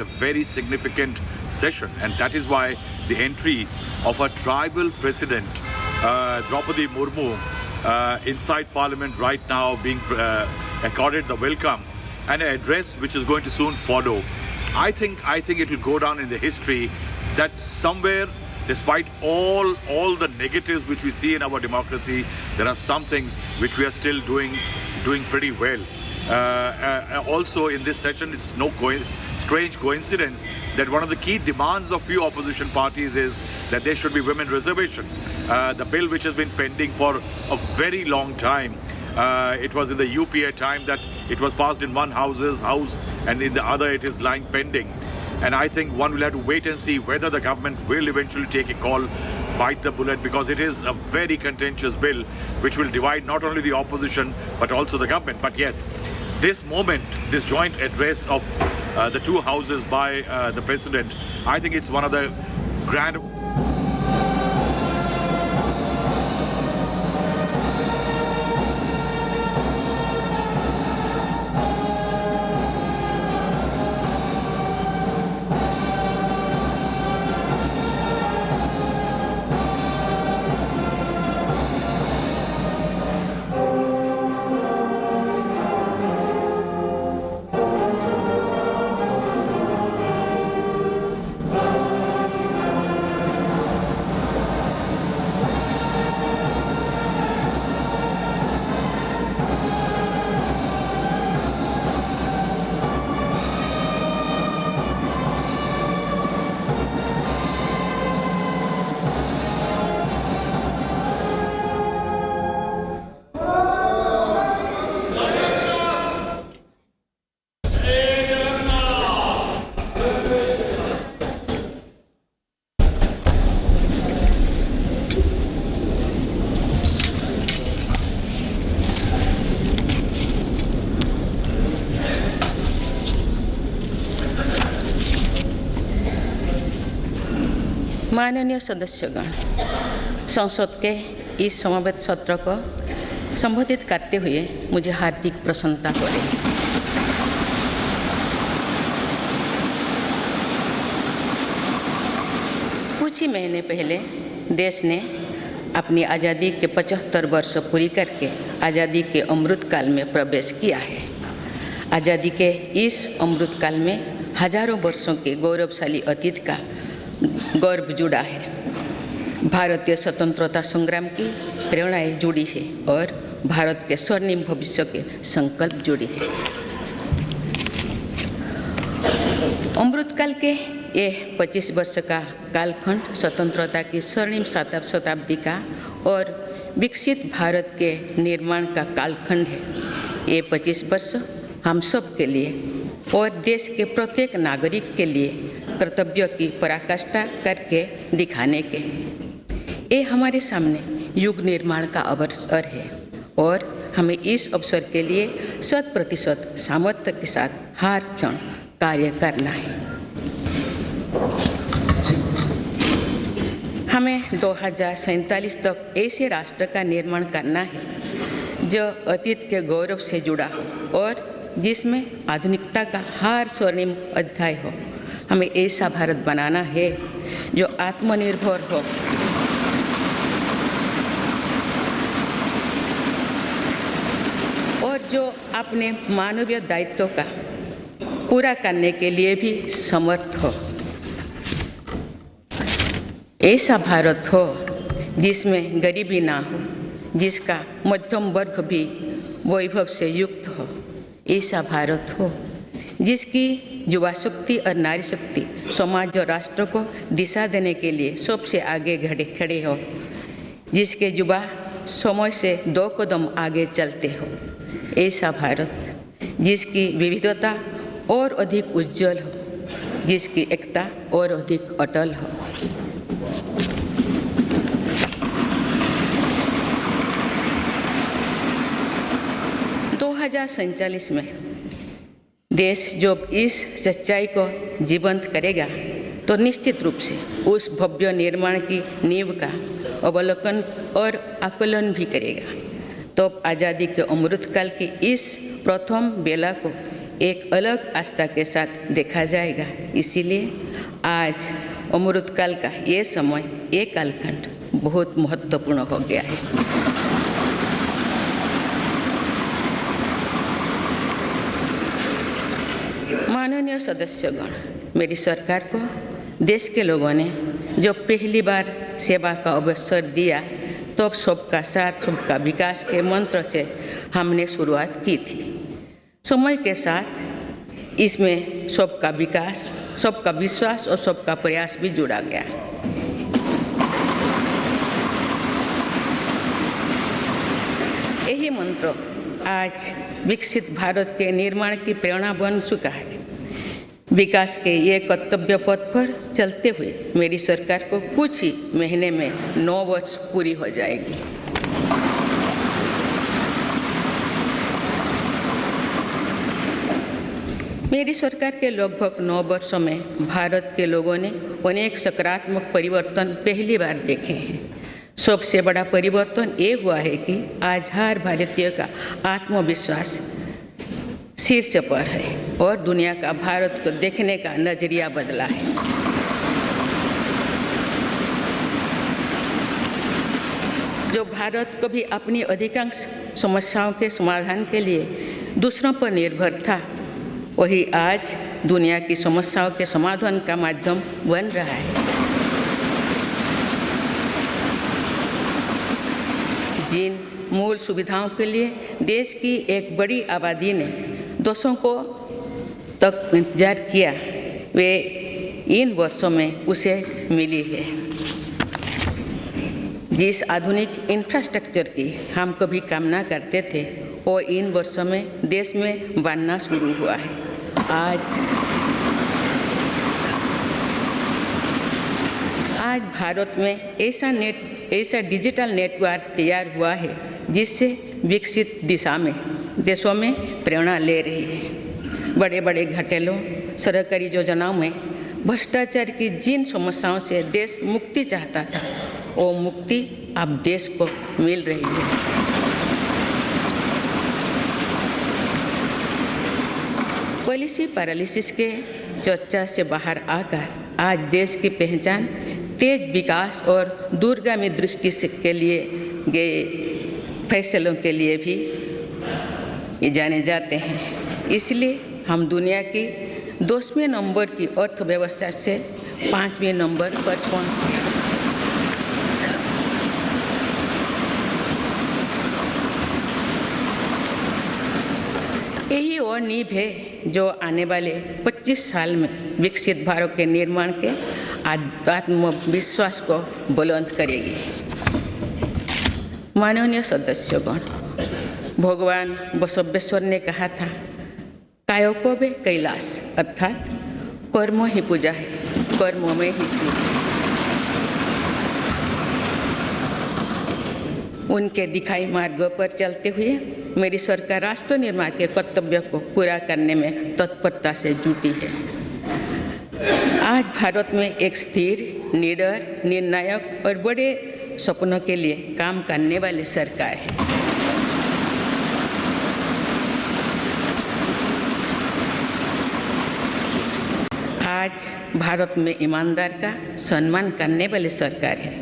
A very significant session, and that is why the entry of a tribal president, Draupadi Murmu, inside Parliament right now, being accorded the welcome and an address which is going to soon follow. I think it will go down in the history that somewhere, despite all the negatives which we see in our democracy, there are some things which we are still doing pretty well. Also in this session, it's no strange coincidence that one of the key demands of few opposition parties is that there should be women reservation. The bill which has been pending for a very long time. It was in the UPA time that it was passed in one house and in the other it is lying pending. And I think one will have to wait and see whether the government will eventually take a call, bite the bullet, because it is a very contentious bill which will divide not only the opposition but also the government. But yes, this moment, this joint address of the two houses by the president, I think it's one of the grand... माननीय सदस्यगण, संसद के इस समवेत सत्र को संबोधित करते हुए मुझे हार्दिक प्रसन्नता हो रही है। कुछ ही महीने पहले देश ने अपनी आज़ादी के 75 वर्ष पूरी करके आज़ादी के अमृत काल में प्रवेश किया है। आज़ादी के इस अमृत काल में हजारों वर्षों के गौरवशाली अतीत का गौरव जुड़ा है। भारतीय स्वतंत्रता संग्राम की प्रेरणाएं जुड़ी है और भारत के स्वर्णिम भविष्य के संकल्प जुड़ी है। अमृतकाल के ये 25 वर्ष का कालखंड स्वतंत्रता की स्वर्णिम शताब्दी का और विकसित भारत के निर्माण का कालखंड है। ये 25 वर्ष हम सब के लिए और देश के प्रत्येक नागरिक के लिए कर्तव्यों की पराकाष्ठा करके दिखाने के, ये हमारे सामने युग निर्माण का अवसर है और हमें इस अवसर के लिए 100% सामर्थ्य के साथ हर क्षण कार्य करना है। हमें 2047 तक ऐसे राष्ट्र का निर्माण करना है जो अतीत के गौरव से जुड़ा हो और जिसमें आधुनिकता का हर स्वर्णिम अध्याय हो। हमें ऐसा भारत बनाना है जो आत्मनिर्भर हो, और जो अपने मानवीय दायित्वों का पूरा करने के लिए भी समर्थ हो। ऐसा भारत हो जिसमें गरीबी ना हो, जिसका मध्यम वर्ग भी वैभव से युक्त हो। ऐसा भारत हो जिसकी युवा शक्ति और नारी शक्ति समाज और राष्ट्र को दिशा देने के लिए सबसे आगे खड़े हो, जिसके युवा समय से 2 कदम आगे चलते हो। ऐसा भारत जिसकी विविधता और अधिक उज्जवल हो, जिसकी एकता और अधिक अटल हो। में देश जब इस सच्चाई को जीवंत करेगा तो निश्चित रूप से उस भव्य निर्माण की नींव का अवलोकन और आकलन भी करेगा। तो आज़ादी के अमृतकाल की इस प्रथम बेला को एक अलग आस्था के साथ देखा जाएगा। इसीलिए आज अमृतकाल का ये समय, ये कालखंड बहुत महत्वपूर्ण हो गया है। माननीय सदस्यगण, मेरी सरकार को देश के लोगों ने जब पहली बार सेवा का अवसर दिया तो सबका साथ सबका विकास के मंत्र से हमने शुरुआत की थी। समय के साथ इसमें सबका विकास, सबका विश्वास और सबका प्रयास भी जुड़ा गया। यही मंत्र आज विकसित भारत के निर्माण की प्रेरणा बन चुका है। विकास के ये कर्तव्य पथ पर चलते हुए मेरी सरकार को कुछ ही महीने में 9 वर्ष पूरी हो जाएगी। मेरी सरकार के लगभग 9 वर्षों में भारत के लोगों ने अनेक सकारात्मक परिवर्तन पहली बार देखे हैं। सबसे बड़ा परिवर्तन ये हुआ है कि आज हर भारतीय का आत्मविश्वास शीर्ष पर है और दुनिया का भारत को देखने का नजरिया बदला है। जो भारत को भी अपनी अधिकांश समस्याओं के समाधान के लिए दूसरों पर निर्भर था, वही आज दुनिया की समस्याओं के समाधान का माध्यम बन रहा है। जिन मूल सुविधाओं के लिए देश की एक बड़ी आबादी ने दशकों तक इंतजार किया, वे इन वर्षों में उसे मिली है। जिस आधुनिक इंफ्रास्ट्रक्चर की हम कभी कामना करते थे, वो इन वर्षों में देश में बनना शुरू हुआ है। आज भारत में ऐसा डिजिटल नेटवर्क तैयार हुआ है जिससे विकसित देशों में प्रेरणा ले रही है। बड़े बड़े घोटालों, सरकारी योजनाओं में भ्रष्टाचार की जिन समस्याओं से देश मुक्ति चाहता था, वो मुक्ति अब देश को मिल रही है। पॉलिसी पैरालिसिस के चर्चा से बाहर आकर आज देश की पहचान तेज विकास और दूरगामी दृष्टि से के लिए गए फैसलों के लिए भी जाने जाते हैं। इसलिए हम दुनिया की 10वें नंबर की अर्थव्यवस्था से 5वें नंबर पर पहुंचे। यही वो नींव है जो आने वाले 25 साल में विकसित भारत के निर्माण के आत्मविश्वास को बुलंद करेगी। माननीय सदस्यगण, भगवान बसवेश्वर ने कहा था, कायोपवे कैलाश, अर्थात कर्म ही पूजा है, कर्म में ही शिव। उनके दिखाई मार्ग पर चलते हुए मेरी सरकार राष्ट्र निर्माण के कर्तव्य को पूरा करने में तत्परता से जुटी है। आज भारत में एक स्थिर, निडर, निर्णायक और बड़े सपनों के लिए काम करने वाली सरकार है। आज भारत में ईमानदार का सम्मान करने वाली सरकार है।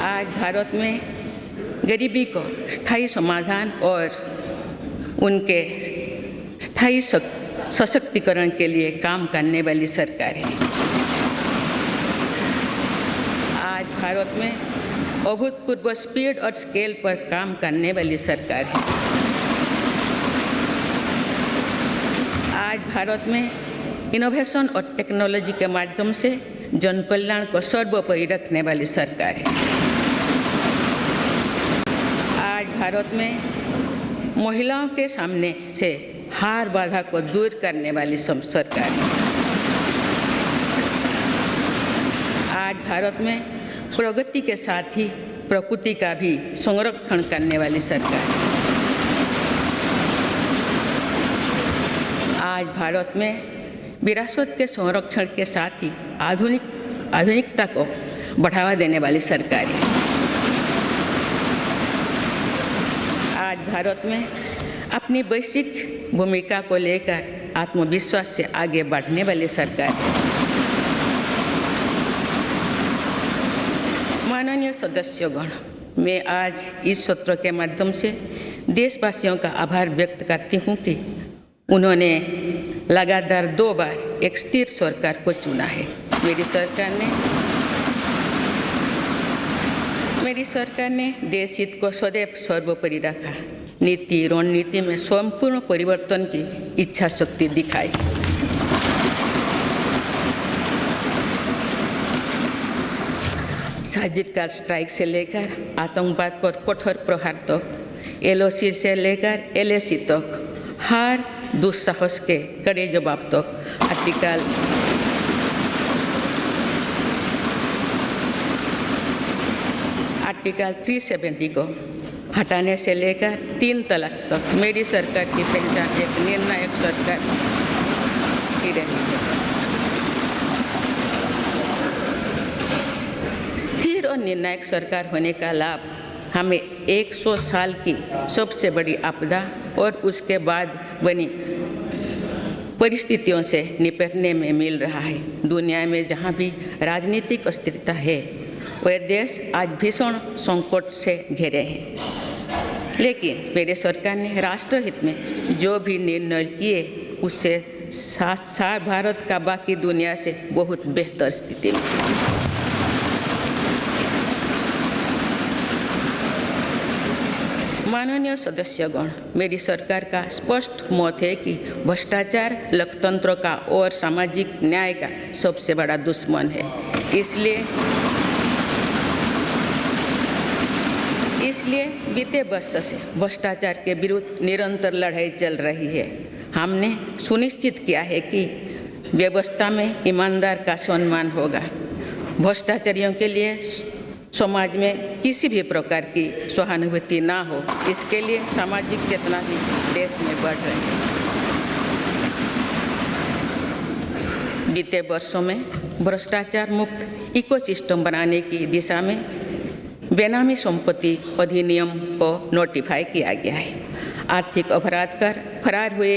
आज भारत में गरीबी को स्थायी समाधान और उनके स्थायी सशक्तिकरण के लिए काम करने वाली सरकार है। आज भारत में अभूतपूर्व स्पीड और स्केल पर काम करने वाली सरकार है। आज भारत में इनोवेशन और टेक्नोलॉजी के माध्यम से जन कल्याण को सर्वोपरि रखने वाली सरकार है। आज भारत में महिलाओं के सामने से हर बाधा को दूर करने वाली सरकार है। आज भारत में प्रगति के साथ ही प्रकृति का भी संरक्षण करने वाली सरकार है। आज भारत में विरासत के संरक्षण के साथ ही आधुनिकता को बढ़ावा देने वाली सरकार है। आज भारत में अपनी वैश्विक भूमिका को लेकर आत्मविश्वास से आगे बढ़ने वाली सरकार है। माननीय सदस्यगण, मैं आज इस सत्र के माध्यम से देशवासियों का आभार व्यक्त करती हूँ कि उन्होंने लगातार 2 बार एक स्थिर सरकार को चुना है। मेरी सरकार ने देश हित को सदैव सर्वोपरि रखा, नीति रणनीति में संपूर्ण परिवर्तन की इच्छा शक्ति दिखाई। सर्जिकल स्ट्राइक से लेकर आतंकवाद पर कठोर प्रहार तक, LOC से लेकर LAC तक, हर दुस्साहस के कड़े जवाब तक आर्टिकल 370 को हटाने से लेकर 3 तलाक तक मेरी सरकार की पहचान एक निर्णायक सरकार की रही है। स्थिर और निर्णायक सरकार होने का लाभ हमें 100 साल की सबसे बड़ी आपदा और उसके बाद बनी परिस्थितियों से निपटने में मिल रहा है। दुनिया में जहाँ भी राजनीतिक अस्थिरता है, वह देश आज भीषण संकट से घिरे हैं, लेकिन मेरे सरकार ने राष्ट्रहित में जो भी निर्णय किए उससे साथ भारत का बाकी दुनिया से बहुत बेहतर स्थिति में। माननीय सदस्यगण, मेरी सरकार का स्पष्ट मत है कि भ्रष्टाचार लोकतंत्र का और सामाजिक न्याय का सबसे बड़ा दुश्मन है। इसलिए बीते वर्ष से भ्रष्टाचार के विरुद्ध निरंतर लड़ाई चल रही है। हमने सुनिश्चित किया है कि व्यवस्था में ईमानदार का सम्मान होगा। भ्रष्टाचारियों के लिए समाज में किसी भी प्रकार की सहानुभूति ना हो, इसके लिए सामाजिक चेतना भी देश में बढ़ रही है। बीते वर्षों में भ्रष्टाचार मुक्त इकोसिस्टम बनाने की दिशा में बेनामी संपत्ति अधिनियम को नोटिफाई किया गया है। आर्थिक अपराध कर फरार हुए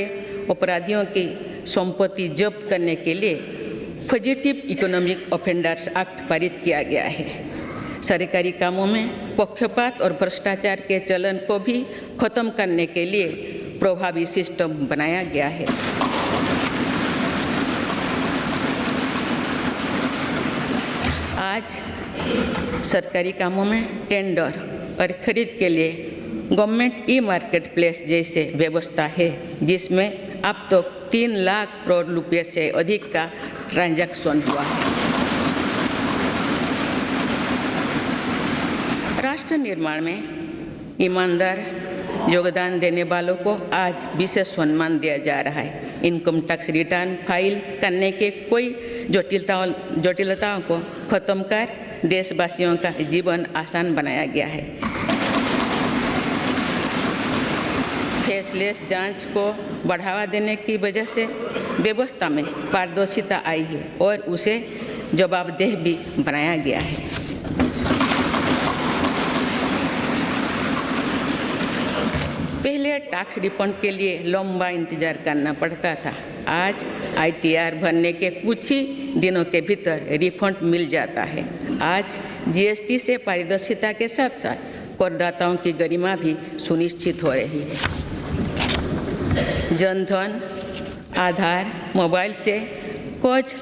अपराधियों की संपत्ति जब्त करने के लिए फजिटिव इकोनॉमिक ऑफेंडर्स एक्ट पारित किया गया है। सरकारी कामों में पक्षपात और भ्रष्टाचार के चलन को भी खत्म करने के लिए प्रभावी सिस्टम बनाया गया है। आज सरकारी कामों में टेंडर और खरीद के लिए गवर्नमेंट ई-मार्केट प्लेस जैसे व्यवस्था है, जिसमें अब तक 3 लाख करोड़ रुपये से अधिक का ट्रांजैक्शन हुआ है। राष्ट्र निर्माण में ईमानदार योगदान देने वालों को आज विशेष सम्मान दिया जा रहा है। इनकम टैक्स रिटर्न फाइल करने के कोई जटिलताओं को खत्म कर देशवासियों का जीवन आसान बनाया गया है। फेसलेस जांच को बढ़ावा देने की वजह से व्यवस्था में पारदर्शिता आई है और उसे जवाबदेह भी बनाया गया है। पहले टैक्स रिफंड के लिए लंबा इंतजार करना पड़ता था। आज ITR भरने के कुछ ही दिनों के भीतर रिफंड मिल जाता है। आज GST से पारदर्शिता के साथ साथ करदाताओं की गरिमा भी सुनिश्चित हो रही है। जनधन, आधार, मोबाइल से कुछ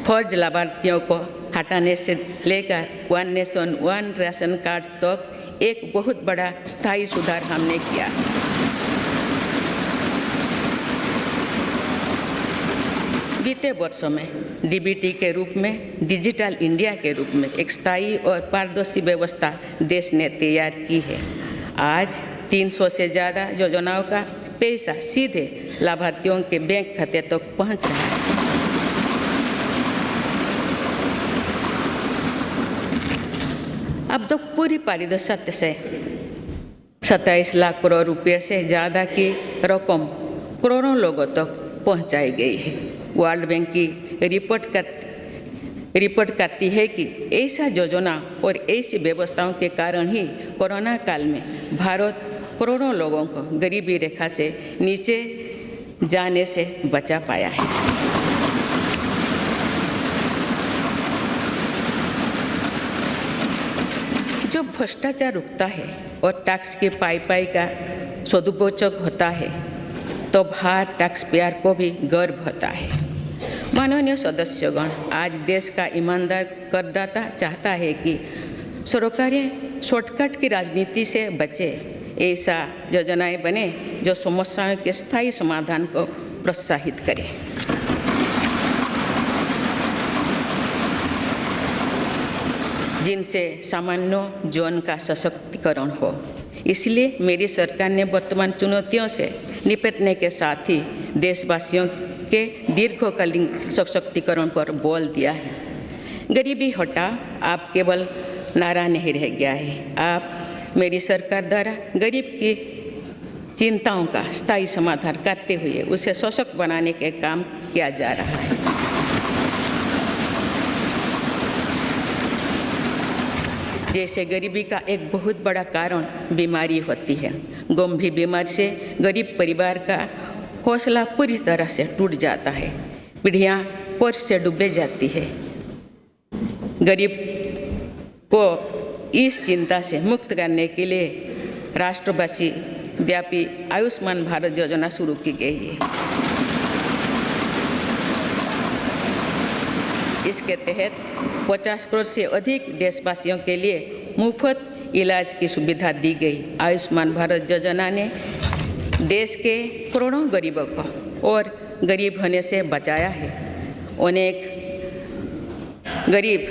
फर्ज लाभार्थियों को हटाने से लेकर 1 नेशन 1 राशन कार्ड तक एक बहुत बड़ा स्थायी सुधार हमने किया। बीते वर्षों में DBT के रूप में, डिजिटल इंडिया के रूप में एक स्थायी और पारदर्शी व्यवस्था देश ने तैयार की है। आज 300 से ज़्यादा योजनाओं का पैसा सीधे लाभार्थियों के बैंक खाते तक पहुंच रहा है। अब तो पूरी पारदर्शिता से 27 लाख करोड़ रुपये से ज़्यादा की रकम करोड़ों लोगों तक पहुंचाई गई है। वर्ल्ड बैंक की रिपोर्ट करती है कि ऐसा योजना और ऐसी व्यवस्थाओं के कारण ही कोरोना काल में भारत करोड़ों लोगों को गरीबी रेखा से नीचे जाने से बचा पाया है। जब भ्रष्टाचार रुकता है और टैक्स की पाई का सदुपयोग होता है तो हर टैक्स पेयर को भी गर्व होता है। माननीय सदस्यगण, आज देश का ईमानदार करदाता चाहता है कि सरकारें शॉर्टकट की राजनीति से बचे, ऐसा योजनाएं बने जो समस्याओं के स्थायी समाधान को प्रोत्साहित करे। जिनसे सामान्य जीवन का सशक्तिकरण हो। इसलिए मेरी सरकार ने वर्तमान चुनौतियों से निपटने के साथ ही देशवासियों के दीर्घकालीन सशक्तिकरण पर बल दिया है। गरीबी हटा आप केवल नारा नहीं रह गया है, आप मेरी सरकार द्वारा गरीब की चिंताओं का स्थायी समाधान करते हुए उसे सशक्त बनाने के काम किया जा रहा है। जैसे गरीबी का एक बहुत बड़ा कारण बीमारी होती है। गंभीर बीमारी से गरीब परिवार का हौसला पूरी तरह से टूट जाता है, पीढ़ियाँ कर्ज से डूबे जाती है। गरीब को इस चिंता से मुक्त करने के लिए राष्ट्रव्यापी व्यापी आयुष्मान भारत योजना शुरू की गई है। इसके तहत 50 करोड़ से अधिक देशवासियों के लिए मुफ्त इलाज की सुविधा दी गई। आयुष्मान भारत योजना ने देश के करोड़ों गरीबों को और गरीब होने से बचाया है। अनेक गरीब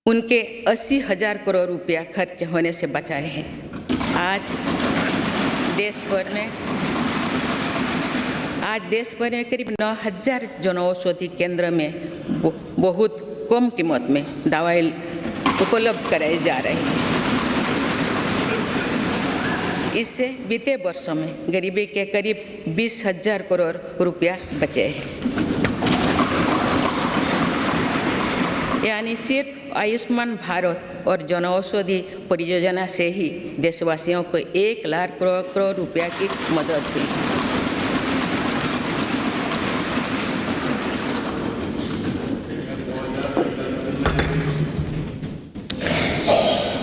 उनके 80,000 करोड़ रुपया खर्च होने से बचाए हैं। आज देश भर में करीब 9,000 जनऔषधि केंद्र में बहुत कम कीमत में दवाई उपलब्ध कराई जा रही है। इससे बीते वर्षों में गरीबी के करीब 20,000 करोड़ रुपया बचे हैं। यानी सिर्फ आयुष्मान भारत और जनऔषधि परियोजना से ही देशवासियों को 1 लाख करोड़ रुपया की मदद हुई।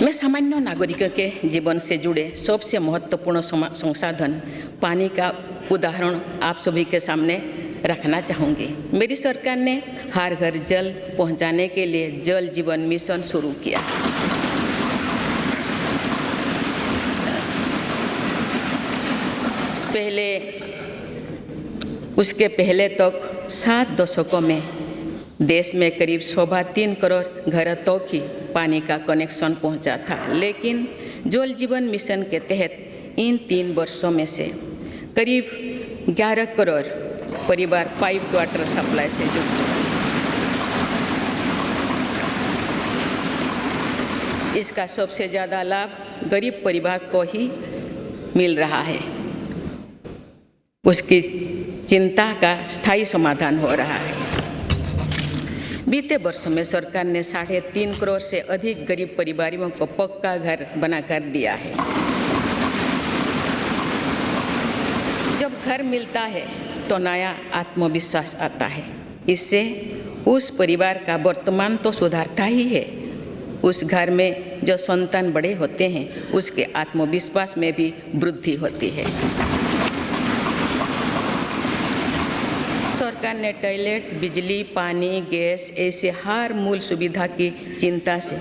मैं सामान्य नागरिकों के जीवन से जुड़े सबसे महत्वपूर्ण संसाधन पानी का उदाहरण आप सभी के सामने रखना चाहूँगी। मेरी सरकार ने हर घर जल पहुँचाने के लिए जल जीवन मिशन शुरू किया। उसके पहले तक 7 दशकों में देश में करीब 3.25 करोड़ घरों तक ही पानी का कनेक्शन पहुंचा था, लेकिन जल जीवन मिशन के तहत इन 3 वर्षों में से करीब 11 करोड़ परिवार पाइप वाटर सप्लाई से जुड़ चुके हैं। इसका सबसे ज़्यादा लाभ गरीब परिवार को ही मिल रहा है। उसकी चिंता का स्थायी समाधान हो रहा है। बीते वर्षों में सरकार ने 3.5 करोड़ से अधिक गरीब परिवारों को पक्का घर बनाकर दिया है। जब घर मिलता है तो नया आत्मविश्वास आता है। इससे उस परिवार का वर्तमान तो सुधरता ही है, उस घर में जो संतान बड़े होते हैं उसके आत्मविश्वास में भी वृद्धि होती है। सरकार ने टॉयलेट, बिजली, पानी, गैस ऐसे हर मूल सुविधा की चिंता से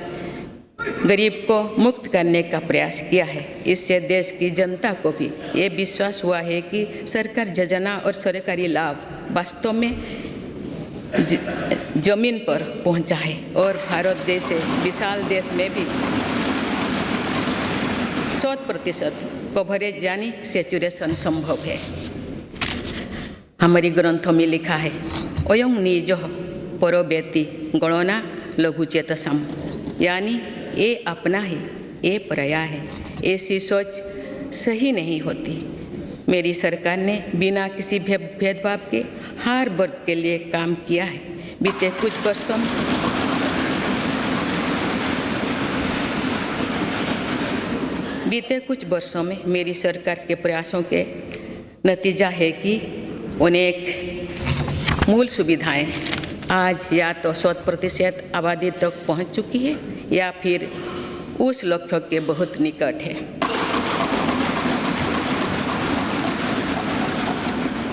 गरीब को मुक्त करने का प्रयास किया है। इससे देश की जनता को भी ये विश्वास हुआ है कि सरकार योजना और सरकारी लाभ वास्तव में जमीन पर पहुंचा है और भारत जैसे विशाल देश में भी 100% कवरेज यानी सैचुरेशन संभव है। हमारी ग्रंथों में लिखा है, अयं निज परोवेति गणना लघुचेतसम, यानी ये अपना है, ये पराया है, ऐसी सोच सही नहीं होती। मेरी सरकार ने बिना किसी भेदभाव के हर वर्ग के लिए काम किया है। बीते कुछ वर्षों में बीते कुछ वर्षों में मेरी सरकार के प्रयासों के नतीजा है कि अनेक मूल सुविधाएं आज या तो 100% आबादी तक पहुंच चुकी है या फिर उस लक्ष्य के बहुत निकट है।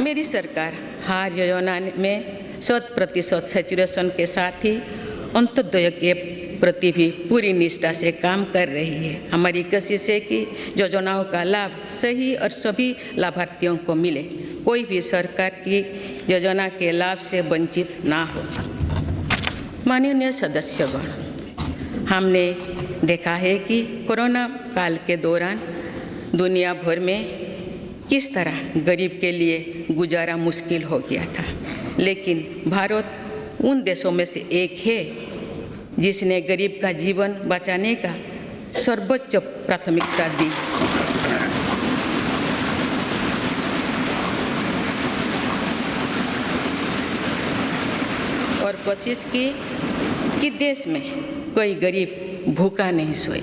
मेरी सरकार हर योजना में 100% सैचुरेशन के साथ ही अंत्योदय के प्रति भी पूरी निष्ठा से काम कर रही है। हमारी कोशिश है कि योजनाओं का लाभ सही और सभी लाभार्थियों को मिले, कोई भी सरकार की योजना के लाभ से वंचित ना हो। माननीय सदस्यगण, हमने देखा है कि कोरोना काल के दौरान दुनिया भर में किस तरह गरीब के लिए गुजारा मुश्किल हो गया था, लेकिन भारत उन देशों में से एक है जिसने गरीब का जीवन बचाने का सर्वोच्च प्राथमिकता दी। और कोशिश की कि देश में कोई गरीब भूखा नहीं सोए।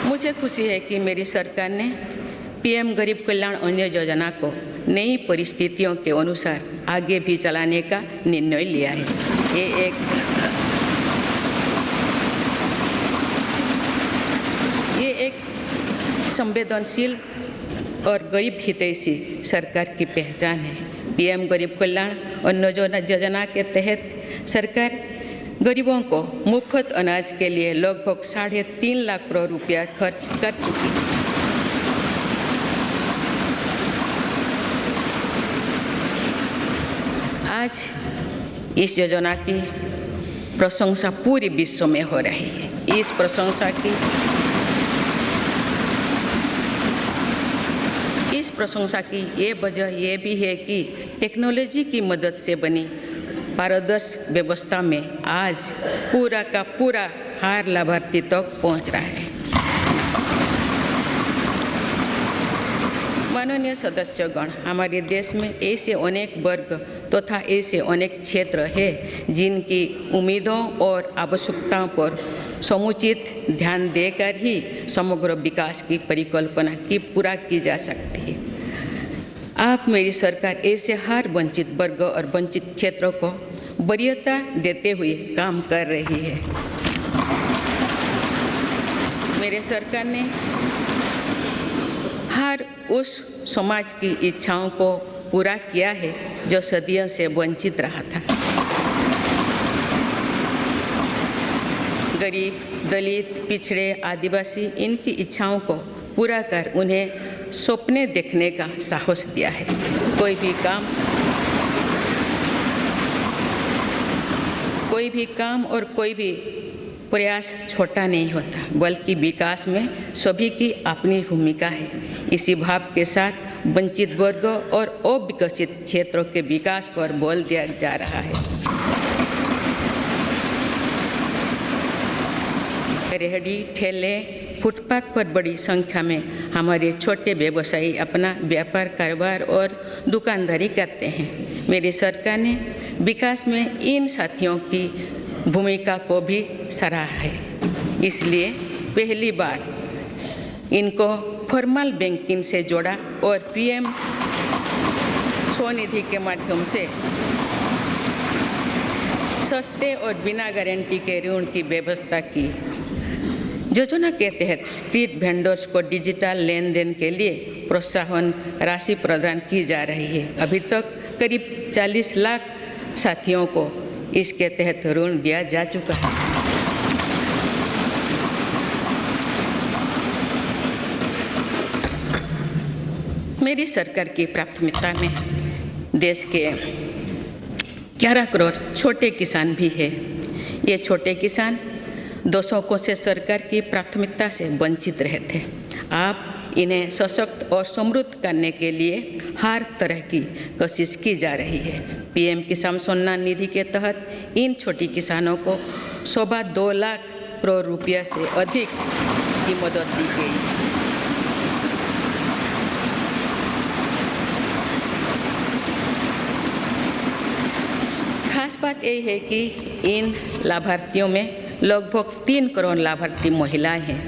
मुझे खुशी है कि मेरी सरकार ने पीएम गरीब कल्याण अन्न योजना को नई परिस्थितियों के अनुसार आगे भी चलाने का निर्णय लिया है। ये एक संवेदनशील और गरीब हितैषी सरकार की पहचान है। पीएम गरीब कल्याण अन्न योजना के तहत सरकार गरीबों को मुफ्त अनाज के लिए लगभग 3.5 लाख करोड़ रुपया खर्च कर चुकी है। आज इस योजना की प्रशंसा पूरे विश्व में हो रही है। इस प्रशंसा की ये वजह ये भी है कि टेक्नोलॉजी की मदद से बनी पारदर्शी व्यवस्था में आज पूरा का पूरा हर लाभार्थी तक पहुंच रहा है। माननीय सदस्यगण, हमारे देश में ऐसे अनेक वर्ग तथा ऐसे अनेक क्षेत्र हैं जिनकी उम्मीदों और आवश्यकताओं पर समुचित ध्यान देकर ही समग्र विकास की परिकल्पना की पूरा की जा सकती है। आप मेरी सरकार ऐसे हर वंचित वर्ग और वंचित क्षेत्रों को वरीयता देते हुए काम कर रही है। मेरे सरकार ने हर उस समाज की इच्छाओं को पूरा किया है जो सदियों से वंचित रहा था। गरीब, दलित, पिछड़े, आदिवासी इनकी इच्छाओं को पूरा कर उन्हें सपने देखने का साहस दिया है। कोई भी काम और कोई भी प्रयास छोटा नहीं होता, बल्कि विकास में सभी की अपनी भूमिका है। इसी भाव के साथ वंचित वर्ग और अविकसित क्षेत्रों के विकास पर बल दिया जा रहा है। रेहड़ी, ठेले, फुटपाथ पर बड़ी संख्या में हमारे छोटे व्यवसायी अपना व्यापार, कारोबार और दुकानदारी करते हैं। मेरी सरकार ने विकास में इन साथियों की भूमिका को भी सराहा है। इसलिए पहली बार इनको फॉर्मल बैंकिंग से जोड़ा और पीएम स्वनिधि के माध्यम से सस्ते और बिना गारंटी के ऋण की व्यवस्था की। योजना के तहत स्ट्रीट वेंडर्स को डिजिटल लेन देन के लिए प्रोत्साहन राशि प्रदान की जा रही है। अभी तक करीब 40 लाख साथियों को इसके तहत ऋण दिया जा चुका है। मेरी सरकार की प्राथमिकता में देश के 11 करोड़ छोटे किसान भी हैं। ये छोटे किसान दशकों से सरकार की प्राथमिकता से वंचित रहे थे। आप इन्हें सशक्त और समृद्ध करने के लिए हर तरह की कोशिश की जा रही है। पीएम किसान सम्मान निधि के तहत इन छोटे किसानों को 2.25 लाख करोड़ रुपया से अधिक की मदद दी गई। खास बात यही है कि इन लाभार्थियों में लगभग 3 करोड़ लाभार्थी महिलाएं हैं।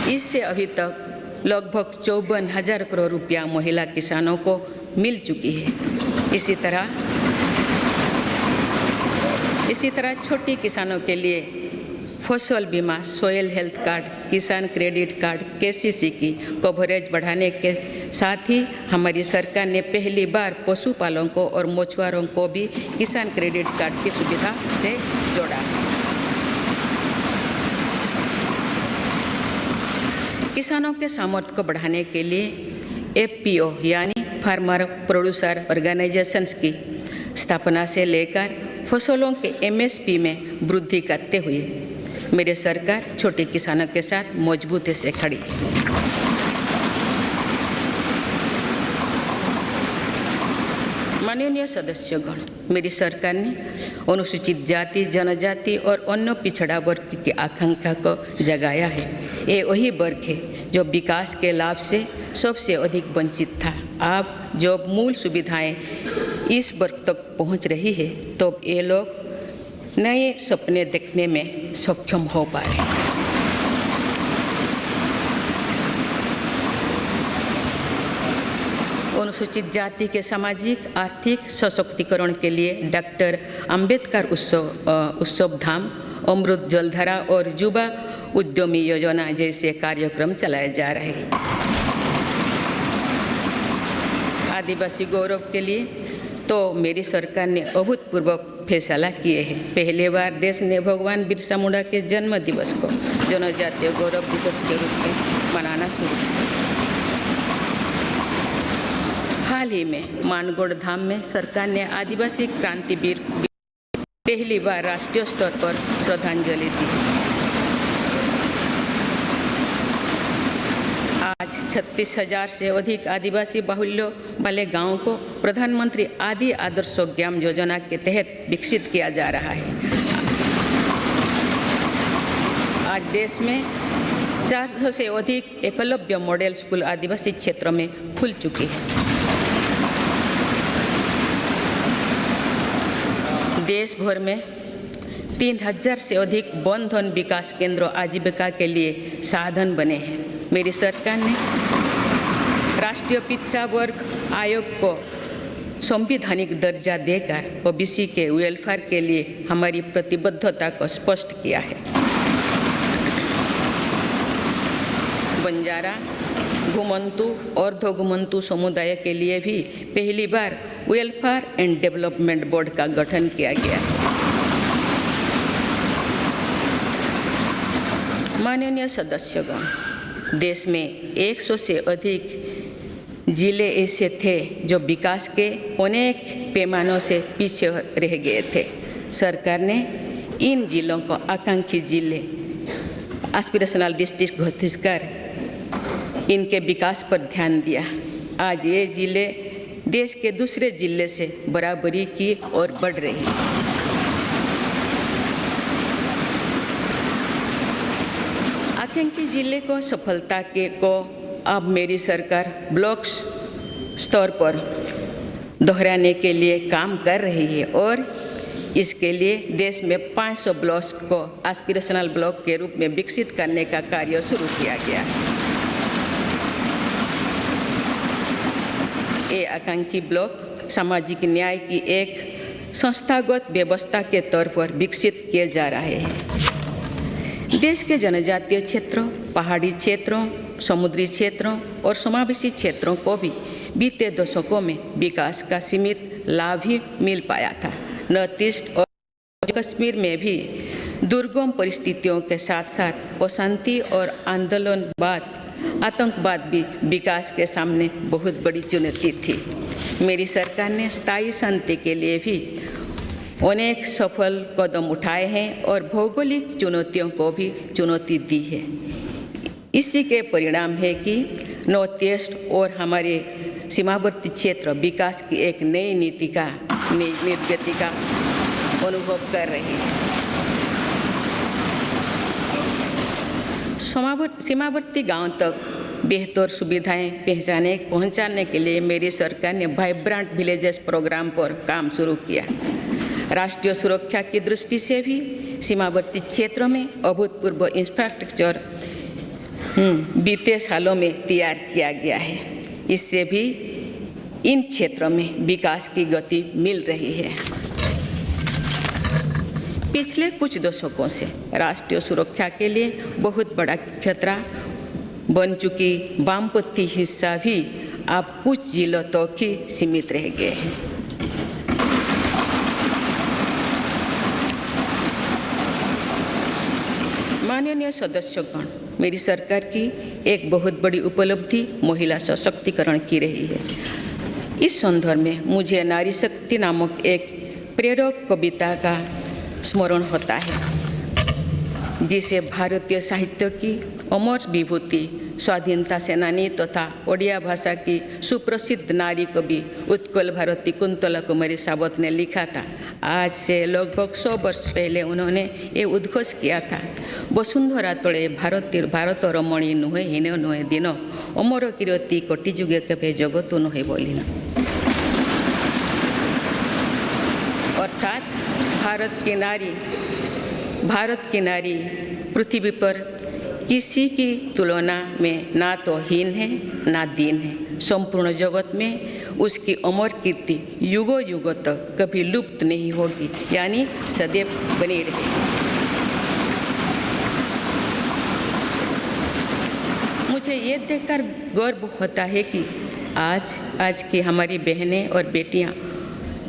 इससे अभी तक लगभग 54,000 करोड़ रुपया महिला किसानों को मिल चुकी है। इसी तरह छोटे किसानों के लिए फसल बीमा, सॉइल हेल्थ कार्ड, किसान क्रेडिट कार्ड, केसीसी की कवरेज बढ़ाने के साथ ही हमारी सरकार ने पहली बार पशुपालकों और मछुआरों को भी किसान क्रेडिट कार्ड की सुविधा से जोड़ा। किसानों के सामर्थ्य को बढ़ाने के लिए एफपीओ यानी फार्मर प्रोड्यूसर ऑर्गेनाइजेशंस की स्थापना से लेकर फसलों के एमएसपी में वृद्धि करते हुए मेरी सरकार छोटे किसानों के साथ मजबूती से खड़ी है। माननीय सदस्यगण, मेरी सरकार ने अनुसूचित जाति, जनजाति और अन्य पिछड़ा वर्ग की आकांक्षा को जगाया है। ये वही वर्ग है जो विकास के लाभ से सबसे अधिक वंचित था। अब जब मूल सुविधाएं इस वर्ग तक पहुंच रही है तो ये लोग नए सपने देखने में सक्षम हो पाए हैं। अनुसूचित जाति के सामाजिक आर्थिक सशक्तिकरण के लिए डॉक्टर अंबेडकर उत्सव धाम, अमृत जलधारा और युवा उद्यमी योजना जैसे कार्यक्रम चलाए जा रहे हैं। आदिवासी गौरव के लिए तो मेरी सरकार ने अभूतपूर्व फैसला किए हैं। पहली बार देश ने भगवान बिरसा मुंडा के जन्म दिवस को जनजातीय गौरव दिवस के रूप में मनाना शुरू किया। हाल ही में मानगढ़ धाम में सरकार ने आदिवासी क्रांतिवीर पहली बार राष्ट्रीय स्तर पर श्रद्धांजलि दी। आज 36,000 से अधिक आदिवासी बाहुल्य वाले गांवों को प्रधानमंत्री आदि आदर्श ग्राम योजना के तहत विकसित किया जा रहा है। आज देश में 400 से अधिक एकलव्य मॉडल स्कूल आदिवासी क्षेत्रों में खुल चुकी है। देश भर में 3,000 से अधिक वन धन विकास केंद्र आजीविका के लिए साधन बने हैं। मेरी सरकार ने राष्ट्रीय पिछड़ा वर्ग आयोग को संवैधानिक दर्जा देकर ओबीसी के वेलफेयर के लिए हमारी प्रतिबद्धता को स्पष्ट किया है। बंजारा, घुमंतु और अर्धघुमंतु समुदाय के लिए भी पहली बार वेलफेयर एंड डेवलपमेंट बोर्ड का गठन किया गया है। माननीय सदस्यगण, देश में 100 से अधिक जिले ऐसे थे जो विकास के अनेक पैमानों से पीछे रह गए थे। सरकार ने इन जिलों को आकांक्षी जिले, एस्पिरेशनल डिस्ट्रिक्ट घोषित कर इनके विकास पर ध्यान दिया। आज ये जिले देश के दूसरे जिले से बराबरी की ओर बढ़ रही हैं। आकांक्षी जिले को सफलता को अब मेरी सरकार ब्लॉक स्तर पर दोहराने के लिए काम कर रही है और इसके लिए देश में 500 ब्लॉक्स को एस्पिरेशनल ब्लॉक के रूप में विकसित करने का कार्य शुरू किया गया है। ये आकांक्षी ब्लॉक सामाजिक न्याय की एक संस्थागत व्यवस्था के तौर पर विकसित किए जा रहे हैं। देश के जनजातीय क्षेत्रों, पहाड़ी क्षेत्रों, समुद्री क्षेत्रों और समावेशी क्षेत्रों को भी बीते दशकों में विकास का सीमित लाभ ही मिल पाया था। नॉर्थ ईस्ट और कश्मीर में भी दुर्गम परिस्थितियों के साथ साथ अशांति और आतंकवाद भी विकास के सामने बहुत बड़ी चुनौती थी। मेरी सरकार ने स्थायी शांति के लिए भी अनेक सफल कदम उठाए हैं और भौगोलिक चुनौतियों को भी चुनौती दी है। इसी के परिणाम है कि नॉर्थ ईस्ट और हमारे सीमावर्ती क्षेत्र विकास की एक नई नीति का निर्गति का अनुभव कर रहे हैं। सीमावर्ती गांव तक बेहतर सुविधाएं पहुंचाने के लिए मेरी सरकार ने वाइब्रेंट विलेजेस प्रोग्राम पर काम शुरू किया। राष्ट्रीय सुरक्षा की दृष्टि से भी सीमावर्ती क्षेत्रों में अभूतपूर्व इंफ्रास्ट्रक्चर बीते सालों में तैयार किया गया है। इससे भी इन क्षेत्रों में विकास की गति मिल रही है। पिछले कुछ दशकों से राष्ट्रीय सुरक्षा के लिए बहुत बड़ा खतरा बन चुकी वामपंथी हिस्सा भी अब कुछ जिलों तक ही सीमित रह गए हैं। माननीय सदस्यगण, मेरी सरकार की एक बहुत बड़ी उपलब्धि महिला सशक्तिकरण की रही है। इस संदर्भ में मुझे नारी शक्ति नामक एक प्रेरक कविता का स्मरण होता है, जिसे भारतीय साहित्य की अमर विभूति स्वाधीनता सेनानी तथा ओडिया भाषा की सुप्रसिद्ध नारी कवि उत्कल भारती कुंतला कुमारी सावत ने लिखा था। आज से लगभग 100 वर्ष पहले उन्होंने ये उद्घोष किया था, वसुंधरा तले भारत रमणी नुहे हीन नुहे दिन अमर कीर्ति कोटि जुगे केबे जगत नुहे बोलिना। अर्थात भारत की नारी पृथ्वी पर किसी की तुलना में ना तो हीन है ना दीन है। संपूर्ण जगत में उसकी अमर कीर्ति युगों युगों तक कभी लुप्त नहीं होगी, यानी सदैव बनी रहेगी। मुझे ये देखकर गर्व होता है कि आज की हमारी बहनें और बेटियां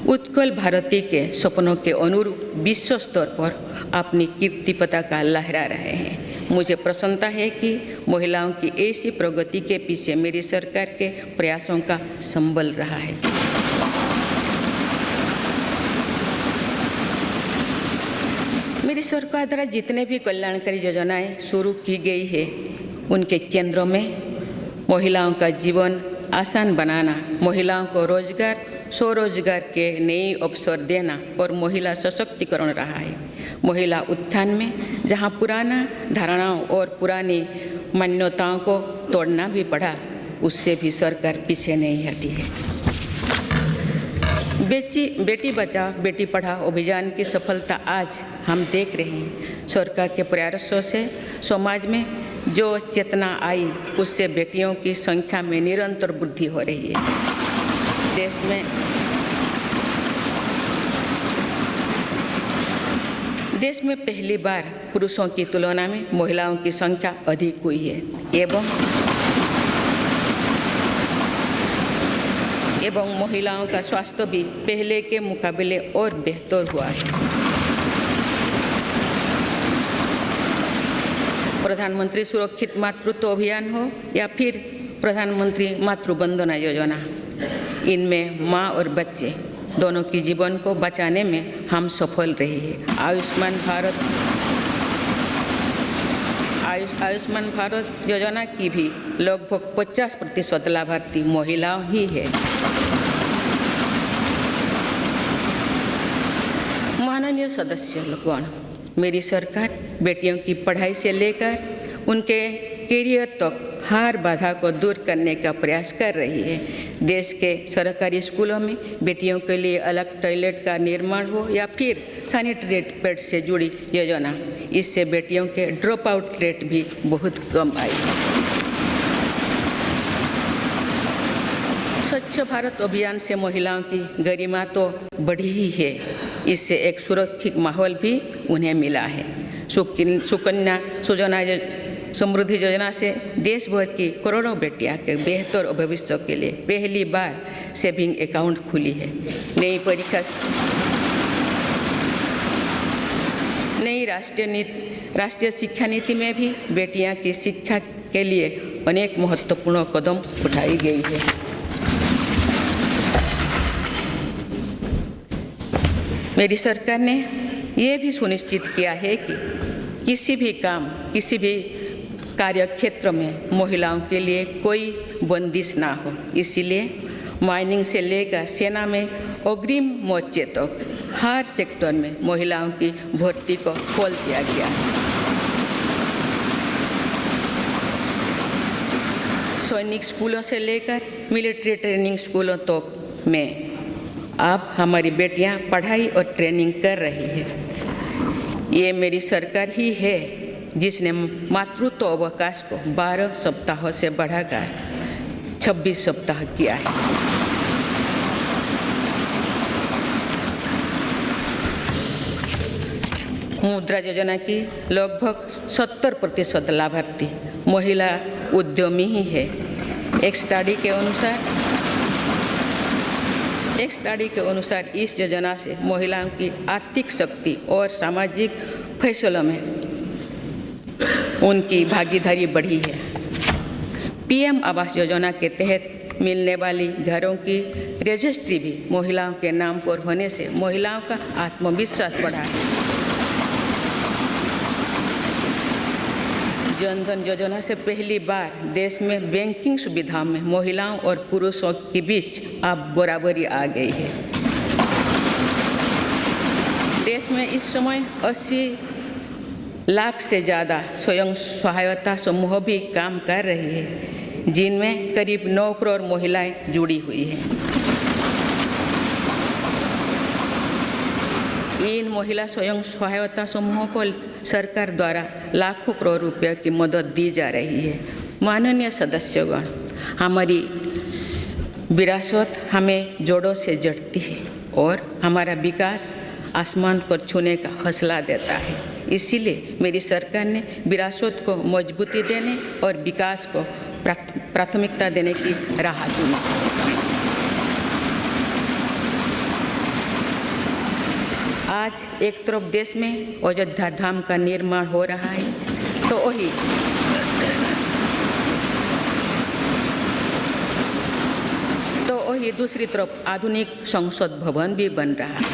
उत्कल भारती के सपनों के अनुरूप विश्व स्तर पर अपनी कीर्ति पताका लहरा रहे हैं। मुझे प्रसन्नता है कि महिलाओं की ऐसी प्रगति के पीछे मेरी सरकार के प्रयासों का संबल रहा है। मेरी सरकार द्वारा जितने भी कल्याणकारी योजनाएं शुरू की गई है, उनके केंद्रों में महिलाओं का जीवन आसान बनाना, महिलाओं को स्वरोजगार के नए अवसर देना और महिला सशक्तिकरण रहा है। महिला उत्थान में जहां पुराना धारणाओं और पुरानी मान्यताओं को तोड़ना भी पड़ा, उससे भी सरकार पीछे नहीं हटी है। बेटी बचाओ बेटी पढ़ाओ अभियान की सफलता आज हम देख रहे हैं। सरकार के प्रयासों से समाज में जो चेतना आई, उससे बेटियों की संख्या में निरंतर वृद्धि हो रही है। देश में पहली बार पुरुषों की तुलना में महिलाओं की संख्या अधिक हुई है एवं महिलाओं का स्वास्थ्य भी पहले के मुकाबले और बेहतर हुआ है। प्रधानमंत्री सुरक्षित मातृत्व अभियान हो या फिर प्रधानमंत्री मातृ वंदना योजना, इनमें माँ और बच्चे दोनों की जीवन को बचाने में हम सफल रहे हैं। आयुष्मान भारत योजना की भी लगभग 50% लाभार्थी महिलाओं ही है। माननीय सदस्यगण, मेरी सरकार बेटियों की पढ़ाई से लेकर उनके करियर तक हर बाधा को दूर करने का प्रयास कर रही है। देश के सरकारी स्कूलों में बेटियों के लिए अलग टॉयलेट का निर्माण हो या फिर सैनिटरी पैड से जुड़ी योजना, इससे बेटियों के ड्रॉप आउट रेट भी बहुत कम आई। स्वच्छ भारत अभियान से महिलाओं की गरिमा तो बढ़ी ही है, इससे एक सुरक्षित माहौल भी उन्हें मिला है। सुकन्या सुजना समृद्धि योजना से देश भर की करोड़ों बेटियां के बेहतर भविष्य के लिए पहली बार सेविंग अकाउंट खुली है। नई राष्ट्रीय शिक्षा नीति में भी बेटियां की शिक्षा के लिए अनेक महत्वपूर्ण कदम उठाई गई है। मेरी सरकार ने ये भी सुनिश्चित किया है कि किसी भी कार्य क्षेत्र में महिलाओं के लिए कोई बंदिश ना हो। इसीलिए माइनिंग से लेकर सेना में अग्रिम मोर्चे तक हर सेक्टर में महिलाओं की भर्ती को खोल दिया गया है। सैनिक स्कूलों से लेकर मिलिट्री ट्रेनिंग स्कूलों तक में अब हमारी बेटियां पढ़ाई और ट्रेनिंग कर रही है। ये मेरी सरकार ही है जिसने मातृत्व अवकाश को 12 सप्ताह से बढ़ाकर 26 सप्ताह किया है। मुद्रा योजना की लगभग 70% लाभार्थी महिला उद्यमी ही है। एक स्टडी के अनुसार इस योजना से महिलाओं की आर्थिक शक्ति और सामाजिक फैसलों में उनकी भागीदारी बढ़ी है। पीएम आवास योजना के तहत मिलने वाली घरों की रजिस्ट्री भी महिलाओं के नाम पर होने से महिलाओं का आत्मविश्वास बढ़ा है। जन धन योजना से पहली बार देश में बैंकिंग सुविधाओं में महिलाओं और पुरुषों के बीच अब बराबरी आ गई है। देश में इस समय 80 लाख से ज़्यादा स्वयं सहायता समूह भी काम कर रही है, जिनमें करीब 9 करोड़ महिलाएं जुड़ी हुई हैं। इन महिला स्वयं सहायता समूहों को सरकार द्वारा लाखों करोड़ रुपए की मदद दी जा रही है। माननीय सदस्यगण, हमारी विरासत हमें जोड़ों से जड़ती है और हमारा विकास आसमान को छूने का हौसला देता है। इसीलिए मेरी सरकार ने विरासत को मजबूती देने और विकास को प्राथमिकता देने की राह चुनी। आज एक तरफ देश में अयोध्या धाम का निर्माण हो रहा है, तो वही दूसरी तरफ आधुनिक संसद भवन भी बन रहा है।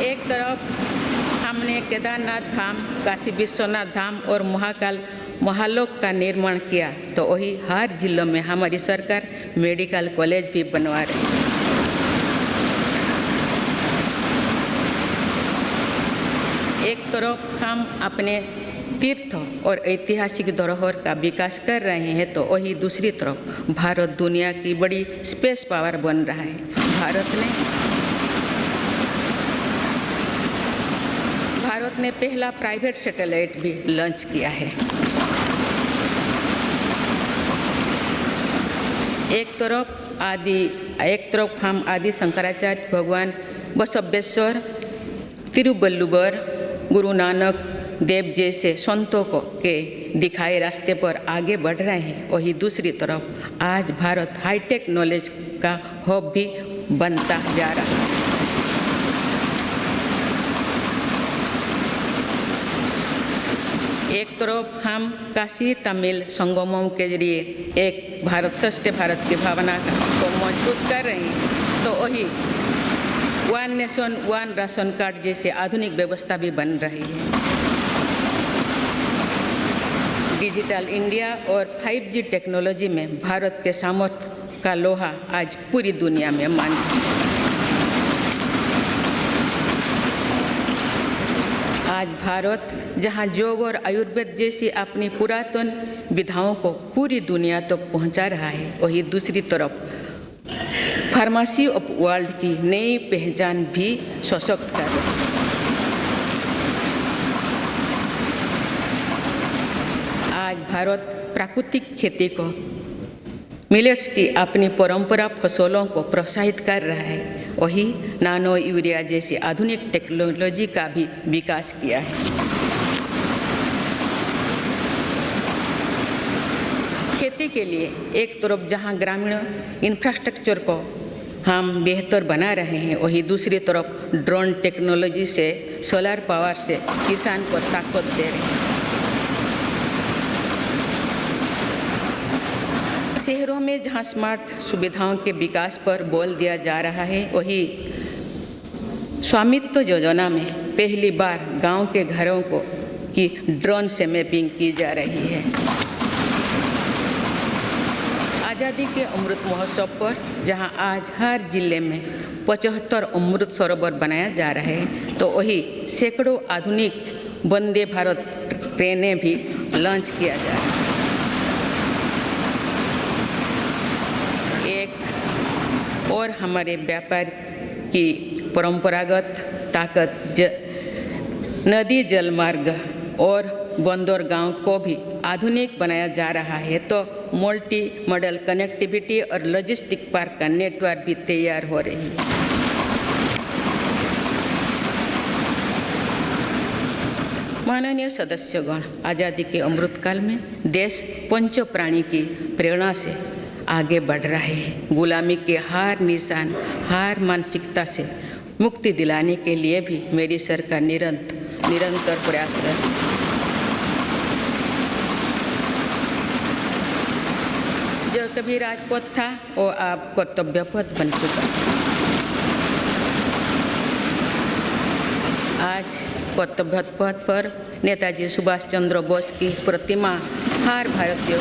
एक तरफ हमने केदारनाथ धाम, काशी विश्वनाथ धाम और महाकाल महालोक का निर्माण किया, तो वही हर जिलों में हमारी सरकार मेडिकल कॉलेज भी बनवा रही है। एक तरफ हम अपने तीर्थ और ऐतिहासिक धरोहर का विकास कर रहे हैं, तो वही दूसरी तरफ भारत दुनिया की बड़ी स्पेस पावर बन रहा है। भारत ने पहला प्राइवेट सैटेलाइट भी लॉन्च किया है। एक तरफ हम आदि शंकराचार्य भगवान बसवेश्वर, तिरुवल्लुवर, गुरु नानक देव जैसे संतों के दिखाए रास्ते पर आगे बढ़ रहे हैं, वही दूसरी तरफ आज भारत हाईटेक नॉलेज का हब भी बनता जा रहा है। एक तरफ हम काशी तमिल संगमों के जरिए एक भारत श्रेष्ठ भारत की भावना को मजबूत कर रहे हैं, तो वही one nation one ration card जैसे आधुनिक व्यवस्था भी बन रही है। डिजिटल इंडिया और 5G टेक्नोलॉजी में भारत के सामर्थ्य का लोहा आज पूरी दुनिया में मान्य है। आज भारत जहां योग और आयुर्वेद जैसी अपनी पुरातन विधाओं को पूरी दुनिया तक पहुंचा रहा है, वहीं दूसरी तरफ फार्मेसी ऑफ वर्ल्ड की नई पहचान भी सशक्त कर रही है। आज भारत प्राकृतिक खेती को, मिलेट्स की अपनी परंपरा फसलों को प्रोत्साहित कर रहा है, वही नानो यूरिया जैसी आधुनिक टेक्नोलॉजी का भी विकास किया है। खेती के लिए एक तरफ जहां ग्रामीण इंफ्रास्ट्रक्चर को हम बेहतर बना रहे हैं, वहीं दूसरी तरफ ड्रोन टेक्नोलॉजी से, सोलर पावर से किसान को ताकत दे रहे हैं। शहरों में जहां स्मार्ट सुविधाओं के विकास पर बल दिया जा रहा है, वही स्वामित्व योजना में पहली बार गांव के घरों को की ड्रोन से मैपिंग की जा रही है। आज़ादी के अमृत महोत्सव पर जहां आज हर जिले में 75 अमृत सरोवर बनाया जा रहा है, तो वही सैकड़ों आधुनिक वंदे भारत ट्रेनें भी लॉन्च किया जा रहा है। एक और हमारे व्यापार की परंपरागत ताकत नदी जल मार्ग और बंदरगांव को भी आधुनिक बनाया जा रहा है, तो मल्टी मॉडल कनेक्टिविटी और लॉजिस्टिक पार्क का नेटवर्क भी तैयार हो रही है। माननीय सदस्यगण, आज़ादी के अमृतकाल में देश पंच प्राणी की प्रेरणा से आगे बढ़ रहा है। गुलामी के हार निशान, हार मानसिकता से मुक्ति दिलाने के लिए भी मेरी सरकार निरंतर प्रयासरत है। जो कभी राजपथ था वो अब कर्तव्य पथ बन चुका है। आज कर्तव्य पथ पर नेताजी सुभाष चंद्र बोस की प्रतिमा हर भारतीय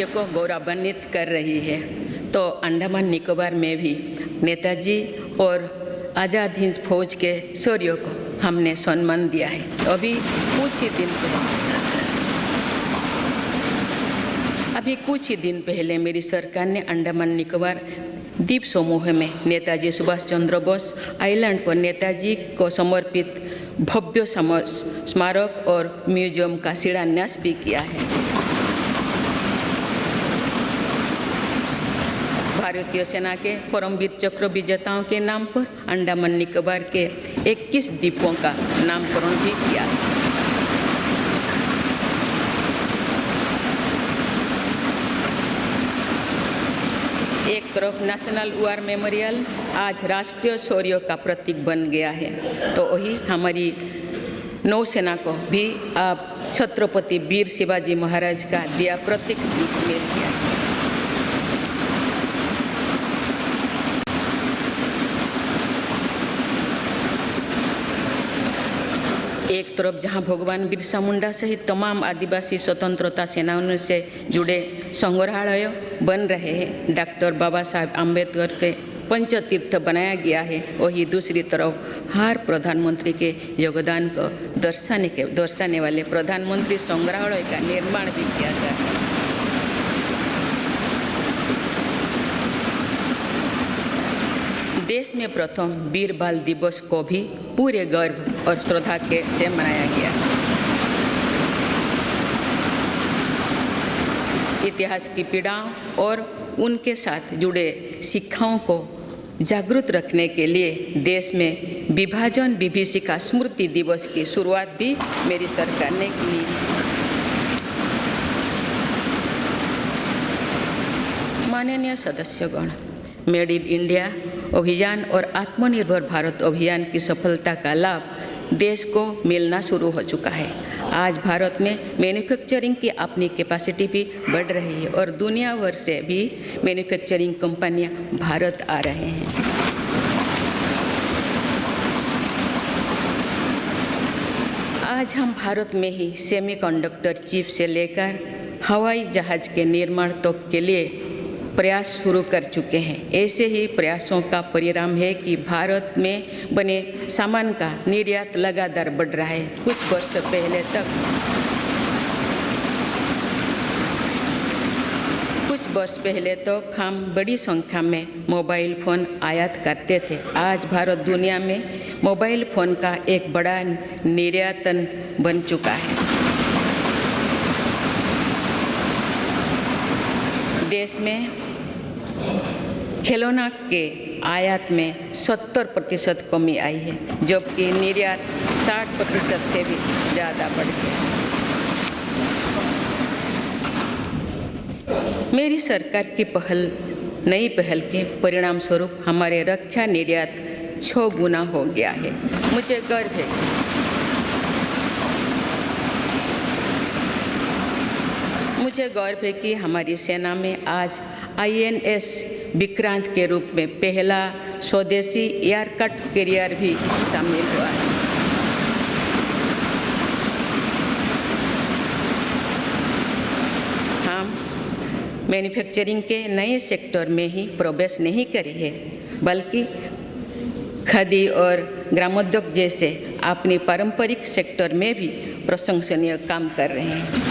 को गौरवान्वित कर रही है। तो अंडमान निकोबार में भी नेताजी और आज़ाद हिंद फौज के शौर्यों को हमने सम्मान दिया है। अभी कुछ ही दिन पहले मेरी सरकार ने अंडमान निकोबार द्वीप समूह में नेताजी सुभाष चंद्र बोस आइलैंड पर नेताजी को समर्पित भव्य स्मारक और म्यूजियम का शिलान्यास भी किया है। भारतीय सेना के परमवीर चक्र विजेताओं के नाम पर अंडमान निकोबार के 21 द्वीपों का नामकरण भी किया। एक तरफ नेशनल वॉर मेमोरियल आज राष्ट्रीय शौर्य का प्रतीक बन गया है, तो वही हमारी नौसेना को भी अब छत्रपति वीर शिवाजी महाराज का दिया प्रतीक मिल गया है। एक तरफ जहां भगवान बिरसा मुंडा सहित तमाम आदिवासी स्वतंत्रता सेनानियों से जुड़े संग्रहालय बन रहे हैं, डॉक्टर बाबा साहब आम्बेडकर के पंचतीर्थ बनाया गया है, वही दूसरी तरफ हर प्रधानमंत्री के योगदान को दर्शाने वाले प्रधानमंत्री संग्रहालय का निर्माण भी किया गया है। देश में प्रथम वीर बाल दिवस को भी पूरे गर्व और श्रद्धा के से मनाया गया। इतिहास की पीड़ाओं और उनके साथ जुड़े शिक्षाओं को जागरूक रखने के लिए देश में विभाजन विभीषिका स्मृति दिवस की शुरुआत भी मेरी सरकार ने की है। माननीय सदस्यगण, मेड इन इंडिया अभियान और आत्मनिर्भर भारत अभियान की सफलता का लाभ देश को मिलना शुरू हो चुका है। आज भारत में मैन्युफैक्चरिंग की अपनी कैपेसिटी भी बढ़ रही है और दुनिया भर से भी मैन्युफैक्चरिंग कंपनियां भारत आ रहे हैं। आज हम भारत में ही सेमीकंडक्टर चिप से लेकर हवाई जहाज के निर्माण तक के लिए प्रयास शुरू कर चुके हैं। ऐसे ही प्रयासों का परिणाम है कि भारत में बने सामान का निर्यात लगातार बढ़ रहा है। कुछ वर्ष पहले तक हम बड़ी संख्या में मोबाइल फ़ोन आयात करते थे। आज भारत दुनिया में मोबाइल फ़ोन का एक बड़ा निर्यातन बन चुका है। देश में खिलौना के आयात में 70% कमी आई है, जबकि निर्यात 60% से भी ज़्यादा बढ़ गया। मेरी सरकार की नई पहल के परिणाम स्वरूप हमारे रक्षा निर्यात 6 गुना हो गया है। मुझे गर्व है मुझे गौरव है कि हमारी सेना में आज INS विक्रांत के रूप में पहला स्वदेशी एयरक्राफ्ट कैरियर भी शामिल हुआ है। हम मैन्युफैक्चरिंग के नए सेक्टर में ही प्रवेश नहीं करे हैं, बल्कि खादी और ग्रामोद्योग जैसे अपनी पारंपरिक सेक्टर में भी प्रशंसनीय काम कर रहे हैं।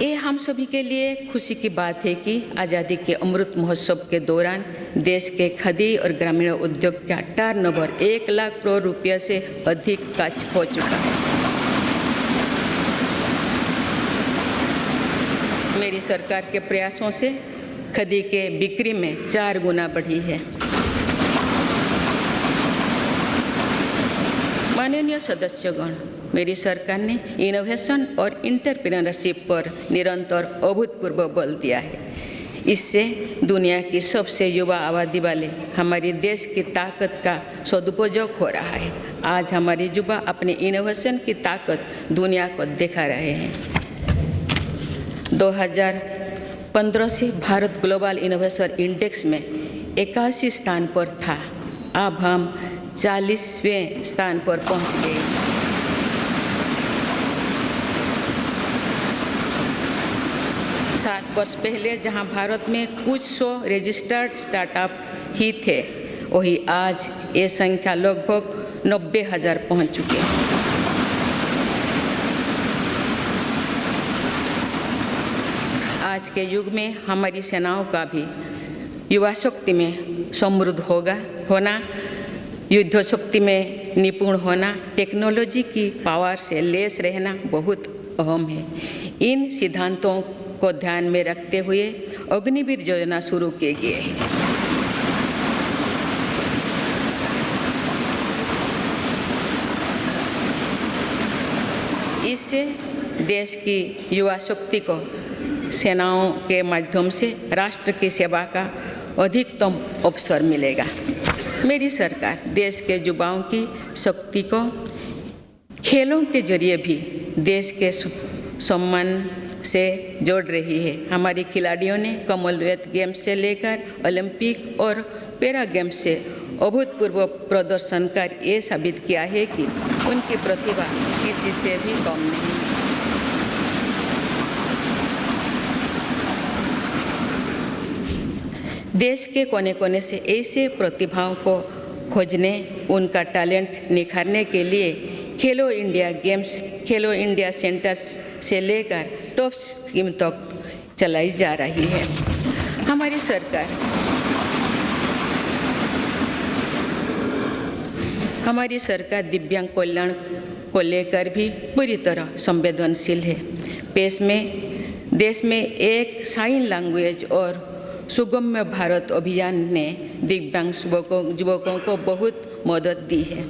ये हम सभी के लिए खुशी की बात है कि आज़ादी के अमृत महोत्सव के दौरान देश के खादी और ग्रामीण उद्योग का टर्नओवर 1 लाख करोड़ रुपये से अधिक का हो चुका है। मेरी सरकार के प्रयासों से खादी के बिक्री में 4 गुना बढ़ी है। माननीय सदस्यगण, मेरी सरकार ने इनोवेशन और एंटरप्रेन्योरशिप पर निरंतर अभूतपूर्व बल दिया है। इससे दुनिया की सबसे युवा आबादी वाले हमारे देश की ताकत का सदुपयोग हो रहा है। आज हमारे युवा अपने इनोवेशन की ताकत दुनिया को दिखा रहे हैं। 2015 से भारत ग्लोबल इनोवेशन इंडेक्स में 81 स्थान पर था। अब हम 40वें स्थान पर पहुंच गए। सात वर्ष पहले जहां भारत में कुछ 100 रजिस्टर्ड स्टार्टअप ही थे, वही आज ये संख्या लगभग 90,000 पहुंच चुकी है। आज के युग में हमारी सेनाओं का भी युवा शक्ति में समृद्ध होना, युद्ध शक्ति में निपुण होना, टेक्नोलॉजी की पावर से लैस रहना बहुत अहम है। इन सिद्धांतों को ध्यान में रखते हुए अग्निवीर योजना शुरू की गई है। इससे देश की युवा शक्ति को सेनाओं के माध्यम से राष्ट्र की सेवा का अधिकतम अवसर मिलेगा। मेरी सरकार देश के युवाओं की शक्ति को खेलों के जरिए भी देश के सम्मान से जोड़ रही है। हमारे खिलाड़ियों ने कॉमनवेल्थ गेम्स से लेकर ओलंपिक और पैरा गेम्स से अभूतपूर्व प्रदर्शन कर ये साबित किया है कि उनकी प्रतिभा किसी से भी कम नहीं। देश के कोने कोने से ऐसे प्रतिभाओं को खोजने, उनका टैलेंट निखारने के लिए खेलो इंडिया गेम्स, खेलो इंडिया सेंटर्स से लेकर टॉप स्कीम तक चलाई जा रही है। हमारी सरकार दिव्यांग कल्याण को लेकर भी पूरी तरह संवेदनशील है। देश में एक साइन लैंग्वेज और सुगम्य भारत अभियान ने दिव्यांग युवकों को बहुत मदद दी है।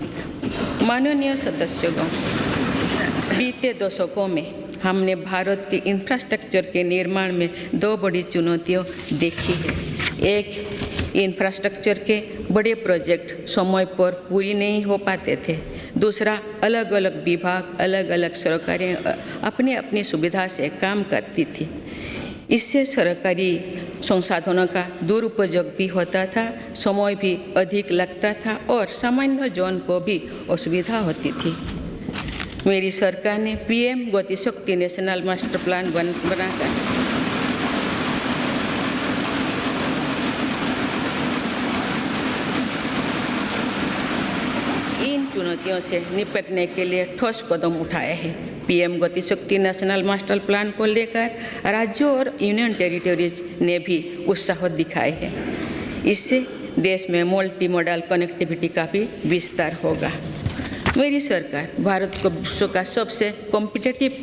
माननीय सदस्यगण, बीते दशकों में हमने भारत के इंफ्रास्ट्रक्चर के निर्माण में 2 बड़ी चुनौतियां देखी है। एक, इंफ्रास्ट्रक्चर के बड़े प्रोजेक्ट समय पर पूरी नहीं हो पाते थे। दूसरा, अलग अलग विभाग, अलग अलग सरकारें अपनी अपनी सुविधा से काम करती थी। इससे सरकारी संसाधनों का दुरुपयोग भी होता था, समय भी अधिक लगता था और सामान्य जन को भी असुविधा होती थी। मेरी सरकार ने PM गति शक्ति नेशनल मास्टर प्लान बनाकर इन चुनौतियों से निपटने के लिए ठोस कदम उठाए हैं। PM गति शक्ति नेशनल मास्टर प्लान को लेकर राज्यों और यूनियन टेरिटरीज ने भी उत्साह दिखाए हैं। इससे देश में मल्टी मॉडल कनेक्टिविटी का भी विस्तार होगा। मेरी सरकार भारत को विश्व का सबसे कॉम्पिटिटिव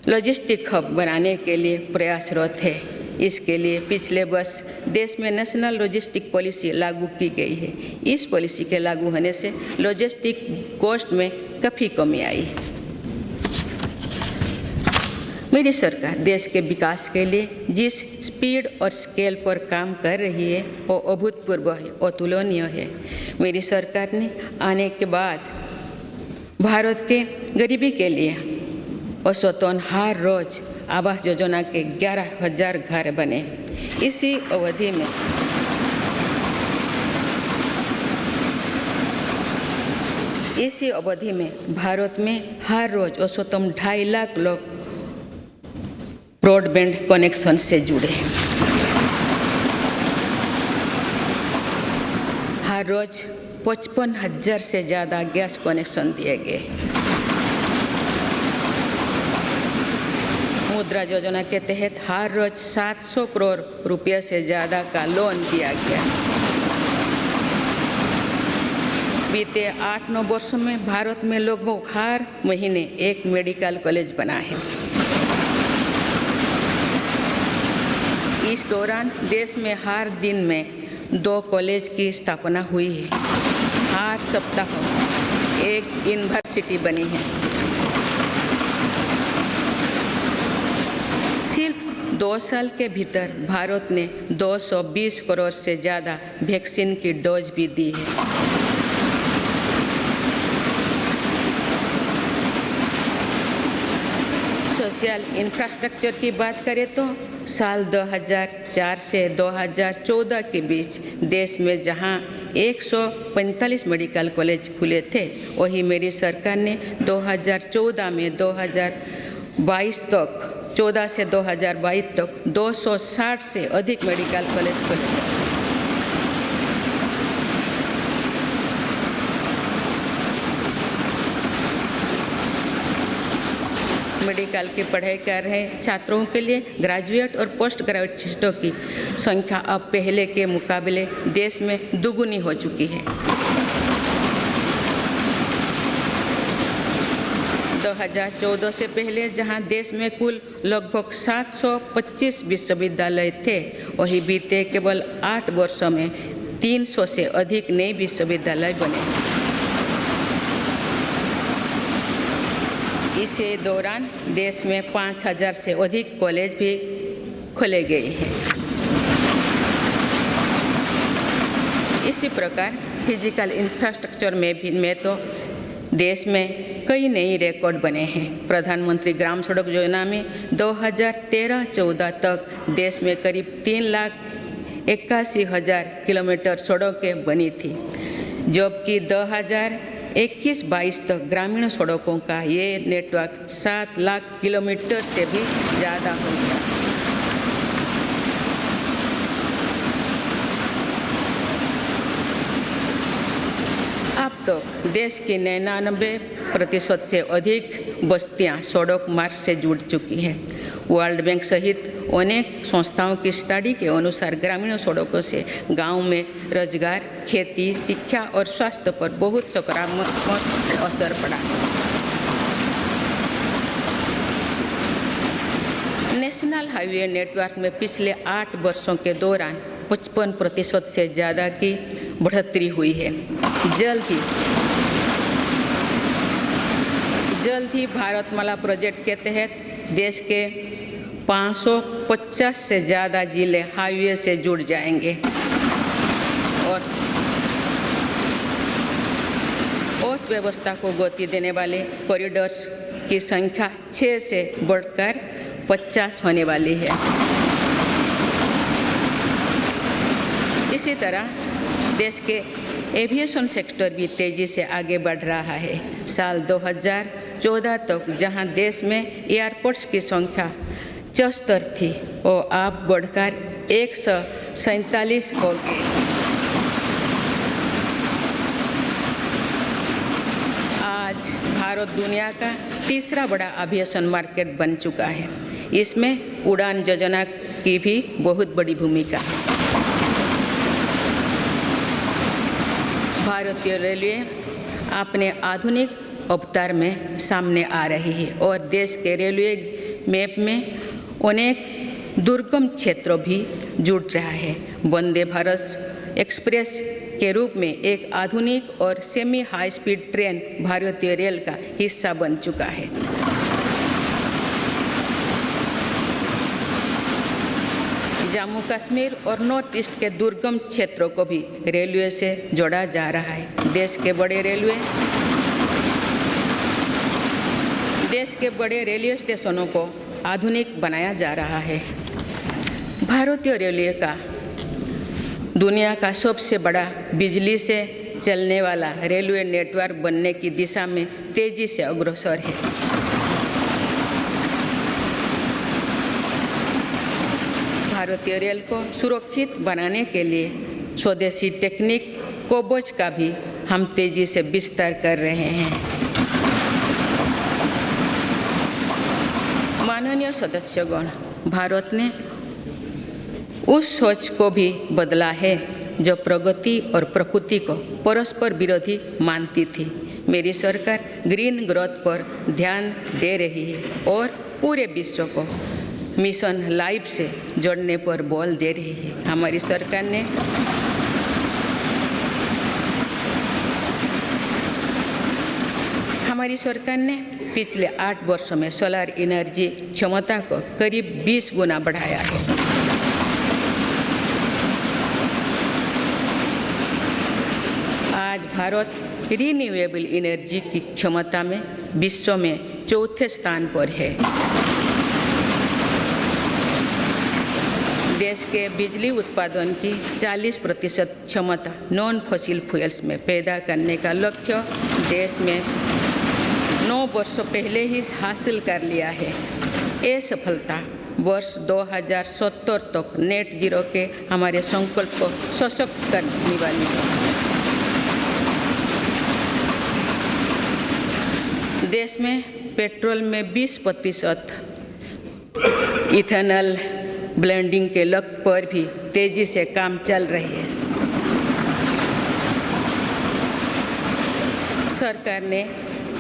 लॉजिस्टिक हब बनाने के लिए प्रयासरत है। इसके लिए पिछले वर्ष देश में नेशनल लॉजिस्टिक पॉलिसी लागू की गई है। इस पॉलिसी के लागू होने से लॉजिस्टिक कॉस्ट में काफ़ी कमी आई है। मेरी सरकार देश के विकास के लिए जिस स्पीड और स्केल पर काम कर रही है वो अभूतपूर्व है, अतुलनीय है। मेरी सरकार ने आने के बाद भारत के गरीबी के लिए औसतन हर रोज आवास योजना के 11,000 घर बने। इसी अवधि में भारत में हर रोज औसतन 2.5 लाख लोग ब्रॉडबैंड कनेक्शन से जुड़े। हर रोज 55,000 से ज़्यादा गैस कनेक्शन दिए गए। मुद्रा योजना के तहत हर रोज 700 करोड़ रुपये से ज़्यादा का लोन दिया गया। बीते 8-9 वर्षों में भारत में लगभग हर महीने एक मेडिकल कॉलेज बना है। इस दौरान देश में हर दिन में 2 कॉलेज की स्थापना हुई है। हर सप्ताह एक यूनिवर्सिटी बनी है। सिर्फ 2 साल के भीतर भारत ने 220 करोड़ से ज़्यादा वैक्सीन की डोज भी दी है। सोशल इंफ्रास्ट्रक्चर की बात करें तो साल 2004 से 2014 के बीच देश में जहां 145 मेडिकल कॉलेज खुले थे, वही मेरी सरकार ने 2014 में 2022 तक 14 से 2022 तक 260 से अधिक मेडिकल कॉलेज खोले। मेडिकल की पढ़ाई कर रहे छात्रों के लिए ग्रेजुएट और पोस्ट ग्रेजुएटों की संख्या अब पहले के मुकाबले देश में दुगुनी हो चुकी है। 2014 से पहले जहां देश में कुल लगभग 725 विश्वविद्यालय थे, वहीं बीते केवल 8 वर्षों में 300 से अधिक नए विश्वविद्यालय बने। इसी दौरान देश में 5,000 से अधिक कॉलेज भी खोले गए हैं। इसी प्रकार फिजिकल इंफ्रास्ट्रक्चर में तो देश में कई नए रिकॉर्ड बने हैं। प्रधानमंत्री ग्राम सड़क योजना में 2013-14 तक देश में करीब 3,81,000 किलोमीटर सड़कें बनी थी, जबकि 2021-22 तक ग्रामीण सड़कों का ये नेटवर्क 7 लाख किलोमीटर से भी ज़्यादा हो गया। अब तो देश की 99% से अधिक बस्तियां सड़क मार्ग से जुड़ चुकी हैं। वर्ल्ड बैंक सहित अनेक संस्थाओं की स्टडी के अनुसार ग्रामीण सड़कों से गांव में रोजगार, खेती, शिक्षा और स्वास्थ्य पर बहुत सकारात्मक असर पड़ा। नेशनल हाईवे नेटवर्क में पिछले 8 वर्षों के दौरान 55% से ज़्यादा की बढ़ोतरी हुई है। जल्द ही भारतमाला प्रोजेक्ट के तहत देश के 550 से ज़्यादा जिले हाईवे से जुड़ जाएंगे और अर्थव्यवस्था को गति देने वाले कॉरिडोर्स की संख्या 6 से बढ़कर 50 होने वाली है। इसी तरह देश के एविएशन सेक्टर भी तेज़ी से आगे बढ़ रहा है। साल 2014 तक जहां देश में एयरपोर्ट्स की संख्या 74 थी, वो अब बढ़कर 147 हो गई। आज भारत दुनिया का तीसरा बड़ा एविएशन मार्केट बन चुका है। इसमें उड़ान योजना की भी बहुत बड़ी भूमिका है। भारतीय रेलवे अपने आधुनिक अवतार में सामने आ रही है और देश के रेलवे मैप में अनेक दुर्गम क्षेत्रों भी जुड़ रहा है। वंदे भारत एक्सप्रेस के रूप में एक आधुनिक और सेमी हाई स्पीड ट्रेन भारतीय रेल का हिस्सा बन चुका है। जम्मू कश्मीर और नॉर्थ ईस्ट के दुर्गम क्षेत्रों को भी रेलवे से जोड़ा जा रहा है। देश के बड़े रेलवे देश के बड़े रेलवे स्टेशनों को आधुनिक बनाया जा रहा है। भारतीय रेलवे का दुनिया का सबसे बड़ा बिजली से चलने वाला रेलवे नेटवर्क बनने की दिशा में तेजी से अग्रसर है। भारतीय रेल को सुरक्षित बनाने के लिए स्वदेशी टेक्निक कोबोज का भी हम तेजी से विस्तार कर रहे हैं। माननीय सदस्यगण, भारत ने उस सोच को भी बदला है जो प्रगति और प्रकृति को परस्पर विरोधी मानती थी। मेरी सरकार ग्रीन ग्रोथ पर ध्यान दे रही है और पूरे विश्व को मिशन लाइफ से जोड़ने पर बल दे रही है। हमारी सरकार ने पिछले 8 वर्षों में सोलर एनर्जी क्षमता को करीब 20 गुना बढ़ाया है। आज भारत रिन्यूएबल एनर्जी की क्षमता में विश्व में 4थे स्थान पर है। देश के बिजली उत्पादन की 40% क्षमता नॉन फॉसिल फ्यूल्स में पैदा करने का लक्ष्य देश में 9 वर्षों पहले ही हासिल कर लिया है। ये सफलता वर्ष 2070 तक नेट जीरो के हमारे संकल्प को सशक्त करने वाली है। देश में पेट्रोल में 20% इथेनॉल ब्लेंडिंग के लक्ष्य पर भी तेजी से काम चल रही है। सरकार ने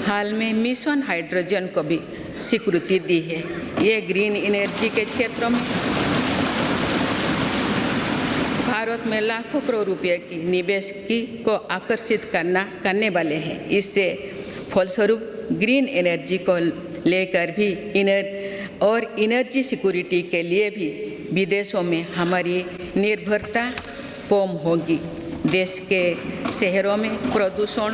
हाल में मिशन हाइड्रोजन को भी स्वीकृति दी है। ये ग्रीन एनर्जी के क्षेत्र में भारत में लाखों करोड़ रुपए की निवेश को आकर्षित करने वाले हैं। इससे फलस्वरूप ग्रीन एनर्जी को लेकर भी एनर्जी सिक्योरिटी के लिए भी विदेशों में हमारी निर्भरता कम होगी। देश के शहरों में प्रदूषण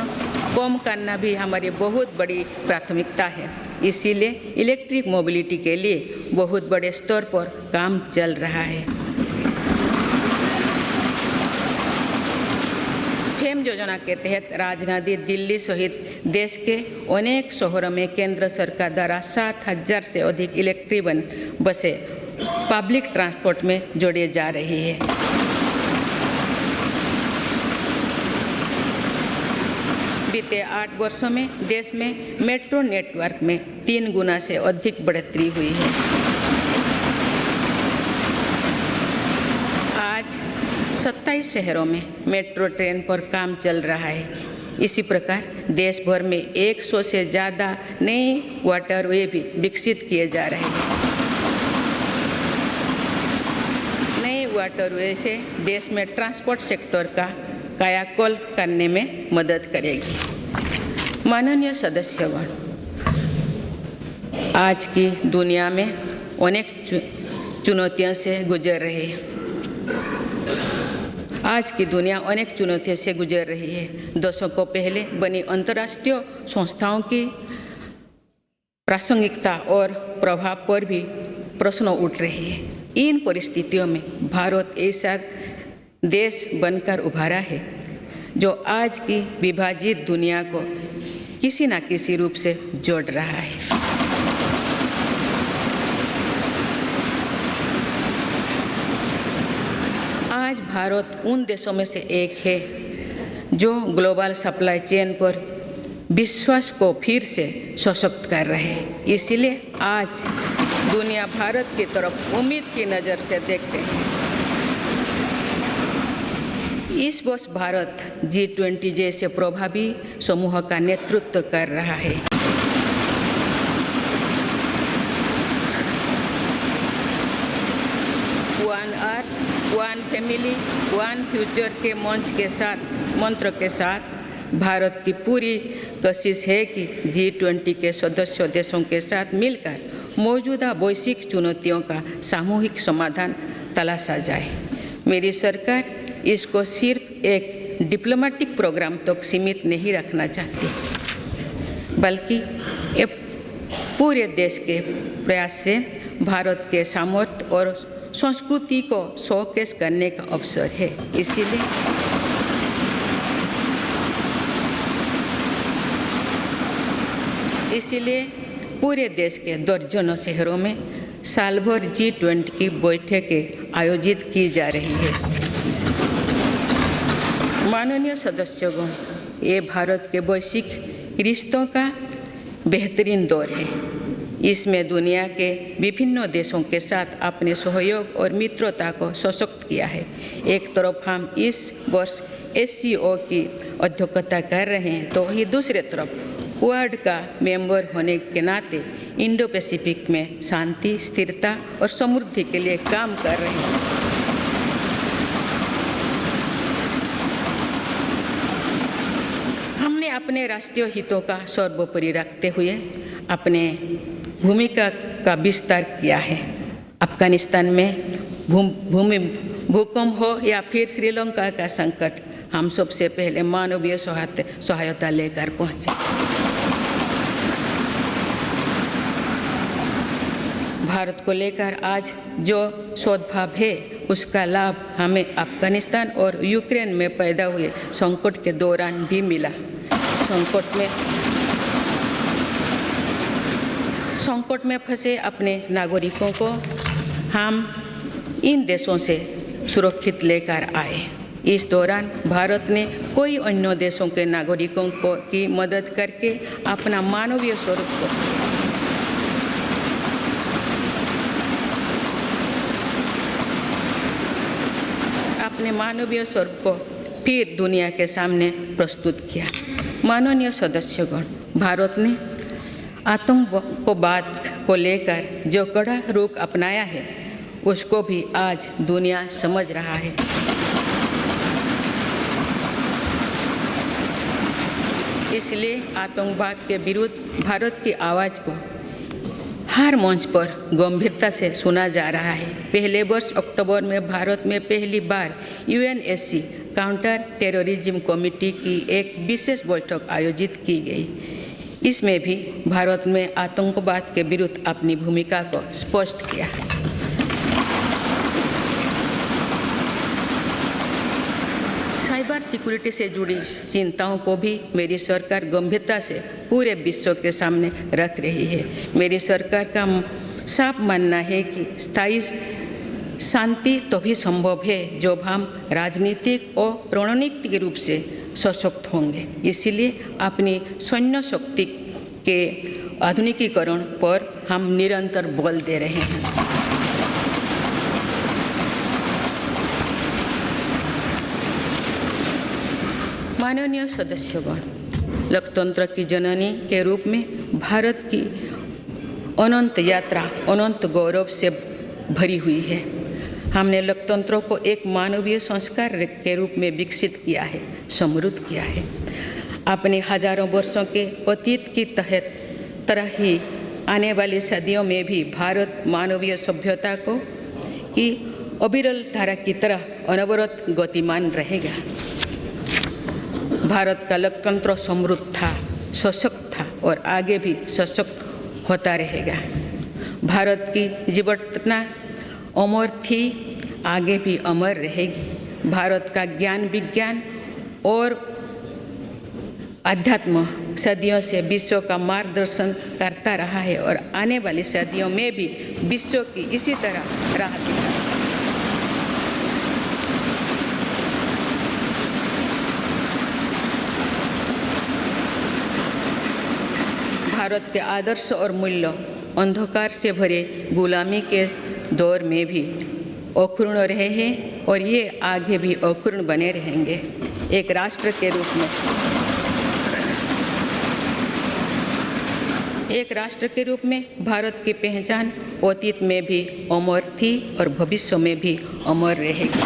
कम करना भी हमारी बहुत बड़ी प्राथमिकता है। इसीलिए इलेक्ट्रिक मोबिलिटी के लिए बहुत बड़े स्तर पर काम चल रहा है। फेम योजना के तहत राजधानी दिल्ली सहित देश के अनेक शहरों में केंद्र सरकार द्वारा 7,000 से अधिक इलेक्ट्रिक बसें पब्लिक ट्रांसपोर्ट में जोड़े जा रही है। बीते 8 वर्षों में देश में मेट्रो नेटवर्क में 3 गुना से अधिक बढ़ोतरी हुई है। आज 27 शहरों में मेट्रो ट्रेन पर काम चल रहा है। इसी प्रकार देश भर में 100 से ज़्यादा नए वाटरवे भी विकसित किए जा रहे हैं। नए वाटरवे से देश में ट्रांसपोर्ट सेक्टर का कायाकल्प करने में मदद करेगी। माननीय सदस्यगण, आज की दुनिया में अनेक चुनौतियों से गुजर रही है। आज की दुनिया अनेक चुनौतियों से गुजर रही है। दशकों पहले बनी अंतर्राष्ट्रीय संस्थाओं की प्रासंगिकता और प्रभाव पर भी प्रश्न उठ रही है। इन परिस्थितियों में भारत ऐसा देश बनकर उभरा है जो आज की विभाजित दुनिया को किसी न किसी रूप से जोड़ रहा है। आज भारत उन देशों में से एक है जो ग्लोबल सप्लाई चेन पर विश्वास को फिर से सशक्त कर रहे हैं। इसलिए आज दुनिया भारत की तरफ उम्मीद की नज़र से देख रही है। इस वर्ष भारत G20 जैसे प्रभावी समूह का नेतृत्व कर रहा है। One earth, one family, one future के मंत्र के साथ भारत की पूरी कोशिश है कि G20 के सदस्य देशों के साथ मिलकर मौजूदा वैश्विक चुनौतियों का सामूहिक समाधान तलाशा जाए। मेरी सरकार इसको सिर्फ एक डिप्लोमेटिक प्रोग्राम तक सीमित नहीं रखना चाहती, बल्कि पूरे देश के प्रयास से भारत के सामर्थ्य और संस्कृति को शोकेस करने का अवसर है। इसीलिए पूरे देश के दर्जनों शहरों में साल भर G20 की बैठकें आयोजित की जा रही है। माननीय सदस्यगण, ये भारत के वैश्विक रिश्तों का बेहतरीन दौर है। इसमें दुनिया के विभिन्न देशों के साथ अपने सहयोग और मित्रता को सशक्त किया है। एक तरफ हम इस वर्ष SCO की अध्यक्षता कर रहे हैं, तो वही दूसरे तरफ क्वाड का मेंबर होने के नाते इंडो पैसिफिक में शांति, स्थिरता और समृद्धि के लिए काम कर रहे हैं। हमने अपने राष्ट्रीय हितों का सर्वोपरि रखते हुए अपने भूमिका का विस्तार किया है। अफगानिस्तान में भूकंप हो या फिर श्रीलंका का संकट, हम सबसे पहले मानवीय सहायता लेकर पहुंचे। भारत को लेकर आज जो सद्भाव है, उसका लाभ हमें अफगानिस्तान और यूक्रेन में पैदा हुए संकट के दौरान भी मिला। संकट में फंसे अपने नागरिकों को हम इन देशों से सुरक्षित लेकर आए। इस दौरान भारत ने कई अन्य देशों के नागरिकों की मदद करके अपना मानवीय स्वरूप को फिर दुनिया के सामने प्रस्तुत किया। माननीय सदस्यगण, भारत ने आतंकवाद को लेकर जो कड़ा रुख अपनाया है, उसको भी आज दुनिया समझ रहा है। इसलिए आतंकवाद के विरुद्ध भारत की आवाज़ को हर मंच पर गंभीरता से सुना जा रहा है। पहले वर्ष अक्टूबर में भारत में पहली बार UNSC काउंटर टेररिज्म कमेटी की एक विशेष बैठक आयोजित की गई। इसमें भी भारत में आतंकवाद के विरुद्ध अपनी भूमिका को स्पष्ट किया। साइबर सिक्योरिटी से जुड़ी चिंताओं को भी मेरी सरकार गंभीरता से पूरे विश्व के सामने रख रही है। मेरी सरकार का साफ मानना है कि स्थायी शांति तभी संभव है जब हम राजनीतिक और रणनीतिक रूप से सशक्त होंगे। इसलिए अपनी सैन्य शक्ति के आधुनिकीकरण पर हम निरंतर बल दे रहे हैं। माननीय सदस्यगण, लोकतंत्र की जननी के रूप में भारत की अनंत यात्रा अनंत गौरव से भरी हुई है। हमने लोकतंत्र को एक मानवीय संस्कार के रूप में विकसित किया है, समृद्ध किया है। अपने हजारों वर्षों के अतीत की तरह ही आने वाली सदियों में भी भारत मानवीय सभ्यता की अविरल धारा की तरह अनवरत गतिमान रहेगा। भारत का लोकतंत्र समृद्ध था, सशक्त था और आगे भी सशक्त होता रहेगा। भारत की जीवटता अमर थी, आगे भी अमर रहेगी। भारत का ज्ञान विज्ञान और अध्यात्म सदियों से विश्व का मार्गदर्शन करता रहा है और आने वाली सदियों में भी विश्व की इसी तरह राह दिखाएगा। भारत के आदर्श और मूल्य अंधकार से भरे गुलामी के दौर में भी अक्षुण्ण रहे हैं और ये आगे भी अक्षुण्ण बने रहेंगे। एक राष्ट्र के रूप में भारत की पहचान अतीत में भी अमर थी और भविष्य में भी अमर रहेगी।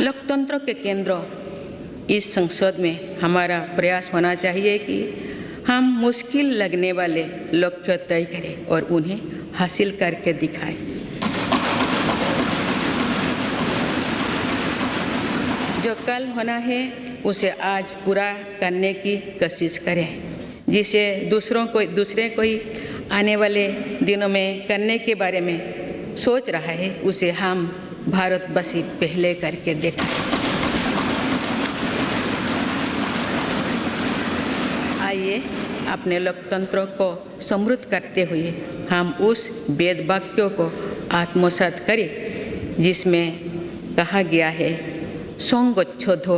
लोकतंत्र के केंद्र इस संसद में हमारा प्रयास होना चाहिए कि हम मुश्किल लगने वाले लक्ष्य तय करें और उन्हें हासिल करके दिखाएं। जो कल होना है उसे आज पूरा करने की कोशिश करें, जिसे दूसरे कोई आने वाले दिनों में करने के बारे में सोच रहा है उसे हम भारतवासी पहले करके देखें। आइए अपने लोकतंत्र को समृद्ध करते हुए हम उस वेद वाक्यों को आत्मसात करें जिसमें कहा गया है संगच्छोधो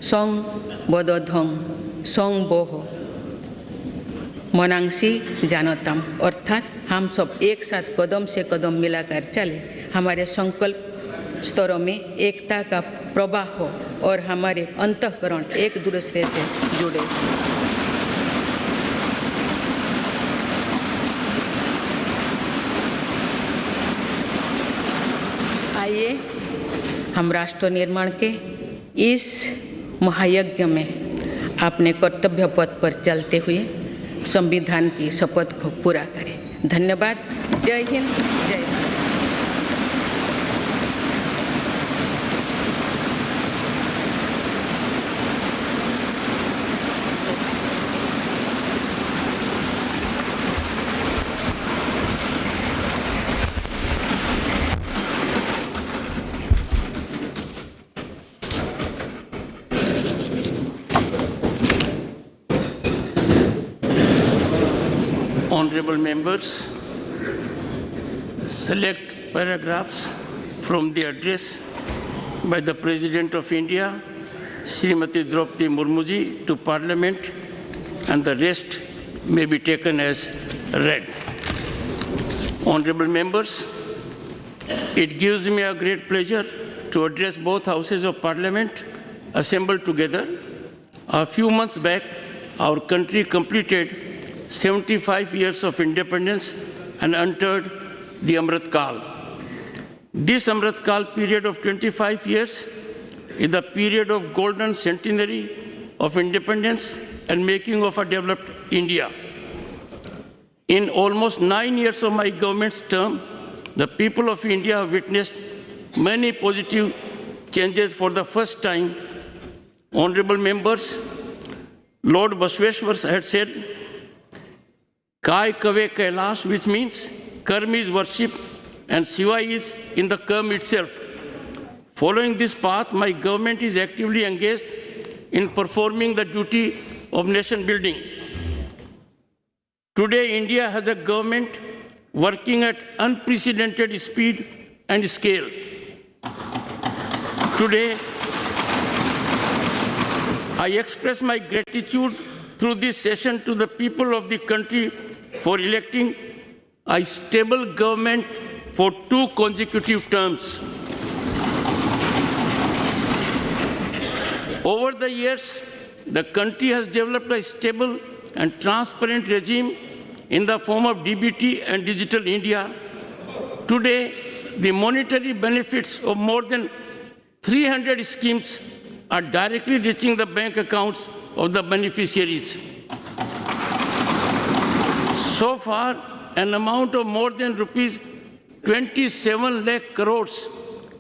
संबोधोधं संबोहो मनांसी जानतम, अर्थात हम सब एक साथ कदम से कदम मिलाकर चले, हमारे संकल्प स्तरों में एकता का प्रवाह हो और हमारे अंतःकरण एक दूसरे से जुड़े। आइए हम राष्ट्र निर्माण के इस महायज्ञ में अपने कर्तव्य पथ पर चलते हुए संविधान की शपथ को पूरा करें। धन्यवाद। जय हिंद, जय Bharat. Honorable members, select paragraphs from the address by the President of India, Srimati Draupadi Murmu ji, to Parliament, and the rest may be taken as read. Honorable members, it gives me a great pleasure to address both houses of Parliament assembled together. A few months back, our country completed 75 years of independence and entered the Amrit Kal. This Amrit Kal period of 25 years is the period of golden centenary of independence and making of a developed India. In almost 9 years of my government's term, the people of India have witnessed many positive changes for the first time. Honorable members, Lord Basveshwar had said, Kai Kave Kailash, which means Karma is worship and Shiva is in the Karma itself. Following this path, my government is actively engaged in performing the duty of nation building. Today, India has a government working at unprecedented speed and scale. Today, I express my gratitude through this session to the people of the country for electing a stable government for 2 consecutive terms. Over the years, the country has developed a stable and transparent regime in the form of DBT and Digital India. Today, the monetary benefits of more than 300 schemes are directly reaching the bank accounts of the beneficiaries. So far, an amount of more than rupees 27 lakh crores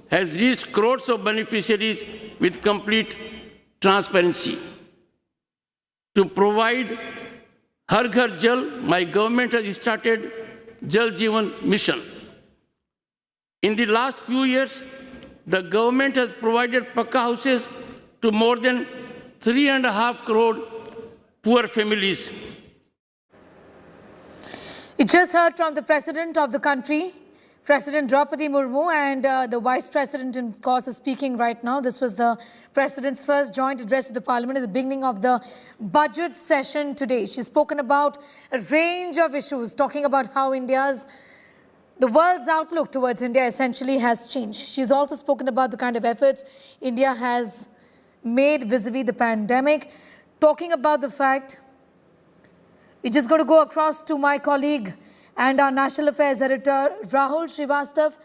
has reached crores of beneficiaries with complete transparency. To provide Har Ghar Jal, my government has started Jal Jeevan Mission. In the last few years, the government has provided Pakka houses to more than 3.5 crore poor families. You just heard from the President of the country, President Draupadi Murmu, and the Vice President, of course, is speaking right now. This was the President's first joint address to the Parliament at the beginning of the budget session today. She's spoken about a range of issues, talking about how the world's outlook towards India essentially has changed. She's also spoken about the kind of efforts India has made vis-a-vis the pandemic, talking about the fact. We're just going to go across to my colleague and our National Affairs Editor, Rahul Srivastav,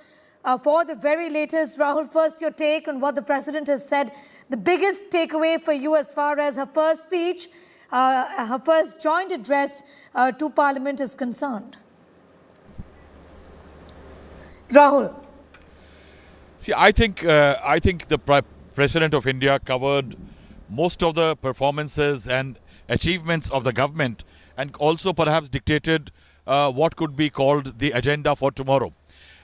for the very latest. Rahul, first your take on what the President has said. The biggest takeaway for you as far as her first speech, her first joint address to Parliament is concerned. Rahul. See, I think the President of India covered most of the performances and achievements of the government, and also perhaps dictated what could be called the agenda for tomorrow.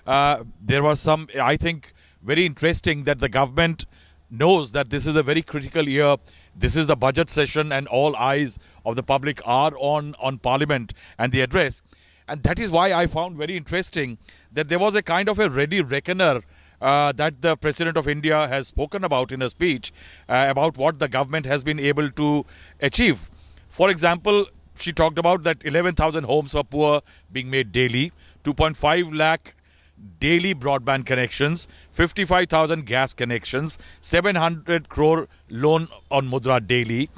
There was some, I think, very interesting that the government knows that this is a very critical year. This is the budget session and all eyes of the public are on Parliament and the address. And that is why I found very interesting that there was a kind of a ready reckoner that the President of India has spoken about in a speech about what the government has been able to achieve. For example, she talked about that 11,000 homes for poor being made daily, 2.5 lakh daily broadband connections, 55,000 gas connections, 700 crore loan on Mudra daily.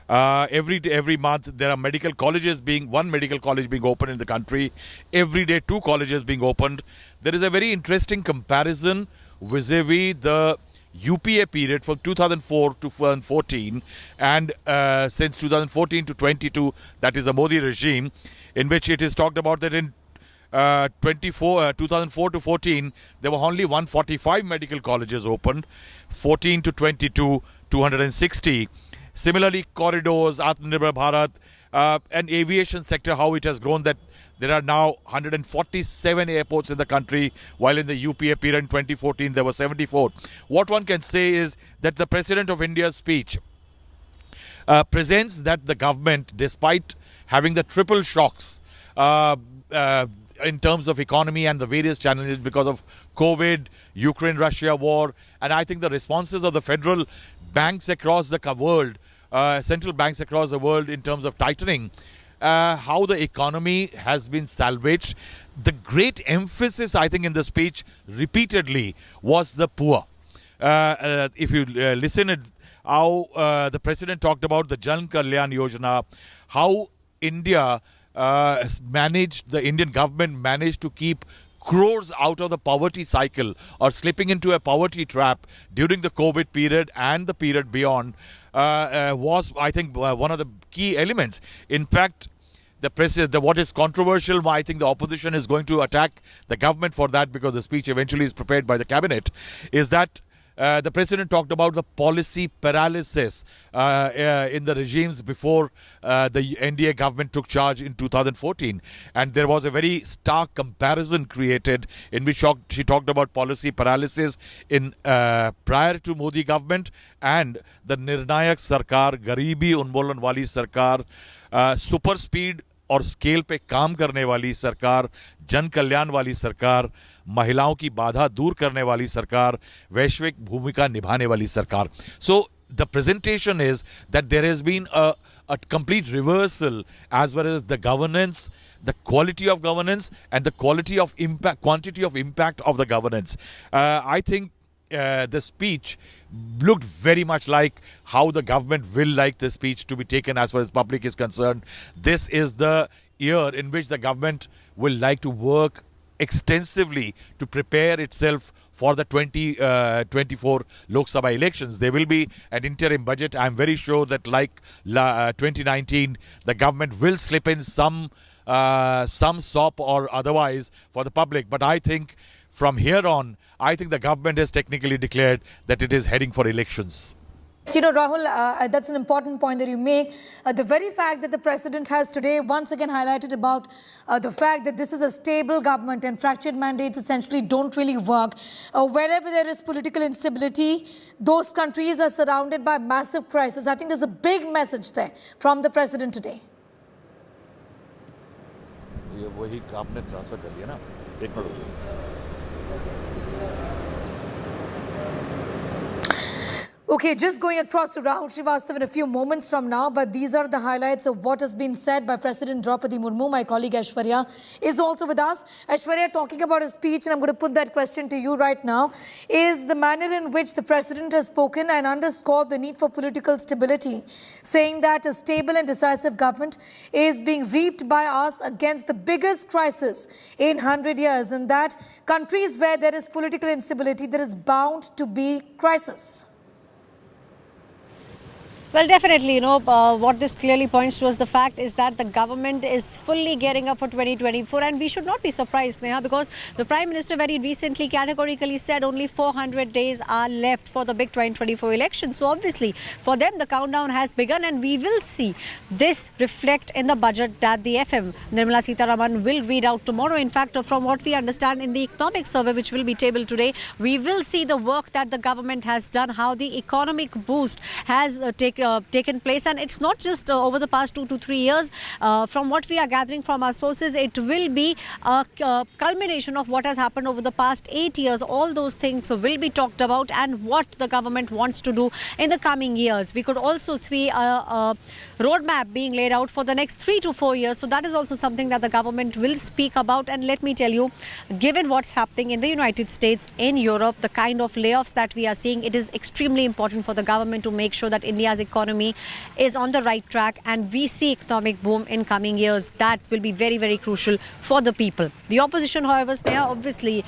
Every month there are medical colleges one medical college being opened in the country. Every day 2 colleges being opened. There is a very interesting comparison vis-a-vis the UPA period from 2004 to 2014 and since 2014 to 22, that is the Modi regime, in which it is talked about that in 2004 to 14 there were only 145 medical colleges opened, 14 to 22 260. Similarly, corridors, Atmanirbhar Bharat, and aviation sector, how it has grown, that there are now 147 airports in the country, while in the UPA period in 2014 there were 74. What one can say is that the President of India's speech presents that the government, despite having the triple shocks in terms of economy and the various challenges because of COVID, Ukraine-Russia war, and I think the responses of the federal banks across the world, central banks across the world in terms of tightening, how the economy has been salvaged. The great emphasis, I think, in the speech repeatedly was the poor. If you listen at how the President talked about the Jan Kalyan Yojana, how the Indian government managed to keep crores out of the poverty cycle or slipping into a poverty trap during the COVID period and the period beyond was, I think, one of the key elements. In fact, what is controversial, I think the opposition is going to attack the government for that because the speech eventually is prepared by the cabinet, is that the President talked about the policy paralysis in the regimes before the NDA government took charge in 2014. And there was a very stark comparison created in which she talked about policy paralysis in prior to Modi government and the Nirnayak Sarkar, Garibi Unmolan Wali Sarkar, super speed और scale पे काम करने वाली सरकार, जन कल्याण वाली सरकार, महिलाओं की बाधा दूर करने वाली सरकार, वैश्विक भूमिका निभाने वाली सरकार. So the presentation is that there has been a complete reversal as well as the governance, the quality of governance and the quantity of impact of the governance. I think the speech looked very much like how the government will like the speech to be taken as far as public is concerned. This is the year in which the government will like to work extensively to prepare itself for the 2024 Lok Sabha elections. There will be an interim budget. I'm very sure that like 2019, the government will slip in some SOP or otherwise for the public. But I think from here on, I think the government has technically declared that it is heading for elections. You know, Rahul, that's an important point that you make. The very fact that the President has today once again highlighted about the fact that this is a stable government and fractured mandates essentially don't really work. Wherever there is political instability, those countries are surrounded by massive crisis. I think there's a big message there from the President today. Okay, just going across to Rahul Srivastav in a few moments from now, but these are the highlights of what has been said by President Draupadi Murmu. My colleague Aishwarya is also with us. Aishwarya, talking about his speech, and I'm going to put that question to you right now, is the manner in which the President has spoken and underscored the need for political stability, saying that a stable and decisive government is being reaped by us against the biggest crisis in 100 years, and that countries where there is political instability, there is bound to be crisis. Well, definitely, what this clearly points to is the fact is that the government is fully gearing up for 2024, and we should not be surprised, Neha, because the Prime Minister very recently categorically said only 400 days are left for the big 2024 election. So obviously, for them, the countdown has begun, and we will see this reflect in the budget that the FM, Nirmala Sitharaman, will read out tomorrow. In fact, from what we understand in the economic survey, which will be tabled today, we will see the work that the government has done, how the economic boost has taken place. And it's not just over the past 2 to 3 years. From what we are gathering from our sources, it will be a culmination of what has happened over the past 8 years. All those things will be talked about, and what the government wants to do in the coming years. We could also see a roadmap being laid out for the next 3 to 4 years. So that is also something that the government will speak about. And let me tell you, given what's happening in the United States, in Europe, the kind of layoffs that we are seeing, it is extremely important for the government to make sure that India's economy is on the right track, and we see economic boom in coming years. That will be very, very crucial for the people. The opposition, however, they are obviously,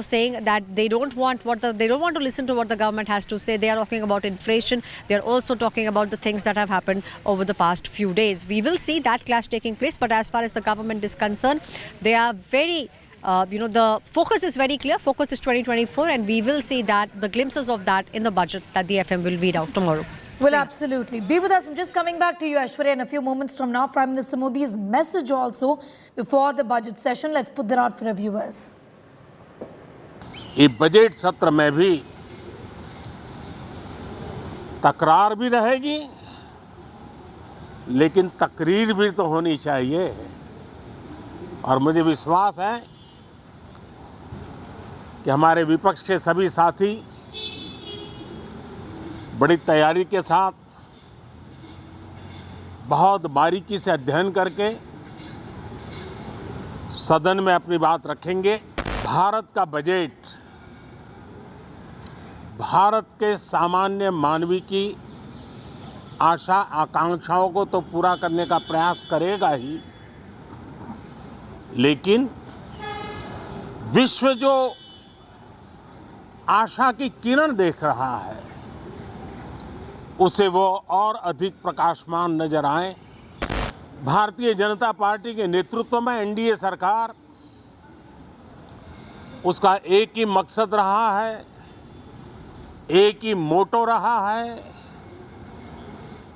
saying that they don't want to listen to what the government has to say. They are talking about inflation. They are also talking about the things that have happened over the past few days. We will see that clash taking place. But as far as the government is concerned, they are very the focus is very clear. Focus is 2024, and we will see that the glimpses of that in the budget that the FM will read out tomorrow. Well, absolutely. Be with us. I'm just coming back to you, Aishwarya, in a few moments from now. Prime Minister Modi's message also before the budget session. Let's put that out for our viewers. ये budget सत्र में भी तकरार भी रहेगी, लेकिन तकरीर भी तो होनी चाहिए। और मुझे विश्वास है कि हमारे विपक्ष के सभी साथी बड़ी तैयारी के साथ बहुत बारीकी से अध्ययन करके सदन में अपनी बात रखेंगे। भारत का बजट भारत के सामान्य मानवी की आशा आकांक्षाओं को तो पूरा करने का प्रयास करेगा ही, लेकिन विश्व जो आशा की किरण देख रहा है, उसे वो और अधिक प्रकाशमान नजर आए। भारतीय जनता पार्टी के नेतृत्व में एनडीए सरकार, उसका एक ही मकसद रहा है, एक ही मोटो रहा है,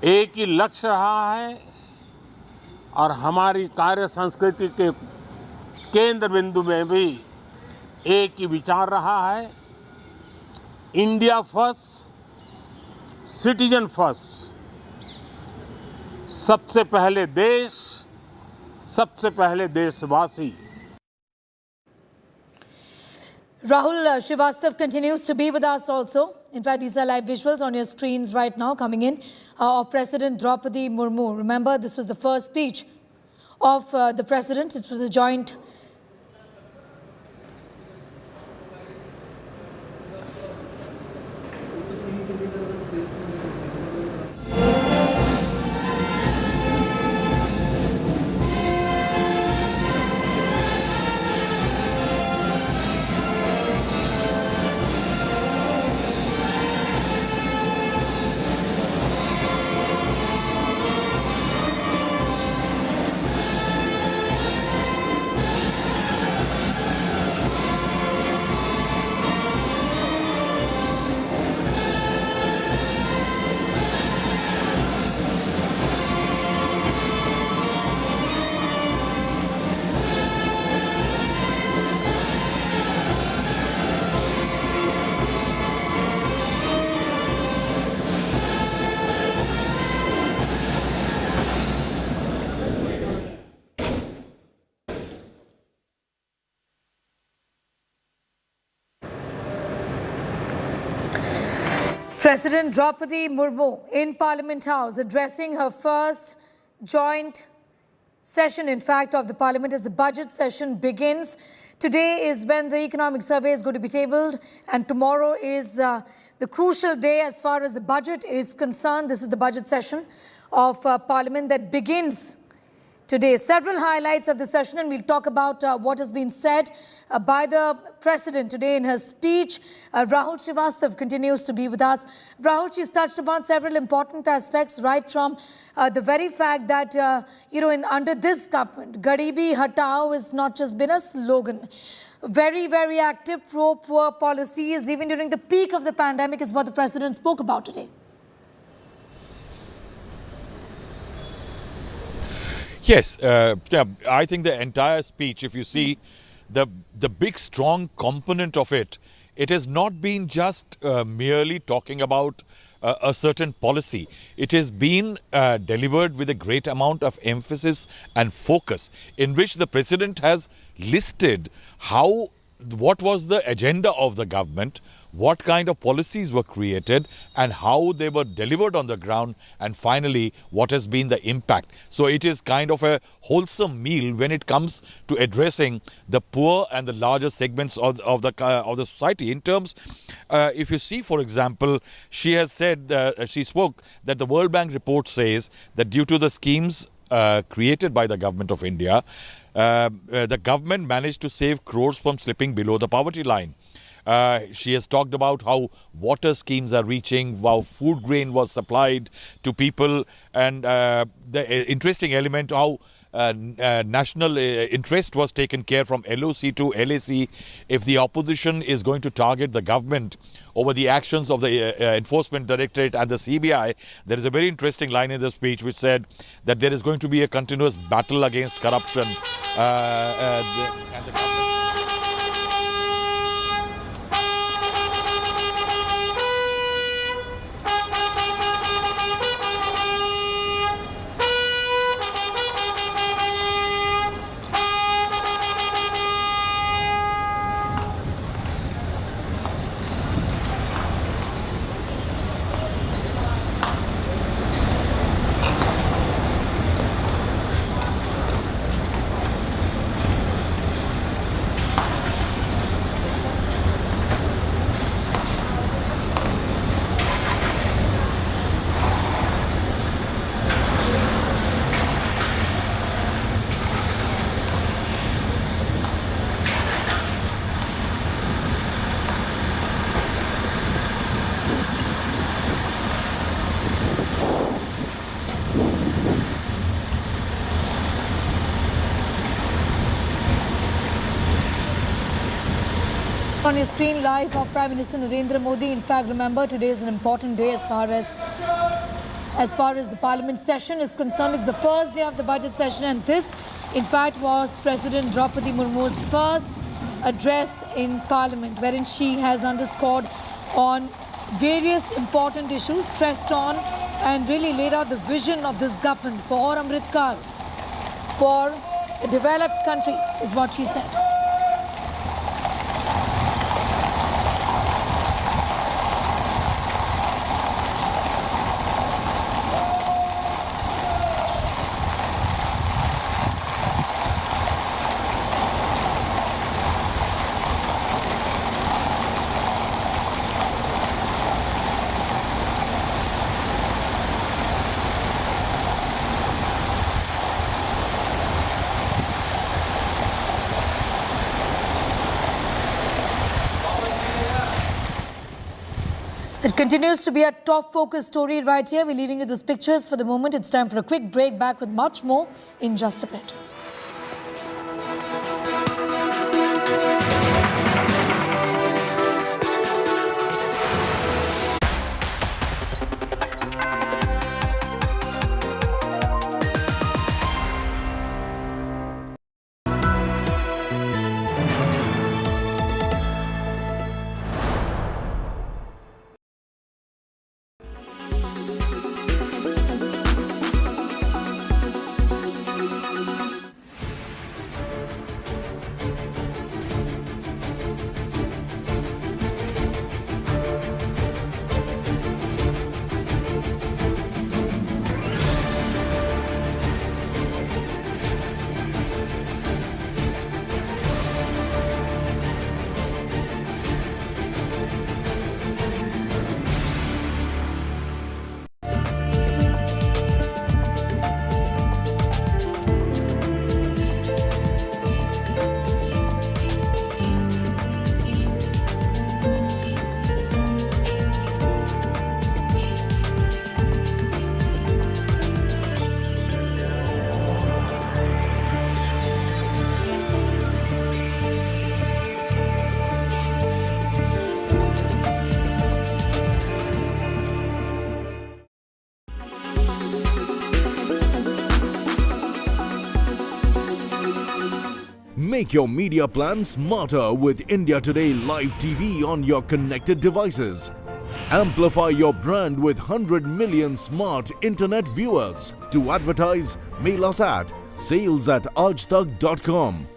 एक ही लक्ष्य रहा है, और हमारी कार्य संस्कृति के केंद्र बिंदु में भी एक ही विचार रहा है, इंडिया फर्स्ट, सिटीजन फर्स्ट। सबसे पहले देश, सबसे पहले देशवासी। Rahul Srivastav continues to be with us also. In fact, these are live visuals on your screens right now coming in of President Draupadi Murmu. Remember, this was the first speech of the President. It was a joint President Draupadi Murmu in Parliament House addressing her first joint session, in fact, of the Parliament as the budget session begins. Today is when the economic survey is going to be tabled, and tomorrow is the crucial day as far as the budget is concerned. This is the budget session of Parliament that begins today. Several highlights of the session, and we'll talk about what has been said by the President today in her speech. Rahul Srivastav continues to be with us. Rahul, she's touched upon several important aspects, right from the very fact that, under this government, Garibi Hatao has not just been a slogan. Very, very active pro-poor policies, even during the peak of the pandemic, is what the President spoke about today. Yes, I think the entire speech, if you see the big strong component of it, it has not been just merely talking about a certain policy. It has been delivered with a great amount of emphasis and focus, in which the President has listed what was the agenda of the government, what kind of policies were created, and how they were delivered on the ground, and finally what has been the impact. So it is kind of a wholesome meal when it comes to addressing the poor and the larger segments of the society. In terms, if you see, for example, she has said, she spoke that the World Bank report says that due to the schemes created by the government of India, the government managed to save crores from slipping below the poverty line. She has talked about how water schemes are reaching, how food grain was supplied to people, and the interesting element how national interest was taken care from LOC to LAC. If the opposition is going to target the government over the actions of the Enforcement Directorate and the CBI, there is a very interesting line in the speech which said that there is going to be a continuous battle against corruption. And the government On your screen live of Prime Minister Narendra Modi. In fact, remember, today is an important day as far as the Parliament session is concerned. It's the first day of the budget session, and this, in fact, was President Draupadi Murmu's first address in Parliament, wherein she has underscored on various important issues, stressed on and really laid out the vision of this government for Amrit Kaal, for a developed country, is what she said. It continues to be a top focus story right here. We're leaving you those pictures for the moment. It's time for a quick break. Back with much more in just a bit. Make your media plan smarter with India Today Live TV on your connected devices. Amplify your brand with 100 million smart internet viewers. To advertise, mail us at sales@aajtak.com.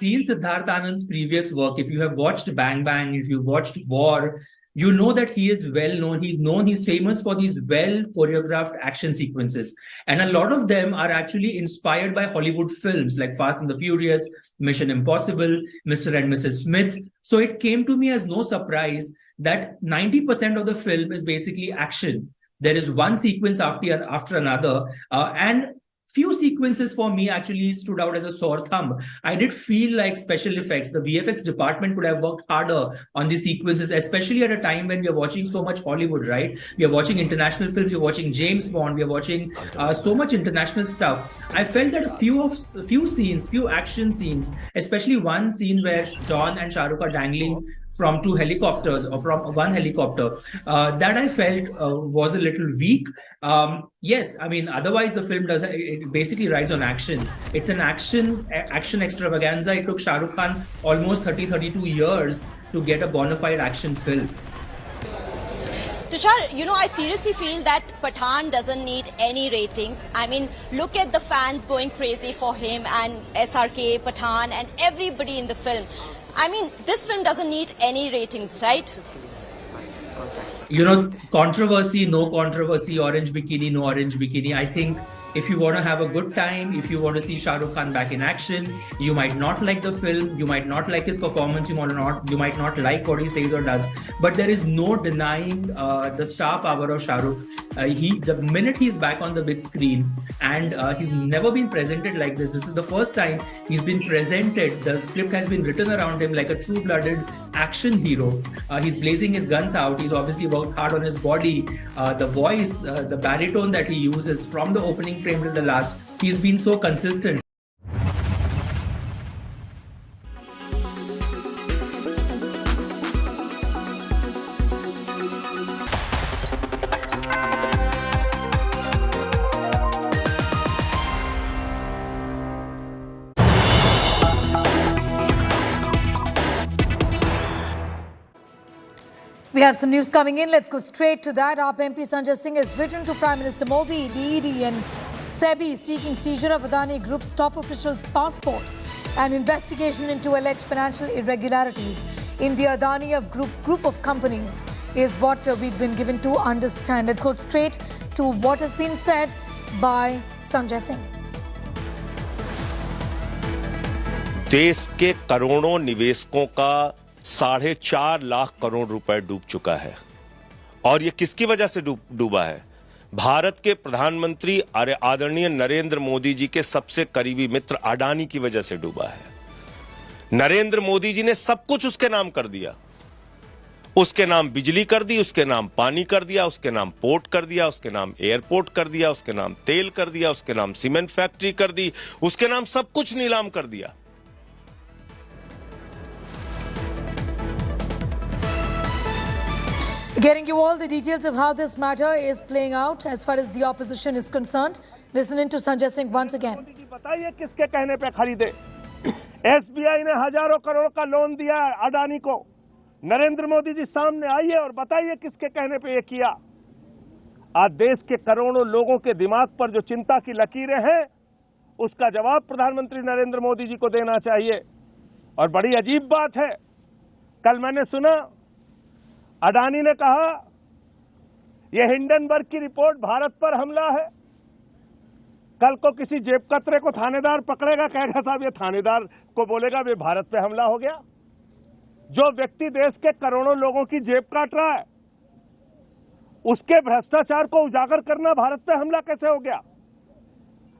Seen Siddharth Anand's previous work, if you have watched Bang Bang, if you've watched War, you know that he is well known. He's famous for these well choreographed action sequences. And a lot of them are actually inspired by Hollywood films like Fast and the Furious, Mission Impossible, Mr. and Mrs. Smith. So it came to me as no surprise that 90% of the film is basically action. There is one sequence after another. And few sequences for me actually stood out as a sore thumb. I did feel like special effects, the VFX department could have worked harder on these sequences, especially at a time when we are watching so much Hollywood, right? We are watching international films, we're watching James Bond, we are watching so much international stuff. I felt that few action scenes, especially one scene where John and Shah Rukh are dangling from two helicopters or from one helicopter, that I felt was a little weak. Yes, I mean, otherwise the film it basically rides on action. It's an action extravaganza. It took Shah Rukh Khan almost 32 years to get a bona fide action film. Tushar, I seriously feel that Pathaan doesn't need any ratings. I mean, look at the fans going crazy for him and SRK, Pathaan and everybody in the film. I mean, this film doesn't need any ratings, right? Controversy, no controversy, orange bikini, no orange bikini. I think if you want to have a good time, if you want to see Shah Rukh Khan back in action, you might not like the film, you might not like his performance, you might not like what he says or does, but there is no denying the star power of Shah Rukh. The minute he's back on the big screen, and he's never been presented like this. This is the first time he's been presented. The script has been written around him like a true-blooded action hero. He's blazing his guns out. He's obviously worked hard on his body. The voice, the baritone that he uses from the opening frame to the last, he's been so consistent. We have some news coming in. Let's go straight to that. AAP MP Sanjay Singh has written to Prime Minister Modi, the ED and SEBI seeking seizure of Adani Group's top official's passport and investigation into alleged financial irregularities in the Adani group of companies is what we've been given to understand. Let's go straight to what has been said by Sanjay Singh. देश के करोड़ों निवेशकों का 4.5 लाख करोड़ रुपए डूब चुका है। और ये किसकी वजह से डूबा है? भारत के प्रधानमंत्री आदरणीय नरेंद्र मोदी जी के सबसे करीबी मित्र अडानी की वजह से डूबा है। नरेंद्र मोदी जी ने सब कुछ उसके नाम कर दिया। उसके नाम बिजली कर दी, उसके नाम पानी कर दिया, उसके नाम पोर्ट कर दिया, उसके नाम एयरपोर्ट कर दिया, उसके नाम तेल कर दिया, उसके नाम सीमेंट फैक्ट्री कर दी, उसके नाम सब कुछ नीलाम कर दिया। Getting you all the details of how this matter is playing out as far as the opposition is concerned. Listen in to Sanjay Singh once again. बताइए किसके कहने पे खरीदे? SBI ने हजारों करोड़ का लोन दिया अडानी को, नरेंद्र मोदी जी सामने आइए और बताइए किसके कहने पे ये किया। आज देश के करोड़ों लोगों के दिमाग पर जो चिंता की लकीरें हैं, उसका जवाब प्रधानमंत्री नरेंद्र मोदी जी को देना चाहिए। और बड़ी अजीब बात है, कल मैंने सुना अडानी ने कहा यह हिंडनबर्ग की रिपोर्ट भारत पर हमला है। कल को किसी जेब कतरे को थानेदार पकड़ेगा, कहेगा साहब ये थानेदार को बोलेगा वे भारत पे हमला हो गया। जो व्यक्ति देश के करोड़ों लोगों की जेब काट रहा है, उसके भ्रष्टाचार को उजागर करना भारत पे हमला कैसे हो गया।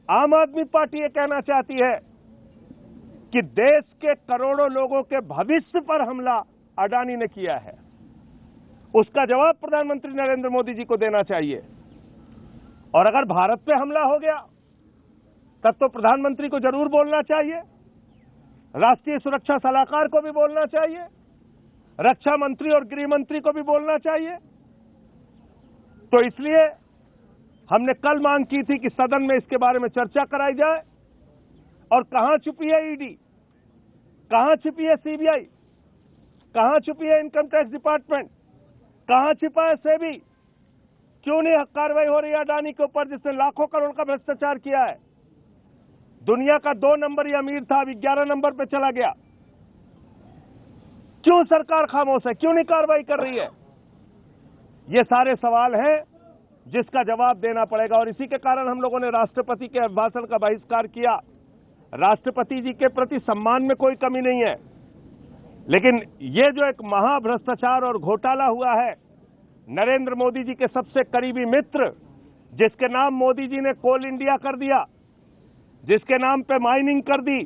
आम आदमी पार्टी ये कहना चाहती है कि देश के करोड़ों लोगों के भविष्य पर हमला अडानी ने किया है। उसका जवाब प्रधानमंत्री नरेंद्र मोदी जी को देना चाहिए। और अगर भारत पे हमला हो गया तब तो प्रधानमंत्री को जरूर बोलना चाहिए, राष्ट्रीय सुरक्षा सलाहकार को भी बोलना चाहिए, रक्षा मंत्री और गृह मंत्री को भी बोलना चाहिए। तो इसलिए हमने कल मांग की थी कि सदन में इसके बारे में चर्चा कराई जाए। और कहां छुपी है ईडी, कहां छुपी है सीबीआई, कहां छुपी है इनकम टैक्स डिपार्टमेंट, कहां छिपा है सेबी? क्यों नहीं कार्रवाई हो रही है अडानी के ऊपर जिसने लाखों करोड़ का भ्रष्टाचार किया है? दुनिया का 2 नंबर ही अमीर था, अभी 11 नंबर पे चला गया। क्यों सरकार खामोश है, क्यों नहीं कार्रवाई कर रही है? ये सारे सवाल हैं जिसका जवाब देना पड़ेगा। और इसी के कारण हम लोगों ने राष्ट्रपति के अभिभाषण का बहिष्कार किया। राष्ट्रपति जी के प्रति सम्मान में कोई कमी नहीं है, लेकिन ये जो एक महाभ्रष्टाचार और घोटाला हुआ है, नरेंद्र मोदी जी के सबसे करीबी मित्र जिसके नाम मोदी जी ने कोल इंडिया कर दिया, जिसके नाम पे माइनिंग कर दी,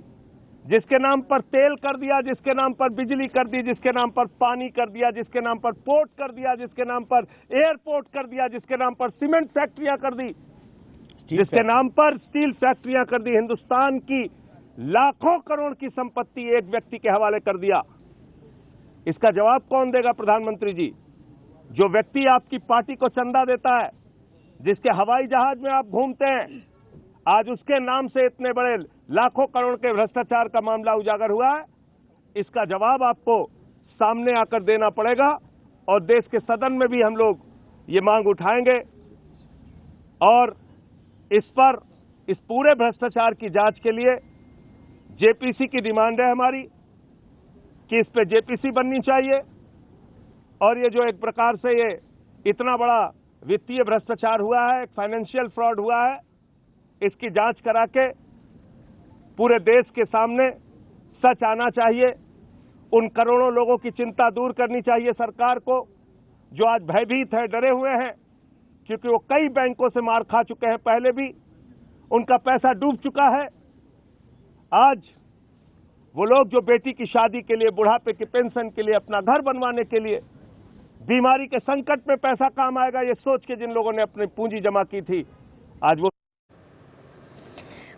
जिसके नाम पर तेल कर दिया, जिसके नाम पर बिजली कर दी, जिसके नाम पर पानी कर दिया, जिसके नाम पर पोर्ट कर दिया, जिसके नाम पर एयरपोर्ट कर दिया, जिसके नाम पर सीमेंट फैक्ट्रियां कर दी, जिसके नाम पर स्टील फैक्ट्रियां कर दी, हिंदुस्तान की लाखों करोड़ की संपत्ति एक व्यक्ति के हवाले कर दिया। इसका जवाब कौन देगा? प्रधानमंत्री जी। जो व्यक्ति आपकी पार्टी को चंदा देता है, जिसके हवाई जहाज में आप घूमते हैं, आज उसके नाम से इतने बड़े लाखों करोड़ के भ्रष्टाचार का मामला उजागर हुआ है। इसका जवाब आपको सामने आकर देना पड़ेगा। और देश के सदन में भी हम लोग ये मांग उठाएंगे और इस पर, इस पूरे भ्रष्टाचार की जांच के लिए जेपीसी की डिमांड है हमारी कि इस पे जेपीसी बननी चाहिए। और ये जो एक प्रकार से ये इतना बड़ा वित्तीय भ्रष्टाचार हुआ है, एक फाइनेंशियल फ्रॉड हुआ है, इसकी जांच करा के पूरे देश के सामने सच आना चाहिए। उन करोड़ों लोगों की चिंता दूर करनी चाहिए सरकार को, जो आज भयभीत है, डरे हुए हैं, क्योंकि वो कई बैंकों से मार खा चुके हैं, पहले भी उनका पैसा डूब चुका है। आज वो लोग जो बेटी की शादी के लिए, बुढ़ापे की पेंशन के लिए, अपना घर बनवाने के लिए, बीमारी के संकट में पैसा काम आएगा ये सोच के जिन लोगों ने अपनी पूंजी जमा की थी, आज वो।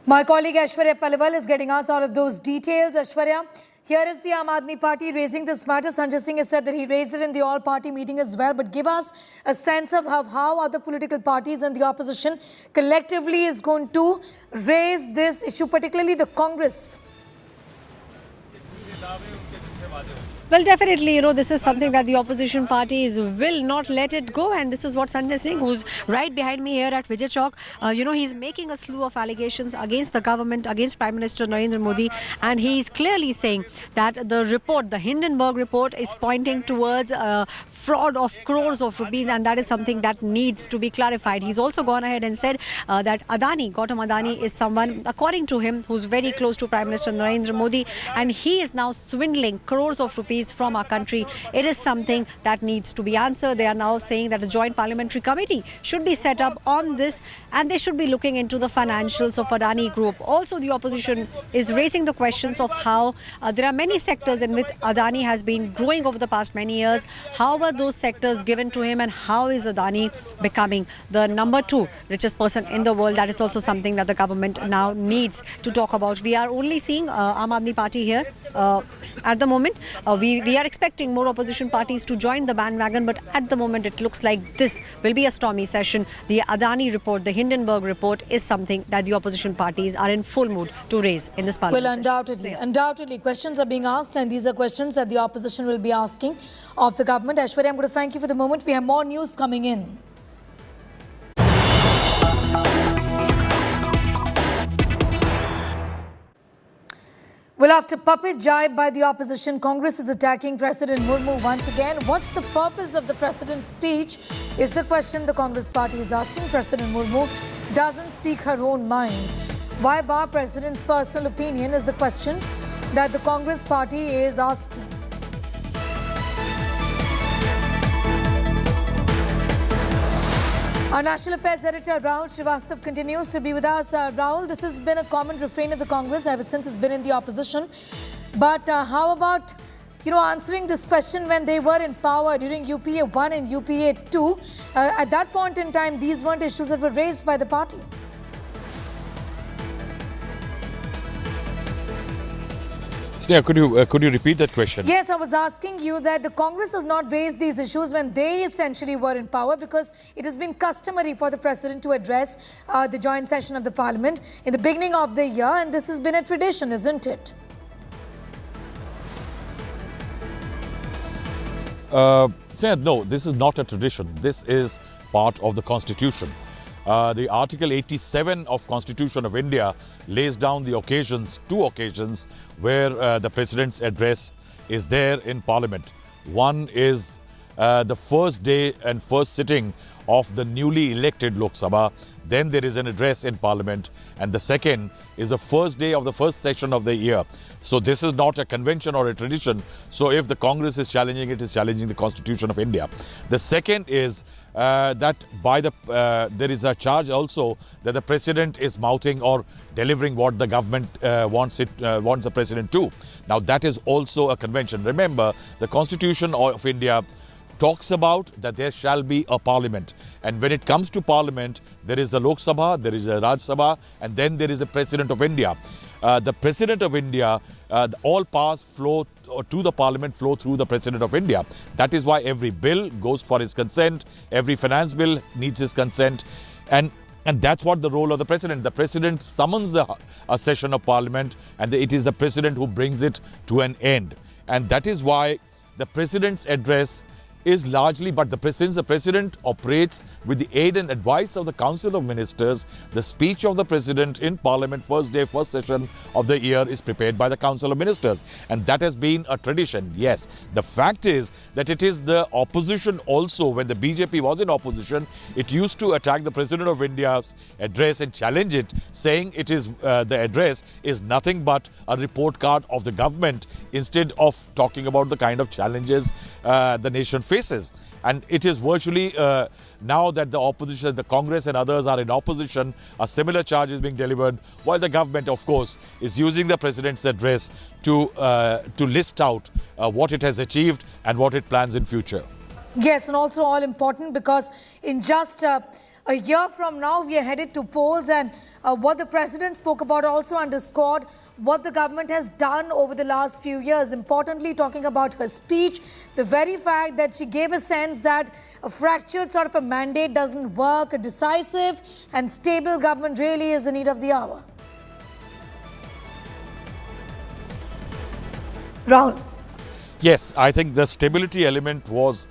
My colleague Aishwarya Paliwal is getting us all of those details. Aishwarya, here is the Aam Aadmi Party raising this matter. Sanjay Singh has said that he raised it in the all-party meeting as well. But give us a sense of how other political parties and the opposition collectively is going to raise this issue, particularly the Congress. Well, definitely, this is something that the opposition parties will not let it go. And this is what Sanjay Singh, who's right behind me here at Vijay Chowk, he's making a slew of allegations against the government, against Prime Minister Narendra Modi. And he's clearly saying that the report, the Hindenburg report, is pointing towards fraud of crores of rupees. And that is something that needs to be clarified. He's also gone ahead and said that Gautam Adani is someone, according to him, who's very close to Prime Minister Narendra Modi. And he is now swindling crores of rupees from our country. It is something that needs to be answered. They are now saying that a joint parliamentary committee should be set up on this, and they should be looking into the financials of Adani Group. Also, the opposition is raising the questions of how there are many sectors in which Adani has been growing over the past many years. How were those sectors given to him, and how is Adani becoming the number 2 richest person in the world? That is also something that the government now needs to talk about. We are only seeing Aam Aadmi Party here at the moment. We we are expecting more opposition parties to join the bandwagon, but at the moment it looks like this will be a stormy session. The Adani report, the Hindenburg report is something that the opposition parties are in full mood to raise in this parliament. Well, undoubtedly, questions are being asked, and these are questions that the opposition will be asking of the government. Aishwarya, I'm going to thank you for the moment. We have more news coming in. Well, after puppet jibe by the opposition, Congress is attacking President Murmu once again. What's the purpose of the president's speech is the question the Congress party is asking. President Murmu doesn't speak her own mind. Why bar president's personal opinion is the question that the Congress party is asking. Our National Affairs Editor Rahul Srivastav continues to be with us. Rahul, this has been a common refrain of the Congress ever since it's been in the opposition. But how about, answering this question when they were in power during UPA 1 and UPA 2? At that point in time, these weren't issues that were raised by the party. Yeah, could you repeat that question? Yes, I was asking you that the Congress has not raised these issues when they essentially were in power, because it has been customary for the president to address the joint session of the parliament in the beginning of the year, and this has been a tradition, isn't it? No, this is not a tradition. This is part of the Constitution. The Article 87 of Constitution of India lays down the two occasions where the President's address is there in Parliament. One is the first day and first sitting of the newly elected Lok Sabha. Then there is an address in Parliament, and the second is the first day of the first session of the year. So this is not a convention or a tradition. So if the Congress is challenging it, is challenging the Constitution of India. The second is that there is a charge also that the President is mouthing or delivering what the government wants the President to. Now that is also a convention. Remember, the Constitution of India talks about that there shall be a parliament, and when it comes to parliament, there is the Lok Sabha, there is a Raj Sabha, and then there is the President of India. The President of India, all powers flow to the parliament, flow through the President of India. That is why every bill goes for his consent, every finance bill needs his consent, and that's what the role of the President. The President summons a session of Parliament, and it is the President who brings it to an end. And that is why the President's address is largely, since the President operates with the aid and advice of the Council of Ministers, the speech of the President in Parliament, first day, first session of the year, is prepared by the Council of Ministers. And that has been a tradition. Yes, the fact is that it is the opposition also, when the BJP was in opposition, it used to attack the President of India's address and challenge it, saying it is the address is nothing but a report card of the government, instead of talking about the kind of challenges the nation faces. And it is virtually now that the opposition, the Congress and others are in opposition, a similar charge is being delivered, while the government, of course, is using the President's address to list out what it has achieved and what it plans in future. Yes, and also all important because in just a year from now, we are headed to polls, and what the President spoke about also underscored what the government has done over the last few years. Importantly, talking about her speech, the very fact that she gave a sense that a fractured sort of a mandate doesn't work, a decisive and stable government really is the need of the hour. Rahul. Yes, I think the stability element was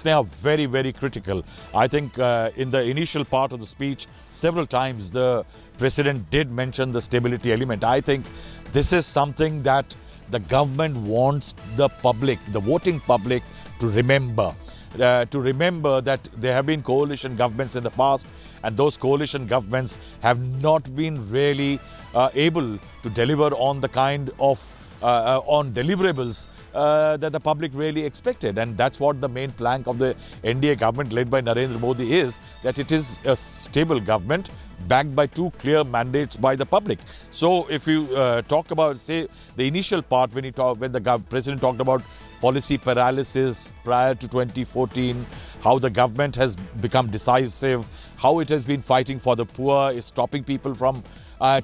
now very, very critical. I think in the initial part of the speech, several times the President did mention the stability element. I think this is something that the government wants the public, the voting public, to remember. That there have been coalition governments in the past, and those coalition governments have not been really able to deliver on the kind of on deliverables that the public really expected. And that's what the main plank of the NDA government led by Narendra Modi is, that it is a stable government backed by two clear mandates by the public. So if you talk about, say, the initial part, when the President talked about policy paralysis prior to 2014, how the government has become decisive, how it has been fighting for the poor, is stopping people from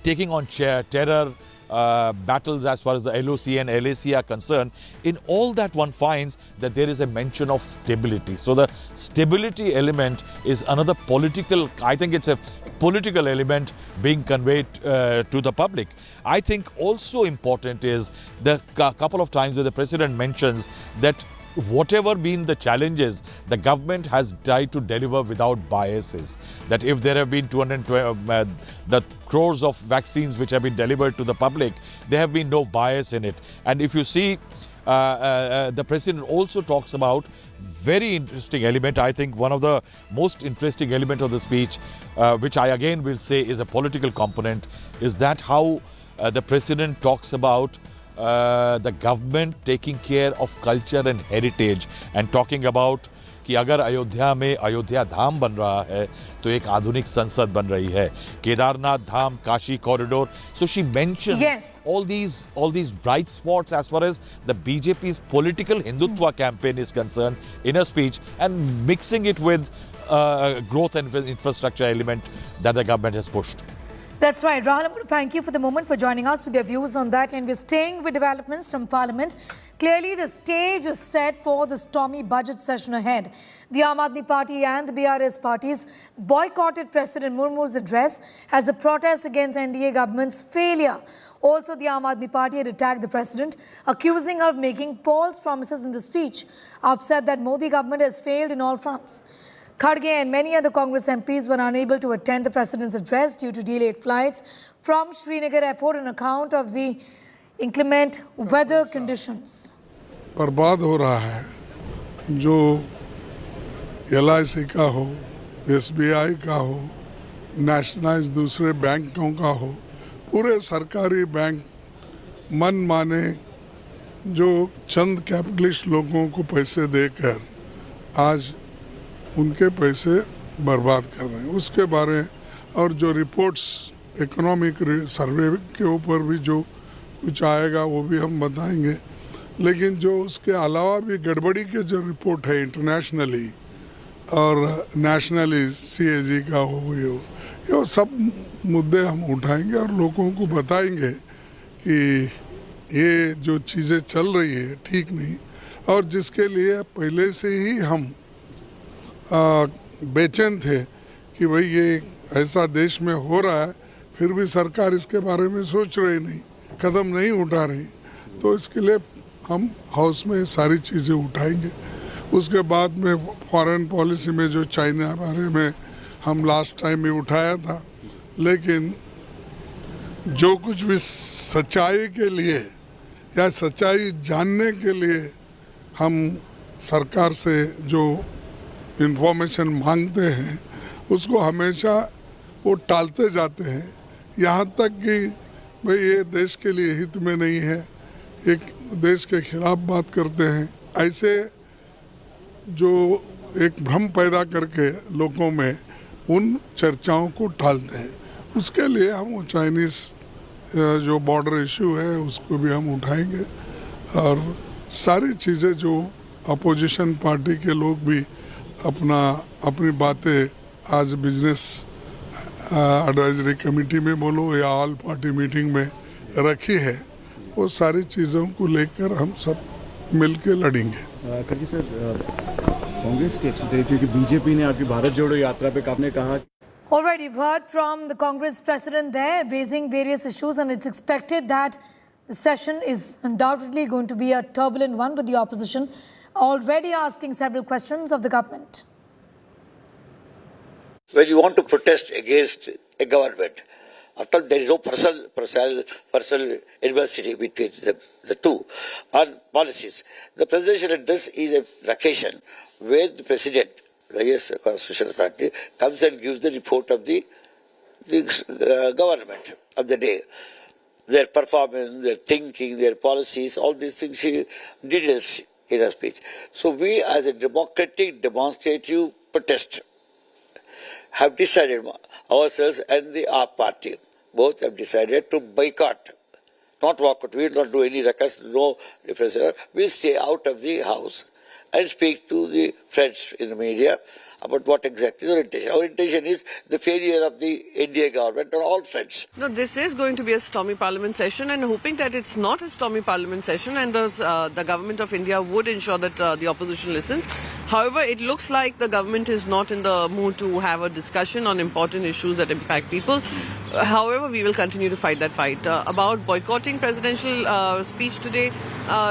taking on terror, battles as far as the LOC and LAC are concerned, in all that one finds that there is a mention of stability. So the stability element is another political, I think it's a political element being conveyed to the public. I think also important is the couple of times where the president mentions that whatever been the challenges, the government has tried to deliver without biases. That if there have been 212 the crores of vaccines which have been delivered to the public, there have been no bias in it. And if you see, the president also talks about very interesting element. I think one of the most interesting element of the speech, which I again will say is a political component, is that how the president talks about the government taking care of culture and heritage and talking about कि अगर अयोध्या में अयोध्या धाम बन रहा है तो एक आधुनिक संसद बन रही है, Kedarnath Dham, Kashi corridor. So she mentions all these bright spots as far as the BJP's political Hindutva campaign is concerned in her speech, and mixing it with growth and infrastructure element that the government has pushed. That's right. Rahul, I want to thank you for the moment for joining us with your views on that. And we're staying with developments from Parliament. Clearly, the stage is set for the stormy budget session ahead. The Aam Aadmi Party and the BRS parties boycotted President Murmu's address as a protest against NDA government's failure. Also, the Aam Aadmi Party had attacked the president, accusing her of making false promises in the speech, upset that Modi government has failed in all fronts. Kharge and many other Congress MPs were unable to attend the president's address due to delayed flights from Srinagar airport on account of the inclement weather conditions. बर्बाद हो रहा है, जो LIC का हो, SBI का हो, nationalise दूसरे बैंकों का हो, पूरे सरकारी बैंक मन माने जो चंद कैपिटलिस्ट लोगों को पैसे देकर आज उनके पैसे बर्बाद कर रहे हैं. उसके बारे और जो रिपोर्ट्स इकोनॉमिक सर्वे के ऊपर भी जो कुछ आएगा वो भी हम बताएंगे. लेकिन जो उसके अलावा भी गड़बड़ी के जो रिपोर्ट है इंटरनेशनली और नेशनली CAG का हो, ये सब मुद्दे हम उठाएंगे और लोगों को बताएंगे कि ये जो चीज़ें चल रही है ठीक नहीं, और जिसके लिए पहले से ही हम बेचैन थे कि भाई ये ऐसा देश में हो रहा है, फिर भी सरकार इसके बारे में सोच रही नहीं, कदम नहीं उठा रही. तो इसके लिए हम हाउस में सारी चीज़ें उठाएंगे. उसके बाद में फॉरेन पॉलिसी में जो चाइना बारे में हम लास्ट टाइम भी उठाया था, लेकिन जो कुछ भी सच्चाई के लिए या सच्चाई जानने के लिए हम सरकार से जो इंफॉर्मेशन मांगते हैं उसको हमेशा वो टालते जाते हैं, यहाँ तक कि भाई ये देश के लिए हित में नहीं है, एक देश के खिलाफ बात करते हैं. ऐसे जो एक भ्रम पैदा करके लोगों में उन चर्चाओं को टालते हैं. उसके लिए हम वो चाइनीज़ जो बॉर्डर इशू है उसको भी हम उठाएंगे, और सारी चीज़ें जो अपोजिशन पार्टी के लोग भी अपनी बातें आज बिजनेस एडवाइजरी कमेटी में बोलो या ऑल पार्टी मीटिंग में रखी है, वो सारी चीज़ों को लेकर हम सब मिलके लड़ेंगे. खड़गे सर, कांग्रेस के क्योंकि बीजेपी ने आपकी भारत जोड़ो यात्रा पे आपने कहा. All right, you've heard from the Congress president there raising various issues, and it's expected that the session is undoubtedly going to be a turbulent one, with the opposition already asking several questions of the government. When you want to protest against a government, after there is no personal adversity between the two on policies, the presidential address is an occasion where the president, the US Constitutional Authority, comes and gives the report of the government of the day. Their performance, their thinking, their policies, all these things she details in her speech. So we, as a democratic demonstrative protest, have decided ourselves and the AAP party, both have decided to boycott, not walk out. We will not do any ruckus, no difference. We will stay out of the house and speak to the friends in the media about what exactly is our intention. Our intention is the failure of the India government on all fronts. No, this is going to be a stormy parliament session, and hoping that it's not a stormy parliament session and the government of India would ensure that the opposition listens. However, it looks like the government is not in the mood to have a discussion on important issues that impact people. However, we will continue to fight that fight. About boycotting presidential speech today,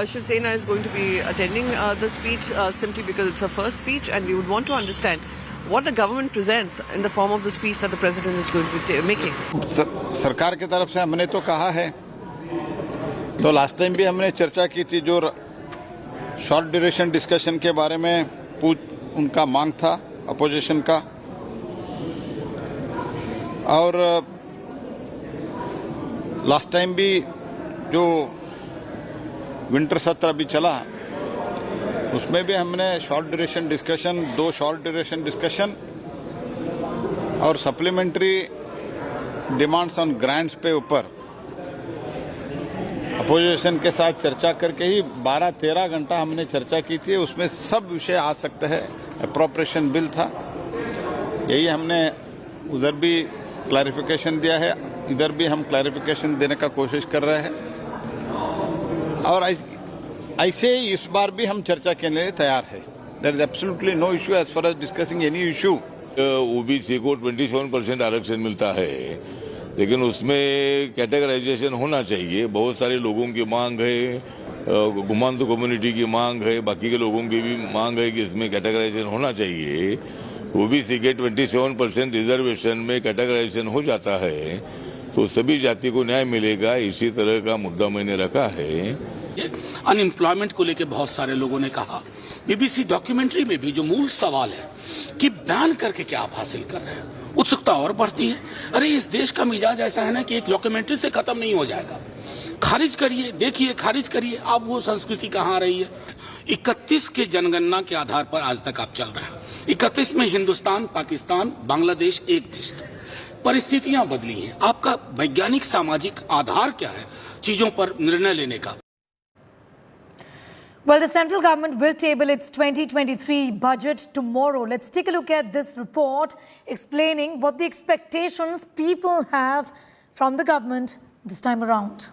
Shiv Sena is going to be attending the speech simply because it's her first speech, and we would want to understand what the government presents in the form of the speech that the president is going to be making. सरकार की तरफ से हमने तो कहा है, तो last time भी हमने चर्चा की थी, जो शॉर्ट ड्यूरेशन डिस्कशन के बारे में उनका मांग था अपोजिशन का, और लास्ट टाइम भी जो विंटर सत्र अभी चला उसमें भी हमने short duration discussion, 2 short duration discussion और सप्लीमेंट्री डिमांड्स ऑन ग्रांट्स पे ऊपर अपोजिशन के साथ चर्चा करके ही 12-13 घंटा हमने चर्चा की थी। उसमें सब विषय आ सकते हैं। अप्रोप्रिएशन बिल था, यही हमने उधर भी क्लैरिफिकेशन दिया है, इधर भी हम क्लैरिफिकेशन देने का कोशिश कर रहे हैं, और ऐसे ही इस बार भी हम चर्चा के लिए तैयार है। There is absolutely no issue as far as discussing any issue. OBC को 27% आरक्षण मिलता है, लेकिन उसमें कैटेगराइजेशन होना चाहिए। बहुत सारे लोगों की मांग है, गुमांतु कम्युनिटी की मांग है, बाकी के लोगों की भी मांग है कि इसमें कैटेगराइजेशन होना चाहिए। ओबीसी के 27% रिजर्वेशन में कैटेगराइजेशन हो जाता है तो सभी जाति को न्याय मिलेगा। इसी तरह का मुद्दा मैंने रखा है। अनएम्प्लॉयमेंट को लेकर बहुत सारे लोगों ने कहा, बीबीसी डॉक्यूमेंट्री में भी जो मूल सवाल है कि बैन करके क्या आप हासिल कर रहे हैं, उत्सुकता और बढ़ती है। अरे इस देश का मिजाज ऐसा है ना कि एक डॉक्यूमेंट्री से खत्म नहीं हो जाएगा, खारिज करिए, देखिए, खारिज करिए। अब वो संस्कृति कहाँ रही है? 31 के जनगणना के आधार पर आज तक आप चल रहे हैं। 31 में हिंदुस्तान, पाकिस्तान, बांग्लादेश एक देश था। परिस्थितियां बदली हैं। आपका वैज्ञानिक सामाजिक आधार क्या है चीजों पर निर्णय लेने का? Well, the central government will table its 2023 budget tomorrow. Let's take a look at this report explaining what the expectations people have from the government this time around.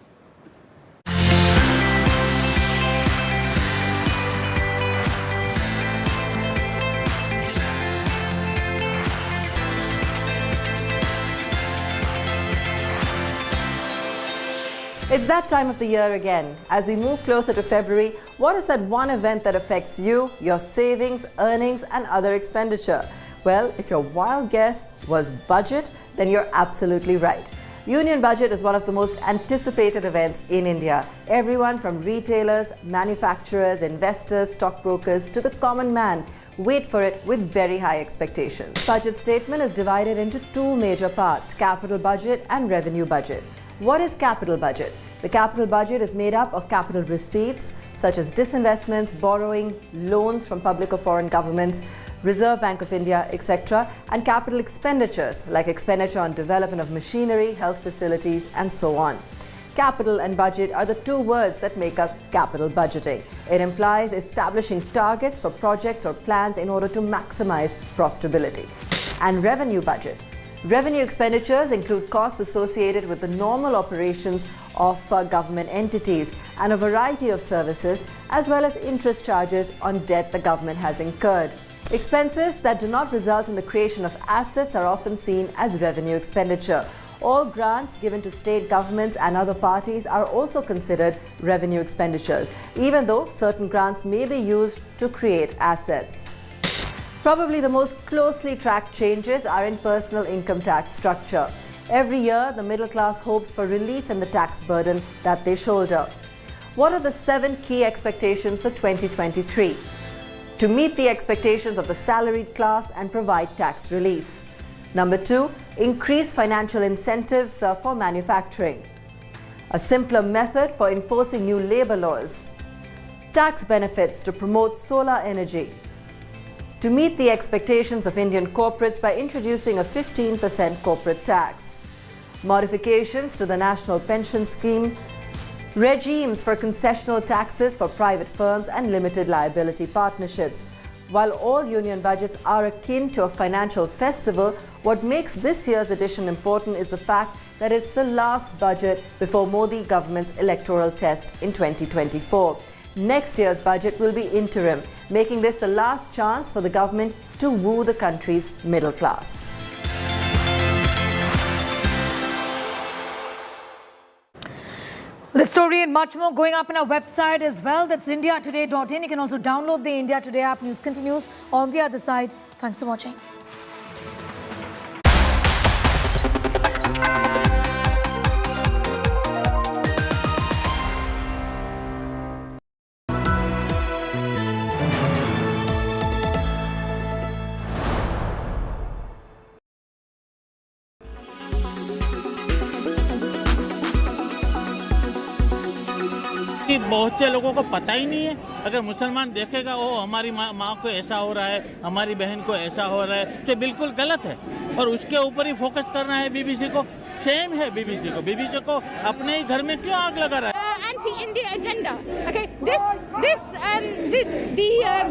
It's that time of the year again. As we move closer to February, what is that one event that affects you, your savings, earnings and other expenditure? Well, if your wild guess was budget, then you're absolutely right. Union Budget is one of the most anticipated events in India. Everyone from retailers, manufacturers, investors, stockbrokers to the common man wait for it with very high expectations. Budget statement is divided into 2 major parts, capital budget and revenue budget. What is capital budget? The capital budget is made up of capital receipts such as disinvestments, borrowing, loans from public or foreign governments, Reserve Bank of India, etc., and capital expenditures like expenditure on development of machinery, health facilities, and so on. Capital and budget are the 2 words that make up capital budgeting. It implies establishing targets for projects or plans in order to maximize profitability. And revenue budget. Revenue expenditures include costs associated with the normal operations of government entities and a variety of services, as well as interest charges on debt the government has incurred. Expenses that do not result in the creation of assets are often seen as revenue expenditure. All grants given to state governments and other parties are also considered revenue expenditures, even though certain grants may be used to create assets. Probably the most closely tracked changes are in personal income tax structure. Every year, the middle class hopes for relief in the tax burden that they shoulder. What are the 7 key expectations for 2023? To meet the expectations of the salaried class and provide tax relief. Number 2, increase financial incentives for manufacturing. A simpler method for enforcing new labor laws. Tax benefits to promote solar energy. To meet the expectations of Indian corporates by introducing a 15% corporate tax. Modifications to the National Pension Scheme. Regimes for concessional taxes for private firms and limited liability partnerships. While all union budgets are akin to a financial festival, what makes this year's edition important is the fact that it's the last budget before Modi government's electoral test in 2024. Next year's budget will be interim, making this the last chance for the government to woo the country's middle class. The story and much more going up on our website as well. That's indiatoday.in. You can also download the India Today app. News continues on the other side. Thanks for watching. बहुत से लोगों को पता ही नहीं है। अगर मुसलमान देखेगा ओ हमारी माँ को ऐसा हो रहा है, हमारी बहन को ऐसा हो रहा है, तो बिल्कुल गलत है और उसके ऊपर ही फोकस करना है बीबीसी को। सेम है बीबीसी को अपने ही घर में क्यों आग लगा रहा है? Anti-India agenda. Okay, the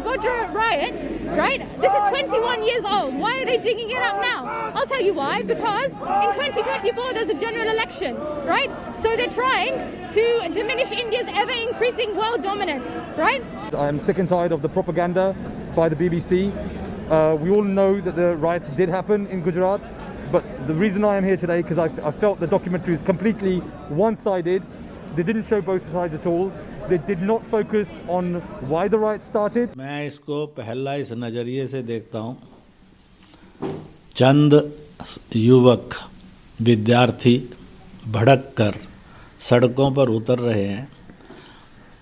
Gujarat riots, right? This is 21 years old. Why are they digging it up now? I'll tell you why. Because in 2024 there's a general election, right? So they're trying to diminish India's ever-increasing world dominance, right? I'm sick and tired of the propaganda by the BBC. We all know that the riots did happen in Gujarat, but the reason I am here today because I felt the documentary is completely one-sided. They didn't show both sides at all. They did not focus on why the riots started. मैं इसको पहला इस नज़रिए से देखता हूँ, चंद युवक विद्यार्थी भड़क कर सड़कों पर उतर रहे हैं,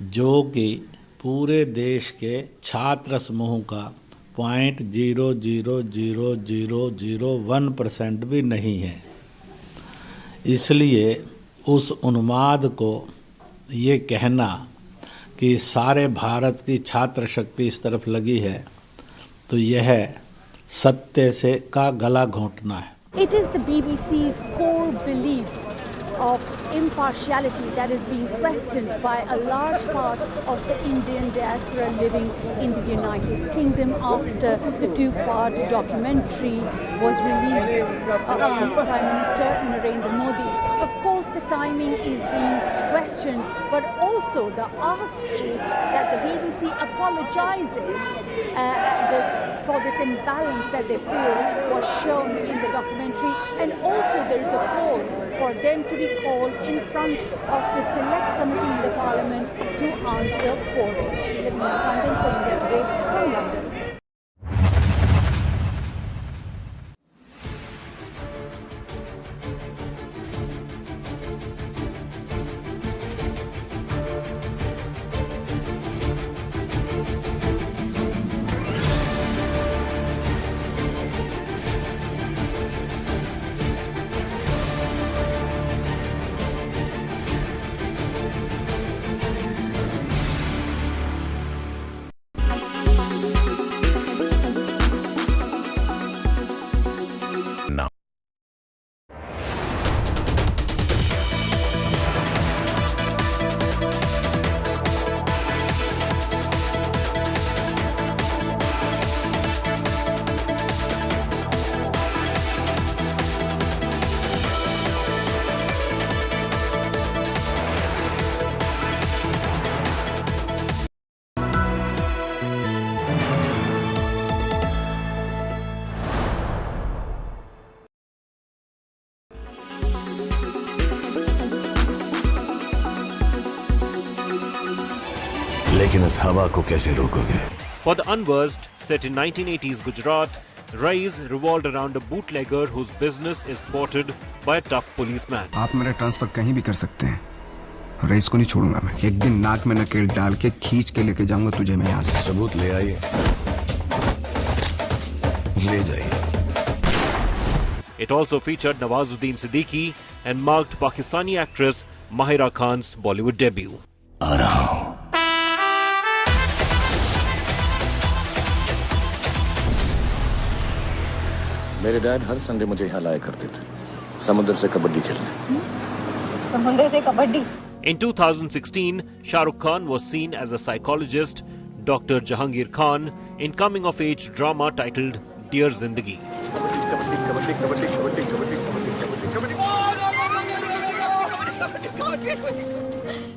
जो कि पूरे देश के छात्र समूह का 0.00001% भी नहीं है। इसलिए उस उन्माद को ये कहना कि सारे भारत की छात्र शक्ति इस तरफ लगी है, तो यह सत्य से का गला घोंटना है। It is the BBC's core belief of impartiality that is being questioned by a large part of the Indian diaspora living in the United Kingdom after the two-part documentary was released on Prime Minister Narendra Modi. Of course, the timing is being questioned, but also the ask is that the BBC apologizes for this imbalance that they feel was shown in the documentary, and also there is a call for them to be called in front of the select committee in the parliament to answer for it. Lavina Tandon for India Today from London. लेकिन इस हवा को कैसे रोकोगे? For the unversed, set in 1980s Gujarat, Rise revolved around a bootlegger whose business is spotted by a tough policeman. आप मेरा transfer कहीं भी कर सकते हैं, रईस को नहीं छोड़ूंगा मैं। एक दिन नाक में नकेल डाल के खींच के लेके जाऊंगा तुझे मैं यहाँ से। सबूत ले आइए, ले जाइए। It also featured Nawazuddin Siddiqui and marked Pakistani actress Mahira Khan's Bollywood debut. आ रहा हूँ। मेरे डैड हर संडे मुझे यहाँ लाया करते थे, समुद्र से कबड्डी खेलने। समुद्र से kabaddi? In 2016, Shah Rukh Khan was seen as a psychologist Dr. Jahangir Khan in coming-of-age drama titled Dear Zindagi.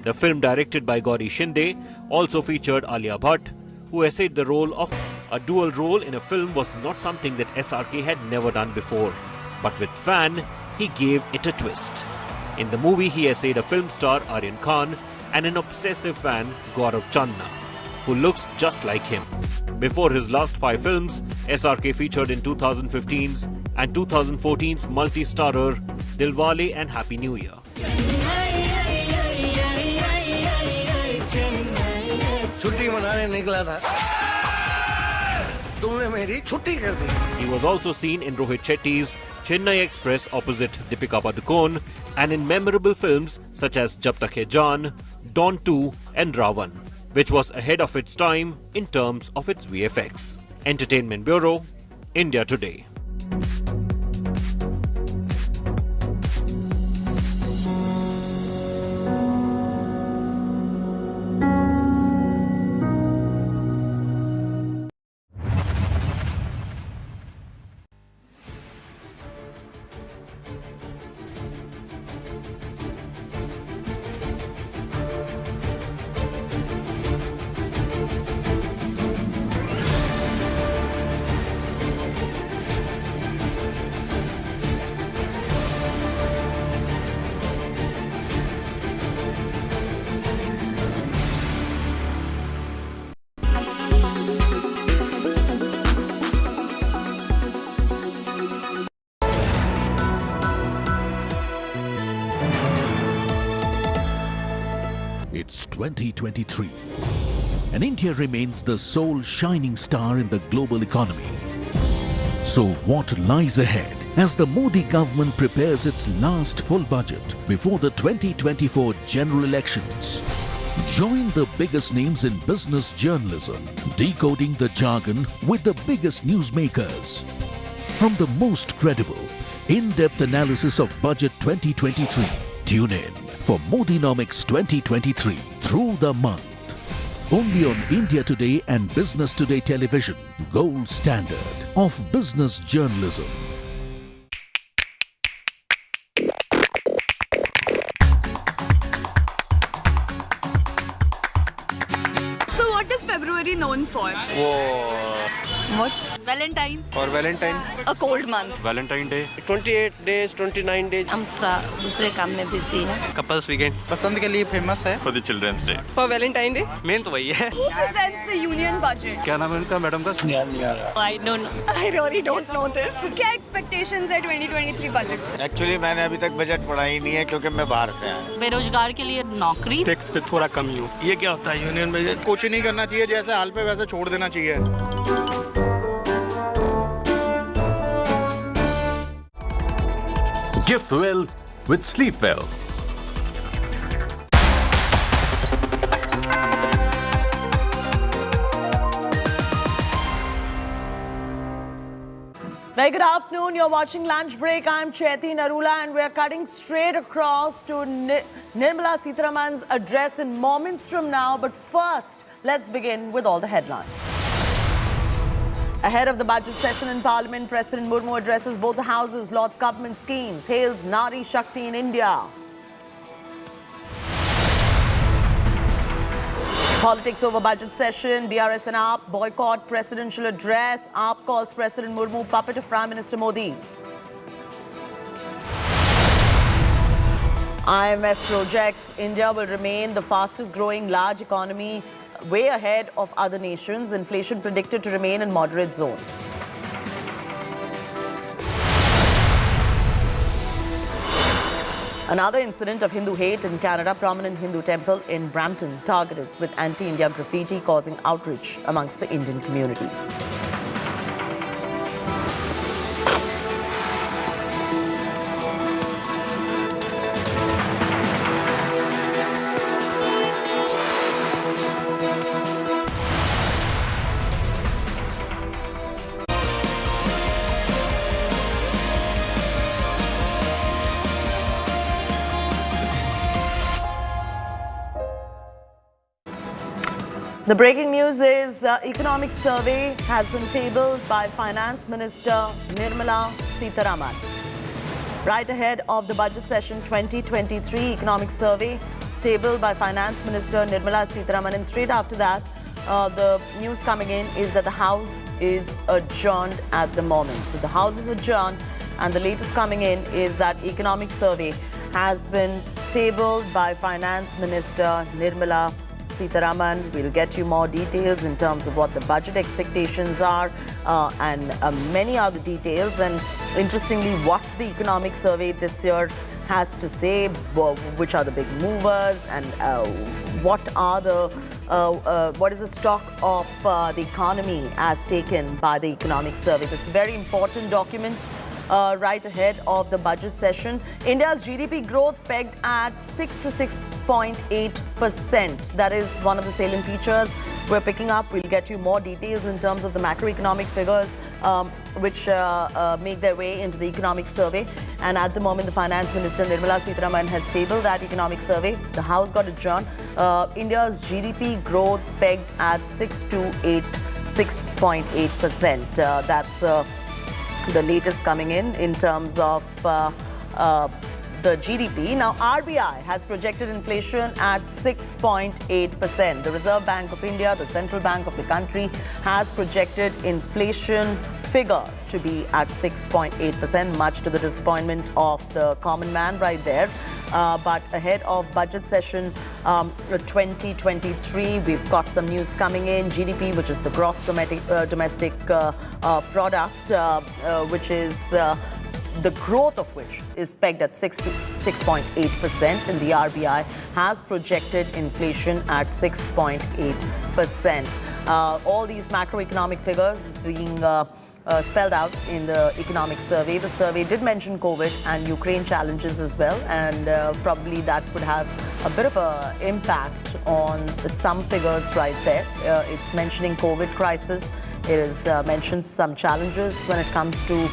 The film, directed by Gauri Shinde, also featured Alia Bhatt, who essayed the role of a dual role in a film was not something that SRK had never done before. But with Fan, he gave it a twist. In the movie, he essayed a film star, Aryan Khan, and an obsessive fan, Gaurav Chandna, who looks just like him. Before his last 5 films, SRK featured in 2015's and 2014's multi-starrer Dilwale and Happy New Year. छुट्टी मनाने निकला था तुमने मेरी छुट्टी कर दी. He was also seen in Rohit Shetty's Chennai Express opposite Deepika Padukone and in memorable films such as Jab Tak Hai Jaan, Dawn 2 and Ravan, which was ahead of its time in terms of its VFX. Entertainment Bureau, India Today. It's 2023, and India remains the sole shining star in the global economy. So what lies ahead as the Modi government prepares its last full budget before the 2024 general elections? Join the biggest names in business journalism, decoding the jargon with the biggest newsmakers. From the most credible, in-depth analysis of Budget 2023, tune in for Modinomics 2023 through the month. Only on India Today and Business Today Television, gold standard of business journalism. So what is February known for? What? Valentine. और Valentine A cold month. Valentine day 28 days 29 days हम थोड़ा दूसरे काम में busy हैं. Couples weekend पसंद के लिए फेमस है for the children's day For Valentine Day. Main तो वही है. Who presents the union budget? क्या नाम है उनका मैडम का? I don't know. I really don't know this. क्या expectations है 2023 budget से? एक्चुअली मैंने अभी तक बजट पढ़ा ही नहीं है क्योंकि मैं बाहर से आया हूँ. बेरोजगार के लिए नौकरी. टैक्स पे थोड़ा कम ही हूँ. ये क्या होता है यूनियन बजट? कुछ नहीं करना चाहिए जैसे हाल पे वैसे छोड़ देना चाहिए. Gift well with Sleep Well. Very good afternoon. You're watching Lunch Break. I'm Chaiti Narula and we're cutting straight across to Nirmala Sitharaman's address in moments from now. But first, let's begin with all the headlines. Ahead of the budget session in Parliament, President Murmu addresses both the houses, launches government schemes, hails Nari Shakti in India. Politics over budget session, BRS and AAP boycott presidential address. AAP calls President Murmu puppet of Prime Minister Modi. IMF projects India will remain the fastest growing large economy, way ahead of other nations. Inflation predicted to remain in moderate zone. Another incident of Hindu hate in Canada. Prominent Hindu temple in Brampton targeted with anti-India graffiti, causing outrage amongst the Indian community. The breaking news is economic survey has been tabled by Finance Minister Nirmala Sitharaman. Right ahead of the budget session 2023 economic survey tabled by Finance Minister Nirmala Sitharaman, and straight after that the news coming in is that the House is adjourned at the moment. So the House is adjourned, and the latest coming in is that economic survey has been tabled by Finance Minister Nirmala Sitharaman. We'll get you more details in terms of what the budget expectations are and many other details. And interestingly, what the economic survey this year has to say, which are the big movers, and what is the stock of the economy as taken by the economic survey. This is a very important document. Right ahead of the budget session. India's GDP growth pegged at 6 to 6.8%. That is one of the salient features we're picking up. We'll get you more details in terms of the macroeconomic figures which make their way into the economic survey. And at the moment, the Finance Minister Nirmala Sitharaman has tabled that economic survey. The House got adjourned. India's GDP growth pegged at 6.8%. That's the latest coming in terms of the GDP. Now, RBI has projected inflation at 6.8%. The Reserve Bank of India, the central bank of the country, has projected inflation figure to be at 6.8%, much to the disappointment of the common man right there. But ahead of budget session 2023, we've got some news coming in. GDP, which is the gross domestic product, which is the growth of which is pegged at 6 to 6.8%, and the RBI has projected inflation at 6.8%. All these macroeconomic figures being spelled out in the economic survey. The survey did mention COVID and Ukraine challenges as well, and probably that would have a bit of an impact on some figures right there. It's mentioning COVID crisis. It is mentioned some challenges when it comes to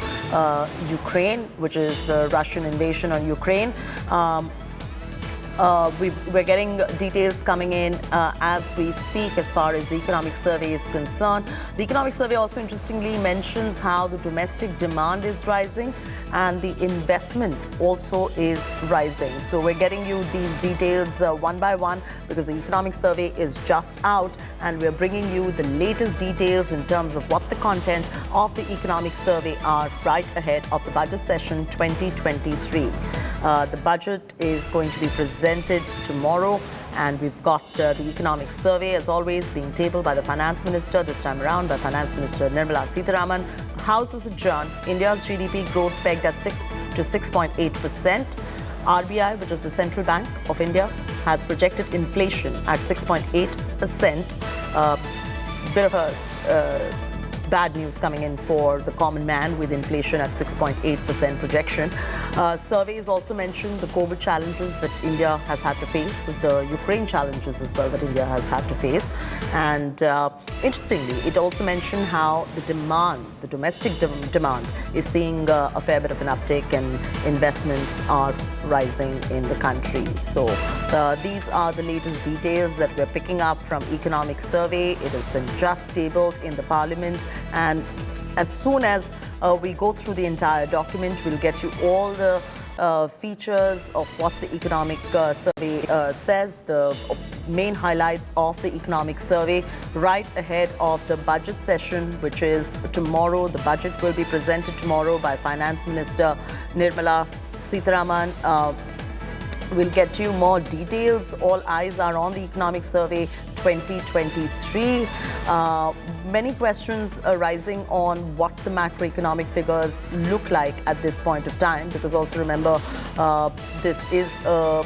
Ukraine, which is the Russian invasion on Ukraine. We're getting details coming in as we speak as far as the economic survey is concerned. The economic survey also interestingly mentions how the domestic demand is rising and the investment also is rising. So we're getting you these details one by one because the economic survey is just out, and we're bringing you the latest details in terms of what the content of the economic survey are right ahead of the budget session 2023. The budget is going to be presented tomorrow, and we've got the economic survey, as always, being tabled by the Finance Minister, this time around by Finance Minister Nirmala Sitharaman. The House is adjourned. India's GDP growth pegged at 6 to 6.8%. RBI, which is the Central Bank of India, has projected inflation at 6.8%. Bit of a bad news coming in for the common man with inflation at 6.8% projection. Surveys also mentioned the COVID challenges that India has had to face, the Ukraine challenges as well that India has had to face. And interestingly, it also mentioned how the demand, the domestic demand, is seeing a fair bit of an uptick, and investments are rising in the country. So these are the latest details that we're picking up from economic survey. It has been just tabled in the Parliament, and as soon as we go through the entire document, we'll get you all the features of what the economic survey says, the main highlights of the economic survey right ahead of the budget session, which is tomorrow. The budget will be presented tomorrow by Finance Minister Nirmala Sitharaman. We'll get you more details. All eyes are on the economic survey 2023. Many questions arising on what the macroeconomic figures look like at this point of time, because also remember, this is a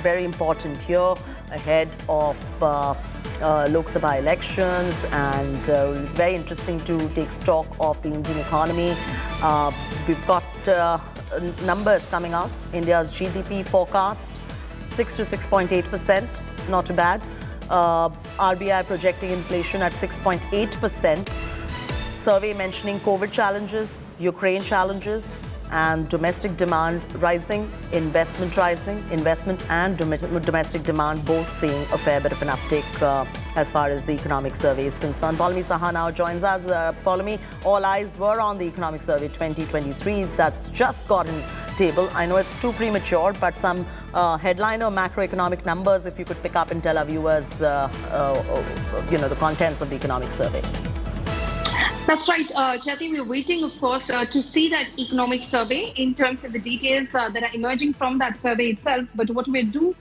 very important year ahead of Lok Sabha elections, and very interesting to take stock of the Indian economy. We've got numbers coming out. India's GDP forecast 6 to 6.8%, not too bad. RBI projecting inflation at 6.8%. Survey mentioning COVID challenges, Ukraine challenges, and domestic demand rising, investment and domestic demand both seeing a fair bit of an uptick as far as the economic survey is concerned. Paulami Saha now joins us. Paulami, all eyes were on the economic survey 2023 that's just gotten table. I know it's too premature, but some headline or macroeconomic numbers, if you could pick up and tell our viewers, the contents of the economic survey. That's right, Chathi. We're waiting, of course, to see that economic survey in terms of the details that are emerging from that survey itself. But what we do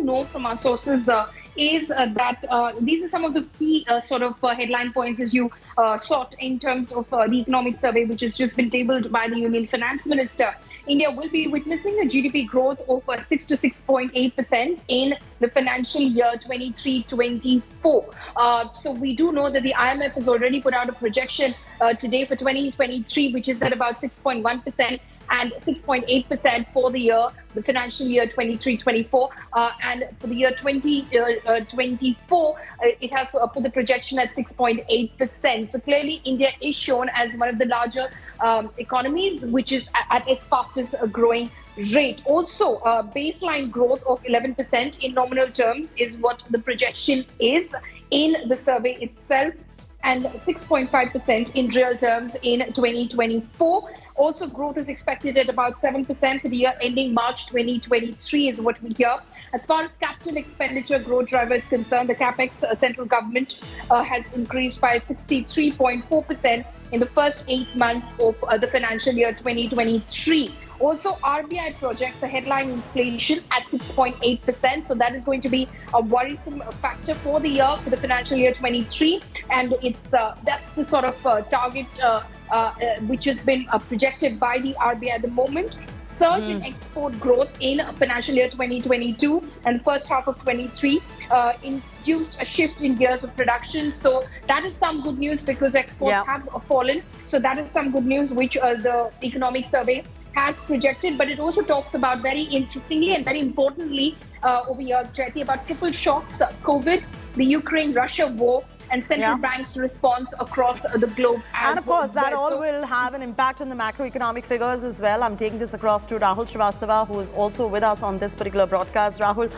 know from our sources is that these are some of the key headline points as you sought in terms of the economic survey, which has just been tabled by the Union Finance Minister. India will be witnessing a GDP growth of 6 to 6.8% in the financial year 23-24. So we do know that the IMF has already put out a projection today for 2023, which is at about 6.1%. and 6.8% for the financial year 23-24. And for the year 2024, it has put the projection at 6.8%. So clearly, India is shown as one of the larger economies, which is at its fastest growing rate. Also, baseline growth of 11% in nominal terms is what the projection is in the survey itself, and 6.5% in real terms in 2024. Also, growth is expected at about 7% for the year ending March 2023 is what we hear. As far as capital expenditure growth driver is concerned, the capex central government has increased by 63.4% in the first 8 months of the financial year 2023. Also, RBI projects the headline inflation at 6.8%. So that is going to be a worrisome factor for the year, for the financial year 23. And that's the sort of target which has been projected by the RBI at the moment. Surge in export growth in financial year 2022 and the first half of 23 induced a shift in gears of production. So that is some good news because exports have fallen. So that is some good news which the economic survey has projected. But it also talks about, very interestingly and very importantly over here, Jyoti, about triple shocks, COVID, the Ukraine-Russia war, and central banks' response across the globe. And of course, that all will have an impact on the macroeconomic figures as well. I'm taking this across to Rahul Srivastava, who is also with us on this particular broadcast. Rahul,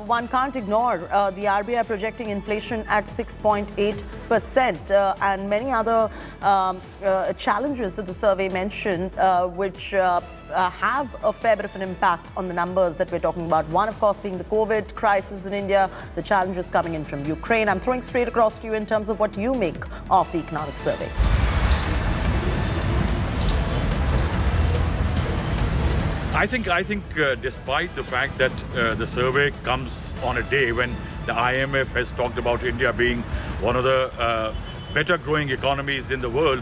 one can't ignore the RBI projecting inflation at 6.8% and many other challenges that the survey mentioned, which have a fair bit of an impact on the numbers that we're talking about. One, of course, being the COVID crisis in India, the challenges coming in from Ukraine. I'm throwing straight across to you in terms of what you make of the economic survey. I think despite the fact that the survey comes on a day when the IMF has talked about India being one of the better growing economies in the world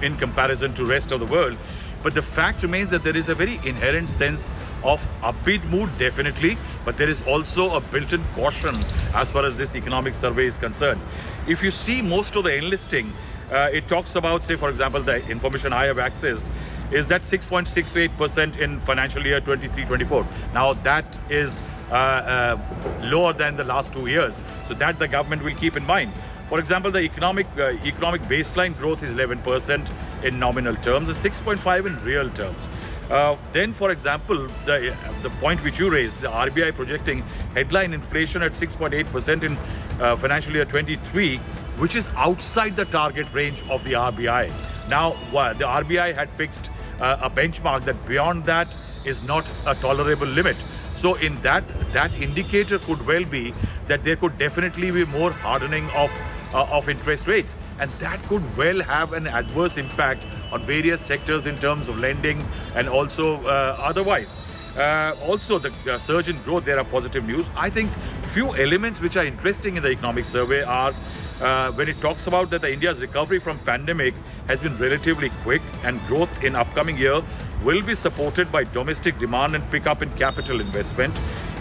in comparison to rest of the world, but the fact remains that there is a very inherent sense of upbeat mood, definitely, but there is also a built-in caution as far as this economic survey is concerned. If you see most of the enlisting, it talks about, say, for example, the information I have accessed is that 6.68% in financial year 23-24. Now, that is lower than the last 2 years, so that the government will keep in mind. For example, the economic baseline growth is 11% in nominal terms, and 6.5% in real terms. Then, for example, the point which you raised, the RBI projecting headline inflation at 6.8% in financial year 23, which is outside the target range of the RBI. Now, the RBI had fixed a benchmark that beyond that is not a tolerable limit. So in that indicator could well be that there could definitely be more hardening of interest rates, and that could well have an adverse impact on various sectors in terms of lending and also otherwise. Also, the surge in growth, there are positive news. I think few elements which are interesting in the economic survey are when it talks about that India's recovery from pandemic has been relatively quick, and growth in upcoming year will be supported by domestic demand and pickup in capital investment.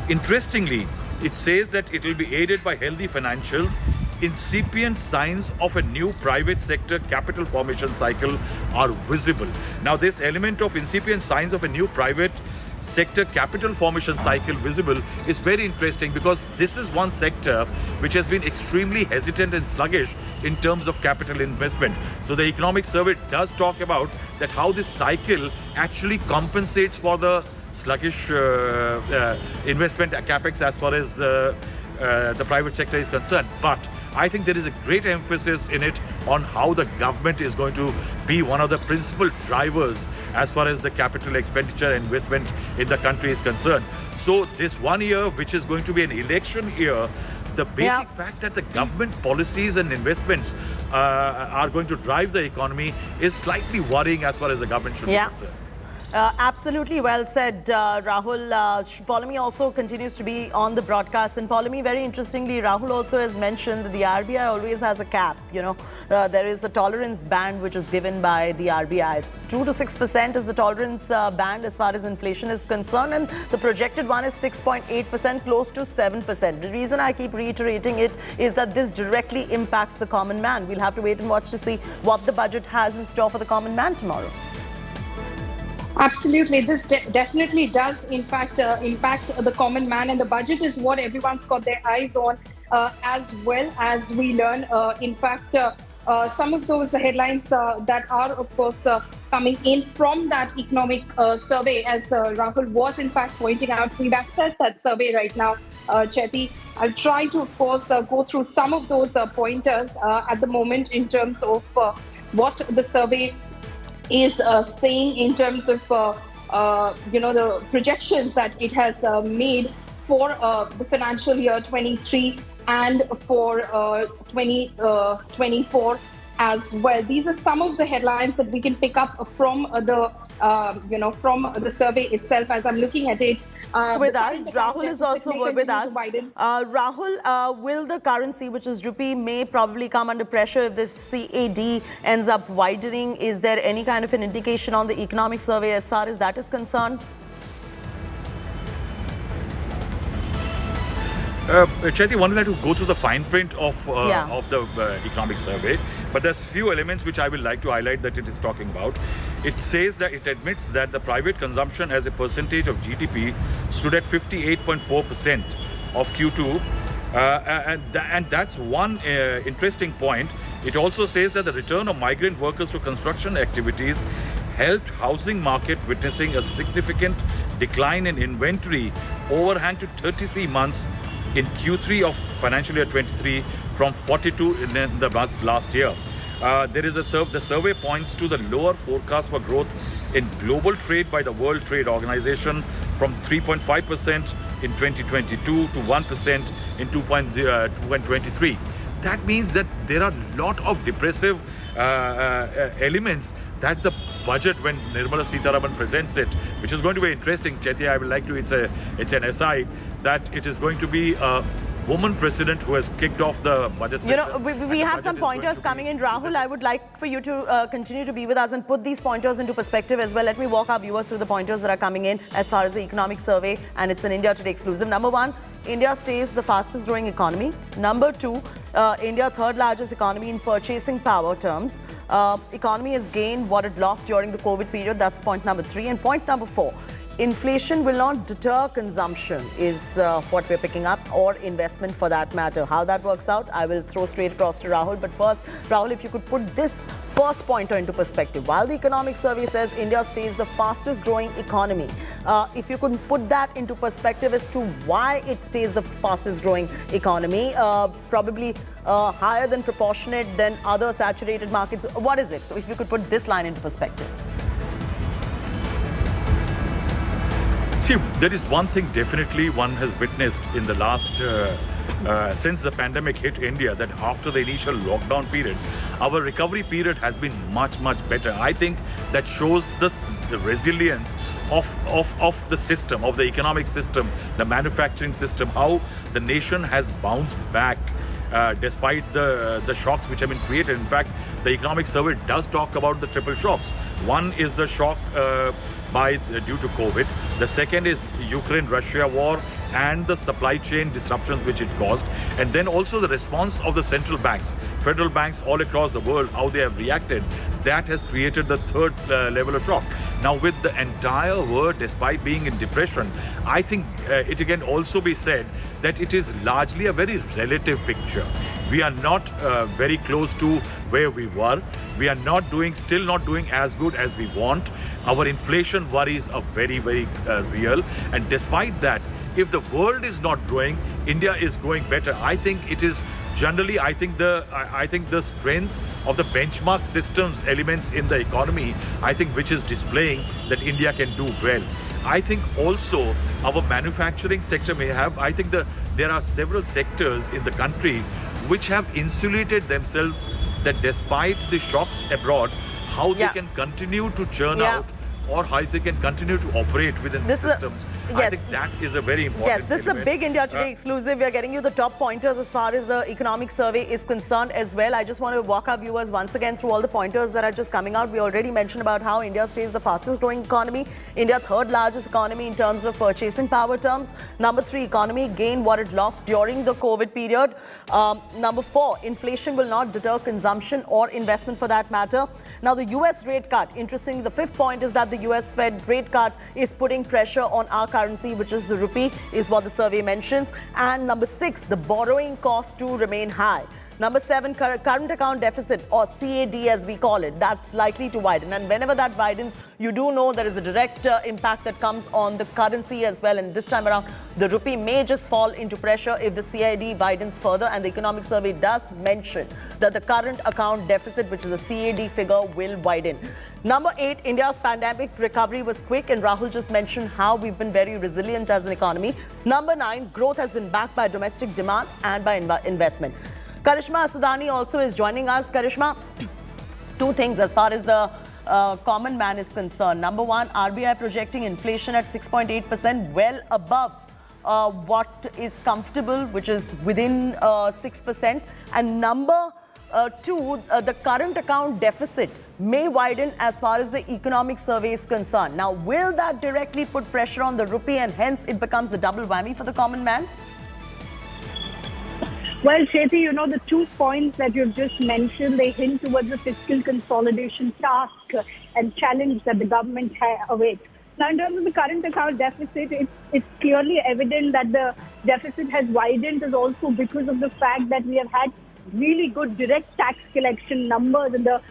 Interestingly, it says that it will be aided by healthy financials. Incipient signs of a new private sector capital formation cycle are visible. Now, this element of incipient signs of a new private sector capital formation cycle visible is very interesting, because this is one sector which has been extremely hesitant and sluggish in terms of capital investment. So the economic survey does talk about that how this cycle actually compensates for the sluggish investment capex as far as the private sector is concerned. But I think there is a great emphasis in it on how the government is going to be one of the principal drivers as far as the capital expenditure investment in the country is concerned. So this 1 year, which is going to be an election year, the basic fact that the government policies and investments are going to drive the economy is slightly worrying as far as the government should be concerned. Absolutely well said, Rahul. Paulami also continues to be on the broadcast. And Paulami, very interestingly, Rahul also has mentioned that the RBI always has a cap. You know, there is a tolerance band which is given by the RBI. 2 to 6% is the tolerance band as far as inflation is concerned. And the projected one is 6.8%, close to 7%. The reason I keep reiterating it is that this directly impacts the common man. We'll have to wait and watch to see what the budget has in store for the common man tomorrow. Absolutely. This definitely does, in fact, impact the common man, and the budget is what everyone's got their eyes on, as well as we learn. In fact, some of those headlines that are, of course, coming in from that economic survey, as Rahul was, in fact, pointing out. We've accessed that survey right now, Chetty. I'll try to, of course, go through some of those pointers at the moment in terms of what the survey is saying in terms of the projections that it has made for the financial year 23 and for 2024 as well. These are some of the headlines that we can pick up from the from the survey itself. As I'm looking at it, with us, Rahul is also with us. Rahul, will the currency, which is rupee, may probably come under pressure if this CAD ends up widening? Is there any kind of an indication on the economic survey as far as that is concerned? Chaiti, one will have to go through the fine print of the economic survey, but there's few elements which I will like to highlight that it is talking about. It says that it admits that the private consumption as a percentage of GDP stood at 58.4% of Q2, and that's one interesting point. It also says that the return of migrant workers to construction activities helped housing market witnessing a significant decline in inventory overhang to 33 months in Q3 of financial year 23 from 42 in the last year. There is the survey points to the lower forecast for growth in global trade by the World Trade Organization from 3.5% in 2022 to 1% in 2023. That means that there are a lot of depressive elements that the budget, when Nirmala Sitharaman presents it, which is going to be interesting. Chaitya, I would like to, it's an aside, that it is going to be a woman president who has kicked off the budget session. You know, we have some pointers coming in. Rahul, I would like for you to continue to be with us and put these pointers into perspective as well. Let me walk our viewers through the pointers that are coming in as far as the economic survey, and it's an India Today exclusive. Number one, India stays the fastest growing economy. Number two, India third largest economy in purchasing power terms. Economy has gained what it lost during the COVID period. That's point number three. And point number four, inflation will not deter consumption is what we're picking up, or investment for that matter. How that works out, I will throw straight across to Rahul. But first, Rahul, if you could put this first pointer into perspective. While the economic survey says India stays the fastest growing economy, if you could put that into perspective as to why it stays the fastest growing economy, probably higher than proportionate than other saturated markets. What is it? If you could put this line into perspective. See, there is one thing definitely one has witnessed in the last, since the pandemic hit India, that after the initial lockdown period, our recovery period has been much, much better. I think that shows the resilience of the system, of the economic system, the manufacturing system, how the nation has bounced back despite the shocks which have been created. In fact, the economic survey does talk about the triple shocks. One is the shock due to COVID. The second is Ukraine-Russia war, and the supply chain disruptions which it caused, and then also the response of the central banks, federal banks all across the world, how they have reacted, that has created the third level of shock. Now with the entire world, despite being in depression, I think it can also be said that it is largely a very relative picture. We are not very close to where we were. We are not still not doing as good as we want. Our inflation worries are very, very real. And despite that, if the world is not growing, India is growing better. I think it is generally, I think the strength of the benchmark systems elements in the economy, I think which is displaying that India can do well. I think also our manufacturing sector may have, I think there are several sectors in the country which have insulated themselves, that despite the shocks abroad, how they can continue to churn out, or how they can continue to operate within the systems. I think that is a very important Yes, this is a big India Today exclusive. We are getting you the top pointers as far as the economic survey is concerned as well. I just want to walk our viewers once again through all the pointers that are just coming out. We already mentioned about how India stays the fastest growing economy, India third largest economy in terms of purchasing power terms. Number 3, economy gained what it lost during the COVID period. Number 4, inflation will not deter consumption or investment for that matter. Now the US rate cut, interestingly, the 5th point is that the US Fed rate cut is putting pressure on our currency, which is the rupee, is what the survey mentions. And number 6, the borrowing cost to remain high. Number 7, current account deficit, or CAD as we call it, that's likely to widen. And whenever that widens, you do know there is a direct impact that comes on the currency as well. And this time around, the rupee may just fall into pressure if the CAD widens further. And the economic survey does mention that the current account deficit, which is a CAD figure, will widen. Number 8, India's pandemic recovery was quick, and Rahul just mentioned how we've been very resilient as an economy. Number 9, growth has been backed by domestic demand and by investment. Karishma Asudani also is joining us. Karishma, 2 things as far as the common man is concerned. Number 1, RBI projecting inflation at 6.8%, well above what is comfortable, which is within 6%. And number 2, the current account deficit may widen as far as the economic survey is concerned. Now, will that directly put pressure on the rupee, and hence it becomes a double whammy for the common man? Well, Sheti, you know, the 2 points that you've just mentioned, they hint towards the fiscal consolidation task and challenge that the government awaits. Now, in terms of the current account deficit, it's clearly evident that the deficit has widened is also because of the fact that we have had really good direct tax collection numbers in the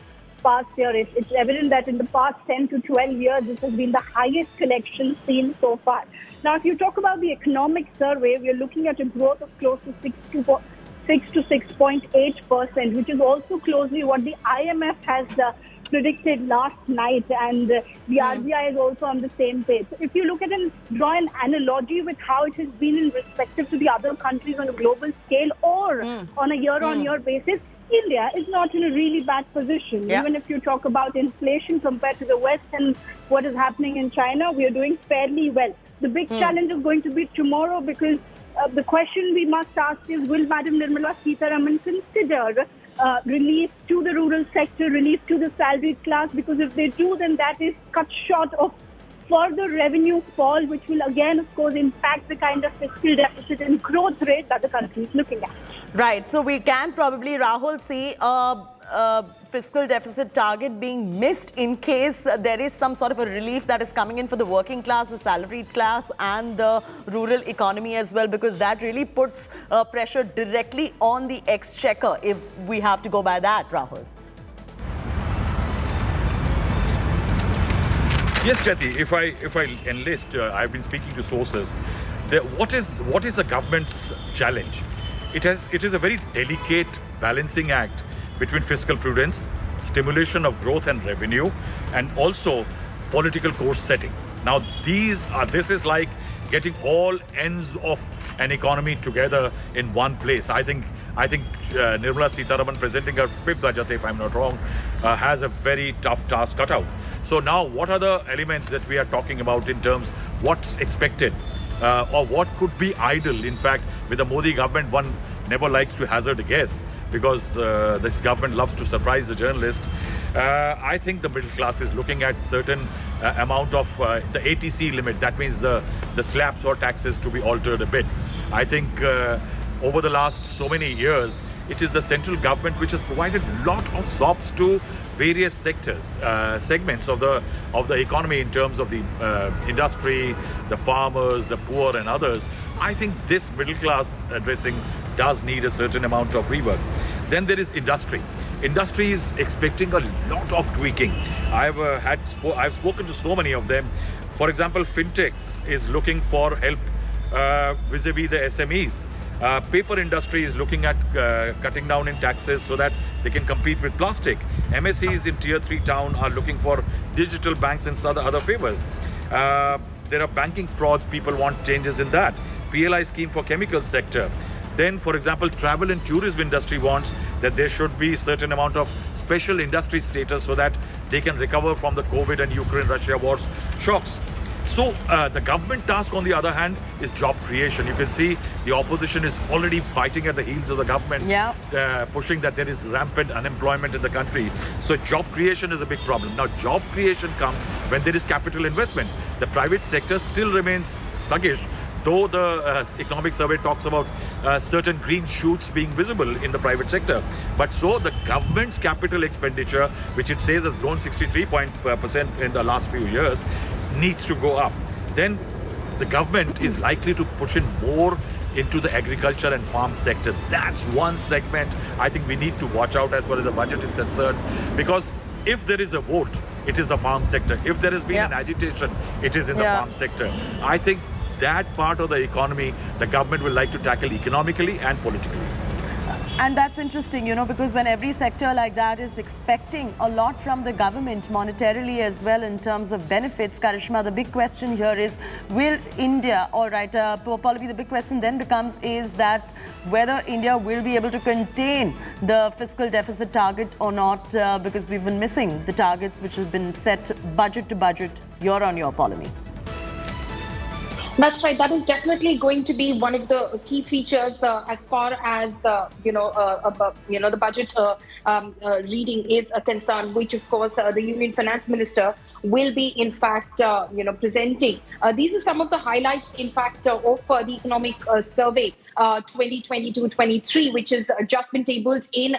past year. It's evident that in the past 10 to 12 years, this has been the highest collection seen so far. Now, if you talk about the economic survey, we are looking at a growth of close to 6 to 6.8%, which is also closely what the IMF has predicted last night, and the RBI is also on the same page. So if you look at and draw an analogy with how it has been in respective to the other countries on a global scale or on a year-on-year basis, India is not in a really bad position. Yeah. Even if you talk about inflation compared to the West and what is happening in China, we are doing fairly well. The big challenge is going to be tomorrow, because the question we must ask is, will Madam Nirmala Sitharaman consider relief to the rural sector, relief to the salaried class? Because if they do, then that is cut short of further revenue fall, which will again, of course, impact the kind of fiscal deficit and growth rate that the country is looking at. Right. So we can probably, Rahul, see a fiscal deficit target being missed in case there is some sort of a relief that is coming in for the working class, the salaried class, and the rural economy as well, because that really puts pressure directly on the exchequer if we have to go by that, Rahul. Yes, Jyoti, if I enlist, I've been speaking to sources. What is the government's challenge? It is a very delicate balancing act between fiscal prudence, stimulation of growth and revenue, and also political course setting. Now, this is like getting all ends of an economy together in one place. I think Nirmala Sitharaman, presenting her 5th budget, if I'm not wrong, has a very tough task cut out. So now, what are the elements that we are talking about in terms what's expected or what could be idle? In fact, with the Modi government, one never likes to hazard a guess, because this government loves to surprise the journalist. I think the middle class is looking at certain amount of the ATC limit. That means the slabs or taxes to be altered a bit. I think over the last so many years, it is the central government which has provided a lot of sops to various sectors, segments of the economy in terms of the industry, the farmers, the poor and others. I think this middle class addressing does need a certain amount of rework. Then there is industry. Industry is expecting a lot of tweaking. I've spoken to so many of them. For example, fintech is looking for help vis-a-vis the SMEs. Paper industry is looking at cutting down in taxes so that they can compete with plastic. MSCs in tier 3 town are looking for digital banks and other favors. There are banking frauds, people want changes in that. PLI scheme for chemical sector. Then, for example, travel and tourism industry wants that there should be certain amount of special industry status so that they can recover from the COVID and Ukraine-Russia wars shocks. So the government task, on the other hand, is job creation. You can see the opposition is already biting at the heels of the government, pushing that there is rampant unemployment in the country. So job creation is a big problem. Now, job creation comes when there is capital investment. The private sector still remains sluggish, though the economic survey talks about certain green shoots being visible in the private sector. But so the government's capital expenditure, which it says has grown 63% in the last few years, needs to go up. Then the government is likely to push in more into the agriculture and farm sector. That's one segment I think we need to watch out as far as the budget is concerned, because if there is a vote, it is the farm sector. If there has been an agitation, it is in the farm sector. I think that part of the economy, the government will like to tackle economically and politically. And that's interesting, you know, because when every sector like that is expecting a lot from the government monetarily as well in terms of benefits, Karishma, the big question here is, will India, all right, Pallavi, the big question then becomes is that whether India will be able to contain the fiscal deficit target or not, because we've been missing the targets which have been set budget to budget year on year, Pallavi. That's right. That is definitely going to be one of the key features as far as the budget reading is concerned, which of course the Union Finance Minister will be in fact presenting. These are some of the highlights in fact of the Economic Survey 2022-23, which has just been tabled in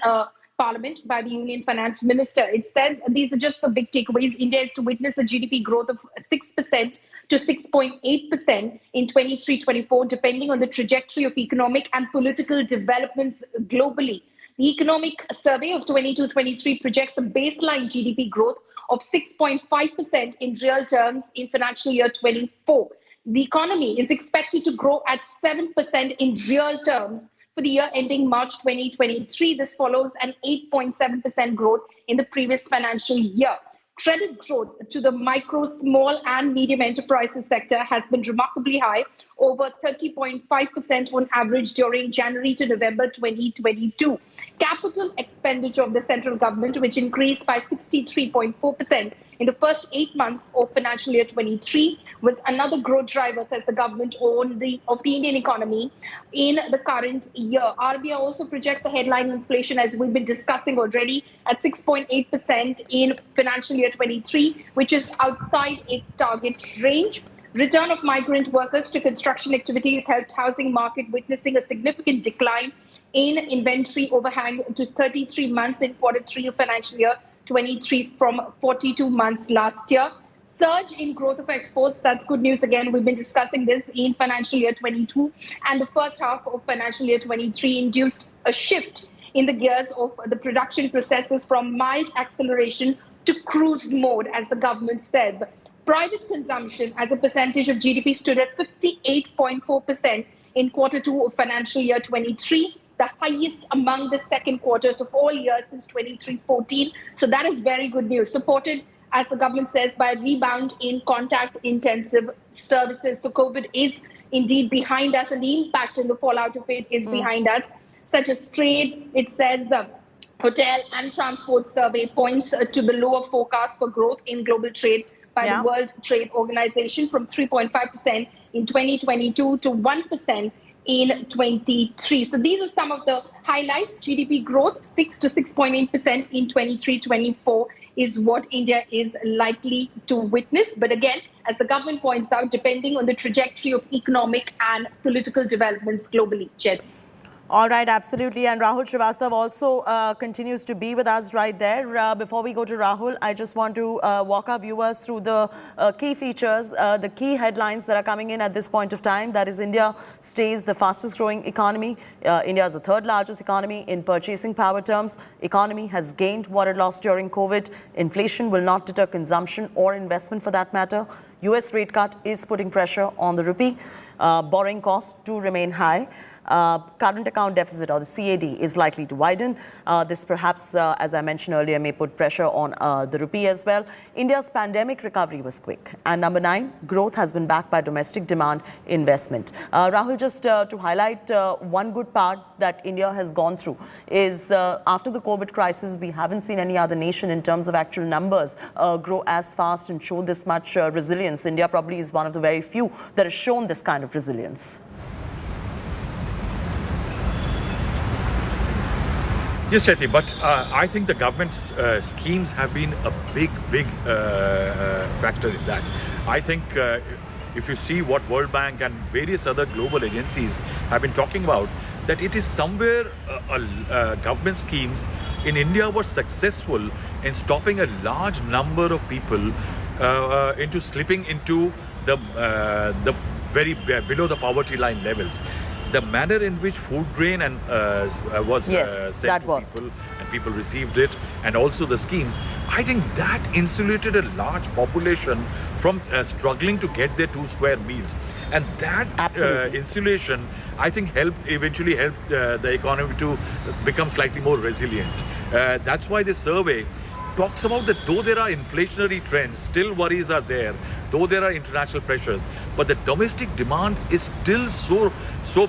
Parliament by the Union Finance Minister. It says these are just the big takeaways. India is to witness the GDP growth of 6% to 6.8% in 23-24, depending on the trajectory of economic and political developments globally. The Economic Survey of 22-23 projects the baseline GDP growth of 6.5% in real terms in financial year 24. The economy is expected to grow at 7% in real terms for the year ending March 2023. This follows an 8.7% growth in the previous financial year. Credit growth to the micro, small and medium enterprises sector has been remarkably high, over 30.5% on average during January to November 2022. Capital expenditure of the central government, which increased by 63.4% in the first 8 months of financial year 23, was another growth driver, says the government, of the Indian economy in the current year. RBI also projects the headline inflation, as we've been discussing already, at 6.8% in financial year 23, which is outside its target range. Return of migrant workers to construction activities helped housing market witnessing a significant decline in inventory overhang to 33 months in Q3 of financial year 23 from 42 months last year. Surge in growth of exports, that's good news again. We've been discussing this in financial year 22, and the first half of financial year 23 induced a shift in the gears of the production processes from mild acceleration to cruise mode, as the government says. Private consumption as a percentage of GDP stood at 58.4% in Q2 of financial year 23, the highest among the second quarters of all years since 23-14. So that is very good news, supported, as the government says, by a rebound in contact-intensive services. So COVID is indeed behind us, and the impact and the fallout of it is behind us, such as trade. It says the Hotel and Transport Survey points to the lower forecast for growth in global trade by the World Trade Organization from 3.5% in 2022 to 1% in 23. So these are some of the highlights. GDP growth 6 to 6.8% in 23-24 is what India is likely to witness. But again, as the government points out, depending on the trajectory of economic and political developments globally. Jed. All right, absolutely. And Rahul Srivastav also continues to be with us right there. Before we go to Rahul, I just want to walk our viewers through the key features, the key headlines that are coming in at this point of time. That is, India stays the fastest growing economy. India is the third largest economy in purchasing power terms. Economy has gained what it lost during COVID. Inflation will not deter consumption or investment for that matter. US rate cut is putting pressure on the rupee. Borrowing costs do remain high. Current account deficit, or the CAD, is likely to widen. This perhaps, as I mentioned earlier, may put pressure on the rupee as well. India's pandemic recovery was quick. And number 9, growth has been backed by domestic demand investment. Rahul, just to highlight one good part that India has gone through is after the COVID crisis, we haven't seen any other nation in terms of actual numbers grow as fast and show this much resilience. India probably is one of the very few that has shown this kind of resilience. Yes, Chetty, but I think the government's schemes have been a big factor in that. I think if you see what World Bank and various other global agencies have been talking about, that it is somewhere government schemes in India were successful in stopping a large number of people into slipping into the very below the poverty line levels. The manner in which food grain and was sent to people and people received it, and also the schemes, I think that insulated a large population from struggling to get their 2 square meals. And that insulation, I think, eventually helped the economy to become slightly more resilient. That's why this survey talks about that though there are inflationary trends, still worries are there, though there are international pressures, but the domestic demand is still so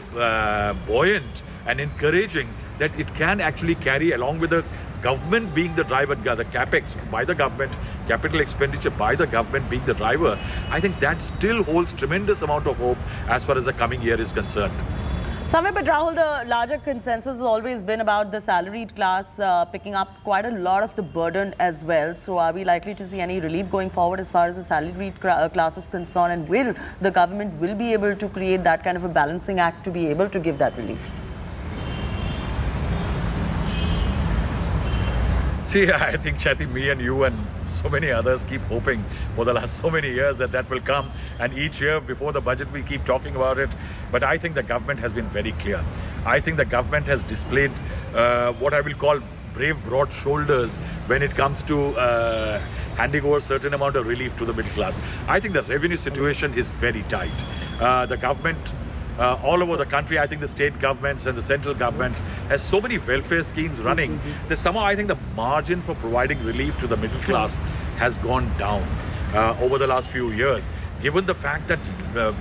buoyant and encouraging that it can actually carry, along with the government being the driver, the capex by the government, capital expenditure by the government being the driver. I think that still holds tremendous amount of hope as far as the coming year is concerned. Samir, but Rahul, the larger consensus has always been about the salaried class picking up quite a lot of the burden as well. So are we likely to see any relief going forward as far as the salaried class is concerned? And will the government be able to create that kind of a balancing act to be able to give that relief? See, I think, Chetty, me and you and so many others keep hoping for the last so many years that will come, and each year before the budget we keep talking about it. But I think the government has been very clear. I think the government has displayed what I will call brave broad shoulders when it comes to handing over a certain amount of relief to the middle class. I think the revenue situation is very tight. The government all over the country, I think the state governments and the central government has so many welfare schemes running that somehow I think the margin for providing relief to the middle class has gone down over the last few years. Given the fact that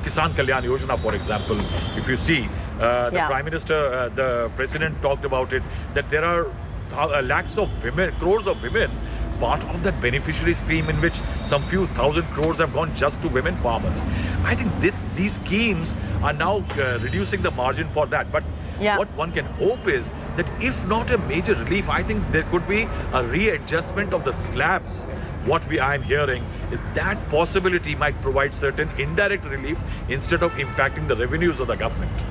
Kisan Kalyan Yojana, for example, if you see, the Prime Minister, the President talked about it, that there are lakhs of women, crores of women, part of that beneficiary scheme in which some few thousand crores have gone just to women farmers. I think these schemes are now reducing the margin for that. But what one can hope is that if not a major relief, I think there could be a readjustment of the slabs. What I'm hearing is that possibility might provide certain indirect relief instead of impacting the revenues of the government.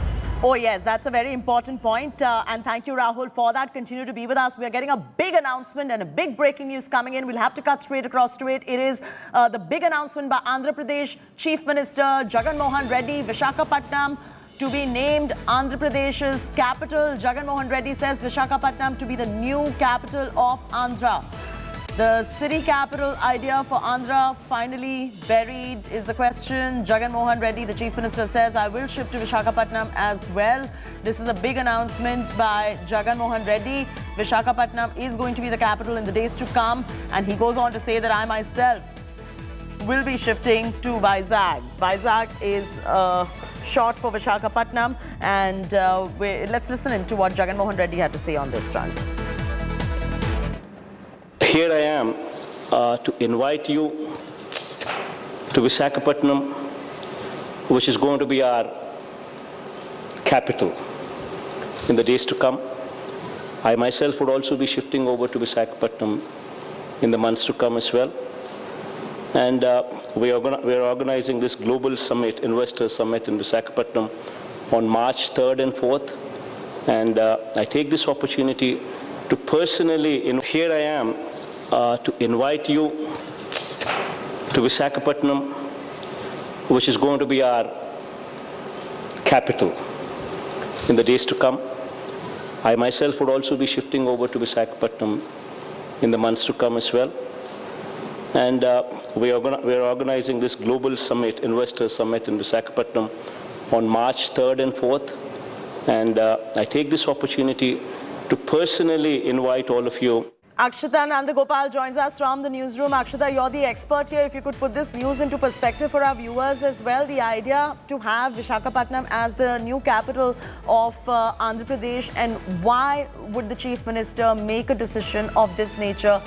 Oh, yes, that's a very important point. And thank you, Rahul, for that. Continue to be with us. We are getting a big announcement and a big breaking news coming in. We'll have to cut straight across to it. It is the big announcement by Andhra Pradesh Chief Minister Jagan Mohan Reddy, Visakhapatnam to be named Andhra Pradesh's capital. Jagan Mohan Reddy says Visakhapatnam to be the new capital of Andhra. The city capital idea for Andhra finally buried is the question. Jagan Mohan Reddy, the Chief Minister, says, I will shift to Visakhapatnam as well. This is a big announcement by Jagan Mohan Reddy. Visakhapatnam is going to be the capital in the days to come. And he goes on to say that I myself will be shifting to Vizag. Vizag is short for Visakhapatnam. And let's listen in to what Jagan Mohan Reddy had to say on this front. Here I am to invite you to Visakhapatnam, which is going to be our capital in the days to come. I myself would also be shifting over to Visakhapatnam in the months to come as well. And we are organizing this global summit, investor summit in Visakhapatnam on March 3rd and 4th. And I take this opportunity to personally, here I am to invite you to Visakhapatnam, which is going to be our capital in the days to come. I myself would also be shifting over to Visakhapatnam in the months to come as well. And we are organizing this global summit, investor summit in Visakhapatnam on March 3rd and 4th. And I take this opportunity to personally invite all of you. Akshita Nandagopal joins us from the newsroom. Akshita, you're the expert here. If you could put this news into perspective for our viewers as well, the idea to have Visakhapatnam as the new capital of Andhra Pradesh, and why would the Chief Minister make a decision of this nature?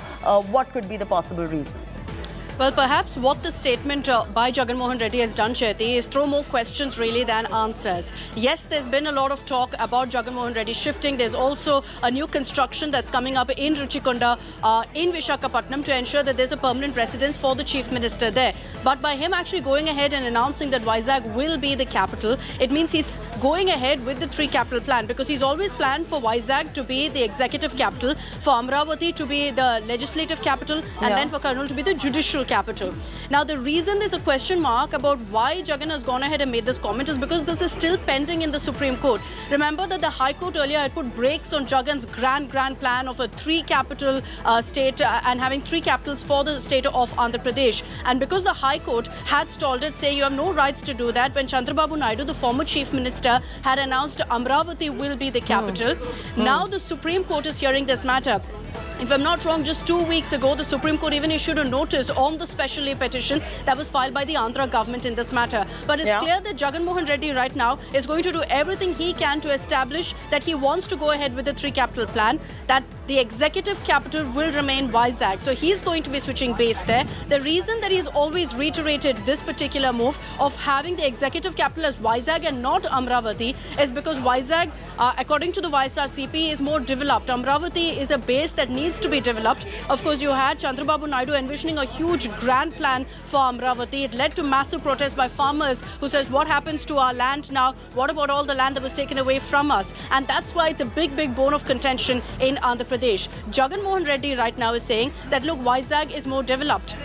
What could be the possible reasons? Well, perhaps what the statement by Jagan Mohan Reddy has done, Chaiti, is throw more questions really than answers. Yes, there's been a lot of talk about Jagan Mohan Reddy shifting. There's also a new construction that's coming up in Ruchikonda in Visakhapatnam to ensure that there's a permanent residence for the Chief Minister there. But by him actually going ahead and announcing that Vizag will be the capital, it means he's going ahead with the three capital plan, because he's always planned for Vizag to be the executive capital, for Amravati to be the legislative capital, and then for Kurnool to be the judicial capital. Now, the reason there's a question mark about why Jagan has gone ahead and made this comment is because this is still pending in the Supreme Court. Remember that the High Court earlier had put brakes on Jagan's grand plan of a three-capital state and having three capitals for the state of Andhra Pradesh. And because the High Court had stalled it, say you have no rights to do that, when Chandrababu Naidu, the former Chief Minister, had announced Amravati will be the capital. Now the Supreme Court is hearing this matter. If I'm not wrong, just 2 weeks ago, the Supreme Court even issued a notice on the special lay petition that was filed by the Andhra government in this matter. But it's clear that Jagan Mohan Reddy right now is going to do everything he can to establish that he wants to go ahead with the three capital plan, that the executive capital will remain Vizag. So he's going to be switching base there. The reason that he's always reiterated this particular move of having the executive capital as Vizag and not Amravati is because Vizag, according to the YSRCP, is more developed. Amravati is a base that needs to be developed. Of course, you had Chandrababu Naidu envisioning a huge grand plan for Amravati. It led to massive protests by farmers who says, what happens to our land now? What about all the land that was taken away from us? And that's why it's a big bone of contention in Andhra Pradesh. Jagan Mohan Reddy right now is saying that, look, Vizag is more developed.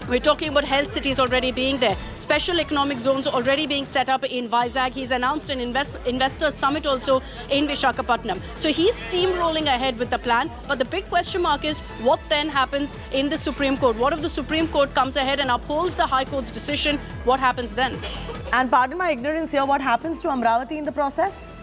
We're talking about health cities already being there, special economic zones already being set up in Vizag. He's announced an investor summit also in Visakhapatnam. So he's steamrolling ahead with the plan. But the big question mark is what then happens in the Supreme Court? What if the Supreme Court comes ahead and upholds the High Court's decision? What happens then? And pardon my ignorance here, what happens to Amravati in the process?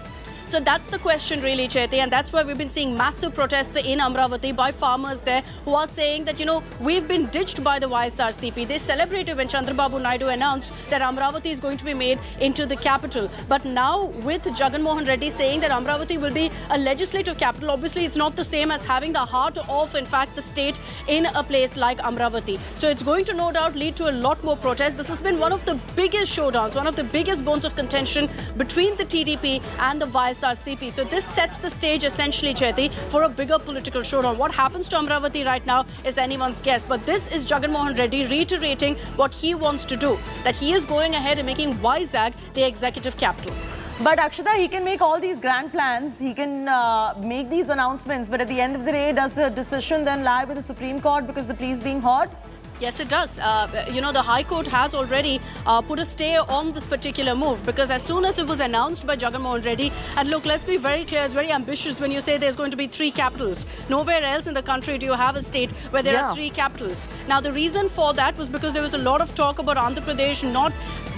So that's the question really, Chaiti, and that's why we've been seeing massive protests in Amravati by farmers there who are saying that, you know, we've been ditched by the YSRCP. They celebrated when Chandrababu Naidu announced that Amravati is going to be made into the capital. But now with Jagan Mohan Reddy saying that Amravati will be a legislative capital, obviously it's not the same as having the heart of, in fact, the state in a place like Amravati. So it's going to no doubt lead to a lot more protests. This has been one of the biggest showdowns, one of the biggest bones of contention between the TDP and the YSRCP. So this sets the stage essentially, Chaiti, for a bigger political showdown. What happens to Amravati right now is anyone's guess. But this is Jagan Mohan Reddy reiterating what he wants to do, that he is going ahead and making Vizag the executive capital. But Akshita, he can make all these grand plans, he can make these announcements, but at the end of the day, does the decision then lie with the Supreme Court because the plea is being heard? Yes, it does. You know, the High Court has already put a stay on this particular move, because as soon as it was announced by Jagan Mohan Reddy, and look, let's be very clear, it's very ambitious when you say there's going to be three capitals. Nowhere else in the country do you have a state where there are three capitals. Now, the reason for that was because there was a lot of talk about Andhra Pradesh not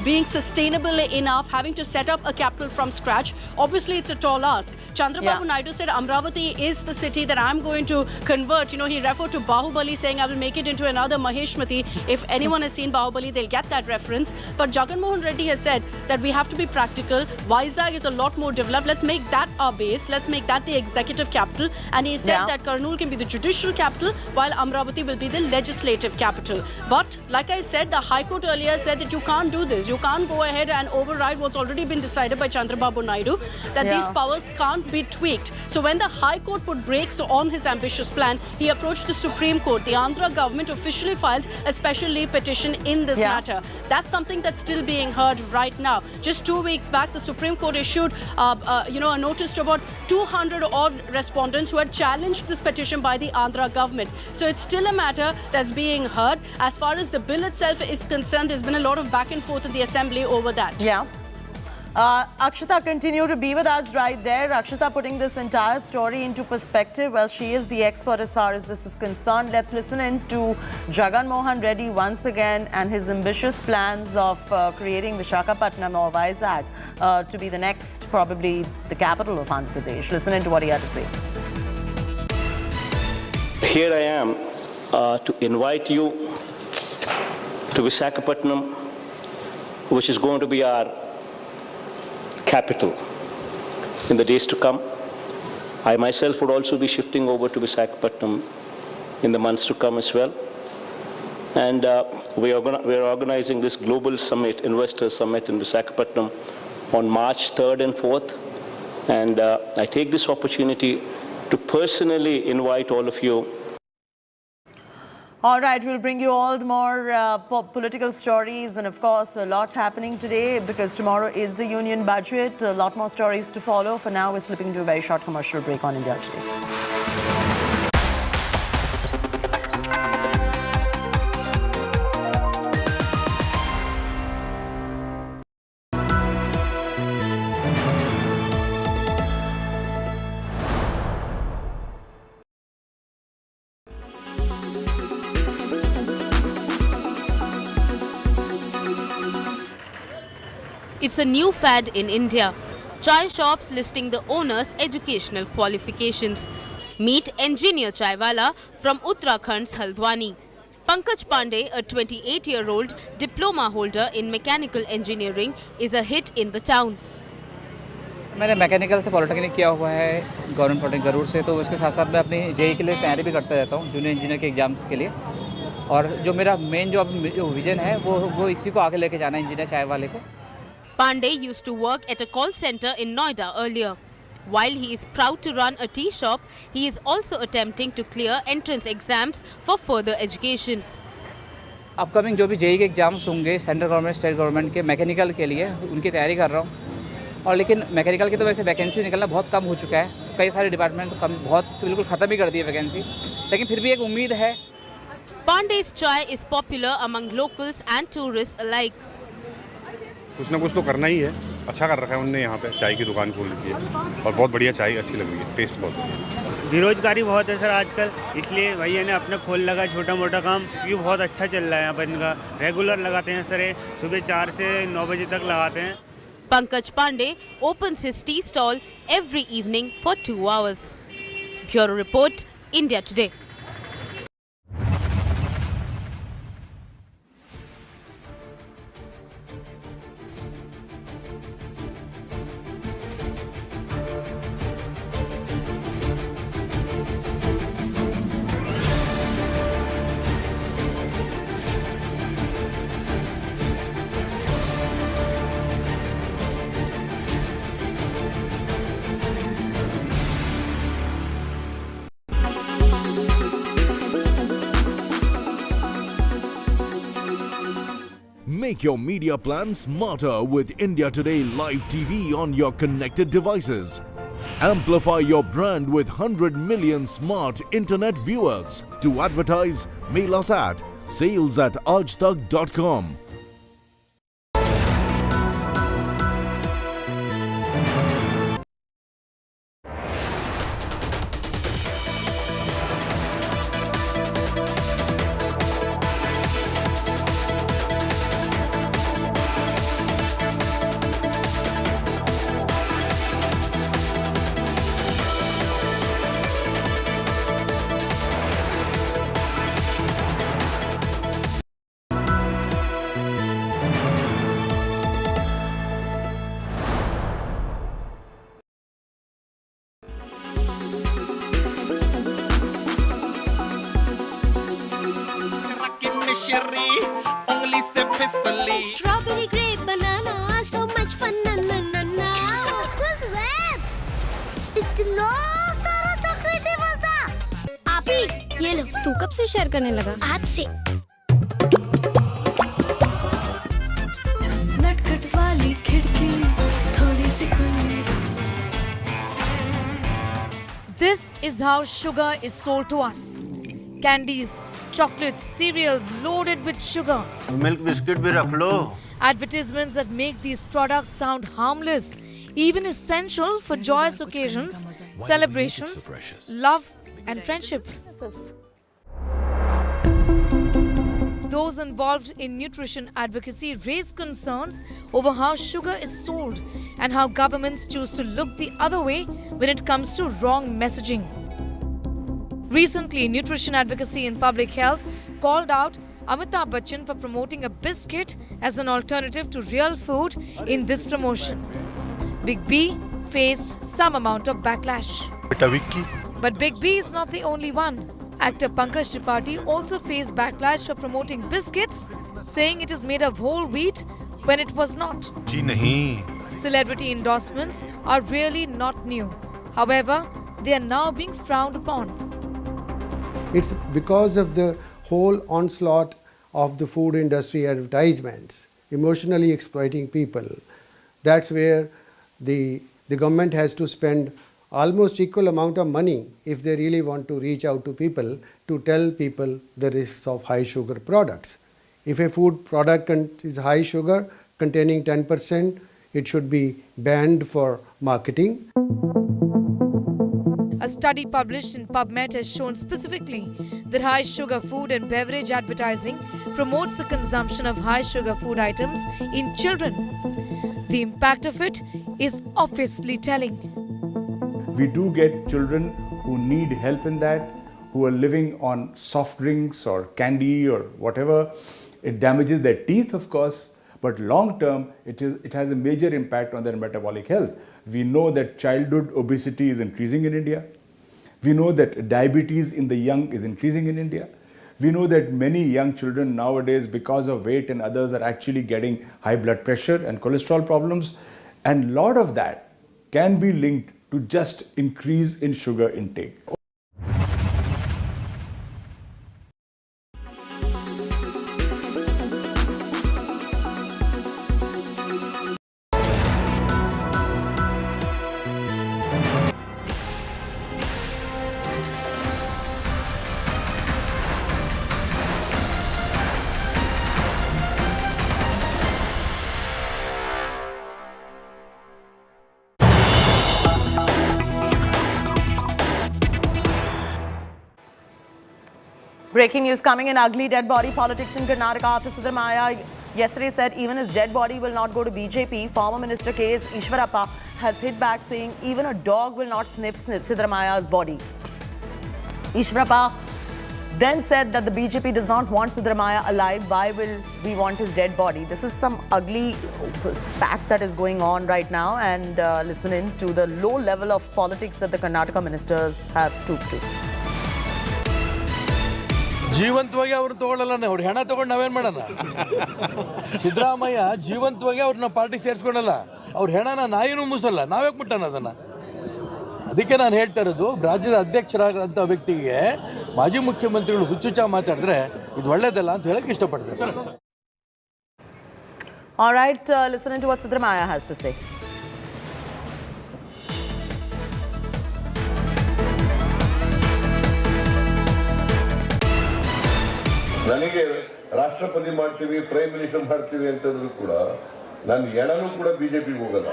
being sustainable enough, having to set up a capital from scratch. Obviously, it's a tall ask. Chandrababu Naidu said Amravati is the city that I'm going to convert. He referred to Bahubali saying I will make it into another Maheshmati. If anyone has seen Bahubali, they'll get that reference. But Jagan Mohan Reddy has said that we have to be practical. Vizag is a lot more developed. Let's make that our base. Let's make that the executive capital. And he said that Kurnool can be the judicial capital while Amravati will be the legislative capital. But like I said, the High Court earlier said that you can't do this. You can't go ahead and override what's already been decided by Chandrababu Naidu, that these powers can't be tweaked. So when the High Court put brakes on his ambitious plan, he approached the Supreme Court. The Andhra government officially filed a special leave petition in this matter. That's something that's still being heard right now. Just 2 weeks back, the Supreme Court issued a notice to about 200 odd respondents who had challenged this petition by the Andhra government. So it's still a matter that's being heard. As far as the bill itself is concerned, there's been a lot of back and forth in the Assembly over that. Akshita, continue to be with us right there. Akshita putting this entire story into perspective. Well, she is the expert as far as this is concerned. Let's listen in to Jagan Mohan Reddy once again and his ambitious plans of creating Visakhapatnam or Vizag to be the next, probably the capital of Andhra Pradesh. Listen in to what he had to say. Here I am to invite you to Visakhapatnam, which is going to be our capital in the days to come. I myself would also be shifting over to Visakhapatnam in the months to come as well. And we are organizing this global summit, investor summit in Visakhapatnam on March 3rd and 4th. And I take this opportunity to personally invite all of you. All right, we'll bring you all more political stories and, of course, a lot happening today because tomorrow is the union budget. A lot more stories to follow. For now, we're slipping to a very short commercial break on India Today. It's a new fad in India. Chai shops listing the owner's educational qualifications. Meet engineer chaiwala from Uttarakhand's Haldwani. Pankaj Pandey, a 28-year-old diploma holder in mechanical engineering, is a hit in the town. मैंने mechanical से polytechnic किया हुआ है government polytechnic गरूर से, तो उसके साथ साथ मैं अपनी जेई के लिए तैयारी भी करता रहता हूँ जूनियर इंजीनियर के एग्जाम्स के लिए. और जो मेरा मेन जो विजन है वो इसी को आगे लेके जाना है इंजीनियर चाय वाले को. Pandey used to work at a call center in Noida earlier. While he is proud to run a tea shop, he is also attempting to clear entrance exams for further education. Upcoming जो भी JEE के exams होंगे central government state government के mechanical के लिए, उनकी तैयारी कर रहा हूँ. और लेकिन मैकेनिकल की तो वैसे वैकेंसी निकलना बहुत कम हो चुका है. कई सारे डिपार्टमेंट तो बहुत बिल्कुल ख़त्म ही कर दी है वैकेंसी, लेकिन फिर भी एक उम्मीद है. Pandey's chai is popular among locals and tourists alike. कुछ ना कुछ तो करना ही है. अच्छा कर रखा है उनने, यहाँ पे चाय की दुकान खोल दी है और बहुत बढ़िया चाय अच्छी लग रही है, टेस्ट बहुत है. बेरोजगारी बहुत है सर आजकल, इसलिए भैया ने अपना खोल लगा छोटा मोटा काम, क्योंकि बहुत अच्छा चल रहा है यहाँ पर. इनका रेगुलर लगाते हैं सर, सुबह 4 से 9 बजे तक लगाते हैं. Pankaj Pandey opens his tea stall every evening for 2 hours. Bureau Report, India Today. Make your media plan smarter with India Today Live TV on your connected devices. Amplify your brand with 100 million smart internet viewers. To advertise, mail us at sales@aajtak.com. cherry, only se physically. Strawberry, grape, banana, so much fun, na na na na. Those webs! इतना सारा chocolate है मजा। आपी, ये लो। तू कब से share करने लगा? आज से। नटखट वाली खिड़की, थोड़ी सी खुली। This is how sugar is sold to us. Candies, chocolates, cereals loaded with sugar. Milk biscuit भी रख लो. Advertisements that make these products sound harmless, even essential for joyous occasions, celebrations, love and friendship. Those involved in nutrition advocacy raise concerns over how sugar is sold and how governments choose to look the other way when it comes to wrong messaging. Recently, Nutrition Advocacy in Public Health called out Amitabh Bachchan for promoting a biscuit as an alternative to real food in this promotion. Big B faced some amount of backlash. But Big B is not the only one. Actor Pankaj Tripathi also faced backlash for promoting biscuits, saying it is made of whole wheat when it was not. Celebrity endorsements are really not new. However, they are now being frowned upon. It's because of the whole onslaught of the food industry advertisements, emotionally exploiting people. That's where the government has to spend almost equal amount of money if they really want to reach out to people to tell people the risks of high sugar products. If a food product is high sugar containing 10%, it should be banned for marketing. A study published in PubMed has shown specifically that high sugar food and beverage advertising promotes the consumption of high sugar food items in children. The impact of it is obviously telling. We do get children who need help in that, who are living on soft drinks or candy or whatever. It damages their teeth, of course, but long term, it has a major impact on their metabolic health. We know that childhood obesity is increasing in India. We know that diabetes in the young is increasing in India. We know that many young children nowadays, because of weight and others, are actually getting high blood pressure and cholesterol problems. And a lot of that can be linked to just increase in sugar intake. Breaking news coming in: ugly dead body politics in Karnataka after Siddaramaiah yesterday said even his dead body will not go to BJP. Former Minister K.S. Ishwarappa has hit back saying even a dog will not sniff Siddaramaiah's body. Ishwarappa then said that the BJP does not want Siddaramaiah alive. Why will we want his dead body? This is some ugly spat that is going on right now, and listen in to the low level of politics that the Karnataka ministers have stooped to. ಜೀವಂತವಾಗಿ ಅವ್ರು ತಗೊಳ್ಳಲ್ಲ, ಅವ್ರು ಹೆಣ ತಗೊಂಡು ನಾವೇನು ಮಾಡೋಣ? ಸಿದ್ದರಾಮಯ್ಯ ಜೀವಂತವಾಗಿ ಅವ್ರನ್ನ ಪಾರ್ಟಿ ಸೇರಿಸ್ಕೊಂಡಲ್ಲ, ಅವ್ರ ಹೆಣನ ನಾಯಿನೂ ಮುಸಲ್ಲ, ನಾವ್ಯಾಕೆ ಮುಟ್ಟಣ ಅದನ್ನು? ಅದಕ್ಕೆ ನಾನು ಹೇಳ್ತಾ ಇರೋದು, ರಾಜ್ಯದ ಅಧ್ಯಕ್ಷರಾದಂಥ ವ್ಯಕ್ತಿಗೆ ಮಾಜಿ ಮುಖ್ಯಮಂತ್ರಿಗಳು ಹುಚ್ಚುಚ್ಚ ಮಾತಾಡಿದ್ರೆ ಇದು ಒಳ್ಳೇದಲ್ಲ ಅಂತ ಹೇಳಕ್ಕೆ ಇಷ್ಟಪಡ್ತಾರೆ. All right, listen to what Siddaramaiah has to say. ನನಗೆ ರಾಷ್ಟ್ರಪತಿ ಮಾಡ್ತೀವಿ, ಪ್ರೈಮ್ ಮಿನಿಸ್ಟರ್ ಮಾಡ್ತೀವಿ ಅಂತಂದ್ರೂ ಕೂಡ ನಾನು ಎಣನೂ ಕೂಡ ಬಿಜೆಪಿಗೆ ಹೋಗಲ್ಲ.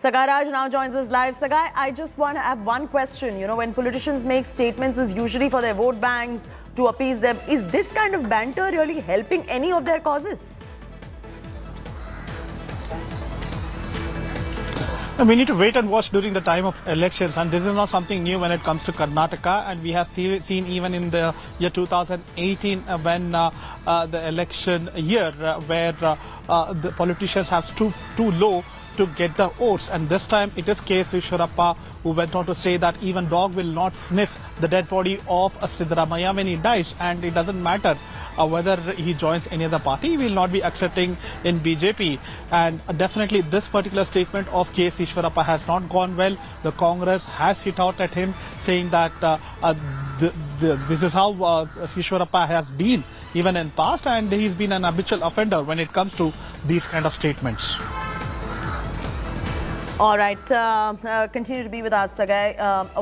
Sagai Raj now joins us live. Sagai, I just want to have one question. You know, when politicians make statements, it's usually for their vote banks to appease them. Is this kind of banter really helping any of their causes? We need to wait and watch during the time of elections, and this is not something new when it comes to Karnataka, and we have seen even in the year 2018 when the election year where the politicians have stooped too low to get the votes, and this time it is K.S. Ishwarappa who went on to say that even dog will not sniff the dead body of Siddaramaiah when he dies, and it doesn't matter whether he joins any other party, he will not be accepting in BJP. And definitely this particular statement of K.S. Ishwarappa has not gone well. The Congress has hit out at him, saying that this is how Ishwarappa has been even in past, and he's been an habitual offender when it comes to these kind of statements. All right, continue to be with us, Sagai.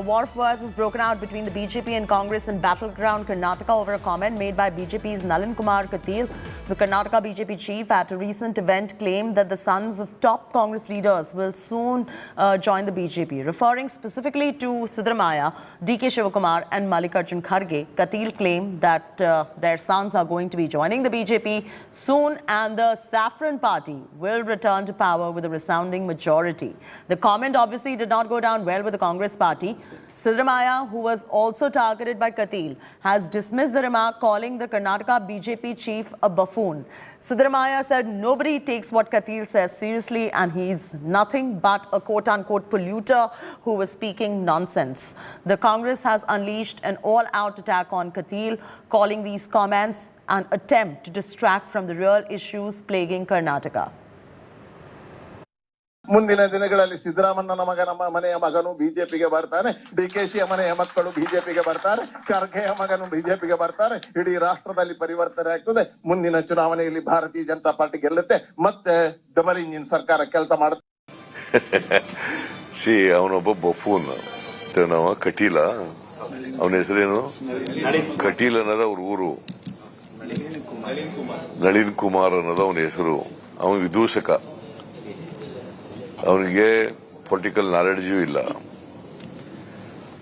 A war of words is broken out between the BJP and Congress in battleground Karnataka over a comment made by BJP's Nalin Kumar Katil. The Karnataka BJP chief at a recent event claimed that the sons of top Congress leaders will soon join the BJP. Referring specifically to Siddaramaiah, D.K. Shivakumar and Mallikarjun Kharge, Katil claimed that their sons are going to be joining the BJP soon and the Saffron Party will return to power with a resounding majority. The comment obviously did not go down well with the Congress party. Siddaramaiah, who was also targeted by Katil, has dismissed the remark, calling the Karnataka BJP chief a buffoon. Siddaramaiah said nobody takes what Katil says seriously and he's nothing but a quote-unquote polluter who was speaking nonsense. The Congress has unleashed an all-out attack on Katil, calling these comments an attempt to distract from the real issues plaguing Karnataka. ಮುಂದಿನ ದಿನಗಳಲ್ಲಿ ಸಿದ್ದರಾಮಣ್ಣನ ಮನೆಯ ಮಗನು ಬಿಜೆಪಿಗೆ ಬರ್ತಾನೆ, ಡಿಕೆಶಿಯ ಮನೆಯ ಮಕ್ಕಳು ಬಿಜೆಪಿಗೆ ಬರ್ತಾರೆ, ಖರ್ಗೆಯ ಮಗನು ಬಿಜೆಪಿಗೆ ಬರ್ತಾರೆ. ಇಡೀ ರಾಷ್ಟ್ರದಲ್ಲಿ ಪರಿವರ್ತನೆ ಆಗ್ತದೆ. ಮುಂದಿನ ಚುನಾವಣೆಯಲ್ಲಿ ಭಾರತೀಯ ಜನತಾ ಪಾರ್ಟಿ ಗೆಲ್ಲುತ್ತೆ, ಮತ್ತೆ ಡಬಲ್ ಇಂಜಿನ್ ಸರ್ಕಾರ ಕೆಲಸ ಮಾಡುತ್ತೆ. ಅವನೊಬ್ಬ ಬಫೂನ್, ಕಟೀಲ, ಅವನ ಹೆಸರೇನು? ಕಟೀಲ್ ಅನ್ನೋದು ಅವ್ರ ಊರು, ನಳಿನ್ ಕುಮಾರ್ ಅನ್ನೋದು ಅವನ ಹೆಸರು. ಅವನ ವಿದೂಷಕ, ಅವನಿಗೆ ಪೊಲಿಟಿಕಲ್ ನಾಲೆಡ್ಜು ಇಲ್ಲ.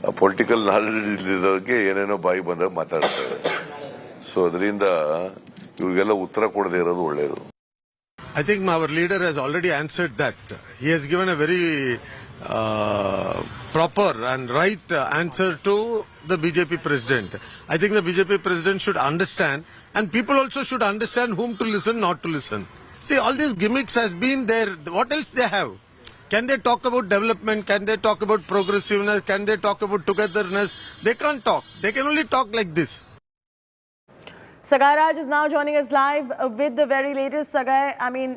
ಆ ಪೊಲಿಟಿಕಲ್ ನಾಲೆಡ್ಜ್ ಇಲ್ಲದಕ್ಕೆ ಏನೇನೋ ಬಾಯಿ ಬಂದಾಗ ಮಾತಾಡ್ತಾರೆ. ಸೊ ಅದರಿಂದ ಇವ್ರಿಗೆಲ್ಲ ಉತ್ತರ ಕೊಡದೇ ಇರೋದು ಒಳ್ಳೆಯದು. I think our leader has already answered that. He has given a very proper and right answer to the BJP president. I think the BJP president should understand, and people also should understand whom to listen, not to listen. See, all these gimmicks has been there. What else they have? Can they talk about development? Can they talk about progressiveness? Can they talk about togetherness? They can't talk. They can only talk like this. Sagai Raj is now joining us live with the very latest. Sagai, I mean,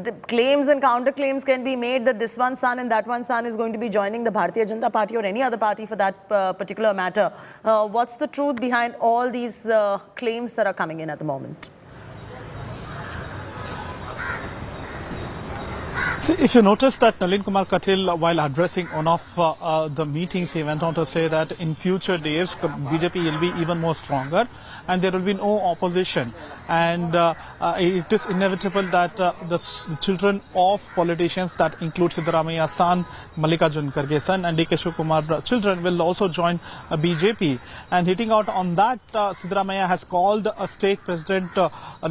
the claims and counterclaims can be made that this one son and that one son is going to be joining the Bharatiya Janata Party or any other party for that particular matter. What's the truth behind all these claims that are coming in at the moment? If you notice that Nalin Kumar Katil, while addressing one of the meetings, he went on to say that in future days, BJP will be even more stronger and there will be no opposition. And it is inevitable that the children of politicians, that include Siddaramaiah's son, Mallikarjun Kharge's son and D.K. Shivakumar's children, will also join BJP. And hitting out on that, Siddaramaiah has called a state president,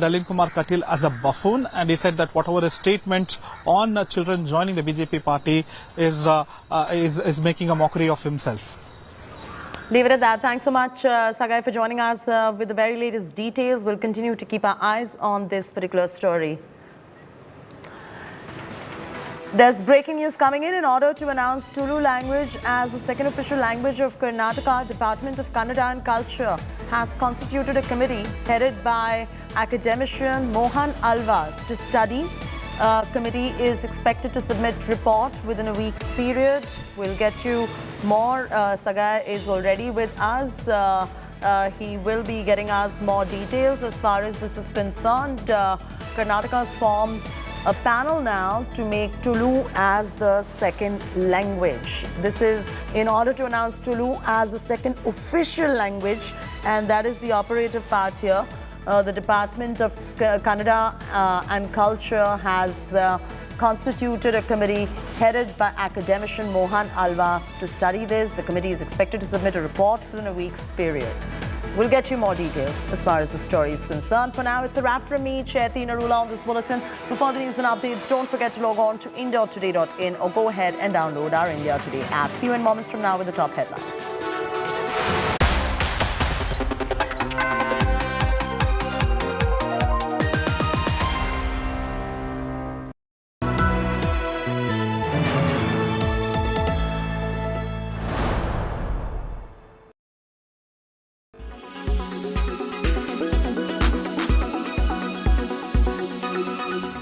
Nalin Kumar Katil, as a buffoon, and he said that whatever his statements on children joining the BJP party is making a mockery of himself. Leave it at that. Thanks so much, Sagai, for joining us with the very latest details. We'll continue to keep our eyes on this particular story. There's breaking news coming in order to announce Tulu language as the second official language of Karnataka. Department of Kannada and Culture has constituted a committee headed by academician Mohan Alva to study. Committee is expected to submit report within a week's period. We'll get you more. Sagai is already with us. He will be getting us more details as far as this is concerned. Karnataka has formed a panel now to make Tulu as the second language. This is in order to announce Tulu as the second official language, and that is the operative part here. The Department of Kannada and Culture has constituted a committee headed by academician Mohan Alva to study this. The committee is expected to submit a report within a week's period. We'll get you more details as far as the story is concerned. For now, it's a wrap from me, Chaiti Narula, on this bulletin. For further news and updates, don't forget to log on to india.today.in or go ahead and download our India Today app. See you in moments from now with the top headlines.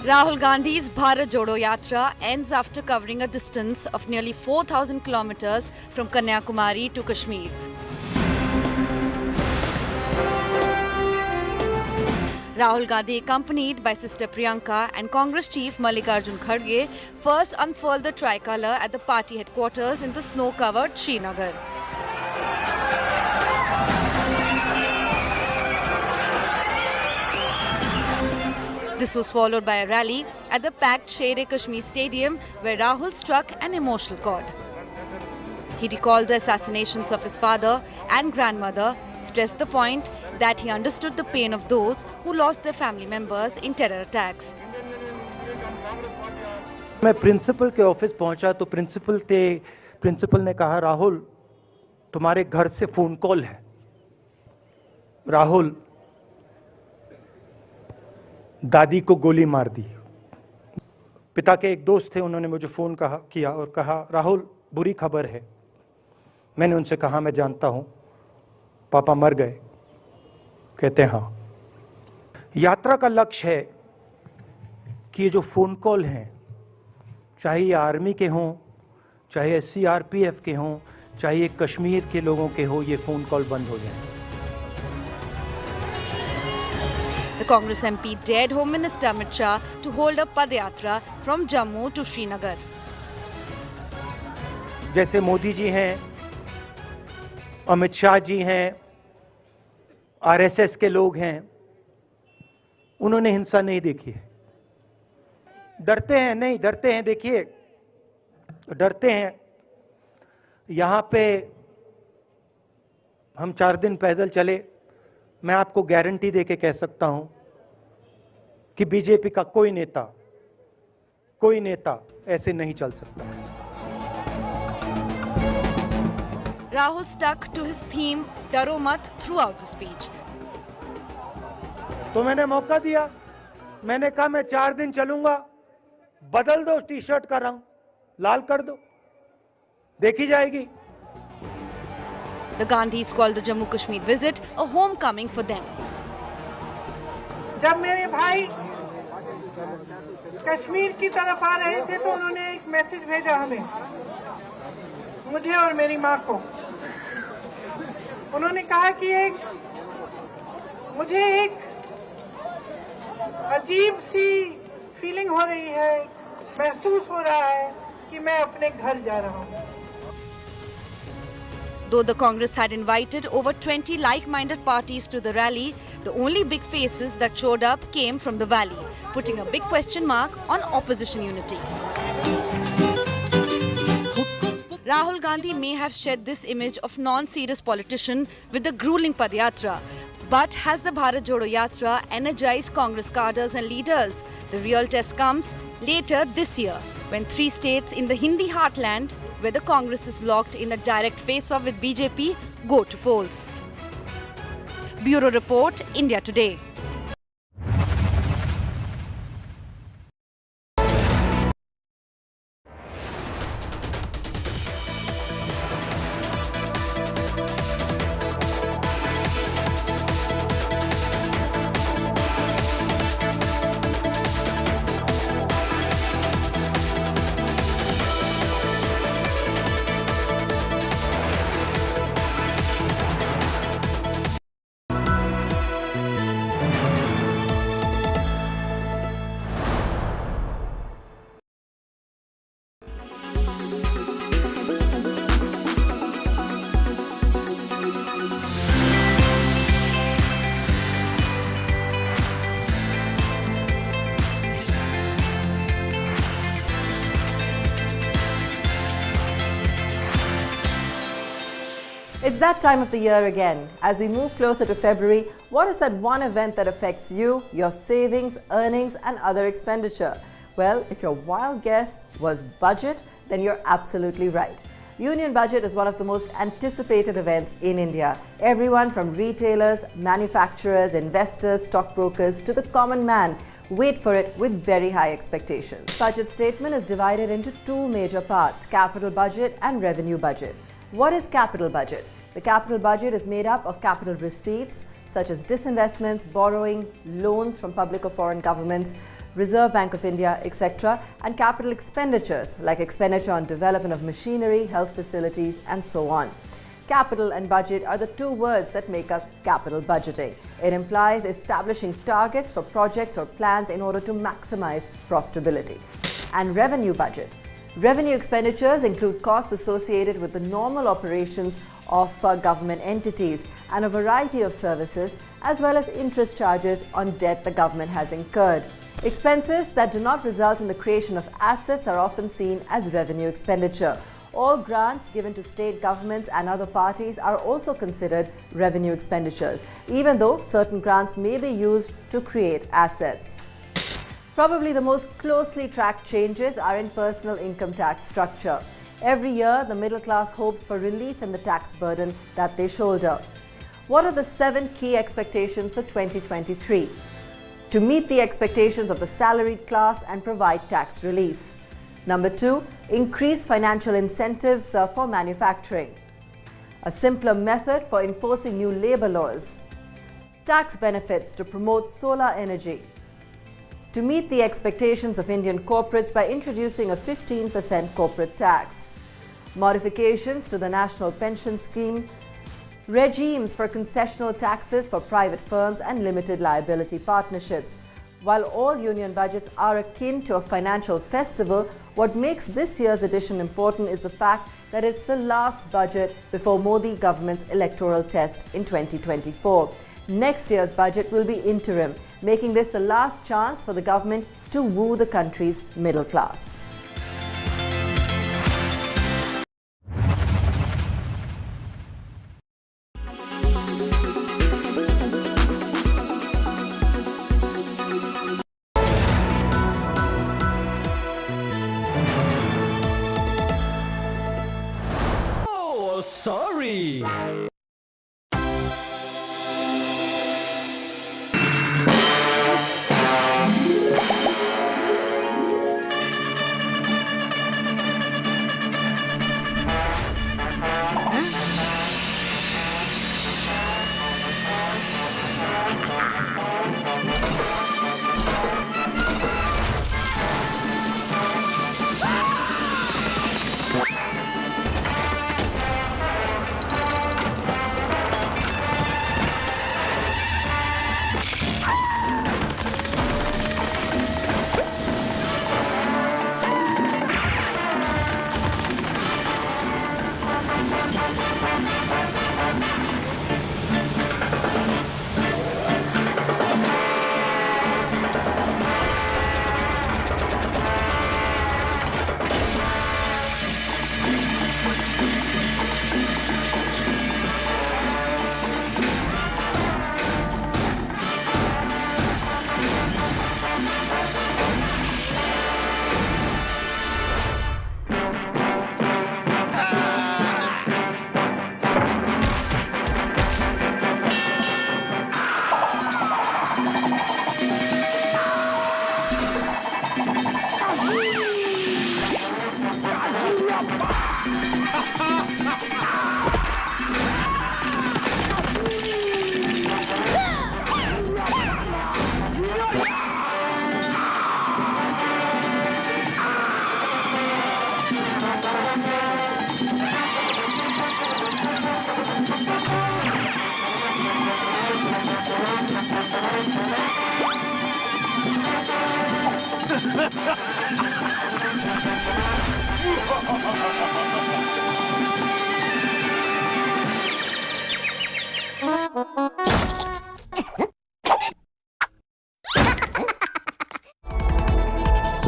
Rahul Gandhi's Bharat Jodo Yatra ends after covering a distance of nearly 4,000 kilometers from Kanyakumari to Kashmir. Rahul Gandhi, accompanied by sister Priyanka and Congress chief Mallikarjun Kharge, first unfurled the tricolour at the party headquarters in the snow-covered Srinagar. This was followed by a rally at the packed Sher-e-Kashmir Stadium where Rahul struck an emotional chord. He recalled the assassinations of his father and grandmother, stressed the point that he understood the pain of those who lost their family members in terror attacks. मैं principal के office पहुंचा तो principal ने कहा, राहुल तुम्हारे घर से phone call है। राहुल दादी को गोली मार दी। पिता के एक दोस्त थे, उन्होंने मुझे फोन किया और कहा, राहुल बुरी खबर है। मैंने उनसे कहा, मैं जानता हूं पापा मर गए। कहते हैं हाँ। यात्रा का लक्ष्य है कि ये जो फोन कॉल हैं, चाहे ये आर्मी के हों, चाहे CRPF के हों, चाहे ये कश्मीर के लोगों के हो, ये फोन कॉल बंद हो जाए। The Congress MP dared Home Minister Amit Shah to hold a Padyatra from Jammu to Srinagar. जैसे मोदी जी हैं, अमित शाह जी हैं, RSS के लोग हैं, उन्होंने हिंसा नहीं देखी है। डरते हैं नहीं, डरते हैं, देखिए डरते हैं। यहां पे हम 4 दिन पैदल चले, मैं आपको गारंटी देके कह सकता हूं कि बीजेपी का कोई नेता ऐसे नहीं चल सकता है। Rahul stuck to his theme Daro Mat throughout the speech. तो मैंने मौका दिया, मैंने कहा मैं 4 दिन चलूंगा, बदल दो टी-शर्ट का रंग, लाल कर दो, देखी जाएगी। The Gandhis called the Jammu Kashmir visit a homecoming for them. जब मेरे भाई कश्मीर की तरफ आ रहे थे तो उन्होंने एक मैसेज भेजा हमें, मुझे और मेरी माँ को। उन्होंने कहा कि मुझे एक अजीब सी फीलिंग हो रही है, महसूस हो रहा है कि मैं अपने घर जा रहा हूँ। Though the Congress had invited over 20 like-minded parties to the rally, the only big faces that showed up came from the valley, putting a big question mark on opposition unity. Rahul Gandhi may have shed this image of non-serious politician with the grueling Padyatra, but has the Bharat Jodo Yatra energized Congress cadres and leaders? The real test comes later this year, when 3 states in the Hindi heartland, where the Congress is locked in a direct face-off with BJP, go to polls. Bureau Report, India Today. It's that time of the year again. As we move closer to February, what is that one event that affects you, your savings, earnings and other expenditure? Well, if your wild guess was budget, then you're absolutely right. Union Budget is one of the most anticipated events in India. Everyone from retailers, manufacturers, investors, stockbrokers to the common man wait for it with very high expectations. Budget statement is divided into 2 major parts, capital budget and revenue budget. What is capital budget? The capital budget is made up of capital receipts such as disinvestments, borrowing, loans from public or foreign governments, Reserve Bank of India, etc., and capital expenditures like expenditure on development of machinery, health facilities, and so on. Capital and budget are the two words that make up capital budgeting. It implies establishing targets for projects or plans in order to maximize profitability. And revenue budget. Revenue expenditures include costs associated with the normal operations of government entities and a variety of services, as well as interest charges on debt the government has incurred. Expenses that do not result in the creation of assets are often seen as revenue expenditure. All grants given to state governments and other parties are also considered revenue expenditures, even though certain grants may be used to create assets. Probably the most closely tracked changes are in personal income tax structure. Every year, the middle class hopes for relief in the tax burden that they shoulder. What are the 7 key expectations for 2023? To meet the expectations of the salaried class and provide tax relief. Number 2, increase financial incentives for manufacturing. A simpler method for enforcing new labor laws. Tax benefits to promote solar energy. To meet the expectations of Indian corporates by introducing a 15% corporate tax. Modifications to the National Pension Scheme. Regimes for concessional taxes for private firms and limited liability partnerships. While all union budgets are akin to a financial festival, what makes this year's edition important is the fact that it's the last budget before Modi government's electoral test in 2024. Next year's budget will be interim, making this the last chance for the government to woo the country's middle class. Sorry.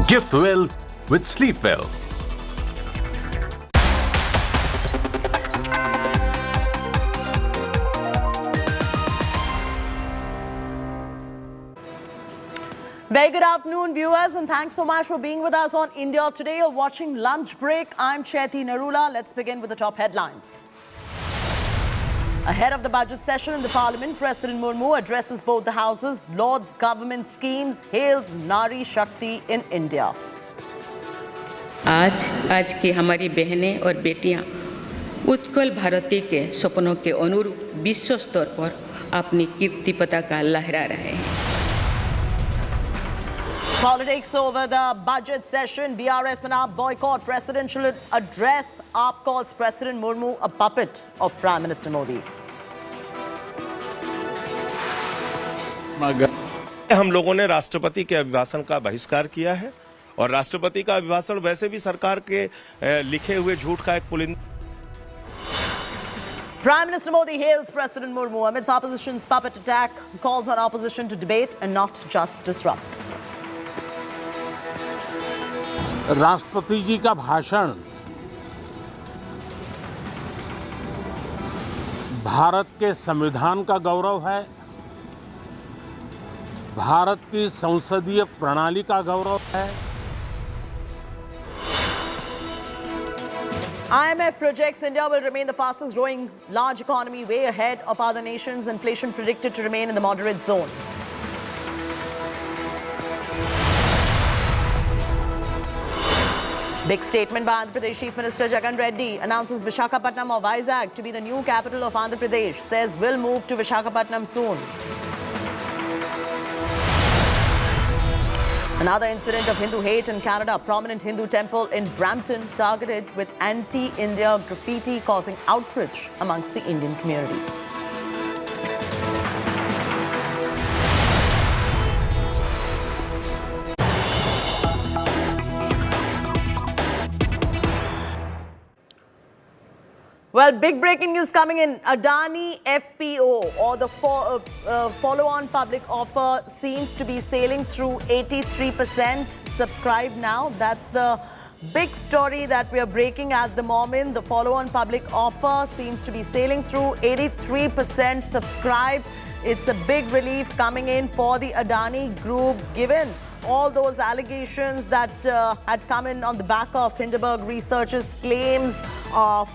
Gift well with Sleep Well. Very good afternoon, viewers, and thanks so much for being with us on India Today. You're watching Lunch Break. I'm Chaiti Narula. Let's begin with the top headlines. Ahead of the budget session in the Parliament, President Murmu addresses both the houses, Lord's government schemes, hails Nari Shakti in India. आज की हमारी बहनें और बेटियां उत्कल भारती के सपनों के अनुरूप विश्व स्तर पर अपनी कीर्ति पताका लहरा रहे हैं. Politics over the budget session. BRS and AAP boycott presidential address. AAP calls President Murmu a puppet of Prime Minister Modi. हम लोगों ने राष्ट्रपति के अभिभाषण का बहिष्कार किया है और राष्ट्रपति का अभिभाषण वैसे भी सरकार के लिखे हुए झूठ का एक पुलिंदा। Prime Minister Modi hails President Murmu amidst opposition's puppet attack, calls on opposition to debate and not just disrupt. राष्ट्रपति जी का भाषण भारत के संविधान का गौरव है, भारत की संसदीय प्रणाली का गौरव है। IMF projects India will remain the fastest growing large economy, way ahead of other nations. Inflation predicted to remain in the moderate zone. Big statement by Andhra Pradesh Chief Minister Jagan Reddy announces Visakhapatnam or Vizag to be the new capital of Andhra Pradesh. Says will move to Visakhapatnam soon. Another incident of Hindu hate in Canada. Prominent Hindu temple in Brampton targeted with anti-India graffiti, causing outrage amongst the Indian community. Well, big breaking news coming in. Adani FPO, or the follow-on public offer, seems to be sailing through 83%. Subscribe now. That's the big story that we are breaking at the moment. The follow-on public offer seems to be sailing through 83% subscribe. It's a big relief coming in for the Adani Group, given all those allegations that had come in on the back of Hindenburg Research's claims of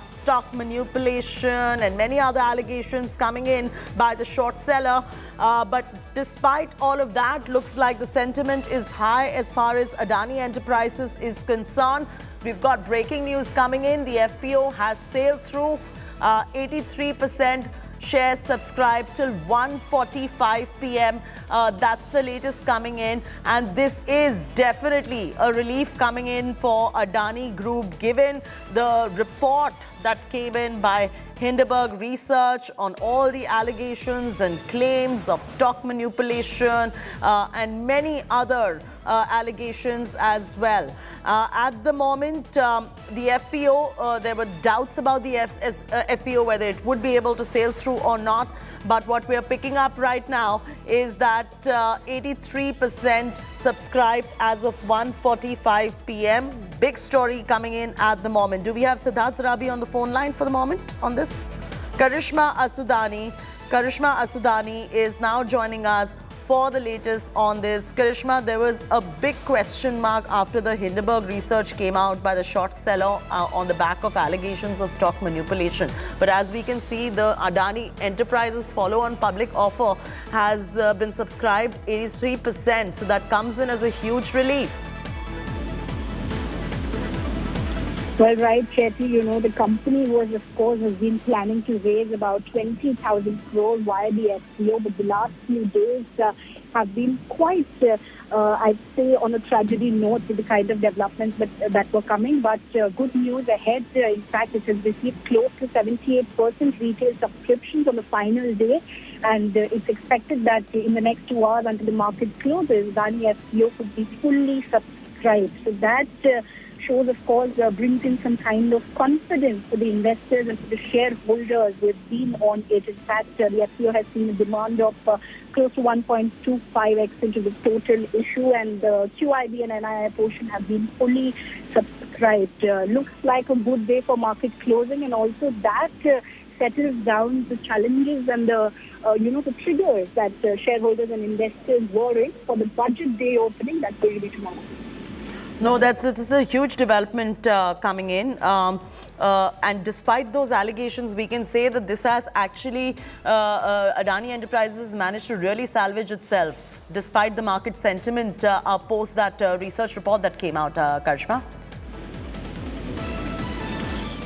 stock manipulation and many other allegations coming in by the short seller. But despite all of that, looks like the sentiment is high as far as Adani Enterprises is concerned. We've got breaking news coming in. The FPO has sailed through 83%. Shares subscribed till 1:45 p.m. That's the latest coming in, and this is definitely a relief coming in for Adani Group, given the report that came in by Hindenburg Research on all the allegations and claims of stock manipulation and many other allegations as well. At the moment, the FPO, there were doubts about the FPO, whether it would be able to sail through or not. But what we are picking up right now is that 83% subscribed as of 1:45 p.m. Big story coming in at the moment. Do we have Siddharth Zarabi on the phone line for the moment on this? Karishma Asudani is now joining us for the latest on this. Karishma, there was a big question mark after the Hindenburg Research came out by the short seller on the back of allegations of stock manipulation. But as we can see, the Adani Enterprises follow-on public offer has been subscribed 83%. So that comes in as a huge relief. Well, right, Chetty, you know, the company was, of course, has been planning to raise about 20,000 crore via the FPO, but the last few days have been quite, I'd say, on a tragedy note with the kind of developments that were coming. But good news ahead. In fact, it has received close to 78% retail subscriptions on the final day. And it's expected that in the next 2 hours until the market closes, Adani FPO could be fully subscribed. So that shows, of course, brings in some kind of confidence for the investors and for the shareholders who have been on it. In fact, the FPO has seen a demand of close to 1.25x into the total issue, and the QIB and NII portion have been fully subscribed. Looks like a good day for market closing, and also that settles down the challenges and the the triggers that shareholders and investors were in for the budget day opening that will be tomorrow. No, this is a huge development coming in. And despite those allegations, we can say that this has actually, Adani Enterprises managed to really salvage itself, despite the market sentiment post that research report that came out, Karishma.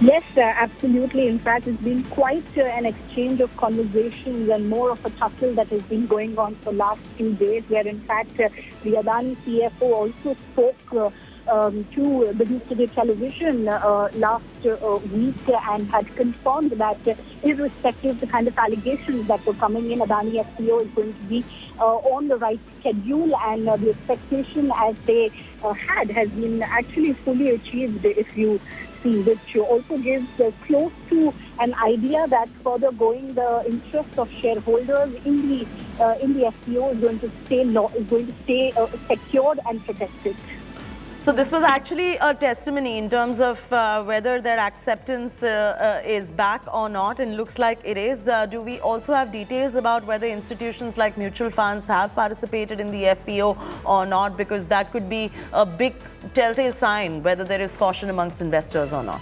Yes, absolutely. In fact, it's been quite an exchange of conversations and more of a tussle that has been going on for the last few days, where in fact the Adani CFO also spoke to the News Today television last week and had confirmed that irrespective of the kind of allegations that were coming in, Adani FPO is going to be on the right schedule, and the expectation as they had has been actually fully achieved, if you see, which also gives close to an idea that further going the interest of shareholders in the FPO is going to stay secured and protected. So this was actually a testimony in terms of whether their acceptance is back or not, and looks like it is. Do we also have details about whether institutions like mutual funds have participated in the FPO or not? Because that could be a big telltale sign whether there is caution amongst investors or not.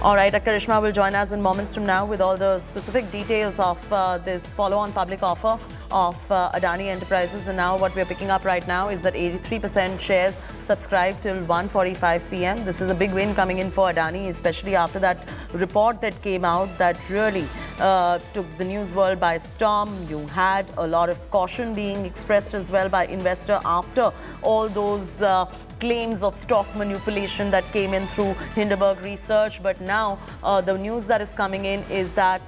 All right, Karishma will join us in moments from now with all the specific details of this follow-on public offer of Adani Enterprises. And now what we're picking up right now is that 83% shares subscribed till 1:45 p.m. This is a big win coming in for Adani, especially after that report that came out that really took the news world by storm. You had a lot of caution being expressed as well by investor after all those claims of stock manipulation that came in through Hindenburg Research. But now the news that is coming in is that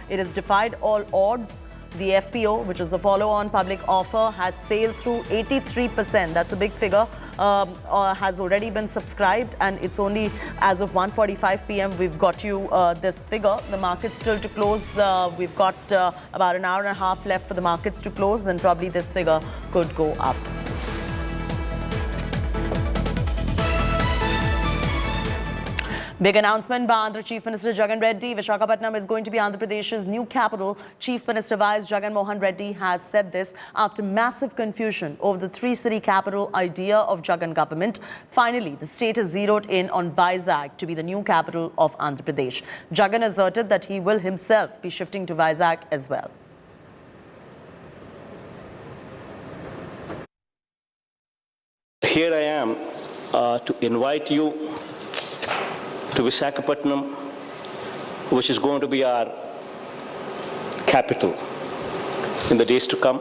it has defied all odds. The FPO, which is the follow-on public offer, has sailed through 83%. That's a big figure. Has already been subscribed, and it's only as of 1:45 p.m. we've got you this figure. The market's still to close. We've got about an hour and a half left for the markets to close, and probably this figure could go up. Big announcement by Andhra Chief Minister Jagan Reddy. Visakhapatnam is going to be Andhra Pradesh's new capital. Chief Minister Vice Jagan Mohan Reddy has said this after massive confusion over the three-city capital idea of Jagan government. Finally, the state has zeroed in on Vizag to be the new capital of Andhra Pradesh. Jagan asserted that he will himself be shifting to Vizag as well. Here I am to invite you to Visakhapatnam, which is going to be our capital in the days to come.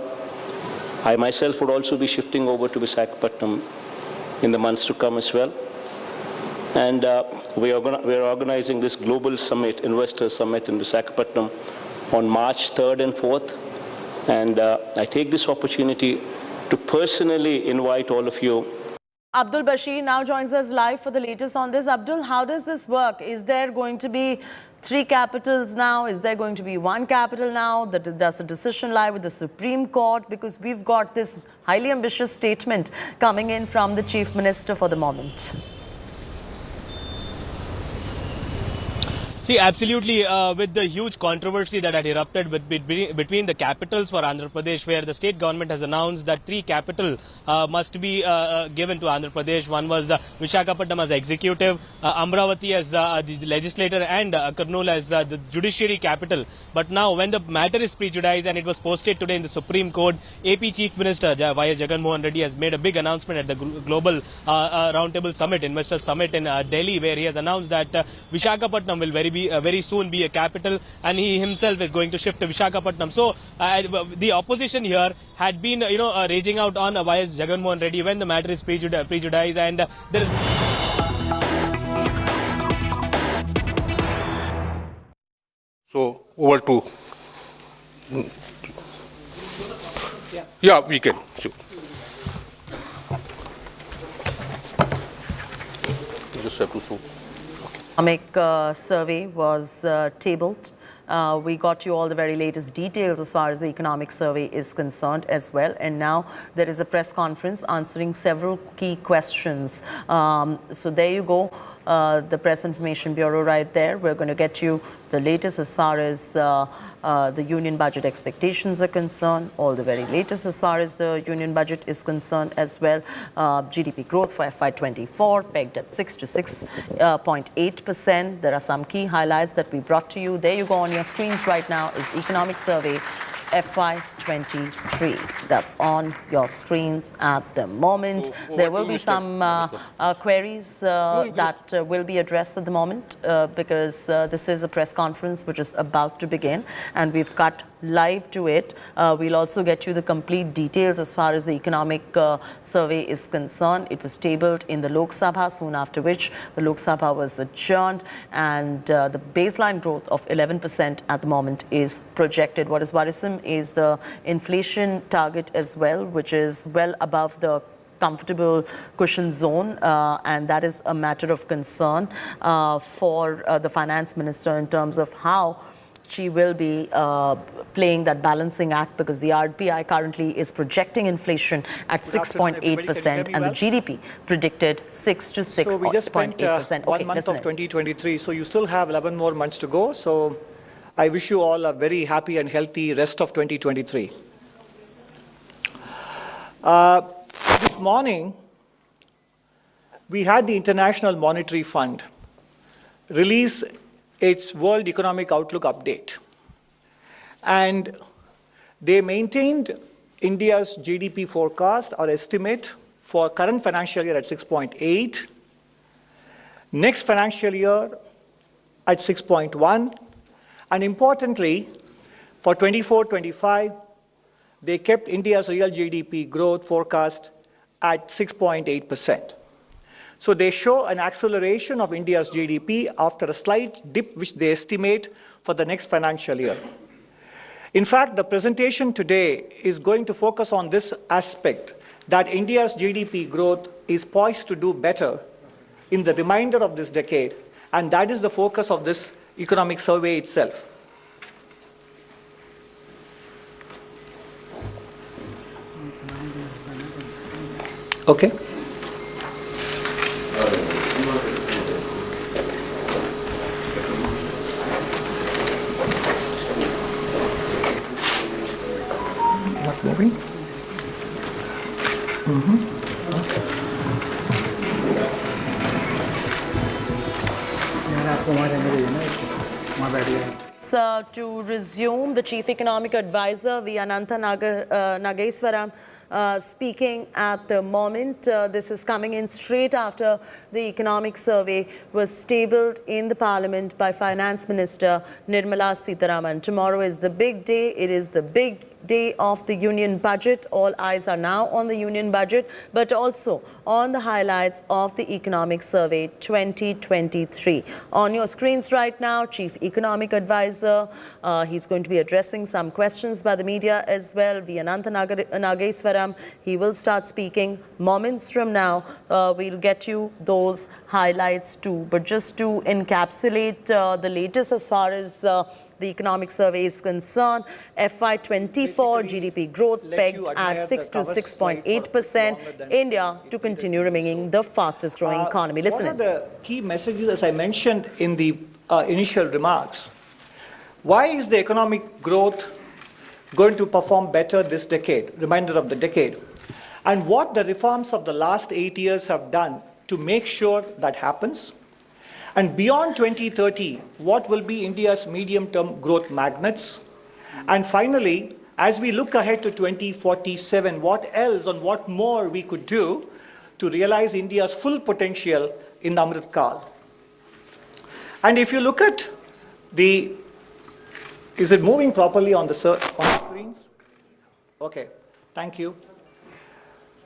I myself would also be shifting over to Visakhapatnam in the months to come as well. And we are organizing this global summit, investor summit in Visakhapatnam on March 3rd and 4th. And I take this opportunity to personally invite all of you. Abdul Bashir now joins us live for the latest on this. Abdul, how does this work? Is there going to be 3 capitals now? Is there going to be 1 capital now? Does the decision lie with the Supreme Court? Because we've got this highly ambitious statement coming in from the Chief Minister for the moment. See, absolutely, with the huge controversy that had erupted between the capitals for Andhra Pradesh, where the state government has announced that 3 capital must be given to Andhra Pradesh. One was Visakhapatnam as executive, Amravati as the legislator, and Kurnool as the judiciary capital. But now, when the matter is prejudiced and it was posted today in the Supreme Court, AP Chief Minister Y.S. Jagan Mohan Reddy has made a big announcement at the Global Roundtable Summit, Investor Summit in Delhi, where he has announced that Visakhapatnam will very soon be a capital, and he himself is going to shift to Visakhapatnam. So the opposition here had been raging out on Y.S. Jagan Mohan Reddy when the matter is prejudiced, and there is. So over to yeah, we can. Sure. You just have to show. Economic survey was tabled. We got you all the very latest details as far as the economic survey is concerned as well. And now there is a press conference answering several key questions. So there you go. The Press Information Bureau right there. We're going to get you the latest as far as the union budget expectations are concerned, all the very latest as far as the union budget is concerned as well. GDP growth for FY24 pegged at 6 to 6.8%. There are some key highlights that we brought to you. There you go on your screens right now is Economic Survey FY23. That's on your screens at the moment. There will be some queries that will be addressed at the moment because this is a press conference which is about to begin and we've cut live to it. We'll also get you the complete details as far as the economic survey is concerned. It was tabled in the Lok Sabha, soon after which the Lok Sabha was adjourned, and the baseline growth of 11% at the moment is projected. What is worrisome is the inflation target as well, which is well above the comfortable cushion zone, and that is a matter of concern for the finance minister in terms of how she will be playing that balancing act, because the RBI currently is projecting inflation at 6.8% and the GDP predicted 6 to 6.8%. So we just spent 1 month of 2023, so you still have 11 more months to go. So I wish you all a very happy and healthy rest of 2023. This morning, we had the International Monetary Fund release its World Economic Outlook update. And they maintained India's GDP forecast or estimate for current financial year at 6.8, next financial year at 6.1, and importantly, for 24-25, they kept India's real GDP growth forecast at 6.8%. So they show an acceleration of India's GDP after a slight dip, which they estimate for the next financial year. In fact, the presentation today is going to focus on this aspect, that India's GDP growth is poised to do better in the remainder of this decade, and that is the focus of this economic survey itself. Okay. Not moving. To resume, the Chief Economic Advisor, V. Anantha Nageswaram, speaking at the moment. This is coming in straight after the economic survey was tabled in the Parliament by Finance Minister Nirmala Sitharaman. Tomorrow is the big day. It is the big day of the union budget. All eyes are now on the union budget, but also on the highlights of the economic survey 2023. On your screens right now, Chief Economic Advisor. He's going to be addressing some questions by the media as well. V. Anantha Nageswaram. He will start speaking moments from now. We'll get you those highlights too. But just to encapsulate the latest as far as the economic survey is concerned, FY24 GDP growth pegged at 6 to 6.8%. India to continue remaining the fastest growing economy. Listen. One of the key messages, as I mentioned in the initial remarks, why is the economic growth going to perform better this decade, remainder of the decade? And what the reforms of the last 8 years have done to make sure that happens? And beyond 2030, what will be India's medium-term growth magnets? And finally, as we look ahead to 2047, what else and what more we could do to realize India's full potential in the Amrit Kal? And if you look at the, is it moving properly on the screens? Okay, thank you.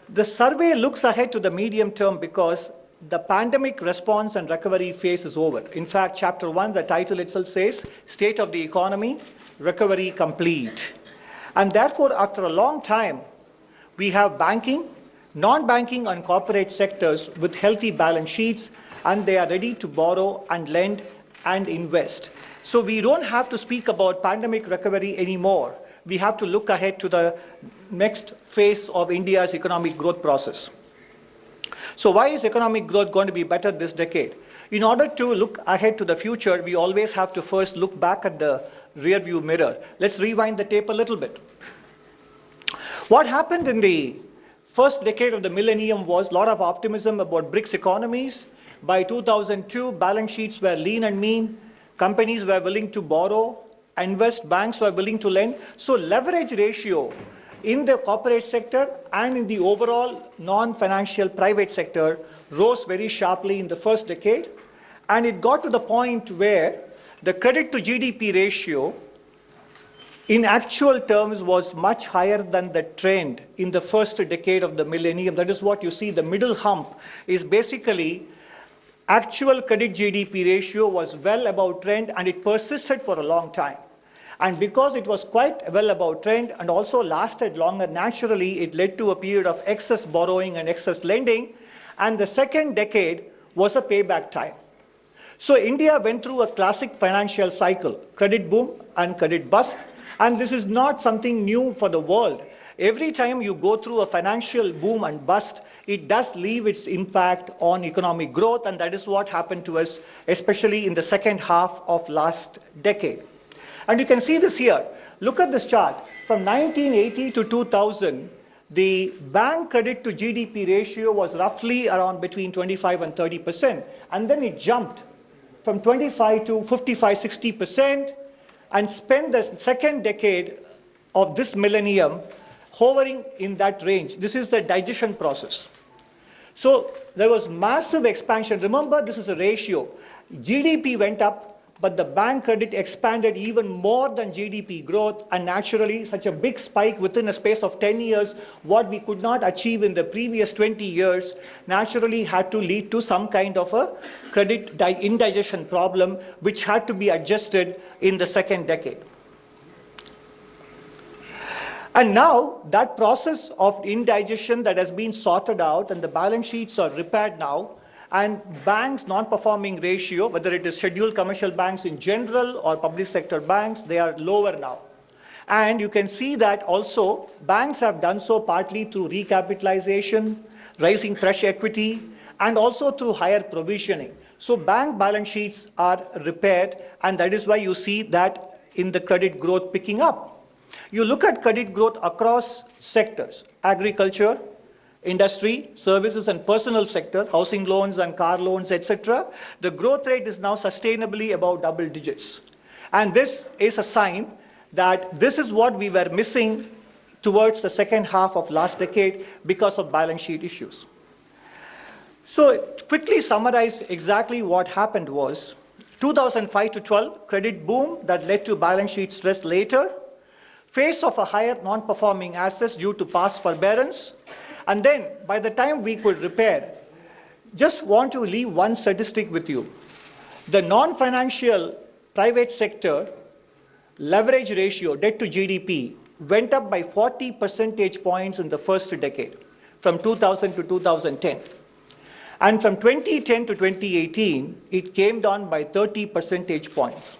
The survey looks ahead to the medium term because the pandemic response and recovery phase is over. In fact, Chapter 1, the title itself says, State of the Economy, Recovery Complete. And therefore, after a long time, we have banking, non-banking and corporate sectors with healthy balance sheets, and they are ready to borrow and lend and invest. So we don't have to speak about pandemic recovery anymore. We have to look ahead to the next phase of India's economic growth process. So why is economic growth going to be better this decade? In order to look ahead to the future, we always have to first look back at the rear view mirror. Let's rewind the tape a little bit. What happened in the first decade of the millennium was a lot of optimism about BRICS economies. By 2002, balance sheets were lean and mean. Companies were willing to borrow, invest, banks were willing to lend. So leverage ratio in the corporate sector and in the overall non-financial private sector rose very sharply in the first decade. And it got to the point where the credit to GDP ratio in actual terms was much higher than the trend in the first decade of the millennium. That is what you see. The middle hump is basically actual credit GDP ratio was well above trend, and it persisted for a long time. And because it was quite well above trend and also lasted longer, naturally it led to a period of excess borrowing and excess lending. And the second decade was a payback time. So India went through a classic financial cycle, credit boom and credit bust. And this is not something new for the world. Every time you go through a financial boom and bust, it does leave its impact on economic growth, and that is what happened to us, especially in the second half of last decade. And you can see this here. Look at this chart. From 1980 to 2000, the bank credit to GDP ratio was roughly around between 25 and 30%. And then it jumped from 25 to 55, 60%, and spent the second decade of this millennium hovering in that range. This is the digestion process. So there was massive expansion. Remember, this is a ratio. GDP went up, but the bank credit expanded even more than GDP growth, and naturally such a big spike within a space of 10 years, what we could not achieve in the previous 20 years, naturally had to lead to some kind of a credit indigestion problem, which had to be adjusted in the second decade. And now that process of indigestion that has been sorted out and the balance sheets are repaired now, and banks' non-performing ratio, whether it is scheduled commercial banks in general or public sector banks, they are lower now. And you can see that also banks have done so partly through recapitalization, raising fresh equity, and also through higher provisioning. So bank balance sheets are repaired, and that is why you see that in the credit growth picking up. You look at credit growth across sectors, agriculture, industry, services and personal sector, housing loans and car loans, etc. The growth rate is now sustainably above double digits. And this is a sign that this is what we were missing towards the second half of last decade because of balance sheet issues. So to quickly summarize exactly what happened was 2005 to 12, credit boom that led to balance sheet stress later, phase of a higher non-performing assets due to past forbearance. And then, by the time we could repair, just want to leave one statistic with you. The non-financial private sector leverage ratio, debt to GDP, went up by 40 percentage points in the first decade, from 2000 to 2010. And from 2010 to 2018, it came down by 30 percentage points.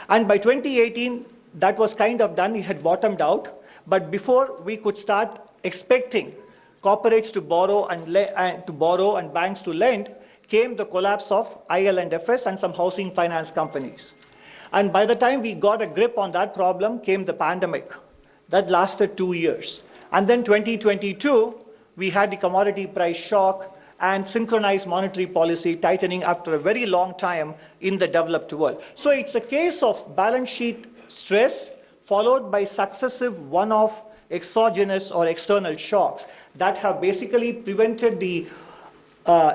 And by 2018, that was kind of done, it had bottomed out. But before we could start expecting corporates to borrow and banks to lend, came the collapse of IL&FS and some housing finance companies. And by the time we got a grip on that problem, came the pandemic. That lasted 2 years. And then 2022, we had the commodity price shock and synchronized monetary policy tightening after a very long time in the developed world. So it's a case of balance sheet stress followed by successive one-off exogenous or external shocks that have basically prevented the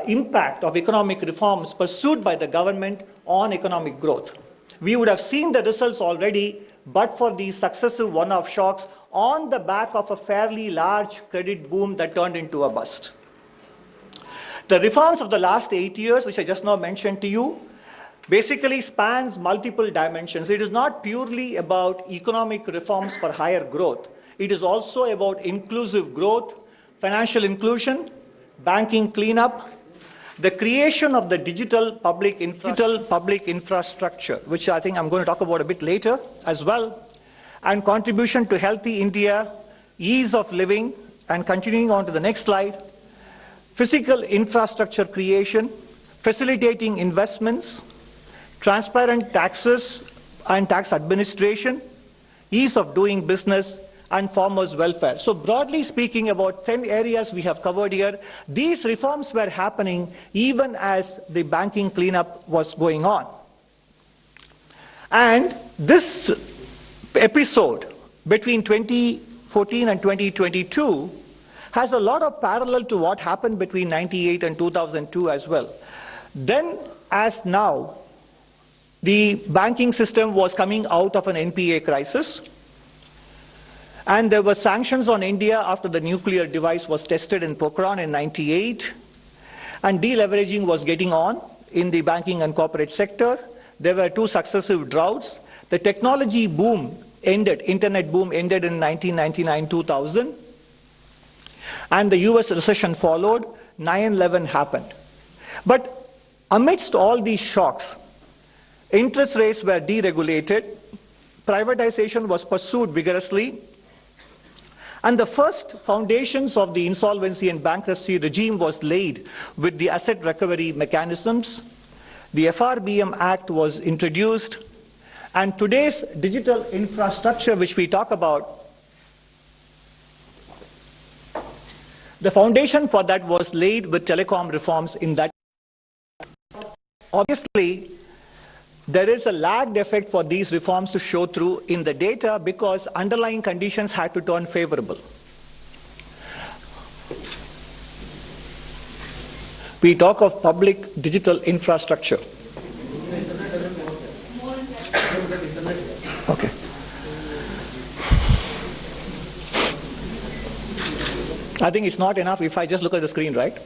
impact of economic reforms pursued by the government on economic growth. We would have seen the results already, but for these successive one-off shocks on the back of a fairly large credit boom that turned into a bust. The reforms of the last 8 years, which I just now mentioned to you, basically spans multiple dimensions. It is not purely about economic reforms for higher growth. It is also about inclusive growth, financial inclusion, banking cleanup, the creation of the digital public infrastructure, which I think I'm going to talk about a bit later as well, and contribution to healthy India, ease of living, and continuing on to the next slide, physical infrastructure creation, facilitating investments, transparent taxes and tax administration, ease of doing business, and farmers' welfare. So broadly speaking, about 10 areas we have covered here. These reforms were happening even as the banking cleanup was going on. And this episode between 2014 and 2022 has a lot of parallel to what happened between 98 and 2002 as well. Then, as now, the banking system was coming out of an NPA crisis, and there were sanctions on India after the nuclear device was tested in Pokhran in 98, and deleveraging was getting on in the banking and corporate sector. There were 2 successive droughts. The technology boom ended, internet boom ended in 1999-2000, and the US recession followed. 9/11 happened. But amidst all these shocks, interest rates were deregulated, privatization was pursued vigorously, and the first foundations of the insolvency and bankruptcy regime was laid with the asset recovery mechanisms. The FRBM Act was introduced, and today's digital infrastructure, which we talk about, the foundation for that was laid with telecom reforms in that. Obviously, there is a lagged effect for these reforms to show through in the data because underlying conditions had to turn favorable. We talk of public digital infrastructure. Okay. I think it's not enough if I just look at the screen, right?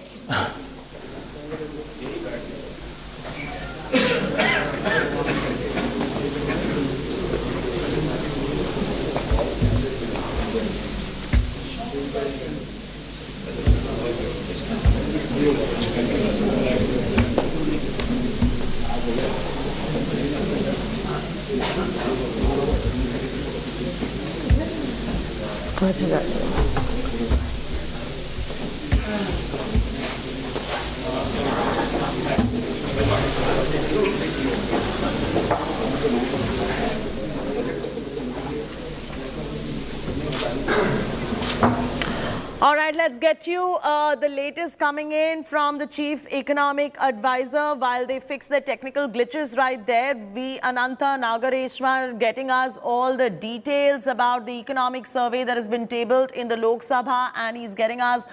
All right, let's get you the latest coming in from the Chief Economic Advisor. While they fix the technical glitches right there, Ananta Nagareshwar getting us all the details about the economic survey that has been tabled in the Lok Sabha, and he's getting us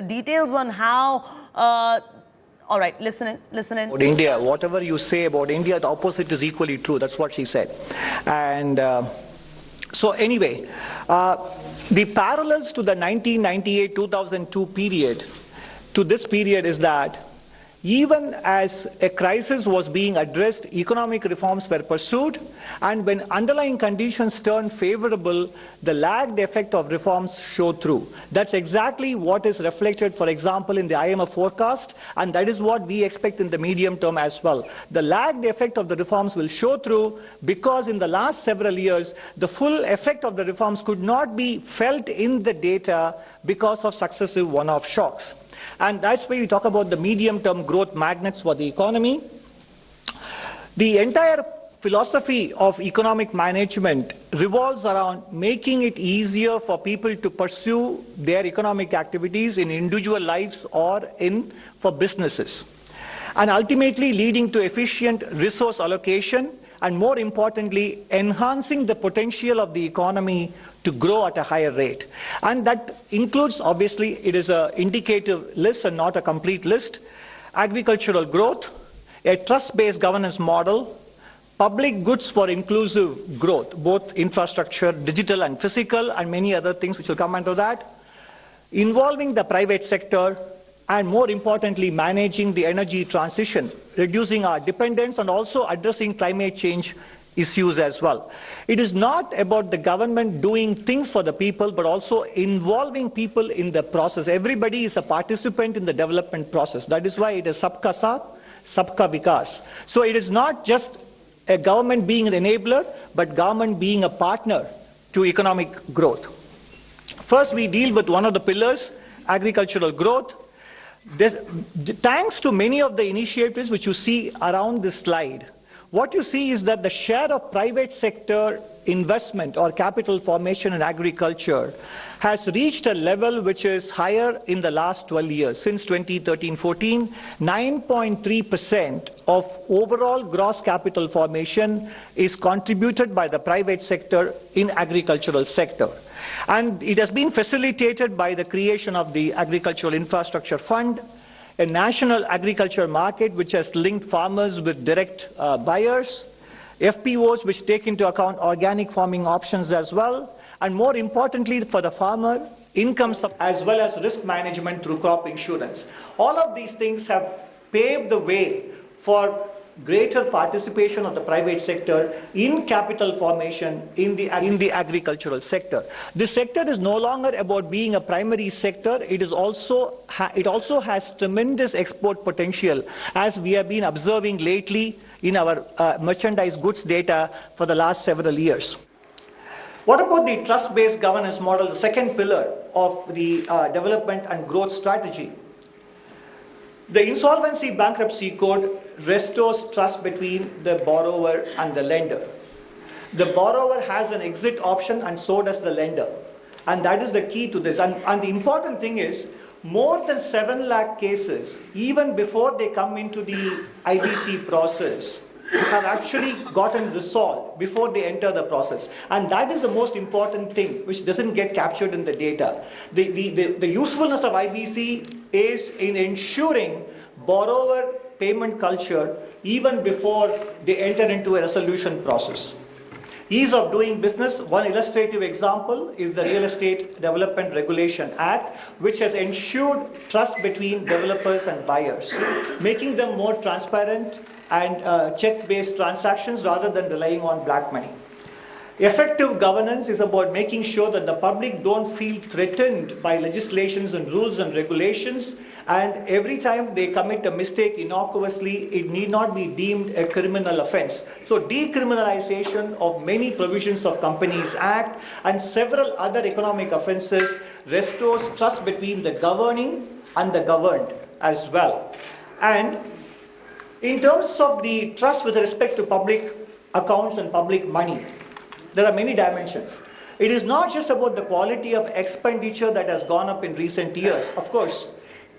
details on how... all right, listen in. About India, whatever you say about India, the opposite is equally true. That's what she said. And so anyway, the parallels to the 1998-2002 period, to this period, is that even as a crisis was being addressed, economic reforms were pursued, and when underlying conditions turned favorable, the lagged effect of reforms showed through. That's exactly what is reflected, for example, in the IMF forecast, and that is what we expect in the medium term as well. The lagged effect of the reforms will show through because in the last several years, the full effect of the reforms could not be felt in the data because of successive one-off shocks. And that's why we talk about the medium-term growth magnets for the economy. The entire philosophy of economic management revolves around making it easier for people to pursue their economic activities in individual lives or for businesses, and ultimately leading to efficient resource allocation and, more importantly, enhancing the potential of the economy to grow at a higher rate. And that includes, obviously, it is an indicative list and not a complete list, agricultural growth, a trust-based governance model, public goods for inclusive growth, both infrastructure, digital and physical, and many other things which will come under that, involving the private sector, and more importantly, managing the energy transition, reducing our dependence, and also addressing climate change issues as well. It is not about the government doing things for the people, but also involving people in the process. Everybody is a participant in the development process. That is why it is Sabka Saath, Sabka Vikas. So it is not just a government being an enabler, but government being a partner to economic growth. First, we deal with one of the pillars, agricultural growth. Thanks to many of the initiatives which you see around this slide, what you see is that the share of private sector investment or capital formation in agriculture has reached a level which is higher in the last 12 years. Since 2013-14, 9.3% of overall gross capital formation is contributed by the private sector in agricultural sector. And it has been facilitated by the creation of the Agricultural Infrastructure Fund, a national agriculture market which has linked farmers with direct buyers, FPOs which take into account organic farming options as well, and more importantly for the farmer, income as well as risk management through crop insurance. All of these things have paved the way for greater participation of the private sector in capital formation in the agricultural sector. This sector is no longer about being a primary sector. It also has tremendous export potential, as we have been observing lately in our merchandise goods data for the last several years. What about the trust-based governance model, the second pillar of the development and growth strategy? The Insolvency Bankruptcy Code restores trust between the borrower and the lender. The borrower has an exit option and so does the lender. And that is the key to this. And the important thing is, more than 7 lakh cases, even before they come into the IBC process, have actually gotten resolved before they enter the process. And that is the most important thing, which doesn't get captured in the data. The usefulness of IBC is in ensuring borrower payment culture even before they enter into a resolution process. Ease of doing business, one illustrative example is the Real Estate Development Regulation Act, which has ensured trust between developers and buyers, making them more transparent and check-based transactions rather than relying on black money. Effective governance is about making sure that the public don't feel threatened by legislations and rules and regulations, and every time they commit a mistake innocuously, it need not be deemed a criminal offense. So decriminalization of many provisions of Companies Act and several other economic offenses restores trust between the governing and the governed as well. And in terms of the trust with respect to public accounts and public money, there are many dimensions. It is not just about the quality of expenditure that has gone up in recent years. Of course,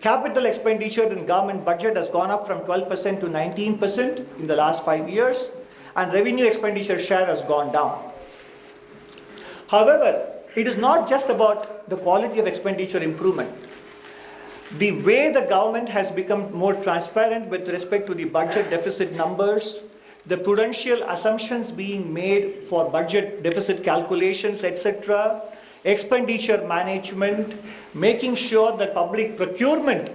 capital expenditure in government budget has gone up from 12% to 19% in the last 5 years, and revenue expenditure share has gone down. However, it is not just about the quality of expenditure improvement. The way the government has become more transparent with respect to the budget deficit numbers, the prudential assumptions being made for budget deficit calculations, etc., expenditure management, making sure that public procurement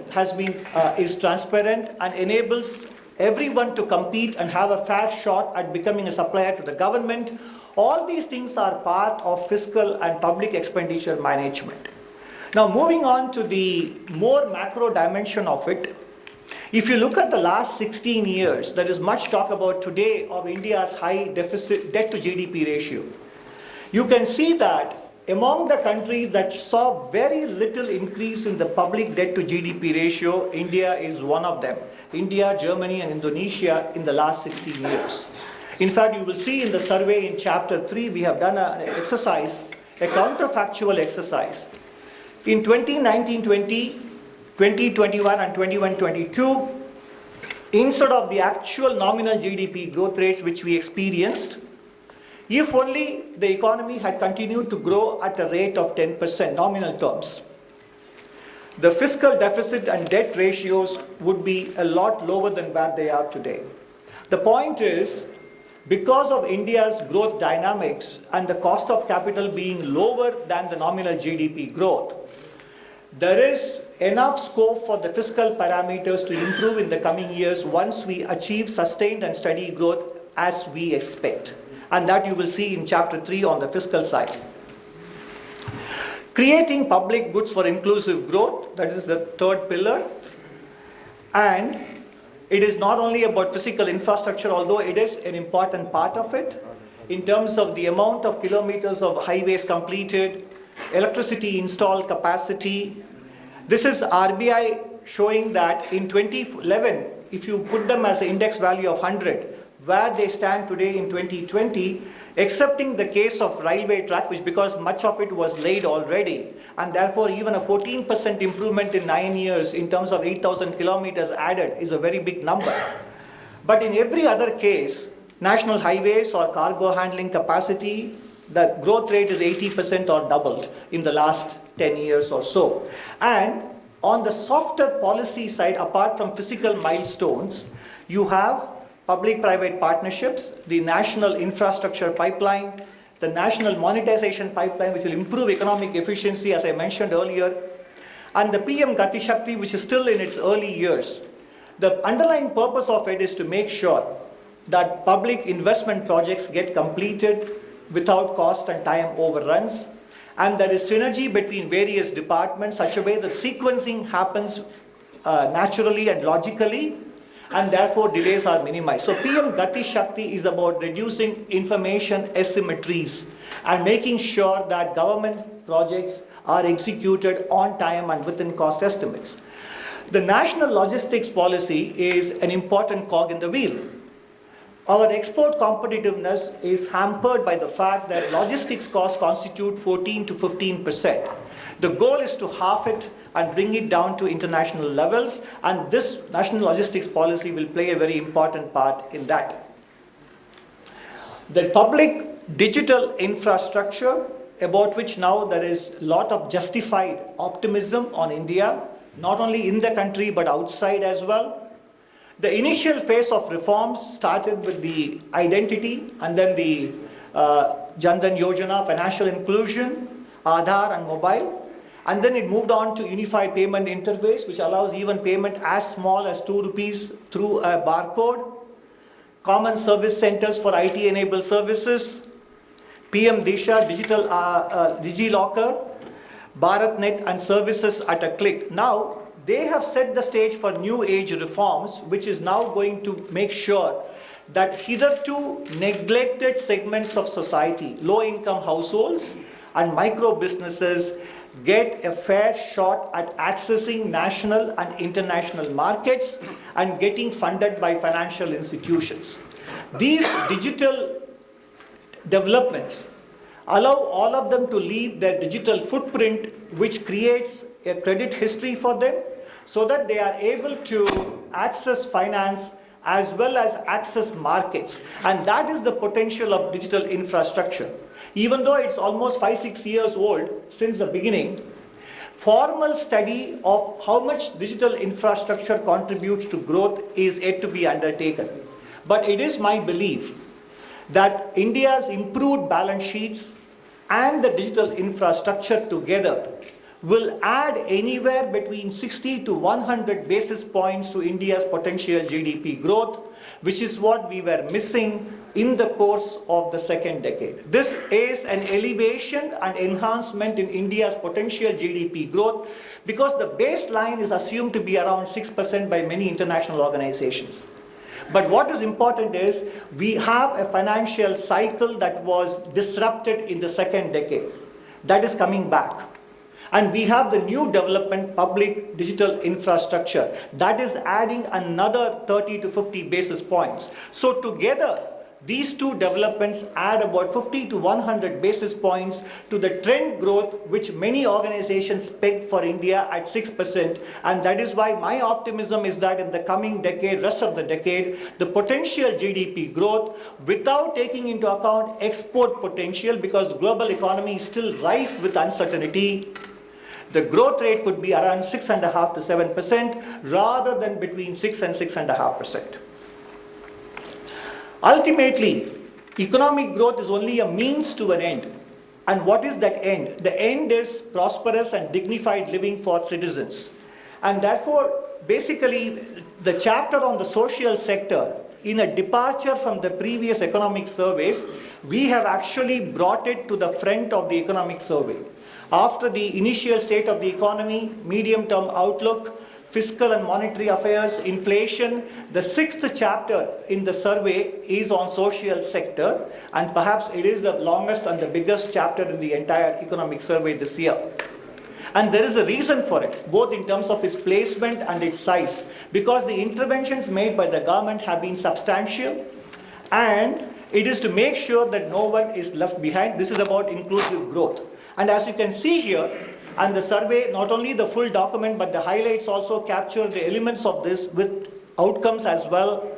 is transparent and enables everyone to compete and have a fair shot at becoming a supplier to the government. All these things are part of fiscal and public expenditure management. Now, moving on to the more macro dimension of it, if you look at the last 16 years, there is much talk about today of India's high deficit debt to GDP ratio. You can see that among the countries that saw very little increase in the public debt to GDP ratio, India is one of them. India, Germany and Indonesia in the last 16 years. In fact, you will see in the survey in chapter 3, we have done an exercise, a counterfactual exercise. In 2019-20, 2021 and 21-22, instead of the actual nominal GDP growth rates which we experienced, if only the economy had continued to grow at a rate of 10% nominal terms, the fiscal deficit and debt ratios would be a lot lower than where they are today. The point is, because of India's growth dynamics and the cost of capital being lower than the nominal GDP growth, there is enough scope for the fiscal parameters to improve in the coming years once we achieve sustained and steady growth as we expect. And that you will see in chapter 3 on the fiscal side. Creating public goods for inclusive growth, that is the third pillar. And it is not only about physical infrastructure, although it is an important part of it, in terms of the amount of kilometers of highways completed, electricity installed capacity. This is RBI showing that in 2011, if you put them as an index value of 100, where they stand today in 2020, excepting the case of railway track, which because much of it was laid already, and therefore even a 14% improvement in 9 years in terms of 8,000 kilometers added is a very big number. But in every other case, national highways or cargo handling capacity, the growth rate is 80% or doubled in the last 10 years or so. And on the softer policy side, apart from physical milestones, you have public-private partnerships, the national infrastructure pipeline, the national monetization pipeline, which will improve economic efficiency, as I mentioned earlier, and the PM Gati Shakti, which is still in its early years. The underlying purpose of it is to make sure that public investment projects get completed without cost and time overruns, and there is synergy between various departments such a way that sequencing happens naturally and logically, and therefore delays are minimized. So PM Gati Shakti is about reducing information asymmetries and making sure that government projects are executed on time and within cost estimates. The national logistics policy is an important cog in the wheel. Our export competitiveness is hampered by the fact that logistics costs constitute 14 to 15%. The goal is to halve it and bring it down to international levels, and this national logistics policy will play a very important part in that. The public digital infrastructure, about which now there is a lot of justified optimism on India, not only in the country but outside as well. The initial phase of reforms started with the identity and then the Jan Dhan Yojana, financial inclusion, Aadhaar and mobile. And then it moved on to unified payment interface, which allows even payment as small as 2 rupees through a barcode. Common service centers for IT-enabled services. PM Disha, digital DigiLocker, BharatNet and services at a click. Now, they have set the stage for new age reforms, which is now going to make sure that hitherto neglected segments of society, low-income households and micro businesses, get a fair shot at accessing national and international markets and getting funded by financial institutions. These digital developments allow all of them to leave their digital footprint, which creates a credit history for them, so that they are able to access finance as well as access markets. And that is the potential of digital infrastructure. Even though it's almost 5-6 years old since the beginning, formal study of how much digital infrastructure contributes to growth is yet to be undertaken. But it is my belief that India's improved balance sheets and the digital infrastructure together will add anywhere between 60 to 100 basis points to India's potential GDP growth, which is what we were missing in the course of the second decade. This is an elevation and enhancement in India's potential GDP growth because the baseline is assumed to be around 6% by many international organizations. But what is important is we have a financial cycle that was disrupted in the second decade. That is coming back. And we have the new development public digital infrastructure that is adding another 30 to 50 basis points. So together, these two developments add about 50 to 100 basis points to the trend growth which many organizations peg for India at 6%. And that is why my optimism is that in the coming decade, rest of the decade, the potential GDP growth without taking into account export potential, because the global economy is still rife with uncertainty, the growth rate could be around 6.5% to 7% rather than between 6 and 6.5%. Ultimately, economic growth is only a means to an end. And what is that end? The end is prosperous and dignified living for citizens. And therefore, basically, the chapter on the social sector, in a departure from the previous economic surveys, we have actually brought it to the front of the economic survey. After the initial state of the economy, medium-term outlook, fiscal and monetary affairs, inflation, the sixth chapter in the survey is on social sector, and perhaps it is the longest and the biggest chapter in the entire economic survey this year. And there is a reason for it, both in terms of its placement and its size, because the interventions made by the government have been substantial, and it is to make sure that no one is left behind. This is about inclusive growth. And as you can see here, and the survey, not only the full document, but the highlights also capture the elements of this with outcomes as well,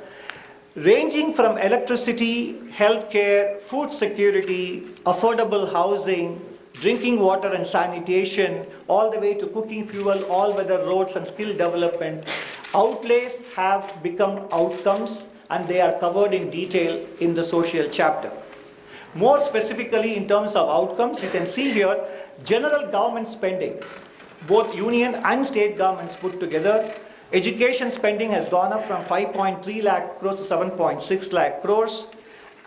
ranging from electricity, healthcare, food security, affordable housing, drinking water and sanitation, all the way to cooking fuel, all-weather roads and skill development. Outlays have become outcomes, and they are covered in detail in the social chapter. More specifically, in terms of outcomes, you can see here, general government spending, both union and state governments put together. Education spending has gone up from 5.3 lakh crores to 7.6 lakh crores,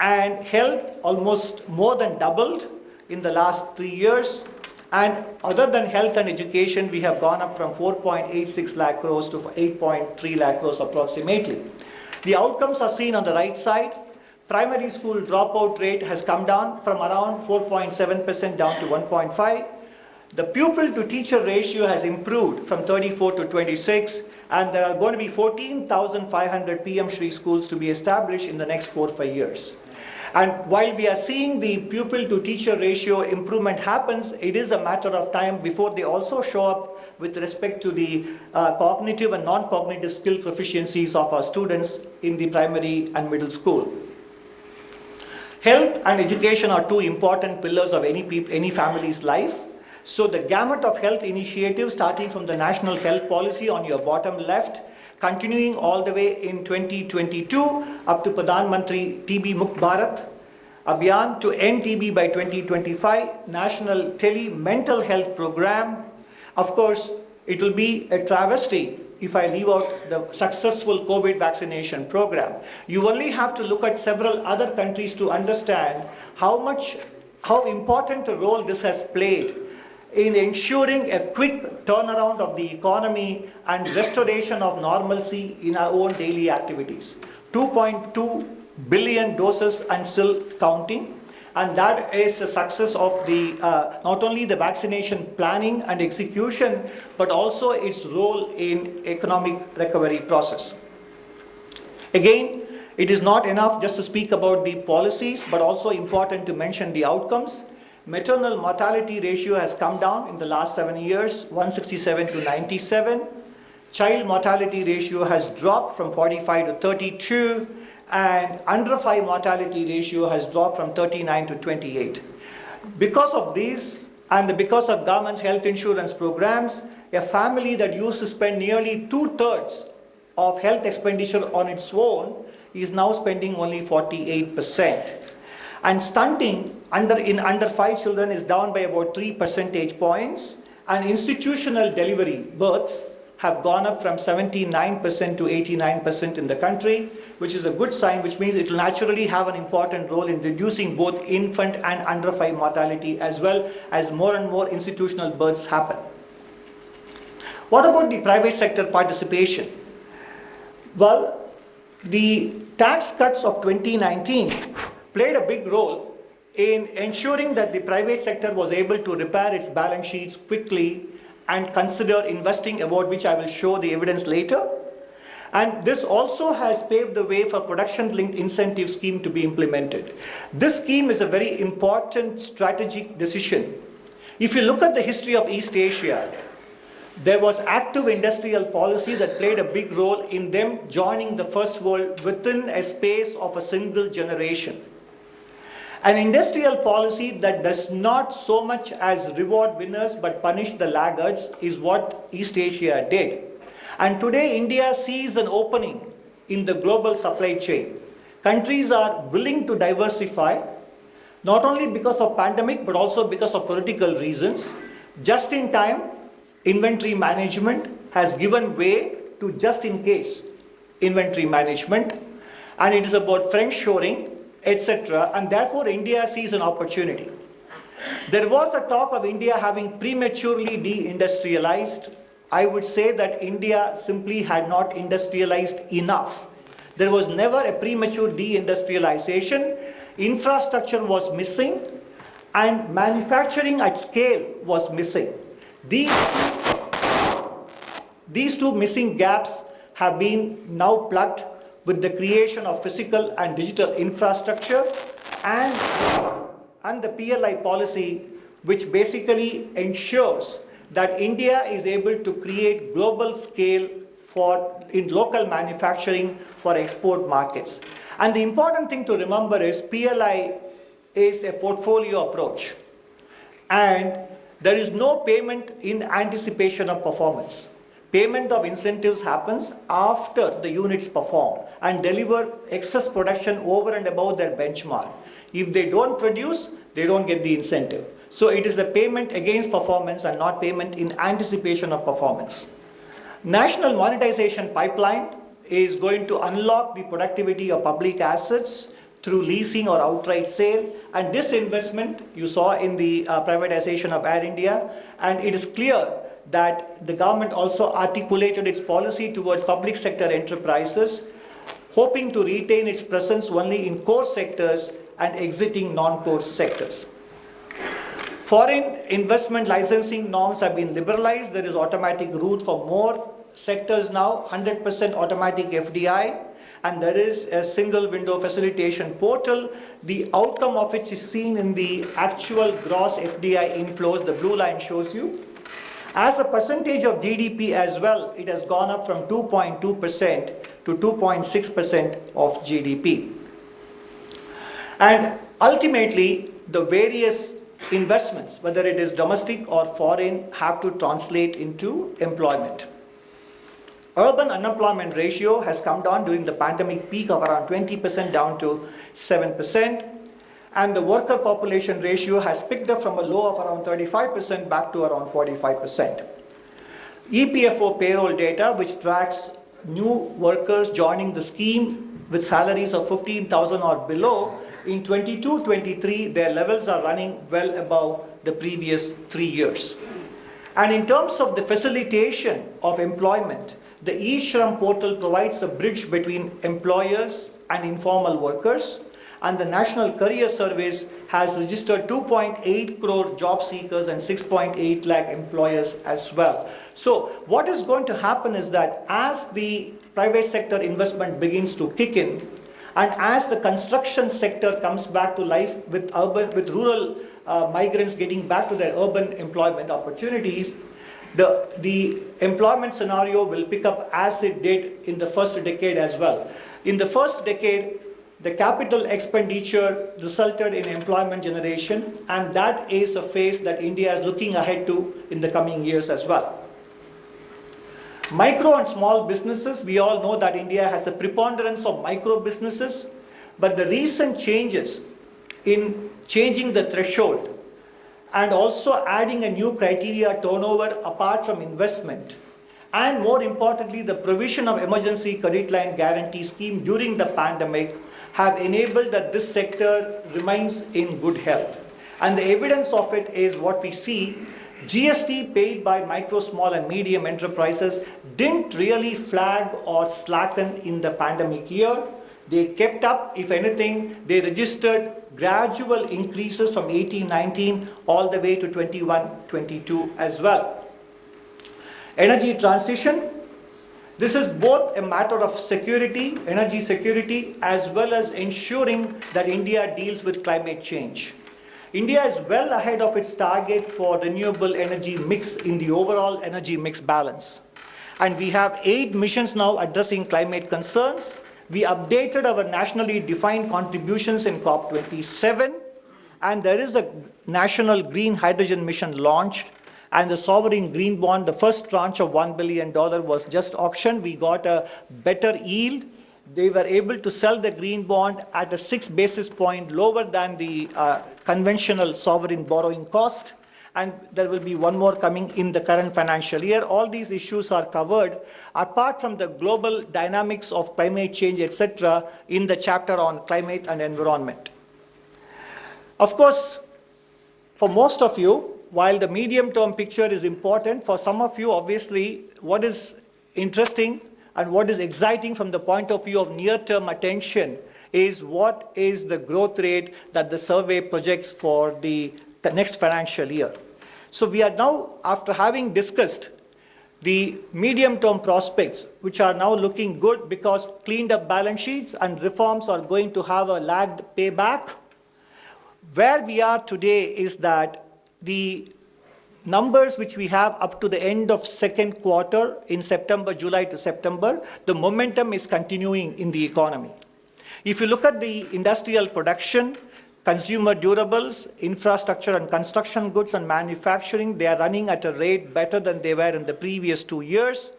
and health almost more than doubled in the last 3 years. And other than health and education, we have gone up from 4.86 lakh crores to 8.3 lakh crores approximately. The outcomes are seen on the right side. Primary school dropout rate has come down from around 4.7% down to 1.5. The pupil to teacher ratio has improved from 34 to 26, and there are going to be 14,500 PM Shri schools to be established in the next 4 or 5 years. And while we are seeing the pupil to teacher ratio improvement happens, it is a matter of time before they also show up with respect to the cognitive and non-cognitive skill proficiencies of our students in the primary and middle school. Health and education are two important pillars of any family's life. So the gamut of health initiatives, starting from the National Health Policy on your bottom left, continuing all the way in 2022 up to Pradhan Mantri TB Mukt Bharat Abhiyan to end TB by 2025, National Mental Health Program. Of course, it will be a travesty if I leave out the successful COVID vaccination program. You only have to look at several other countries to understand how important a role this has played in ensuring a quick turnaround of the economy and restoration of normalcy in our own daily activities. 2.2 billion doses and still counting. And that is a success of the not only the vaccination planning and execution, but also its role in economic recovery process. Again, it is not enough just to speak about the policies, but also important to mention the outcomes. Maternal mortality ratio has come down in the last 7 years, 167 to 97. Child mortality ratio has dropped from 45 to 32. And under 5 mortality ratio has dropped from 39 to 28. Because of these, and because of government's health insurance programs, a family that used to spend nearly 2/3 of health expenditure on its own is now spending only 48%. And stunting in under 5 children is down by about 3 percentage points, and institutional delivery births have gone up from 79% to 89% in the country, which is a good sign, which means it will naturally have an important role in reducing both infant and under 5 mortality, as well as more and more institutional births happen. What about the private sector participation? Well, the tax cuts of 2019 played a big role in ensuring that the private sector was able to repair its balance sheets quickly and consider investing, about which I will show the evidence later. And this also has paved the way for production-linked incentive scheme to be implemented. This scheme is a very important strategic decision. If you look at the history of East Asia, there was active industrial policy that played a big role in them joining the first world within a space of a single generation. An industrial policy that does not so much as reward winners but punish the laggards is what East Asia did. And today India sees an opening in the global supply chain. Countries are willing to diversify, not only because of pandemic but also because of political reasons. Just-in-time inventory management has given way to just-in-case inventory management, and it is about friend-shoring, etc. And therefore India sees an opportunity. There was a talk of India having prematurely deindustrialized. I would say that India simply had not industrialized enough. There was never a premature deindustrialization. Infrastructure was missing and manufacturing at scale was missing. These two missing gaps have been now plugged with the creation of physical and digital infrastructure and the PLI policy, which basically ensures that India is able to create global scale in local manufacturing for export markets. And the important thing to remember is PLI is a portfolio approach, and there is no payment in anticipation of performance. Payment of incentives happens after the units perform and deliver excess production over and above their benchmark. If they don't produce, they don't get the incentive. So it is a payment against performance and not payment in anticipation of performance. National monetization pipeline is going to unlock the productivity of public assets through leasing or outright sale, and this investment you saw in the privatization of Air India, and it is clear that the government also articulated its policy towards public sector enterprises, hoping to retain its presence only in core sectors and exiting non-core sectors. Foreign investment licensing norms have been liberalized. There is automatic route for more sectors now, 100% automatic FDI, and there is a single window facilitation portal, the outcome of which is seen in the actual gross FDI inflows, the blue line shows you. As a percentage of GDP as well, it has gone up from 2.2% to 2.6% of GDP. And ultimately, the various investments, whether it is domestic or foreign, have to translate into employment. Urban unemployment ratio has come down during the pandemic peak of around 20% down to 7%. And the worker population ratio has picked up from a low of around 35% back to around 45%. EPFO payroll data, which tracks new workers joining the scheme with salaries of 15,000 or below, in 22-23, their levels are running well above the previous 3 years. And in terms of the facilitation of employment, the eShram portal provides a bridge between employers and informal workers, and the National Career Service has registered 2.8 crore job seekers and 6.8 lakh employers as well. So what is going to happen is that as the private sector investment begins to kick in, and as the construction sector comes back to life with rural migrants getting back to their urban employment opportunities, the employment scenario will pick up as it did in the first decade as well. In the first decade, the capital expenditure resulted in employment generation, and that is a phase that India is looking ahead to in the coming years as well. Micro and small businesses, we all know that India has a preponderance of micro businesses, but the recent changes in changing the threshold and also adding a new criteria turnover apart from investment, and more importantly the provision of emergency credit line guarantee scheme during the pandemic have enabled that this sector remains in good health. And the evidence of it is what we see. GST paid by micro, small and medium enterprises didn't really flag or slacken in the pandemic year. They kept up. If anything, they registered gradual increases from 18-19 all the way to 21-22 as well. Energy transition. This is both a matter of security, energy security, as well as ensuring that India deals with climate change. India is well ahead of its target for renewable energy mix in the overall energy mix balance. And we have 8 missions now addressing climate concerns. We updated our nationally defined contributions in COP27, and there is a national green hydrogen mission launched, and the sovereign green bond, the first tranche of $1 billion was just auctioned. We got a better yield. They were able to sell the green bond at a 6 basis point lower than the conventional sovereign borrowing cost. And there will be one more coming in the current financial year. All these issues are covered, apart from the global dynamics of climate change, etc., in the chapter on climate and environment. Of course, for most of you, while the medium-term picture is important, for some of you, obviously, what is interesting and what is exciting from the point of view of near-term attention is what is the growth rate that the survey projects for the next financial year. So we are now, after having discussed the medium-term prospects, which are now looking good because cleaned up balance sheets and reforms are going to have a lagged payback. Where we are today is that the numbers which we have up to the end of second quarter in September, July to September, the momentum is continuing in the economy. If you look at the industrial production, consumer durables, infrastructure and construction goods and manufacturing, they are running at a rate better than they were in the previous 2 years.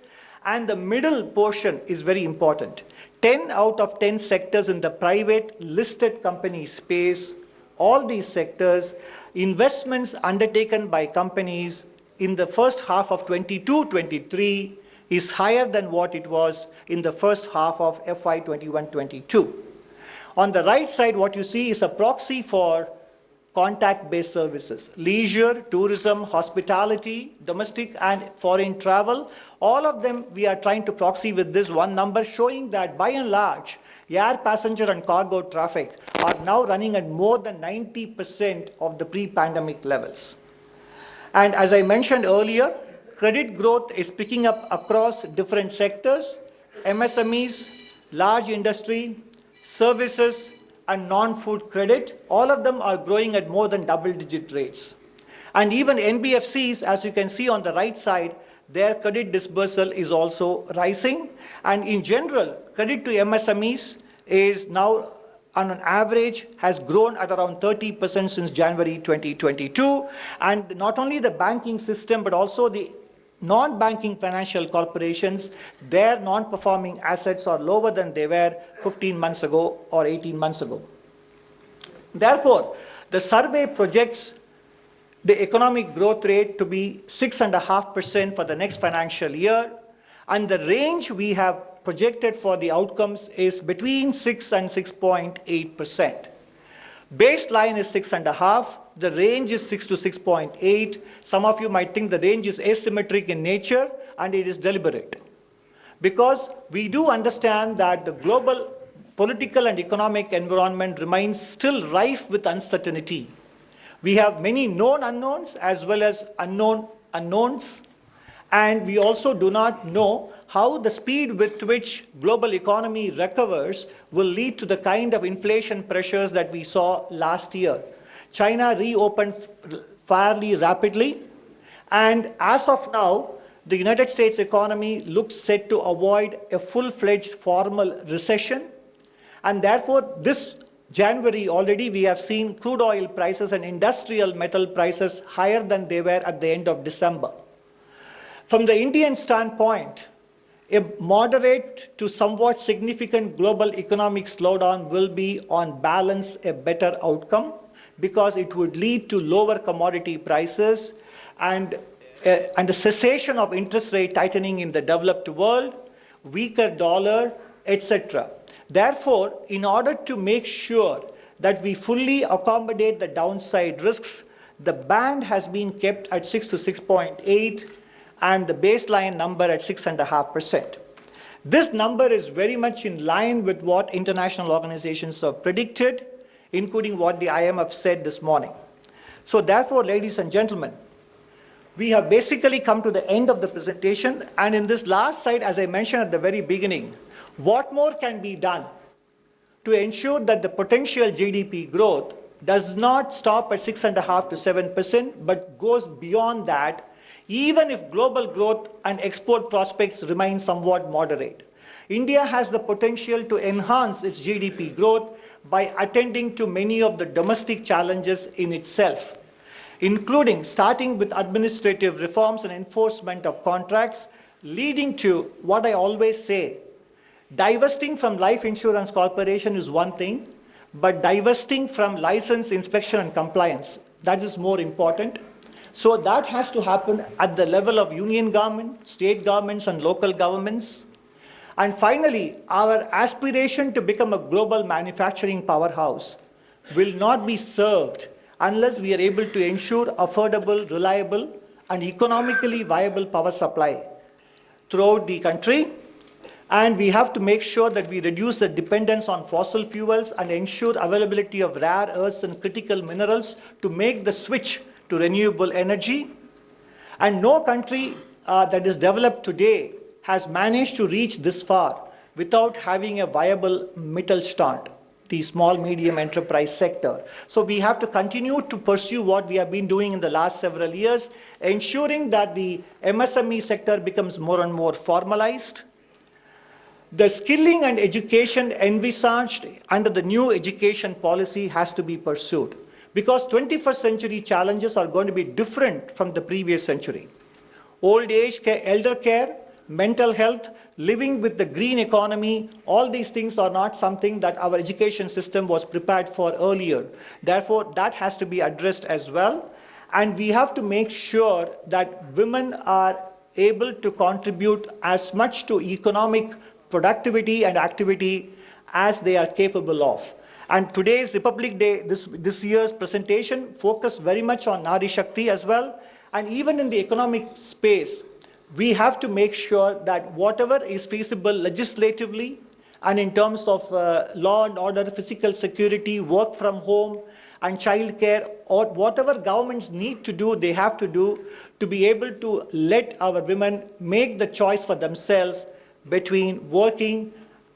And the middle portion is very important. 10 out of 10 sectors in the private listed company space, all these sectors, investments undertaken by companies in the first half of 22-23 is higher than what it was in the first half of FY 21-22. On the right side, what you see is a proxy for contact-based services. Leisure, tourism, hospitality, domestic and foreign travel, all of them we are trying to proxy with this one number, showing that by and large, air passenger and cargo traffic are now running at more than 90% of the pre-pandemic levels. And as I mentioned earlier, credit growth is picking up across different sectors, MSMEs, large industry, services, and non-food credit. All of them are growing at more than double-digit rates. And even NBFCs, as you can see on the right side, their credit disbursal is also rising. And in general, credit to MSMEs is now, on an average, has grown at around 30% since January 2022. And not only the banking system, but also the non-banking financial corporations, their non-performing assets are lower than they were 15 months ago or 18 months ago. Therefore, the survey projects the economic growth rate to be 6.5% for the next financial year, and the range we have projected for the outcomes is between 6 and 6.8%. Baseline is 6.5. The range is 6 to 6.8. Some of you might think the range is asymmetric in nature, and it is deliberate. Because we do understand that the global political and economic environment remains still rife with uncertainty. We have many known unknowns as well as unknown unknowns, and we also do not know how the speed with which global economy recovers will lead to the kind of inflation pressures that we saw last year. China reopened fairly rapidly, and as of now, the United States economy looks set to avoid a full-fledged formal recession, and therefore this January already we have seen crude oil prices and industrial metal prices higher than they were at the end of December. From the Indian standpoint, a moderate to somewhat significant global economic slowdown will be on balance a better outcome, because it would lead to lower commodity prices and a cessation of interest rate tightening in the developed world, weaker dollar, etc. Therefore, in order to make sure that we fully accommodate the downside risks, the band has been kept at 6 to 6.8 and the baseline number at 6.5%. This number is very much in line with what international organizations have predicted, including what the IMF said this morning. So therefore, ladies and gentlemen, we have basically come to the end of the presentation, and in this last slide, as I mentioned at the very beginning, what more can be done to ensure that the potential GDP growth does not stop at 6.5 to 7%, but goes beyond that, even if global growth and export prospects remain somewhat moderate. India has the potential to enhance its GDP growth by attending to many of the domestic challenges in itself, including starting with administrative reforms and enforcement of contracts, leading to what I always say, divesting from life insurance corporation is one thing, but divesting from license, inspection and compliance, that is more important. So that has to happen at the level of union government, state governments and local governments. And finally, our aspiration to become a global manufacturing powerhouse will not be served unless we are able to ensure affordable, reliable, and economically viable power supply throughout the country. And we have to make sure that we reduce the dependence on fossil fuels and ensure availability of rare earths and critical minerals to make the switch to renewable energy. And no country that is developed today has managed to reach this far without having a viable Mittelstand, the small medium enterprise sector. So we have to continue to pursue what we have been doing in the last several years, ensuring that the MSME sector becomes more and more formalized. The skilling and education envisaged under the new education policy has to be pursued, because 21st century challenges are going to be different from the previous century. Old age care, elder care, mental health, living with the green economy, all these things are not something that our education system was prepared for earlier. Therefore, that has to be addressed as well. And we have to make sure that women are able to contribute as much to economic productivity and activity as they are capable of. And today's Republic Day, this year's presentation focused very much on Nari Shakti as well. And even in the economic space, we have to make sure that whatever is feasible legislatively and in terms of law and order, physical security, work from home, and childcare, or whatever governments need to do, they have to do to be able to let our women make the choice for themselves between working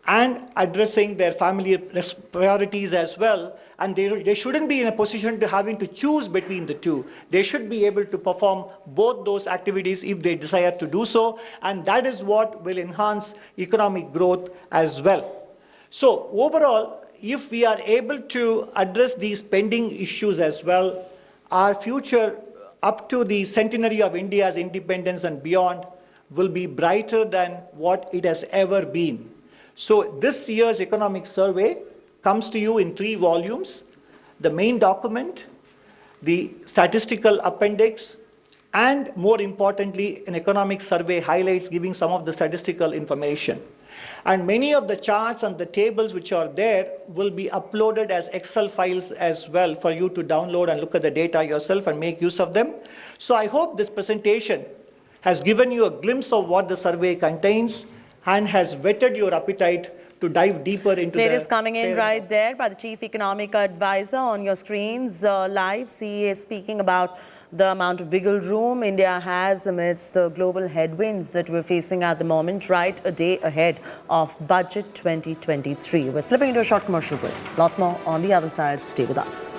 and addressing their family priorities as well. And they shouldn't be in a position to having to choose between the two. They should be able to perform both those activities if they desire to do so. And that is what will enhance economic growth as well. So overall, if we are able to address these pending issues as well, our future up to the centenary of India's independence and beyond will be brighter than what it has ever been. So this year's economic survey comes to you in 3 volumes: the main document, the statistical appendix, and more importantly, an economic survey highlights giving some of the statistical information. And many of the charts and the tables which are there will be uploaded as Excel files as well for you to download and look at the data yourself and make use of them. So I hope this presentation has given you a glimpse of what the survey contains and has whetted your appetite to dive deeper into It is coming in right there by the Chief Economic Advisor on your screens live. CE is speaking about the amount of wiggle room India has amidst the global headwinds that we're facing at the moment, right a day ahead of Budget 2023. We're slipping into a short commercial break. Lots more on the other side. Stay with us.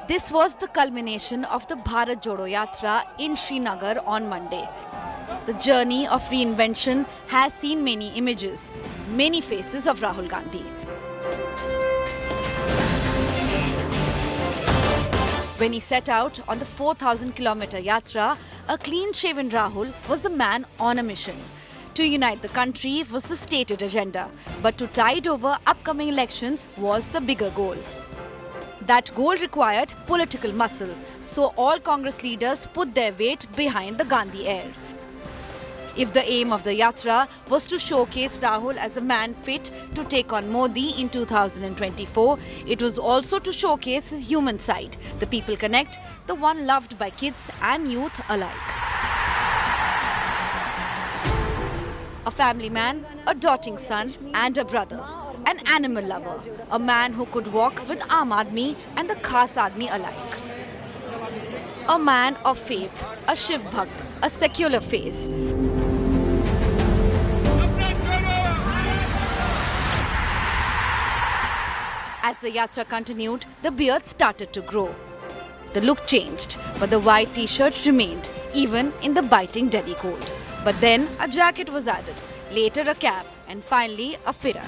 This was the culmination of the Bharat Jodo Yatra in Srinagar on Monday. The journey of reinvention has seen many images, many faces of Rahul Gandhi. When he set out on the 4,000-kilometer yatra, a clean-shaven Rahul was the man on a mission. To unite the country was the stated agenda, but to tide over upcoming elections was the bigger goal. That goal required political muscle, so all Congress leaders put their weight behind the Gandhi heir. If the aim of the yatra was to showcase Rahul as a man fit to take on Modi in 2024, it was also to showcase his human side, the people connect, the one loved by kids and youth alike. A family man, a doting son and a brother. An animal lover, a man who could walk with Aam Aadmi and the Khas Aadmi alike. A man of faith, a Shiv Bhakt, a secular face. As the yatra continued, the beard started to grow. The look changed, but the white t-shirt remained, even in the biting Delhi cold. But then a jacket was added, later a cap, and finally a firan.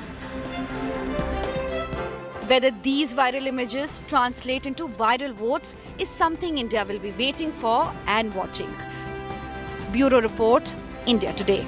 Whether these viral images translate into viral votes is something India will be waiting for and watching. Bureau Report, India Today.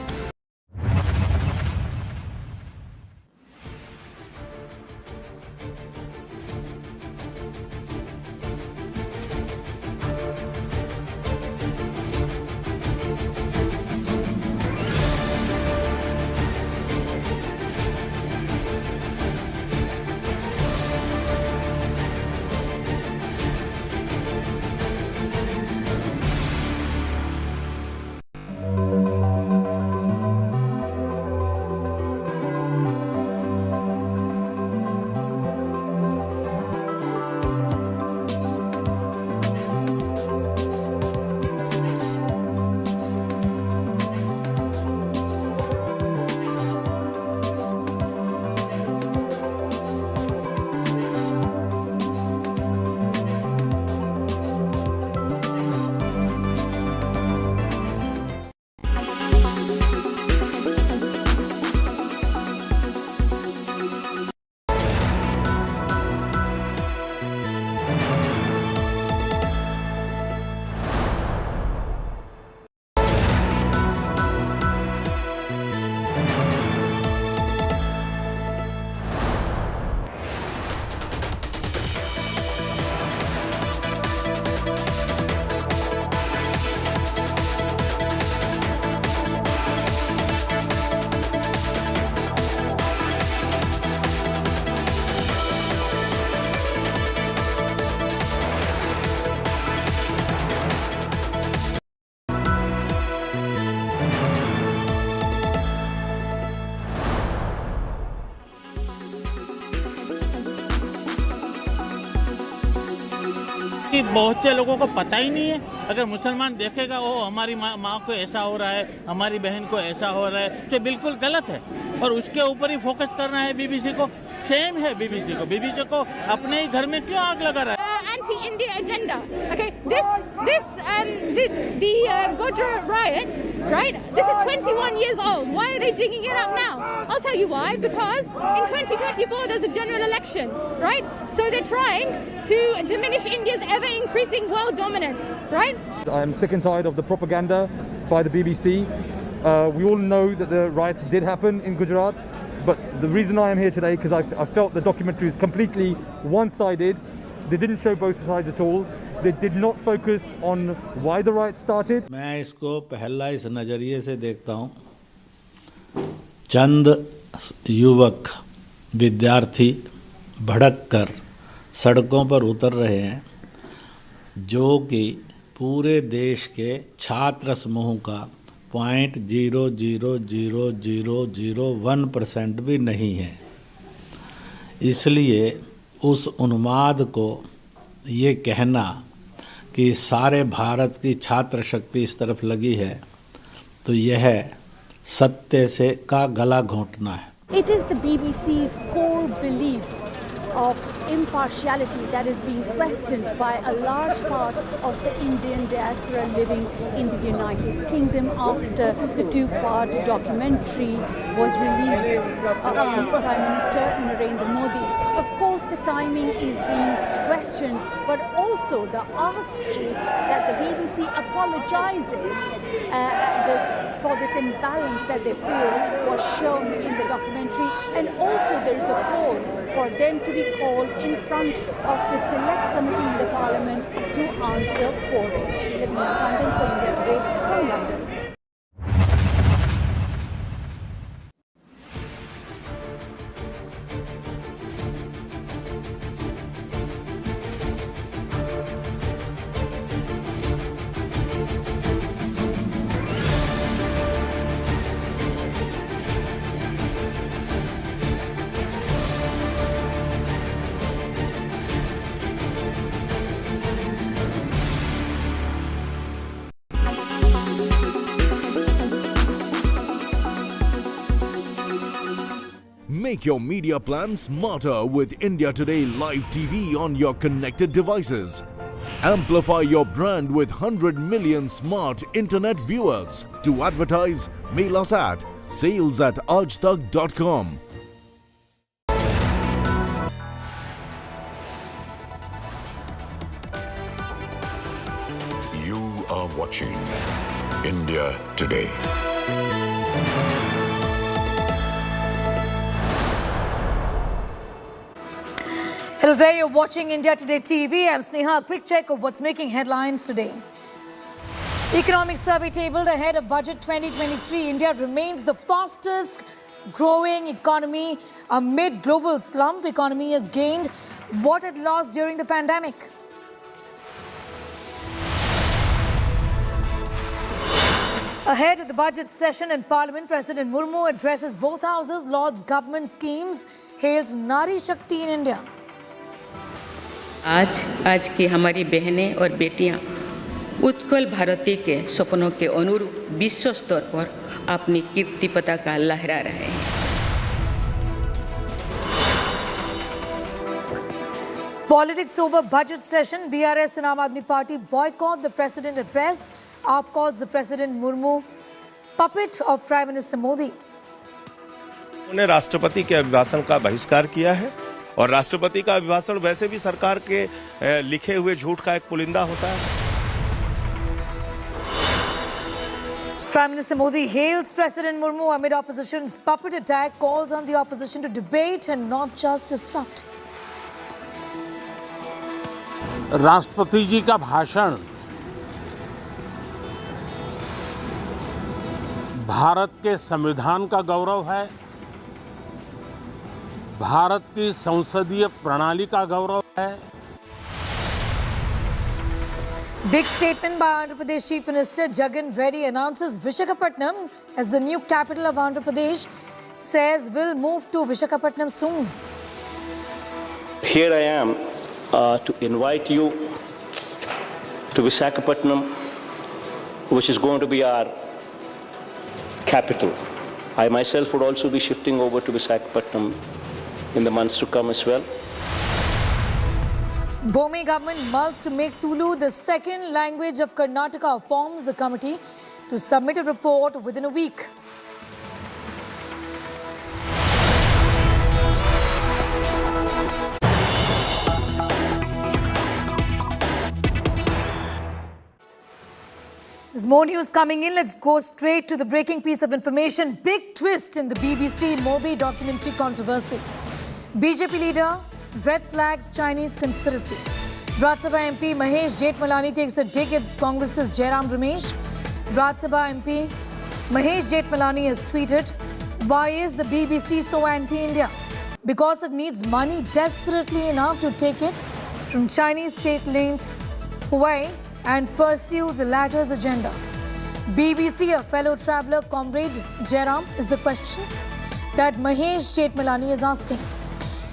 बहुत से लोगों को पता ही नहीं है। अगर मुसलमान देखेगा ओ हमारी माँ को ऐसा हो रहा है, हमारी बहन को ऐसा हो रहा है, तो बिल्कुल गलत है और उसके ऊपर ही फोकस करना है बीबीसी को। सेम है बीबीसी को अपने ही घर में क्यों आग लगा रहा है? Anti-India agenda. Okay, the Gujarat riots, right? This is 21 years old. Why are they digging it up now? I'll tell you why. Because in 2024 there's a general election, right? So they're trying to diminish India's ever-increasing world dominance, right? I'm sick and tired of the propaganda by the BBC. We all know that the riots did happen in Gujarat, but the reason I am here today because I felt the documentary was completely one-sided. They didn't show both sides at all. They did not focus on why the riots started. मैं इसको पहला इस नज़रिए से देखता हूँ, चंद युवक विद्यार्थी भड़क कर सड़कों पर उतर रहे हैं, जो कि पूरे देश के छात्र समूह का 0.00001% भी नहीं है। इसलिए उस उन्माद को ये कहना कि सारे भारत की छात्र शक्ति इस तरफ लगी है, तो यह सत्य से का गला घोंटना है। It is the BBC's core belief of impartiality that is being questioned by a large part of the Indian diaspora living in the United Kingdom after the two-part documentary was released on Prime Minister Narendra Modi. Of course, the timing is being questioned, but also the ask is that the BBC apologizes for this imbalance that they feel was shown in the documentary, and also there is a call for them to be called in front of the select committee in the parliament to answer for it. Lavina Tandon for India Today from London. Make your media plan smarter with India Today Live TV on your connected devices. Amplify your brand with 100 million smart internet viewers. To advertise, mail us at sales@aajtak.com. You are watching India Today. Hello there, you're watching India Today TV. I'm Sneha. A quick check of what's making headlines today. Economic survey tabled ahead of budget 2023. India remains the fastest growing economy amid global slump. Economy has gained what it lost during the pandemic. Ahead of the budget session in Parliament, President Murmu addresses both houses, Lord's government schemes, hails Nari Shakti in India. आज की हमारी बहनें और बेटियां उत्कल भारती के सपनों के अनुरूप विश्व स्तर पर अपनी कीर्ति पताका लहरा रहे हैं। Politics over budget session. BRS and Aam Aadmi Party boycott the President address. AAP calls the President Murmu puppet of Prime Minister Modi. उन्होंने राष्ट्रपति के अभिभाषण का बहिष्कार किया है और राष्ट्रपति का अभिभाषण वैसे भी सरकार के लिखे हुए झूठ का एक पुलिंदा होता है। Prime Minister Modi hails President Murmu amid opposition's puppet attack, calls on the opposition to debate and not just disrupt. राष्ट्रपति जी का भाषण भारत के संविधान का गौरव है, भारत की संसदीय प्रणाली का गौरव है। Big statement by Andhra Pradesh Chief Minister Jagan Reddy announces Visakhapatnam as the new capital of Andhra Pradesh. Says will move to Visakhapatnam soon. Here I am to invite you to Visakhapatnam, which is going to be our capital. I myself would also be shifting over to Visakhapatnam in the months to come as well. Bome government mulls to make Tulu the second language of Karnataka, forms a committee to submit a report within a week. There's more news coming in. Let's go straight to the breaking piece of information. Big twist in the BBC Modi documentary controversy. BJP leader red flags Chinese conspiracy. Rajya Sabha MP Mahesh Jethmalani takes a dig at Congress's Jairam Ramesh. Rajya Sabha MP Mahesh Jethmalani has tweeted, "Why is the BBC so anti-India? Because it needs money desperately enough to take it from Chinese state-linked Huawei and pursue the latter's agenda." BBC, a fellow traveller, comrade Jairam, is the question that Mahesh Jethmalani is asking.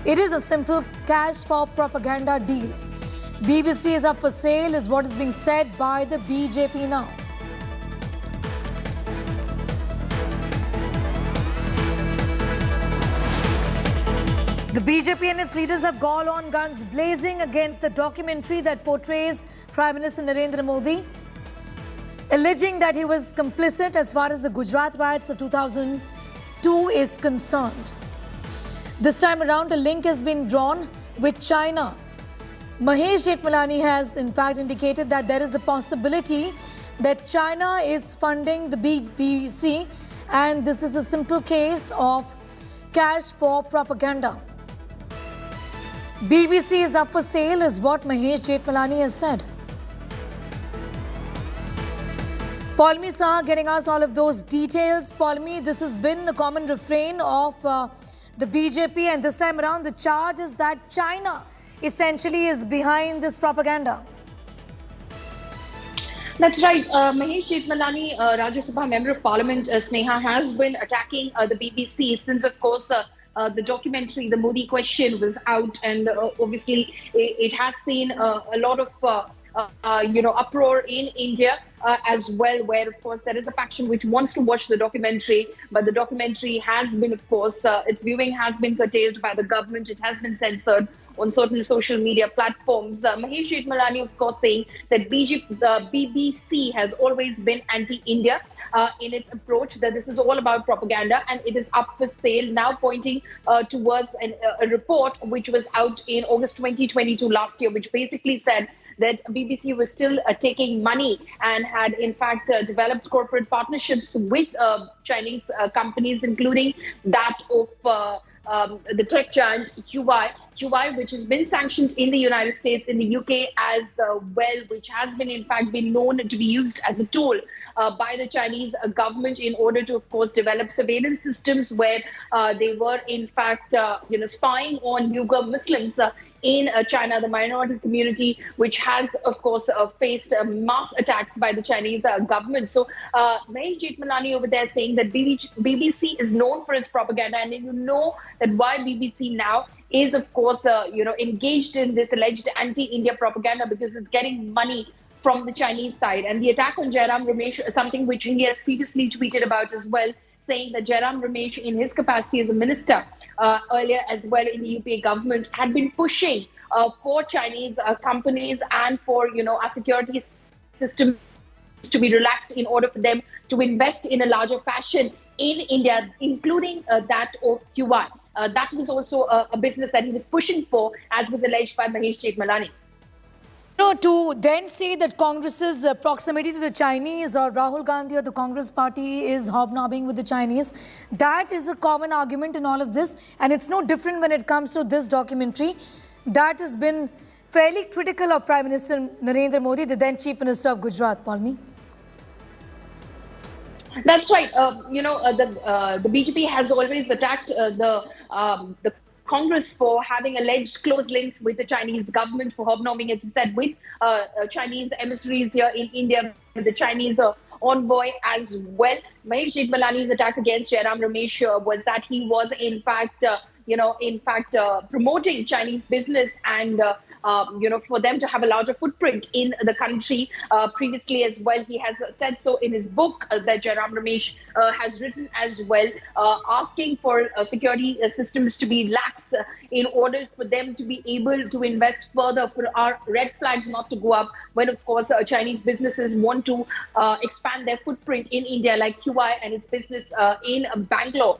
It is a simple cash for propaganda deal. BBC is up for sale is what is being said by the BJP now. The BJP and its leaders have gone on guns blazing against the documentary that portrays Prime Minister Narendra Modi, alleging that he was complicit as far as the Gujarat riots of 2002 is concerned. This time around, a link has been drawn with China. Mahesh Jethmalani has in fact indicated that there is a possibility that China is funding the BBC, and this is a simple case of cash for propaganda. BBC is up for sale is what Mahesh Jethmalani has said. Paulmi Saha getting us all of those details. Paulmi, this has been a common refrain of the BJP, and this time around the charge is that China essentially is behind this propaganda. That's right. Mahesh Jethmalani, Rajya Sabha Member of Parliament, Sneha, has been attacking the BBC since, of course, the documentary, The Modi Question, was out, and obviously it has seen a lot of uproar in India as well, where of course there is a faction which wants to watch the documentary, but the documentary has been, of course, its viewing has been curtailed by the government. It has been censored on certain social media platforms. Mahesh Jethmalani, of course, saying that BBC has always been anti-India in its approach, that this is all about propaganda and it is up for sale, now pointing towards a report which was out in August 2022 last year, which basically said that BBC was still taking money and had in fact developed corporate partnerships with Chinese companies, including that of the tech giant Huawei, which has been sanctioned in the United States, in the UK as well, which has been in fact been known to be used as a tool by the Chinese government in order to, of course, develop surveillance systems where they were in fact spying on Uyghur Muslims in China, the minority community, which has, of course, faced mass attacks by the Chinese government. So Mahesh Jethmalani over there saying that BBC is known for its propaganda, and you know that why BBC now is, of course, engaged in this alleged anti-India propaganda, because it's getting money from the Chinese side. And the attack on Jairam Ramesh is something which he has previously tweeted about as well, saying that Jairam Ramesh, in his capacity as a minister earlier as well in the UPA government, had been pushing for Chinese companies and for, our security system to be relaxed in order for them to invest in a larger fashion in India, including that of Huawei. That was also a business that he was pushing for, as was alleged by Mahesh Jethmalani. To then say that Congress's proximity to the Chinese, or Rahul Gandhi or the Congress party is hobnobbing with the Chinese, that is a common argument in all of this. And it's no different when it comes to this documentary that has been fairly critical of Prime Minister Narendra Modi, the then Chief Minister of Gujarat. Paulmi? That's right. The BJP has always attacked the Congress for having alleged close links with the Chinese government, for hobnobbing, as you said, with Chinese emissaries here in India, with the Chinese envoy as well. Mahesh Jethmalani's attack against Jairam Ramesh was that he was in fact, promoting Chinese business and for them to have a larger footprint in the country. Previously as well, he has said so in his book that Jairam Ramesh has written as well, asking for security systems to be lax in order for them to be able to invest further, for our red flags not to go up when, of course, Chinese businesses want to expand their footprint in India, like Huawei and its business in Bangalore.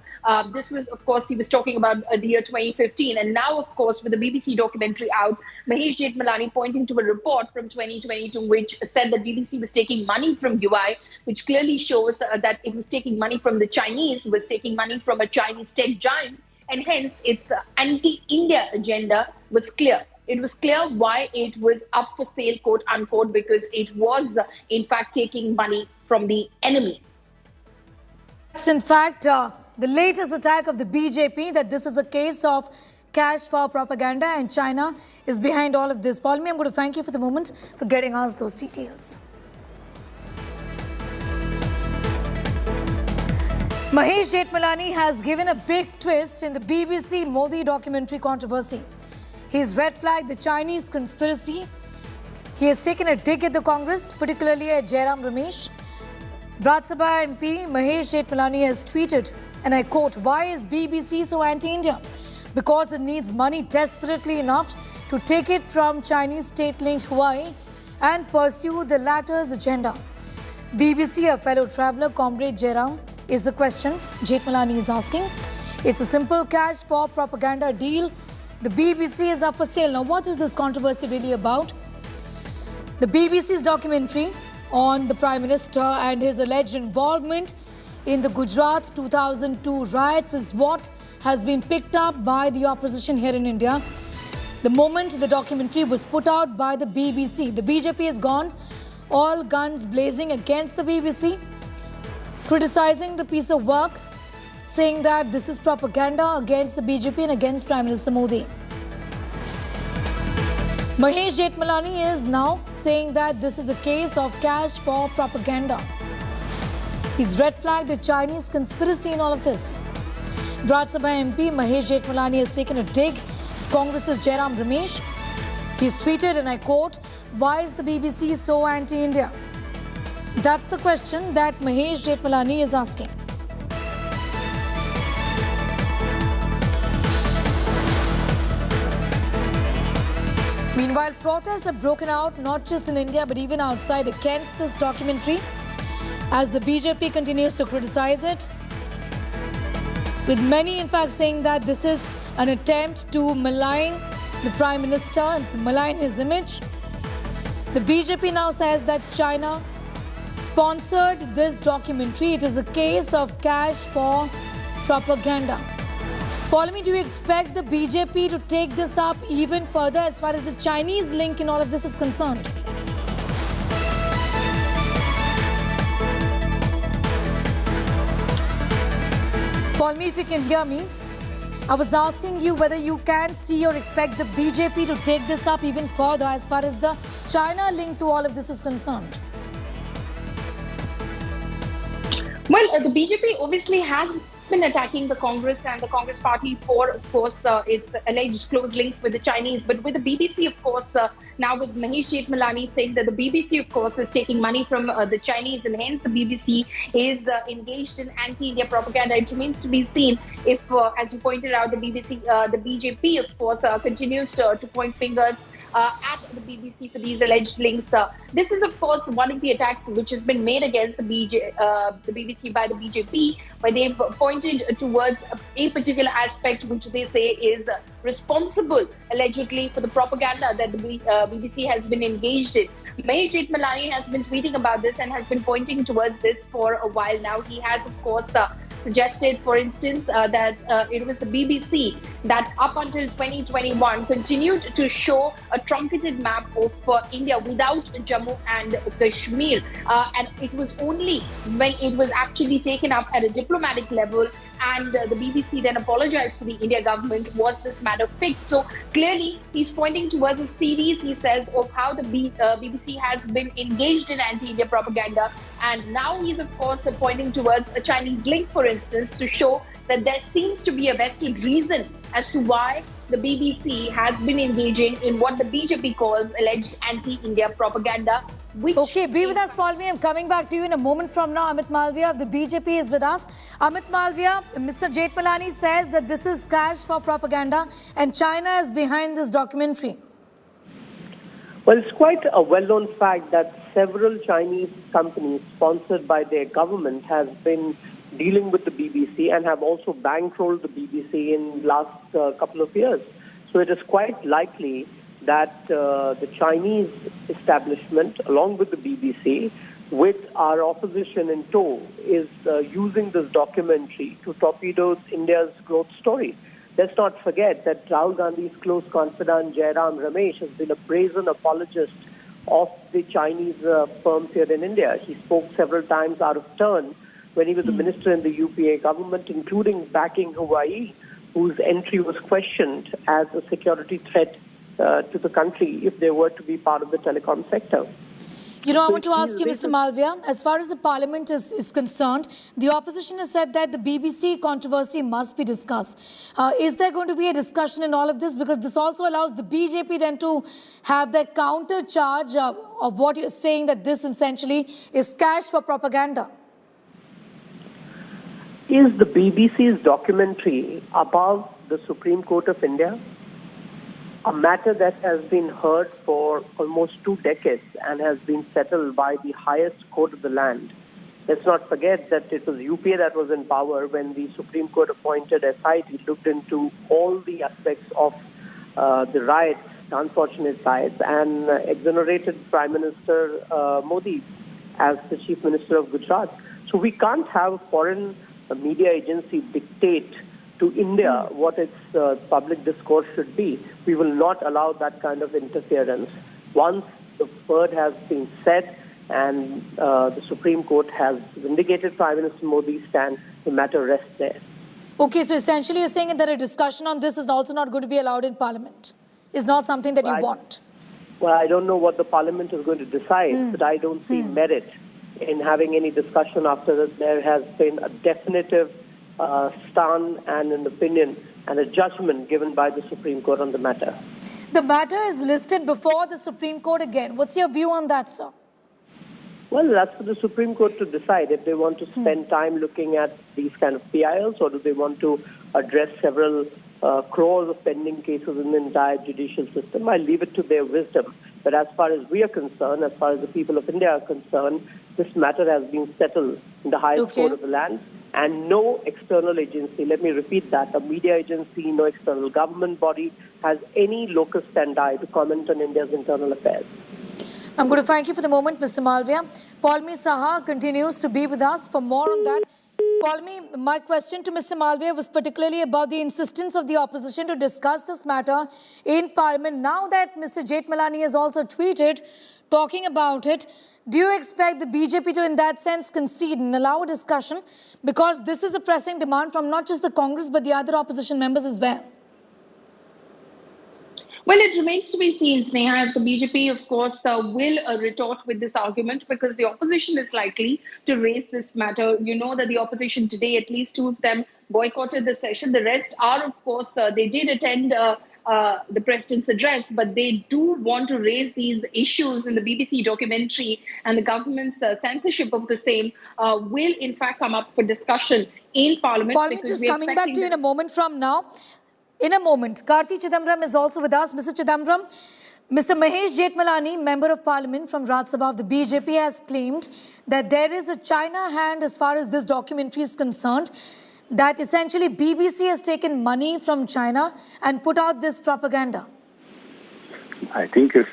This was, of course, he was talking about the year 2015. And now, of course, with the BBC documentary out, Mahesh Jethmalani pointing to a report from 2022, which said that BBC was taking money from Huawei, which clearly shows that it was taking money from the Chinese, was taking money from a Chinese tech giant, and hence its anti-India agenda was clear. It was clear why it was up for sale, quote unquote, because it was in fact taking money from the enemy. It's in fact the latest attack of the BJP, that this is a case of cash for propaganda and China is behind all of this. Paul, I'm going to thank you for the moment for getting us those details. Mahesh Jethmalani has given a big twist in the BBC Modi documentary controversy. He's red flagged the Chinese conspiracy. He has taken a dig at the Congress, particularly at Jairam Ramesh. Rajya Sabha MP Mahesh Jethmalani has tweeted, and I quote, "Why is BBC so anti-India? Because it needs money desperately enough to take it from Chinese state-linked Huawei and pursue the latter's agenda. BBC, a fellow traveller, Comrade Jairam, is the question Jethmalani is asking. It's a simple cash for propaganda deal. The BBC is up for sale." Now, what is this controversy really about? The BBC's documentary on the Prime Minister and his alleged involvement in the Gujarat 2002 riots is what has been picked up by the opposition here in India. The moment the documentary was put out by the BBC, the BJP has gone all guns blazing against the BBC, criticizing the piece of work, saying that this is propaganda against the BJP and against Prime Minister Modi. Mahesh Jethmalani is now saying that this is a case of cash for propaganda. He's red flagged the Chinese conspiracy in all of this. Rajya Sabha MP Mahesh Jethmalani has taken a dig. Congress's Jairam Ramesh. He's tweeted, and I quote, "Why is the BBC so anti-India?" That's the question that Mahesh Jethmalani is asking. Meanwhile, protests have broken out not just in India but even outside against this documentary as the BJP continues to criticize it, with many in fact saying that this is an attempt to malign the Prime Minister and malign his image. The BJP now says that China sponsored this documentary. It is a case of cash for propaganda. Paulami, do you expect the BJP to take this up even further as far as the Chinese link in all of this is concerned? Paulami, if you can hear me, I was asking you whether you can see or expect the BJP to take this up even further as far as the China link to all of this is concerned. Well, the BJP obviously has been attacking the Congress and the Congress party for, of course, its alleged close links with the Chinese. But with the BBC, of course, now with Mahesh Jethmalani saying that the BBC, of course, is taking money from the Chinese and hence the BBC is engaged in anti-India propaganda, it remains to be seen if, as you pointed out, the BJP, of course, continues to point fingers at the BBC for these alleged links. This is, of course, one of the attacks which has been made against the BBC by the BJP, where they've pointed towards a particular aspect which they say is responsible, allegedly, for the propaganda that the BBC has been engaged in. Mahesh Jethmalani has been tweeting about this and has been pointing towards this for a while now. He has, of course, suggested, for instance, that it was the BBC that up until 2021 continued to show a truncated map of India without Jammu and Kashmir. And it was only when it was actually taken up at a diplomatic level and the BBC then apologized to the India government was this matter fixed. So clearly he's pointing towards a series, he says, of how the BBC has been engaged in anti-India propaganda, and now he's of course pointing towards a Chinese link, for instance, to show that there seems to be a vested reason as to why the BBC has been engaging in what the BJP calls alleged anti-India propaganda. Okay, be with us, Paulmi. I'm coming back to you in a moment from now. Amit Malviya of the BJP is with us. Amit Malviya, Mr. Jethmalani says that this is cash for propaganda and China is behind this documentary. Well, it's quite a well-known fact that several Chinese companies sponsored by their government have been dealing with the BBC and have also bankrolled the BBC in the last couple of years. So it is quite likely that the Chinese establishment, along with the BBC, with our opposition in tow, is using this documentary to torpedo India's growth story. Let's not forget that Rahul Gandhi's close confidant, Jairam Ramesh, has been a brazen apologist of the Chinese firms here in India. He spoke several times out of turn when he was a minister in the UPA government, including backing Hawaii, whose entry was questioned as a security threat to the country if they were to be part of the telecom sector. You know, I want to ask you, Mr. Malviya, as far as the parliament is concerned, the opposition has said that the BBC controversy must be discussed. Is there going to be a discussion in all of this? Because this also allows the BJP then to have their counter charge of what you're saying, that this essentially is cash for propaganda. Is the BBC's documentary above the Supreme Court of India? A matter that has been heard for almost 2 decades and has been settled by the highest court of the land. Let's not forget that it was UPA that was in power when the Supreme Court appointed SIT, looked into all the aspects of the riots, the unfortunate riots, and exonerated Prime Minister Modi as the Chief Minister of Gujarat. So we can't have a foreign media agency dictate to India what its public discourse should be. We will not allow that kind of interference. Once the word has been said and the Supreme Court has vindicated Prime Minister Modi's stand, the matter rests there. Okay, so essentially you're saying that a discussion on this is also not going to be allowed in Parliament. It's not something that you want. Well, I don't know what the Parliament is going to decide, but I don't see merit in having any discussion after that. There has been a definitive stand and an opinion and a judgment given by the Supreme Court on the matter. The matter is listed before the Supreme Court again. What's your view on that, sir? Well, that's for the Supreme Court to decide if they want to spend time looking at these kind of PILs, or do they want to address several crores of pending cases in the entire judicial system. I leave it to their wisdom. But as far as we are concerned, as far as the people of India are concerned, this matter has been settled in the highest court of the land. And no external agency, let me repeat that, a media agency, no external government body has any locus standi to comment on India's internal affairs. I'm going to thank you for the moment, Mr. Malviya. Paulmi Saha continues to be with us for more on that. Paulmi, my question to Mr. Malviya was particularly about the insistence of the opposition to discuss this matter in Parliament. Now that Mr. Jethmalani has also tweeted talking about it, do you expect the BJP to, in that sense, concede and allow a discussion? Because this is a pressing demand from not just the Congress, but the other opposition members as well. Well, it remains to be seen, Sneha, if the BJP, of course, will retort with this argument, because the opposition is likely to raise this matter. You know that the opposition today, at least two of them, boycotted the session. The rest are, of course, they did attend the president's address, but they do want to raise these issues in the BBC documentary, and the government's censorship of the same will, in fact, come up for discussion in Parliament. Paulmi, just coming back to you in a moment from now. In a moment, Karti Chidambaram is also with us. Mr. Chidambaram, Mr. Mahesh Jethmalani, Member of Parliament from Rajya Sabha of the BJP, has claimed that there is a China hand as far as this documentary is concerned, that essentially BBC has taken money from China and put out this propaganda. I think if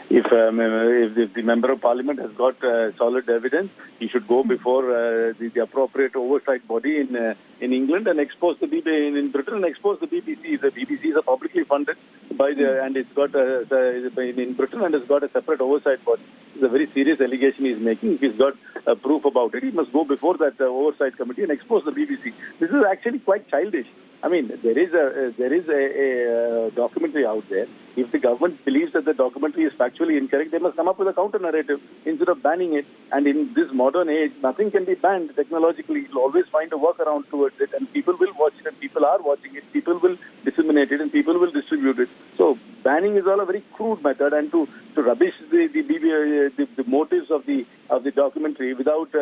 the Member of Parliament has got solid evidence, he should go before the appropriate oversight body in England and expose the BBC in Britain and expose the BBC. The BBC is publicly funded by and it's got in Britain and it's got a separate oversight body. It's a very serious allegation he's making. If he's got proof about it, he must go before that oversight committee and expose the BBC. This is actually quite childish. I mean, there is a documentary out there. If the government believes that the documentary is factually incorrect, they must come up with a counter narrative instead of banning it. And in this modern age, nothing can be banned technologically. You'll always find a workaround towards it, and people will watch it, and people are watching it. People will disseminate it, and people will distribute it. So banning is all a very crude method, and to rubbish the motives of the documentary without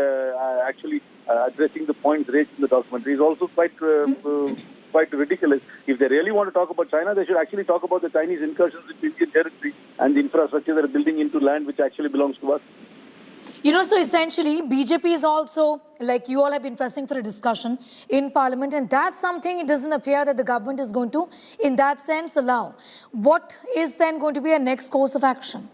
actually addressing the points raised in the documentary is also quite ridiculous. If they really want to talk about China, they should actually talk about the Chinese incursions into Indian territory and the infrastructure they're building into land which actually belongs to us. You know, so essentially, BJP is also, like you all have been pressing for a discussion in Parliament, and that's something it doesn't appear that the government is going to, in that sense, allow. What is then going to be a next course of action?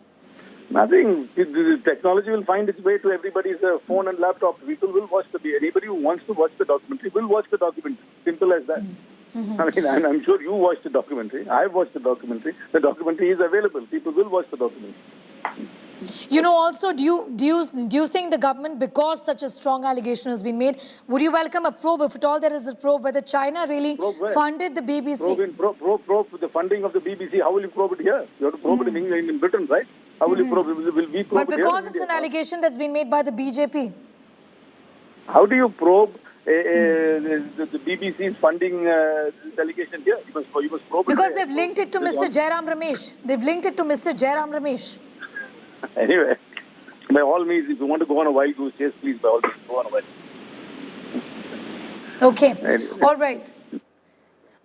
Nothing. The technology will find its way to everybody's phone and laptop. People will watch anybody who wants to watch the documentary will watch the documentary. Simple as that. Mm-hmm. I mean, and I'm sure you watched the documentary. I've watched the documentary. The documentary is available. People will watch the documentary. You know, also, do you think the government, because such a strong allegation has been made, would you welcome a probe, if at all there is a probe, whether China really funded the BBC? Probe the funding of the BBC. How will you probe it here? You have to probe it in England, in Britain, right? How will you probe it? Will we probe But it because here it's an allegation that's been made by the BJP. How do you probe the BBC's funding this allegation here? You must probe because it. They've linked it to Mr. Jairam Ramesh. They've linked it to Mr. Jairam Ramesh. Anyway, by all means, if you want to go on a wild goose chase, please, by all means, go on a wild goose. Okay. Anyway. All right.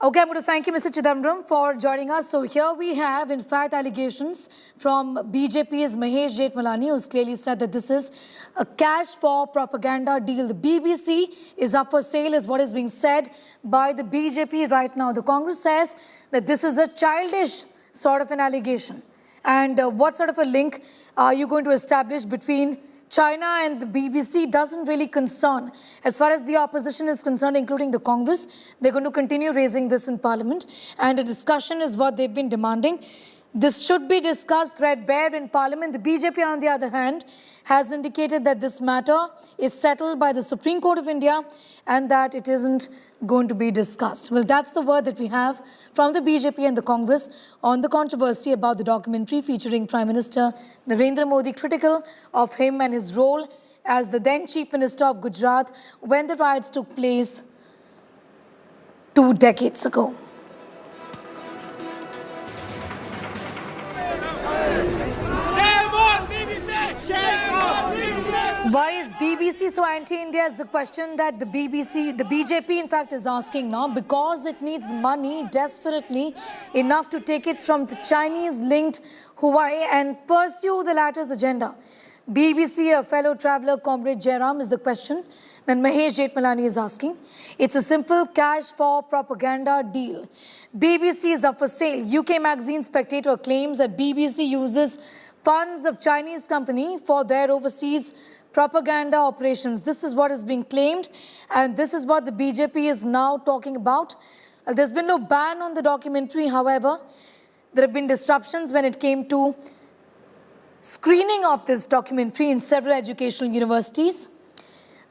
Okay, I'm going to thank you, Mr. Chidambaram, for joining us. So here we have, in fact, allegations from BJP's Mahesh Jethmalani, who's clearly said that this is a cash for propaganda deal. The BBC is up for sale, is what is being said by the BJP right now. The Congress says that this is a childish sort of an allegation. And what sort of a link are you going to establish between China and the BBC doesn't really concern. As far as the opposition is concerned, including the Congress, they're going to continue raising this in Parliament, and a discussion is what they've been demanding. This should be discussed threadbare in Parliament. The BJP, on the other hand, has indicated that this matter is settled by the Supreme Court of India and that it isn't going to be discussed. Well, that's the word that we have from the BJP and the Congress on the controversy about the documentary featuring Prime Minister Narendra Modi, critical of him and his role as the then Chief Minister of Gujarat when the riots took place 2 decades ago. Why is BBC so anti-India is the question that the BJP in fact is asking now, because it needs money desperately enough to take it from the Chinese-linked Huawei and pursue the latter's agenda. BBC, a fellow traveller, Comrade Jairam, is the question that Mahesh Jethmalani is asking. It's a simple cash for propaganda deal. BBC is up for sale. UK magazine Spectator claims that BBC uses funds of Chinese company for their overseas propaganda operations. This is what is being claimed, and this is what the BJP is now talking about. There's been no ban on the documentary, however. There have been disruptions when it came to screening of this documentary in several educational universities.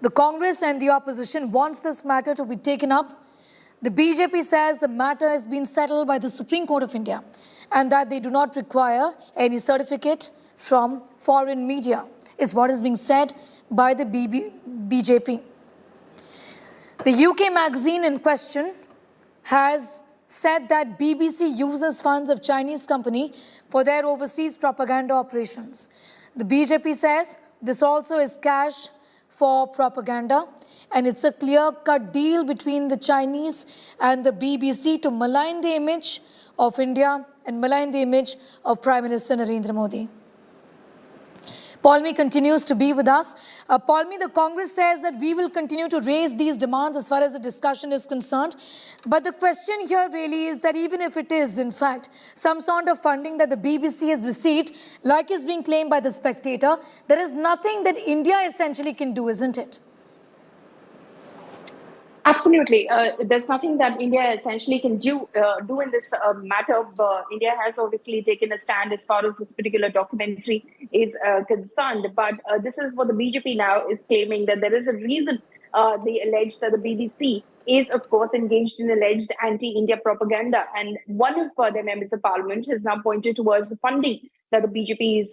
The Congress and the opposition wants this matter to be taken up. The BJP says the matter has been settled by the Supreme Court of India and that they do not require any certificate from foreign media, is what is being said by the BJP. The UK magazine in question has said that BBC uses funds of Chinese company for their overseas propaganda operations. The BJP says this also is cash for propaganda, and it's a clear-cut deal between the Chinese and the BBC to malign the image of India and malign the image of Prime Minister Narendra Modi. Paulmi continues to be with us. Paulmi, the Congress says that we will continue to raise these demands as far as the discussion is concerned. But the question here really is that even if it is, in fact, some sort of funding that the BBC has received, like is being claimed by the Spectator, there is nothing that India essentially can do, isn't it? Absolutely. There's nothing that India essentially can do in this matter. India has obviously taken a stand as far as this particular documentary is concerned. But this is what the BJP now is claiming, that there is a reason they allege that the BBC is, of course, engaged in alleged anti-India propaganda. And one of their members of parliament has now pointed towards the funding that the BBC,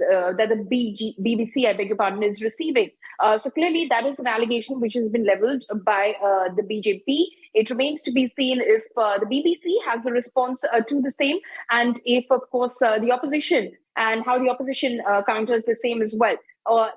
I beg your pardon, is receiving. So clearly, that is an allegation which has been leveled by the BJP. It remains to be seen if the BBC has a response to the same, and if, of course, the opposition and how the opposition counters the same as well.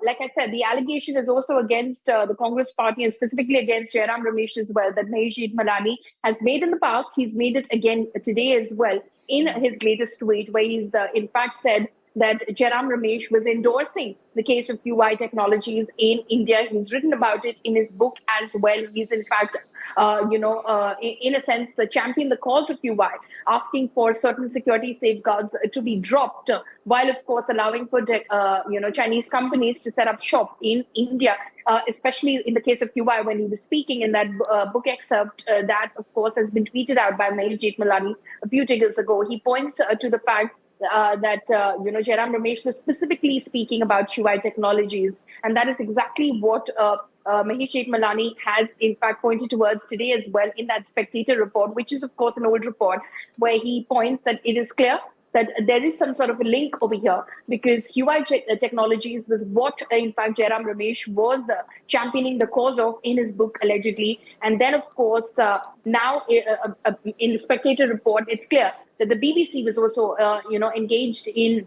Like I said, the allegation is also against the Congress party and specifically against Jairam Ramesh as well, that Mahesh Jeethmalani has made in the past. He's made it again today as well in his latest tweet, where he's in fact said that Jairam Ramesh was endorsing the case of UI technologies in India. He's written about it in his book as well. He's in fact, in a sense, championed the cause of UI, asking for certain security safeguards to be dropped, while of course allowing for Chinese companies to set up shop in India. Especially in the case of UI, when he was speaking in that book excerpt that, of course, has been tweeted out by Mahesh Jeethmalani a few days ago. He points to the fact that Jairam Ramesh was specifically speaking about UI technologies, and that is exactly what Mahesh Jeethmalani has in fact pointed towards today as well in that Spectator report, which is of course an old report, where he points that it is clear that there is some sort of a link over here, because UI technologies was what, in fact, Jairam Ramesh was championing the cause of in his book, allegedly. And then, of course, now in the Spectator report, it's clear that the BBC was also, engaged in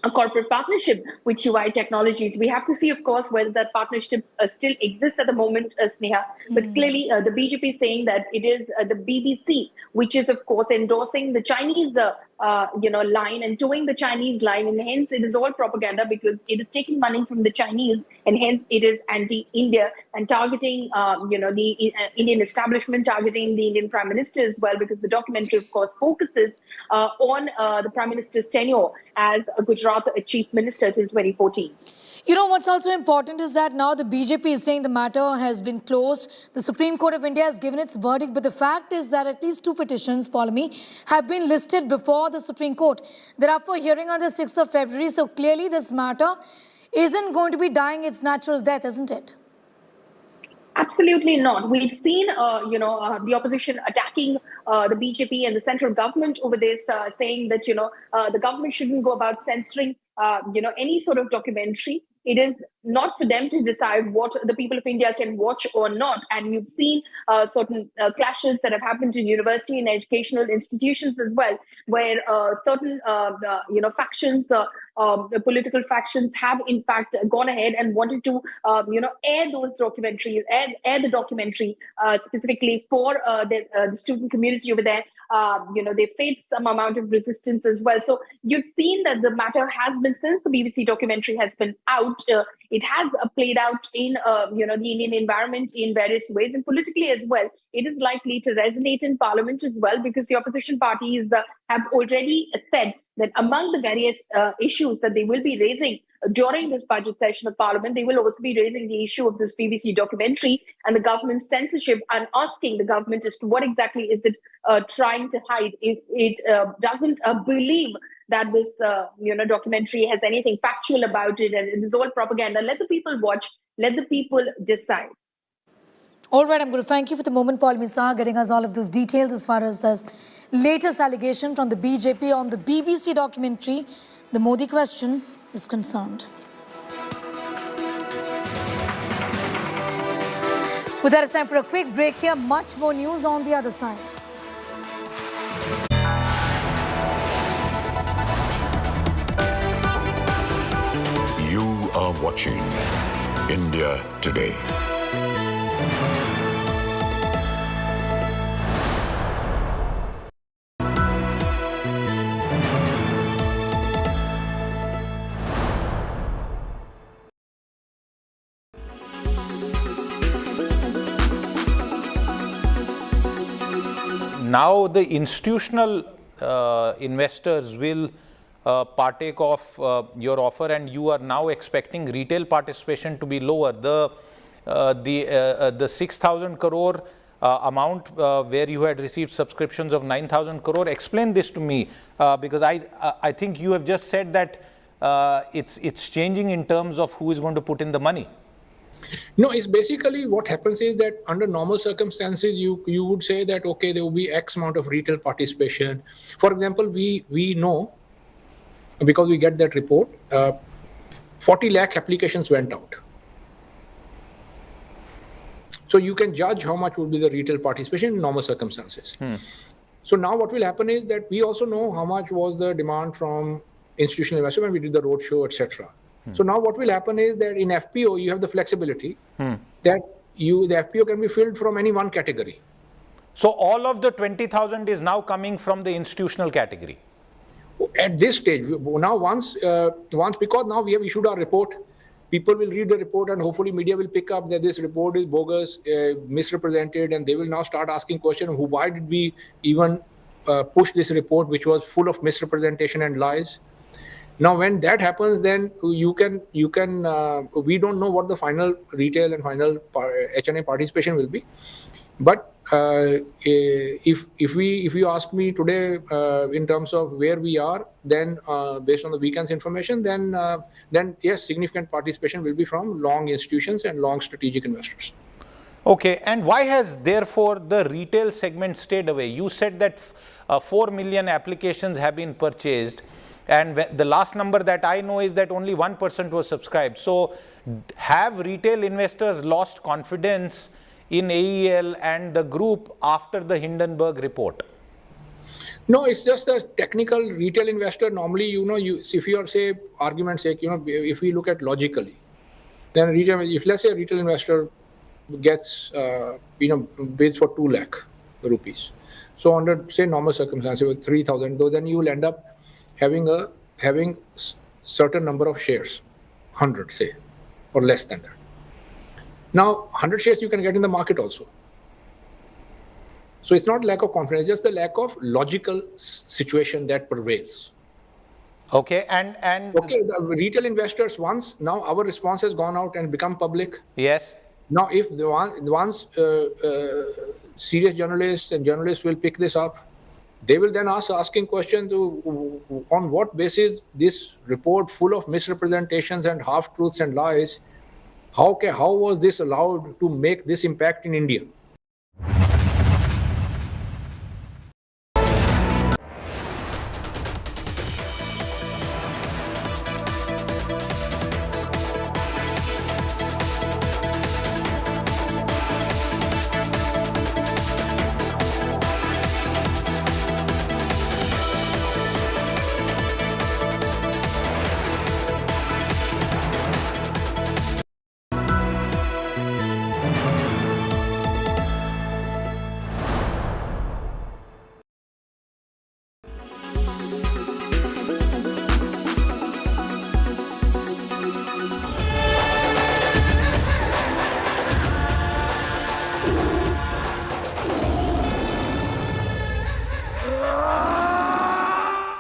a corporate partnership with UI technologies. We have to see, of course, whether that partnership still exists at the moment, Sneha. But clearly, the BJP is saying that it is the BBC, which is, of course, endorsing the Chinese line and towing the Chinese line, and hence it is all propaganda because it is taking money from the Chinese, and hence it is anti-India and targeting, the Indian establishment, targeting the Indian Prime Minister as well, because the documentary, of course, focuses on the Prime Minister's tenure as a Gujarat Chief Minister till 2014. You know, what's also important is that now the BJP is saying the matter has been closed. The Supreme Court of India has given its verdict, but the fact is that at least 2 petitions, Paulami, have been listed before the Supreme Court. They're up for hearing on the 6th of February, so clearly this matter isn't going to be dying its natural death, isn't it? Absolutely not. We've seen, the opposition attacking the BJP and the central government over this, saying that, the government shouldn't go about censoring, any sort of documentary. It is not for them to decide what the people of India can watch or not. And you've seen certain clashes that have happened in university and educational institutions as well, where certain, factions, the political factions have in fact gone ahead and wanted to, air those documentaries, air the documentary specifically for the student community over there. They faced some amount of resistance as well. So you've seen that the matter has been, since the BBC documentary has been out, it has played out in, the Indian environment in various ways, and politically as well. It is likely to resonate in Parliament as well, because the opposition parties have already said that among the various issues that they will be raising during this budget session of Parliament, they will also be raising the issue of this BBC documentary and the government's censorship, and asking the government as to what exactly is it trying to hide. If it doesn't believe that this documentary has anything factual about it and it is all propaganda, let the people watch, let the people decide. All right, I'm going to thank you for the moment, Paul Misa, getting us all of those details as far as this latest allegation from the BJP on the BBC documentary, The Modi Question, is concerned. With that, it's time for a quick break here. Much more news on the other side. You are watching India Today. Now the institutional investors will partake of your offer, and you are now expecting retail participation to be lower. The 6,000 crore amount where you had received subscriptions of 9,000 crore. Explain this to me, because I think you have just said that it's changing in terms of who is going to put in the money. No, it's basically what happens is that under normal circumstances, you would say that, okay, there will be X amount of retail participation. For example, we know, because we get that report, 40 lakh applications went out. So you can judge how much would be the retail participation in normal circumstances. So now what will happen is that we also know how much was the demand from institutional investors when we did the roadshow, etc. So now what will happen is that in FPO, you have the flexibility that the FPO can be filled from any one category. So all of the 20,000 is now coming from the institutional category? At this stage, now once because now we have issued our report, people will read the report and hopefully media will pick up that this report is bogus, misrepresented, and they will now start asking questions, why did we even push this report which was full of misrepresentation and lies? Now, when that happens, then you can we don't know what the final retail and final HNA participation will be. But if you ask me today in terms of where we are, then based on the weekend's information, then yes, significant participation will be from long institutions and long strategic investors. Okay, and why has therefore the retail segment stayed away? You said that 4 million applications have been purchased, and the last number that I know is that only 1% was subscribed. So have retail investors lost confidence in AEL and the group after the Hindenburg report? No, it's just a technical retail investor. Normally, if you are, say, argument's sake, if we look at logically, then if let's say a retail investor gets, bids for 2 lakh rupees. So under, say, normal circumstances with 3,000, though, then you will end up having certain number of shares, 100, say, or less than that. Now, 100 shares you can get in the market also. So it's not lack of confidence, just the lack of logical situation that prevails. Okay, and okay, the retail investors, once now our response has gone out and become public. Yes. Now, if once serious journalists and journalists will pick this up, they will then asking questions on what basis this report full of misrepresentations and half-truths and lies, how was this allowed to make this impact in India?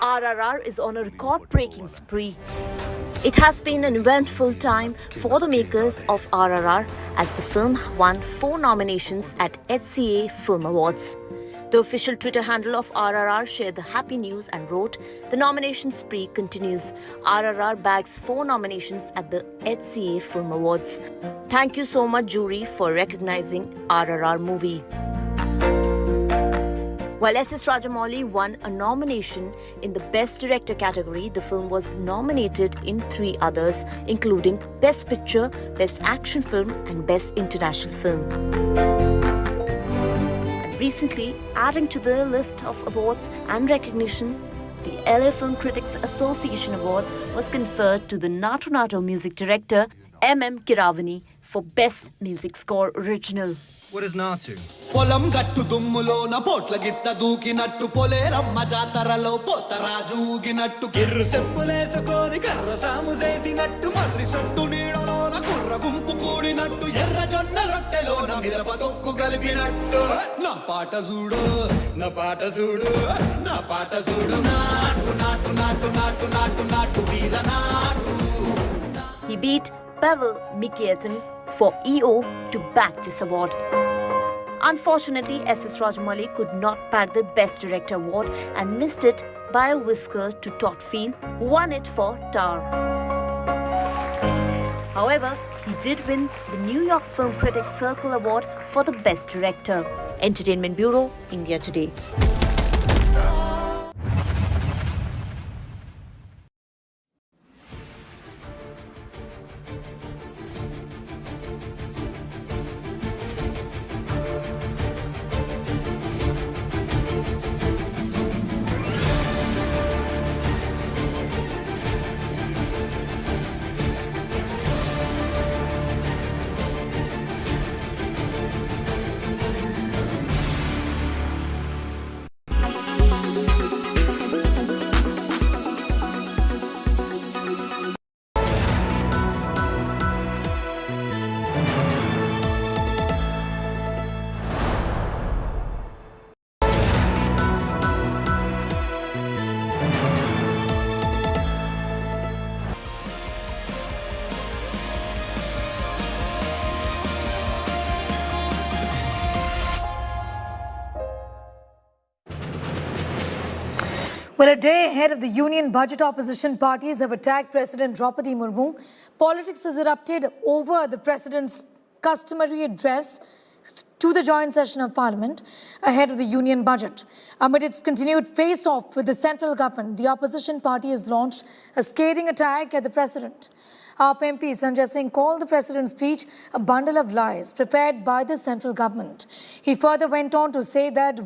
RRR is on a record-breaking spree. It has been an eventful time for the makers of RRR as the film won 4 nominations at HCA Film Awards. The official Twitter handle of RRR shared the happy news and wrote, "The nomination spree continues. RRR bags 4 nominations at the HCA Film Awards. Thank you so much, jury, for recognizing RRR movie." While S.S. Rajamouli won a nomination in the Best Director category, the film was nominated in 3 others, including Best Picture, Best Action Film, and Best International Film. And recently, adding to the list of awards and recognition, the LA Film Critics Association Awards was conferred to the Natu Natu music director M.M. Kiravani for Best Music Score Original. What is Natu? పొలం గట్టు దుమ్ములో నా పోట్ల గిత్త దూకినట్టు పొలేరమ్మ జాతరలో పోతరాజు ఊగినట్టు కిర్రు సెప్పులేసుకొని కర్ర సాము చేసినట్టు మర్రి సొట్టు నీడలోన కుర్ర గుంపు కూడినట్టు ఎర్ర జొన్న రొట్టెలోన మిరప తొక్కు కలిపినట్టు నా పాట చూడు నా పాట చూడు నా పాట చూడు నాటు నాటు నాటు నాటు నాటు నాటు వీర నాటు. He beat Pavel Mikietin for EO to bag this award. Unfortunately, S.S. Rajamouli could not bag the Best Director award and missed it by a whisker to Todd Field, who won it for Tar. However, he did win the New York Film Critics Circle Award for the Best Director. Entertainment Bureau, India Today. Well, a day ahead of the union budget, opposition parties have attacked President Draupadi Murmu. Politics has erupted over the president's customary address to the joint session of parliament ahead of the union budget. Amid its continued face-off with the central government, the opposition party has launched a scathing attack at the president. AAP MP Sanjay Singh called the president's speech a bundle of lies prepared by the central government. He further went on to say that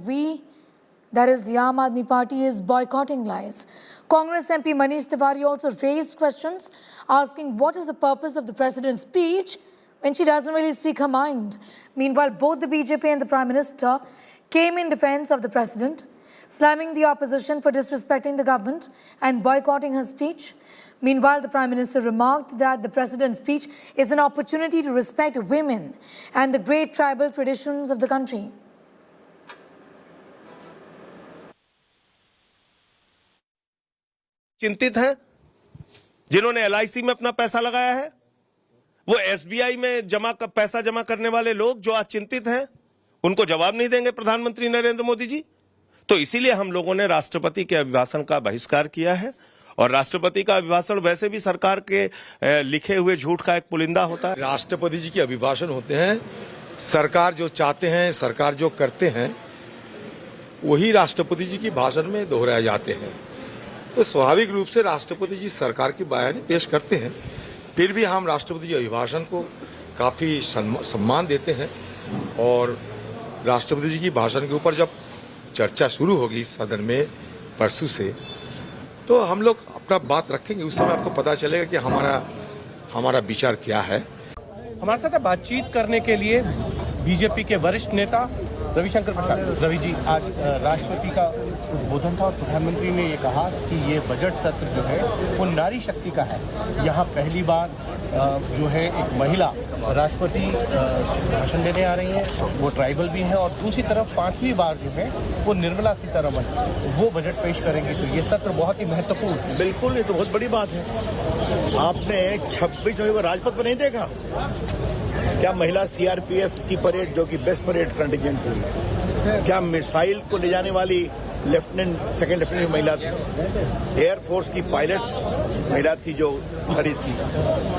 that is, the Aam Aadmi Party is boycotting lies. Congress MP Manish Tiwari also raised questions, asking what is the purpose of the president's speech when she doesn't really speak her mind. Meanwhile, both the BJP and the Prime Minister came in defense of the president, slamming the opposition for disrespecting the government and boycotting her speech. Meanwhile, the Prime Minister remarked that the president's speech is an opportunity to respect women and the great tribal traditions of the country. चिंतित हैं जिन्होंने LIC में अपना पैसा लगाया है, वो SBI में पैसा जमा करने वाले लोग जो आज चिंतित हैं, उनको जवाब नहीं देंगे प्रधानमंत्री नरेंद्र मोदी जी। तो इसीलिए हम लोगों ने राष्ट्रपति के अभिभाषण का बहिष्कार किया है। और राष्ट्रपति का अभिभाषण वैसे भी सरकार के लिखे हुए झूठ का एक पुलिंदा होता है। राष्ट्रपति जी के अभिभाषण होते हैं, सरकार जो चाहते हैं, सरकार जो करते हैं, वही राष्ट्रपति जी की भाषण में दोहराए जाते हैं। तो स्वाभाविक रूप से राष्ट्रपति जी सरकार की बयान पेश करते हैं, फिर भी हम राष्ट्रपति जी अभिभाषण को काफी सम्मान देते हैं। और राष्ट्रपति जी की भाषण के ऊपर जब चर्चा शुरू होगी सदन में परसों से, तो हम लोग अपना बात रखेंगे। उस समय आपको पता चलेगा कि हमारा विचार क्या है। हमारे साथ बातचीत करने के लिए बीजेपी के वरिष्ठ नेता रविशंकर प्रसाद। रवि जी, आज राष्ट्रपति का उद्बोधन था और प्रधानमंत्री ने ये कहा कि ये बजट सत्र जो है वो नारी शक्ति का है। यहाँ पहली बार जो है एक महिला राष्ट्रपति भाषण देने आ रही है, वो ट्राइबल भी है, और दूसरी तरफ 5वीं बार जो है वो निर्मला सीतारमण वो बजट पेश करेंगी। तो ये सत्र बहुत ही महत्वपूर्ण है। बिल्कुल, ये तो बहुत बड़ी बात है। आपने 26 जनवरी को राजपथ पर नहीं देखा क्या महिला सीआरपीएफ की परेड, जो कि बेस्ट परेड कंटिजेंट थी, क्या मिसाइल को ले जाने वाली सेकंड लेफ्टिनेंट महिला थी, एयरफोर्स की पायलट महिला थी जो खड़ी थी।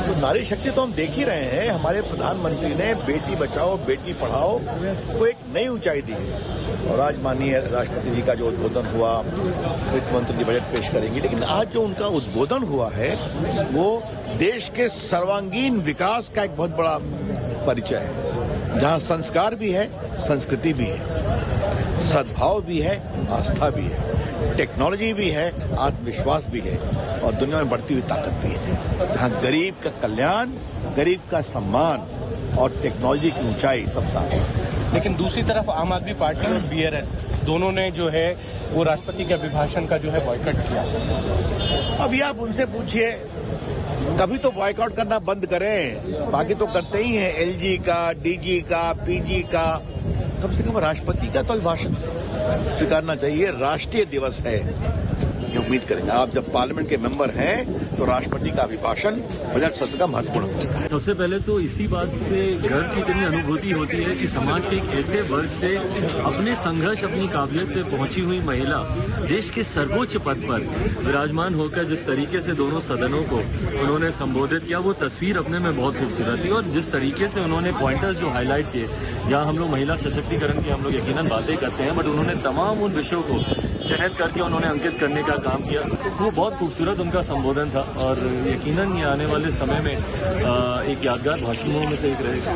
तो नारी शक्ति तो हम देख ही रहे हैं। हमारे प्रधानमंत्री ने बेटी बचाओ बेटी पढ़ाओ को एक नई ऊंचाई दी है। और आज माननीय राष्ट्रपति जी का जो उद्बोधन हुआ, वित्त मंत्री जी बजट पेश करेंगे, लेकिन आज जो उनका उद्बोधन हुआ है वो देश के सर्वांगीण विकास का एक बहुत बड़ा परिचय है, जहां संस्कार भी है, संस्कृति भी है, सद्भाव भी है, आस्था भी है, टेक्नोलॉजी भी है, आत्मविश्वास भी है और दुनिया में बढ़ती हुई ताकत भी है। जहां गरीब का कल्याण, गरीब का सम्मान और टेक्नोलॉजी की ऊंचाई सब साथ है। लेकिन दूसरी तरफ आम आदमी पार्टी और बीआरएस दोनों ने जो है वो राष्ट्रपति के अभिभाषण का जो है बॉयकॉट किया। अभी आप उनसे पूछिए, कभी तो बॉयकॉट करना बंद करें, बाकी तो करते ही हैं। एलजी का, डीजी का, पीजी का, कम से कम राष्ट्रपति का तो अभिभाषण स्वीकारना चाहिए। राष्ट्रीय दिवस है, ये उम्मीद करेंगे। आप जब पार्लियामेंट के मेंबर हैं तो राष्ट्रपति का अभिभाषण बजट सत्र का महत्वपूर्ण होता है। सबसे पहले तो इसी बात से गर्व की इतनी अनुभूति होती है कि समाज के एक ऐसे वर्ग से अपने संघर्ष, अपनी काबिलियत पे पहुंची हुई महिला देश के सर्वोच्च पद पर विराजमान होकर जिस तरीके से दोनों सदनों को उन्होंने संबोधित किया, वो तस्वीर अपने में बहुत खूबसूरत थी। और जिस तरीके से उन्होंने पॉइंटर्स जो हाईलाइट किए, जहां हम लोग महिला सशक्तिकरण की हम लोग यकीनन बातें करते हैं, बट उन्होंने तमाम उन विषयों को चिन्हित करके उन्होंने अंकित करने का काम किया। वो बहुत खूबसूरत उनका संबोधन था और यकीनन ये आने वाले समय में एक यादगार भाषणों में से एक रहेगा।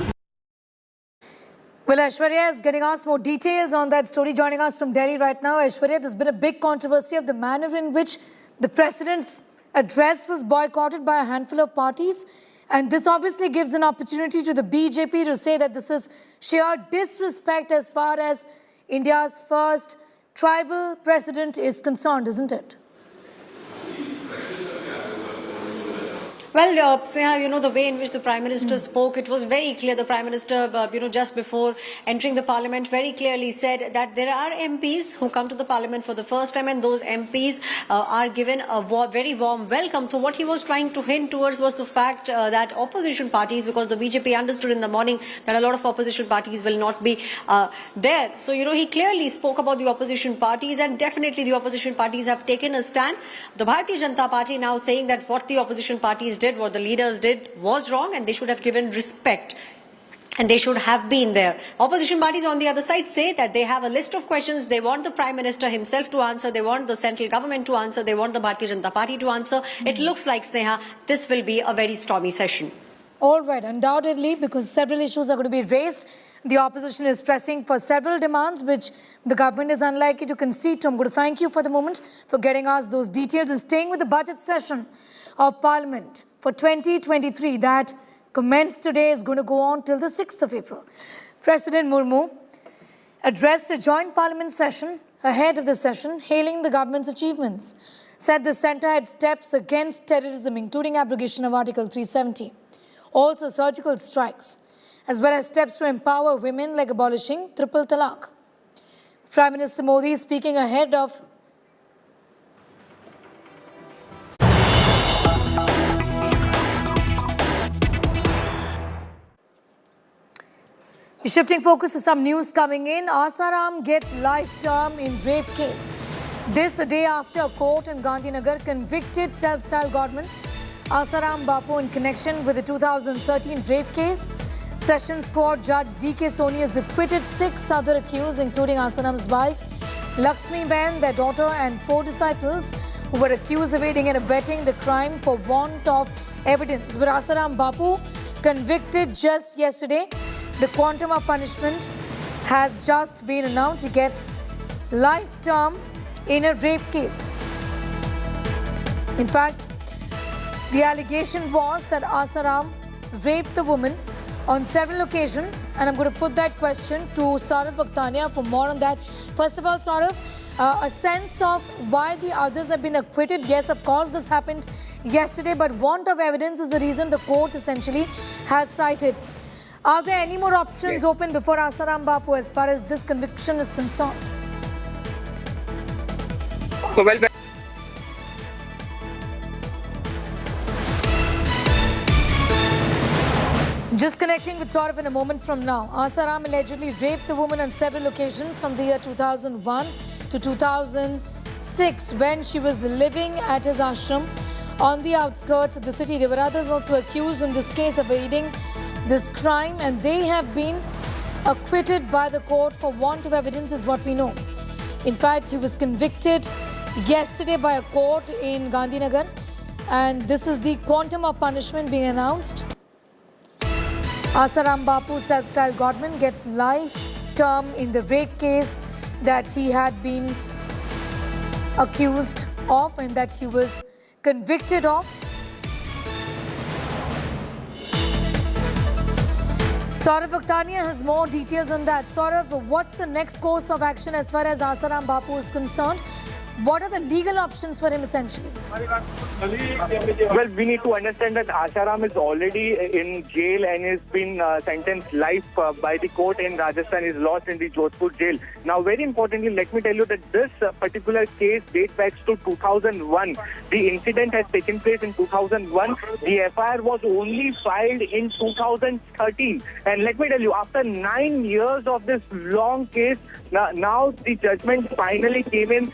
Well, Aishwarya is getting us more details on that story. Joining us from Delhi right now, Aishwarya, there's been a big controversy of the manner in which the president's address was boycotted by a handful of parties. And this obviously gives an opportunity to the BJP to say that this is sheer disrespect as far as India's first tribal president is concerned, isn't it? Well, Sneha, the way in which the Prime Minister spoke, it was very clear. The Prime Minister, just before entering the Parliament, very clearly said that there are MPs who come to the Parliament for the first time, and those MPs are given a very warm welcome. So what he was trying to hint towards was the fact that opposition parties, because the BJP understood in the morning that a lot of opposition parties will not be there. So, he clearly spoke about the opposition parties, and definitely the opposition parties have taken a stand. The Bharatiya Janata Party now saying that what the opposition parties did, what the leaders did was wrong, and they should have given respect and they should have been there. Opposition parties on the other side say that they have a list of questions they want the Prime Minister himself to answer, they want the central government to answer, they want the Bharatiya Janata Party to answer. It looks like, Sneha, this will be a very stormy session. All right, undoubtedly, because several issues are going to be raised. The opposition is pressing for several demands which the government is unlikely to concede to. I'm going to thank you for the moment for getting us those details and staying with the budget session of Parliament for 2023 that commenced today is going to go on till the 6th of April. President Murmu addressed a joint Parliament session ahead of the session, hailing the government's achievements. Said the centre had steps against terrorism, including abrogation of Article 370. Also surgical strikes, as well as steps to empower women like abolishing triple talaq. Prime Minister Modi speaking ahead of shifting focus to some news coming in. Asaram gets life term in rape case. This a day after a court in Gandhinagar convicted self-styled godman Asaram Bapu in connection with the 2013 rape case. Sessions Court Judge D.K. Soni has acquitted 6 other accused, including Asaram's wife, Lakshmi Ben, their daughter, and 4 disciples who were accused of aiding and abetting the crime for want of evidence. But Asaram Bapu convicted just yesterday. The quantum of punishment has just been announced. He gets life term in a rape case. In fact, the allegation was that Asaram raped the woman on several occasions, and I'm going to put that question to Saurav Vakhtania for more on that. First of all, Saurav, a sense of why the others have been acquitted. Yes, of course, this happened yesterday, but want of evidence is the reason the court essentially has cited. Are there any more options open before Asaram Bapu as far as this conviction is concerned? Just connecting with Saurav in a moment from now. Asaram allegedly raped the woman on several occasions from the year 2001 to 2006 when she was living at his ashram on the outskirts of the city. There were others also accused in this case of aiding this crime, and they have been acquitted by the court for want of evidence is what we know. In fact, he was convicted yesterday by a court in Gandhinagar, and this is the quantum of punishment being announced. Asaram Bapu, self-styled godman, gets life term in the rape case that he had been accused of and that he was convicted of. Saurav Vakhtania has more details on that. Saurav, what's the next course of action as far as Asaram Bapu is concerned? What are the legal options for him essentially? Well, we need to understand that Asharam is already in jail and has been sentenced life by the court in Rajasthan. Is lost in the Jodhpur jail. Now, very importantly, let me tell you that this particular case dates back to 2001. The incident has taken place in 2001. The FIR was only filed in 2013. And let me tell you, after 9 years of this long case, now the judgment finally came in.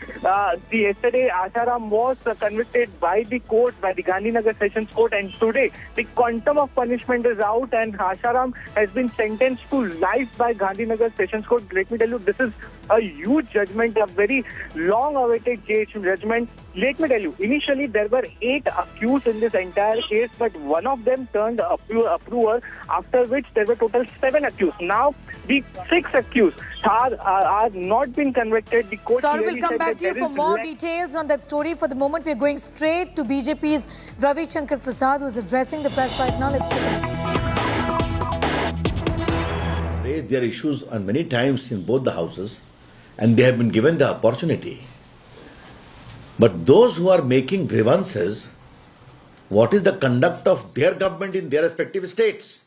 Yesterday, Asharam was convicted by the court, by the Gandhinagar Sessions Court, and today the quantum of punishment is out and Asharam has been sentenced to life by Gandhinagar Sessions Court. Let me tell you, this is a huge judgment, a very long-awaited judgment. Let me tell you, initially there were 8 accused in this entire case, but one of them turned approver, after which there were total 7 accused. Now, the 6 accused are not been convicted. The court Sorry, we'll come back to you for more details on that story. For the moment, we're going straight to BJP's Ravi Shankar Prasad, who is addressing the press right now. Let's take a listen. Raised their issues on many times in both the houses, and they have been given the opportunity. But those who are making grievances, what is the conduct of their government in their respective states?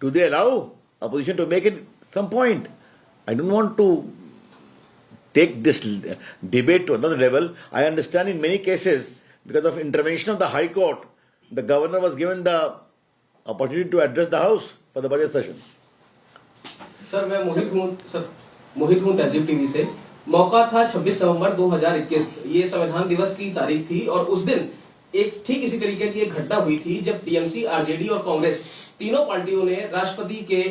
Do they allow opposition to make it some point? I don't want to take this debate to another level. I understand in many cases, because of intervention of the High Court, the governor was given the opportunity to address the House for the budget session. Sir मैं मोहित हूँ तहजीब TV से। मौका था 26 नवंबर 2021, ये संविधान दिवस की तारीख थी और उस दिन एक ठीक इसी तरीके की एक घटना हुई थी जब टीएमसी, आरजेडी और कांग्रेस तीनों पार्टियों ने राष्ट्रपति के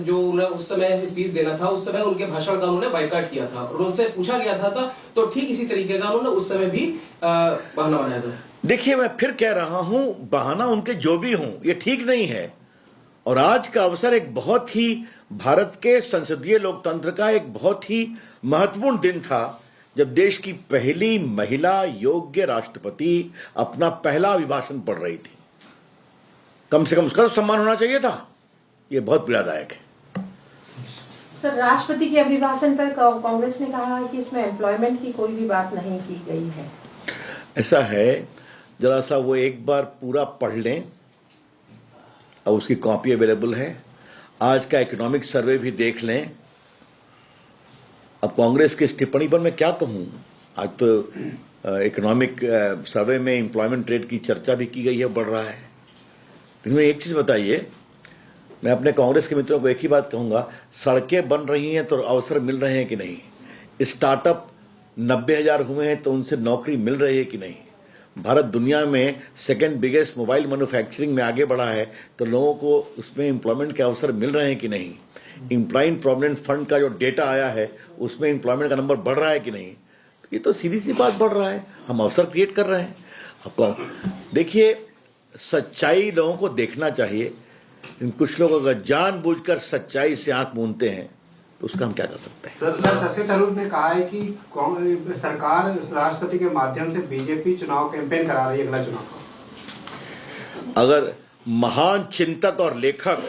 जो उन्हें उस समय स्पीच देना था, उस समय उनके भाषण का उन्होंने बायकॉट किया था और उनसे पूछा गया था तो ठीक इसी तरीके का उन्होंने उस समय भी बहाना बनाया था। देखिए, मैं फिर कह रहा हूं, बहाना उनके जो भी हों, ये ठीक नहीं है। और आज का अवसर एक बहुत ही भारत के संसदीय लोकतंत्र का एक बहुत ही महत्वपूर्ण दिन था, जब देश की पहली महिला योग्य राष्ट्रपति अपना पहला अभिभाषण पढ़ रही थी। कम से कम उसका तो सम्मान होना चाहिए था। ये बहुत पीड़ादायक है। सर, राष्ट्रपति के अभिभाषण पर कांग्रेस ने कहा है कि इसमें एम्प्लॉयमेंट की कोई भी बात नहीं की गई है। ऐसा है, जरा सा वो एक बार पूरा पढ़ लें, और उसकी कॉपी अवेलेबल है। आज का इकोनॉमिक सर्वे भी देख लें। अब कांग्रेस की इस टिप्पणी पर मैं क्या कहूं? आज तो इकोनॉमिक सर्वे में एम्प्लॉयमेंट रेट की चर्चा भी की गई है, बढ़ रहा है। लेकिन एक चीज बताइए, मैं अपने कांग्रेस के मित्रों को एक ही बात कहूंगा, सड़कें बन रही हैं तो अवसर मिल रहे हैं कि नहीं? स्टार्टअप 90,000 हुए हैं तो उनसे नौकरी मिल रही है कि नहीं? भारत दुनिया में सेकंड बिगेस्ट मोबाइल मैन्युफैक्चरिंग में आगे बढ़ा है, तो लोगों को उसमें एम्प्लॉयमेंट के अवसर मिल रहे हैं कि नहीं? एम्प्लॉयमेंट प्रोविडेंट फंड का जो डेटा आया है, उसमें एम्प्लॉयमेंट का नंबर बढ़ रहा है कि नहीं? ये तो सीधी सी बात बढ़ रहा है। हम अवसर क्रिएट कर रहे हैं। आपको देखिए, सच्चाई लोगों को देखना चाहिए। कुछ लोग अगर जानबूझकर सच्चाई से आंख मूंदते हैं तो उसका हम क्या कर सकते हैं? सर शशि थरूर ने कहा है कि सरकार राष्ट्रपति के माध्यम से बीजेपी चुनाव कैंपेन करा रही है, अगला चुनाव। अगर महान चिंतक और लेखक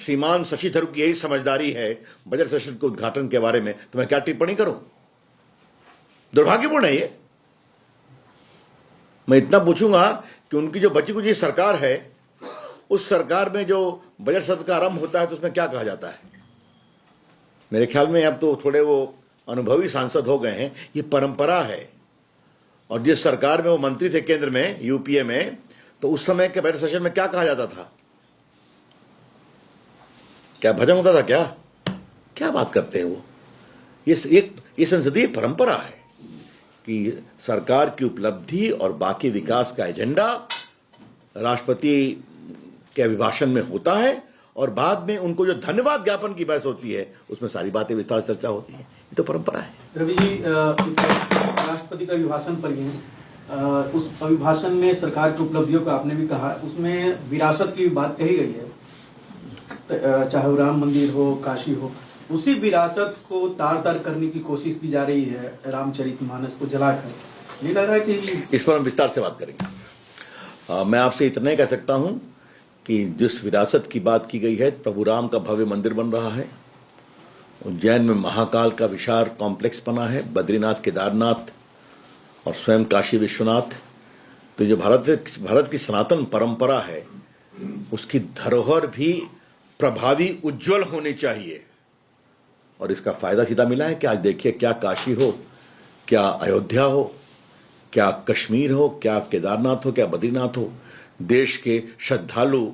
श्रीमान शशि थरूर की यही समझदारी है बजट सेशन के उद्घाटन के बारे में, तो मैं क्या टिप्पणी करूं? दुर्भाग्यपूर्ण है ये। मैं इतना पूछूंगा कि उनकी जो बची कुची सरकार है, उस सरकार में जो बजट सत्र का आरंभ होता है तो उसमें क्या कहा जाता है? मेरे ख्याल में अब तो थोड़े वो अनुभवी सांसद हो गए हैं। ये परंपरा है। और जिस सरकार में वो मंत्री थे केंद्र में, यूपीए में, तो उस समय के बजट सेशन में क्या कहा जाता था? क्या भजन होता था? क्या बात करते हैं वो? ये संसदीय परंपरा है कि सरकार की उपलब्धि और बाकी विकास का एजेंडा राष्ट्रपति के अभिभाषण में होता है और बाद में उनको जो धन्यवाद ज्ञापन की बहस होती है उसमें सारी बातें विस्तार से चर्चा होती है। ये तो परंपरा है। रवि जी, राष्ट्रपति का अभिभाषण पर ही उस अभिभाषण में सरकार की उपलब्धियों का आपने भी कहा, उसमें विरासत की बात कही गई है, चाहे वो राम मंदिर हो, काशी हो, उसी विरासत को तार-तार करने की कोशिश की जा रही है रामचरितमानस को जलाकर। नहीं लग रहा है कि इस पर हम विस्तार से बात करेंगे। मैं आपसे इतना ही कह सकता हूं कि जिस विरासत की बात की गई है, प्रभु राम का भव्य मंदिर बन रहा है, उज्जैन में महाकाल का विशाल कॉम्प्लेक्स बना है, बद्रीनाथ, केदारनाथ और स्वयं काशी विश्वनाथ। तो जो भारत की सनातन परंपरा है, उसकी धरोहर भी प्रभावी, उज्जवल होनी चाहिए। और इसका फायदा सीधा मिला है कि आज देखिए, क्या काशी हो, क्या अयोध्या हो, क्या कश्मीर हो, क्या केदारनाथ हो, क्या बद्रीनाथ हो, देश के श्रद्धालु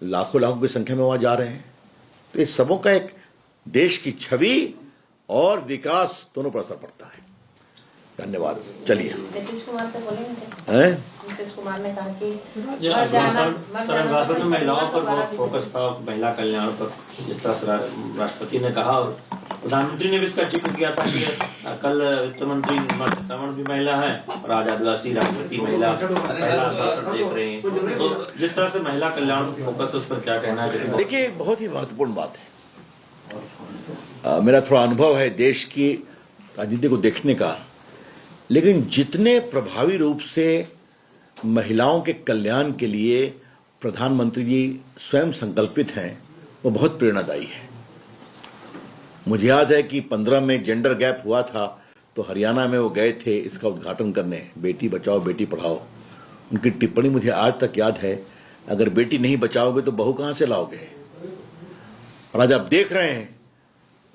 लाखों लाखों की संख्या में वहां जा रहे हैं। तो इस सबों का एक देश की छवि और विकास दोनों पर असर पड़ता है। धन्यवाद। चलिए, नीतीश कुमार तो बोलेंगे। हैं? नीतीश कुमार ने कहा कि में महिलाओं पर बहुत फोकस था, महिला कल्याण पर, जिस तरह से राष्ट्रपति ने कहा और प्रधानमंत्री ने भी इसका जिक्र किया था कि कल वित्त मंत्री निर्मला सीतारमण भी महिला है और आज आदिवासी राष्ट्रपति महिला पहला भाषण देख रहे हैं। तो जिस तरह से महिला कल्याण पर फोकस, उस पर क्या कहना है? देखिए, बहुत ही महत्वपूर्ण बात है। मेरा थोड़ा अनुभव है देश की राजनीति को देखने का, लेकिन जितने प्रभावी रूप से महिलाओं के कल्याण के लिए प्रधानमंत्री जी स्वयं संकल्पित हैं, वो बहुत प्रेरणादायी है। मुझे याद है कि 15 में जेंडर गैप हुआ था, तो हरियाणा में वो गए थे इसका उद्घाटन करने, बेटी बचाओ बेटी पढ़ाओ। उनकी टिप्पणी मुझे आज तक याद है, अगर बेटी नहीं बचाओगे तो बहू कहां से लाओगे। और आज आप देख रहे हैं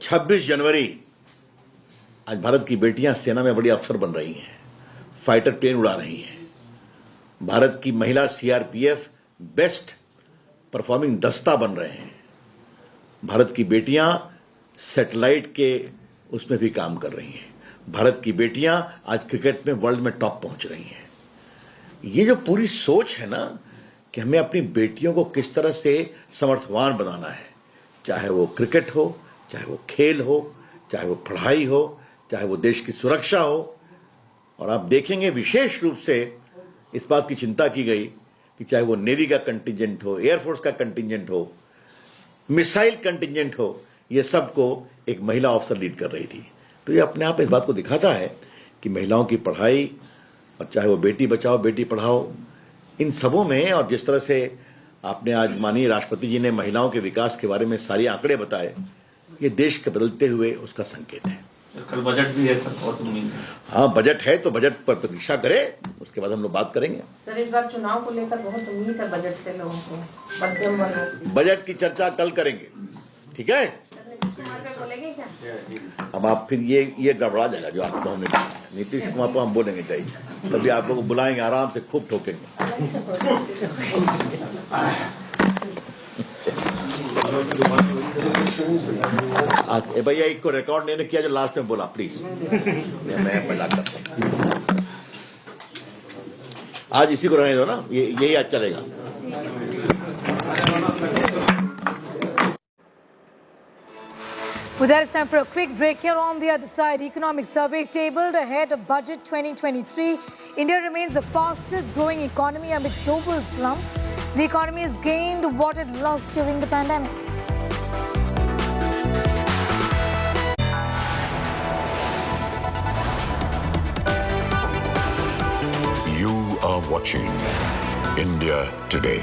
26 जनवरी, आज भारत की बेटियां सेना में बड़ी अफसर बन रही हैं, फाइटर प्लेन उड़ा रही हैं। भारत की महिला सीआरपीएफ बेस्ट परफॉर्मिंग दस्ता बन रहे हैं। भारत की बेटियां सैटेलाइट के उसमें भी काम कर रही हैं। भारत की बेटियां आज क्रिकेट में वर्ल्ड में टॉप पहुंच रही हैं। ये जो पूरी सोच है ना कि हमें अपनी बेटियों को किस तरह से समर्थवान बनाना है, चाहे वो क्रिकेट हो, चाहे वो खेल हो, चाहे वो पढ़ाई हो, चाहे वो देश की सुरक्षा हो। और आप देखेंगे विशेष रूप से इस बात की चिंता की गई कि चाहे वो नेवी का कंटिजेंट हो, एयरफोर्स का कंटिजेंट हो, मिसाइल कंटिजेंट हो, ये सबको एक महिला ऑफिसर लीड कर रही थी। तो ये अपने आप इस बात को दिखाता है कि महिलाओं की पढ़ाई, और चाहे वो बेटी बचाओ बेटी पढ़ाओ, इन सबों में, और जिस तरह से आपने आज माननीय राष्ट्रपति जी ने महिलाओं के विकास के बारे में सारे आंकड़े बताए, ये देश के बदलते हुए उसका संकेत है। कल बजट भी है सर, बहुत उम्मीद है। हाँ, बजट है तो बजट पर प्रतीक्षा करें, उसके बाद हम लोग बात करेंगे। सर, इस बार चुनाव को लेकर बहुत उम्मीद है बजट से लोगों को, मध्यम वर्ग। बजट की चर्चा कल करेंगे, ठीक है? नीतीश कुमार पे बोलेंगे क्या? अब आप फिर ये गड़बड़ा जाएगा जो आपको हमने कहा। नीतीश कुमार को हम बोलेंगे चाहिए, तभी आप लोग बुलाएंगे, आराम से खूब ठोकेंगे। भैया, एक को रिकॉर्ड नहीं किया जो लास्ट में बोला, प्लीज। मैं मजाक करता हूं, आज इसी को रहने दो ना, यही आज चलेगा। Well, that is time for a quick break. Here on the other side, economic survey tabled ahead of budget 2023. India remains the fastest growing economy amid global slump. The economy has gained what it lost during the pandemic. You are watching India Today.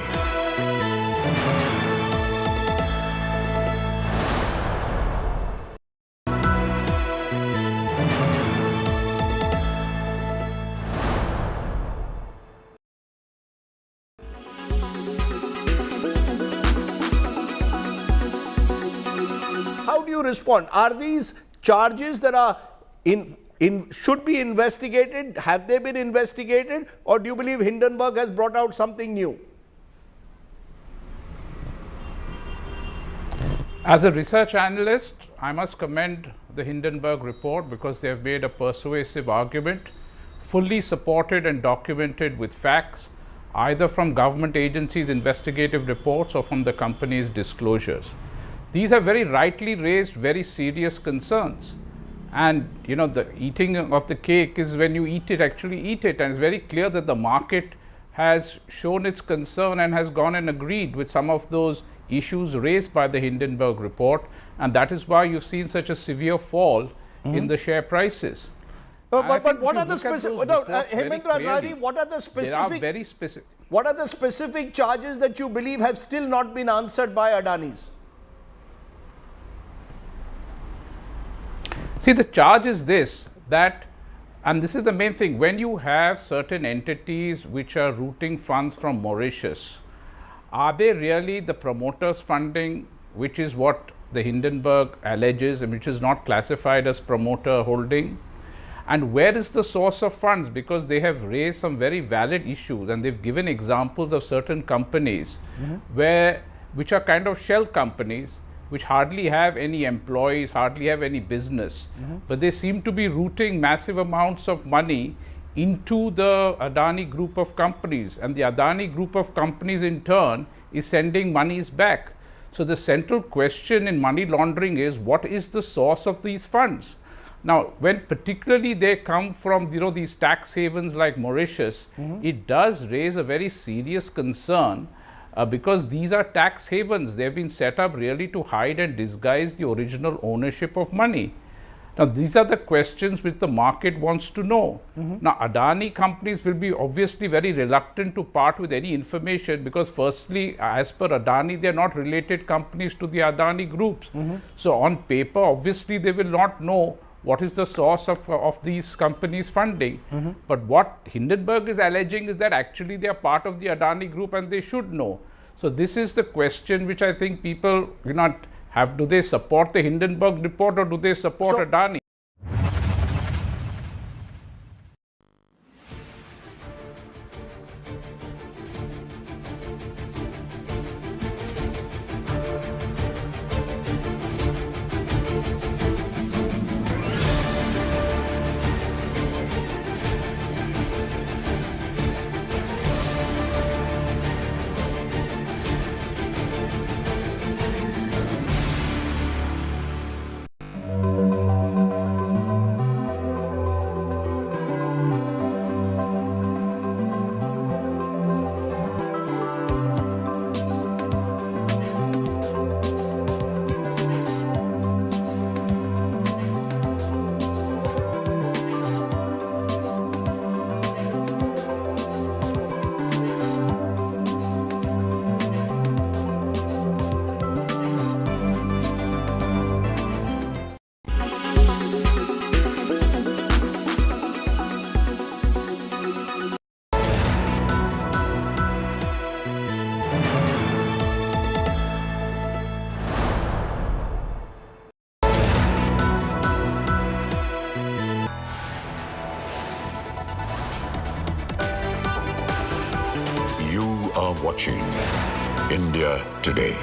How do you respond? Are these charges that are should be investigated? Have they been investigated? Or do you believe Hindenburg has brought out something new? As a research analyst, I must commend the Hindenburg report because they have made a persuasive argument, fully supported and documented with facts, either from government agencies' investigative reports or from the company's disclosures. These are very rightly raised, very serious concerns. And you know, the eating of the cake is when you actually eat it, and it's very clear that the market has shown its concern and has gone and agreed with some of those issues raised by the Hindenburg report, and that is why you've seen such a severe fall in the share prices. But what are the specific? What are the specific? They are very specific. What are the specific charges that you believe have still not been answered by Adani's? See, the charge is this, that, and this is the main thing, when you have certain entities which are routing funds from Mauritius, are they really the promoters' funding, which is what the Hindenburg alleges and which is not classified as promoter holding? And where is the source of funds? Because they have raised some very valid issues and they've given examples of certain companies which are kind of shell companies, which hardly have any employees, hardly have any business, but they seem to be routing massive amounts of money into the Adani group of companies, and the Adani group of companies in turn is sending monies back. So the central question in money laundering is, what is the source of these funds? Now, when particularly they come from these tax havens like Mauritius, it does raise a very serious concern because these are tax havens. They've been set up really to hide and disguise the original ownership of money. Now, these are the questions which the market wants to know. Now, Adani companies will be obviously very reluctant to part with any information because firstly, as per Adani, they are not related companies to the Adani groups. So, on paper, obviously, they will not know what is the source of these companies' funding. But what Hindenburg is alleging is that actually they are part of the Adani group and they should know. So, this is the question which I think people have. Do they support the Hindenburg report or do they support Adani? You are watching India Today.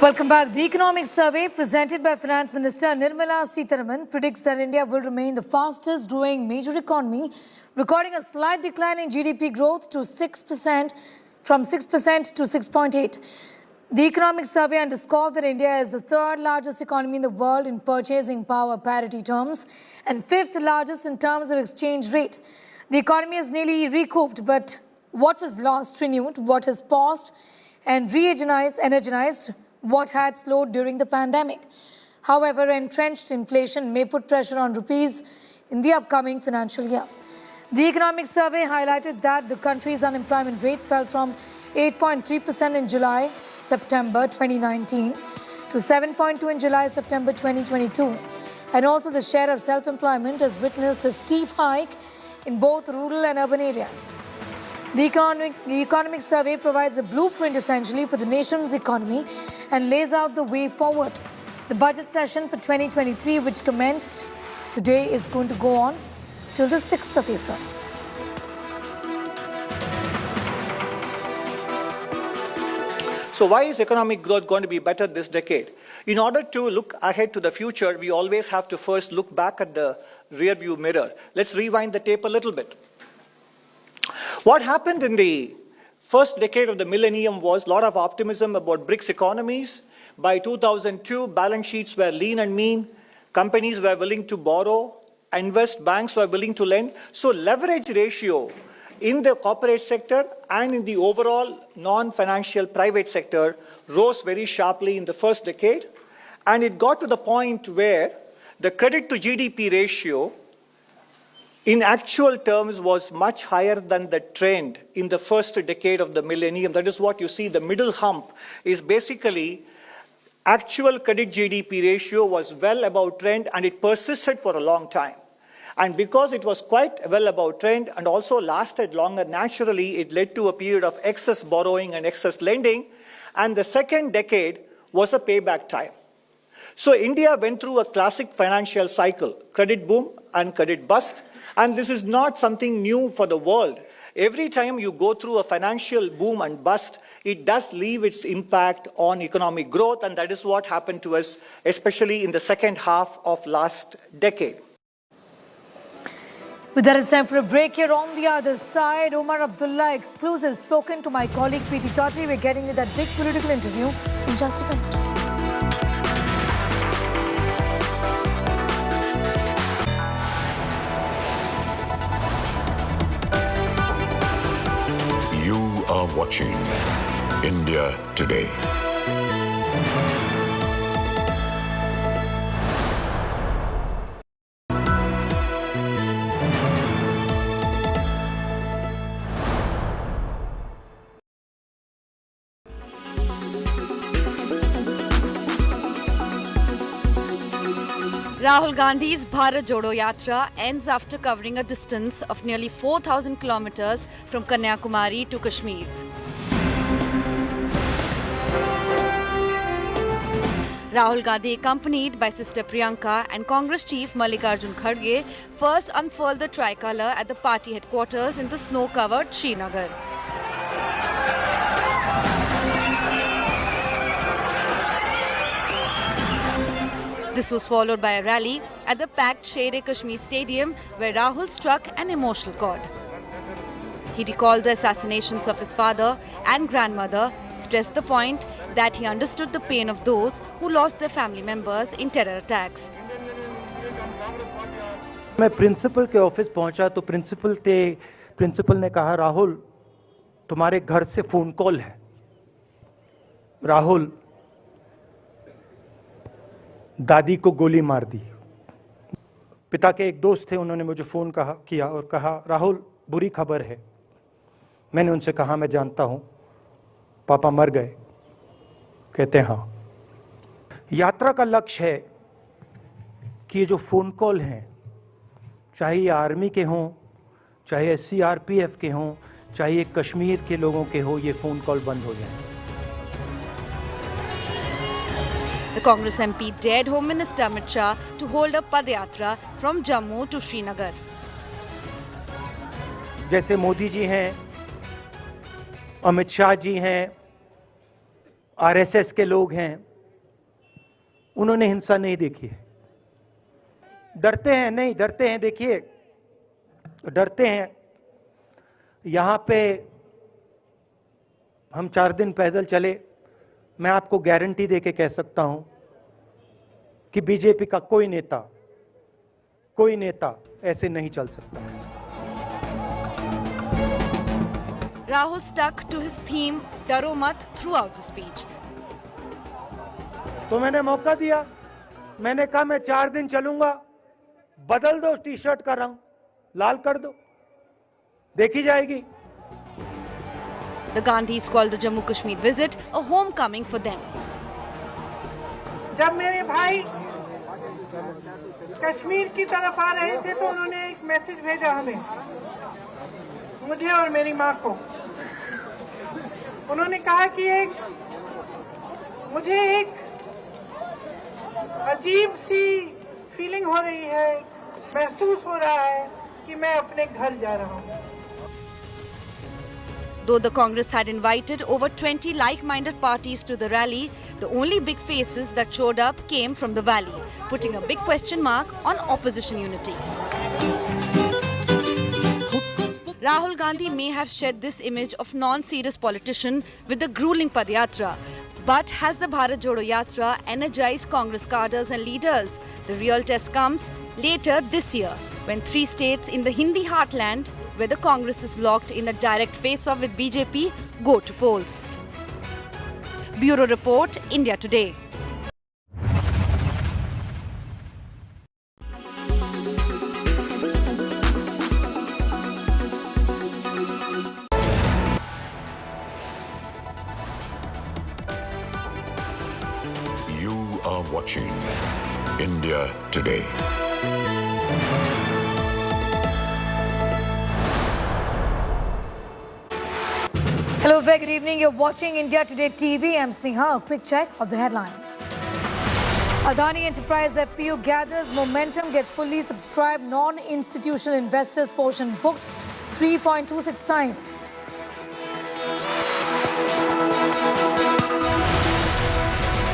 Welcome back. The economic survey presented by Finance Minister Nirmala Sitharaman predicts that India will remain the fastest growing major economy, recording a slight decline in GDP growth to 6% from 6% to 6.8%. The economic survey underscored that India is the third largest economy in the world in purchasing power parity terms and fifth largest in terms of exchange rate. The economy has nearly recouped, but what was lost, renewed, what has paused and energized what had slowed during the pandemic. However, entrenched inflation may put pressure on rupees in the upcoming financial year. The economic survey highlighted that the country's unemployment rate fell from 8.3% in July-September 2019 to 7.2% in July-September 2022. And also the share of self-employment has witnessed a steep hike in both rural and urban areas. The economic survey provides a blueprint essentially for the nation's economy and lays out the way forward. The budget session for 2023, which commenced today, is going to go on till the 6th of April. So why is economic growth going to be better this decade? In order to look ahead to the future, we always have to first look back at the rearview mirror. Let's rewind the tape a little bit. What happened in the first decade of the millennium was a lot of optimism about BRICS economies. By 2002, balance sheets were lean and mean. Companies were willing to borrow, invest, banks were willing to lend. So leverage ratio in the corporate sector and in the overall non-financial private sector rose very sharply in the first decade. And it got to the point where the credit to GDP ratio in actual terms was much higher than the trend in the first decade of the millennium. That is what you see. The middle hump is basically actual credit GDP ratio was well above trend, and it persisted for a long time. And because it was quite well above trend and also lasted longer, naturally it led to a period of excess borrowing and excess lending. And the second decade was a payback time. So India went through a classic financial cycle, credit boom and credit bust. And this is not something new for the world. Every time you go through a financial boom and bust, it does leave its impact on economic growth, and that is what happened to us, especially in the second half of last decade. With that, it's time for a break here. On the other side, Omar Abdullah exclusive spoken to my colleague Preeti Chaudhary. We're getting you that big political interview in just a minute. You are watching India Today. Rahul Gandhi's Bharat Jodo Yatra ends after covering a distance of nearly 4,000 kilometers from Kanyakumari to Kashmir. Rahul Gandhi, accompanied by Sister Priyanka and Congress Chief Mallikarjun Kharge, first unfurled the tricolour at the party headquarters in the snow-covered Srinagar. This was followed by a rally at the packed Sher-e-Kashmir Stadium, where Rahul struck an emotional chord. He recalled the assassinations of his father and grandmother, stressed the point that he understood the pain of those who lost their family members in terror attacks. मैं principal के office पहुंचा तो principal ने कहा, राहुल तुम्हारे घर से phone call है। राहुल दादी को गोली मार दी। पिता के एक दोस्त थे, उन्होंने मुझे फोन किया और कहा, राहुल बुरी खबर है। मैंने उनसे कहा, मैं जानता हूं, पापा मर गए। कहते हैं हाँ। यात्रा का लक्ष्य है कि ये जो फोन कॉल हैं, चाहे ये आर्मी के हों, चाहे CRPF के हों, चाहे ये कश्मीर के लोगों के हो, ये फोन कॉल बंद हो जाए। The Congress MP dared Home Minister Amit Shah to hold a Padyatra from Jammu to Srinagar. जैसे मोदी जी हैं, अमित शाह जी हैं, RSS के लोग हैं, उन्होंने हिंसा नहीं देखी है। डरते हैं, नहीं डरते हैं, देखिए डरते हैं। यहाँ पे हम 4 दिन पैदल चले, मैं आपको गारंटी देके कह सकता हूं कि बीजेपी का कोई नेता ऐसे नहीं चल सकता। Rahul stuck to his theme "Daro Mat" throughout the speech. तो मैंने मौका दिया, मैंने कहा मैं 4 दिन चलूंगा, बदल दो टी-शर्ट का रंग, लाल कर दो, देखी जाएगी। The Gandhis called the Jammu Kashmir visit a homecoming for them. जब मेरे भाई कश्मीर की तरफ आ रहे थे तो उन्होंने एक मैसेज भेजा हमें, मुझे और मेरी माँ को। उन्होंने कहा कि मुझे एक अजीब सी फीलिंग हो रही है, महसूस हो रहा है कि मैं अपने घर जा रहा हूँ। Though the Congress had invited over 20 like-minded parties to the rally, the only big faces that showed up came from the valley, putting a big question mark on opposition unity. Rahul Gandhi may have shed this image of non-serious politician with the grueling Padyatra, but has the Bharat Jodo Yatra energized Congress cadres and leaders? The real test comes later this year, when 3 states in the Hindi heartland, where the Congress is locked in a direct face-off with BJP, go to polls. Bureau Report, India Today. watching India Today. Hello, very good evening. You're watching India Today TV. I'm Sneha. A quick check of the headlines. Adani Enterprise FPU gathers momentum, gets fully subscribed. Non-institutional investors portion booked 3.26 times.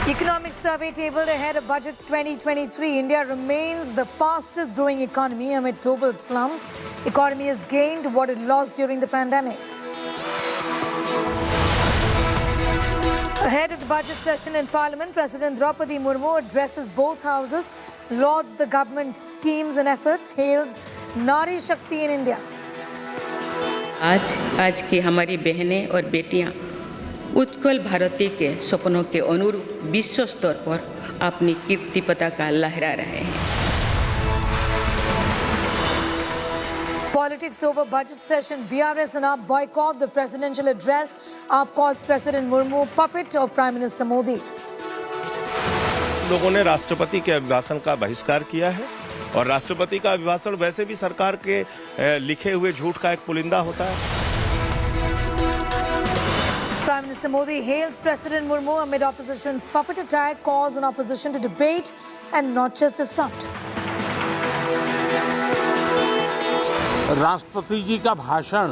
Economic survey tabled ahead of budget 2023. India remains the fastest growing economy amid global slump. Economy has gained what it lost during the pandemic. Ahead of the budget session in Parliament, President Draupadi Murmu addresses both houses, lauds the government schemes and efforts, hails Nari Shakti in India. आज की हमारी बहनें और बेटियां उत्कल भारती के सपनों के अनुरूप विश्व स्तर पर अपनी कीर्ति पताका लहरा रहे हैं. Politics over budget session. BRS and AAP boycott the presidential address. AAP calls President Murmu puppet of Prime Minister Modi. लोगों ने राष्ट्रपति के अभिभाषण का बहिष्कार किया है और राष्ट्रपति का अभिभाषण वैसे भी सरकार के लिखे हुए झूठ का एक पुलिंदा होता है. Prime Minister Modi hails President Murmu amid opposition's puppet attack, calls on opposition to debate and not just disrupt. राष्ट्रपति जी का भाषण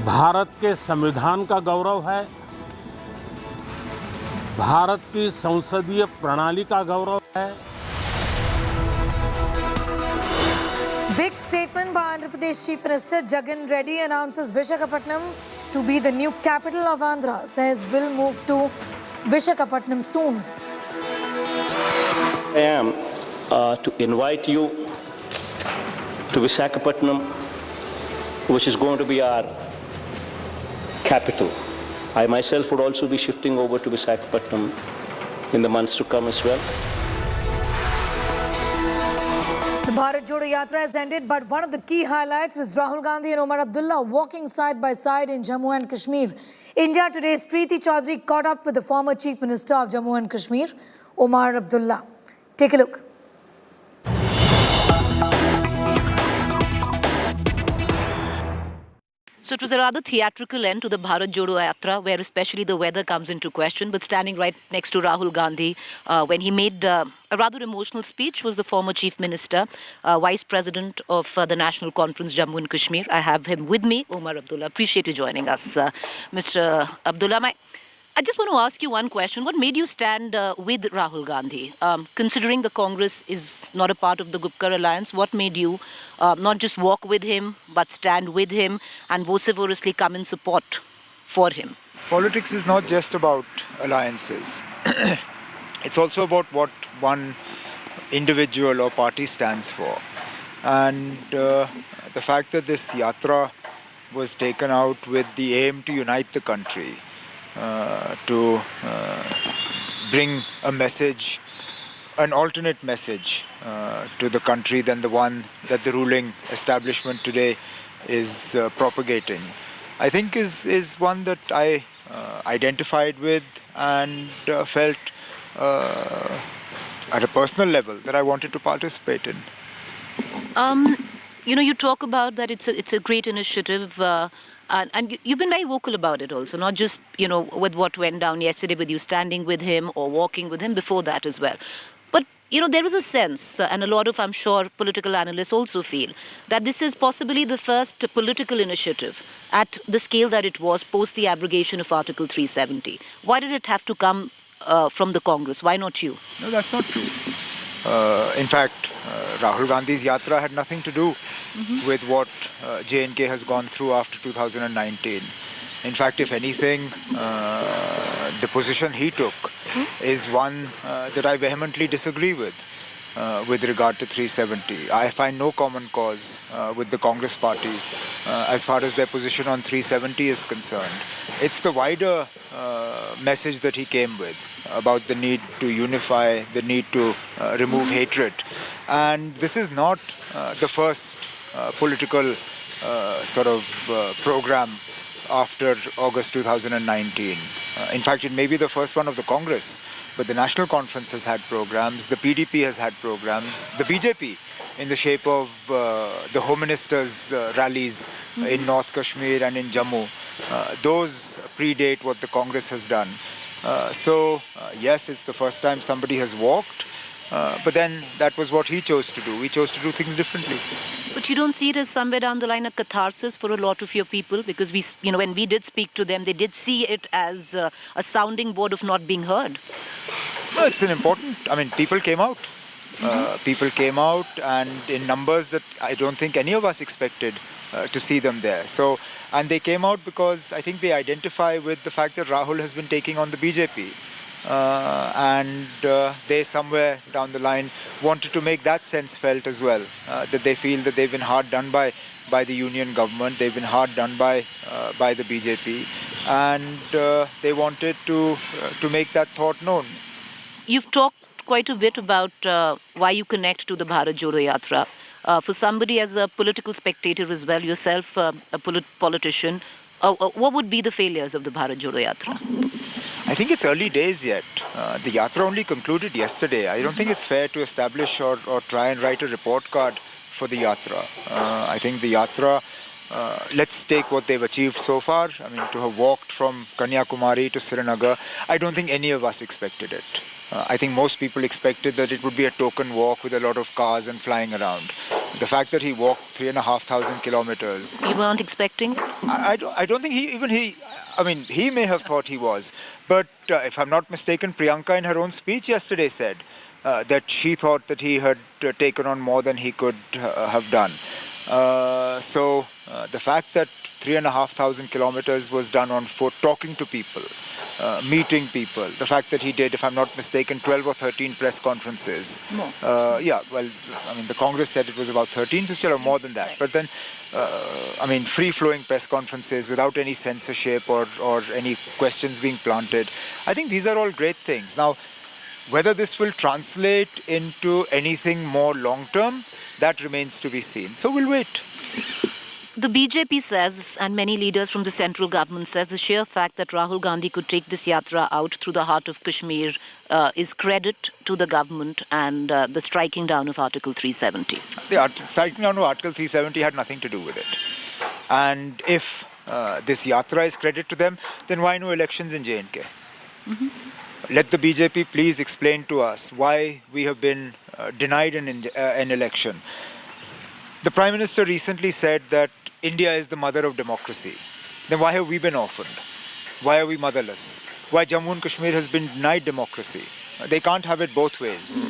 भारत के संविधान का गौरव है, भारत की संसदीय प्रणाली का गौरव है. Big statement by Andhra Pradesh Chief Minister Jagan Reddy announces Visakhapatnam to be the new capital of Andhra. Says will move to Visakhapatnam soon. I am to invite you to Visakhapatnam, which is going to be our capital. I myself would also be shifting over to Visakhapatnam in the months to come as well. The Bharat Jodo Yatra has ended, but one of the key highlights was Rahul Gandhi and Omar Abdullah walking side by side in Jammu and Kashmir. India Today's Preeti Chaudhary caught up with the former Chief Minister of Jammu and Kashmir, Omar Abdullah. Take a look. So it was a rather theatrical end to the Bharat Jodo Yatra, where especially the weather comes into question. But standing right next to Rahul Gandhi, when he made a rather emotional speech, was the former Chief Minister, Vice President of the National Conference, Jammu and Kashmir. I have him with me, Omar Abdullah. Appreciate you joining us, Mr. Abdullah. I just want to ask you one question. What made you stand with Rahul Gandhi? Considering the Congress is not a part of the Gupkar alliance, what made you not just walk with him, but stand with him and vociferously come in support for him? Politics is not just about alliances. It's also about what one individual or party stands for. And the fact that this yatra was taken out with the aim to unite the country, to bring a message, an alternate message to the country than the one that the ruling establishment today is propagating, I think is one that I identified with and felt at a personal level that I wanted to participate in. You know, you talk about that it's a great initiative. And you've been very vocal about it also, not just, you know, with what went down yesterday with you standing with him or walking with him, before that as well. But, you know, there is a sense, and a lot of, I'm sure, political analysts also feel, that this is possibly the first political initiative at the scale that it was post the abrogation of Article 370. Why did it have to come from the Congress? Why not you? No, that's not true. In fact, Rahul Gandhi's yatra had nothing to do with what J&K has gone through after 2019. In fact, if anything, the position he took is one that I vehemently disagree with regard to 370. I find no common cause with the Congress party as far as their position on 370 is concerned. It's the wider message that he came with about the need to unify, the need to remove hatred. And this is not the first political program after August 2019. In fact, it may be the first one of the Congress, but the National Conference has had programs, the PDP has had programs, the BJP in the shape of the Home Minister's rallies in North Kashmir and in Jammu. Those predate what the Congress has done. Yes, it's the first time somebody has walked, but then that was what he chose to do. He chose to do things differently. But you don't see it as somewhere down the line a catharsis for a lot of your people? Because when we did speak to them, they did see it as a sounding board of not being heard. No, it's an important, people came out. People came out, and in numbers that I don't think any of us expected to see them there. And they came out because I think they identify with the fact that Rahul has been taking on the BJP. And they somewhere down the line wanted to make that sense felt as well, that they feel that they've been hard done by the union government, they've been hard done by the BJP, and they wanted to make that thought known. You've talked quite a bit about why you connect to the Bharat Jodo Yatra. For somebody as a political spectator as well, yourself a politician, what would be the failures of the Bharat Jodo Yatra? I think it's early days yet. The Yatra only concluded yesterday. I don't think it's fair to establish or try and write a report card for the Yatra. I think the Yatra, let's take what they've achieved so far. To have walked from Kanyakumari to Srinagar, I don't think any of us expected it. I think most people expected that it would be a token walk with a lot of cars and flying around. The fact that he walked 3,500 kilometers. You weren't expecting? I don't think he may have thought he was. But if I'm not mistaken, Priyanka in her own speech yesterday said that she thought that he had taken on more than he could have done. The fact that 3,500 kilometers was done on foot, talking to people, meeting people, the fact that he did, if I'm not mistaken, 12 or 13 press conferences. More. The Congress said it was about 13, so still more than that. Right. But then, free-flowing press conferences without any censorship or any questions being planted. I think these are all great things. Now, whether this will translate into anything more long-term, that remains to be seen. So we'll wait. The BJP says, and many leaders from the central government says, the sheer fact that Rahul Gandhi could take this yatra out through the heart of Kashmir is credit to the government and the striking down of Article 370. The striking down of Article 370 had nothing to do with it. And if this yatra is credit to them, then why no elections in J&K? Let the BJP please explain to us why we have been denied an election. The Prime Minister recently said that India is the mother of democracy. Then why have we been orphaned? Why are we motherless? Why Jammu and Kashmir has been denied democracy? They can't have it both ways.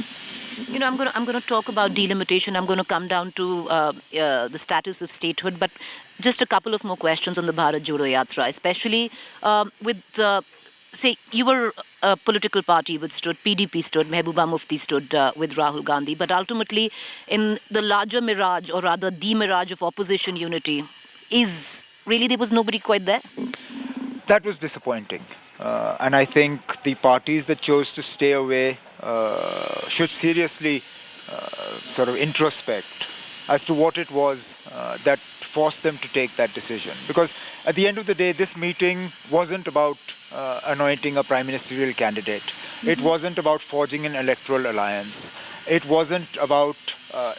I'm going to talk about delimitation. I'm going to come down to the status of statehood, but just a couple of more questions on the Bharat Jodo Yatra, especially with say you were a political party which stood, PDP stood, Mehbooba Mufti stood with Rahul Gandhi, but ultimately in the larger mirage, or rather the mirage of opposition unity, there was nobody quite there? That was disappointing. And I think the parties that chose to stay away should seriously sort of introspect as to what it was that forced them to take that decision. Because at the end of the day, this meeting wasn't about anointing a prime ministerial candidate. It wasn't about forging an electoral alliance. It wasn't about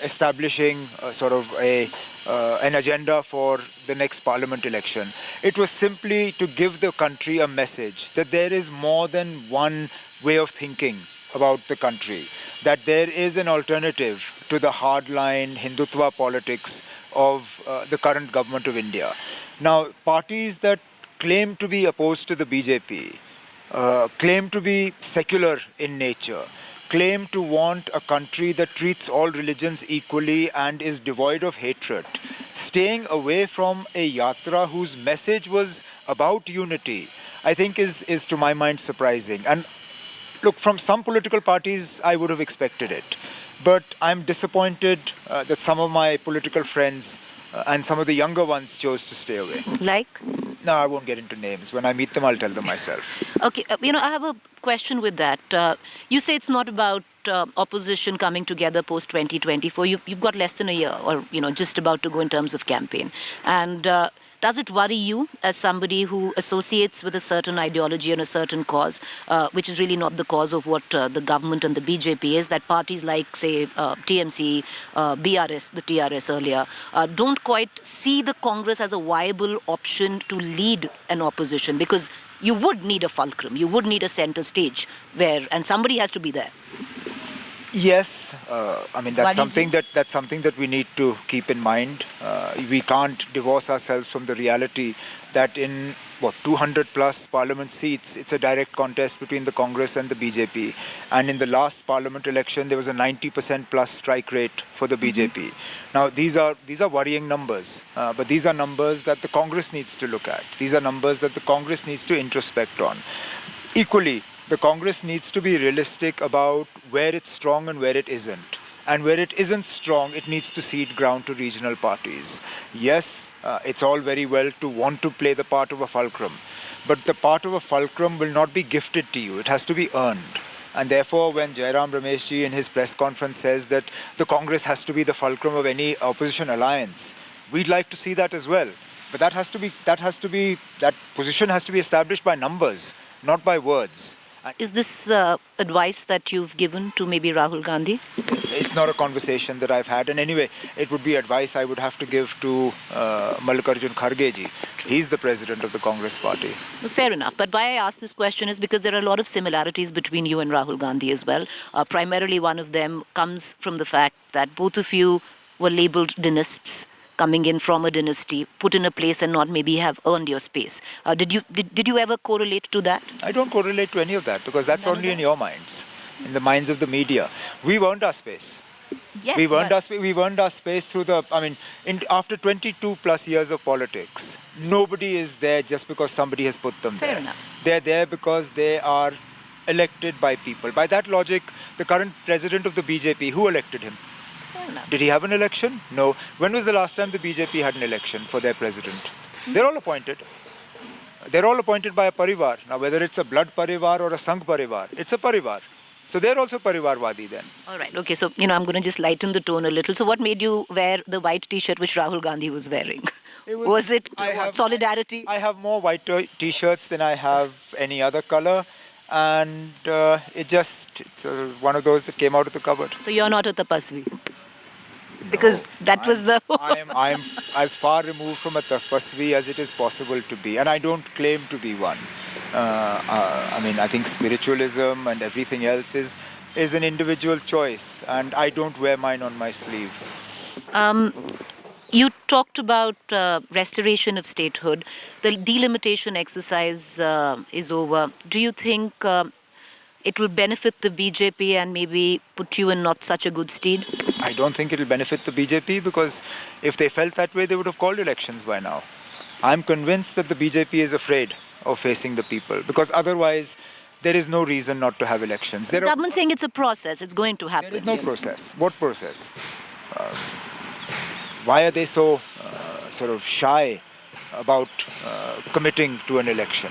establishing an agenda for the next parliament election. It was simply to give the country a message that there is more than one way of thinking about the country, that there is an alternative to the hardline Hindutva politics of the current government of India. Now, parties that claim to be opposed to the BJP, claim to be secular in nature, claim to want a country that treats all religions equally and is devoid of hatred, staying away from a yatra whose message was about unity, I think is to my mind surprising. And look, from some political parties, I would have expected it. But I'm disappointed that some of my political friends and some of the younger ones chose to stay away. Like? No, I won't get into names. When I meet them, I'll tell them myself. Okay, I have a question with that. You say it's not about opposition coming together post-2024. You've got less than a year, or just about to go in terms of campaign. And Does it worry you as somebody who associates with a certain ideology and a certain cause, which is really not the cause of what the government and the BJP is, that parties like, say, TMC, BRS, the TRS earlier, don't quite see the Congress as a viable option to lead an opposition? Because you would need a fulcrum, you would need a center stage and somebody has to be there. Yes, I mean that's something that we need to keep in mind. We can't divorce ourselves from the reality that in 200 plus parliament seats, it's a direct contest between the Congress and the BJP. And in the last parliament election, there was a 90% plus strike rate for the BJP. Now these are worrying numbers, but these are numbers that the Congress needs to look at. These are numbers that the Congress needs to introspect on. Equally, the Congress needs to be realistic about where it's strong and where it isn't. And where it isn't strong, it needs to cede ground to regional parties. Yes, it's all very well to want to play the part of a fulcrum, but the part of a fulcrum will not be gifted to you. It has to be earned. And therefore, when Jairam Rameshji in his press conference says that the Congress has to be the fulcrum of any opposition alliance, we'd like to see that as well. But that position has to be established by numbers, not by words. Is this advice that you've given to maybe Rahul Gandhi? It's not a conversation that I've had. And anyway, it would be advice I would have to give to Mallikarjun Kharge ji. He's the president of the Congress party. Fair enough. But why I ask this question is because there are a lot of similarities between you and Rahul Gandhi as well. Primarily, one of them comes from the fact that both of you were labelled dynasts, coming in from a dynasty, put in a place and not maybe have earned your space. Did you ever correlate to that? I don't correlate to any of that because that's only in your minds, in the minds of the media. We've earned our space. Yes, we've earned our space through after 22 plus years of politics, nobody is there just because somebody has put them there. Enough. They're there because they are elected by people. By that logic, the current president of the BJP, who elected him? Did he have an election? No. When was the last time the BJP had an election for their president? They're all appointed. They're all appointed by a parivar. Now, whether it's a blood parivar or a sangh parivar, it's a parivar. So they're also parivarwadi then. All right. Okay. So, I'm going to just lighten the tone a little. So what made you wear the white T-shirt which Rahul Gandhi was wearing? Was it solidarity? I have more white T-shirts than I have any other color. And it's one of those that came out of the cupboard. So you're not a tapasvi? Because that was the... I am as far removed from a tapasvi as it is possible to be. And I don't claim to be one. I think spiritualism and everything else is an individual choice. And I don't wear mine on my sleeve. You talked about restoration of statehood. The delimitation exercise is over. Do you think it will benefit the BJP and maybe put you in not such a good stead? I don't think it will benefit the BJP because if they felt that way, they would have called elections by now. I'm convinced that the BJP is afraid of facing the people because otherwise there is no reason not to have elections. The government saying it's a process, it's going to happen. There is no process. What process? Why are they so sort of shy about committing to an election?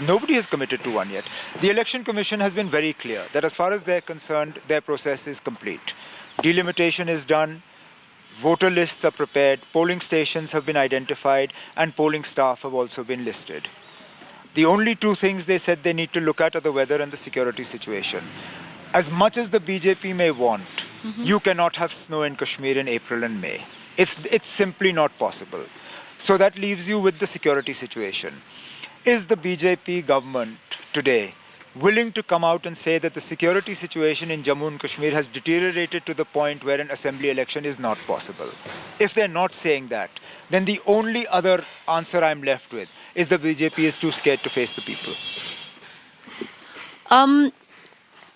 Nobody has committed to one yet. The Election Commission has been very clear that as far as they're concerned, their process is complete. Delimitation is done, voter lists are prepared, polling stations have been identified, and polling staff have also been listed. The only two things they said they need to look at are the weather and the security situation. As much as the BJP may want, you cannot have snow in Kashmir in April and May. It's simply not possible. So that leaves you with the security situation. Is the BJP government today willing to come out and say that the security situation in Jammu and Kashmir has deteriorated to the point where an assembly election is not possible? If they're not saying that, then the only other answer I'm left with is the BJP is too scared to face the people.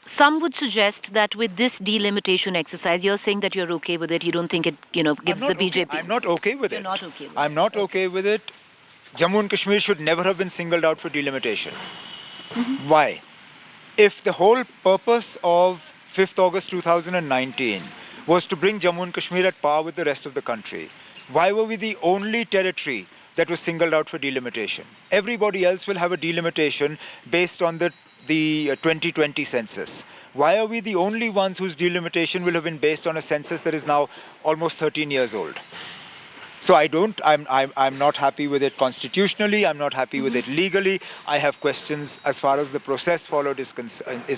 Some would suggest that with this delimitation exercise, you're saying that you're okay with it. You don't think it, gives the BJP... I'm not okay with it. You're not okay with it. I'm not okay with it. Jammu and Kashmir should never have been singled out for delimitation. Why? If the whole purpose of 5th August 2019 was to bring Jammu and Kashmir at par with the rest of the country, why were we the only territory that was singled out for delimitation? Everybody else will have a delimitation based on the 2020 census. Why are we the only ones whose delimitation will have been based on a census that is now almost 13 years old? So I'm not happy with it constitutionally, I'm not happy with it legally. I have questions as far as the process followed is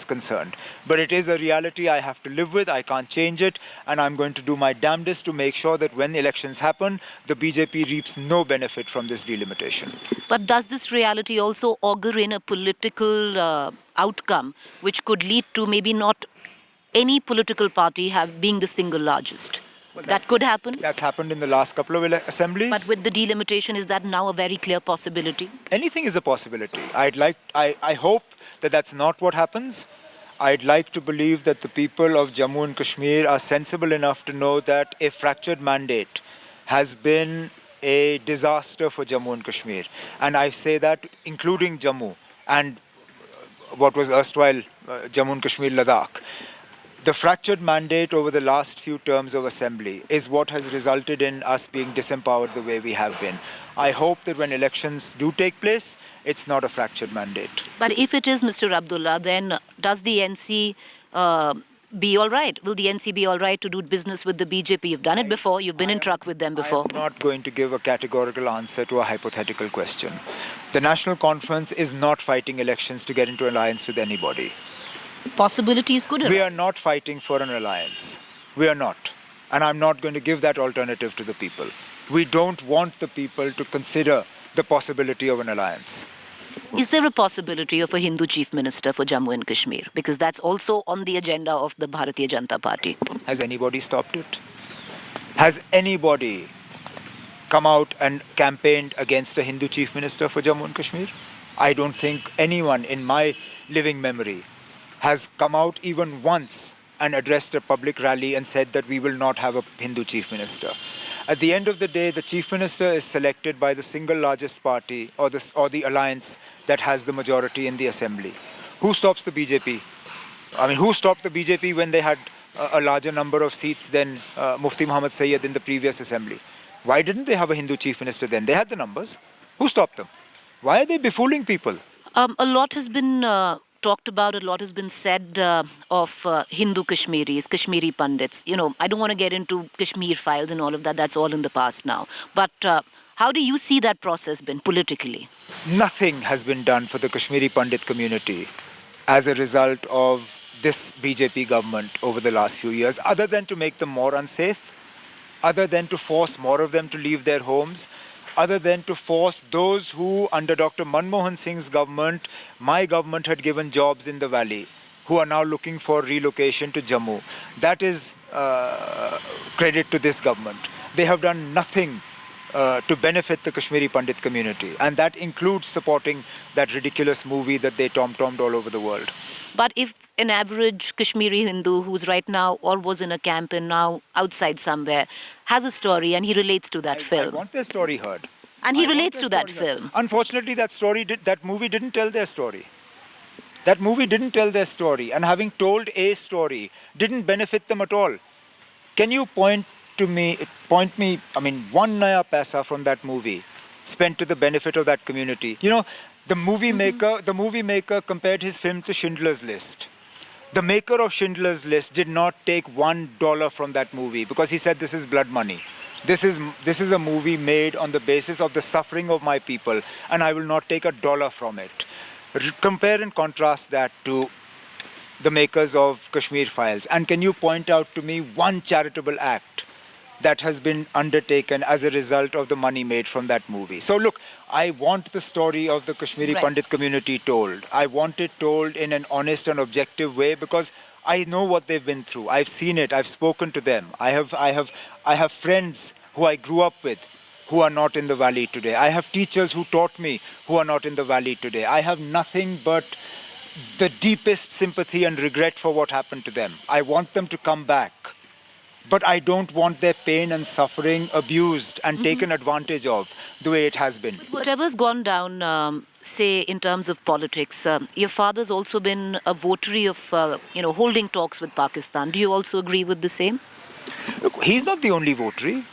concerned. But it is a reality I have to live with, I can't change it, and I'm going to do my damnedest to make sure that when elections happen, the BJP reaps no benefit from this delimitation. But does this reality also augur in a political outcome which could lead to maybe not any political party being the single largest? That could happen. That's happened in the last couple of assemblies. But with the delimitation, is that now a very clear possibility? Anything is a possibility. I hope that that's not what happens. I'd like to believe that the people of Jammu and Kashmir are sensible enough to know that a fractured mandate has been a disaster for Jammu and Kashmir. And I say that including Jammu and what was erstwhile Jammu and Kashmir, Ladakh. The fractured mandate over the last few terms of assembly is what has resulted in us being disempowered the way we have been. I hope that when elections do take place, it's not a fractured mandate. But if it is, Mr. Abdullah, then does the NC be all right? Will the NC be all right to do business with the BJP? You've done it before. You've been in truck with them before. I'm not going to give a categorical answer to a hypothetical question. The National Conference is not fighting elections to get into alliance with anybody. Possibility is good enough. We are not fighting for an alliance. We are not. And I'm not going to give that alternative to the people. We don't want the people to consider the possibility of an alliance. Is there a possibility of a Hindu chief minister for Jammu and Kashmir? Because that's also on the agenda of the Bharatiya Janata Party. Has anybody stopped it? Has anybody come out and campaigned against a Hindu chief minister for Jammu and Kashmir? I don't think anyone in my living memory has come out even once and addressed a public rally and said that we will not have a Hindu chief minister. At the end of the day, the chief minister is selected by the single largest party or the alliance that has the majority in the assembly. Who stops the BJP? I mean, who stopped the BJP when they had a larger number of seats than Mufti Muhammad Sayyid in the previous assembly? Why didn't they have a Hindu chief minister then? They had the numbers. Who stopped them? Why are they befooling people? A lot has been talked about, a lot has been said of Hindu Kashmiris, Kashmiri Pandits. You know, I don't want to get into Kashmir files and all of that. That's all in the past now. But how do you see that process been politically? Nothing has been done for the Kashmiri Pandit community as a result of this BJP government over the last few years, other than to make them more unsafe, other than to force more of them to leave their homes, other than to force those who, under Dr. Manmohan Singh's government, my government had given jobs in the valley, who are now looking for relocation to Jammu. That is credit to this government. They have done nothing to benefit the Kashmiri Pandit community, and that includes supporting that ridiculous movie that they tom-tommed all over the world. But if an average Kashmiri Hindu who's right now or was in a camp and now outside somewhere has a story and he relates to that film. I want their story heard. And he relates to that film. Unfortunately, that movie didn't tell their story. That movie didn't tell their story, and having told a story didn't benefit them at all. Can you point me, I mean, one naya paisa from that movie spent to the benefit of that community? You know, the movie maker compared his film to Schindler's List. The maker of Schindler's List did not take $1 from that movie because he said this is blood money. This is a movie made on the basis of the suffering of my people, and I will not take $1 from it. Compare and contrast that to the makers of Kashmir Files, and can you point out to me one charitable act that has been undertaken as a result of the money made from that movie? So look, I want the story of the Kashmiri Pandit community told. I want it told in an honest and objective way because I know what they've been through. I've seen it. I've spoken to them. I have friends who I grew up with who are not in the valley today. I have teachers who taught me who are not in the valley today. I have nothing but the deepest sympathy and regret for what happened to them. I want them to come back. But I don't want their pain and suffering abused and taken advantage of the way it has been. Whatever's gone down, say, in terms of politics, your father's also been a votary of, holding talks with Pakistan. Do you also agree with the same? Look, he's not the only votary.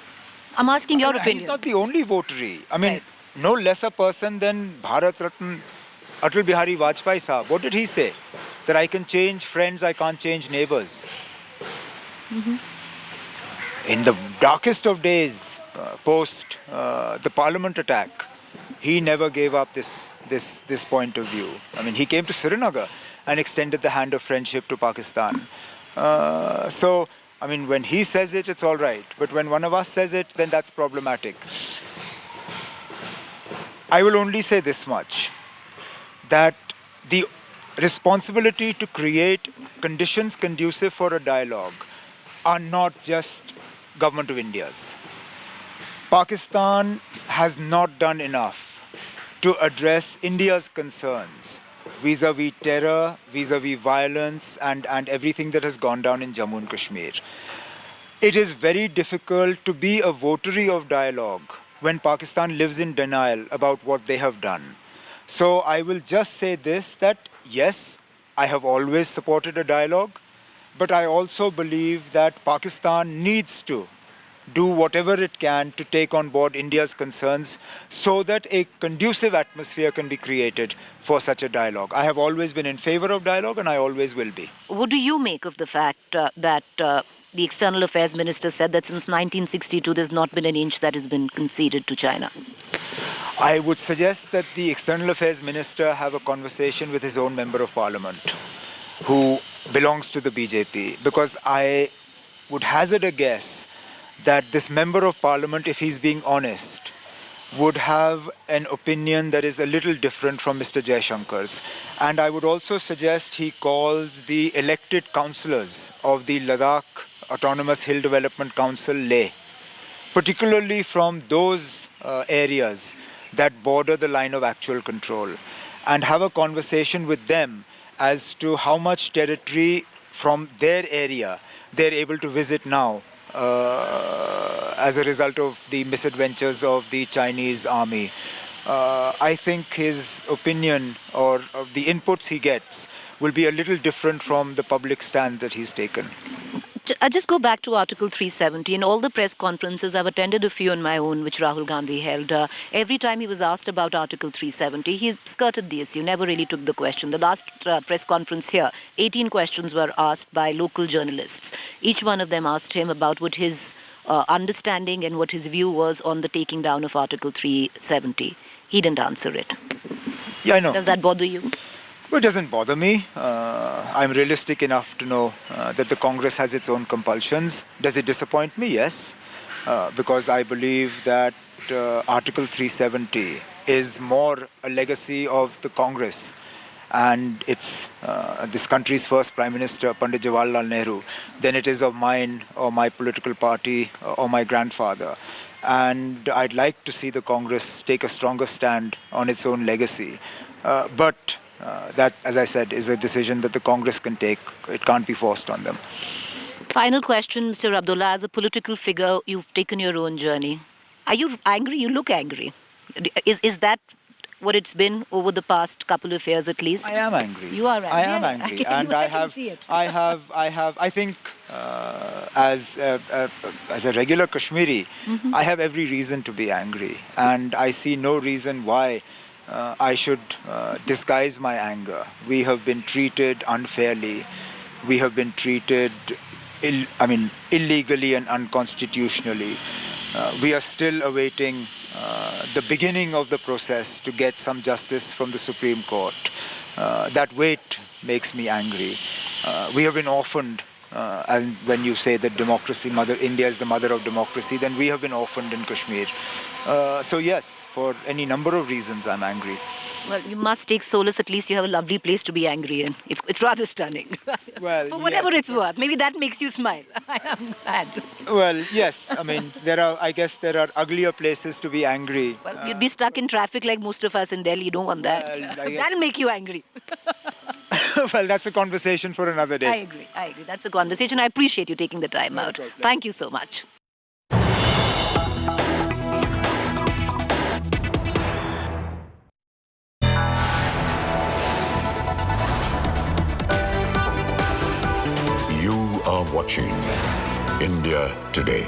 I'm asking your opinion. He's not the only votary. I mean, no lesser person than Bharat Ratna Atal Bihari Vajpayee Sahab. What did he say? That I can change friends, I can't change neighbors. In the darkest of days, post the parliament attack, he never gave up this point of view. I mean, he came to Srinagar and extended the hand of friendship to Pakistan. So, I mean, when he says it, it's all right. But when one of us says it, then that's problematic. I will only say this much, that the responsibility to create conditions conducive for a dialogue are not just Government of India's. Pakistan has not done enough to address India's concerns vis-a-vis terror, vis-a-vis violence, and everything that has gone down in Jammu and Kashmir. It is very difficult to be a votary of dialogue when Pakistan lives in denial about what they have done. So I will just say this, that yes, I have always supported a dialogue, but I also believe that Pakistan needs to do whatever it can to take on board India's concerns so that a conducive atmosphere can be created for such a dialogue. I have always been in favor of dialogue and I always will be. What do you make of the fact that the External Affairs Minister said that since 1962 there's not been an inch that has been conceded to China? I would suggest that the External Affairs Minister have a conversation with his own Member of Parliament who belongs to the BJP, because I would hazard a guess that this Member of Parliament, if he's being honest, would have an opinion that is a little different from Mr. Jaishankar's. And I would also suggest he calls the elected councillors of the Ladakh Autonomous Hill Development Council Leh, particularly from those areas that border the line of actual control, and have a conversation with them as to how much territory from their area they're able to visit now as a result of the misadventures of the Chinese army. I think his opinion or the inputs he gets will be a little different from the public stand that he's taken. I just go back to Article 370. In all the press conferences, I've attended a few on my own, which Rahul Gandhi held. Every time he was asked about Article 370, he skirted the issue, never really took the question. The last press conference here, 18 questions were asked by local journalists. Each one of them asked him about what his understanding and what his view was on the taking down of Article 370. He didn't answer it. Yeah, I know. Does that bother you? Well, it doesn't bother me. I'm realistic enough to know that the Congress has its own compulsions. Does it disappoint me? Yes. Because I believe that Article 370 is more a legacy of the Congress and it's this country's first Prime Minister, Pandit Jawaharlal Nehru, than it is of mine or my political party or my grandfather. And I'd like to see the Congress take a stronger stand on its own legacy. But that, as I said, is a decision that the Congress can take. It can't be forced on them. Final question, Mr. Abdullah. As a political figure, you've taken your own journey. Are you angry? You look angry. Is that what it's been over the past couple of years at least? I am angry. You are angry. I am angry. And I think as a regular Kashmiri, I have every reason to be angry. And I see no reason why I should disguise my anger. We have been treated unfairly. We have been treated illegally and unconstitutionally. We are still awaiting the beginning of the process to get some justice from the Supreme Court. That wait makes me angry. We have been orphaned, and when you say that India is the mother of democracy, then we have been orphaned in Kashmir. So yes, for any number of reasons, I'm angry. Well, you must take solace. At least you have a lovely place to be angry in. It's rather stunning. Well, for whatever it's worth, maybe that makes you smile. I am mad. Well, yes. I mean, I guess there are uglier places to be angry. Well, you'd be stuck in traffic like most of us in Delhi. You don't want that. Well, that'll make you angry. Well, that's a conversation for another day. I agree. That's a conversation. I appreciate you taking the time out. Thank you so much. You are watching India Today.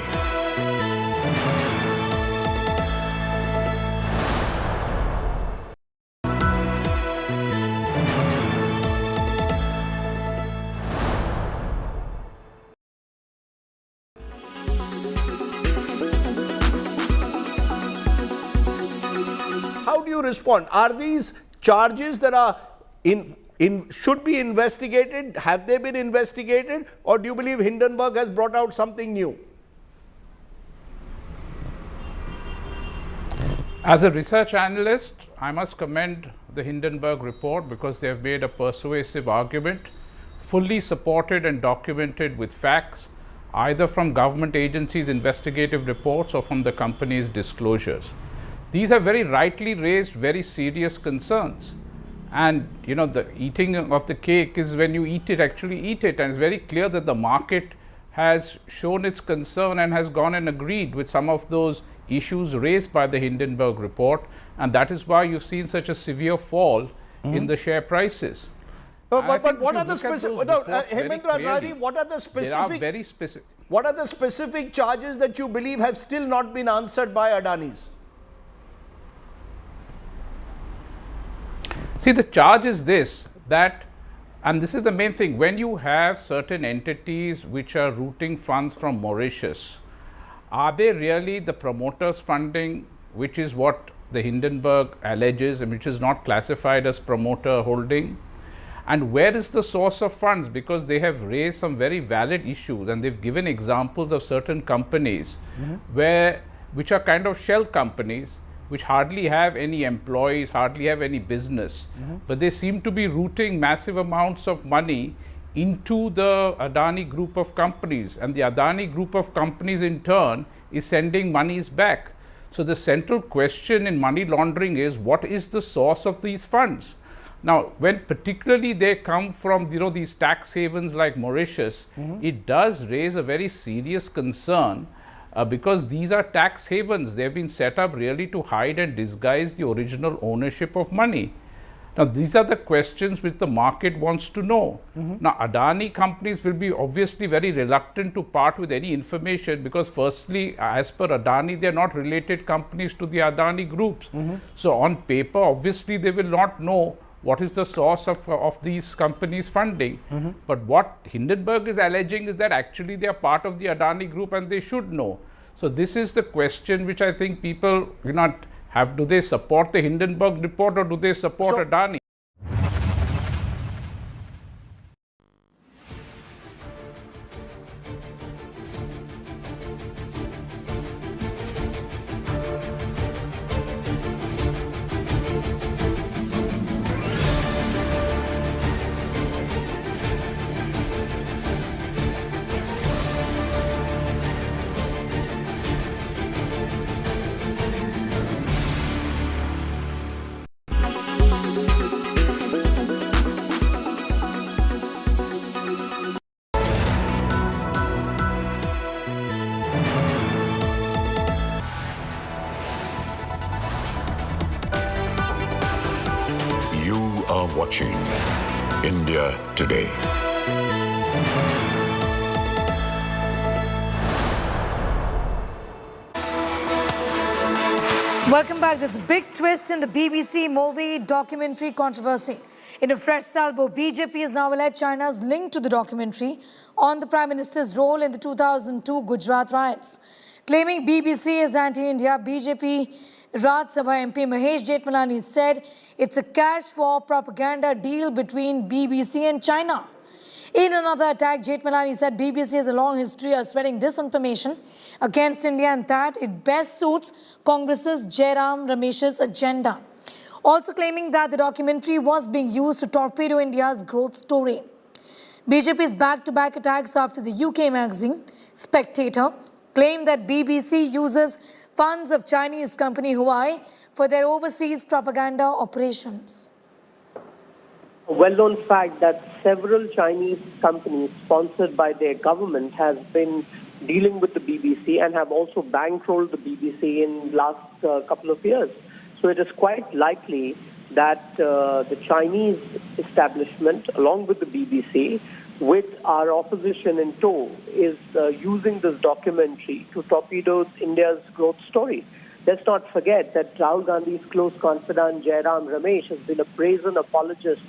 how do you respond? Are these charges that are should be investigated? Have they been investigated? Or do you believe Hindenburg has brought out something new? As a research analyst, I must commend the Hindenburg report because they have made a persuasive argument, fully supported and documented with facts, either from government agencies' investigative reports or from the company's disclosures. These are very rightly raised, very serious concerns. And you know, the eating of the cake is when you actually eat it, and it's very clear that the market has shown its concern and has gone and agreed with some of those issues raised by the Hindenburg report, and that is why you've seen such a severe fall in the share prices. But what are the specific? Hemendra Azari, what are the specific? They are very specific. What are the specific charges that you believe have still not been answered by Adani's? See, the charge is this, that, and this is the main thing, when you have certain entities which are routing funds from Mauritius, are they really the promoters' funding, which is what the Hindenburg alleges and which is not classified as promoter holding? And where is the source of funds? Because they have raised some very valid issues, and they've given examples of certain companies which are kind of shell companies, which hardly have any employees, hardly have any business, but they seem to be routing massive amounts of money into the Adani group of companies, and the Adani group of companies in turn is sending monies back. So the central question in money laundering is, what is the source of these funds? Now, when particularly they come from these tax havens like Mauritius, it does raise a very serious concern. Because these are tax havens, they have been set up really to hide and disguise the original ownership of money. Now, these are the questions which the market wants to know. Now, Adani companies will be obviously very reluctant to part with any information because firstly, as per Adani, they are not related companies to the Adani groups. So, on paper, obviously, they will not know what is the source of these companies' funding. But what Hindenburg is alleging is that actually they are part of the Adani group and they should know. So this is the question which I think people have. Do they support the Hindenburg report or do they support Adani? are watching India Today. Welcome back. There's a big twist in the BBC Moldi documentary controversy. In a fresh salvo, BJP has now alleged China's link to the documentary on the Prime Minister's role in the 2002 Gujarat riots. Claiming BBC is anti-India, BJP Rajya Sabha MP Mahesh Jethmalani said it's a cash for propaganda deal between BBC and China. In another attack, Jethmalani said BBC has a long history of spreading disinformation against India and that it best suits Congress's Jairam Ramesh's agenda. Also claiming that the documentary was being used to torpedo India's growth story. BJP's back-to-back attacks after the UK magazine Spectator claimed that BBC uses funds of Chinese company Huawei for their overseas propaganda operations. A well-known fact that several Chinese companies sponsored by their government have been dealing with the BBC and have also bankrolled the BBC in the last couple of years. So it is quite likely that the Chinese establishment, along with the BBC, with our opposition in tow, is using this documentary to torpedo India's growth story. Let's not forget that Rahul Gandhi's close confidant Jairam Ramesh has been a brazen apologist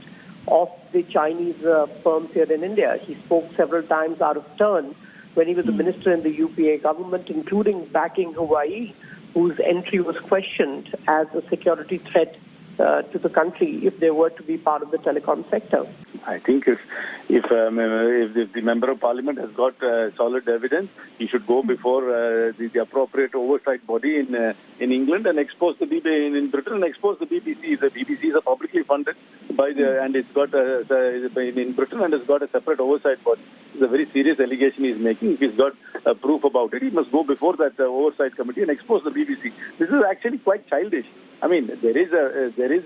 of the Chinese firms here in India. He spoke several times out of turn when he was a minister in the UPA government, including backing Huawei whose entry was questioned as a security threat to the country if they were to be part of the telecom sector. I think if the member of parliament has got solid evidence, he should go before the appropriate oversight body in England and expose the BBC in Britain and expose the BBC. The BBC is publicly funded by and it's got in Britain and it's got a separate oversight body. It's a very serious allegation he's making. If he's got proof about it, he must go before that oversight committee and expose the BBC. This is actually quite childish. I mean, there is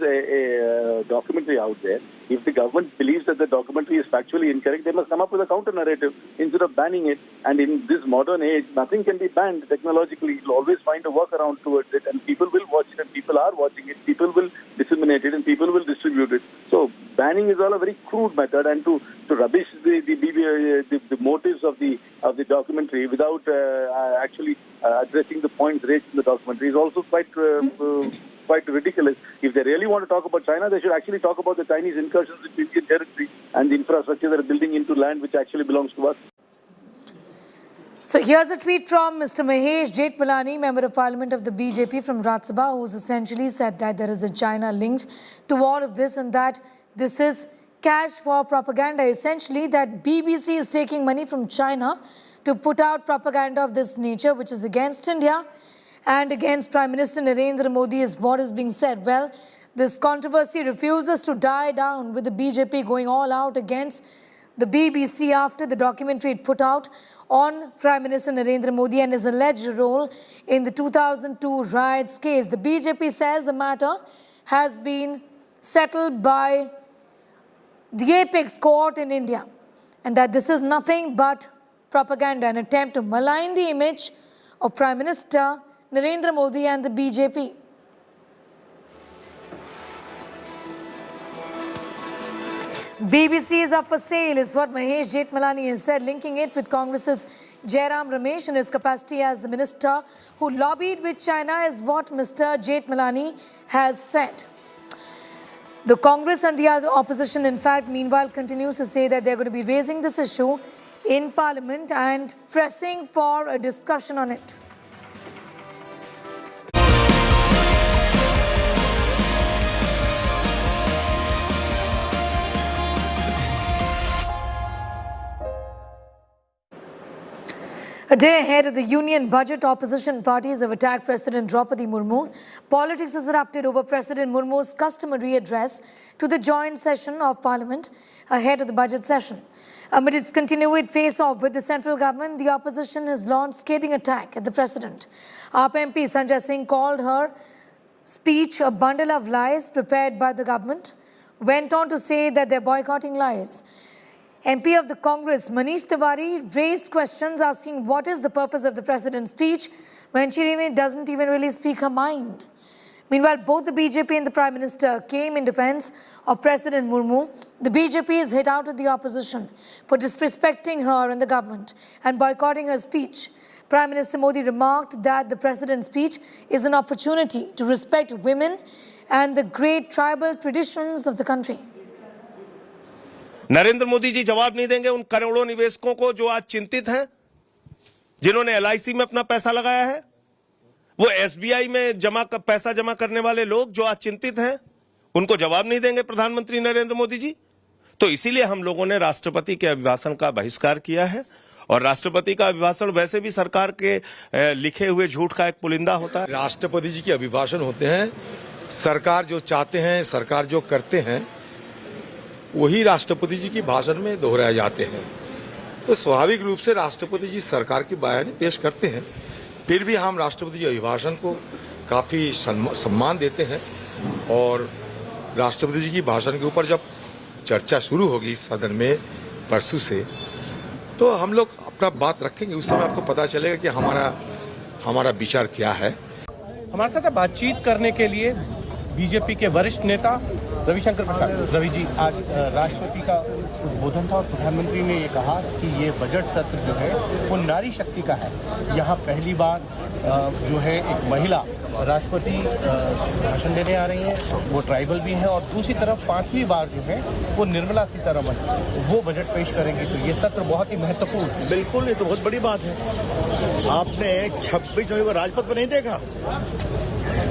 a documentary out there. If the government believes that the documentary is factually incorrect, they must come up with a counter narrative instead of banning it. And in this modern age, nothing can be banned technologically. You'll always find a workaround towards it, and people will watch it, and people are watching it. People will disseminate it, and people will distribute it. So banning is all a very crude method, and to rubbish the motives of the documentary without actually addressing the points raised in the documentary is also quite ridiculous. If they really want to talk about China, they should actually talk about the Chinese incursions into Indian territory and the infrastructure that are building into land which actually belongs to us. So here's a tweet from Mr. Mahesh Jethmalani, Member of Parliament of the BJP from Rajya Sabha, who's essentially said that there is a China linked to all of this and that this is cash for propaganda. Essentially, that BBC is taking money from China to put out propaganda of this nature, which is against India and against Prime Minister Narendra Modi, is what is being said. Well, this controversy refuses to die down, with the BJP going all out against the BBC after the documentary it put out on Prime Minister Narendra Modi and his alleged role in the 2002 riots case. The BJP says the matter has been settled by the apex court in India and that this is nothing but propaganda, an attempt to malign the image of Prime Minister Narendra Modi and the BJP. BBC is up for sale is what Mahesh Jethmalani has said, linking it with Congress's Jairam Ramesh in his capacity as the minister who lobbied with China is what Mr. Jethmalani has said. The Congress and the other opposition, in fact, meanwhile continues to say that they're going to be raising this issue in Parliament and pressing for a discussion on it. A day ahead of the union budget, opposition parties have attacked President Draupadi Murmu. Politics has erupted over President Murmu's customary address to the joint session of Parliament ahead of the budget session. Amid its continued face-off with the central government, the opposition has launched scathing attack at the president. AAP MP Sanjay Singh called her speech a bundle of lies prepared by the government, went on to say that they're boycotting lies. MP of the Congress, Manish Tiwari, raised questions asking what is the purpose of the president's speech when she doesn't even really speak her mind. Meanwhile, both the BJP and the Prime Minister came in defense of President Murmu. The BJP is hit out at the opposition for disrespecting her and the government and boycotting her speech. Prime Minister Modi remarked that the president's speech is an opportunity to respect women and the great tribal traditions of the country. Narendra Modi ji जवाब नहीं देंगे उन करोड़ों निवेशकों को जो आज चिंतित हैं, जिन्होंने LIC में अपना पैसा लगाया है, वो SBI में पैसा जमा करने वाले लोग जो आज चिंतित हैं, उनको जवाब नहीं देंगे प्रधानमंत्री नरेंद्र मोदी जी। तो इसीलिए हम लोगों ने राष्ट्रपति के अभिभाषण का बहिष्कार किया है और राष्ट्रपति का अभिभाषण वैसे भी सरकार के लिखे हुए झूठ का एक पुलिंदा होता है। राष्ट्रपति जी के अभिभाषण होते हैं, सरकार जो चाहते हैं, सरकार जो करते हैं, वही राष्ट्रपति जी की भाषण में दोहराए जाते हैं। तो स्वाभाविक रूप से राष्ट्रपति जी सरकार की बयान पेश करते हैं, फिर भी हम राष्ट्रपति जी अभिभाषण को काफी सम्मान देते हैं और राष्ट्रपति जी की भाषण के ऊपर जब चर्चा शुरू होगी सदन में परसों से, तो हम लोग अपना बात रखेंगे। उस समय आपको पता चलेगा कि हमारा विचार क्या है। हमारे साथ बातचीत करने के लिए बीजेपी के वरिष्ठ नेता रविशंकर प्रसाद। रवि जी, आज राष्ट्रपति का उद्बोधन था और प्रधानमंत्री ने ये कहा कि ये बजट सत्र जो है वो नारी शक्ति का है। यहाँ पहली बार जो है एक महिला राष्ट्रपति भाषण देने आ रही हैं, वो ट्राइबल भी हैं, और दूसरी तरफ 5वीं बार जो है वो निर्मला सीतारमण वो बजट पेश करेंगी। तो ये सत्र बहुत ही महत्वपूर्ण है। बिल्कुल, ये तो बहुत बड़ी बात है। आपने 26 जनवरी को राजपथ पर नहीं देखा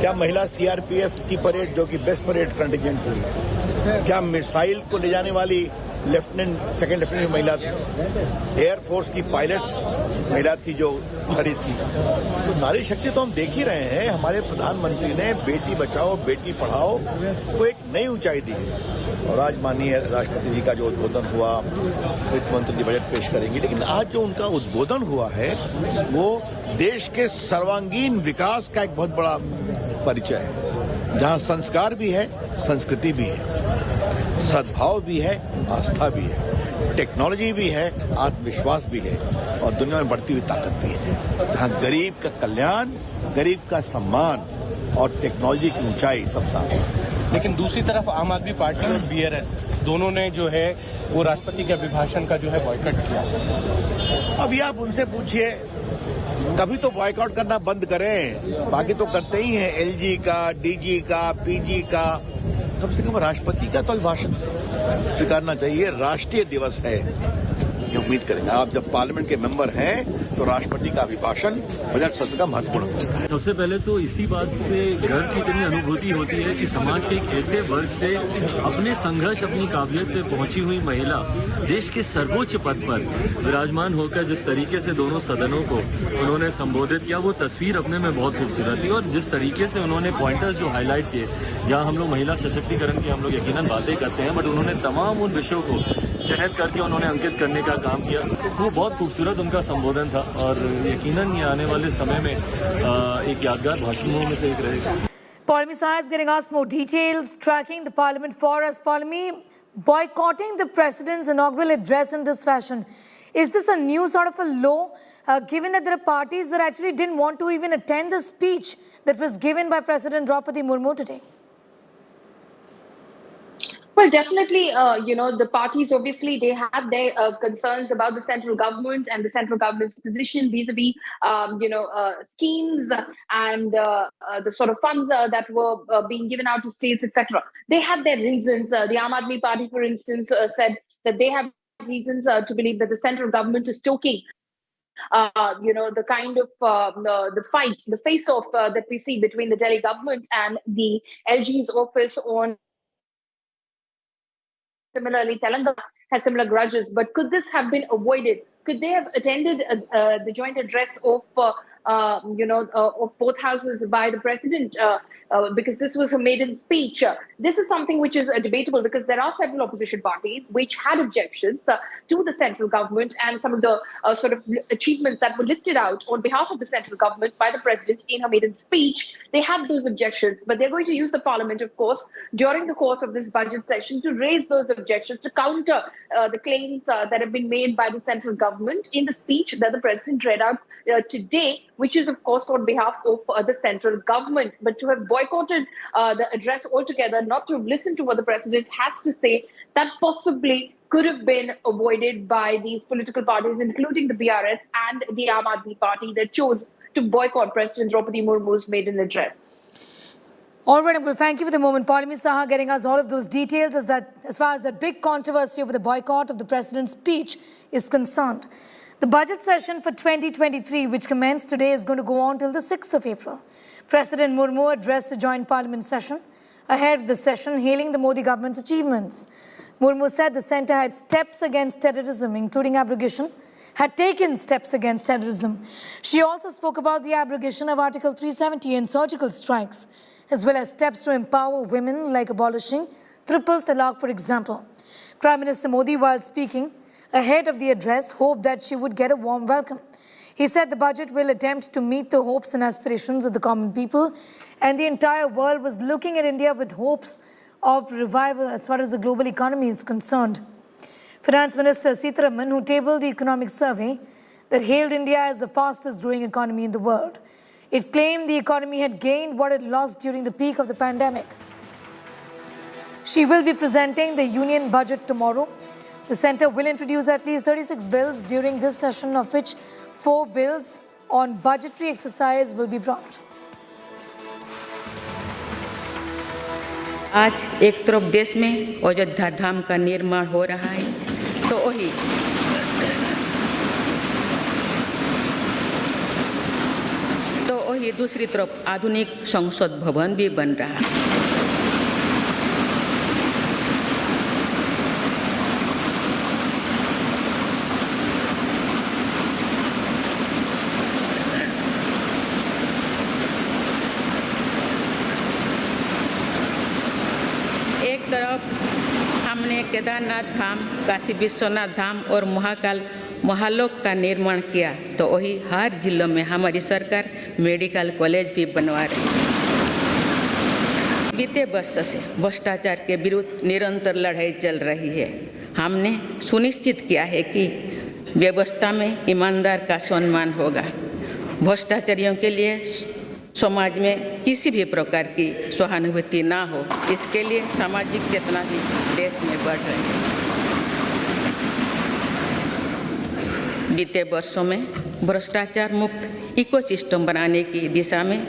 क्या महिला सीआरपीएफ की परेड, जो कि बेस्ट परेड कंटिजेंट थी, क्या मिसाइल को ले जाने वाली सेकंड लेफ्टिनेंट महिला थी, एयरफोर्स की पायलट महिला थी जो खड़ी थी। तो नारी शक्ति तो हम देख ही रहे हैं। हमारे प्रधानमंत्री ने बेटी बचाओ बेटी पढ़ाओ को एक नई ऊंचाई दी है। और आज माननीय राष्ट्रपति जी का जो उद्बोधन हुआ, वित्त मंत्री जी बजट पेश करेंगे, लेकिन आज जो उनका उद्बोधन हुआ है वो देश के सर्वांगीण विकास का एक बहुत बड़ा परिचय है, जहां संस्कार भी है, संस्कृति भी है, सद्भाव भी है, आस्था भी है, टेक्नोलॉजी भी है, आत्मविश्वास भी है, और दुनिया में बढ़ती हुई ताकत भी है। यहाँ गरीब का कल्याण, गरीब का सम्मान और टेक्नोलॉजी की ऊंचाई सब साथ है। लेकिन दूसरी तरफ आम आदमी पार्टी और बीआरएस दोनों ने जो है वो राष्ट्रपति के अभिभाषण का जो है बॉयकॉट किया। अभी आप उनसे पूछिए, कभी तो बॉयकॉट करना बंद करें, बाकी तो करते ही हैं, एलजी का, डीजी का, पीजी का। कम से कम राष्ट्रपति का तो अभिभाषण स्वीकारना चाहिए। राष्ट्रीय दिवस है, उम्मीद करेंगे आप जब पार्लियामेंट के मेंबर हैं तो राष्ट्रपति का अभिभाषण बजट सत्र का महत्वपूर्ण होता है। सबसे पहले तो इसी बात से गर्व की इतनी अनुभूति होती है कि समाज के एक ऐसे वर्ग से अपने संघर्ष, अपनी काबिलियत पे पहुंची हुई महिला देश के सर्वोच्च पद पर विराजमान होकर जिस तरीके से दोनों सदनों को उन्होंने संबोधित किया, वो तस्वीर अपने में बहुत खूबसूरत थी। और जिस तरीके से उन्होंने पॉइंटर्स जो हाईलाइट किए, जहाँ हम लोग महिला सशक्तिकरण की हम लोग यकीनन बातें करते हैं, बट उन्होंने तमाम उन विषयों को चहत करके उन्होंने अंकित करने का काम किया। वो बहुत खूबसूरत उनका संबोधन था और यकीनन ये आने वाले समय में एक यादगार भाषणों में से एक रहेगा। Polmi Saha is getting us more details. Tracking the parliament for us, Polmi, boycotting the president's inaugural address in this fashion. Is this a new sort of a law, given that there are parties that actually didn't want to even attend the speech that was given by President Draupadi Murmu today? Well, definitely, the parties, obviously, they have their concerns about the central government and the central government's position vis-a-vis, schemes and the sort of funds that were being given out to states, etc. They had their reasons. The Aam Aadmi Party, for instance, said that they have reasons to believe that the central government is stoking the kind of the fight, the face-off that we see between the Delhi government and the LG's office on. Similarly, Telangana has similar grudges, but could this have been avoided? Could they have attended the joint address of both houses by the president? Because this was a maiden speech. This is something which is debatable because there are several opposition parties which had objections to the central government and some of the sort of achievements that were listed out on behalf of the central government by the president in her maiden speech. They have those objections, but they're going to use the parliament, of course, during the course of this budget session to raise those objections, to counter the claims that have been made by the central government in the speech that the president read out today, which is, of course, on behalf of the central government. But to have boycotted the address altogether, not to listen to what the president has to say, that possibly could have been avoided by these political parties, including the BRS and the Aam Aadmi Party, that chose to boycott President Draupadi Murmu's maiden address. All right, well, thank you for the moment. Polmi Saha getting us all of those details as far as that big controversy over the boycott of the president's speech is concerned. The budget session for 2023, which commenced today, is going to go on till the 6th of April. President Murmu addressed the joint parliament session. Ahead of the session, hailing the Modi government's achievements. Murmu said the centre had steps against terrorism, including abrogation, had taken steps against terrorism. She also spoke about the abrogation of Article 370 and surgical strikes, as well as steps to empower women, like abolishing triple talaq, for example. Prime Minister Modi, while speaking ahead of the address, hoped that she would get a warm welcome. He said the budget will attempt to meet the hopes and aspirations of the common people, and the entire world was looking at India with hopes of revival as far as the global economy is concerned. Finance Minister Sitharaman, who tabled the economic survey that hailed India as the fastest growing economy in the world. It claimed the economy had gained what it lost during the peak of the pandemic. She will be presenting the union budget tomorrow. The centre will introduce at least 36 bills during this session, of which 4 bills on budgetary exercise will be brought. आज एक तरफ देश में अयोध्या धाम का निर्माण हो रहा है, तो वही दूसरी तरफ आधुनिक संसद भवन भी बन रहा है। एक तरफ हमने केदारनाथ धाम, काशी विश्वनाथ धाम और महाकाल महालोक का निर्माण किया, तो वही हर जिलों में हमारी सरकार मेडिकल कॉलेज भी बनवा रही है। बीते वर्षों से भ्रष्टाचार के विरुद्ध निरंतर लड़ाई चल रही है। हमने सुनिश्चित किया है कि व्यवस्था में ईमानदार का सम्मान होगा। भ्रष्टाचारियों के लिए समाज में किसी भी प्रकार की सहानुभूति ना हो, इसके लिए सामाजिक चेतना भी देश में बढ़ रही है। बीते वर्षों में भ्रष्टाचार मुक्त इकोसिस्टम बनाने की दिशा में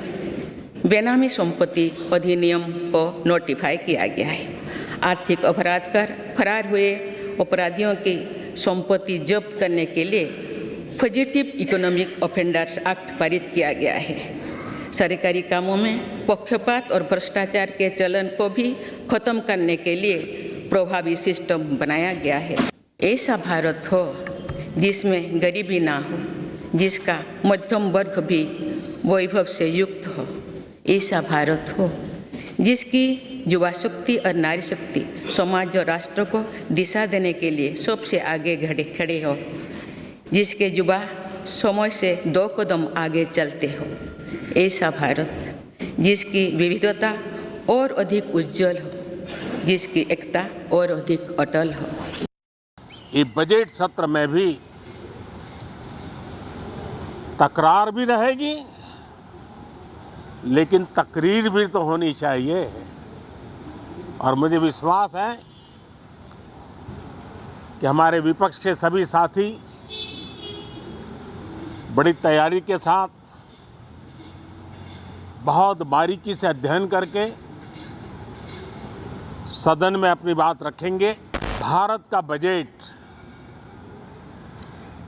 बेनामी संपत्ति अधिनियम को नोटिफाई किया गया है। आर्थिक अपराध कर फरार हुए अपराधियों की संपत्ति जब्त करने के लिए फजिटिव इकोनॉमिक ऑफेंडर्स एक्ट पारित किया गया है। सरकारी कामों में पक्षपात और भ्रष्टाचार के चलन को भी खत्म करने के लिए प्रभावी सिस्टम बनाया गया है। ऐसा भारत हो जिसमें गरीबी ना हो, जिसका मध्यम वर्ग भी वैभव से युक्त हो। ऐसा भारत हो जिसकी युवा शक्ति और नारी शक्ति समाज और राष्ट्र को दिशा देने के लिए सबसे आगे खड़े हो, जिसके युवा समय से 2 कदम आगे चलते हो। ऐसा भारत जिसकी विविधता और अधिक उज्जवल हो, जिसकी एकता और अधिक अटल हो। ये बजट सत्र में भी तकरार भी रहेगी, लेकिन तकरीर भी तो होनी चाहिए। और मुझे विश्वास है कि हमारे विपक्ष के सभी साथी बड़ी तैयारी के साथ, बहुत बारीकी से अध्ययन करके सदन में अपनी बात रखेंगे। भारत का बजट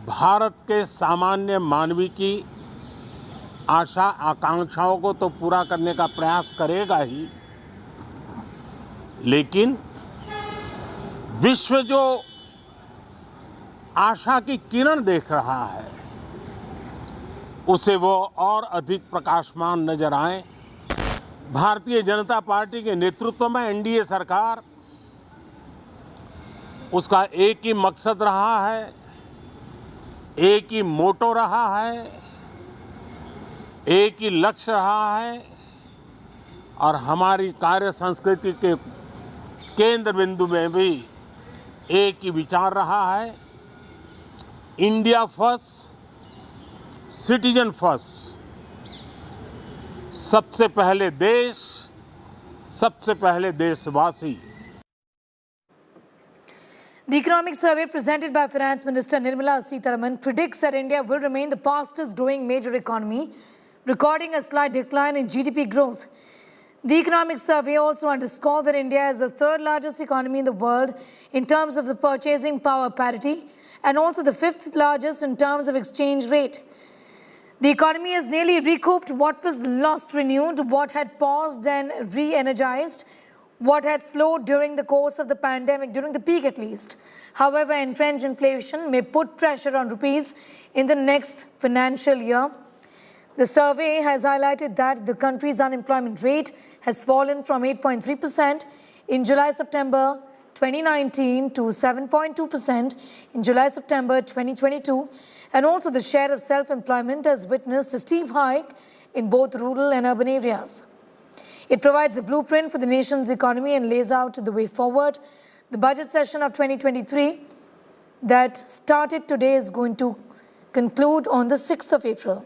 भारत के सामान्य मानवी की आशा आकांक्षाओं को तो पूरा करने का प्रयास करेगा ही, लेकिन विश्व जो आशा की किरण देख रहा है, उसे वो और अधिक प्रकाशमान नजर आए। भारतीय जनता पार्टी के नेतृत्व में एनडीए सरकार, उसका एक ही मकसद रहा है, एक ही मोटो रहा है, एक ही लक्ष्य रहा है, और हमारी कार्य संस्कृति के केंद्र बिंदु में भी एक ही विचार रहा है, इंडिया फर्स्ट, सिटीजन फर्स्ट। सबसे पहले देश, सबसे पहले देशवासी। The economic survey presented by Finance Minister Nirmala Sitharaman predicts that India will remain the fastest growing major economy, recording a slight decline in GDP growth. The economic survey also underscored that India is the 3rd largest economy in the world in terms of the purchasing power parity and also the 5th largest in terms of exchange rate. The economy has nearly recouped what was lost, renewed, what had paused and re-energized, what had slowed during the course of the pandemic, during the peak at least. However, entrenched inflation may put pressure on rupees in the next financial year. The survey has highlighted that the country's unemployment rate has fallen from 8.3% in July-September 2019 to 7.2% in July-September 2022, and also the share of self-employment has witnessed a steep hike in both rural and urban areas. It provides a blueprint for the nation's economy and lays out the way forward. The budget session of 2023 that started today is going to conclude on the 6th of April.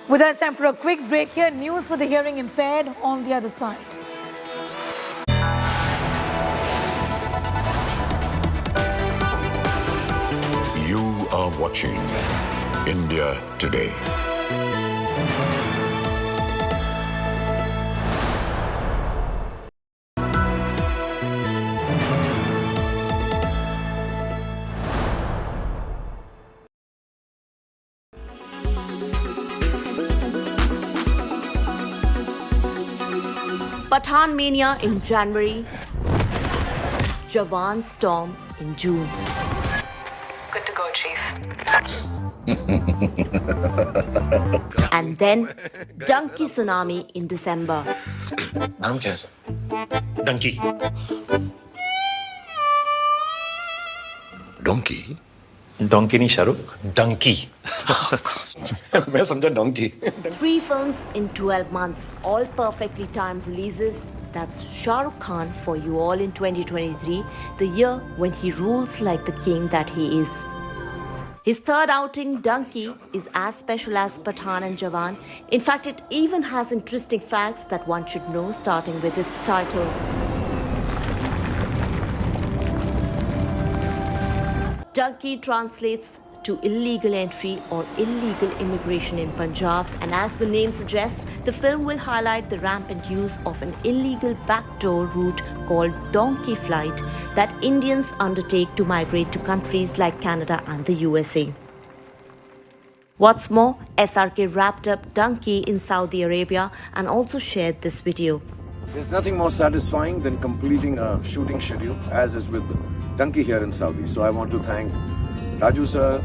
With us, time for a quick break here. News for the hearing impaired on the other side. You are watching India Today. Pathan Mania in January, Jawan Storm in June. Good to go, Chief. And then Donkey Tsunami in December. नाम क्या है sir? Dunki. Donkey? Donkey नहीं शाहरुख, डंकी. मैं समझा donkey. 3 films in 12 months, all perfectly timed releases. That's Shah Rukh Khan for you all in 2023, the year when he rules like the king that he is. His third outing, Donkey, is as special as Pathan and Jawan. In fact, it even has interesting facts that one should know, starting with its title. Donkey translates to illegal entry or illegal immigration in Punjab, and as the name suggests, the film will highlight the rampant use of an illegal backdoor route called donkey flight that Indians undertake to migrate to countries like Canada and the USA. What's more, SRK wrapped up Donkey in Saudi Arabia and also shared this video. There's nothing more satisfying than completing a shooting schedule, as is with Donkey here in Saudi. So I want to thank Raju sir,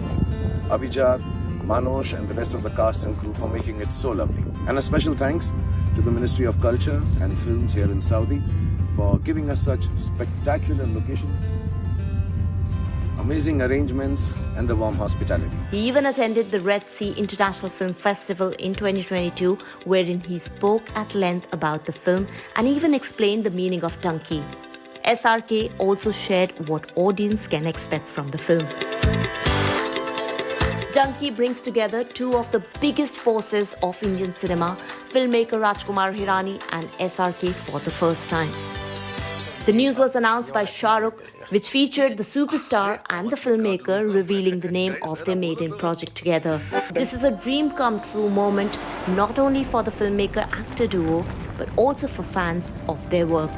Abhijat, Manosh and the rest of the cast and crew for making it so lovely. And a special thanks to the Ministry of Culture and Films here in Saudi for giving us such spectacular locations, amazing arrangements and the warm hospitality. He even attended the Red Sea International Film Festival in 2022, wherein he spoke at length about the film and even explained the meaning of Donkey. SRK also shared what audience can expect from the film. Donkey brings together two of the biggest forces of Indian cinema, filmmaker Rajkumar Hirani and SRK for the first time. The news was announced by Shah Rukh, which featured the superstar and the filmmaker revealing the name of their maiden project together. This is a dream come true moment, not only for the filmmaker-actor duo, but also for fans of their work.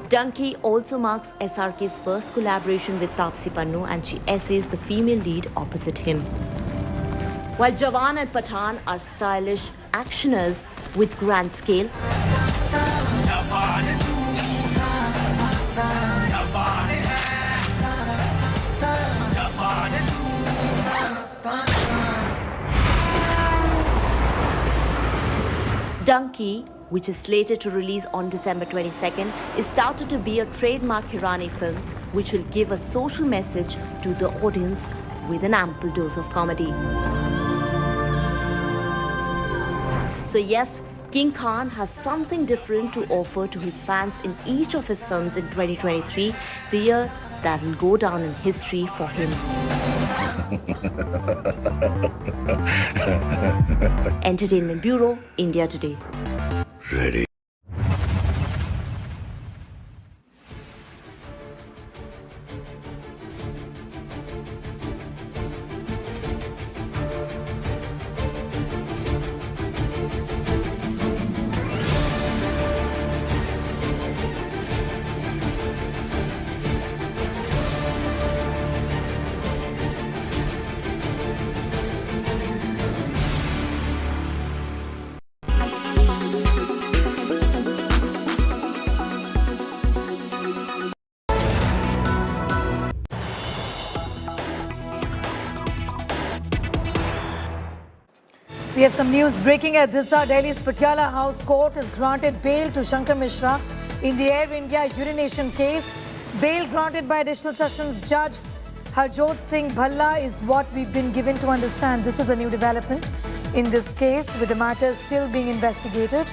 Donkey also marks SRK's first collaboration with Taapsee Pannu, and she essays the female lead opposite him. While Jawan and Pathan are stylish actioners with grand scale, Donkey, which is slated to release on December 22nd, is touted to be a trademark Hirani film, which will give a social message to the audience with an ample dose of comedy. So yes, King Khan has something different to offer to his fans in each of his films in 2023, the year that will go down in history for him. Entertainment Bureau, India Today. Ready. We have some news breaking at this hour. Delhi's Patiala House Court has granted bail to Shankar Mishra in the Air India urination case. Bail granted by Additional Sessions Judge Harjot Singh Bhalla is what we've been given to understand. This is a new development in this case, with the matter still being investigated.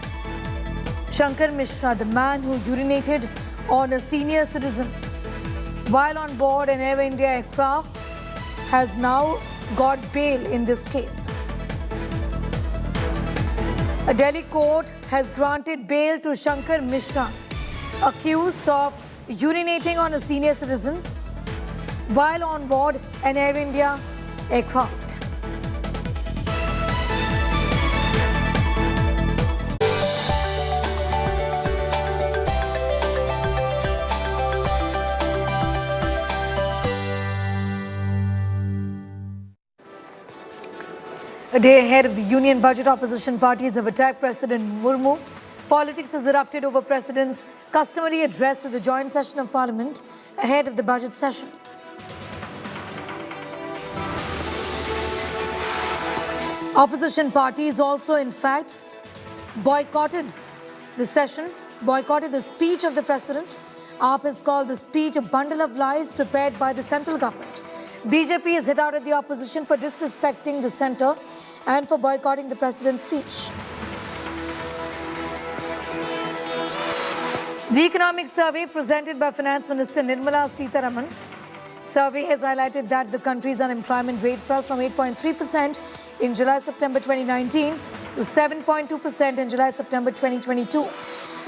Shankar Mishra, the man who urinated on a senior citizen, while on board an Air India aircraft, has now got bail in this case. A Delhi court has granted bail to Shankar Mishra, accused of urinating on a senior citizen while on board an Air India aircraft. A day ahead of the union budget, opposition parties have attacked President Murmu. Politics has erupted over President's customary address to the joint session of Parliament ahead of the budget session. Opposition parties also, in fact, boycotted the session, boycotted the speech of the President. AAP has called the speech a bundle of lies prepared by the central government. BJP has hit out at the opposition for disrespecting the centre and for boycotting the President's speech. The economic survey presented by Finance Minister Nirmala Sitharaman. Survey has highlighted that the country's unemployment rate fell from 8.3% in July-September 2019 to 7.2% in July-September 2022.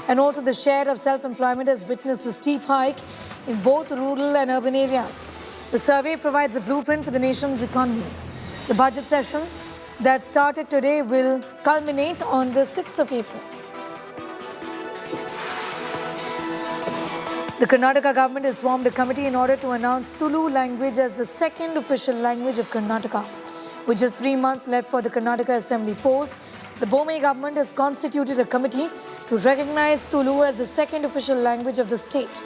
And also the share of self-employment has witnessed a steep hike in both rural and urban areas. The survey provides a blueprint for the nation's economy. The budget session that started today will culminate on the 6th of April. The Karnataka government has formed a committee in order to announce Tulu language as the second official language of Karnataka. With just 3 months left for the Karnataka Assembly polls, the Bombay government has constituted a committee to recognize Tulu as the second official language of the state.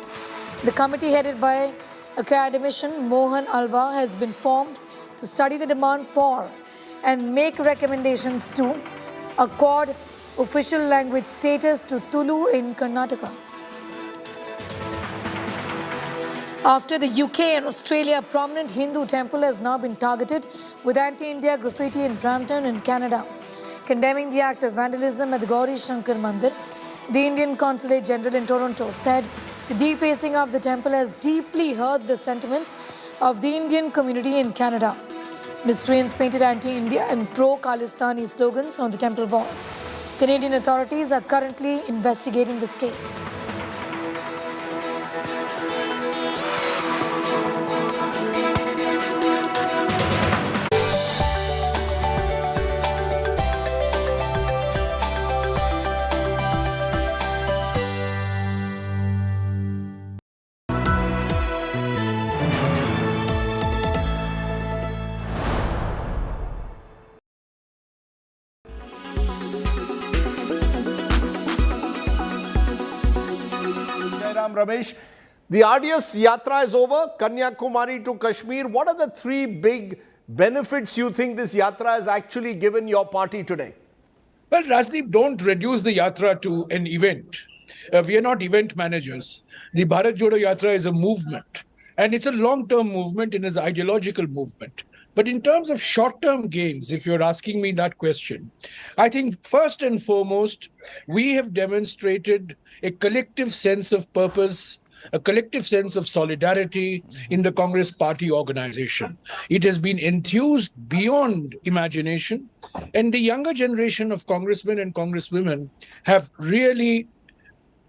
The committee, headed by academician Mohan Alva, has been formed to study the demand for and make recommendations to accord official language status to Tulu in Karnataka. After the UK and Australia, a prominent Hindu temple has now been targeted with anti-India graffiti in Brampton in Canada. Condemning the act of vandalism at the Gauri Shankar Mandir, the Indian Consulate General in Toronto said the defacing of the temple has deeply hurt the sentiments of the Indian community in Canada. Miscreants painted anti-India and pro-Khalistani slogans on the temple walls. Canadian authorities are currently investigating this case. Ramesh, the RDS Yatra is over, Kanyakumari to Kashmir. What are the three big benefits you think this Yatra has actually given your party today? Well, Rajdeep, don't reduce the Yatra to an event. We are not event managers. The Bharat Jodo Yatra is a movement, and it's a long-term movement and it's an ideological movement. But in terms of short-term gains, if you're asking me that question, I think first and foremost, we have demonstrated a collective sense of purpose, a collective sense of solidarity in the Congress party organization. It has been enthused beyond imagination, and the younger generation of congressmen and congresswomen have really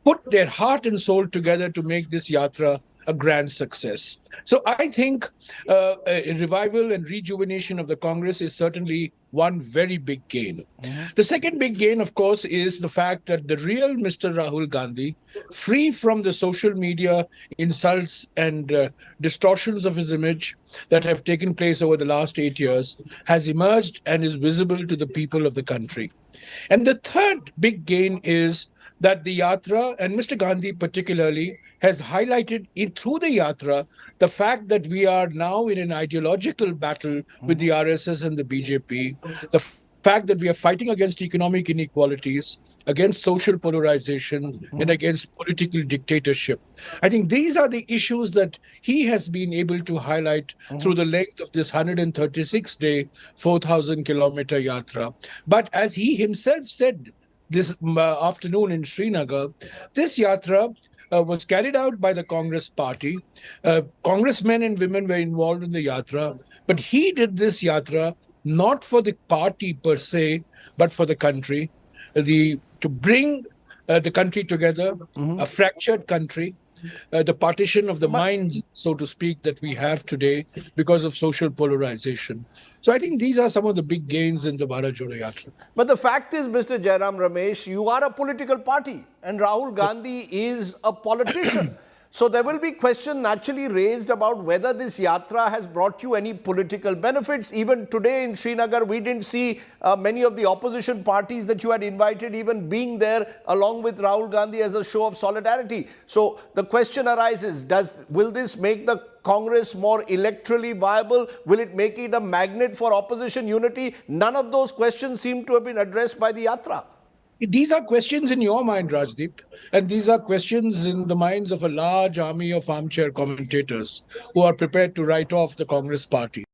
put their heart and soul together to make this yatra a grand success. So I think a revival and rejuvenation of the Congress is certainly one very big gain. The second big gain, of course, is the fact that the real Mr. Rahul Gandhi, free from the social media insults and distortions of his image that have taken place over the last 8 years, has emerged and is visible to the people of the country. And the third big gain is that the Yatra, and Mr. Gandhi particularly, has highlighted through the Yatra the fact that we are now in an ideological battle with the RSS and the BJP, the fact that we are fighting against economic inequalities, against social polarization, and against political dictatorship. I think these are the issues that he has been able to highlight through the length of this 136-day, 4,000-kilometer Yatra. But as he himself said this afternoon in Srinagar, this Yatra was carried out by the Congress party. Congressmen and women were involved in the yatra, but he did this yatra not for the party per se, but for the country, to bring the country together, a fractured country, the partition of the minds, so to speak, that we have today because of social polarization. So I think these are some of the big gains in the Bharat Jodo Yatra. But the fact is, Mr. Jairam Ramesh, you are a political party and Rahul Gandhi is a politician. So there will be question naturally raised about whether this yatra has brought you any political benefits. Even today in Srinagar, we didn't see many of the opposition parties that you had invited even being there along with Rahul Gandhi as a show of solidarity. So the question arises, will this make the Congress more electorally viable? Will it make it a magnet for opposition unity? None of those questions seem to have been addressed by the yatra. These are questions in your mind, Rajdeep, and these are questions in the minds of a large army of armchair commentators who are prepared to write off the Congress party.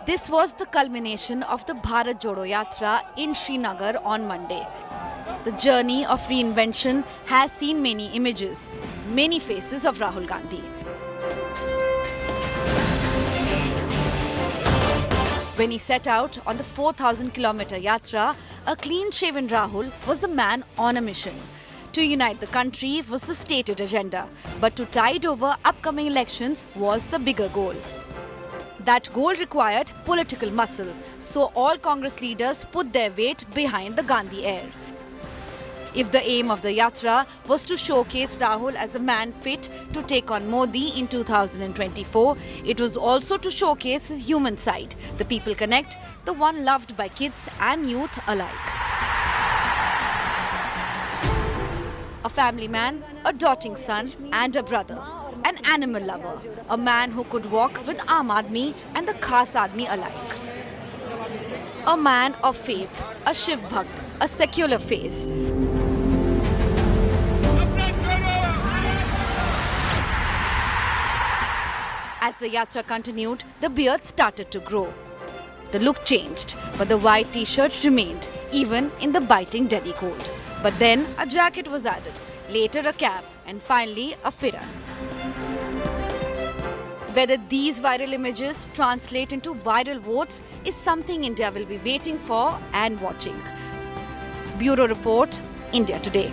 This was the culmination of the Bharat Jodo Yatra in Srinagar on Monday. The journey of reinvention has seen many images, many faces of Rahul Gandhi. When he set out on the 4,000-kilometer yatra, a clean-shaven Rahul was the man on a mission. To unite the country was the stated agenda, but to tide over upcoming elections was the bigger goal. That goal required political muscle, so all Congress leaders put their weight behind the Gandhi heir. If the aim of the yatra was to showcase Rahul as a man fit to take on Modi in 2024, it was also to showcase his human side, the people connect, the one loved by kids and youth alike. A family man, a doting son and a brother. An animal lover, a man who could walk with Aam Aadmi and the Khas Aadmi alike. A man of faith, a Shiv Bhakt, a secular face. As the yatra continued, the beard started to grow. The look changed, but the white t-shirt remained, even in the biting Delhi cold. But then a jacket was added, later a cap, and finally a firan. Whether these viral images translate into viral votes is something India will be waiting for and watching. Bureau Report, India Today.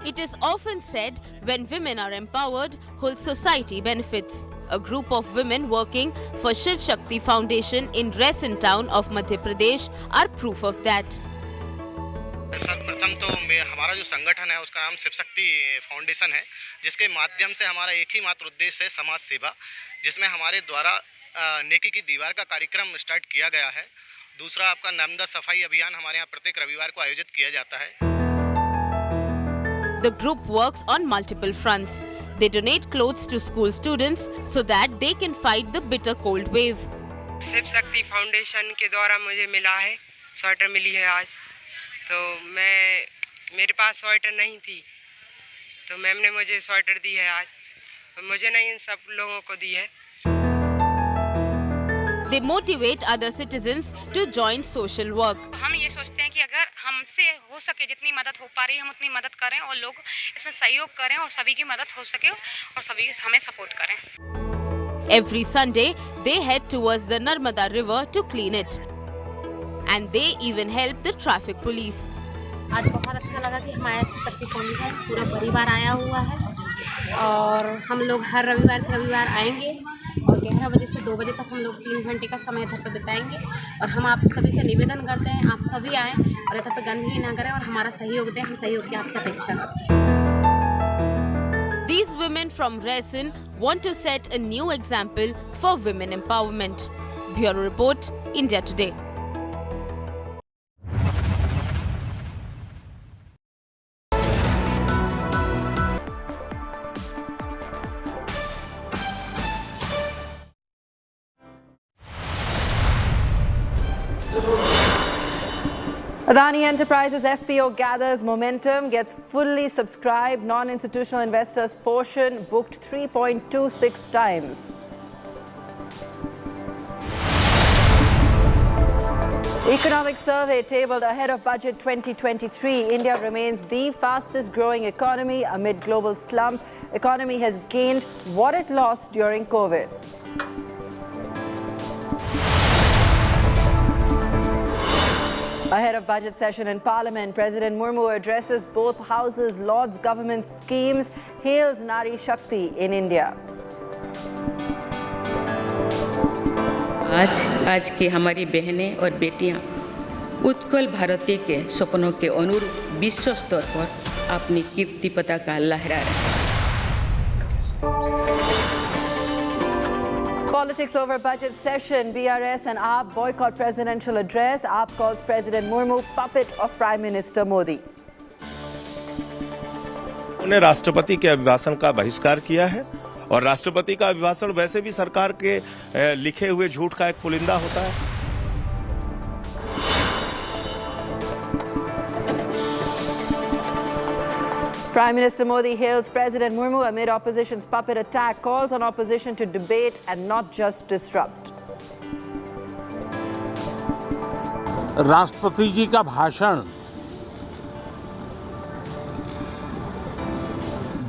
It is often said, when women are empowered, whole society benefits. A group of women working for Shiv Shakti Foundation in Resin town of Madhya Pradesh are proof of that. सर्वप्रथम तो हमारा जो संगठन है उसका नाम Shiv Shakti foundation है, जिसके माध्यम से हमारा एक ही मात्र उद्देश्य है समाज सेवा, जिसमें हमारे द्वारा नेकी की दीवार का कार्यक्रम स्टार्ट किया गया है। दूसरा आपका नर्मदा सफाई अभियान हमारे यहाँ प्रत्येक रविवार को आयोजित किया जाता है। The group works on multiple fronts. They donate clothes to school students so that they can fight the bitter cold wave. Shiv Shakti foundation के द्वारा मुझे मिला है, स्वेटर मिली है आज। तो मेरे पास स्वेटर नहीं थी, तो मैम ने मुझे स्वेटर दी है आज, मुझे नहीं इन सब लोगों को दी है। They motivate other citizens to join social work. हम ये सोचते हैं कि अगर हमसे हो सके जितनी मदद हो पा रही है हम उतनी मदद करें और लोग इसमें सहयोग करें और सभी की मदद हो सके और सभी हमें सपोर्ट करें। Every Sunday they head towards the Narmada river to clean it. And they even help the traffic police. आज बहुत अच्छा लगा कि हमारा शिव शक्ति फाउंडेशन पूरा परिवार आया हुआ है और हम लोग हर रविवार आएंगे और गहरा बजे से 2 बजे तक हम लोग 3 घंटे का समय इधर पर बिताएंगे और हम आप सभी से निवेदन करते हैं आप सभी आएँ और इधर पर गंदगी ना करें और हमारा सहयोग दें, हम सहयोग की आपसे अपेक्षा करते हैं। These women from Resin want to set a new example for women empowerment. Bureau Report, India Today. Adani Enterprises FPO gathers momentum, gets fully subscribed. Non-institutional investors' portion booked 3.26 times. Economic survey tabled ahead of budget 2023. India remains the fastest growing economy amid global slump. Economy has gained what it lost during COVID. Ahead of budget session in Parliament, President Murmu addresses both houses, Lord's government schemes, hails Nari Shakti in India. आज की हमारी बहनें और बेटियां उत्कल भारती के सपनों के अनुरूप विश्व स्तर पर अपनी कीर्ति पताका लहरा रहे हैं। Politics over budget session. BRS and AAP boycott presidential address. AAP calls President Murmu puppet of Prime Minister Modi. उन्होंने राष्ट्रपति के अभिभाषण का बहिष्कार किया है और राष्ट्रपति का अभिभाषण वैसे भी सरकार के लिखे हुए झूठ का एक पुलिंदा होता है। Prime Minister Modi hails President Murmu amid opposition's puppet attack, calls on opposition to debate and not just disrupt. राष्ट्रपति जी का भाषण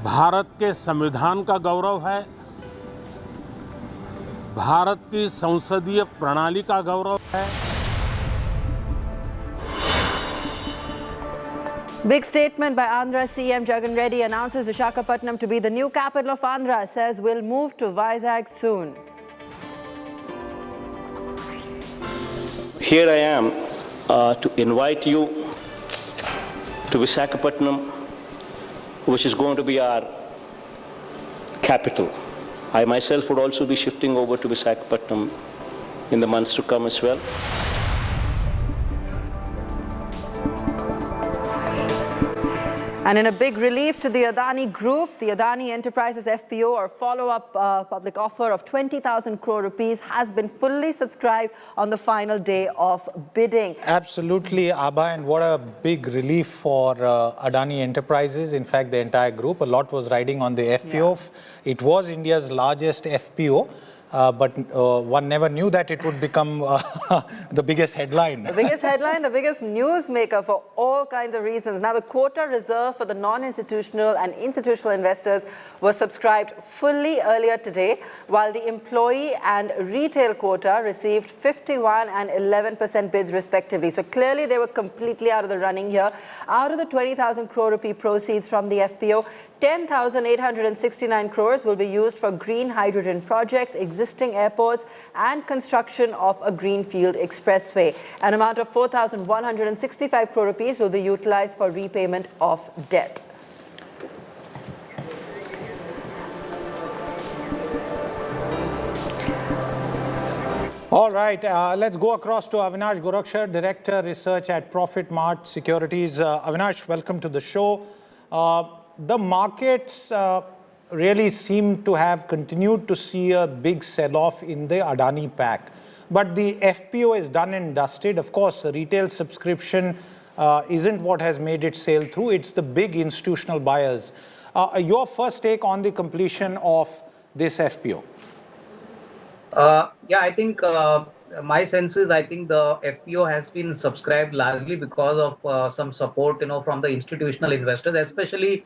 भारत के संविधान का गौरव है, भारत की संसदीय प्रणाली का गौरव है। Big statement by Andhra CM Jagan Reddy announces Visakhapatnam to be the new capital of Andhra, says we'll move to Vizag soon. Here I am to invite you to Visakhapatnam, which is going to be our capital. I myself would also be shifting over to Visakhapatnam in the months to come as well. And in a big relief to the Adani Group, the Adani Enterprises FPO, or follow-up public offer of 20,000 crore rupees, has been fully subscribed on the final day of bidding. Absolutely, Abha, and what a big relief for Adani Enterprises. In fact, the entire group, a lot was riding on the FPO. Yeah. It was India's largest FPO. But one never knew that it would become the biggest headline. The biggest headline, the biggest newsmaker for all kinds of reasons. Now, the quota reserved for the non-institutional and institutional investors was subscribed fully earlier today, while the employee and retail quota received 51% and 11% bids respectively. So clearly, they were completely out of the running here. Out of the 20,000 crore rupee proceeds from the FPO, 10,869 crores will be used for green hydrogen projects, existing airports, and construction of a greenfield expressway. An amount of 4,165 crore rupees will be utilized for repayment of debt. All right, let's go across to Avinash Gorakshar, Director Research at Profit Mart Securities. Avinash, welcome to the show. The markets really seem to have continued to see a big sell-off in the Adani pack. But the FPO is done and dusted. Of course, the retail subscription isn't what has made it sail through. It's the big institutional buyers. Your first take on the completion of this FPO? Yeah, I think my sense is I think the FPO has been subscribed largely because of some support, from the institutional investors. Especially,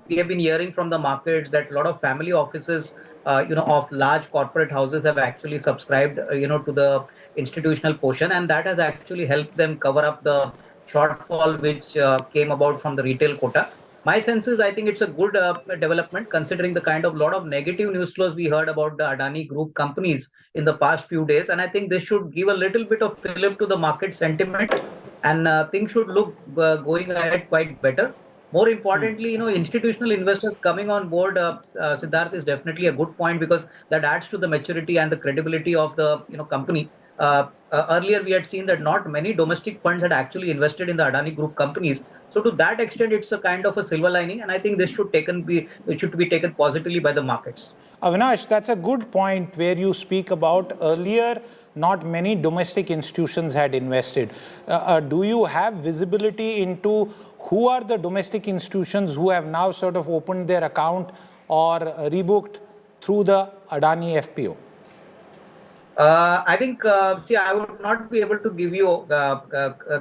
we have been hearing from the markets that a lot of family offices, of large corporate houses have actually subscribed, to the institutional portion, and that has actually helped them cover up the shortfall which came about from the retail quota. My sense is I think it's a good development considering the kind of lot of negative news flows we heard about the Adani Group companies in the past few days. And I think this should give a little bit of fillip to the market sentiment, and things should look going ahead quite better. More importantly, institutional investors coming on board, Siddharth, is definitely a good point because that adds to the maturity and the credibility of the company. Earlier, we had seen that not many domestic funds had actually invested in the Adani Group companies. So to that extent, it's a kind of a silver lining, and I think this should be taken positively by the markets. Avinash, that's a good point where you speak about earlier not many domestic institutions had invested. Do you have visibility into who are the domestic institutions who have now sort of opened their account or rebooked through the Adani FPO? I think, I would not be able to give you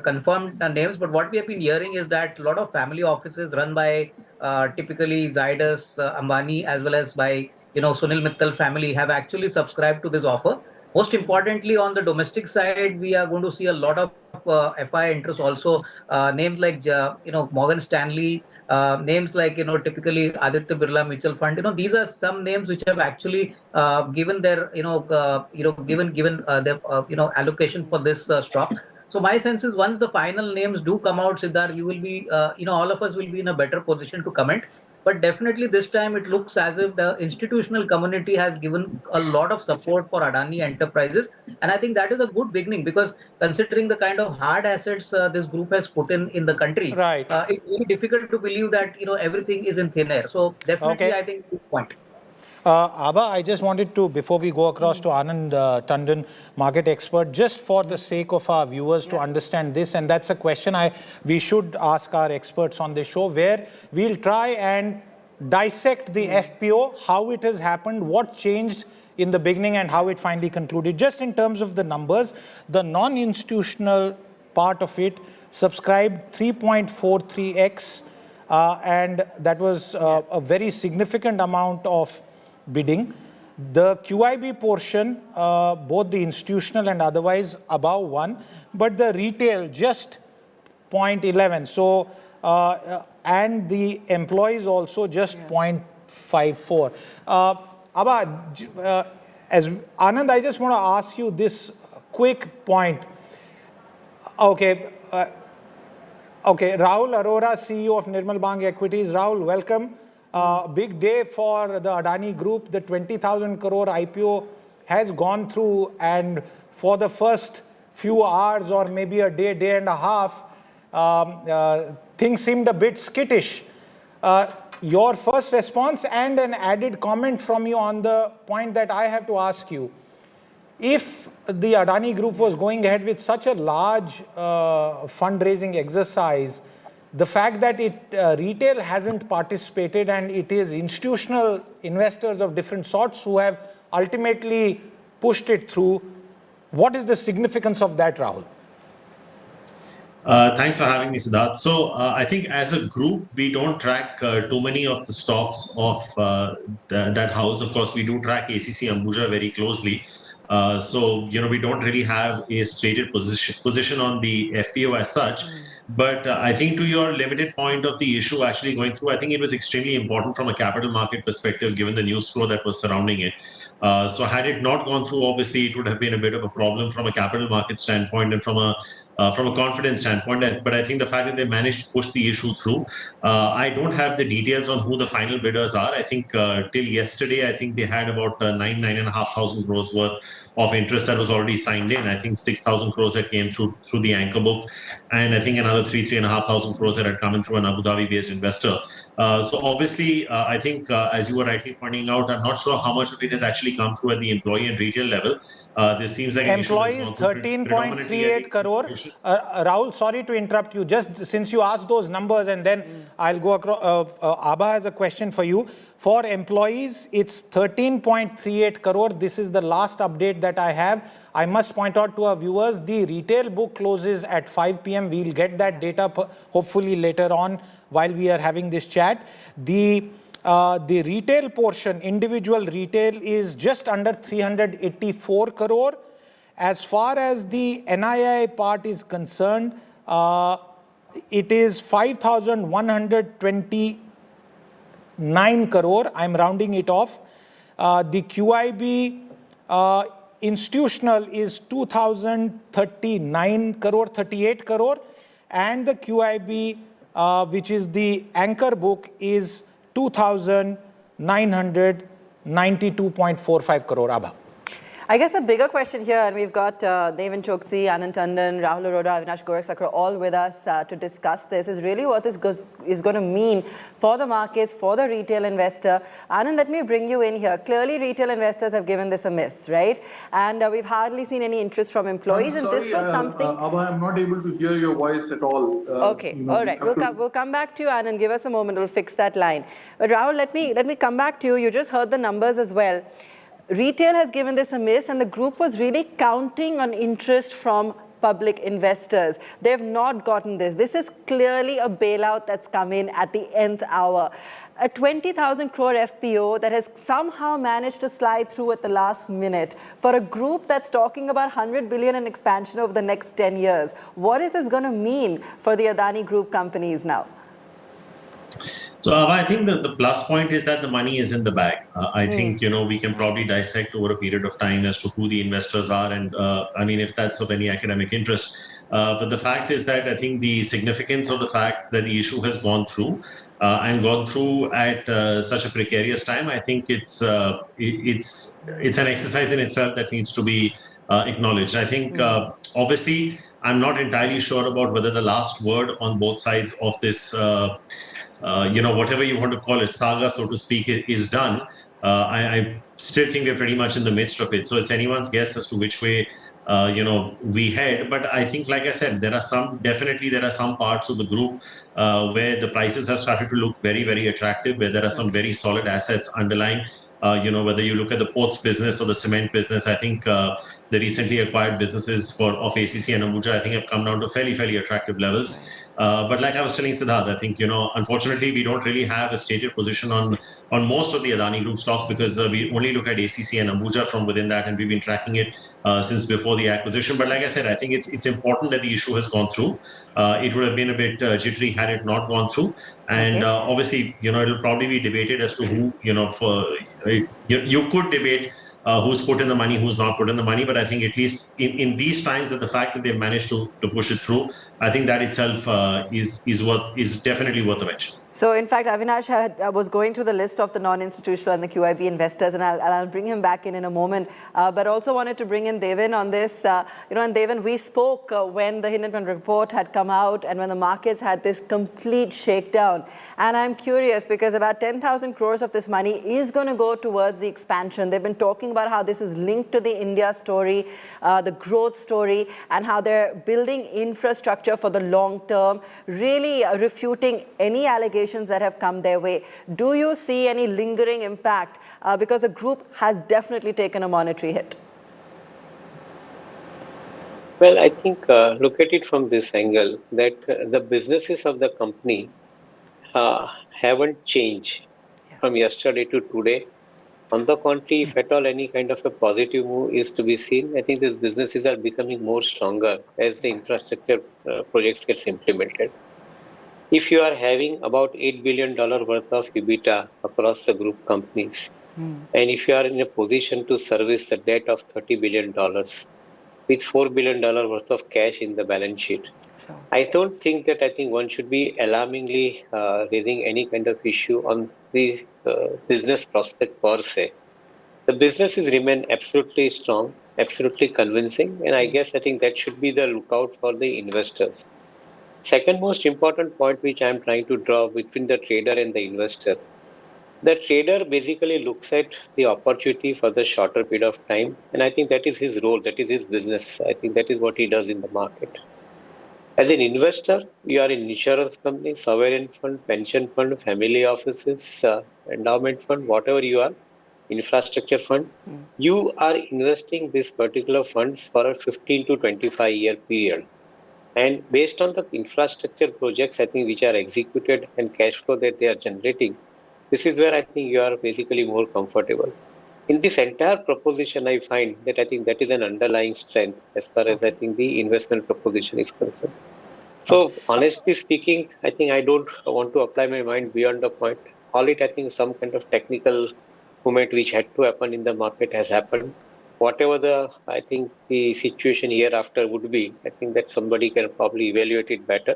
confirmed names, but what we have been hearing is that a lot of family offices run by typically Zydus, Ambani, as well as by Sunil Mittal family have actually subscribed to this offer. Most importantly, on the domestic side, we are going to see a lot of FI interest also. Names like Morgan Stanley, names like typically Aditya Birla Mutual Fund. These are some names which have actually given their given their allocation for this stock. So my sense is once the final names do come out, Siddharth, you will be all of us will be in a better position to comment. But definitely this time it looks as if the institutional community has given a lot of support for Adani Enterprises. And I think that is a good beginning because considering the kind of hard assets this group has put in the country, right. It's really difficult to believe that everything is in thin air. So definitely I think good point. Abha, I just wanted to, before we go across to Anand Tandon, market expert, just for the sake of our viewers to understand this, and that's a question we should ask our experts on this show, where we'll try and dissect the FPO, how it has happened, what changed in the beginning and how it finally concluded. Just in terms of the numbers, the non-institutional part of it subscribed 3.43x, and that was a very significant amount of bidding. The QIB portion, both the institutional and otherwise, above 1, but the retail just 0.11. So, and the employees also just 0.54. Abha, as Anand, I just want to ask you this quick point. Okay, Rahul Arora, CEO of Nirmal Bang Equities. Rahul, welcome. Big day for the Adani Group. The 20,000 crore IPO has gone through, and for the first few hours or maybe a day and a half, things seemed a bit skittish. Your first response and an added comment from you on the point that I have to ask you. If the Adani Group was going ahead with such a large fundraising exercise, the fact that retail hasn't participated and it is institutional investors of different sorts who have ultimately pushed it through, what is the significance of that, Rahul? Thanks for having me, Siddharth. So I think as a group, we don't track too many of the stocks of that house. Of course, we do track ACC Ambuja very closely. So, we don't really have a stated position on the FPO as such. But I think to your limited point of the issue actually going through, I think it was extremely important from a capital market perspective, given the news flow that was surrounding it. So had it not gone through, obviously, it would have been a bit of a problem from a capital market standpoint and from a confidence standpoint. But I think the fact that they managed to push the issue through, I don't have the details on who the final bidders are. I think till yesterday, I think they had about 9,500 crores worth of interest that was already signed in. I think 6,000 crores that came through the anchor book, and I think another 3,500 crores that had come in through an Abu Dhabi-based investor. So obviously, I think as you were rightly pointing out, I'm not sure how much of it has actually come through at the employee and retail level. This seems like employees 13.38 crore. Rahul, sorry to interrupt you. Just since you asked those numbers, and then I'll go across. Abha has a question for you. For employees, it's 13.38 crore. This is the last update that I have. I must point out to our viewers, the retail book closes at 5 p.m. We'll get that data hopefully later on while we are having this chat. The retail portion, individual retail, is just under 384 crore. As far as the NII part is concerned, it is 5,129 crore. I'm rounding it off. The QIB institutional is 2,039 crore, 38 crore. And the QIB, which is the anchor book, is 2,992.45 crore. Abha. I guess the bigger question here, and we've got Devin Choksi, Anand Tandon, Rahul Arora, Avinash Gorakhsakar all with us to discuss this, is really what this is going to mean for the markets, for the retail investor. Anand, let me bring you in here. Clearly, retail investors have given this a miss, right? And we've hardly seen any interest from employees. I'm sorry, and this was something... Abha, I'm not able to hear your voice at all. Okay, all right. We'll come back to you, Anand. Give us a moment. We'll fix that line. But Rahul, let me come back to you. You just heard the numbers as well. Retail has given this a miss, and the group was really counting on interest from public investors. They've not gotten this. This is clearly a bailout that's come in at the nth hour. A 20,000 crore FPO that has somehow managed to slide through at the last minute for a group that's talking about 100 billion in expansion over the next 10 years. What is this going to mean for the Adani Group companies now? So I think the plus point is that the money is in the bag. I think, we can probably dissect over a period of time as to who the investors are. And I mean, if that's of any academic interest. But the fact is that I think the significance of the fact that the issue has gone through and gone through at such a precarious time, I think it's an exercise in itself that needs to be acknowledged. I think, obviously, I'm not entirely sure about whether the last word on both sides of this whatever you want to call it, saga, so to speak, is done. I still think we're pretty much in the midst of it. So it's anyone's guess as to which way, we head. But I think, like I said, there are some parts of the group where the prices have started to look very, very attractive, where there are some very solid assets underlying. Whether you look at the ports business or the cement business, I think the recently acquired businesses of ACC and Ambuja, I think have come down to fairly, fairly attractive levels. But like I was telling Siddharth, I think, unfortunately, we don't really have a stated position on most of the Adani Group stocks because we only look at ACC and Ambuja from within that, and we've been tracking it since before the acquisition. But like I said, I think it's important that the issue has gone through. It would have been a bit jittery had it not gone through. And obviously, it'll probably be debated as to who, you could debate who's put in the money, who's not put in the money. But I think at least in these times, that the fact that they've managed to push it through, I think that itself is definitely worth a mention. So, in fact, Avinash was going through the list of the non-institutional and the QIB investors, and I'll bring him back in a moment. But also wanted to bring in Devin on this. And Devin, we spoke when the Hindenburg report had come out and when the markets had this complete shakedown. And I'm curious because about 10,000 crores of this money is going to go towards the expansion. They've been talking about how this is linked to the India story, the growth story, and how they're building infrastructure for the long term, really refuting any allegations that have come their way. Do you see any lingering impact? Because the group has definitely taken a monetary hit. Well, I think look at it from this angle that the businesses of the company haven't changed from yesterday to today. On the contrary, if at all any kind of a positive move is to be seen, I think these businesses are becoming more stronger as the infrastructure projects gets implemented. If you are having about $8 billion worth of EBITDA across the group companies, and if you are in a position to service the debt of $30 billion with $4 billion worth of cash in the balance sheet, I don't think that one should be alarmingly raising any kind of issue on the business prospect per se. The businesses remain absolutely strong, absolutely convincing, and I think that should be the lookout for the investors. Second most important point which I am trying to draw between the trader and the investor. The trader basically looks at the opportunity for the shorter period of time, and I think that is his role, that is his business. I think that is what he does in the market. As an investor, you are in insurance company, sovereign fund, pension fund, family offices, endowment fund, whatever you are, infrastructure fund. You are investing these particular funds for a 15 to 25 year period. And based on the infrastructure projects, I think, which are executed and cash flow that they are generating, this is where I think you are basically more comfortable. In this entire proposition, I find that I think that is an underlying strength as far as I think the investment proposition is concerned. So, honestly speaking, I think I don't want to apply my mind beyond the point. Call it, I think, some kind of technical movement which had to happen in the market has happened. Whatever I think the situation hereafter would be, I think that somebody can probably evaluate it better.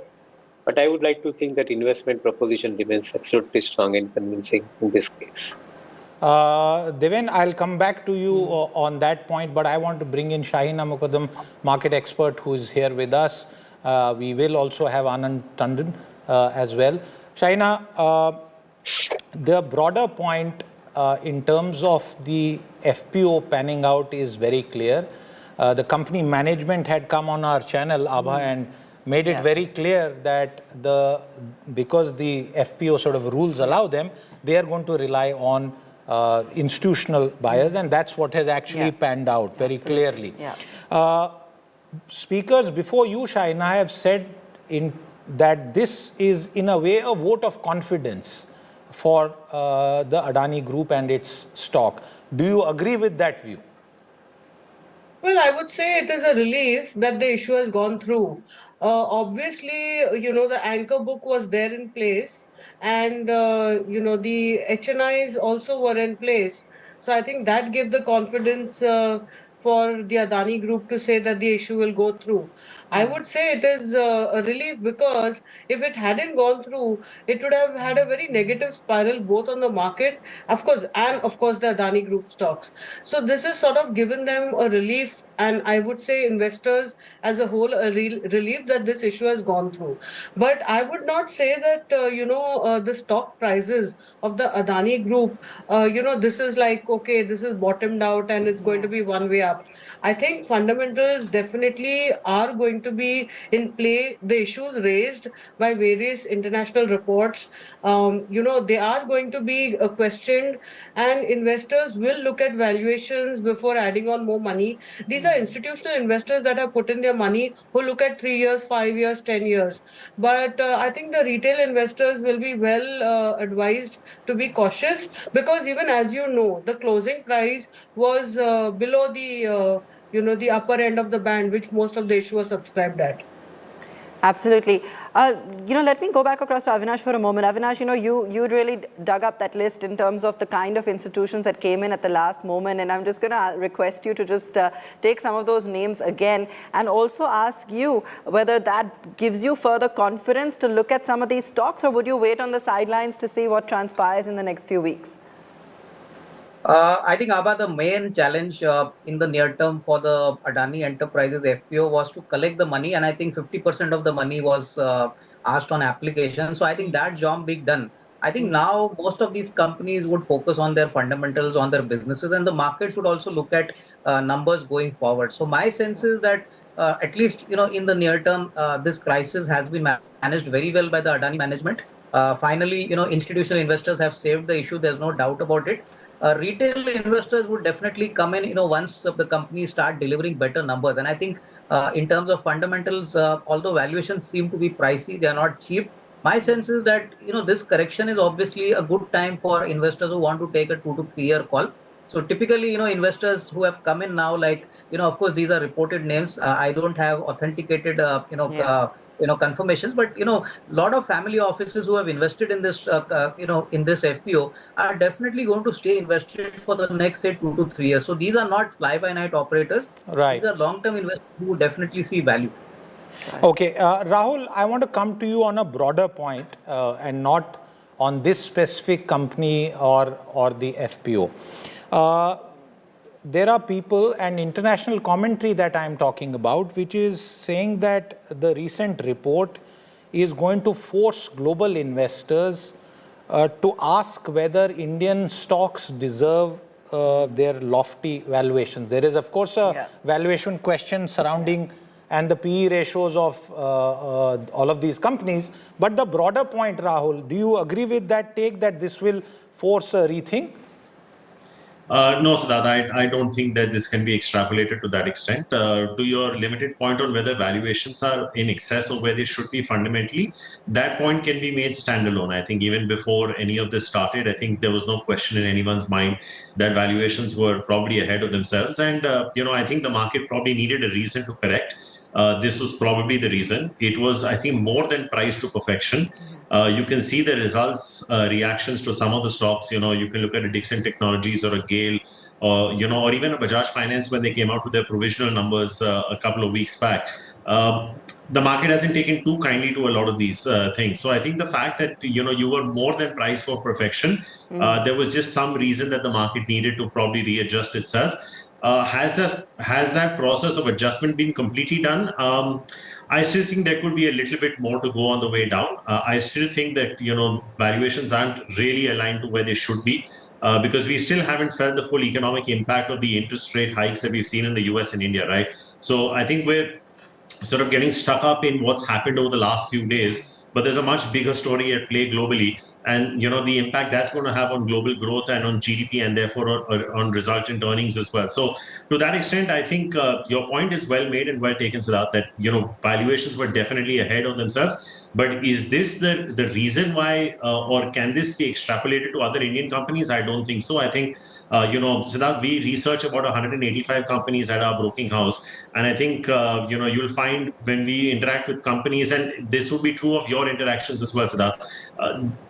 But I would like to think that investment proposition remains absolutely strong and convincing in this case. Deven, I'll come back to you on that point, but I want to bring in Shahina Mukaddam, market expert, who is here with us. We will also have Anand Tandon as well. Shahina, the broader point in terms of the FPO panning out is very clear. The company management had come on our channel, Abha, and made it very clear that because the FPO sort of rules allow them, they are going to rely on institutional buyers, and that's what has actually panned out very clearly. Speakers before you, Shahina, have said that this is in a way a vote of confidence for the Adani Group and its stock. Do you agree with that view? Well, I would say it is a relief that the issue has gone through. Obviously, the anchor book was there in place, and the HNIs also were in place. So I think that gave the confidence for the Adani Group to say that the issue will go through. I would say it is a relief, because if it hadn't gone through, it would have had a very negative spiral both on the market, of course, and of course the Adani Group stocks. So this has sort of given them a relief, and I would say investors as a whole a relief that this issue has gone through. But I would not say that the stock prices of the Adani Group, this is like, okay, this is bottomed out and it's going to be one way up. I think fundamentals definitely are going to be in play. The issues raised by various international reports, they are going to be questioned, and investors will look at valuations before adding on more money. These are institutional investors that have put in their money, who look at 3 years, 5 years, 10 years. But I think the retail investors will be well advised to be cautious, because even as you know, the closing price was below the upper end of the band which most of the issuers subscribed at. Absolutely. Let me go back across to Avinash for a moment. Avinash, you really dug up that list in terms of the kind of institutions that came in at the last moment. And I'm just going to request you to just take some of those names again, and also ask you whether that gives you further confidence to look at some of these stocks, or would you wait on the sidelines to see what transpires in the next few weeks? I think, Abha, the main challenge in the near term for the Adani Enterprises FPO was to collect the money, and I think 50% of the money was asked on application. So I think that job being done. I think now most of these companies would focus on their fundamentals, on their businesses, and the markets would also look at numbers going forward. So my sense is that at least in the near term, this crisis has been managed very well by the Adani management. Finally, institutional investors have saved the issue. There's no doubt about it. Retail investors would definitely come in, once the companies start delivering better numbers. And I think in terms of fundamentals, although valuations seem to be pricey, they are not cheap. My sense is that, this correction is obviously a good time for investors who want to take a 2 to 3 year call. So typically, investors who have come in now, like, of course, these are reported names. I don't have authenticated, confirmations, but lot of family offices who have invested in this in this FPO are definitely going to stay invested for the next, say, 2 to 3 years. So these are not fly by night operators. Right. These are long term investors who definitely see value. Okay, Rahul, I want to come to you on a broader point and not on this specific company or the FPO. There are people and international commentary that I'm talking about, which is saying that the recent report is going to force global investors to ask whether Indian stocks deserve their lofty valuations. There is, of course, a valuation question surrounding and the PE ratios of all of these companies. But the broader point, Rahul, do you agree with that take that this will force a rethink? No, Siddharth, I don't think that this can be extrapolated to that extent. To your limited point on whether valuations are in excess of where they should be fundamentally, that point can be made standalone. I think even before any of this started, I think there was no question in anyone's mind that valuations were probably ahead of themselves. And, I think the market probably needed a reason to correct. this was probably the reason. It was, I think, more than priced to perfection. You can see the results, reactions to some of the stocks. You can look at a Dixon Technologies or a Gale, or or even a Bajaj Finance when they came out with their provisional numbers a couple of weeks back. The market hasn't taken too kindly to a lot of these things. So I think the fact that you were more than priced for perfection, there was just some reason that the market needed to probably readjust itself. Has that process of adjustment been completely done? I still think there could be a little bit more to go on the way down. I still think that valuations aren't really aligned to where they should be. Because we still haven't felt the full economic impact of the interest rate hikes that we've seen in the US and India, right? So I think we're sort of getting stuck up in what's happened over the last few days, but there's a much bigger story at play globally. And the impact that's going to have on global growth and on GDP, and therefore on resultant earnings as well. So to that extent, I think your point is well made and well taken, Siddharth, that valuations were definitely ahead of themselves. But is this the reason why, or can this be extrapolated to other Indian companies? I don't think so. I think Siddharth, we research about 185 companies at our broking house, and I think you'll find when we interact with companies, and this would be true of your interactions as well, Siddharth.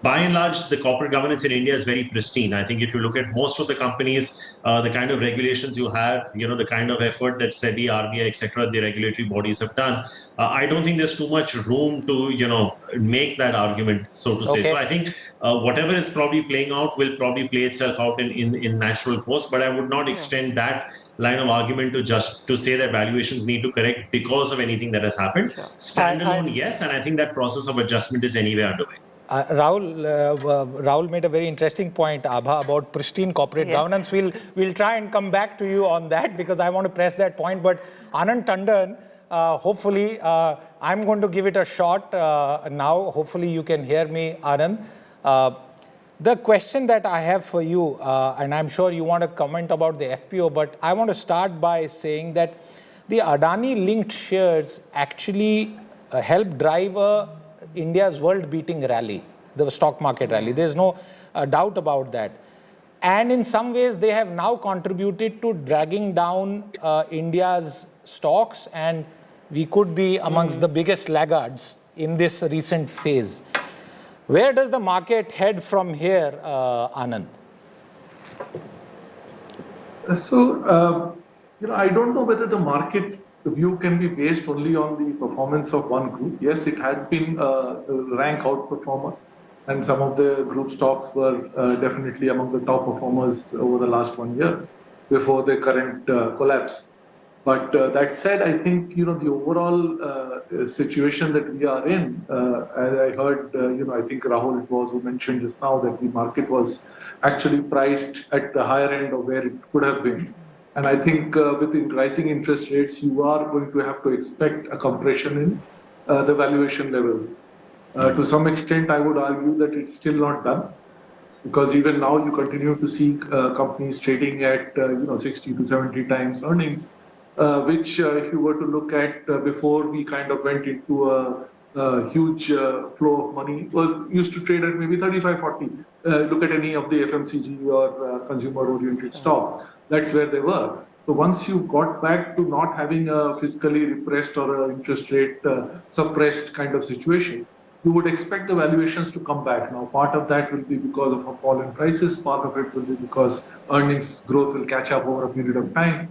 By and large, the corporate governance in India is very pristine. I think if you look at most of the companies, the kind of regulations you have, the kind of effort that SEBI, RBI, etc., the regulatory bodies have done, I don't think there's too much room to make that argument, so to say. Okay. So I think whatever is probably playing out will probably play itself out in natural course, but I would not extend that line of argument to say that valuations need to correct because of anything that has happened. Standalone, yes, and I think that process of adjustment is anyway underway. Rahul made a very interesting point, Abha, about pristine corporate governance. We'll try and come back to you on that because I want to press that point. But Anand Tandon, hopefully, I'm going to give it a shot now. Hopefully, you can hear me, Anand. The question that I have for you, and I'm sure you want to comment about the FPO, but I want to start by saying that the Adani-linked shares actually helped drive India's world-beating rally, the stock market rally. There's no doubt about that. And in some ways, they have now contributed to dragging down India's stocks, and we could be amongst the biggest laggards in this recent phase. Where does the market head from here, Anand? So, I don't know whether the market view can be based only on the performance of one group. Yes, it had been a rank outperformer, and some of the group stocks were definitely among the top performers over the last 1 year before the current collapse. But that said, I think the overall situation that we are in, as I heard, I think Rahul was who mentioned just now that the market was actually priced at the higher end of where it could have been. And I think with rising interest rates, you are going to have to expect a compression in the valuation levels. To some extent, I would argue that it's still not done, because even now you continue to see companies trading at 60 to 70 times earnings, which if you were to look at before we kind of went into a huge flow of money, used to trade at maybe 35, 40. Look at any of the FMCG or consumer-oriented stocks. That's where they were. So once you got back to not having a fiscally repressed or an interest rate suppressed kind of situation, you would expect the valuations to come back. Now, part of that will be because of a fall in prices. Part of it will be because earnings growth will catch up over a period of time.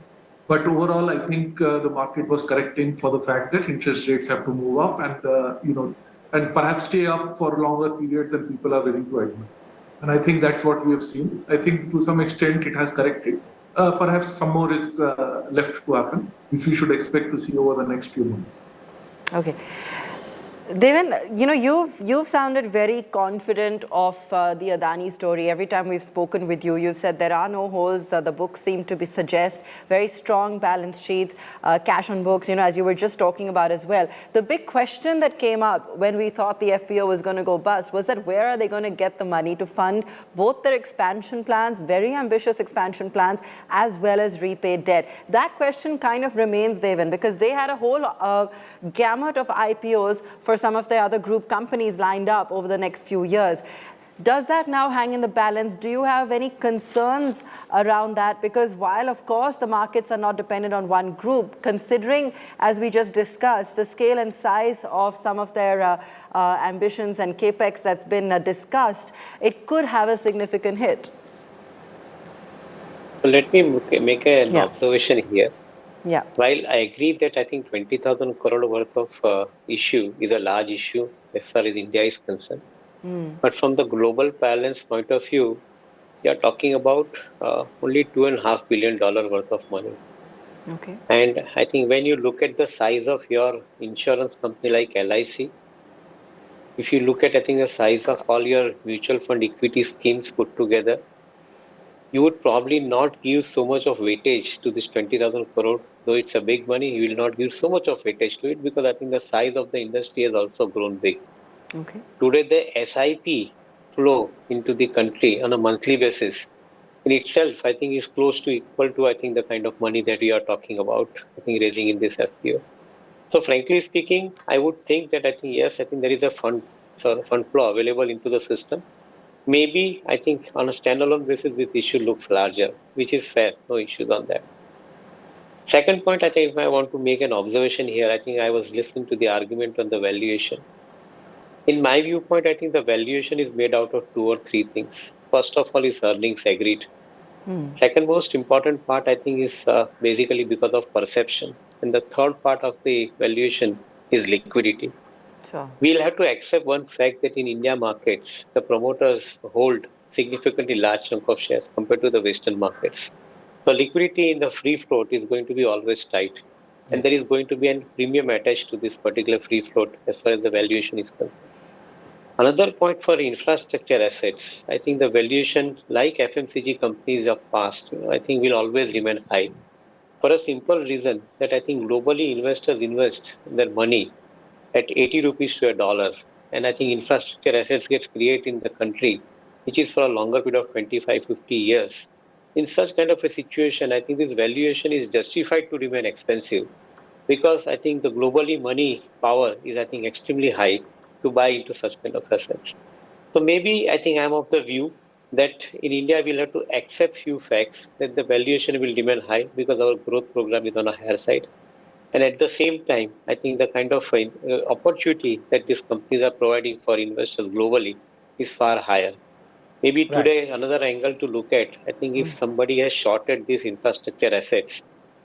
But overall, I think the market was correcting for the fact that interest rates have to move up and, and perhaps stay up for a longer period than people are willing to admit. And I think that's what we have seen. I think to some extent it has corrected. Perhaps some more is left to happen, which we should expect to see over the next few months. Okay. Devin, you've sounded very confident of the Adani story. Every time we've spoken with you, you've said there are no holes. The books seem to suggest very strong balance sheets, cash on books, as you were just talking about as well. The big question that came up when we thought the FPO was going to go bust was that where are they going to get the money to fund both their expansion plans, very ambitious expansion plans, as well as repay debt? That question kind of remains, Devin, because they had a whole gamut of IPOs for some of the other group companies lined up over the next few years. Does that now hang in the balance? Do you have any concerns around that? Because while, of course, the markets are not dependent on one group, considering, as we just discussed, the scale and size of some of their ambitions and capex that's been discussed, it could have a significant hit. Let me make an observation here. Yeah. While I agree that I think 20,000 crore worth of issue is a large issue as far as India is concerned. But from the global balance point of view, we are talking about only $2.5 billion worth of money. Okay. And I think when you look at the size of your insurance company like LIC, if you look at, I think, the size of all your mutual fund equity schemes put together, you would probably not give so much of weightage to this 20,000 crore. Though it's a big money, you will not give so much of weightage to it because I think the size of the industry has also grown big. Okay. Today, the SIP flow into the country on a monthly basis in itself, I think, is close to equal to, I think, the kind of money that we are talking about, I think, raising in this FPO. So, frankly speaking, I would think that I think, yes, I think there is a fund flow available into the system. Maybe, I think, on a standalone basis, this issue looks larger, which is fair, no issues on that. Second point, I think, if I want to make an observation here, I think I was listening to the argument on the valuation. In my viewpoint, I think the valuation is made out of two or three things. First of all is earnings agreed. Second most important part, I think, is basically because of perception. And the third part of the valuation is liquidity. Sure. We'll have to accept one fact that in India markets, the promoters hold significantly large chunk of shares compared to the Western markets. So liquidity in the free float is going to be always tight. And there is going to be a premium attached to this particular free float as far as the valuation is concerned. Another point for infrastructure assets, I think the valuation, like FMCG companies of past, I think will always remain high. For a simple reason that I think globally investors invest their money at 80 rupees to a dollar. And I think infrastructure assets get created in the country, which is for a longer period of 25, 50 years. In such kind of a situation, I think this valuation is justified to remain expensive because I think the globally money power is, I think, extremely high to buy into such kind of assets. So maybe I think I'm of the view that in India we'll have to accept few facts that the valuation will remain high because our growth program is on a higher side. And at the same time, I think the kind of opportunity that these companies are providing for investors globally is far higher. Maybe today another angle to look at, I think if somebody has shorted these infrastructure assets,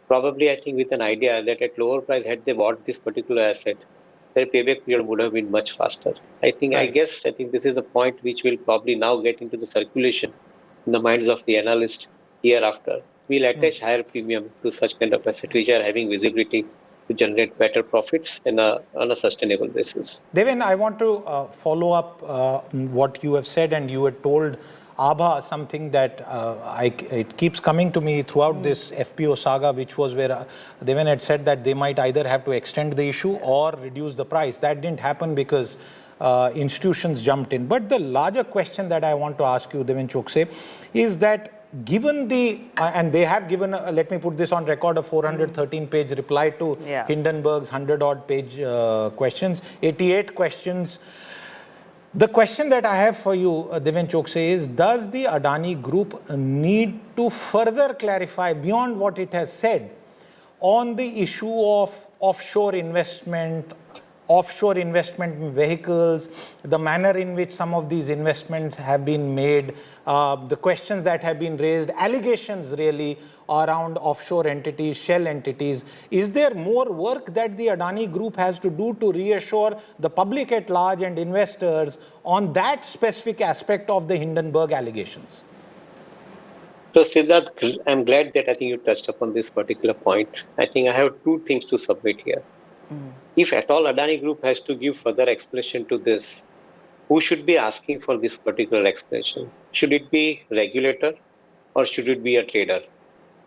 probably I think with an idea that at lower price had they bought this particular asset, their payback period would have been much faster. I think this is the point which will probably now get into the circulation in the minds of the analyst hereafter. We'll attach higher premium to such kind of assets which are having visibility to generate better profits on a sustainable basis. Devin, I want to follow up what you have said, and you had told Abha something that it keeps coming to me throughout this FPO saga, which was where Devin had said that they might either have to extend the issue or reduce the price. That didn't happen because institutions jumped in. But the larger question that I want to ask you, Devin Chokse, is that given the, and they have given, let me put this on record, a 413-page reply to Hindenburg's 100-odd page questions, 88 questions. The question that I have for you, Devin Chokse, is does the Adani Group need to further clarify beyond what it has said on the issue of offshore investment vehicles, the manner in which some of these investments have been made, the questions that have been raised, allegations really around offshore entities, shell entities. Is there more work that the Adani Group has to do to reassure the public at large and investors on that specific aspect of the Hindenburg allegations? So Siddharth, I'm glad that I think you touched upon this particular point. I think I have two things to submit here. If at all Adani Group has to give further explanation to this, who should be asking for this particular explanation? Should it be regulator or should it be a trader?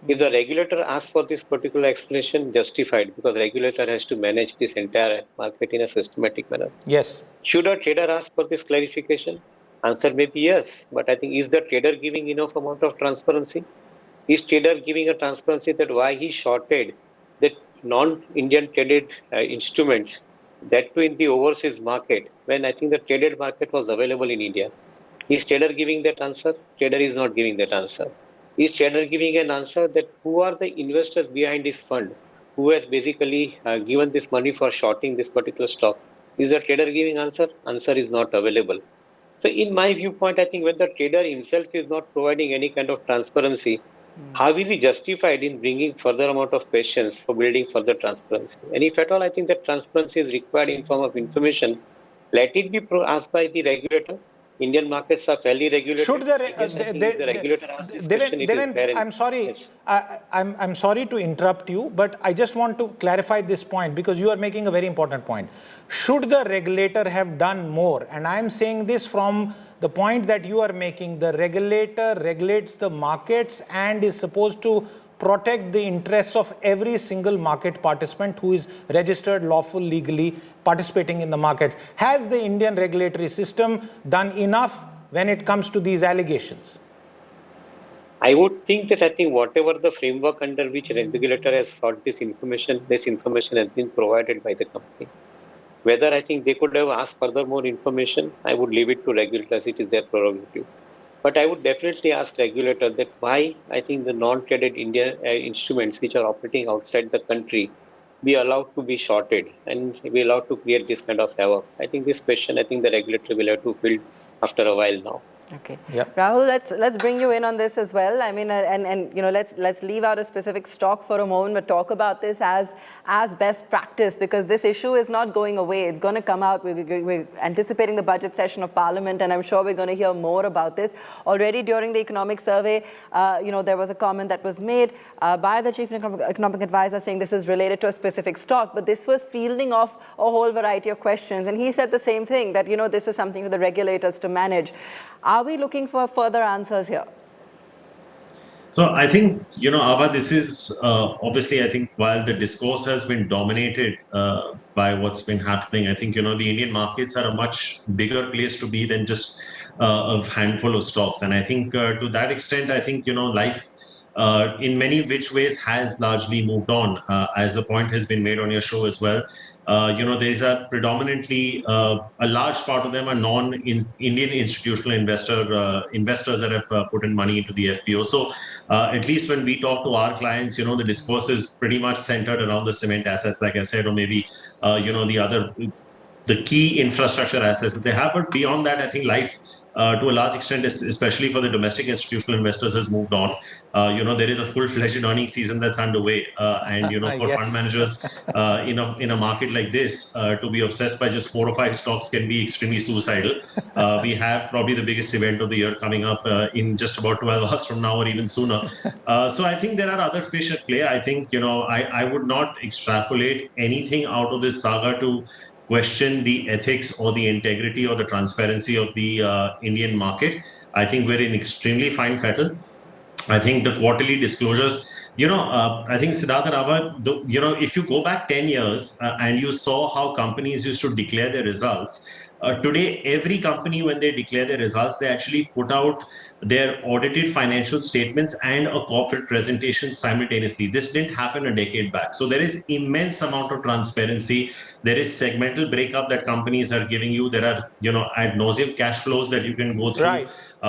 If the regulator asks for this particular explanation, justified, because regulator has to manage this entire market in a systematic manner. Yes. Should a trader ask for this clarification? Answer may be yes, but I think is the trader giving enough amount of transparency? Is trader giving a transparency that why he shorted the non-Indian traded instruments, that too in the overseas market, when I think the traded market was available in India? Is trader giving that answer? Trader is not giving that answer. Is trader giving an answer that who are the investors behind this fund? Who has basically given this money for shorting this particular stock? Is the trader giving answer? Answer is not available. So in my viewpoint, I think when the trader himself is not providing any kind of transparency, how is he justified in bringing further amount of questions for building further transparency? And if at all, I think that transparency is required in form of information. Let it be asked by the regulator. Indian markets are fairly regulated. Should the, I guess, I think if the regulator asks this question, it is fair. I'm sorry, Yes. I'm sorry to interrupt you, but I just want to clarify this point because you are making a very important point. Should the regulator have done more? And I'm saying this from the point that you are making. The regulator regulates the markets and is supposed to protect the interests of every single market participant who is registered, lawful, legally participating in the markets. Has the Indian regulatory system done enough when it comes to these allegations? I would think that whatever the framework under which regulator has sought this information has been provided by the company. Whether they could have asked further more information, I would leave it to regulators. It is their prerogative. But I would definitely ask regulator that why the non-traded Indian instruments which are operating outside the country be allowed to be shorted and be allowed to create this kind of havoc. This question, the regulator will have to field after a while now. Okay. Yep. Rahul, let's bring you in on this as well. I mean, and you know, let's leave out a specific stock for a moment, but talk about this as best practice, because this issue is not going away. It's going to come out. We're anticipating the budget session of Parliament, and I'm sure we're going to hear more about this. Already during the economic survey, you know, there was a comment that was made by the chief economic advisor saying this is related to a specific stock, but this was fielding off a whole variety of questions, and he said the same thing, that, you know, this is something for the regulators to manage. Are we looking for further answers here? So I think, you know, Abha, this is obviously, I think while the discourse has been dominated by what's been happening, I think, you know, the Indian markets are a much bigger place to be than just a handful of stocks. And I think to that extent, I think, you know, life in many which ways has largely moved on, as the point has been made on your show as well. You know, there's a predominantly a large part of them are non-Indian institutional investors that have put in money into the FPO. So at least when we talk to our clients, you know, the discourse is pretty much centered around the cement assets, like I said, or maybe you know, the key infrastructure assets that they have. But beyond that, I think life to a large extent, especially for the domestic institutional investors, has moved on. You know, there is a full-fledged earnings season that's underway, and you know, for fund managers in a market like this, to be obsessed by just 4 or 5 stocks can be extremely suicidal. We have probably the biggest event of the year coming up in just about 12 hours from now, or even sooner. So I think there are other fish at play. I think, you know, I would not extrapolate anything out of this saga to question the ethics or the integrity or the transparency of the Indian market. I think we're in extremely fine fettle. I think the quarterly disclosures, you know, I think Siddhartha Rava, you know, if you go back 10 years and you saw how companies used to declare their results, today, every company, when they declare their results, they actually put out their audited financial statements and a corporate presentation simultaneously. This didn't happen a decade back. So there is immense amount of transparency. There is segmental breakup that companies are giving you. There are, you know, ad nauseam cash flows that you can go through. Right.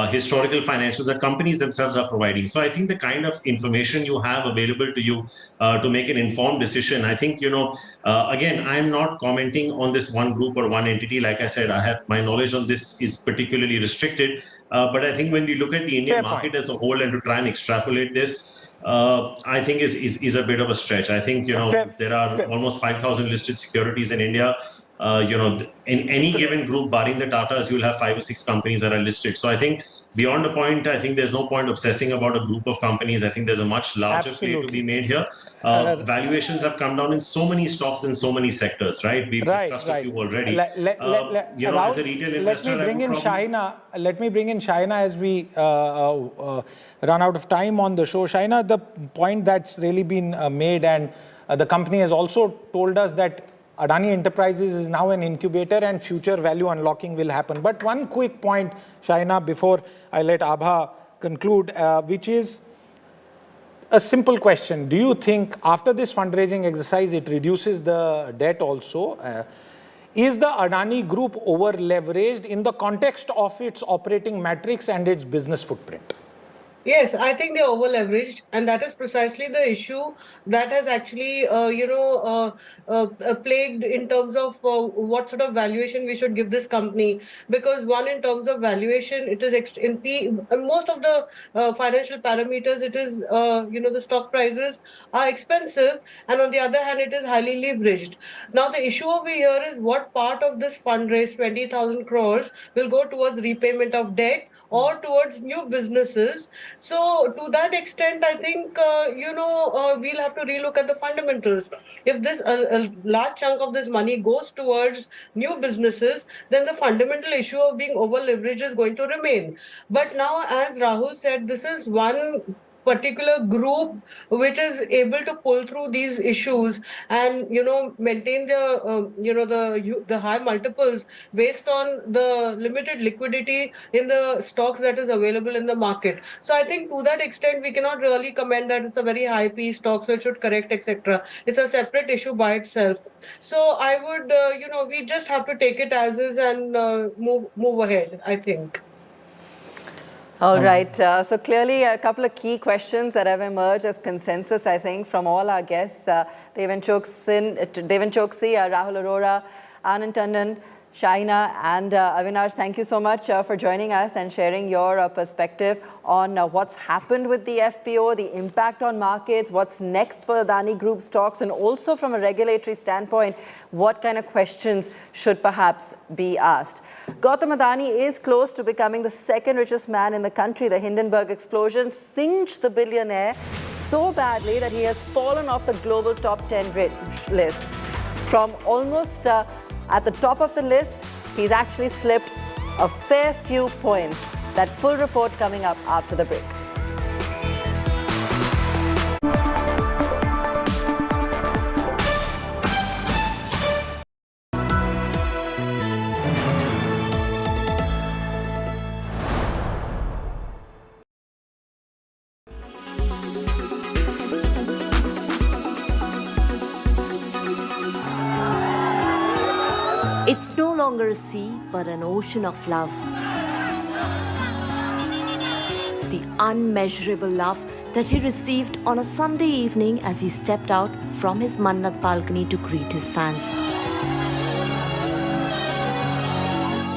Historical financials that companies themselves are providing. So I think the kind of information you have available to you to make an informed decision, I think, you know, again, I'm not commenting on this one group or one entity. Like I said, my knowledge on this is particularly restricted. But I think when we look at the Indian market as a whole and to try and extrapolate this, I think is a bit of a stretch. I think, you know, there are almost 5,000 listed securities in India. You know, in any given group, barring the Tatas, you'll have 5 or 6 companies that are listed. So I think beyond the point, I think there's no point obsessing about a group of companies. I think there's a much larger play to be made here. Valuations have come down in so many stocks in so many sectors, right? We've discussed a few already. You know, as a retail investor, let me bring in Shaina as we run out of time on the show. Shaina, the point that's really been made, and the company has also told us that Adani Enterprises is now an incubator and future value unlocking will happen. But one quick point, Shaina, before I let Abha conclude, which is a simple question. Do you think after this fundraising exercise, it reduces the debt also? Is the Adani Group over-leveraged in the context of its operating metrics and its business footprint? Yes, I think they're over leveraged, and that is precisely the issue that has actually, plagued in terms of what sort of valuation we should give this company. Because one, in terms of valuation, it is most of the financial parameters, it is, the stock prices are expensive, and on the other hand, it is highly leveraged. Now, the issue over here is what part of this fundraise, 20,000 crores, will go towards repayment of debt or towards new businesses. So, to that extent, I think, we'll have to relook at the fundamentals. If this a large chunk of this money goes towards new businesses, then the fundamental issue of being over leveraged is going to remain. But now, as Rahul said, this is one particular group which is able to pull through these issues and maintain the high multiples based on the limited liquidity in the stocks that is available in the market. So I think to that extent we cannot really comment that it's a very high P stock, so it should correct, etc. It's a separate issue by itself. So I would we just have to take it as is and move ahead, I think. All right. So clearly a couple of key questions that have emerged as consensus, I think, from all our guests. Devan Choksi, Rahul Arora, Anand Tandon, Shaina and Avinash, thank you so much for joining us and sharing your perspective on what's happened with the FPO, the impact on markets, what's next for Adani Group stocks, and also from a regulatory standpoint, what kind of questions should perhaps be asked. Gautam Adani is close to becoming the second richest man in the country. The Hindenburg explosion singed the billionaire so badly that he has fallen off the global top 10 list. From almost at the top of the list, he's actually slipped a fair few points. That full report coming up after the break. It's no longer a sea, but an ocean of love. The unmeasurable love that he received on a Sunday evening as he stepped out from his Mannat balcony to greet his fans.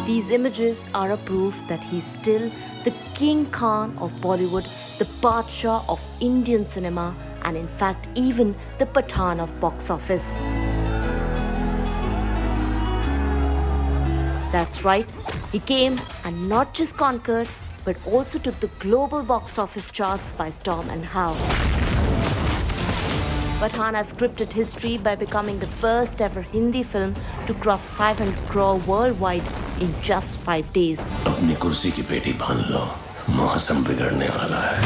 These images are a proof that he's still the King Khan of Bollywood, the Badshah of Indian cinema, and in fact even the Pathan of box office. That's right, he came and not just conquered, but also took the global box office charts by storm and how. Pathan has scripted history by becoming the first ever Hindi film to cross 500 crore worldwide in just 5 days. अपनी कुर्सी की पेटी बांध लो, मौसम बिगड़ने वाला है.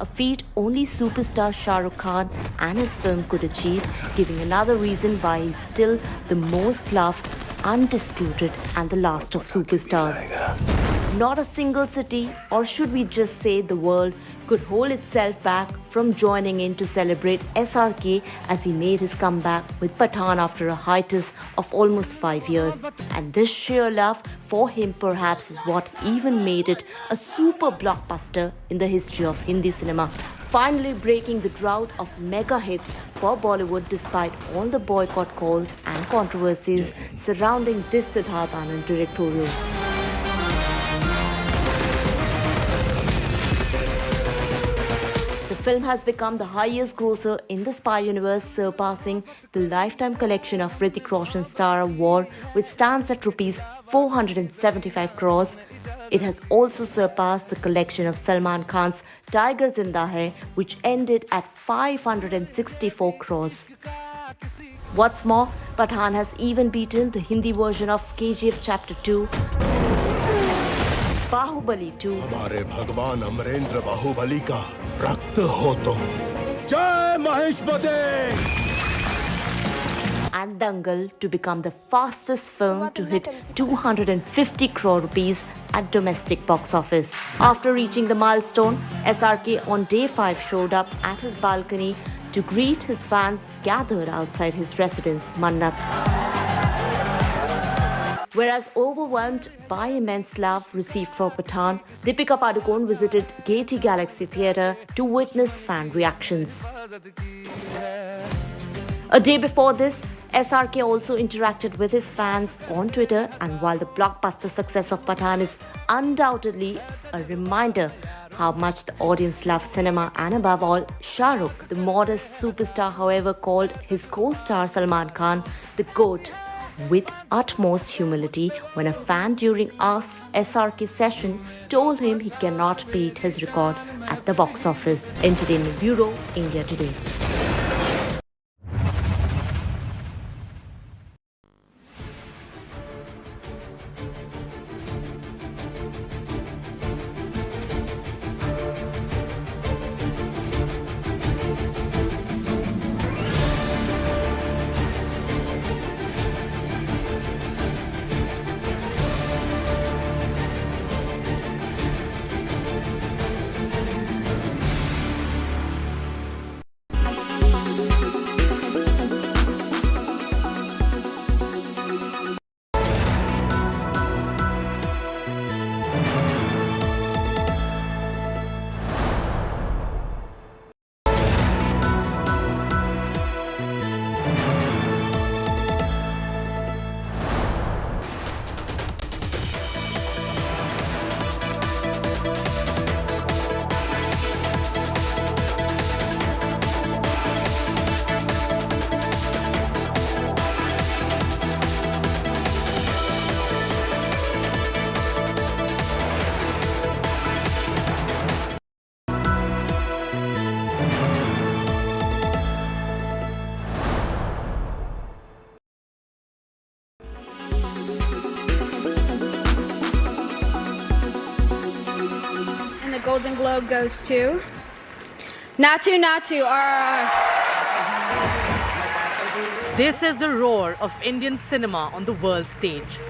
A feat only superstar Shah Rukh Khan and his film could achieve, giving another reason why he's still the most loved, undisputed, and the last of superstars. Not a single city, or should we just say the world, could hold itself back from joining in to celebrate SRK as he made his comeback with Pathan after a hiatus of almost 5 years. And this sheer love for him perhaps is what even made it a super blockbuster in the history of Hindi cinema, finally breaking the drought of mega hits for Bollywood despite all the boycott calls and controversies surrounding this Siddharth Anand directorial. The film has become the highest grosser in the spy universe, surpassing the lifetime collection of Hrithik Roshan's Star of War, which stands at rupees 475 crores. It has also surpassed the collection of Salman Khan's Tiger Zinda Hai, which ended at 564 crores. What's more, Pathan has even beaten the Hindi version of KGF Chapter 2, Bahubali 2, हमारे भगवान अमरेंद्र बाहुबली का रक्त हो तुम. जय महेशपति. and Dangal to become the fastest film to hit 250 crore rupees at domestic box office. After reaching the milestone, SRK on day 5 showed up at his balcony to greet his fans gathered outside his residence, Mannat. Whereas overwhelmed by immense love received for Pathaan, Deepika Padukone visited Gaiety Galaxy Theatre to witness fan reactions. A day before this, SRK also interacted with his fans on Twitter, and while the blockbuster success of Pathaan is undoubtedly a reminder how much the audience loves cinema and above all Shah Rukh, the modest superstar, however, called his co-star Salman Khan the GOAT with utmost humility when a fan during our SRK session told him he cannot beat his record at the box office. Entertainment Bureau, India Today. Golden Globe goes to Natu Natu, RRR. This is the roar of Indian cinema on the world stage.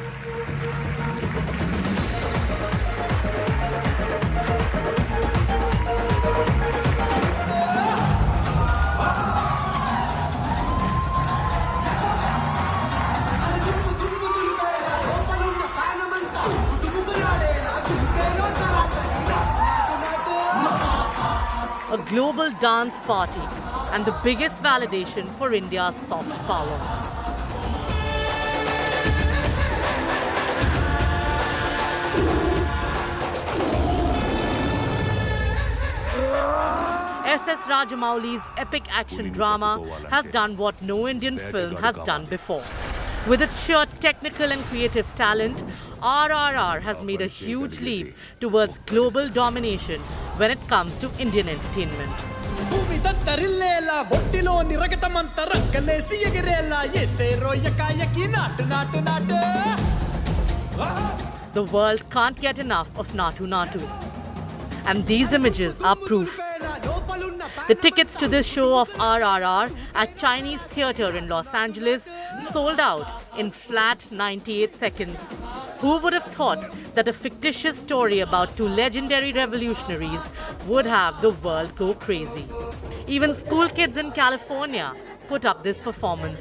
A global dance party and the biggest validation for India's soft power. S.S. Rajamouli's epic action drama has done what no Indian film has done before. With its sheer technical and creative talent, RRR has made a huge leap towards global domination when it comes to Indian entertainment. The world can't get enough of Natu Natu. And these images are proof. The tickets to this show of RRR at Chinese Theatre in Los Angeles sold out in flat 98 seconds. Who would have thought that a fictitious story about two legendary revolutionaries would have the world go crazy? Even school kids in California put up this performance.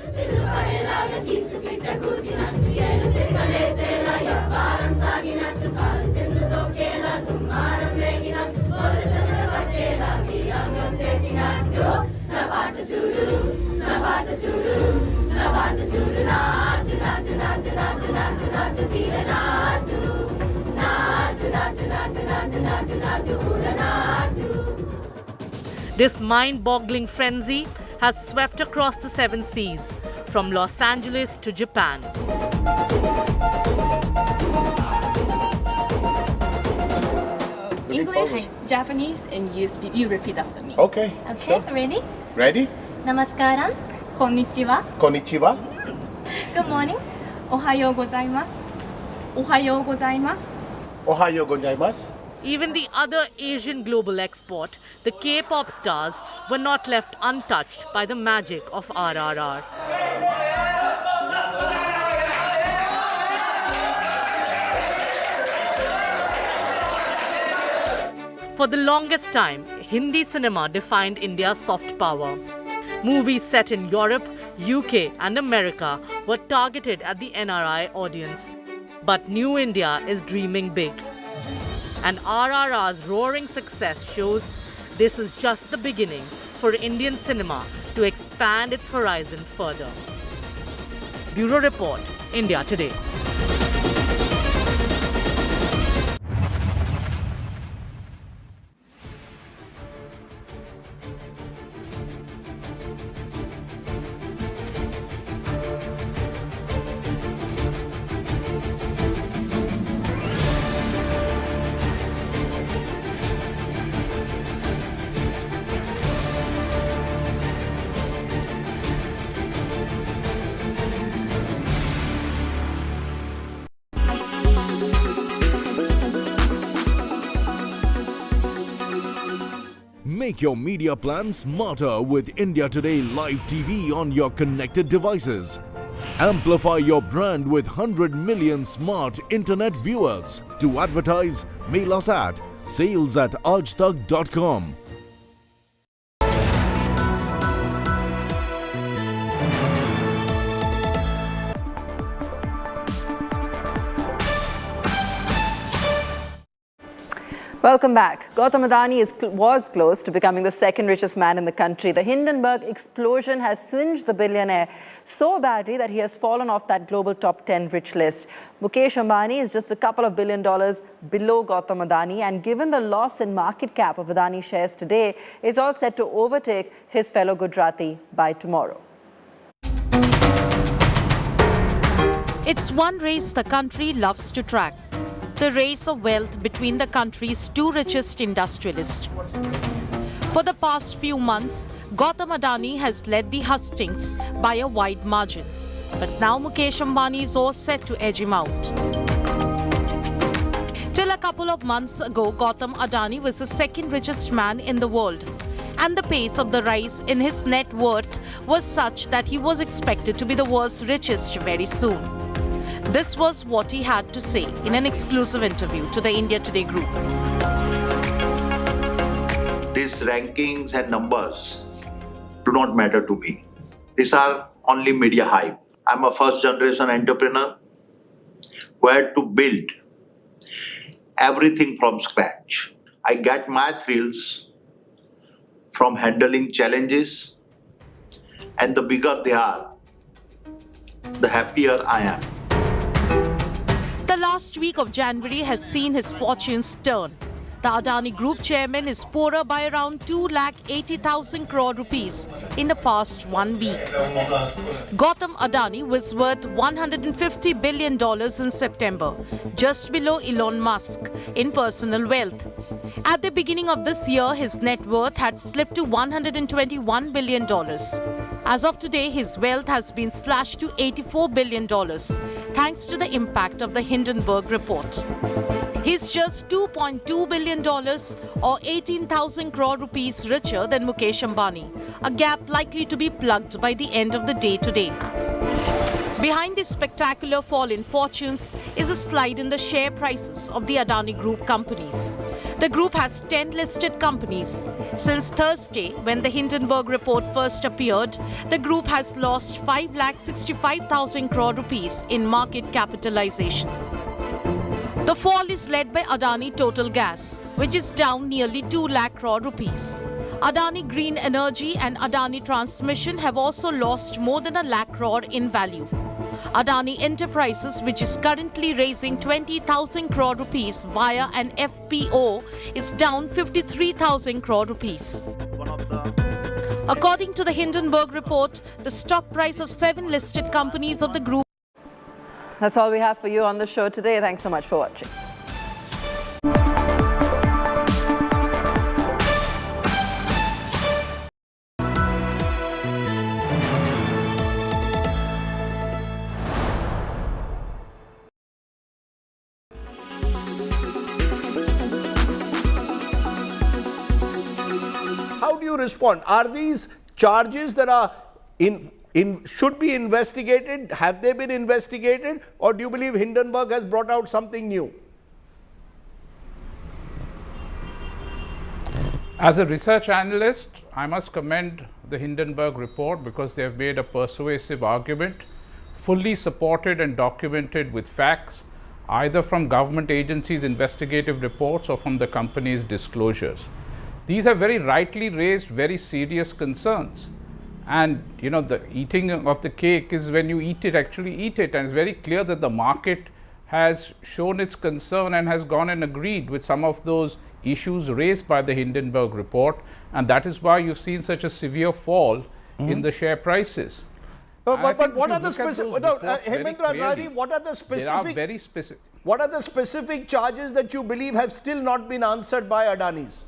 This mind-boggling frenzy has swept across the 7 seas, from Los Angeles to Japan. English, Japanese, and you repeat after me. Okay. Okay, Sure. ready? Ready? Namaskaram. Konnichiwa. Konnichiwa. Good morning. Ohayo gozaimasu. Ohayo gozaimasu. Ohayo gozaimasu. Even the other Asian global export, the K-pop stars, were not left untouched by the magic of RRR. For the longest time, Hindi cinema defined India's soft power. Movies set in Europe, UK and America were targeted at the NRI audience. But New India is dreaming big. And RRR's roaring success shows this is just the beginning for Indian cinema to expand its horizon further. Bureau Report, India Today. Make your media plan smarter with India Today Live TV on your connected devices. Amplify your brand with 100 million smart internet viewers. To advertise, mail us at sales@aajtak.com. Welcome back. Gautam Adani was close to becoming the second richest man in the country. The Hindenburg explosion has singed the billionaire so badly that he has fallen off that global top 10 rich list. Mukesh Ambani is just a couple of $1 billion below Gautam Adani, and given the loss in market cap of Adani shares today, is all set to overtake his fellow Gujarati by tomorrow. It's one race the country loves to track. The race of wealth between the country's two richest industrialists. For the past few months, Gautam Adani has led the hustings by a wide margin. But now Mukesh Ambani is all set to edge him out. Till a couple of months ago, Gautam Adani was the second richest man in the world. And the pace of the rise in his net worth was such that he was expected to be the world's richest very soon. This was what he had to say in an exclusive interview to the India Today group. These rankings and numbers do not matter to me. These are only media hype. I'm a first generation entrepreneur who had to build everything from scratch. I get my thrills from handling challenges, and the bigger they are, the happier I am. The last week of January has seen his fortunes turn. The Adani Group chairman is poorer by around 2,80,000 crore rupees in the past 1 week. Gautam Adani was worth $150 billion in September, just below Elon Musk in personal wealth. At the beginning of this year, his net worth had slipped to $121 billion. As of today, his wealth has been slashed to $84 billion, thanks to the impact of the Hindenburg report. He's just $2.2 billion or 18,000 crore rupees richer than Mukesh Ambani, a gap likely to be plugged by the end of the day today. Behind this spectacular fall in fortunes is a slide in the share prices of the Adani Group companies. The group has 10 listed companies. Since Thursday, when the Hindenburg report first appeared, the group has lost 5,65,000 crore rupees in market capitalization. The fall is led by Adani Total Gas, which is down nearly 2 lakh crore rupees. Adani Green Energy and Adani Transmission have also lost more than 1 lakh crore in value. Adani Enterprises, which is currently raising 20,000 crore rupees via an FPO, is down 53,000 crore rupees. According to the Hindenburg report, the stock price of 7 listed companies of the group. That's all we have for you on the show today. Thanks so much for watching. How do you respond? Are these charges that are should be investigated? Have they been investigated? Or do you believe Hindenburg has brought out something new? As a research analyst, I must commend the Hindenburg report because they have made a persuasive argument, fully supported and documented with facts, either from government agencies' investigative reports or from the company's disclosures. These have very rightly raised very serious concerns. And you know, the eating of the cake is when you eat it, actually eat it. And it's very clear that the market has shown its concern and has gone and agreed with some of those issues raised by the Hindenburg report. And that is why you've seen such a severe fall in the share prices. But what are the specific? Hemendra Adani, what are the specific? They are very specific. What are the specific charges that you believe have still not been answered by Adani's?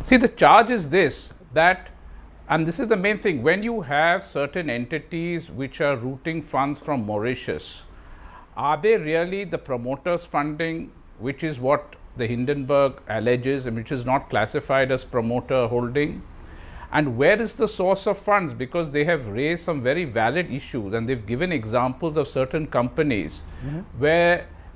See, the charge is this, that, and this is the main thing, when you have certain entities which are routing funds from Mauritius, are they really the promoters' funding, which is what the Hindenburg alleges and which is not classified as promoter holding? And where is the source of funds? Because they have raised some very valid issues and they've given examples of certain companies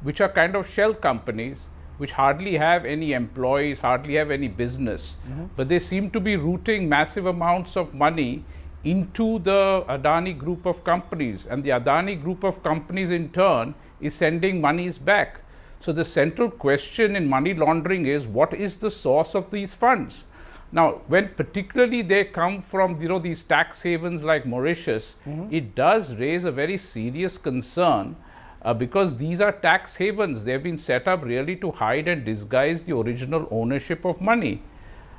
which are kind of shell companies, which hardly have any employees, hardly have any business, but they seem to be routing massive amounts of money into the Adani group of companies, and the Adani group of companies in turn is sending monies back. So the central question in money laundering is, what is the source of these funds? Now, when particularly they come from, you know, these tax havens like Mauritius, it does raise a very serious concern because these are tax havens. They have been set up really to hide and disguise the original ownership of money.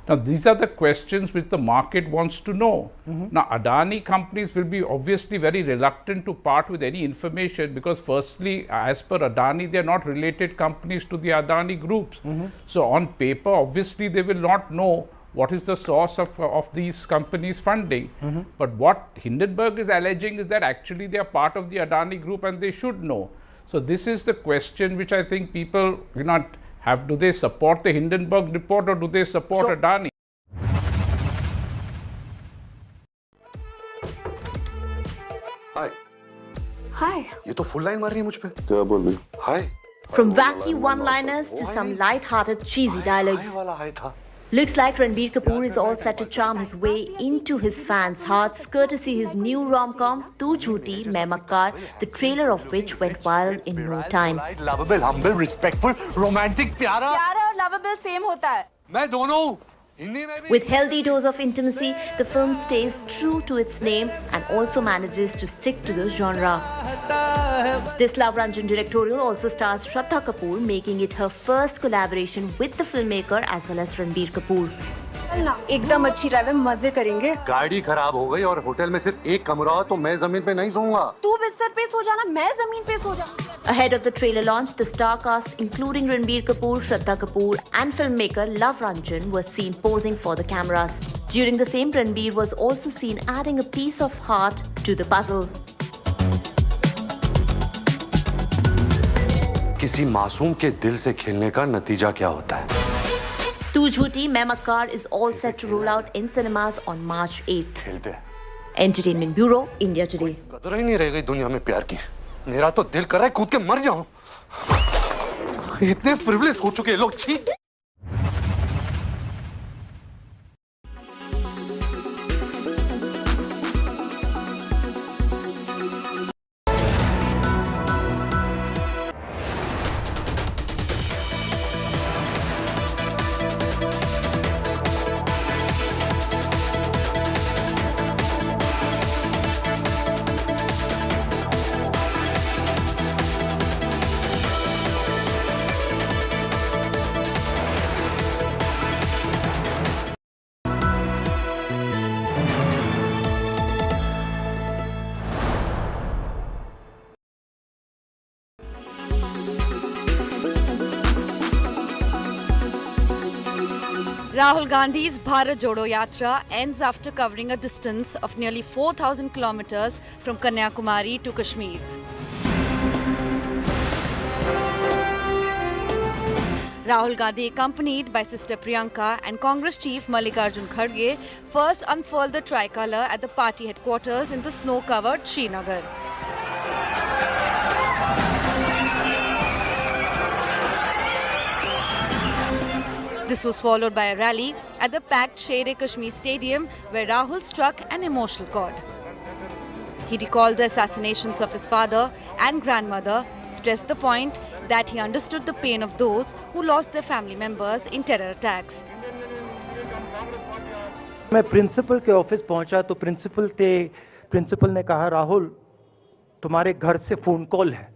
Now, these are the questions which the market wants to know. Now, Adani companies will be obviously very reluctant to part with any information because firstly, as per Adani, they are not related companies to the Adani groups. So, on paper, obviously, they will not know what is the source of these companies' funding. But what Hindenburg is alleging is that actually they are part of the Adani group and they should know. So this is the question which I think people do not have. Do they support the Hindenburg report or do they support Adani? Hi. Hi. ये तो full line मार रही है मुझ पे। क्या बोल रही? Hi. From wacky one-liners to some light-hearted cheesy dialogues. Looks like Ranbir Kapoor is all set to charm his way into his fans' hearts, courtesy his new rom-com Tu Jhooti Main Makkar, the trailer of which went viral in no time. Lovable, humble, respectful, romantic, प्यारा। प्यारा और lovable same होता है। मैं दोनों हूँ। With healthy dose of intimacy, the film stays true to its name and also manages to stick to the genre. This Love Ranjan directorial also stars Shraddha Kapoor, making it her first collaboration with the filmmaker as well as Ranbir Kapoor. ना एकदम अच्छी drive है, मजे करेंगे। गाड़ी खराब हो गई और होटल में सिर्फ एक कमरा हो तो मैं जमीन पे नहीं सोऊंगा। तू बिस्तर पे सो जाना, मैं जमीन पे सो जाऊंगी। Ahead of the trailer launch, the star cast, including Ranbir Kapoor, Shraddha Kapoor, and filmmaker Love Ranjan, was seen posing for the cameras. During the same, Ranbir was also seen adding a piece of heart to the puzzle. किसी मासूम के दिल से खेलने का नतीजा क्या होता है? Tu Jhooti Main Makkar is all set to roll out in cinemas on March 8th. Entertainment Bureau, India Today. कदर ही नहीं रह गई दुनिया में प्यार की। मेरा तो दिल कर रहा है कूद के मर जाऊं। इतने फ्रिवलेस हो चुके हैं लोग, छी। Rahul Gandhi's Bharat Jodo Yatra ends after covering a distance of nearly 4,000 kilometers from Kanyakumari to Kashmir. Rahul Gandhi, accompanied by sister Priyanka and Congress chief Mallikarjun Kharge, first unfurled the tricolour at the party headquarters in the snow-covered Srinagar. This was followed by a rally at the packed Sher-e-Kashmir Stadium where Rahul struck an emotional chord. He recalled the assassinations of his father and grandmother, stressed the point that he understood the pain of those who lost their family members in terror attacks. मैं principal के office पहुंचा तो principal ने कहा, राहुल तुम्हारे घर से phone call है।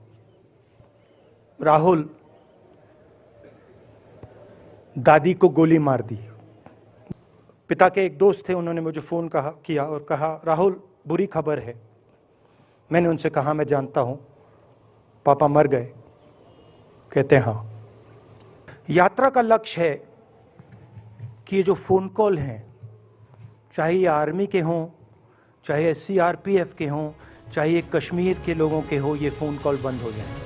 राहुल दादी को गोली मार दी। पिता के एक दोस्त थे, उन्होंने मुझे फोन किया और कहा, राहुल बुरी खबर है। मैंने उनसे कहा, मैं जानता हूं, पापा मर गए। कहते हैं हाँ। यात्रा का लक्ष्य है कि ये जो फोन कॉल हैं, चाहे ये आर्मी के हों, चाहे CRPF के हों, चाहे ये कश्मीर के लोगों के हो, ये फोन कॉल बंद हो जाए।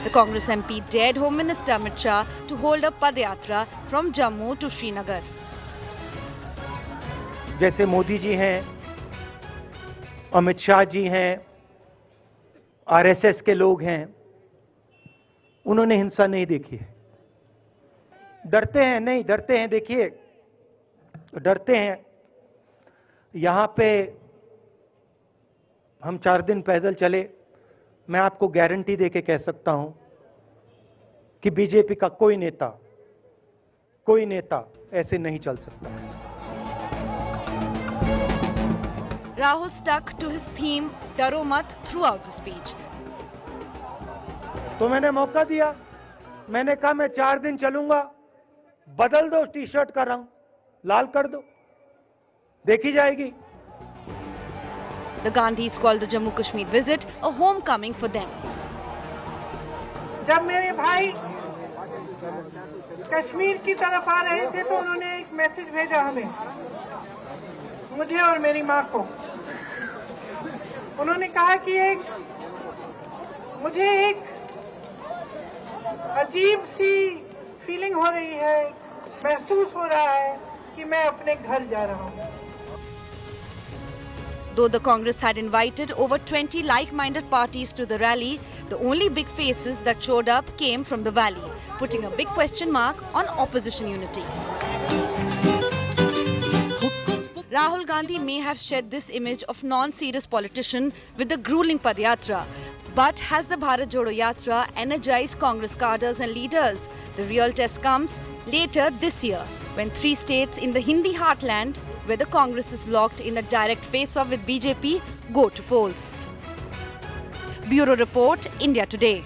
The Congress MP dared Home Minister Amit Shah to hold a Padyatra from Jammu to Srinagar. जैसे मोदी जी हैं, अमित शाह जी हैं, RSS के लोग हैं, उन्होंने हिंसा नहीं देखी है। डरते हैं नहीं, डरते हैं, देखिए डरते हैं। यहां पे हम 4 दिन पैदल चले, मैं आपको गारंटी देके कह सकता हूं कि बीजेपी का कोई नेता ऐसे नहीं चल सकता। Rahul stuck to his theme "Daro Mat" throughout the speech. तो मैंने मौका दिया, मैंने कहा मैं 4 दिन चलूंगा, बदल दो टी-शर्ट का रंग, लाल कर दो, देखी जाएगी। The Gandhis called the Jammu Kashmir visit a homecoming for them. जब मेरे भाई कश्मीर की तरफ आ रहे थे तो उन्होंने एक मैसेज भेजा हमें, मुझे और मेरी माँ को। उन्होंने कहा कि मुझे एक अजीब सी फीलिंग हो रही है, महसूस हो रहा है कि मैं अपने घर जा रहा हूँ। Though the Congress had invited over 20 like-minded parties to the rally, the only big faces that showed up came from the valley, putting a big question mark on opposition unity. Rahul Gandhi may have shed this image of non-serious politician with the grueling Padyatra, but has the Bharat Jodo Yatra energized Congress cadres and leaders? The real test comes later this year, when 3 states in the Hindi heartland, where the Congress is locked in a direct face-off with BJP, go to polls. Bureau Report, India Today.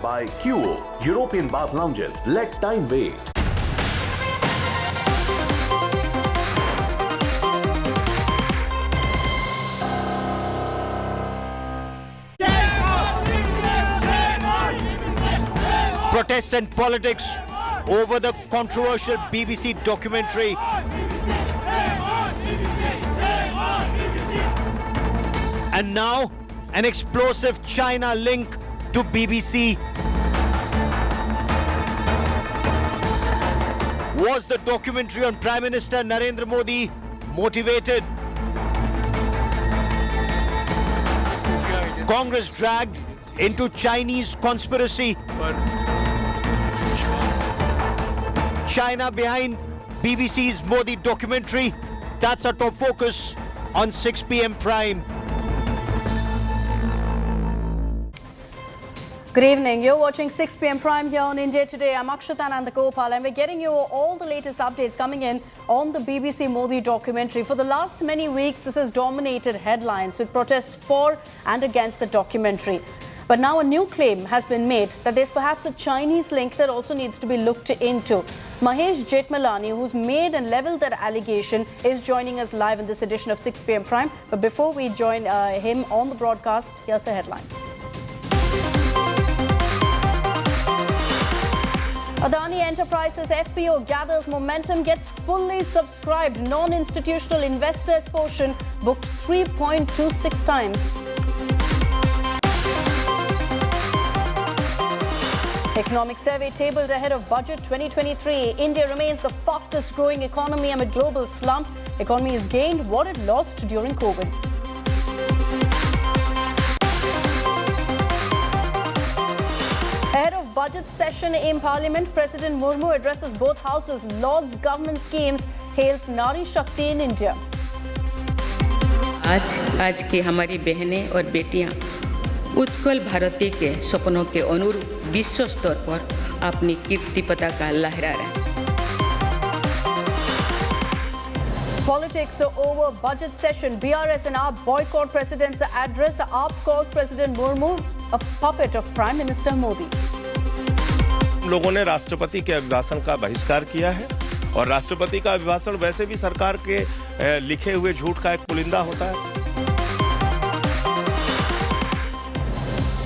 By QO, European Bath Lounges. Let time wait. protests and politics over the controversial BBC documentary. And now, an explosive China link to BBC. Was the documentary on Prime Minister Narendra Modi motivated? Congress dragged into Chinese conspiracy. China behind BBC's Modi documentary. That's our top focus on 6 p.m. Prime. Good evening. You're watching 6 p.m. Prime here on India Today. I'm Akshata Nandagopal and we're getting you all the latest updates coming in on the BBC Modi documentary. For the last many weeks, this has dominated headlines with protests for and against the documentary. But now a new claim has been made that there's perhaps a Chinese link that also needs to be looked into. Mahesh Jethmalani, who's made and leveled that allegation, is joining us live in this edition of 6 p.m. Prime. But before we join him on the broadcast, here's the headlines. Adani Enterprises FPO gathers momentum, gets fully subscribed. Non-institutional investors portion booked 3.26 times. Economic survey tabled ahead of budget 2023. India remains the fastest growing economy amid global slump. Economy has gained what it lost during COVID. Ahead of budget session in Parliament, President Murmu addresses both houses. Lord's government schemes, hails Nari Shakti in India. आज की हमारी बहनें और बेटियां उत्कल भारती के सपनों के अनुरूप विश्व स्तर पर अपनी कीर्ति पताका लहरा रहे हैं. Politics over budget session. BRS and AAP boycott president's address. AAP calls President Murmu a puppet of Prime Minister Modi. लोगों ने राष्ट्रपति के अभिभाषण का बहिष्कार किया है और राष्ट्रपति का अभिभाषण वैसे भी सरकार के लिखे हुए झूठ का एक पुलिंदा होता है.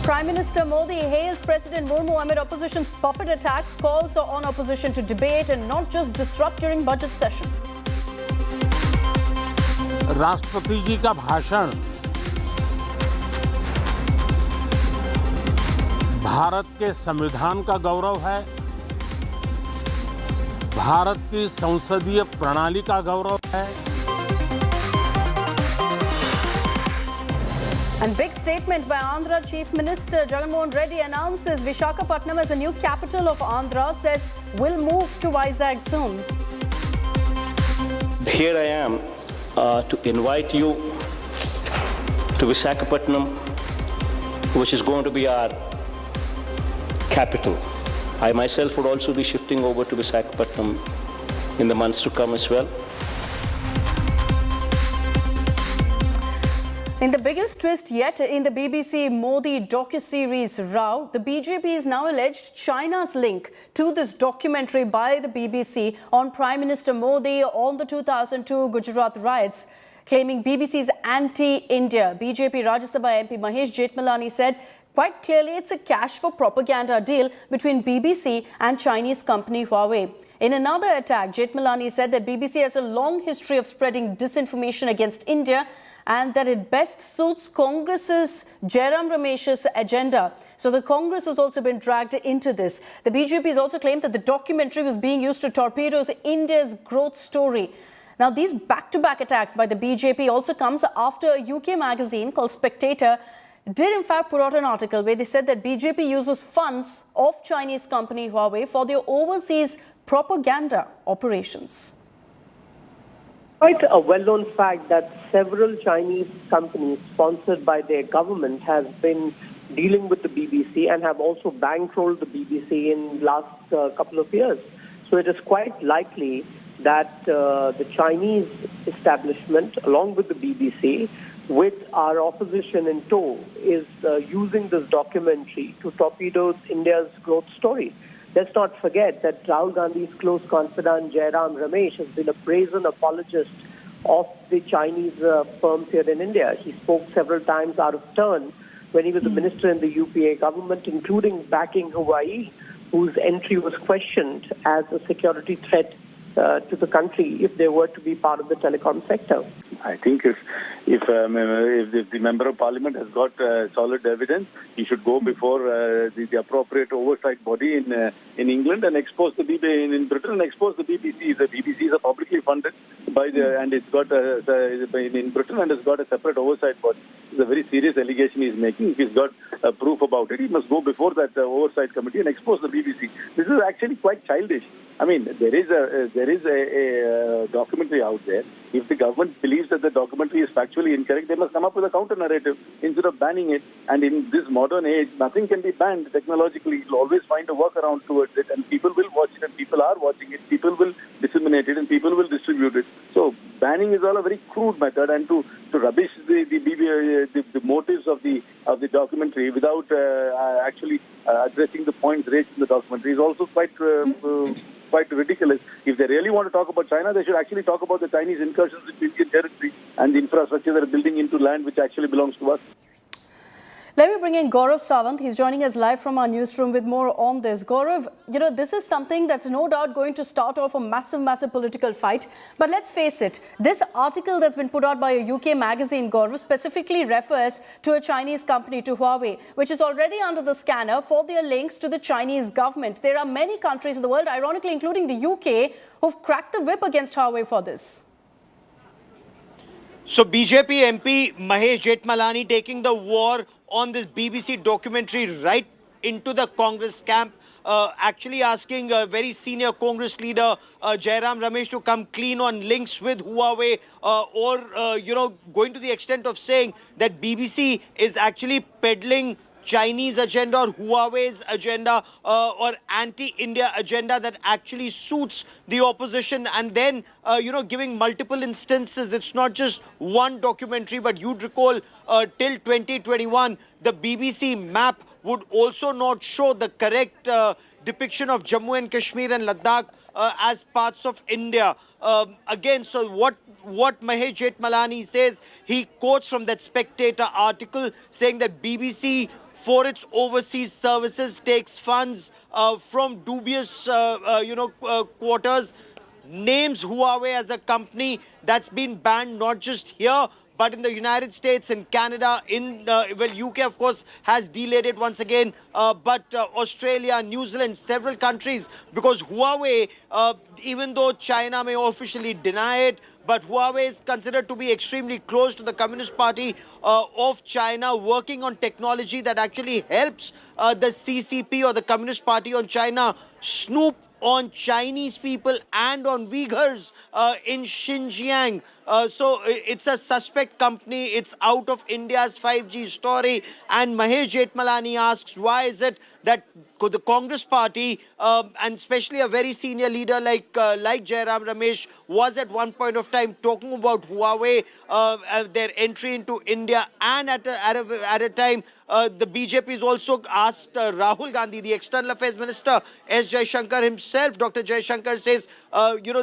Prime Minister Modi hails President Murmu amid opposition's puppet attack, calls on opposition to debate and not just disrupt during budget session. राष्ट्रपति जी का भाषण भारत के संविधान का गौरव है, भारत की संसदीय प्रणाली का गौरव है. And big statement by Andhra Chief Minister Jagan Mohan Reddy announces Visakhapatnam as the new capital of Andhra, says will move to Vizag soon. Here I am to invite you to Visakhapatnam, which is going to be our capital. I myself would also be shifting over to Visakhapatnam in the months to come as well. In the biggest twist yet in the BBC Modi docuseries row, the BJP has now alleged China's link to this documentary by the BBC on Prime Minister Modi on the 2002 Gujarat riots, claiming BBC's anti-India. BJP Rajya Sabha MP Mahesh Jethmalani said quite clearly it's a cash for propaganda deal between BBC and Chinese company Huawei. In another attack, Jethmalani said that BBC has a long history of spreading disinformation against India and that it best suits Congress's Jairam Ramesh's agenda. So the Congress has also been dragged into this. The BJP has also claimed that the documentary was being used to torpedo India's growth story. Now, these back-to-back attacks by the BJP also comes after a UK magazine called Spectator did in fact put out an article where they said that BJP uses funds of Chinese company Huawei for their overseas propaganda operations. Quite a well-known fact that several Chinese companies sponsored by their government have been dealing with the BBC and have also bankrolled the BBC in the last couple of years. So it is quite likely that the Chinese establishment, along with the BBC, with our opposition in tow, is using this documentary to torpedo India's growth story. Let's not forget that Rahul Gandhi's close confidant Jairam Ramesh has been a brazen apologist of the Chinese firms here in India. He spoke several times out of turn when he was a minister in the UPA government, including backing Hawaii whose entry was questioned as a security threat to the country if they were to be part of the telecom sector. I think if the member of parliament has got solid evidence, he should go before the appropriate oversight body in England and expose the BBC in Britain and expose the BBC. The BBC is publicly funded by and it's got in Britain and it's got a separate oversight body. It's a very serious allegation he's making. If he's got proof about it, he must go before that oversight committee and expose the BBC. This is actually quite childish. I mean, there is a documentary out there. If the government believes that the documentary is factually incorrect, they must come up with a counter narrative instead of banning it. And in this modern age, nothing can be banned technologically. You'll always find a workaround towards it, and people will watch it, and people are watching it. People will disseminate it, and people will distribute it. So banning is all a very crude method, and to rubbish the motives of the documentary without actually addressing the points raised in the documentary is also quite ridiculous. If they really want to talk about China, they should actually talk about the Chinese incursions into Indian territory and the infrastructure they're building into land which actually belongs to us. Let me bring in Gaurav Sawant. He's joining us live from our newsroom with more on this. Gaurav, this is something that's no doubt going to start off a massive political fight. But let's face it, this article that's been put out by a UK magazine, Gaurav, specifically refers to a Chinese company, to Huawei, which is already under the scanner for their links to the Chinese government. There are many countries in the world, ironically including the UK, who've cracked the whip against Huawei for this. So BJP MP Mahesh Jethmalani taking the war on this BBC documentary right into the Congress camp, actually asking a very senior Congress leader Jairam Ramesh to come clean on links with Huawei, or going to the extent of saying that BBC is actually peddling Chinese agenda or Huawei's agenda or anti-India agenda that actually suits the opposition, and then giving multiple instances. It's not just one documentary, but you'd recall till 2021 the BBC map would also not show the correct depiction of Jammu and Kashmir and Ladakh as parts of India. Again, so what Mahesh Jethmalani says, he quotes from that Spectator article saying that BBC for its overseas services takes funds from dubious quarters, names Huawei as a company that's been banned not just here but in the United States, in Canada, UK of course has delayed it once again, but Australia, New Zealand, several countries, because Huawei, even though China may officially deny it, but Huawei is considered to be extremely close to the Communist Party of China, working on technology that actually helps the CCP or the Communist Party on China snoop on Chinese people and on Uyghurs in Xinjiang. So it's a suspect company. It's out of India's 5G story. And Mahesh Jethmalani asks, why is it that the Congress Party, and especially a very senior leader like Jairam Ramesh, was at one point of time talking about Huawei, their entry into India, and at a time the BJP has also asked Rahul Gandhi, the External Affairs Minister, S. Jaishankar himself, Dr. Jaishankar says,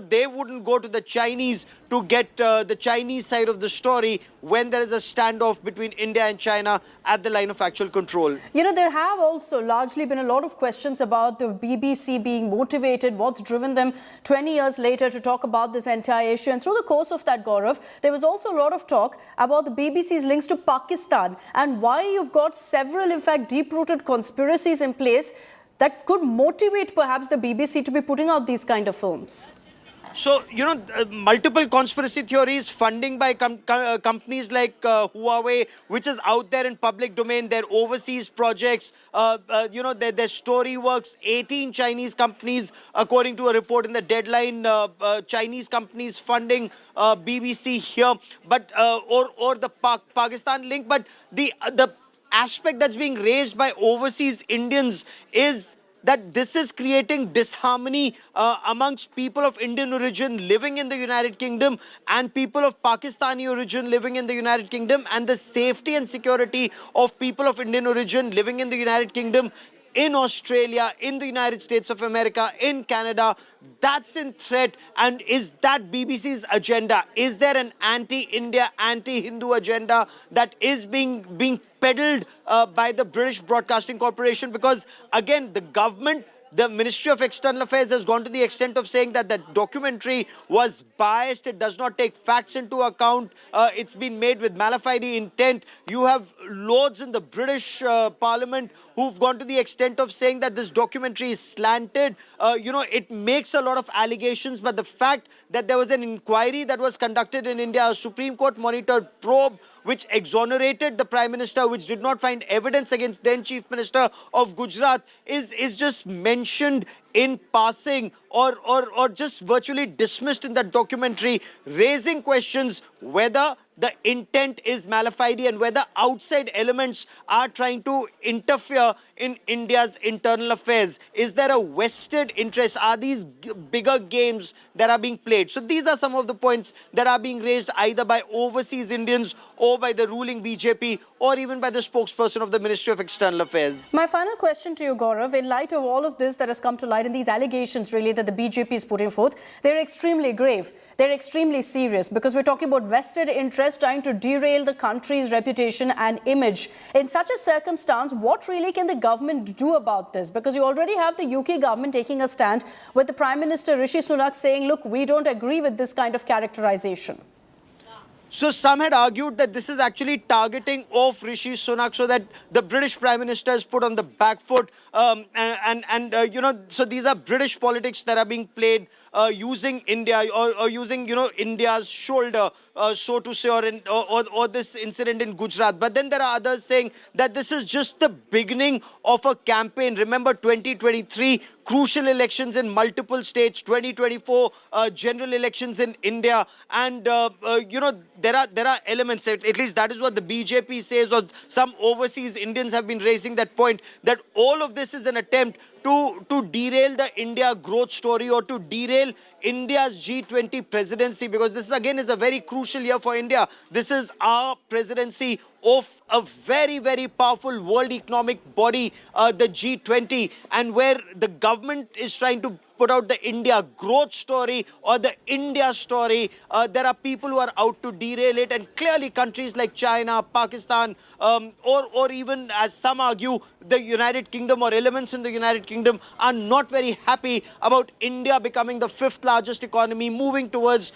they wouldn't go to the Chinese to get the Chinese side of the story when there is a standoff between India and China at the line of actual control. There have also largely been a lot of questions about the BBC being motivated, what's driven them 20 years later to talk about this entire issue. And through the course of that, Gaurav, there was also a lot of talk about the BBC's links to Pakistan and why you've got several, in fact, deep-rooted conspiracies in place that could motivate perhaps the BBC to be putting out these kind of films. So, multiple conspiracy theories, funding by companies like Huawei, which is out there in public domain, their overseas projects, their story works, 18 Chinese companies, according to a report in the Deadline, Chinese companies funding BBC here, but or the Pakistan link. But the aspect that's being raised by overseas Indians is that this is creating disharmony amongst people of Indian origin living in the United Kingdom and people of Pakistani origin living in the United Kingdom, and the safety and security of people of Indian origin living in the United Kingdom, in Australia, in the United States of America, in Canada. That's in threat. And is that BBC's agenda? Is there an anti-India, anti-Hindu agenda that is being peddled by the British Broadcasting Corporation? Because again, the government The Ministry of External Affairs has gone to the extent of saying that the documentary was biased. It does not take facts into account. It's been made with malafide intent. You have lords in the British Parliament who've gone to the extent of saying that this documentary is slanted. It makes a lot of allegations, but the fact that there was an inquiry that was conducted in India, a Supreme Court monitored probe, which exonerated the Prime Minister, which did not find evidence against then Chief Minister of Gujarat, is just mentioned in passing or just virtually dismissed in that documentary, raising questions whether the intent is malafide and whether outside elements are trying to interfere in India's internal affairs. Is there a vested interest? Are these bigger games that are being played? So these are some of the points that are being raised either by overseas Indians or by the ruling BJP or even by the spokesperson of the Ministry of External Affairs. My final question to you, Gaurav, in light of all of this that has come to light and these allegations really that the BJP is putting forth, they're extremely grave. They're extremely serious because we're talking about vested interests trying to derail the country's reputation and image. In such a circumstance, what really can the government do about this? Because you already have the UK government taking a stand with the Prime Minister Rishi Sunak saying, look, we don't agree with this kind of characterization. So some had argued that this is actually targeting off Rishi Sunak so that the British Prime Minister is put on the back foot. So these are British politics that are being played using India or using, India's shoulder, so to say, or this incident in Gujarat. But then there are others saying that this is just the beginning of a campaign. Remember 2023, crucial elections in multiple states, 2024 general elections in India. And, there are elements, at least that is what the BJP says, or some overseas Indians have been raising that point, that all of this is an attempt to derail the India growth story or to derail India's G20 presidency, because this again is a very crucial year for India. This is our presidency of a very, very powerful world economic body, the G20, and where the government is trying to put out the India growth story or the India story. There are people who are out to derail it, and clearly countries like China, Pakistan, or even, as some argue, the United Kingdom or elements in the United Kingdom are not very happy about India becoming the 5th largest economy, moving towards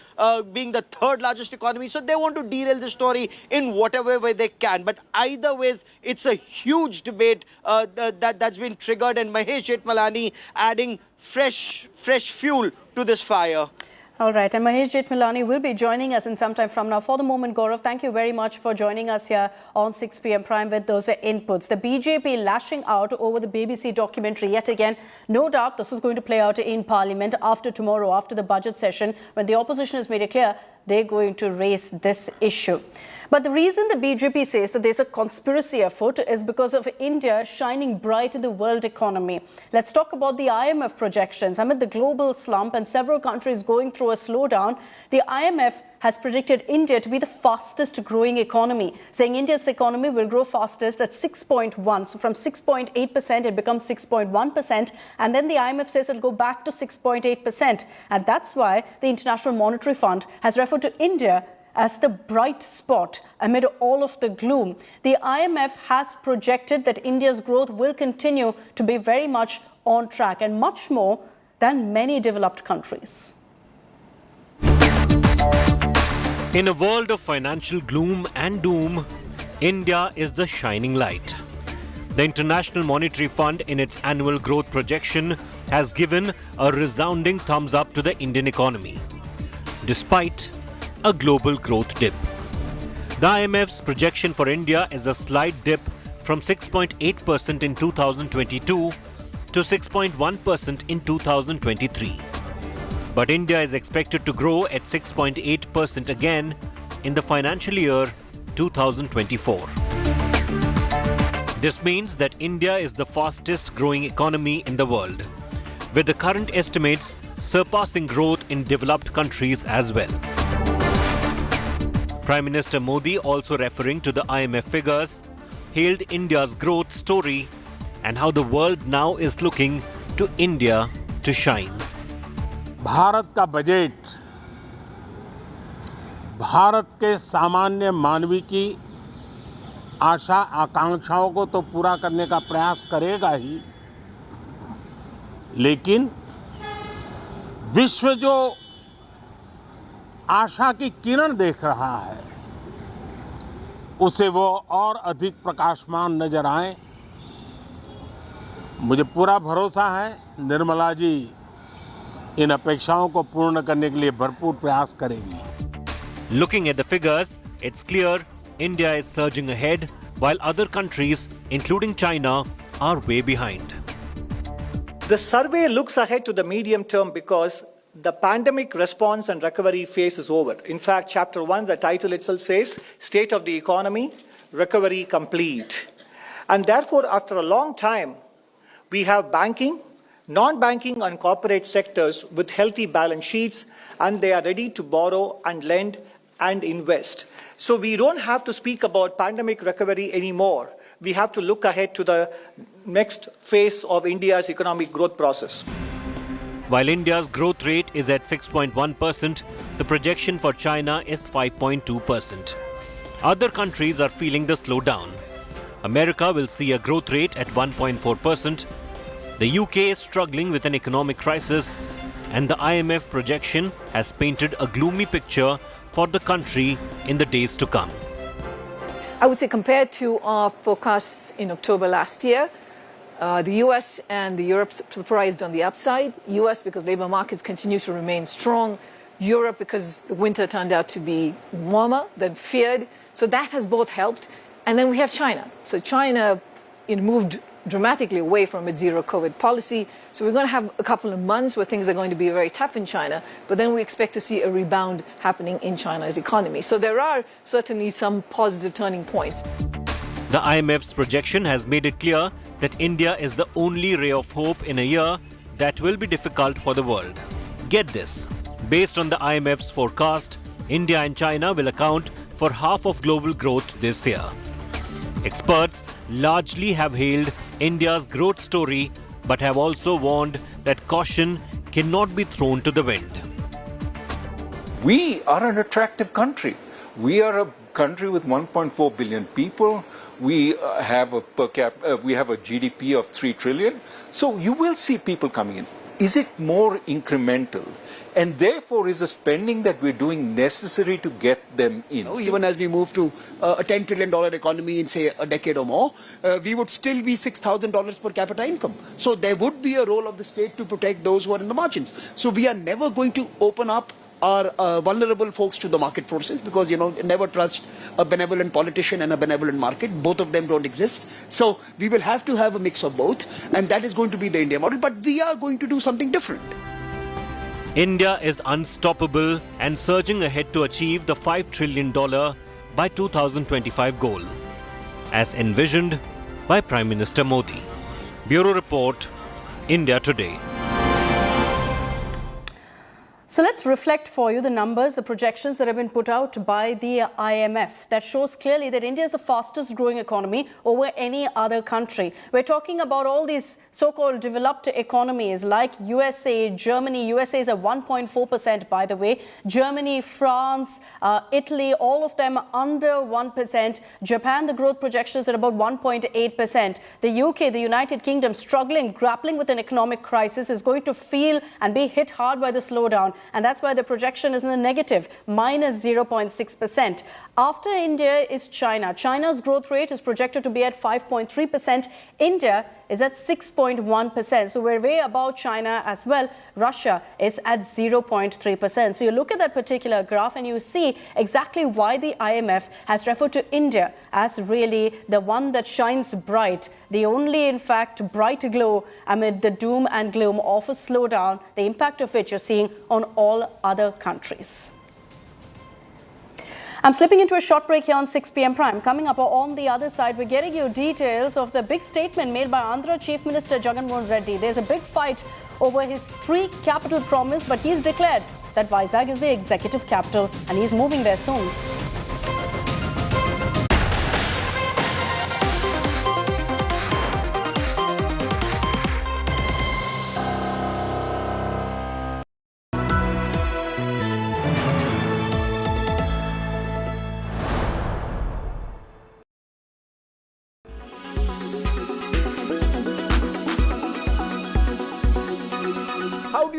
being the 3rd largest economy. So they want to derail the story in whatever way they can. But either ways, it's a huge debate that's been triggered, and Mahesh Jethmalani adding fresh fuel to this fire. All right, and Mahesh Jethmalani will be joining us in some time from now. For the moment, Gaurav, thank you very much for joining us here on 6 p.m. Prime with those inputs. The BJP lashing out over the BBC documentary yet again. No doubt this is going to play out in Parliament after tomorrow, after the budget session, when the opposition has made it clear they're going to raise this issue. But the reason the BJP says that there's a conspiracy afoot is because of India shining bright in the world economy. Let's talk about the IMF projections. Amid the global slump and several countries going through a slowdown, the IMF has predicted India to be the fastest growing economy, saying India's economy will grow fastest at 6.1. So from 6.8%, it becomes 6.1%. And then the IMF says it'll go back to 6.8%. And that's why the International Monetary Fund has referred to India as the bright spot amid all of the gloom. The IMF has projected that India's growth will continue to be very much on track and much more than many developed countries. In a world of financial gloom and doom, India is the shining light. The International Monetary Fund, in its annual growth projection, has given a resounding thumbs up to the Indian economy, despite a global growth dip. The IMF's projection for India is a slight dip from 6.8% in 2022 to 6.1% in 2023. But India is expected to grow at 6.8% again in the financial year 2024. This means that India is the fastest growing economy in the world, with the current estimates surpassing growth in developed countries as well. Prime Minister Modi, also referring to the IMF figures, hailed India's growth story and how the world now is looking to India to shine. Bharat का budget Bharat के सामान्य मानवी की आशा आकांक्षाओं को तो पूरा करने का प्रयास करेगा ही, लेकिन विश्व जो आशा की किरण देख रहा है उसे वो और अधिक प्रकाशमान नजर आए। मुझे पूरा भरोसा है निर्मला जी इन अपेक्षाओं को पूर्ण करने के लिए भरपूर प्रयास करेंगी। Looking at the figures, it's clear India is surging ahead while other countries, including China, are way behind. The survey looks ahead to the medium term because the pandemic response and recovery phase is over. In fact, Chapter 1, the title itself says, State of the Economy, Recovery Complete. And therefore, after a long time, we have banking, non-banking and corporate sectors with healthy balance sheets, and they are ready to borrow and lend and invest. So we don't have to speak about pandemic recovery anymore. We have to look ahead to the next phase of India's economic growth process. While India's growth rate is at 6.1%, the projection for China is 5.2%. Other countries are feeling the slowdown. America will see a growth rate at 1.4%. The UK is struggling with an economic crisis, and the IMF projection has painted a gloomy picture for the country in the days to come. I would say compared to our forecasts in October last year, the US and the Europe surprised on the upside. US because labor markets continue to remain strong. Europe because the winter turned out to be warmer than feared. So that has both helped. And then we have China. So China moved dramatically away from its zero COVID policy. So we're going to have a couple of months where things are going to be very tough in China, but then we expect to see a rebound happening in China's economy. So there are certainly some positive turning points. The IMF's projection has made it clear that India is the only ray of hope in a year that will be difficult for the world. Get this, based on the IMF's forecast, India and China will account for half of global growth this year. Experts largely have hailed India's growth story, but have also warned that caution cannot be thrown to the wind. We are an attractive country. We are a country with 1.4 billion people. We have a GDP of 3 trillion. So you will see people coming in. Is it more incremental? And therefore, is the spending that we're doing necessary to get them in? Even as we move to a $10 trillion economy in, say, a decade or more, we would still be $6,000 per capita income. So there would be a role of the state to protect those who are in the margins. So we are never going to open up our vulnerable folks to the market forces because, never trust a benevolent politician and a benevolent market. Both of them don't exist. So we will have to have a mix of both, and that is going to be the India model. But we are going to do something different. India is unstoppable and surging ahead to achieve the $5 trillion by 2025 goal, as envisioned by Prime Minister Modi. Bureau Report, India Today. So let's reflect for you the numbers, the projections that have been put out by the IMF that shows clearly that India is the fastest growing economy over any other country. We're talking about all these so-called developed economies like USA, Germany. USA is at 1.4%, by the way. Germany, France, Italy, all of them under 1%. Japan, the growth projection is at about 1.8%. The UK, the United Kingdom, struggling, grappling with an economic crisis, is going to feel and be hit hard by the slowdown. And that's why the projection is in the negative, minus 0.6%. After India is China. China's growth rate is projected to be at 5.3%. India is at 6.1%. So we're way above China as well. Russia is at 0.3%. So you look at that particular graph and you see exactly why the IMF has referred to India as really the one that shines bright, the only, in fact, bright glow amid the doom and gloom of a slowdown, the impact of which you're seeing on all other countries. I'm slipping into a short break here on 6 p.m. Prime. Coming up on the other side, we're getting you details of the big statement made by Andhra Chief Minister Jagan Mohan Reddy. There's a big fight over his 3 capital promise, but he's declared that Vizag is the executive capital and he's moving there soon.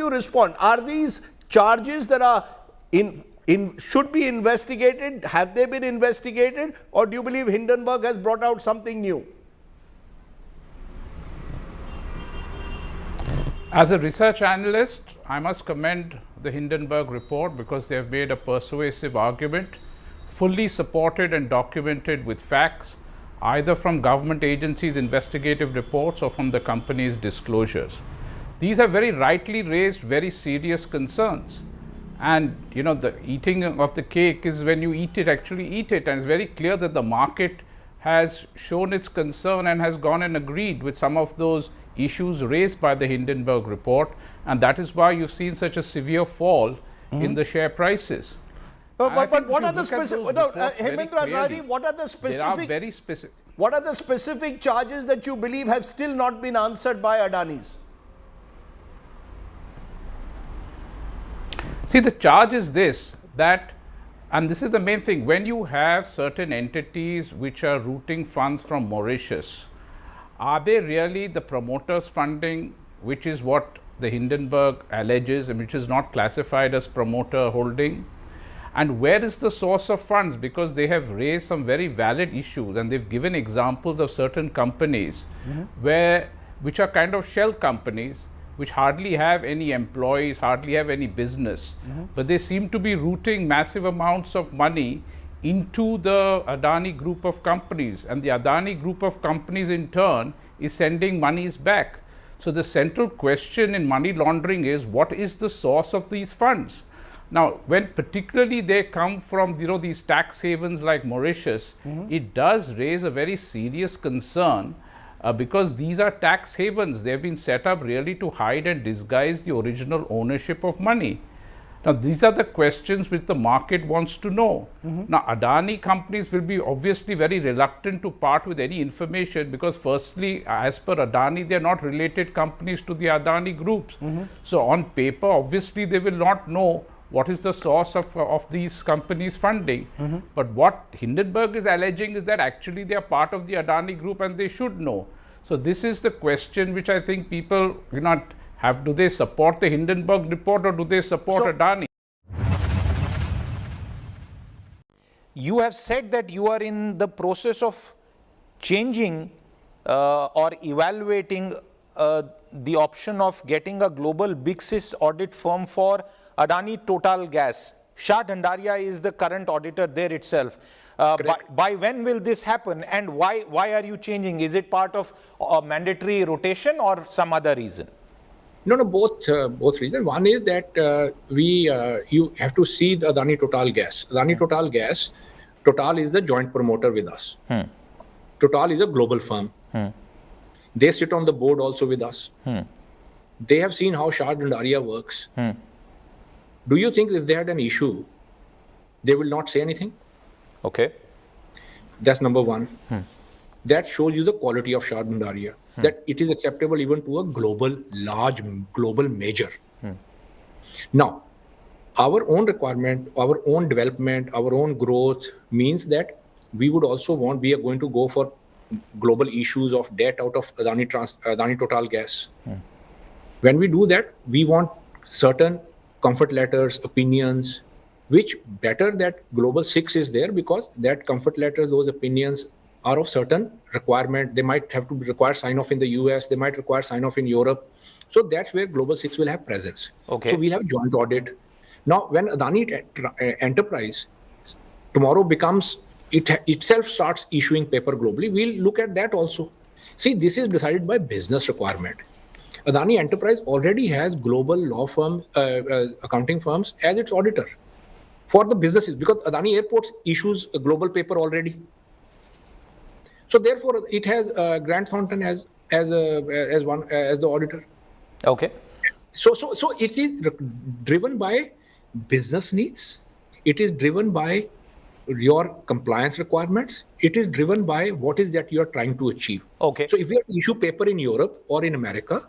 you respond? Are these charges that are should be investigated? Have they been investigated? Or do you believe Hindenburg has brought out something new? As a research analyst, I must commend the Hindenburg report because they have made a persuasive argument, fully supported and documented with facts, either from government agencies' investigative reports or from the company's disclosures. These have very rightly raised very serious concerns. And you know, the eating of the cake is when you actually eat it. And it's very clear that the market has shown its concern and has gone and agreed with some of those issues raised by the Hindenburg report, and that is why you've seen such a severe fall in the share prices. But what are the specific? What are the specific? They are very specific. What are the specific charges that you believe have still not been answered by Adani's? See, the charge is this, that, and this is the main thing, when you have certain entities which are routing funds from Mauritius, are they really the promoters' funding, which is what the Hindenburg alleges and which is not classified as promoter holding? And where is the source of funds? Because they have raised some very valid issues and they've given examples of certain companies which are kind of shell companies, which hardly have any employees, hardly have any business, but they seem to be routing massive amounts of money into the Adani group of companies, and the Adani group of companies in turn is sending monies back. So the central question in money laundering is, what is the source of these funds? Now, when particularly they come from these tax havens like Mauritius, it does raise a very serious concern because these are tax havens. They have been set up really to hide and disguise the original ownership of money. Now, these are the questions which the market wants to know. Now, Adani companies will be obviously very reluctant to part with any information because firstly, as per Adani, they are not related companies to the Adani groups. So, on paper, obviously, they will not know what is the source of these companies' funding. But what Hindenburg is alleging is that actually they are part of the Adani group and they should know. So, this is the question which I think people do they support the Hindenburg report or do they support Adani? You have said that you are in the process of changing or evaluating the option of getting a global Big Six audit firm for Adani Total Gas. Shah Dhandaria is the current auditor there itself. By when will this happen and why are you changing? Is it part of a mandatory rotation or some other reason? No, both reasons. One is that you have to see the Adani Total Gas. Adani Total Gas, Total is the joint promoter with us. Total is a global firm. They sit on the board also with us. They have seen how Shah Dhandaria works. Do you think if they had an issue, they will not say anything? Okay. That's number one. That shows you the quality of Shah Dhandaria. That it is acceptable even to a large global major. Now, our own requirement, our own development, our own growth means that we are going to go for global issues of debt out of Adani Total Gas. When we do that, we want certain comfort letters, opinions, which better that Global 6 is there because that comfort letters, those opinions are of certain requirement. They might have to require sign-off in the US, they might require sign-off in Europe. So that's where Global 6 will have presence. Okay. So we'll have joint audit. Now, when Adani Enterprise tomorrow itself starts issuing paper globally, we'll look at that also. See, this is decided by business requirement. Adani Enterprise already has global law firm, accounting firms as its auditor for the businesses because Adani Airports issues a global paper already. So therefore, it has Grant Thornton as the auditor. Okay. So it is driven by business needs. It is driven by your compliance requirements. It is driven by what is that you are trying to achieve. Okay. So if you have to issue paper in Europe or in America,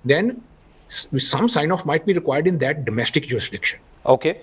then some sign-off might be required in that domestic jurisdiction. Okay.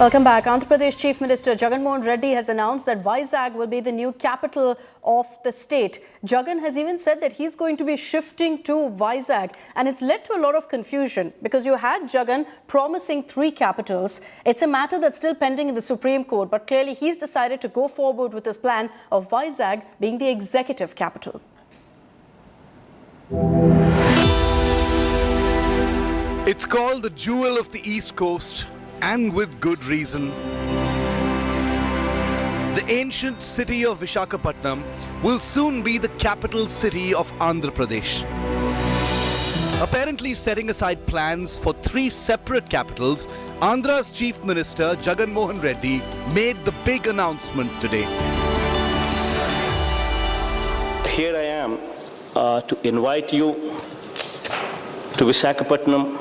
Welcome back. Andhra Pradesh Chief Minister Jagan Mohan Reddy has announced that Vizag will be the new capital of the state. Jagan has even said that he's going to be shifting to Vizag, and it's led to a lot of confusion because you had Jagan promising 3 capitals. It's a matter that's still pending in the Supreme Court, but clearly he's decided to go forward with his plan of Vizag being the executive capital. It's called the Jewel of the East Coast, and with good reason. The ancient city of Visakhapatnam will soon be the capital city of Andhra Pradesh. Apparently setting aside plans for 3 separate capitals, Andhra's Chief Minister Jagan Mohan Reddy made the big announcement today. Here I am to invite you to Visakhapatnam,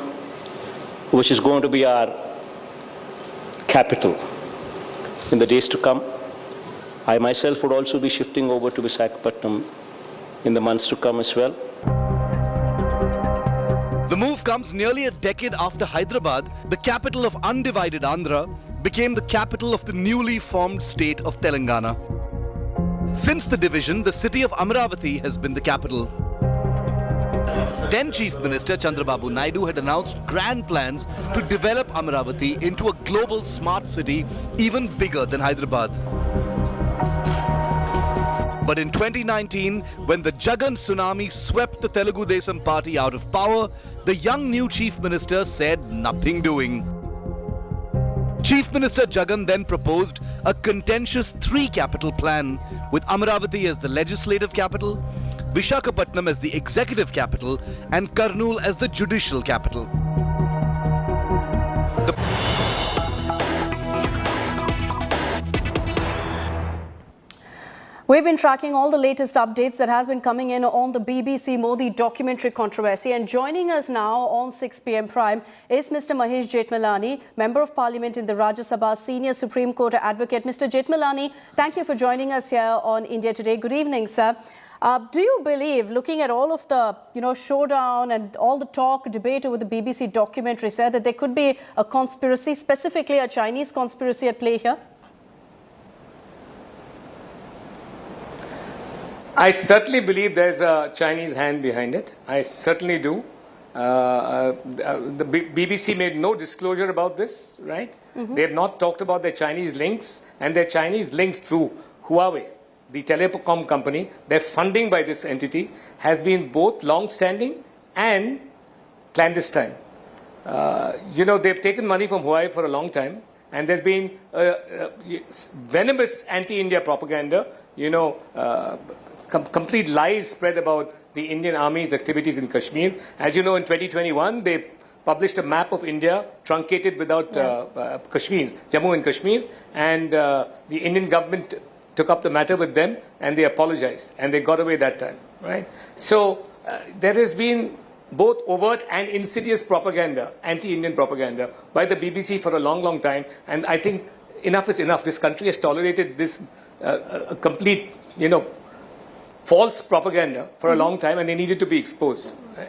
which is going to be our capital in the days to come. I myself would also be shifting over to Visakhapatnam in the months to come as well. The move comes nearly a decade after Hyderabad, the capital of undivided Andhra, became the capital of the newly formed state of Telangana. Since the division, the city of Amaravati has been the capital. Then Chief Minister Chandrababu Naidu had announced grand plans to develop Amaravati into a global smart city even bigger than Hyderabad. But in 2019, when the Jagan tsunami swept the Telugu Desam party out of power, the young new Chief Minister said nothing doing. Chief Minister Jagan then proposed a contentious 3-capital plan, with Amaravati as the legislative capital, Visakhapatnam as the executive capital, and Kurnool as the judicial capital. We've been tracking all the latest updates that has been coming in on the BBC Modi documentary controversy, and joining us now on 6 p.m. Prime is Mr. Mahesh Jethmalani, Member of Parliament in the Rajya Sabha, Senior Supreme Court Advocate. Mr. Jethmalani, thank you for joining us here on India Today. Good evening, sir. Do you believe, looking at all of the showdown and all the talk, debate over the BBC documentary, sir, that there could be a conspiracy, specifically a Chinese conspiracy at play here? I certainly believe there's a Chinese hand behind it. I certainly do. The BBC made no disclosure about this, right? Mm-hmm. They have not talked about their Chinese links, and their Chinese links through Huawei, the telecom company. Their funding by this entity has been both long-standing and clandestine. They've taken money from Huawei for a long time, and there's been venomous anti-India propaganda, complete lies spread about the Indian Army's activities in Kashmir. As you know, in 2021, they published a map of India truncated without Kashmir, Jammu and Kashmir, and the Indian government took up the matter with them, and they apologized, and they got away that time, right? So there has been both overt and insidious propaganda, anti-Indian propaganda, by the BBC for a long, long time, and I think enough is enough. This country has tolerated this complete, false propaganda for a long time, and they needed to be exposed. Right?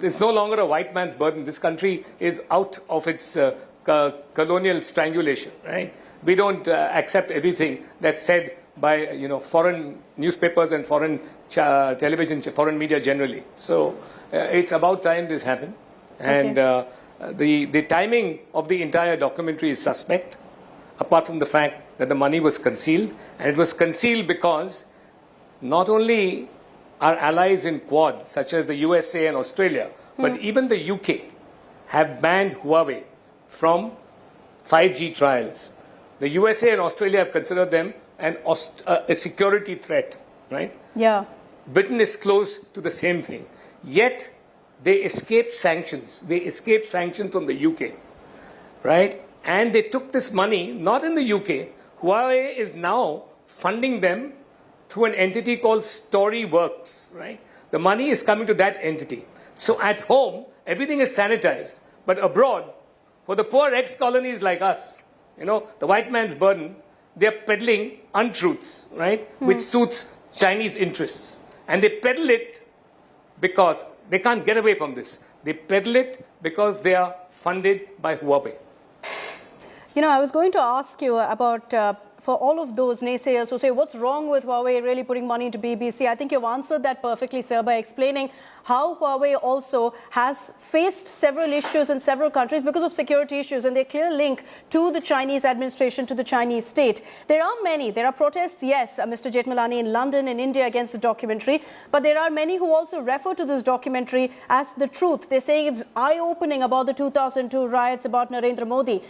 It's no longer a white man's burden. This country is out of its colonial strangulation, right? We don't accept everything that's said by foreign newspapers and foreign television, foreign media generally. So it's about time this happened, and the timing of the entire documentary is suspect. Apart from the fact that the money was concealed, and it was concealed because not only our allies in Quad, such as the USA and Australia, but even the UK have banned Huawei from 5G trials. The USA and Australia have considered them a security threat, right? Yeah. Britain is close to the same thing. Yet, they escaped sanctions. They escaped sanctions from the UK, right? And they took this money, not in the UK. Huawei is now funding them through an entity called Storyworks, right? The money is coming to that entity. So at home, everything is sanitized. But abroad, for the poor ex-colonies like us, the white man's burden, they're peddling untruths, right? Which suits Chinese interests. And they peddle it because they can't get away from this. They peddle it because they are funded by Huawei. You know, I was going to ask you about, for all of those naysayers who say, what's wrong with Huawei really putting money into BBC? I think you've answered that perfectly, sir, by explaining how Huawei also has faced several issues in several countries because of security issues and their clear link to the Chinese administration, to the Chinese state. There are many. There are protests, yes, Mr. Jethmalani, in London, in India against the documentary. But there are many who also refer to this documentary as the truth. They're saying it's eye-opening about the 2002 riots, about Narendra Modi,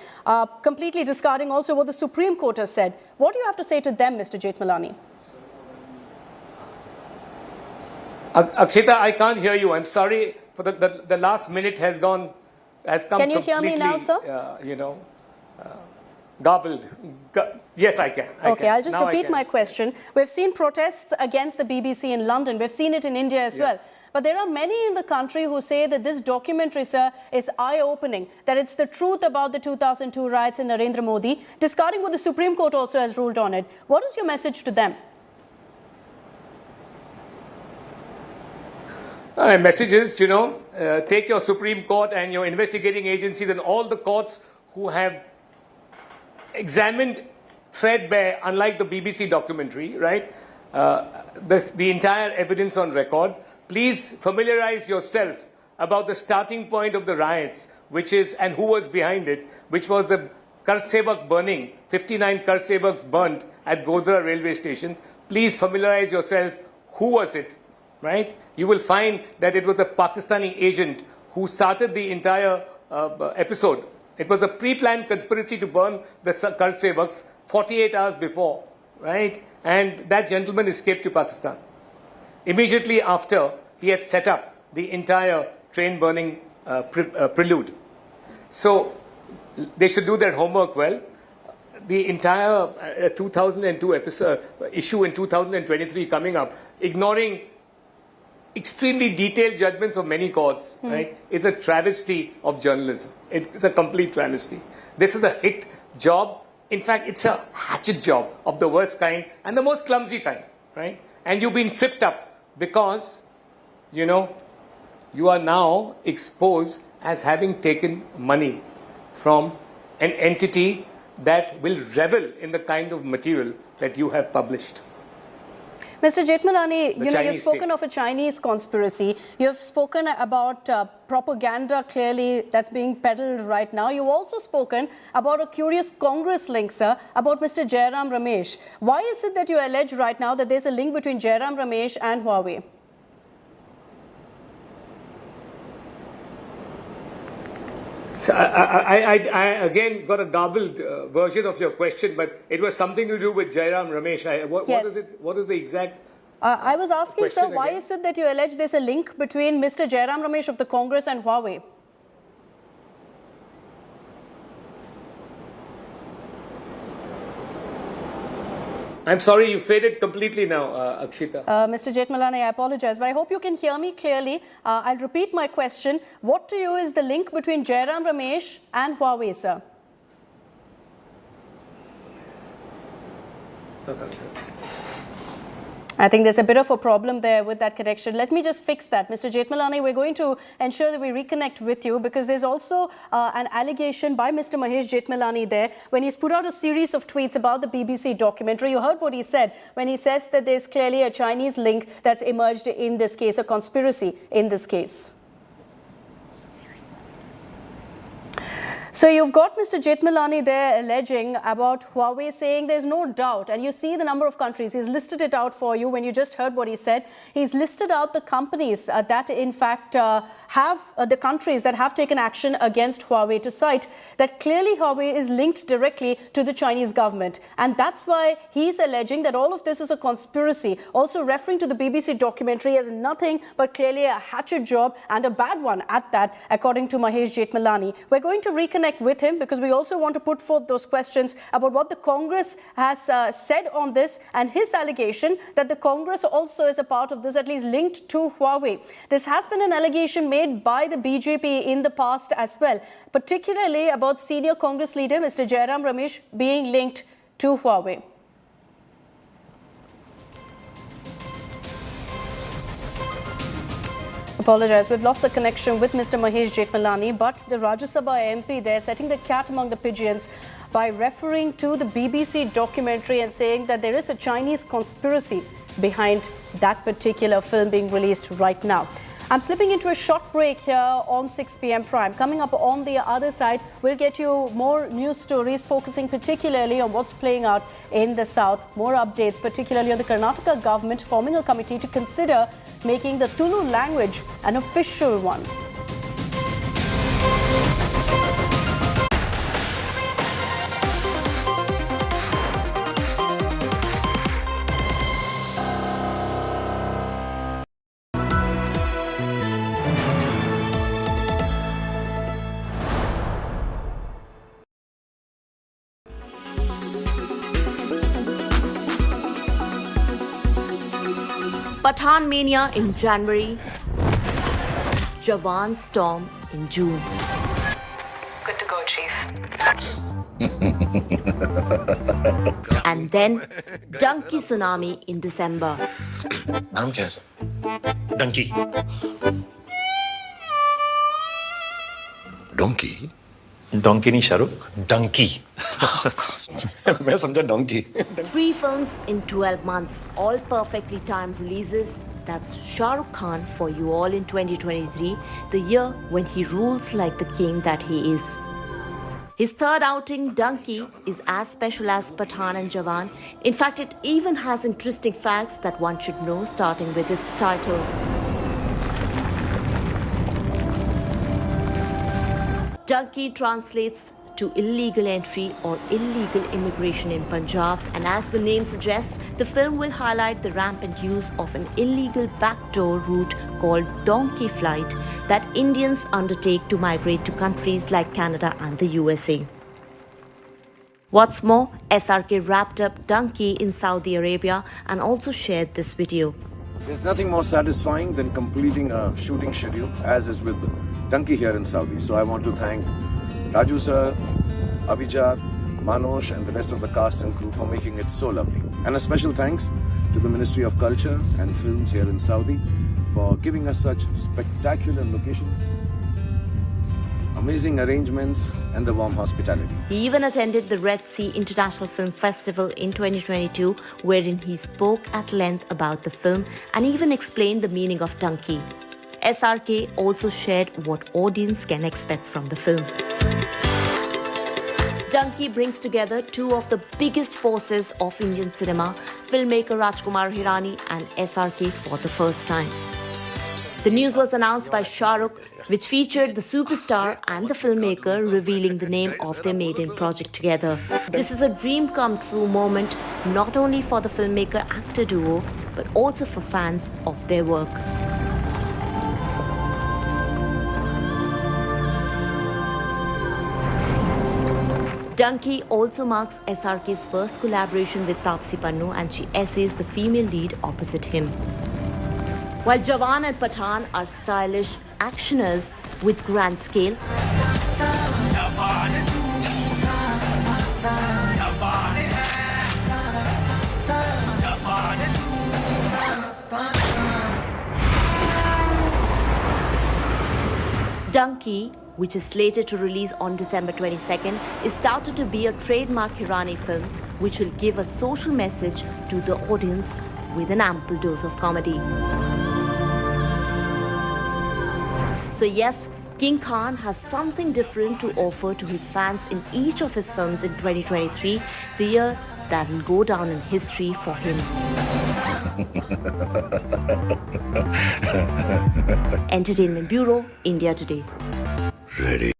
completely discarding also what the Supreme Court has said. What do you have to say to them, Mr. Jethmalani? Akshita, I can't hear you. I'm sorry. For the last minute has come. Can you hear me now, sir? Garbled. Yes, I can. Okay, I'll just repeat my question. We've seen protests against the BBC in London. We've seen it in India as well. But there are many in the country who say that this documentary, sir, is eye-opening, that it's the truth about the 2002 riots in Narendra Modi, discarding what the Supreme Court also has ruled on it. What is your message to them? My message is, take your Supreme Court and your investigating agencies and all the courts who have examined threadbare, unlike the BBC documentary, right? The entire evidence on record. Please familiarize yourself about the starting point of the riots, which is, and who was behind it, which was the Karsevak burning, 59 Karsevaks burnt at Godhra railway station. Please familiarize yourself, who was it, right? You will find that it was a Pakistani agent who started the entire episode. It was a pre-planned conspiracy to burn the Karsevaks 48 hours before, right? And that gentleman escaped to Pakistan. Immediately after, he had set up the entire train burning prelude. So they should do their homework well. The entire 2002 issue in 2023 coming up, ignoring extremely detailed judgments of many courts, right, is a travesty of journalism. It's a complete travesty. This is a hit job. In fact, it's a hatchet job of the worst kind and the most clumsy kind, right? And you've been tripped up because, you are now exposed as having taken money from an entity that will revel in the kind of material that you have published. Mr. Jethmalani, you've spoken of a Chinese conspiracy. You've spoken about propaganda, clearly, that's being peddled right now. You've also spoken about a curious Congress link, sir, about Mr. Jairam Ramesh. Why is it that you allege right now that there's a link between Jairam Ramesh and Huawei? So I again got a garbled version of your question, but it was something to do with Jairam Ramesh. What is the exact I was asking, sir, why again? is it that you allege there's a link between Mr. Jairam Ramesh of the Congress and Huawei? I'm sorry, you faded completely now, Akshita. Mr. Jethmalani, I apologize, but I hope you can hear me clearly. I'll repeat my question. What to you is the link between Jairam Ramesh and Huawei, sir? I think there's a bit of a problem there with that connection. Let me just fix that. Mr. Jethmalani, we're going to ensure that we reconnect with you because there's also an allegation by Mr. Mahesh Jethmalani there when he's put out a series of tweets about the BBC documentary. You heard what he said when he says that there's clearly a Chinese link that's emerged in this case, a conspiracy in this case. So you've got Mr. Jethmalani there alleging about Huawei, saying there's no doubt, and you see the number of countries. He's listed it out for you when you just heard what he said. He's listed out the companies that in fact have the countries that have taken action against Huawei to cite that clearly Huawei is linked directly to the Chinese government. And that's why he's alleging that all of this is a conspiracy, also referring to the BBC documentary as nothing but clearly a hatchet job and a bad one at that, according to Mahesh Jethmalani. We're going to reconnect with him because we also want to put forth those questions about what the Congress has said on this and his allegation that the Congress also is a part of this, at least linked to Huawei. This has been an allegation made by the BJP in the past as well, particularly about senior Congress leader Mr. Jairam Ramesh being linked to Huawei. Apologize. We've lost the connection with Mr. Mahesh Jethmalani, but the Rajya Sabha MP there setting the cat among the pigeons by referring to the BBC documentary and saying that there is a Chinese conspiracy behind that particular film being released right now. I'm slipping into a short break here on 6 p.m. Prime. Coming up on the other side, we'll get you more news stories focusing particularly on what's playing out in the south. More updates, particularly on the Karnataka government forming a committee to consider making the Tulu language an official one. Pathan Mania in January, Jawan Storm in June. Good to go, Chief. And then Donkey Tsunami in December. नाम क्या है sir? Dunki. Donkey? Donkey नहीं शाहरुख, डंकी. मैं समझा donkey. 3 films in 12 months, all perfectly timed releases. That's Shah Rukh Khan for you all in 2023, the year when he rules like the king that he is. His third outing, Donkey, is as special as Pathan and Jawan. In fact, it even has interesting facts that one should know, starting with its title. Donkey translates to illegal entry or illegal immigration in Punjab, and as the name suggests, the film will highlight the rampant use of an illegal backdoor route called donkey flight that Indians undertake to migrate to countries like Canada and the USA. What's more, SRK wrapped up Donkey in Saudi Arabia and also shared this video. There's nothing more satisfying than completing a shooting schedule, as is with Donkey here in Saudi. So I want to thank Raju sir, Abhijat, Manoj and the rest of the cast and crew for making it so lovely. And a special thanks to the Ministry of Culture and Films here in Saudi for giving us such spectacular locations, amazing arrangements and the warm hospitality. He even attended the Red Sea International Film Festival in 2022, wherein he spoke at length about the film and even explained the meaning of Donkey. SRK also shared what audience can expect from the film. Donkey brings together two of the biggest forces of Indian cinema, filmmaker Rajkumar Hirani and SRK for the first time. The news was announced by Shah Rukh, which featured the superstar and the filmmaker revealing the name of their maiden project together. This is a dream come true moment, not only for the filmmaker-actor duo, but also for fans of their work. Donkey also marks SRK's first collaboration with Taapsee Pannu, and she essays the female lead opposite him. While Jawan and Pathan are stylish actioners with grand scale, Donkey, which is slated to release on December 22nd, is touted to be a trademark Hirani film, which will give a social message to the audience with an ample dose of comedy. So yes, King Khan has something different to offer to his fans in each of his films in 2023, the year that will go down in history for him. Entertainment Bureau, India Today. Ready.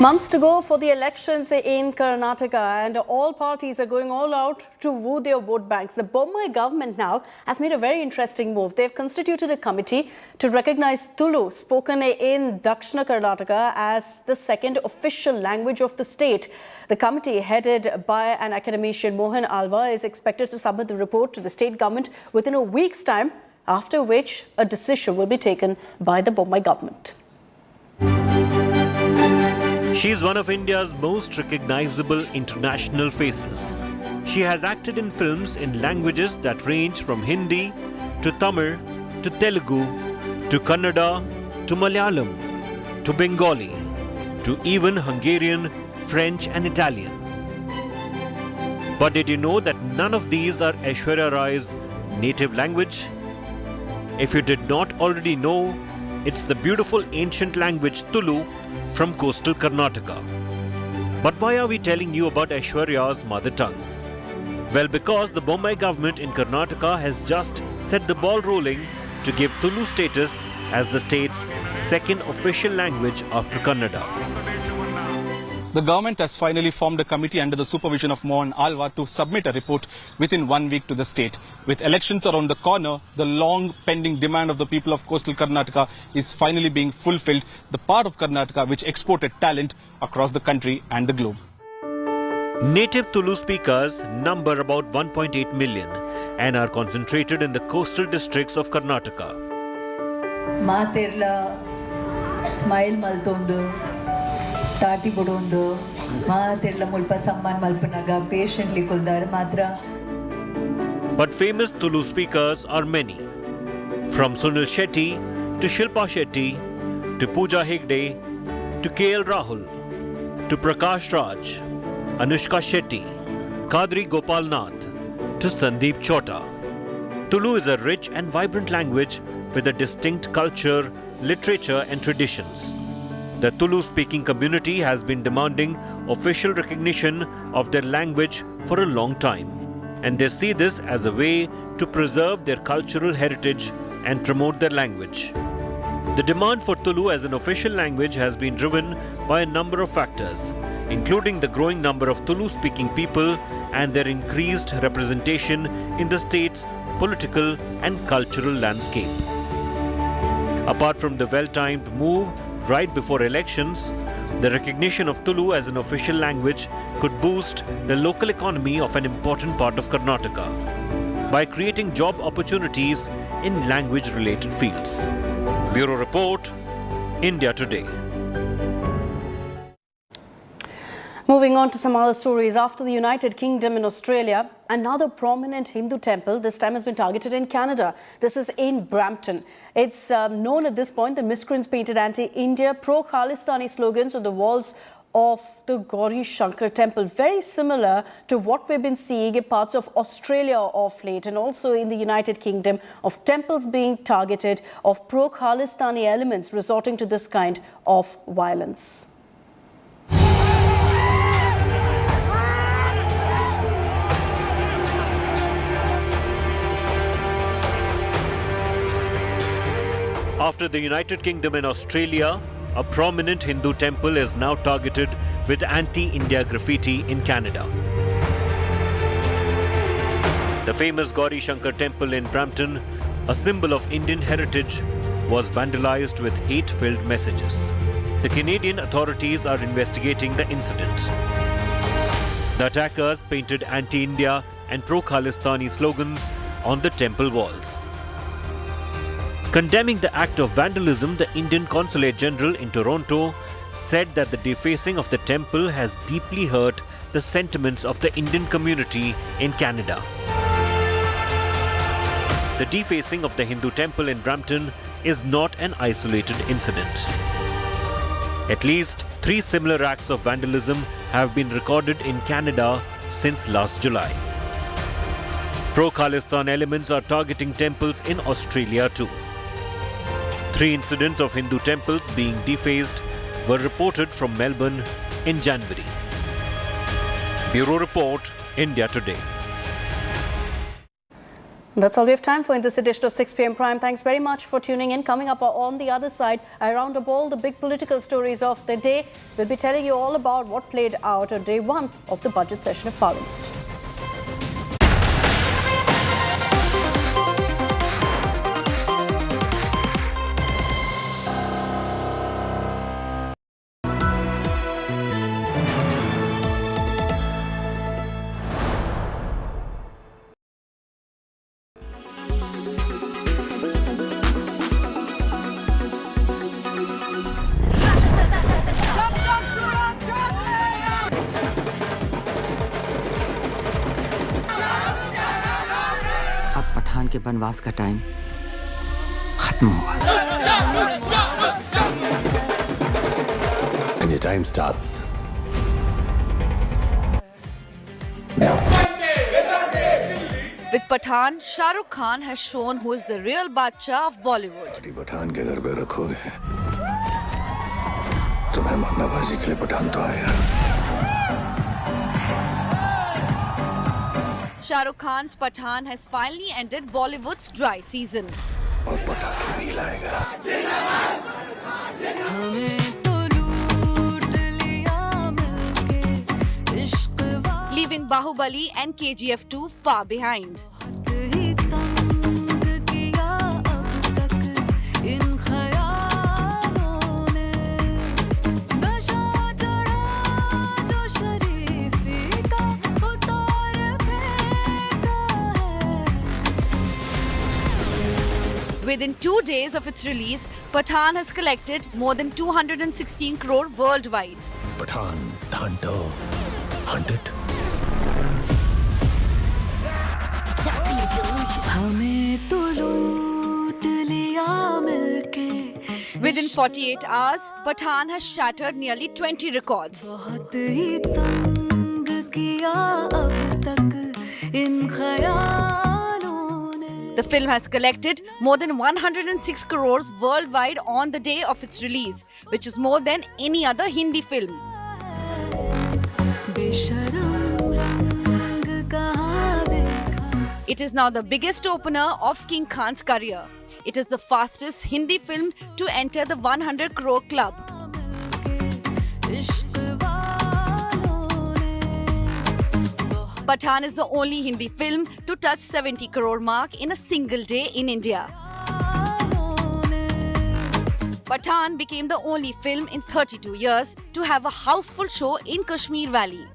Months to go for the elections in Karnataka, and all parties are going all out to woo their vote banks. The Bommai government now has made a very interesting move. They've constituted a committee to recognize Tulu, spoken in Dakshina Karnataka, as the second official language of the state. The committee, headed by an academician, Mohan Alva, is expected to submit the report to the state government within a week's time, after which a decision will be taken by the Bommai government. She is one of India's most recognizable international faces. She has acted in films in languages that range from Hindi to Tamil to Telugu to Kannada to Malayalam to Bengali to even Hungarian, French and Italian. But did you know that none of these are Aishwarya Rai's native language? If you did not already know, it's the beautiful ancient language Tulu from coastal Karnataka. But why are we telling you about Aishwarya's mother tongue? Well, because the Bombay government in Karnataka has just set the ball rolling to give Tulu status as the state's second official language after Kannada. The government has finally formed a committee under the supervision of Mohan Alva to submit a report within 1 week to the state. With elections around the corner, the long pending demand of the people of coastal Karnataka is finally being fulfilled, the part of Karnataka which exported talent across the country and the globe. Native Tulu speakers number about 1.8 million and are concentrated in the coastal districts of Karnataka. Materla smile maltondo Tati Bodondo, Materla Mulpa Samman Malpanaga, patiently Kuldar Matra. But famous Tulu speakers are many. From Sunil Shetty to Shilpa Shetty to Pooja Hegde to KL Rahul to Prakash Raj, Anushka Shetty, Kadri Gopal Nath to Sandeep Chota. Tulu is a rich and vibrant language with a distinct culture, literature and traditions. The Tulu-speaking community has been demanding official recognition of their language for a long time, and they see this as a way to preserve their cultural heritage and promote their language. The demand for Tulu as an official language has been driven by a number of factors, including the growing number of Tulu-speaking people and their increased representation in the state's political and cultural landscape. Apart from the well-timed move right before elections, the recognition of Tulu as an official language could boost the local economy of an important part of Karnataka by creating job opportunities in language-related fields. Bureau Report, India Today. Moving on to some other stories. After the United Kingdom and Australia, another prominent Hindu temple this time has been targeted in Canada. This is in Brampton. It's known at this point that miscreants painted anti-India, pro-Khalistani slogans on the walls of the Gauri Shankar temple, very similar to what we've been seeing in parts of Australia of late, and also in the United Kingdom, of temples being targeted of pro-Khalistani elements resorting to this kind of violence. After the United Kingdom and Australia, a prominent Hindu temple is now targeted with anti-India graffiti in Canada. The famous Gauri Shankar temple in Brampton, a symbol of Indian heritage, was vandalized with hate-filled messages. The Canadian authorities are investigating the incident. The attackers painted anti-India and pro-Khalistani slogans on the temple walls. Condemning the act of vandalism, the Indian Consulate General in Toronto said that the defacing of the temple has deeply hurt the sentiments of the Indian community in Canada. The defacing of the Hindu temple in Brampton is not an isolated incident. At least 3 similar acts of vandalism have been recorded in Canada since last July. Pro-Khalistan elements are targeting temples in Australia too. 3 incidents of Hindu temples being defaced were reported from Melbourne in January. Bureau Report, India Today. And that's all we have time for in this edition of 6 p.m. Prime. Thanks very much for tuning in. Coming up on the other side, I round up all the big political stories of the day. We'll be telling you all about what played out on day one of the budget session of Parliament. Pathan के वनवास का time खत्म हुआ। And your time starts With Pathan, Shah Rukh Khan has shown who is the real Badshah of Bollywood. Pathan के घर पे रखोगे तुम्हें मरनाबाजी के लिए पठान तो आएगा। Shah Rukh Khan's Pathan has finally ended Bollywood's dry season. और पटाखे भी लाएगा। Leaving Bahubali and KGF 2 far behind. Within 2 days of its release, Pathan has collected more than 216 crore worldwide. Pathan, the hunter, hunted. Within 48 hours, Pathan has shattered nearly 20 records. The film has collected more than 106 crores worldwide on the day of its release, which is more than any other Hindi film. It is now the biggest opener of King Khan's career. It is the fastest Hindi film to enter the 100 crore club. Pathan is the only Hindi film to touch 70 crore mark in a single day in India. Pathan became the only film in 32 years to have a houseful show in Kashmir Valley.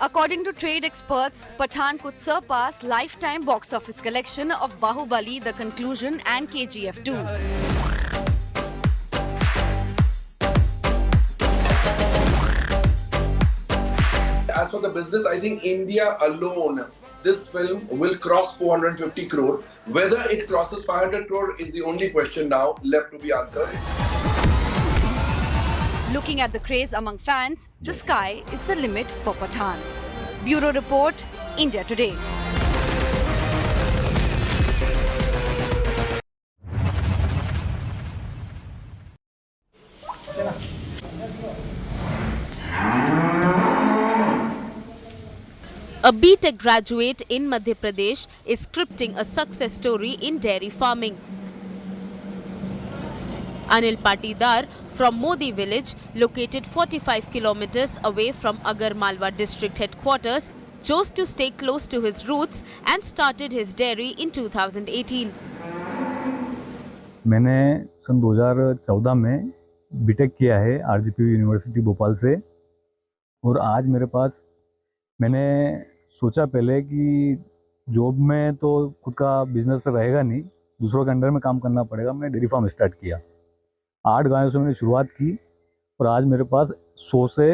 According to trade experts, Pathan could surpass lifetime box office collection of Bahubali, The Conclusion and KGF 2. As for the business, I think India alone, this film will cross 450 crore. Whether it crosses 500 crore is the only question now left to be answered. Looking at the craze among fans, the sky is the limit for Pathan. Bureau Report, India Today. A B.Tech graduate in Madhya Pradesh is scripting a success story in dairy farming. Anil Patidar from Modi village, located 45 kilometers away from Agar Malwa district headquarters, chose to stay close to his roots and started his dairy in 2018. मैंने सन 2014 में BTech किया है RGP university Bhopal से और आज मेरे पास मैंने सोचा पहले कि जॉब में तो खुद का बिजनेस रहेगा नहीं, दूसरों के अंडर में काम करना पड़ेगा। मैंने डेयरी फार्म स्टार्ट किया। 8 गायों से मैंने शुरुआत की और आज मेरे पास 100 से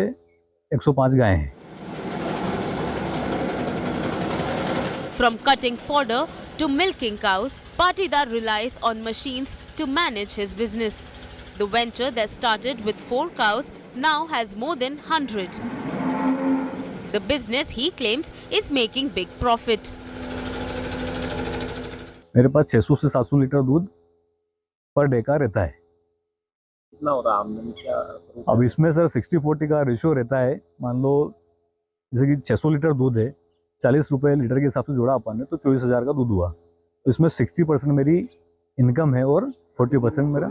105 गायें हैं। From cutting fodder to milking cows, Patidar relies on machines to manage his business. The venture that started with 4 cows now has more than 100. The business, he claims, is making big profit. मेरे पास 600 से 700 litre दूध per day का रहता है। कितना होता है आमदनी क्या? अब इसमें सर 60-40 का रेशियो रहता है। मान लो जैसे कि 600 लीटर दूध है, 40 रुपये लीटर के हिसाब से जोड़ा अपन ने, तो 24,000 का दूध हुआ। तो इसमें 60% मेरी इनकम है और 40% मेरा।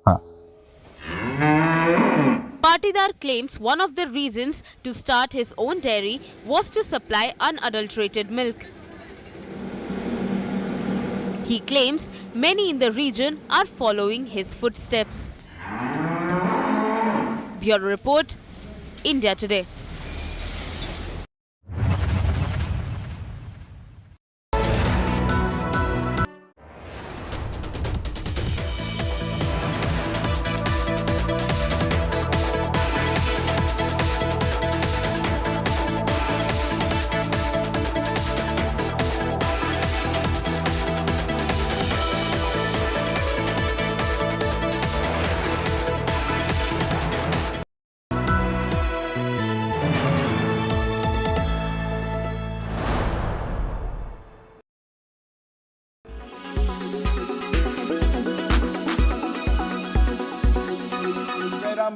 हाँ। Patidar claims one of the reasons to start his own dairy was to supply unadulterated milk. He claims many in the region are following his footsteps. Bureau Report, India Today.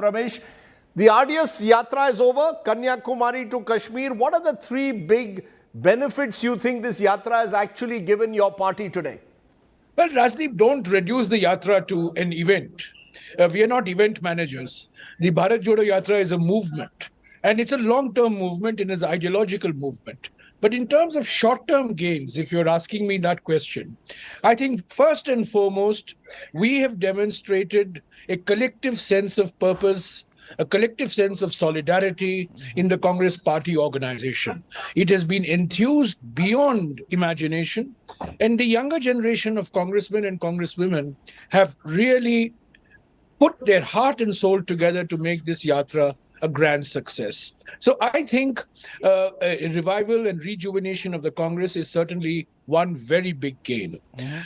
Ramesh, the arduous yatra is over, Kanyakumari to Kashmir. What are the three big benefits you think this yatra has actually given your party today? Well, Rajdeep, don't reduce the yatra to an event. We are not event managers. The Bharat Jodo Yatra is a movement, and it's a long-term movement and it's an ideological movement. But in terms of short-term gains, if you're asking me that question, I think first and foremost, we have demonstrated a collective sense of purpose, a collective sense of solidarity in the Congress party organization. It has been enthused beyond imagination, and the younger generation of congressmen and congresswomen have really put their heart and soul together to make this yatra a grand success. So I think a revival and rejuvenation of the Congress is certainly one very big gain.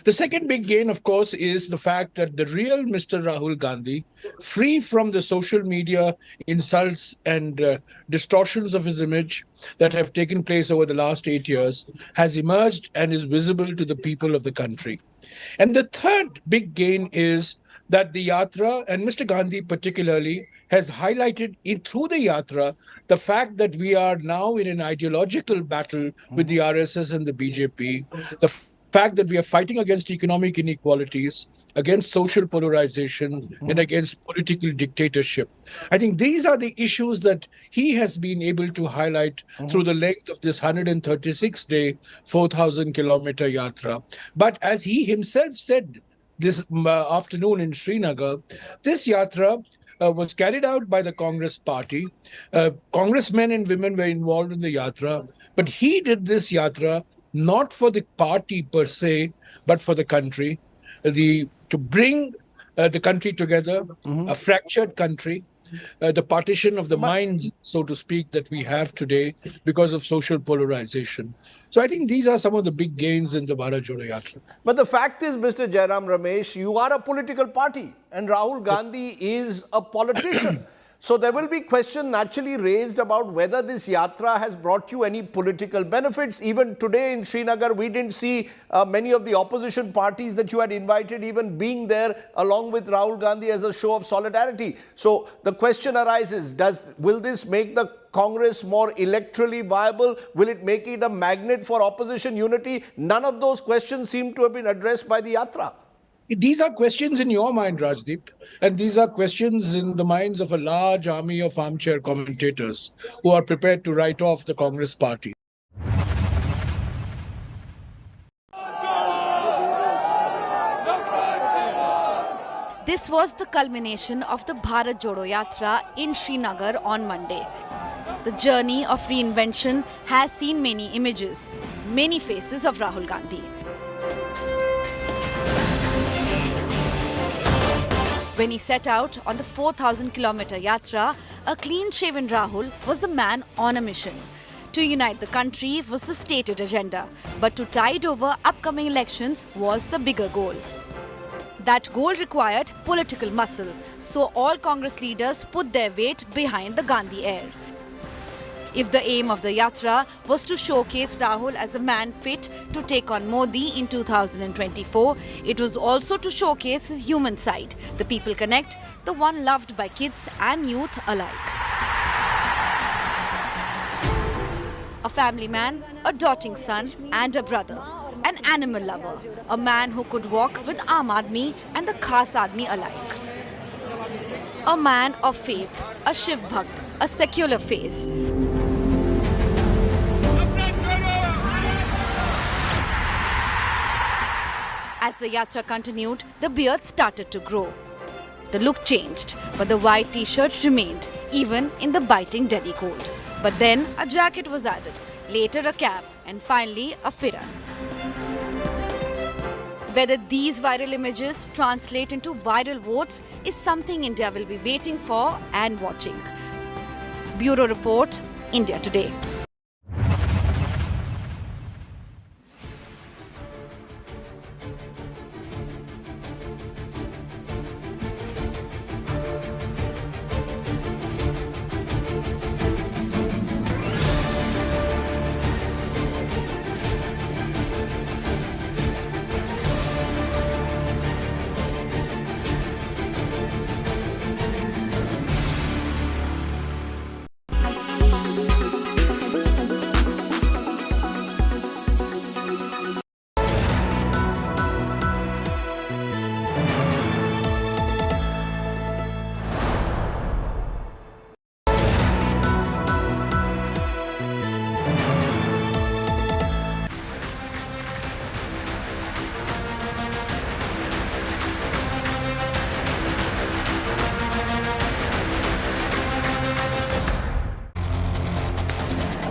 The second big gain, of course, is the fact that the real Mr. Rahul Gandhi, free from the social media insults and distortions of his image that have taken place over the last 8 years, has emerged and is visible to the people of the country. And the third big gain is that the yatra, and Mr. Gandhi particularly, has highlighted through the yatra the fact that we are now in an ideological battle with the RSS and the BJP, the fact that we are fighting against economic inequalities, against social polarization, and against political dictatorship. I think these are the issues that he has been able to highlight through the length of this 136-day, 4,000-kilometer yatra. But as he himself said this afternoon in Srinagar, this yatra was carried out by the Congress party. Congressmen and women were involved in the yatra, but he did this yatra not for the party per se, but for the country, to bring the country together, a fractured country, the partition of the minds, so to speak, that we have today because of social polarization. So I think these are some of the big gains in the Bharat Jodo Yatra. But the fact is, Mr. Jairam Ramesh, you are a political party and Rahul Gandhi is a politician. So there will be question naturally raised about whether this yatra has brought you any political benefits. Even today in Srinagar, we didn't see many of the opposition parties that you had invited even being there along with Rahul Gandhi as a show of solidarity. So the question arises, will this make the Congress more electorally viable? Will it make it a magnet for opposition unity? None of those questions seem to have been addressed by the yatra. These are questions in your mind, Rajdeep, and these are questions in the minds of a large army of armchair commentators who are prepared to write off the Congress party. This was the culmination of the Bharat Jodo Yatra in Srinagar on Monday. The journey of reinvention has seen many images, many faces of Rahul Gandhi. When he set out on the 4,000-kilometer yatra, a clean-shaven Rahul was the man on a mission. To unite the country was the stated agenda, but to tide over upcoming elections was the bigger goal. That goal required political muscle, so all Congress leaders put their weight behind the Gandhi heir. If the aim of the yatra was to showcase Rahul as a man fit to take on Modi in 2024, it was also to showcase his human side, the people connect, the one loved by kids and youth alike. A family man, a doting son and a brother. An animal lover, a man who could walk with Aam Aadmi and the Khas Aadmi alike. A man of faith, a Shiv Bhakt, a secular face. As the yatra continued, the beard started to grow. The look changed, but the white t-shirt remained, even in the biting Delhi cold. But then a jacket was added, later a cap, and finally a firan. Whether these viral images translate into viral votes is something India will be waiting for and watching. Bureau Report, India Today.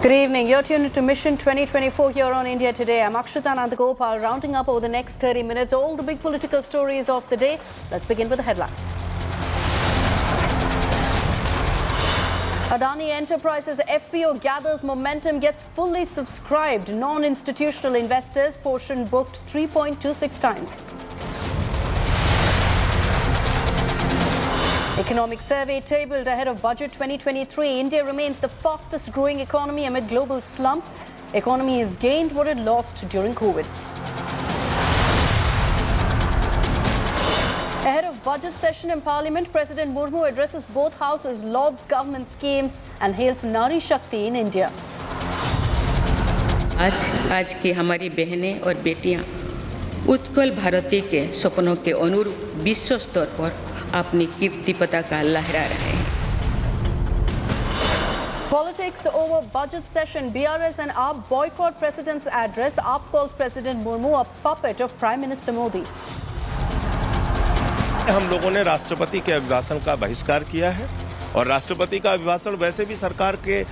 Good evening. You're tuned to Mission 2024 here on India Today. I'm Akshita Nandagopal, rounding up over the next 30 minutes all the big political stories of the day. Let's begin with the headlines. Adani Enterprises FPO gathers momentum, gets fully subscribed. Non-institutional investors portion booked 3.26 times. Economic survey tabled ahead of Budget 2023. India remains the fastest growing economy amid global slump. Economy has gained what it lost during COVID. Ahead of budget session in Parliament, President Murmu addresses both houses, Lord's government schemes and hails Nari Shakti in India. आज की हमारी बहनें और बेटियां उत्कल भारती के सपनों के अनुरूप विश्व स्तर पर अपनी कीर्ति पताका लहरा रहे हैं. Politics over budget session. BRS and AAP boycott President's address. AAP calls President Murmu a puppet of Prime Minister Modi. हम लोगों ने राष्ट्रपति के अभिभाषण का बहिष्कार किया है और राष्ट्रपति का अभिभाषण वैसे भी सरकार के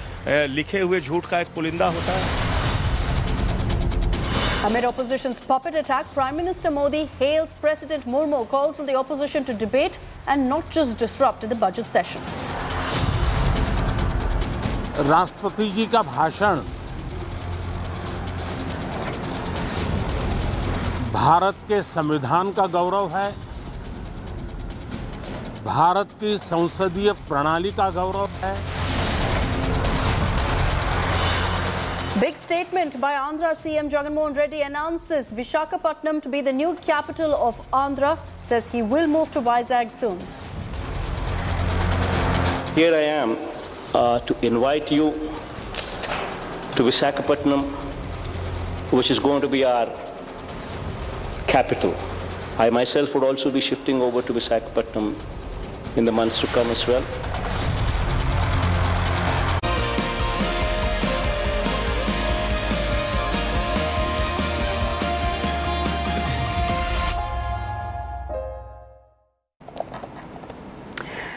लिखे हुए झूठ का एक पुलिंदा होता है. Amid opposition's puppet attack, Prime Minister Modi hails President Murmu, calls on the opposition to debate and not just disrupt the budget session. राष्ट्रपति जी का भाषण भारत के संविधान का गौरव है, भारत की संसदीय प्रणाली का गौरव है. Big statement by Andhra CM Jagan Mohan Reddy announces Visakhapatnam to be the new capital of Andhra, says he will move to Vizag soon. Here I am to invite you to Visakhapatnam, which is going to be our capital. I myself would also be shifting over to Visakhapatnam in the months to come as well.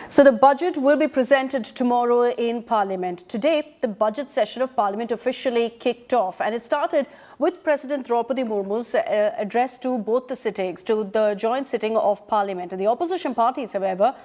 So the budget will be presented tomorrow in Parliament. Today, the budget session of Parliament officially kicked off, and it started with President Draupadi Murmu's address to both the sittings, to the joint sitting of Parliament. And the opposition parties, however,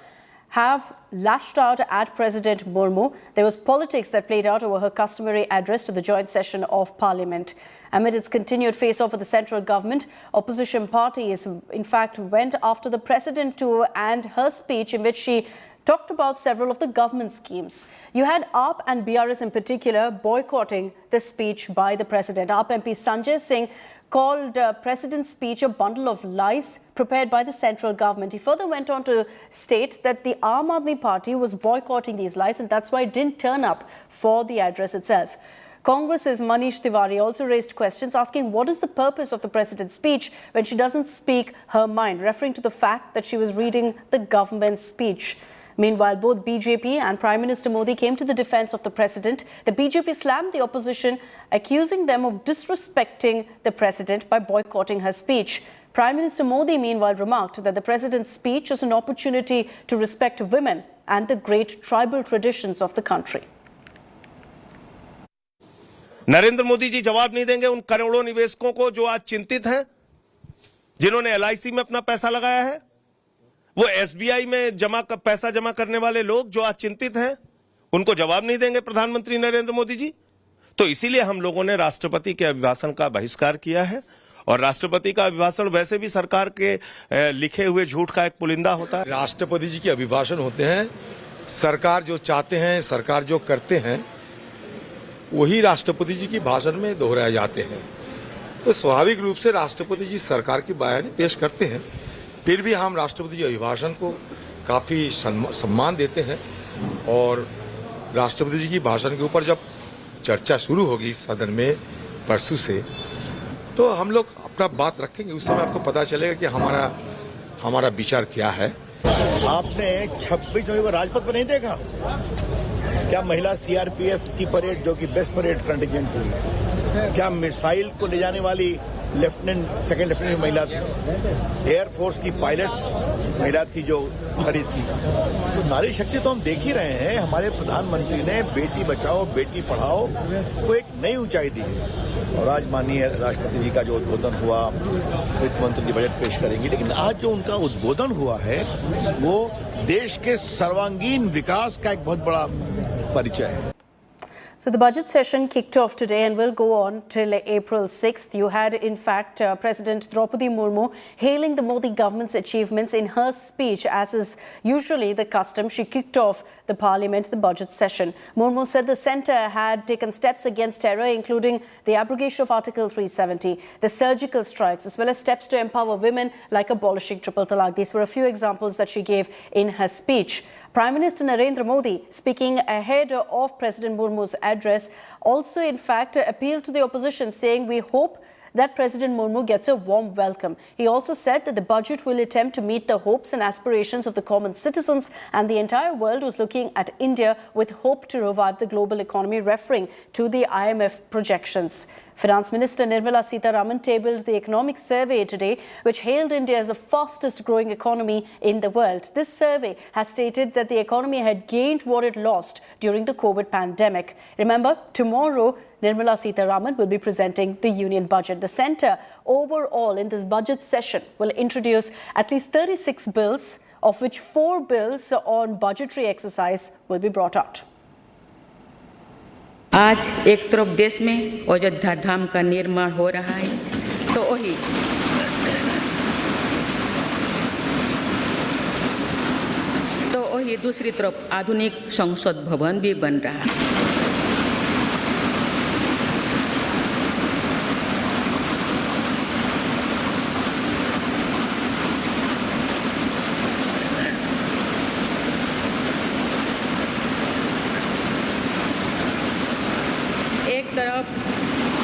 have lashed out at President Murmu. There was politics that played out over her customary address to the joint session of Parliament. Amid its continued face-off with the central government, opposition parties, in fact, went after the president too, and her speech in which she talked about several of the government schemes. You had AAP and BRS in particular boycotting the speech by the president. AAP MP Sanjay Singh called President's speech a bundle of lies prepared by the central government. He further went on to state that the Aam Aadmi Party was boycotting these lies and that's why it didn't turn up for the address itself. Congress's Manish Tiwari also raised questions asking what is the purpose of the president's speech when she doesn't speak her mind, referring to the fact that she was reading the government's speech. Meanwhile, both BJP and Prime Minister Modi came to the defense of the president. The BJP slammed the opposition, accusing them of disrespecting the president by boycotting her speech. Prime Minister Modi, meanwhile, remarked that the president's speech is an opportunity to respect women and the great tribal traditions of the country. Narendra Modi ji जवाब नहीं देंगे उन करोड़ों निवेशकों को जो आज चिंतित हैं, जिन्होंने LIC में अपना पैसा लगाया है, वो SBI में पैसा जमा करने वाले लोग जो आज चिंतित हैं, उनको जवाब नहीं देंगे प्रधानमंत्री नरेंद्र मोदी जी। तो इसीलिए हम लोगों ने राष्ट्रपति के अभिभाषण का बहिष्कार किया है और राष्ट्रपति का अभिभाषण वैसे भी सरकार के लिखे हुए झूठ का एक पुलिंदा होता है। राष्ट्रपति जी के अभिभाषण होते हैं, सरकार जो चाहते हैं, सरकार जो करते हैं, वही राष्ट्रपति जी की भाषण में दोहराए जाते हैं। तो स्वाभाविक रूप से राष्ट्रपति जी सरकार की बयान पेश करते हैं, फिर भी हम राष्ट्रपति जी अभिभाषण को काफी सम्मान देते हैं और राष्ट्रपति जी की भाषण के ऊपर जब चर्चा शुरू होगी सदन में परसों से, तो हम लोग अपना बात रखेंगे। उस समय आपको पता चलेगा कि हमारा विचार क्या है। आपने 26 जनवरी को राजपथ पर नहीं देखा क्या? महिला CRPF की परेड, जो कि बेस्ट परेड कंटिजेंट थी, क्या मिसाइल को ले जाने वाली सेकंड लेफ्टिनेंट महिला थी, एयरफोर्स की पायलट महिला थी जो खड़ी थी। तो नारी शक्ति तो हम देख ही रहे हैं। हमारे प्रधानमंत्री ने बेटी बचाओ बेटी पढ़ाओ को एक नई ऊंचाई दी और आज माननीय राष्ट्रपति जी का जो उद्बोधन हुआ, वित्त मंत्री जी बजट पेश करेंगे, लेकिन आज जो उनका उद्बोधन हुआ है वो देश के सर्वांगीण विकास का एक बहुत बड़ा परिचय है। So the budget session kicked off today and will go on till April 6th. You had, in fact, President Draupadi Murmu hailing the Modi government's achievements in her speech. As is usually the custom, she kicked off the parliament, the budget session. Murmu said the centre had taken steps against terror, including the abrogation of Article 370, the surgical strikes, as well as steps to empower women like abolishing triple talaq. These were a few examples that she gave in her speech. Prime Minister Narendra Modi, speaking ahead of President Murmu's address, also in fact appealed to the opposition, saying, "We hope that President Murmu gets a warm welcome." He also said that the budget will attempt to meet the hopes and aspirations of the common citizens, and the entire world was looking at India with hope to revive the global economy, referring to the IMF projections. Finance Minister Nirmala Sitharaman tabled the economic survey today, which hailed India as the fastest growing economy in the world. This survey has stated that the economy had gained what it lost during the COVID pandemic. Remember, tomorrow, Nirmala Sitharaman will be presenting the union budget. The centre overall in this budget session will introduce at least 36 bills, of which 4 bills on budgetary exercise will be brought out. आज एक तरफ देश में अयोध्या धाम का निर्माण हो रहा है, तो वही दूसरी तरफ आधुनिक संसद भवन भी बन रहा है।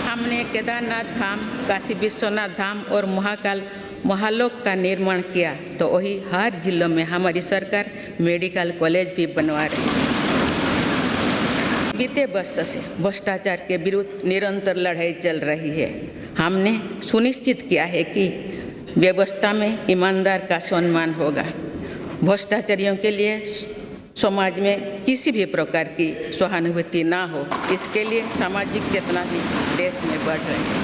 हमने केदारनाथ धाम, काशी विश्वनाथ धाम और महाकाल महालोक का निर्माण किया, तो वही हर जिलों में हमारी सरकार मेडिकल कॉलेज भी बनवा रही है। बीते वर्ष से भ्रष्टाचार के विरुद्ध निरंतर लड़ाई चल रही है। हमने सुनिश्चित किया है कि व्यवस्था में ईमानदार का सम्मान होगा। भ्रष्टाचारियों के लिए समाज में किसी भी प्रकार की सहानुभूति ना हो, इसके लिए सामाजिक चेतना भी देश में बढ़ रही है।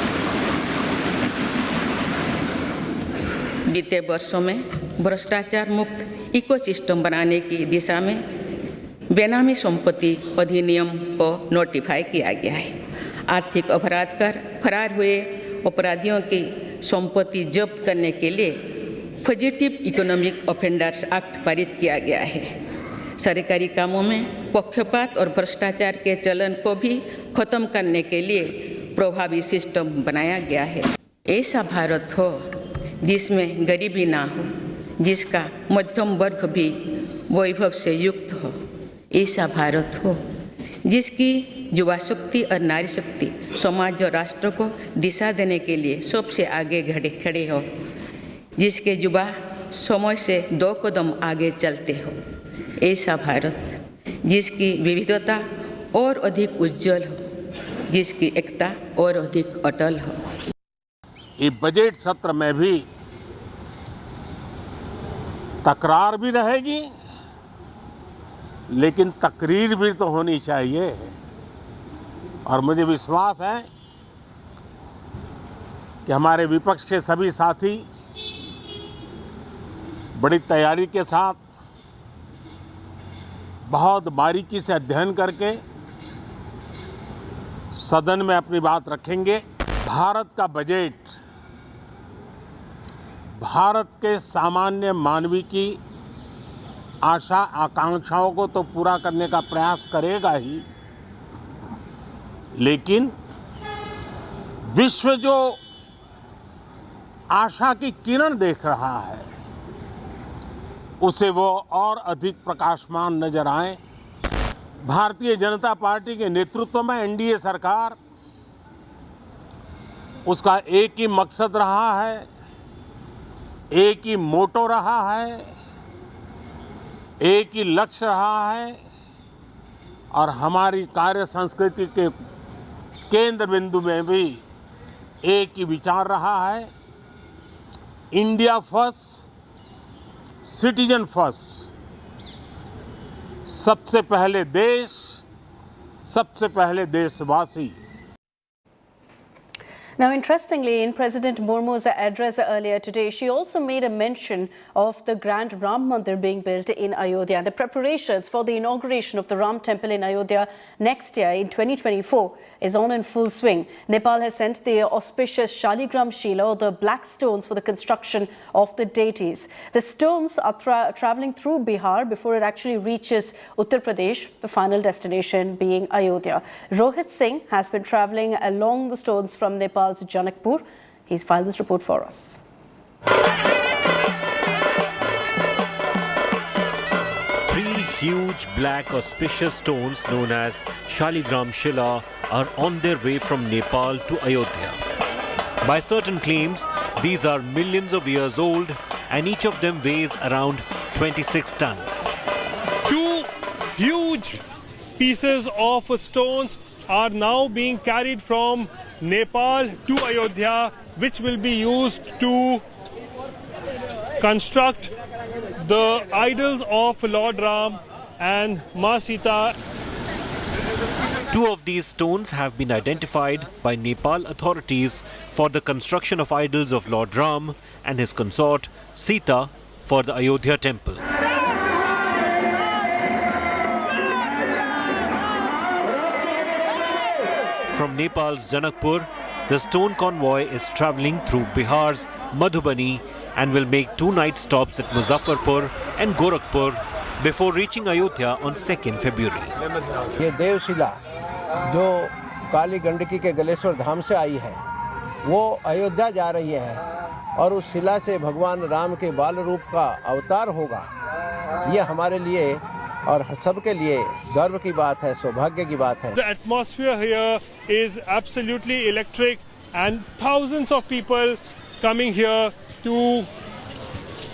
बीते वर्षों में भ्रष्टाचार मुक्त इकोसिस्टम बनाने की दिशा में बेनामी संपत्ति अधिनियम को नोटिफाई किया गया है। आर्थिक अपराध कर फरार हुए अपराधियों की संपत्ति जब्त करने के लिए फजिटिव इकोनॉमिक ऑफेंडर्स एक्ट पारित किया गया है। सरकारी कामों में पक्षपात और भ्रष्टाचार के चलन को भी खत्म करने के लिए प्रभावी सिस्टम बनाया गया है। ऐसा भारत हो जिसमें गरीबी ना हो, जिसका मध्यम वर्ग भी वैभव से युक्त हो। ऐसा भारत हो जिसकी युवा शक्ति और नारी शक्ति समाज और राष्ट्र को दिशा देने के लिए सबसे आगे खड़े हो, जिसके युवा समय से 2 कदम आगे चलते हो। ऐसा भारत जिसकी विविधता और अधिक उज्जवल हो, जिसकी एकता और अधिक अटल हो। ये बजट सत्र में भी तकरार भी रहेगी, लेकिन तकरीर भी तो होनी चाहिए। और मुझे विश्वास है कि हमारे विपक्ष के सभी साथी बड़ी तैयारी के साथ बहुत बारीकी से अध्ययन करके सदन में अपनी बात रखेंगे। भारत का बजट भारत के सामान्य मानवी की आशा आकांक्षाओं को तो पूरा करने का प्रयास करेगा ही, लेकिन विश्व जो आशा की किरण देख रहा है उसे वो और अधिक प्रकाशमान नजर आए। भारतीय जनता पार्टी के नेतृत्व में एनडीए सरकार, उसका एक ही मकसद रहा है, एक ही मोटो रहा है, एक ही लक्ष्य रहा है और हमारी कार्य संस्कृति के केंद्र बिंदु में भी एक ही विचार रहा है, इंडिया फर्स्ट, सिटीजन फर्स्ट। सबसे पहले देश, सबसे पहले देशवासी। Now, interestingly, in President Murmu's address earlier today, she also made a mention of the grand Ram Mandir being built in Ayodhya. The preparations for the inauguration of the Ram Temple in Ayodhya next year in 2024 is on in full swing. Nepal has sent the auspicious Shaligram Shila, or the black stones, for the construction of the deities. The stones are travelling through Bihar before it actually reaches Uttar Pradesh, the final destination being Ayodhya. Rohit Singh has been travelling along the stones from Nepal's Janakpur. He's filed this report for us. Three huge black auspicious stones known as Shaligram Shila are on their way from Nepal to Ayodhya. By certain claims, these are millions of years old and each of them weighs around 26 tons. Two huge pieces of stones are now being carried from Nepal to Ayodhya, which will be used to construct the idols of Lord Ram and Ma Sita. Two of these stones have been identified by Nepal authorities for the construction of idols of Lord Ram and his consort Sita for the Ayodhya temple. From Nepal's Janakpur, the stone convoy is travelling through Bihar's Madhubani and will make 2 night stops at Muzaffarpur and Gorakhpur before reaching Ayodhya on 2nd February. ये देवशिला जो काली गंडकी के गलेश्वर धाम से आई है, वो अयोध्या जा रही है और उस शिला से भगवान राम के बाल रूप का अवतार होगा। ये हमारे लिए और सबके लिए गर्व की बात है, सौभाग्य की बात है। The atmosphere here is absolutely electric and thousands of people coming here to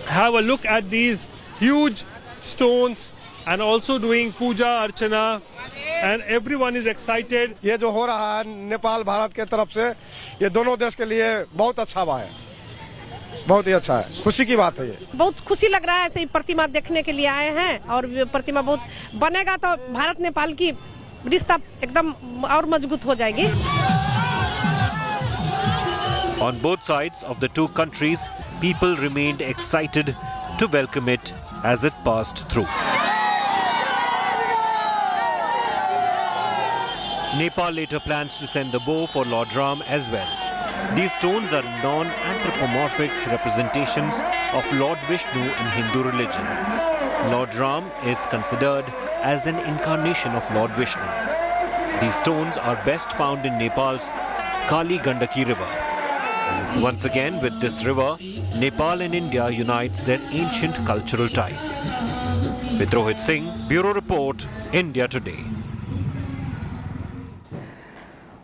have a look at these huge stones and also doing puja archana, and everyone is excited. ये जो हो रहा है नेपाल भारत के तरफ से, ये दोनों देश के लिए बहुत अच्छा बात है, बहुत ही अच्छा है, खुशी की बात है। ये बहुत खुशी लग रहा है, ऐसे ही प्रतिमा देखने के लिए आए हैं और प्रतिमा बहुत बनेगा तो भारत नेपाल की रिश्ता एकदम और मजबूत हो जाएगी। On both sides of the two countries, people remained excited to welcome it as it passed through. Nepal later plans to send the bow for Lord Ram as well. These stones are non-anthropomorphic representations of Lord Vishnu in Hindu religion. Lord Ram is considered as an incarnation of Lord Vishnu. These stones are best found in Nepal's Kali Gandaki river. Once again, with this river, Nepal and India unites their ancient cultural ties. With Rohit Singh, Bureau Report, India Today.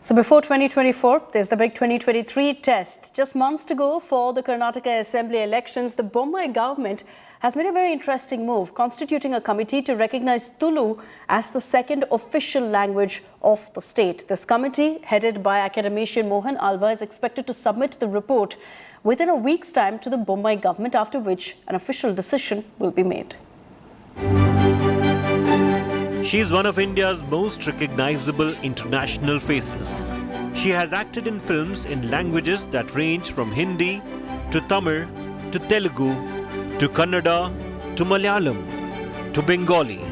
So before 2024, there's the big 2023 test. Just months to go for the Karnataka Assembly elections, the Bommai government has made a very interesting move, constituting a committee to recognize Tulu as the second official language of the state. This committee, headed by academician Mohan Alva, is expected to submit the report within a week's time to the Bommai government, after which an official decision will be made. She is one of India's most recognizable international faces. She has acted in films in languages that range from Hindi to Tamil to Telugu to Kannada to Malayalam to Bengali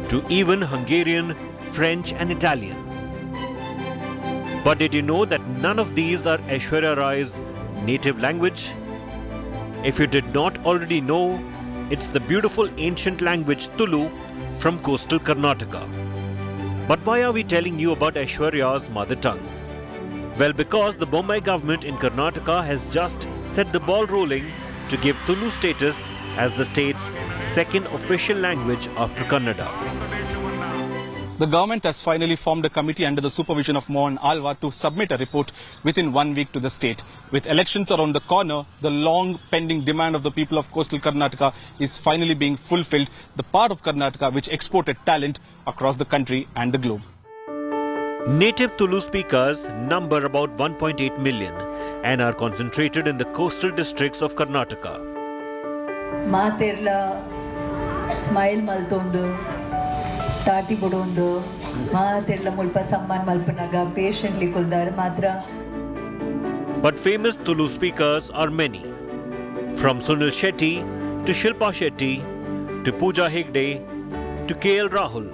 to even Hungarian, French and Italian. But did you know that none of these are Aishwarya Rai's native language? If you did not already know, it's the beautiful ancient language Tulu from coastal Karnataka. But why are we telling you about Aishwarya's mother tongue? Well, because the Bombay government in Karnataka has just set the ball rolling to give Tulu status as the state's second official language after Kannada. The government has finally formed a committee under the supervision of Mohan Alva to submit a report within 1 week to the state. With elections around the corner, the long pending demand of the people of coastal Karnataka is finally being fulfilled, the part of Karnataka which exported talent across the country and the globe. Native Tulu speakers number about 1.8 million and are concentrated in the coastal districts of Karnataka. Materla smile maltondo Tati Bodondo, Materla Mulpa Samman Malpanaga, patiently Kuldar Matra. But famous Tulu speakers are many. From Sunil Shetty to Shilpa Shetty to Pooja Hegde to KL Rahul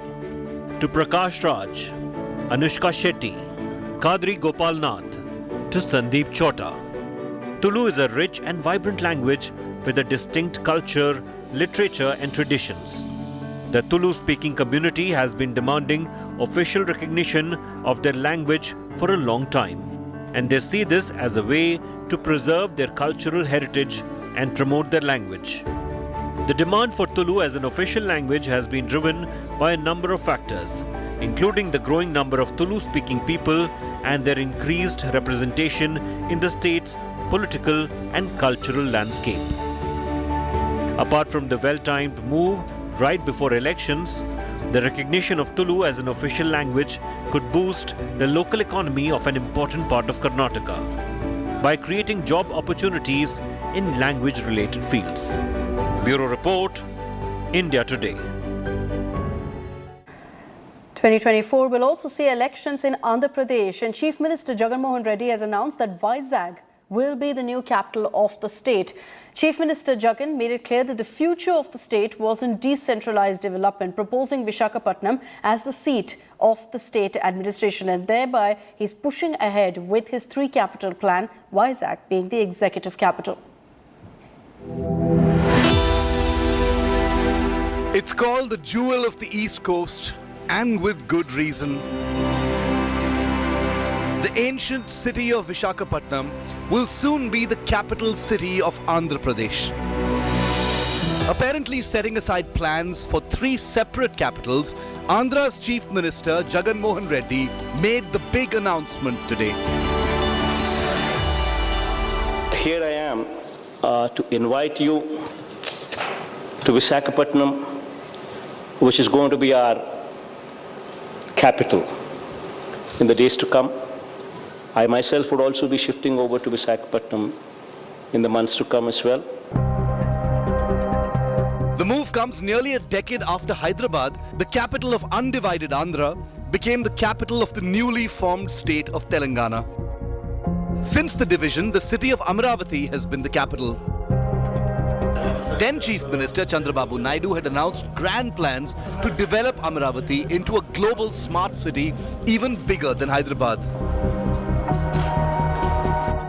to Prakash Raj, Anushka Shetty, Kadri Gopal Nath to Sandeep Chota. Tulu is a rich and vibrant language with a distinct culture, literature and traditions. The Tulu-speaking community has been demanding official recognition of their language for a long time, and they see this as a way to preserve their cultural heritage and promote their language. The demand for Tulu as an official language has been driven by a number of factors, including the growing number of Tulu-speaking people and their increased representation in the state's political and cultural landscape. Apart from the well-timed move right before elections, the recognition of Tulu as an official language could boost the local economy of an important part of Karnataka by creating job opportunities in language-related fields. Bureau Report, India Today. 2024 will also see elections in Andhra Pradesh, and Chief Minister Jagan Mohan Reddy has announced that Vizag will be the new capital of the state. Chief Minister Jagan made it clear that the future of the state was in decentralized development, proposing Visakhapatnam as the seat of the state administration, and thereby he's pushing ahead with his 3-capital plan, Vizag being the executive capital. It's called the jewel of the East Coast, and with good reason. The ancient city of Visakhapatnam will soon be the capital city of Andhra Pradesh. Apparently setting aside plans for 3 separate capitals, Andhra's Chief Minister Jagan Mohan Reddy made the big announcement today. Here I am to invite you to Visakhapatnam, which is going to be our capital in the days to come. I myself would also be shifting over to Visakhapatnam in the months to come as well. The move comes nearly a decade after Hyderabad, the capital of undivided Andhra, became the capital of the newly formed state of Telangana. Since the division, the city of Amaravati has been the capital. Then Chief Minister Chandrababu Naidu had announced grand plans to develop Amaravati into a global smart city even bigger than Hyderabad.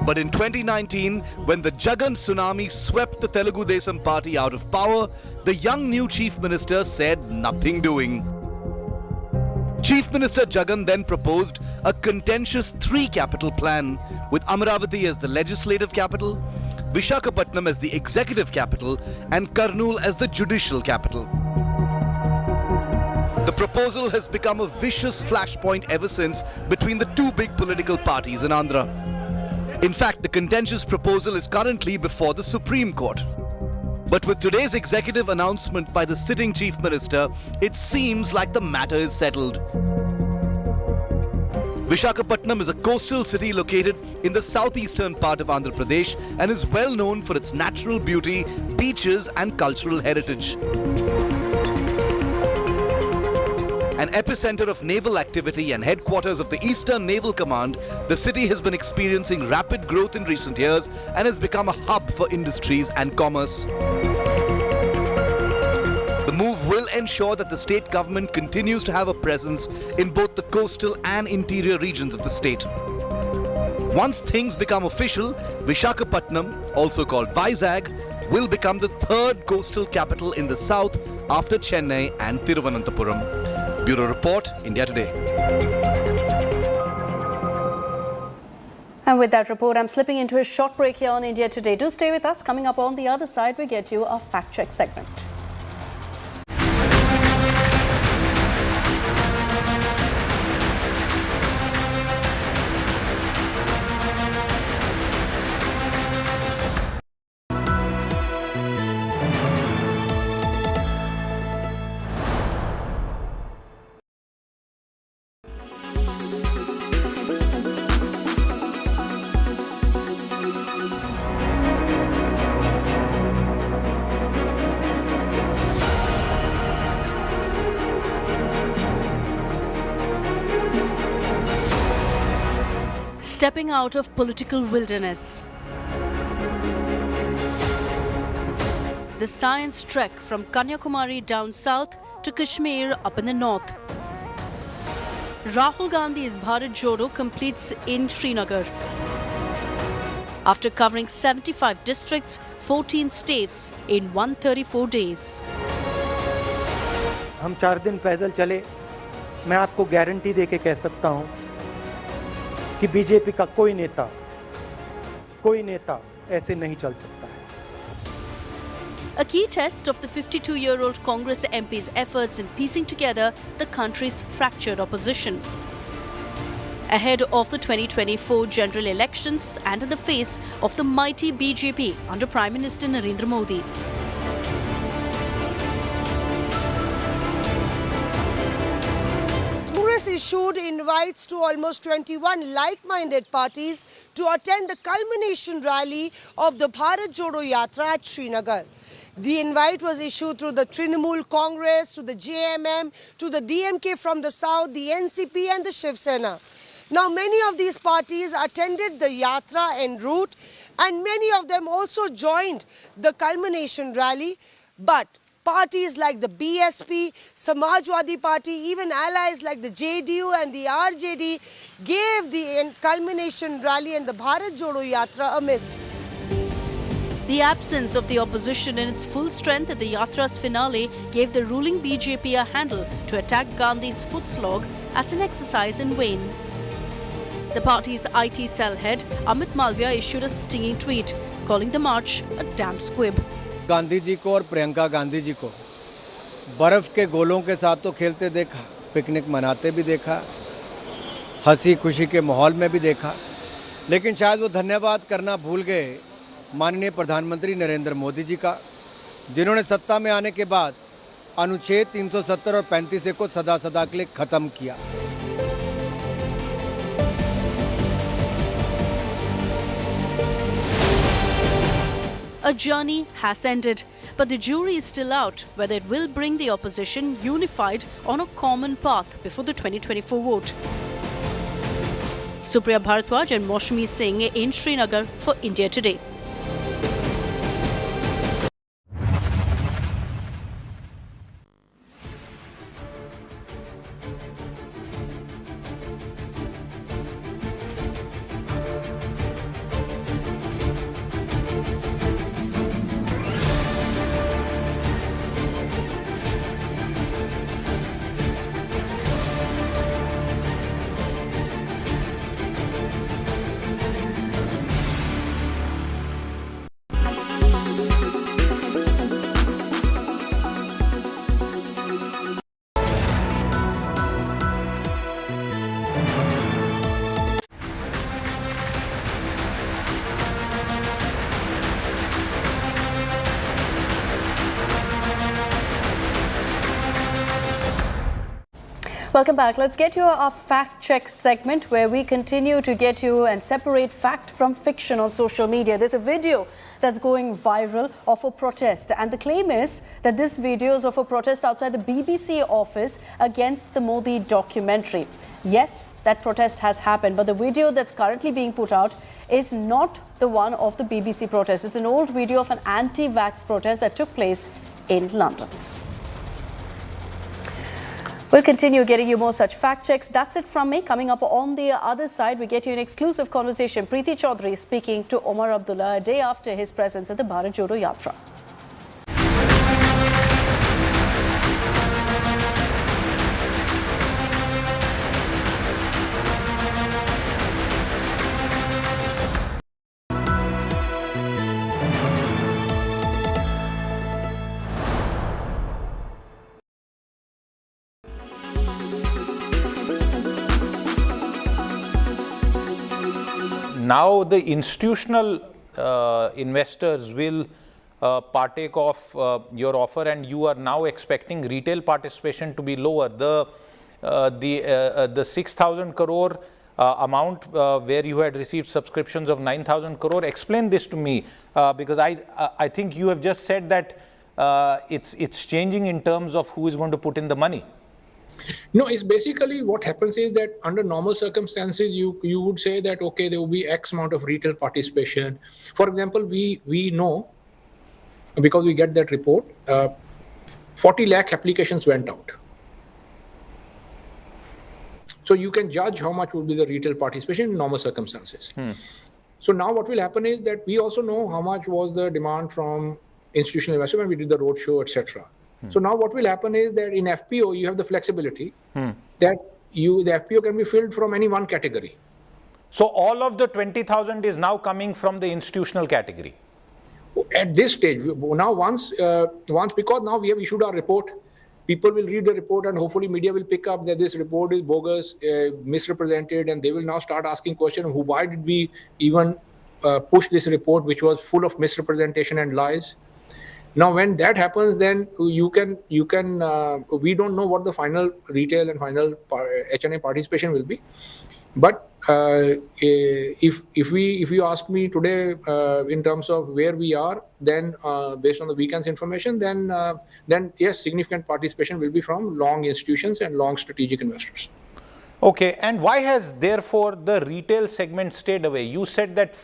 But in 2019, when the Jagan tsunami swept the Telugu Desam party out of power, the young new Chief Minister said nothing doing. Chief Minister Jagan then proposed a contentious 3-capital plan, with Amaravati as the legislative capital, Visakhapatnam as the executive capital, and Kurnool as the judicial capital. The proposal has become a vicious flashpoint ever since between the two big political parties in Andhra. In fact, the contentious proposal is currently before the Supreme Court. But with today's executive announcement by the sitting Chief Minister, it seems like the matter is settled. Visakhapatnam is a coastal city located in the southeastern part of Andhra Pradesh and is well known for its natural beauty, beaches and cultural heritage. An epicenter of naval activity and headquarters of the Eastern Naval Command, the city has been experiencing rapid growth in recent years and has become a hub for industries and commerce. The move will ensure that the state government continues to have a presence in both the coastal and interior regions of the state. Once things become official, Visakhapatnam, also called Vizag, will become the 3rd coastal capital in the south after Chennai and Thiruvananthapuram. Bureau Report, India Today. And with that report, I'm slipping into a short break here on India Today. Do stay with us. Coming up on the other side, we get you a fact check segment. Stepping out of political wilderness. The science trek from Kanyakumari down south to Kashmir up in the north. Rahul Gandhi's Bharat Jodo completes in Srinagar. After covering 75 districts, 14 states in 134 days. हम 4 दिन पैदल चले, मैं आपको guarantee देके कह सकता हूं कि बीजेपी का कोई नेता ऐसे नहीं चल सकता है. A key test of the 52-year-old Congress MP's efforts in piecing together the country's fractured opposition. Ahead of the 2024 general elections and in the face of the mighty BJP under Prime Minister Narendra Modi. Congress issued invites to almost 21 like-minded parties to attend the culmination rally of the Bharat Jodo Yatra at Srinagar. The invite was issued through the Trinamool Congress, to the JMM, to the DMK from the south, the NCP and the Shiv Sena. Now, many of these parties attended the Yatra en route and many of them also joined the culmination rally. But parties like the BSP, Samajwadi Party, even allies like the JDU and the RJD gave the culmination rally and the Bharat Jodo Yatra a miss. The absence of the opposition in its full strength at the Yatra's finale gave the ruling BJP a handle to attack Gandhi's foot slog as an exercise in vain. The party's IT cell head, Amit Malviya, issued a stinging tweet, calling the march a damn squib. Gandhi ji को और प्रियंका गांधी जी को बर्फ के गोलों के साथ तो खेलते देखा, पिकनिक मनाते भी देखा, हंसी खुशी के माहौल में भी देखा, लेकिन शायद वो धन्यवाद करना भूल गए माननीय प्रधानमंत्री नरेंद्र मोदी जी का, जिन्होंने सत्ता में आने के बाद अनुच्छेद 370 और 35 को सदा सदा के लिए खत्म किया. A journey has ended, but the jury is still out whether it will bring the opposition unified on a common path before the 2024 vote. Supriya Bharadwaj and Maushami Singh in Srinagar for India Today. Welcome back. Let's get to our fact check segment where we continue to get you and separate fact from fiction on social media. There's a video that's going viral of a protest, and the claim is that this video is of a protest outside the BBC office against the Modi documentary. Yes, that protest has happened, but the video that's currently being put out is not the one of the BBC protest. It's an old video of an anti-vax protest that took place in London. We'll continue getting you more such fact checks. That's it from me. Coming up on the other side, we get you an exclusive conversation. Preeti Chaudhary speaking to Omar Abdullah a day after his presence at the Bharat Jodo Yatra. Now the institutional investors will partake of your offer, and you are now expecting retail participation to be lower. The 6,000 crore amount where you had received subscriptions of 9,000 crore. Explain this to me because I think you have just said that it's changing in terms of who is going to put in the money. No, it's basically what happens is that under normal circumstances, you would say that, okay, there will be X amount of retail participation. For example, we know, because we get that report, 40 lakh applications went out. So you can judge how much would be the retail participation in normal circumstances. So now what will happen is that we also know how much was the demand from institutional investors when we did the roadshow, etc. So now what will happen is that in FPO, you have the flexibility that the FPO can be filled from any one category. So all of the 20,000 is now coming from the institutional category? At this stage, now once because now we have issued our report, people will read the report and hopefully media will pick up that this report is bogus, misrepresented, and they will now start asking questions, why did we even push this report, which was full of misrepresentation and lies. Now, when that happens, then we don't know what the final retail and final HNA participation will be. But if you ask me today in terms of where we are, then based on the weekend's information, then yes, significant participation will be from long institutions and long strategic investors. Okay, and why has therefore the retail segment stayed away? You said that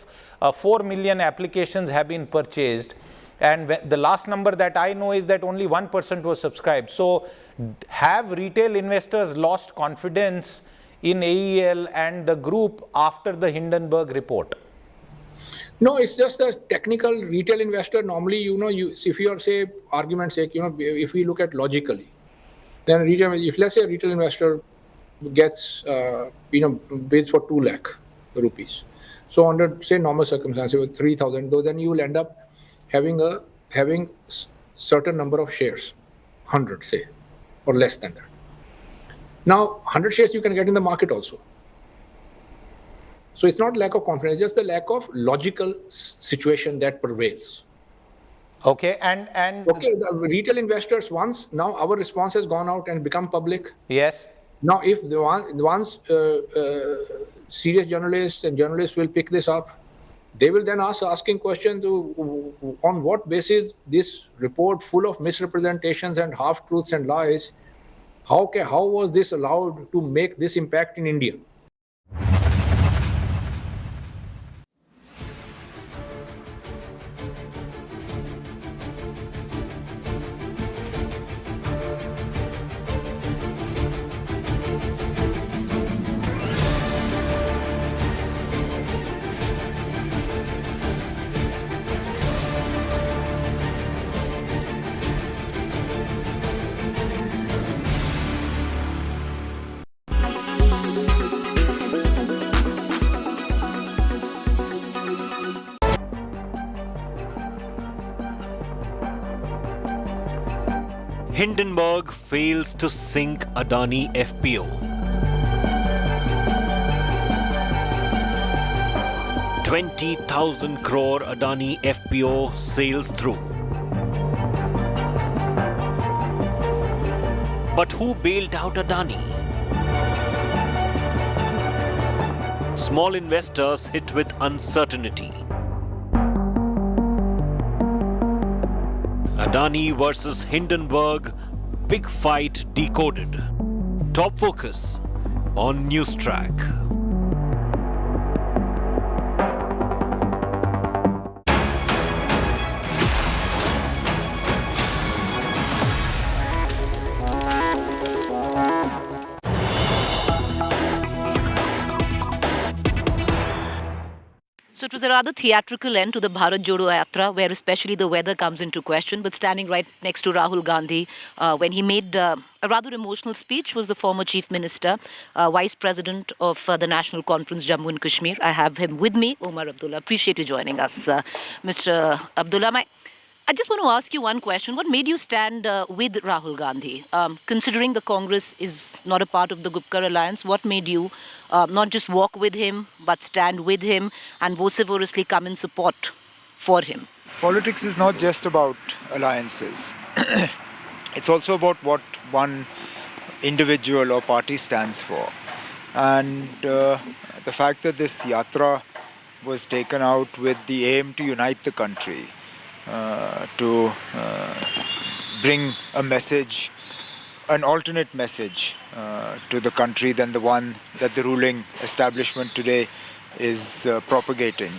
4 million applications have been purchased. And the last number that I know is that only 1% was subscribed. So have retail investors lost confidence in AEL and the group after the Hindenburg report? No, it's just a technical retail investor. Normally, if you are, say, argument's sake, if we look at logically, then if let's say a retail investor gets, bids for 2 lakh rupees. So under, say, normal circumstances with 3,000, though, then you will end up having certain number of shares, 100 say, or less than that. Now, 100 shares you can get in the market also. So it's not lack of confidence, just the lack of logical situation that prevails. Okay, and okay, the retail investors, once now our response has gone out and become public. Yes. Now, if once serious journalists and journalists will pick this up, they will then asking questions on what basis this report full of misrepresentations and half-truths and lies, how was this allowed to make this impact in India? Hindenburg fails to sink Adani FPO. 20,000 crore Adani FPO sails through. But who bailed out Adani? small investors hit with uncertainty. Adani versus Hindenburg, big fight decoded. Top focus on News Track. So it was a rather theatrical end to the Bharat Jodo Yatra, where especially the weather comes into question. But standing right next to Rahul Gandhi, when he made a rather emotional speech, was the former Chief Minister, Vice President of the National Conference, Jammu and Kashmir. I have him with me, Omar Abdullah. Appreciate you joining us, Mr. Abdullah. I just want to ask you one question. What made you stand with Rahul Gandhi? Considering the Congress is not a part of the Gupkar alliance, what made you not just walk with him, but stand with him and vociferously come in support for him? Politics is not just about alliances. It's also about what one individual or party stands for. And the fact that this yatra was taken out with the aim to unite the country, to bring a message, an alternate message to the country than the one that the ruling establishment today is propagating,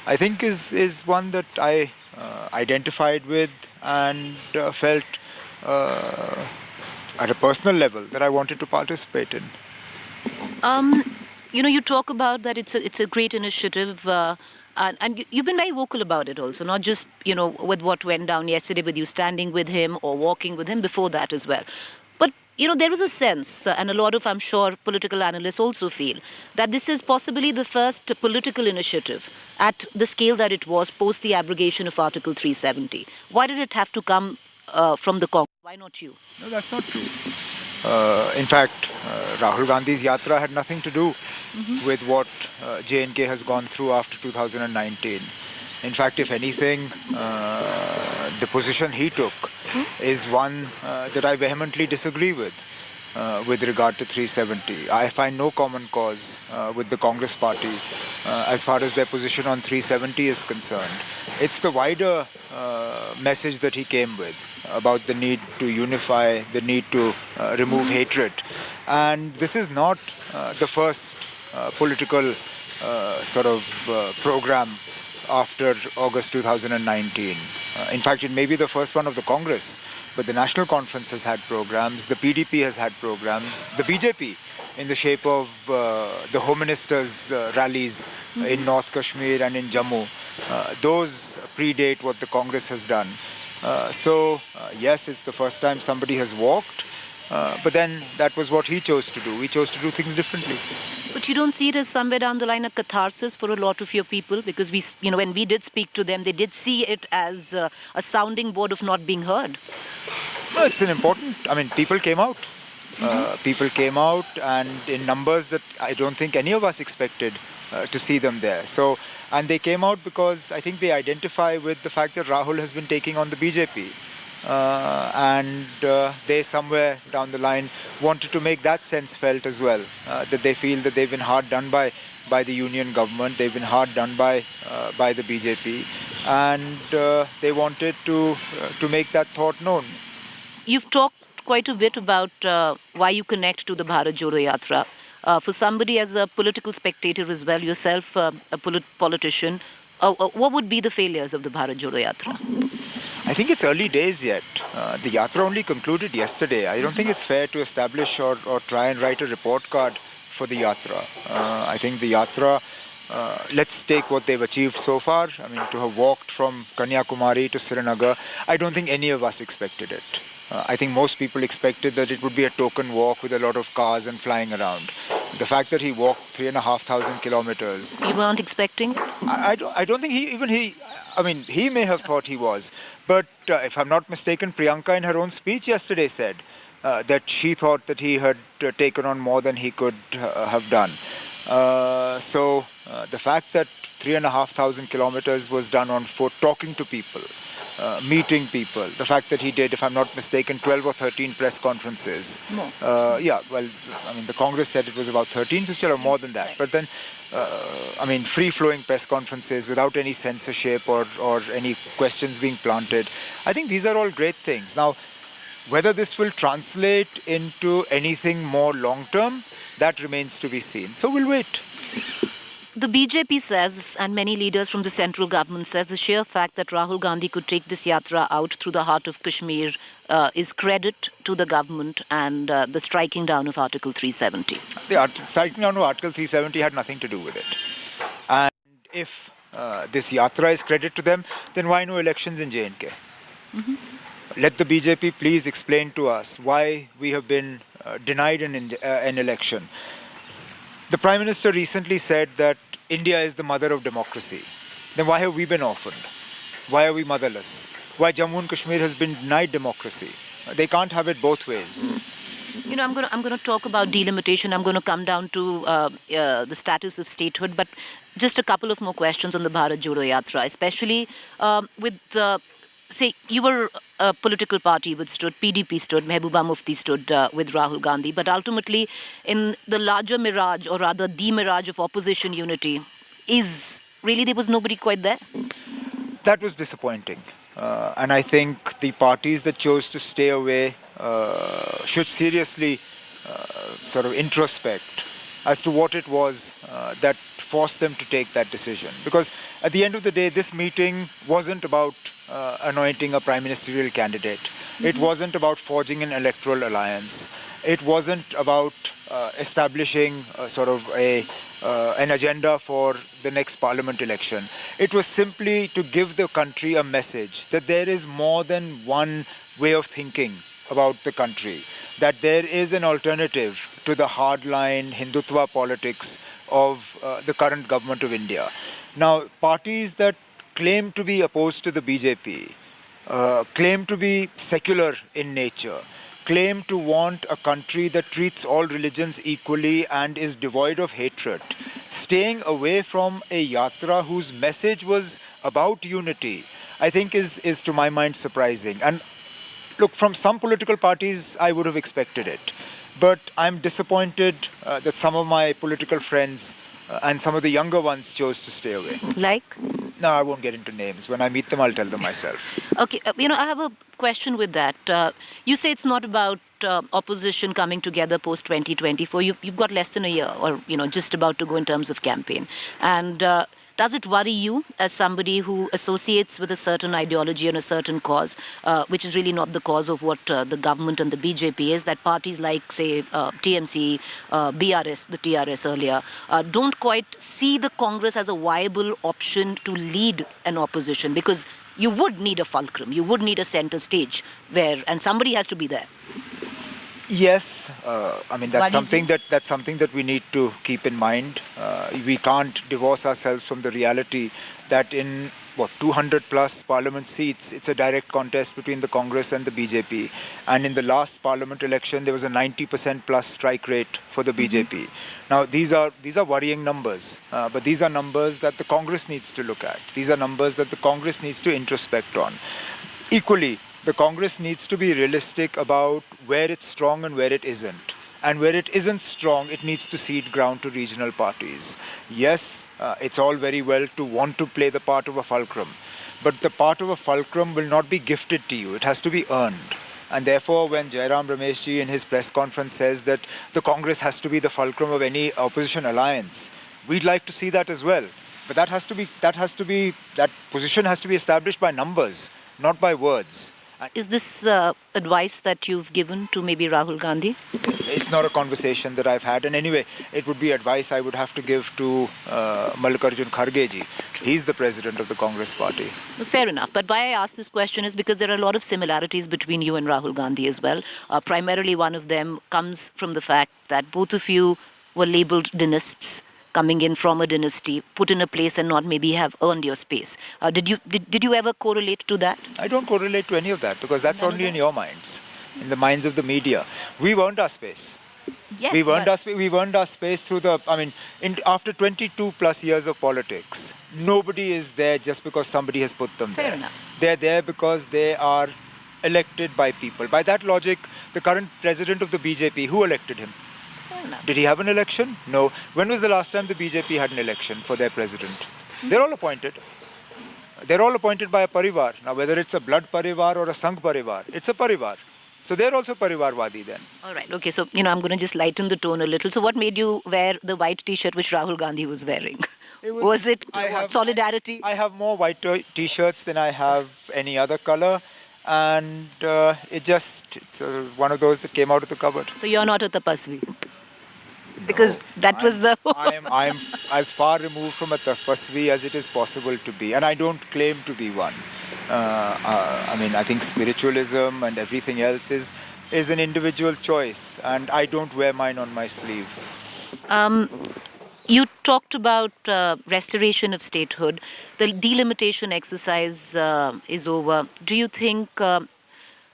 I think is one that I identified with and felt at a personal level that I wanted to participate in. You talk about that it's a great initiative. And you've been very vocal about it also, not just, with what went down yesterday with you standing with him or walking with him, before that as well. But, there is a sense, and a lot of, I'm sure, political analysts also feel, that this is possibly the first political initiative at the scale that it was post the abrogation of Article 370. Why did it have to come from the Congress? Why not you? No, that's not true. In fact, Rahul Gandhi's yatra had nothing to do with what J&K has gone through after 2019. In fact, if anything, the position he took is one that I vehemently disagree with regard to 370. I find no common cause with the Congress party as far as their position on 370 is concerned. It's the wider message that he came with about the need to unify, the need to remove hatred. And this is not the first political program after August 2019. In fact, it may be the first one of the Congress, but the National Conference has had programs, the PDP has had programs, the BJP in the shape of the Home Minister's rallies in North Kashmir and in Jammu. Those predate what the Congress has done. Yes, it's the first time somebody has walked, but then that was what he chose to do. He chose to do things differently. But you don't see it as somewhere down the line a catharsis for a lot of your people? Because when we did speak to them, they did see it as a sounding board of not being heard. No, it's people came out. People came out, and in numbers that I don't think any of us expected to see them there. And they came out because I think they identify with the fact that Rahul has been taking on the BJP. And they somewhere down the line wanted to make that sense felt as well, that they feel that they've been hard done by the union government, they've been hard done by the BJP, and they wanted to make that thought known. You've talked quite a bit about why you connect to the Bharat Jodo Yatra. For somebody as a political spectator as well, yourself a politician, what would be the failures of the Bharat Jodo Yatra? I think it's early days yet. The yatra only concluded yesterday. I don't think it's fair to establish or try and write a report card for the yatra. I think the yatra, let's take what they've achieved so far. To have walked from Kanyakumari to Srinagar, I don't think any of us expected it. I think most people expected that it would be a token walk with a lot of cars and flying around. The fact that he walked 3,500 kilometers. You weren't expecting? I don't think he may have thought he was. But if I'm not mistaken, Priyanka in her own speech yesterday said that she thought that he had taken on more than he could have done. The fact that 3,500 kilometers was done on foot, talking to people, meeting people. The fact that he did, if I'm not mistaken, 12 or 13 press conferences. More. Yeah, well, I mean, the Congress said it was about 13, so still more than that. Right. But then, I mean, free-flowing press conferences without any censorship or any questions being planted. I think these are all great things. Now, whether this will translate into anything more long-term, that remains to be seen. So we'll wait. The BJP says, and many leaders from the central government says, the sheer fact that Rahul Gandhi could take this yatra out through the heart of Kashmir is credit to the government and the striking down of Article 370. The striking down of Article 370 had nothing to do with it. And if this yatra is credit to them, then why no elections in J&K? Mm-hmm. Let the BJP please explain to us why we have been denied an election. The Prime Minister recently said that India is the mother of democracy. Then why have we been orphaned? Why are we motherless? Why Jammu and Kashmir has been denied democracy? They can't have it both ways. You know, I'm going to talk about delimitation. I'm going to come down to the status of statehood, but just a couple of more questions on the Bharat Jodo Yatra, especially with say, you were a political party which stood, PDP stood, Mehbooba Mufti stood with Rahul Gandhi, but ultimately in the larger mirage, or rather the mirage of opposition unity, there was nobody quite there? That was disappointing. And I think the parties that chose to stay away should seriously sort of introspect as to what it was that forced them to take that decision. Because at the end of the day, this meeting wasn't about anointing a prime ministerial candidate. Mm-hmm. It wasn't about forging an electoral alliance. It wasn't about establishing sort of an agenda for the next parliament election. It was simply to give the country a message that there is more than one way of thinking about the country, that there is an alternative to the hardline Hindutva politics of the current government of India. Now, parties that claim to be opposed to the BJP, claim to be secular in nature, claim to want a country that treats all religions equally and is devoid of hatred, staying away from a yatra whose message was about unity, I think is to my mind surprising. And look, from some political parties, I would have expected it. But I'm disappointed that some of my political friends and some of the younger ones chose to stay away. Like? No, I won't get into names. When I meet them, I'll tell them myself. Okay, I have a question with that. You say it's not about opposition coming together post-2024. You've got less than a year, or, just about to go in terms of campaign. And does it worry you as somebody who associates with a certain ideology and a certain cause, which is really not the cause of what the government and the BJP is, that parties like, say, TMC, BRS, the TRS earlier, don't quite see the Congress as a viable option to lead an opposition? Because you would need a fulcrum, you would need a center stage and somebody has to be there. Yes, I mean that's something that we need to keep in mind. We can't divorce ourselves from the reality that in 200 plus parliament seats, it's a direct contest between the Congress and the BJP. And in the last parliament election, there was a 90% plus strike rate for the BJP. Now these are worrying numbers, but these are numbers that the Congress needs to look at. These are numbers that the Congress needs to introspect on. Equally, the Congress needs to be realistic about where it's strong and where it isn't. And where it isn't strong, it needs to cede ground to regional parties. Yes, it's all very well to want to play the part of a fulcrum, but the part of a fulcrum will not be gifted to you. It has to be earned. And therefore, when Jairam Rameshji in his press conference says that the Congress has to be the fulcrum of any opposition alliance, we'd like to see that as well. But that position has to be established by numbers, not by words. Is this advice that you've given to maybe Rahul Gandhi? It's not a conversation that I've had. And anyway, it would be advice I would have to give to Mallikarjun Kharge ji. He's the president of the Congress party. Fair enough. But why I ask this question is because there are a lot of similarities between you and Rahul Gandhi as well. Primarily, one of them comes from the fact that both of you were labelled dynasts, coming in from a dynasty, put in a place and not maybe have earned your space. Did you ever correlate to that? I don't correlate to any of that because that's only in your minds, in the minds of the media. We've earned our space. Yes, we've earned our space through the, after 22 plus years of politics, nobody is there just because somebody has put them Fair there. enough. They're there because they are elected by people. By that logic, the current president of the BJP, who elected him? Fair enough. Did he have an election? No. When was the last time the BJP had an election for their president? They're all appointed. They're all appointed by a parivar. Now, whether it's a blood parivar or a Sangh parivar, it's a parivar. So they're also parivarwadi then. All right. Okay. So, I'm going to just lighten the tone a little. So what made you wear the white T-shirt which Rahul Gandhi was wearing? Was it solidarity? I have more white T-shirts than I have any other color. And it's one of those that came out of the cupboard. So you're not a tapasvi? Because that was the... I am as far removed from a tapasvi as it is possible to be. And I don't claim to be one. I think spiritualism and everything else is an individual choice. And I don't wear mine on my sleeve. You talked about restoration of statehood. The delimitation exercise is over. Do you think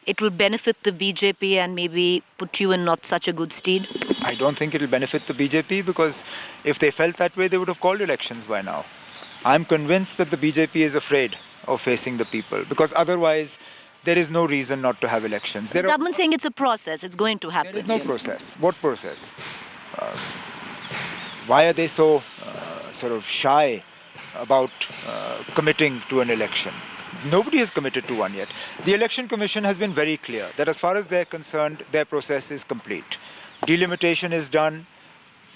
it will benefit the BJP and maybe put you in not such a good stead? I don't think it will benefit the BJP because if they felt that way, they would have called elections by now. I'm convinced that the BJP is afraid of facing the people because otherwise there is no reason not to have elections. The government saying it's a process, it's going to happen. There is no process. What process? Why are they so sort of shy about committing to an election? Nobody has committed to one yet. The Election Commission has been very clear that as far as they're concerned, their process is complete. Delimitation is done,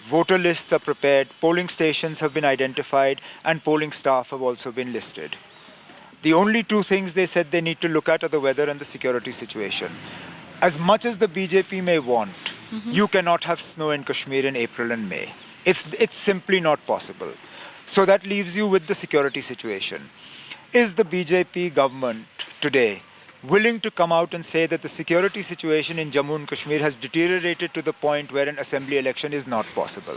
voter lists are prepared, polling stations have been identified, and polling staff have also been listed. The only two things they said they need to look at are the weather and the security situation. As much as the BJP may want, you cannot have snow in Kashmir in April and May. It's simply not possible. So that leaves you with the security situation. Is the BJP government today willing to come out and say that the security situation in Jammu and Kashmir has deteriorated to the point where an assembly election is not possible?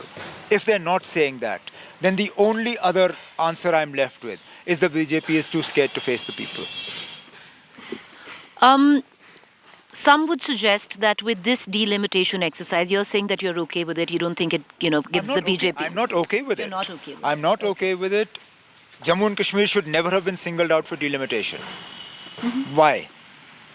If they're not saying that, then the only other answer I'm left with is the BJP is too scared to face the people. Some would suggest that with this delimitation exercise, you're saying that you're okay with it. You don't think it, gives the BJP. I'm not okay with it. You're not okay with it. I'm not okay with it. Jammu and Kashmir should never have been singled out for delimitation. Why?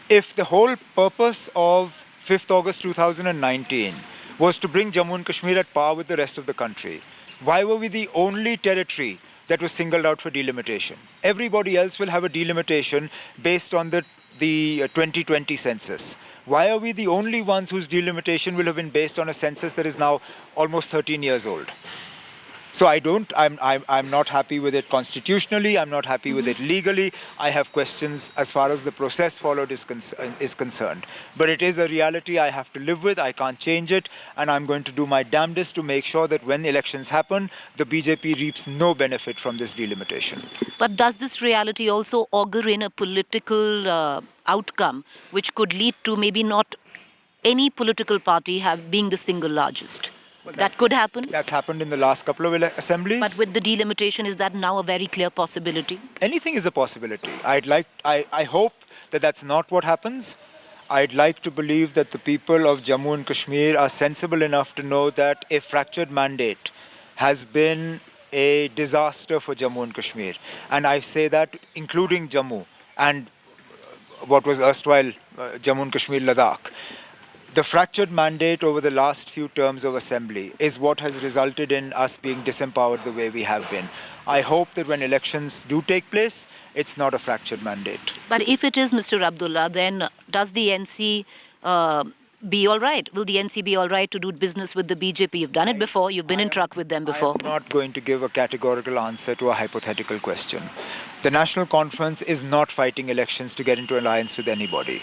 If the whole purpose of 5th August 2019 was to bring Jammu and Kashmir at par with the rest of the country, why were we the only territory that was singled out for delimitation? Everybody else will have a delimitation based on the 2020 census. Why are we the only ones whose delimitation will have been based on a census that is now almost 13 years old? So I'm not happy with it constitutionally, I'm not happy with it legally. I have questions as far as the process followed is concerned. But it is a reality I have to live with, I can't change it, and I'm going to do my damnedest to make sure that when elections happen, the BJP reaps no benefit from this delimitation. But does this reality also augur in a political outcome which could lead to maybe not any political party being the single largest? That could happen. That's happened in the last couple of assemblies. But with the delimitation, is that now a very clear possibility? Anything is a possibility. I hope that that's not what happens. I'd like to believe that the people of Jammu and Kashmir are sensible enough to know that a fractured mandate has been a disaster for Jammu and Kashmir. And I say that including Jammu and what was erstwhile Jammu and Kashmir, Ladakh. The fractured mandate over the last few terms of assembly is what has resulted in us being disempowered the way we have been. I hope that when elections do take place, it's not a fractured mandate. But if it is, Mr. Abdullah, then does the NC be all right? Will the NC be all right to do business with the BJP? You've done it before. You've been in truck with them before. I'm not going to give a categorical answer to a hypothetical question. The National Conference is not fighting elections to get into alliance with anybody.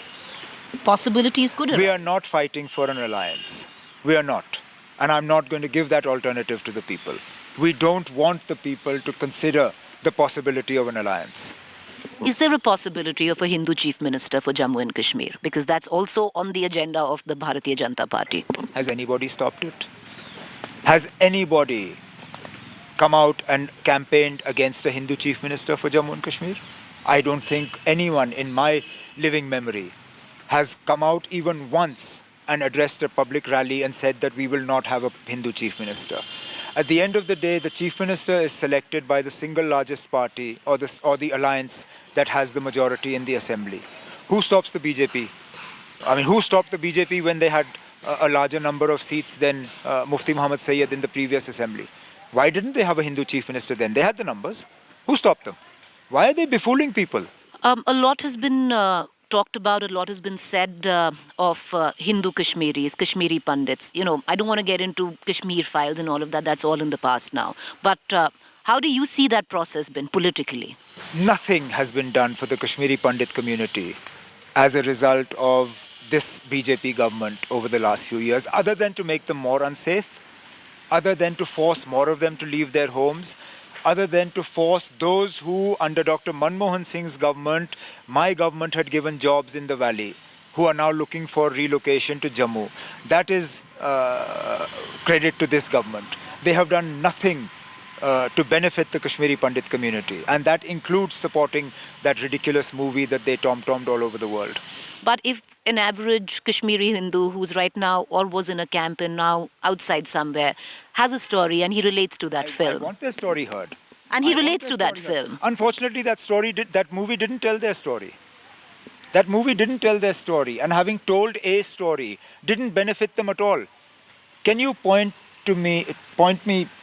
Possibility is good enough. We are not fighting for an alliance. We are not. And I'm not going to give that alternative to the people. We don't want the people to consider the possibility of an alliance. Is there a possibility of a Hindu chief minister for Jammu and Kashmir? Because that's also on the agenda of the Bharatiya Janata Party. Has anybody stopped it? Has anybody come out and campaigned against a Hindu chief minister for Jammu and Kashmir? I don't think anyone in my living memory has come out even once and addressed a public rally and said that we will not have a Hindu chief minister. At the end of the day, the chief minister is selected by the single largest party or the alliance that has the majority in the assembly. Who stops the BJP? I mean, who stopped the BJP when they had a larger number of seats than Mufti Muhammad Sayyid in the previous assembly? Why didn't they have a Hindu chief minister then? They had the numbers. Who stopped them? Why are they befooling people? A lot has been talked about, a lot has been said of Hindu Kashmiris, Kashmiri Pandits. You know, I don't want to get into Kashmir files and all of that. That's all in the past now. But how do you see that process been politically? Nothing has been done for the Kashmiri Pandit community as a result of this BJP government over the last few years, other than to make them more unsafe, other than to force more of them to leave their homes, other than to force those who, under Dr. Manmohan Singh's government, my government had given jobs in the valley, who are now looking for relocation to Jammu. That is credit to this government. They have done nothing to benefit the Kashmiri Pandit community, and that includes supporting that ridiculous movie that they tom-tommed all over the world. But if an average Kashmiri Hindu who's right now or was in a camp and now outside somewhere has a story and he relates to that film. I want their story heard. And he relates to that film. Unfortunately, that movie didn't tell their story. That movie didn't tell their story, and having told a story didn't benefit them at all. Can you point me,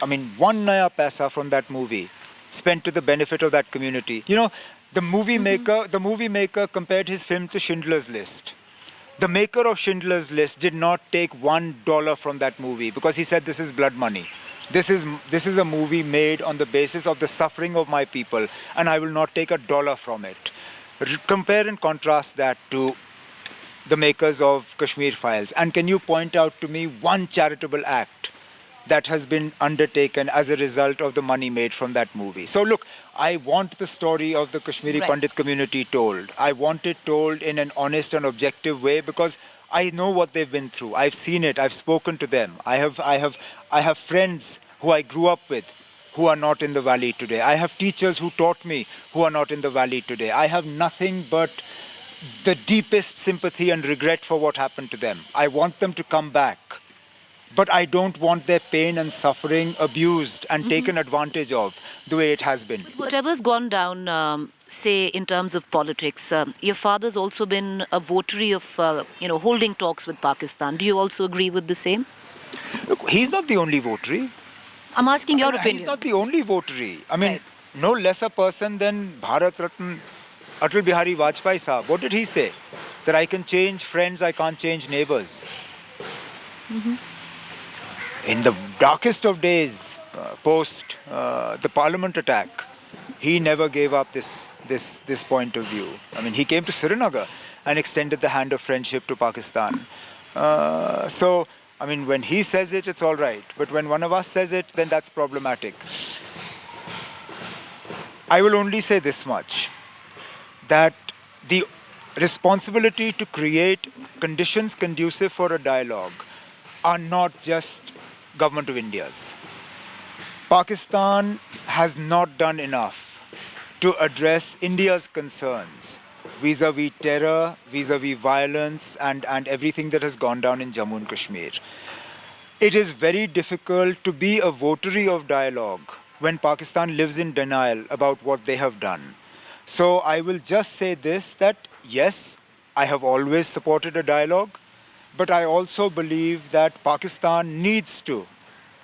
I mean, one naya paisa from that movie spent to the benefit of that community? You know, the movie maker compared his film to Schindler's List. The maker of Schindler's List did not take $1 from that movie because he said this is blood money. This is a movie made on the basis of the suffering of my people, and I will not take $1 from it. Compare and contrast that to the makers of Kashmir Files, and can you point out to me one charitable act that has been undertaken as a result of the money made from that movie? So look, I want the story of the Kashmiri Pandit community told. I want it told in an honest and objective way because I know what they've been through. I've seen it. I've spoken to them. I have friends who I grew up with who are not in the valley today. I have teachers who taught me who are not in the valley today. I have nothing but the deepest sympathy and regret for what happened to them. I want them to come back. But I don't want their pain and suffering abused and taken advantage of the way it has been. Whatever's gone down, say, in terms of politics, your father's also been a votary of, holding talks with Pakistan. Do you also agree with the same? Look, he's not the only votary. I'm asking your opinion. He's not the only votary. I mean, no lesser person than Bharat Ratna Atal Bihari Vajpayee Sahab. What did he say? That I can change friends, I can't change neighbors. In the darkest of days, post the parliament attack, he never gave up this point of view. I mean, he came to Srinagar and extended the hand of friendship to Pakistan. So, I mean, when he says it, it's all right. But when one of us says it, then that's problematic. I will only say this much, that the responsibility to create conditions conducive for a dialogue are not just Government of India's. Pakistan has not done enough to address India's concerns vis-a-vis terror, vis-a-vis violence, and everything that has gone down in Jammu and Kashmir. It is very difficult to be a votary of dialogue when Pakistan lives in denial about what they have done. So I will just say this, that yes, I have always supported a dialogue, but I also believe that Pakistan needs to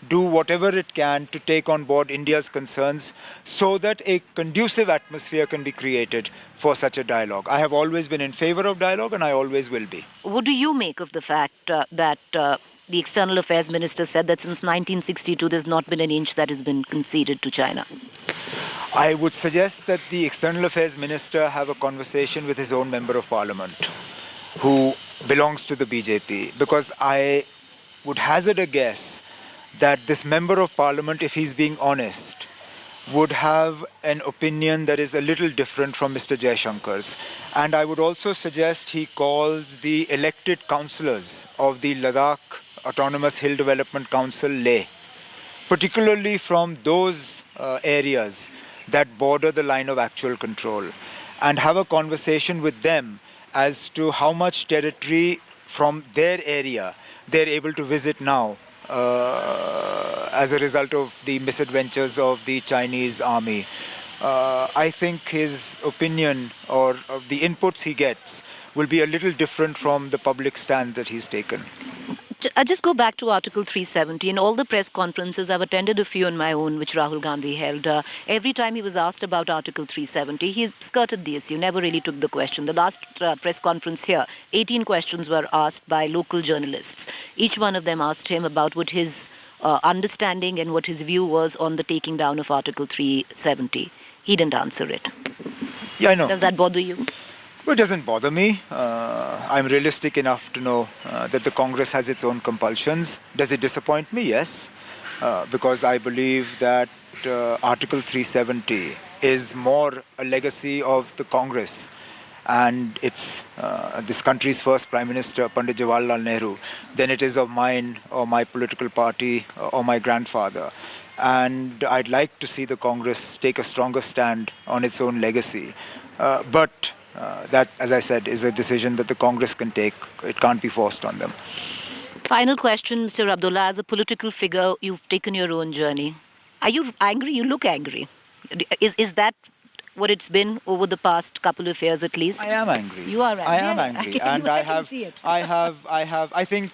do whatever it can to take on board India's concerns so that a conducive atmosphere can be created for such a dialogue. I have always been in favor of dialogue and I always will be. What do you make of the fact that the External Affairs Minister said that since 1962 there's not been an inch that has been conceded to China? I would suggest that the External Affairs Minister have a conversation with his own Member of Parliament who belongs to the BJP, because I would hazard a guess that this Member of Parliament, if he's being honest, would have an opinion that is a little different from Mr. Jaishankar's. And I would also suggest he calls the elected councillors of the Ladakh Autonomous Hill Development Council Leh, particularly from those areas that border the line of actual control, and have a conversation with them as to how much territory from their area, they're able to visit now as a result of the misadventures of the Chinese army. I think his opinion or the inputs he gets will be a little different from the public stand that he's taken. I just go back to Article 370. In all the press conferences, I've attended a few on my own, which Rahul Gandhi held. Every time he was asked about Article 370, he skirted the issue, never really took the question. The last press conference here, 18 questions were asked by local journalists. Each one of them asked him about what his understanding and what his view was on the taking down of Article 370. He didn't answer it. Yeah, I know. Does that bother you? Well, it doesn't bother me. I'm realistic enough to know that the Congress has its own compulsions. Does it disappoint me? Yes. Because I believe that Article 370 is more a legacy of the Congress and it's this country's first Prime Minister, Pandit Jawaharlal Nehru, than it is of mine or my political party or my grandfather. And I'd like to see the Congress take a stronger stand on its own legacy. But that, as I said, is a decision that the Congress can take. It can't be forced on them. Final question, Mr. Abdullah. As a political figure, you've taken your own journey. Are you angry? You look angry. Is that what it's been over the past couple of years at least? I am angry. You are angry. I am angry. And I think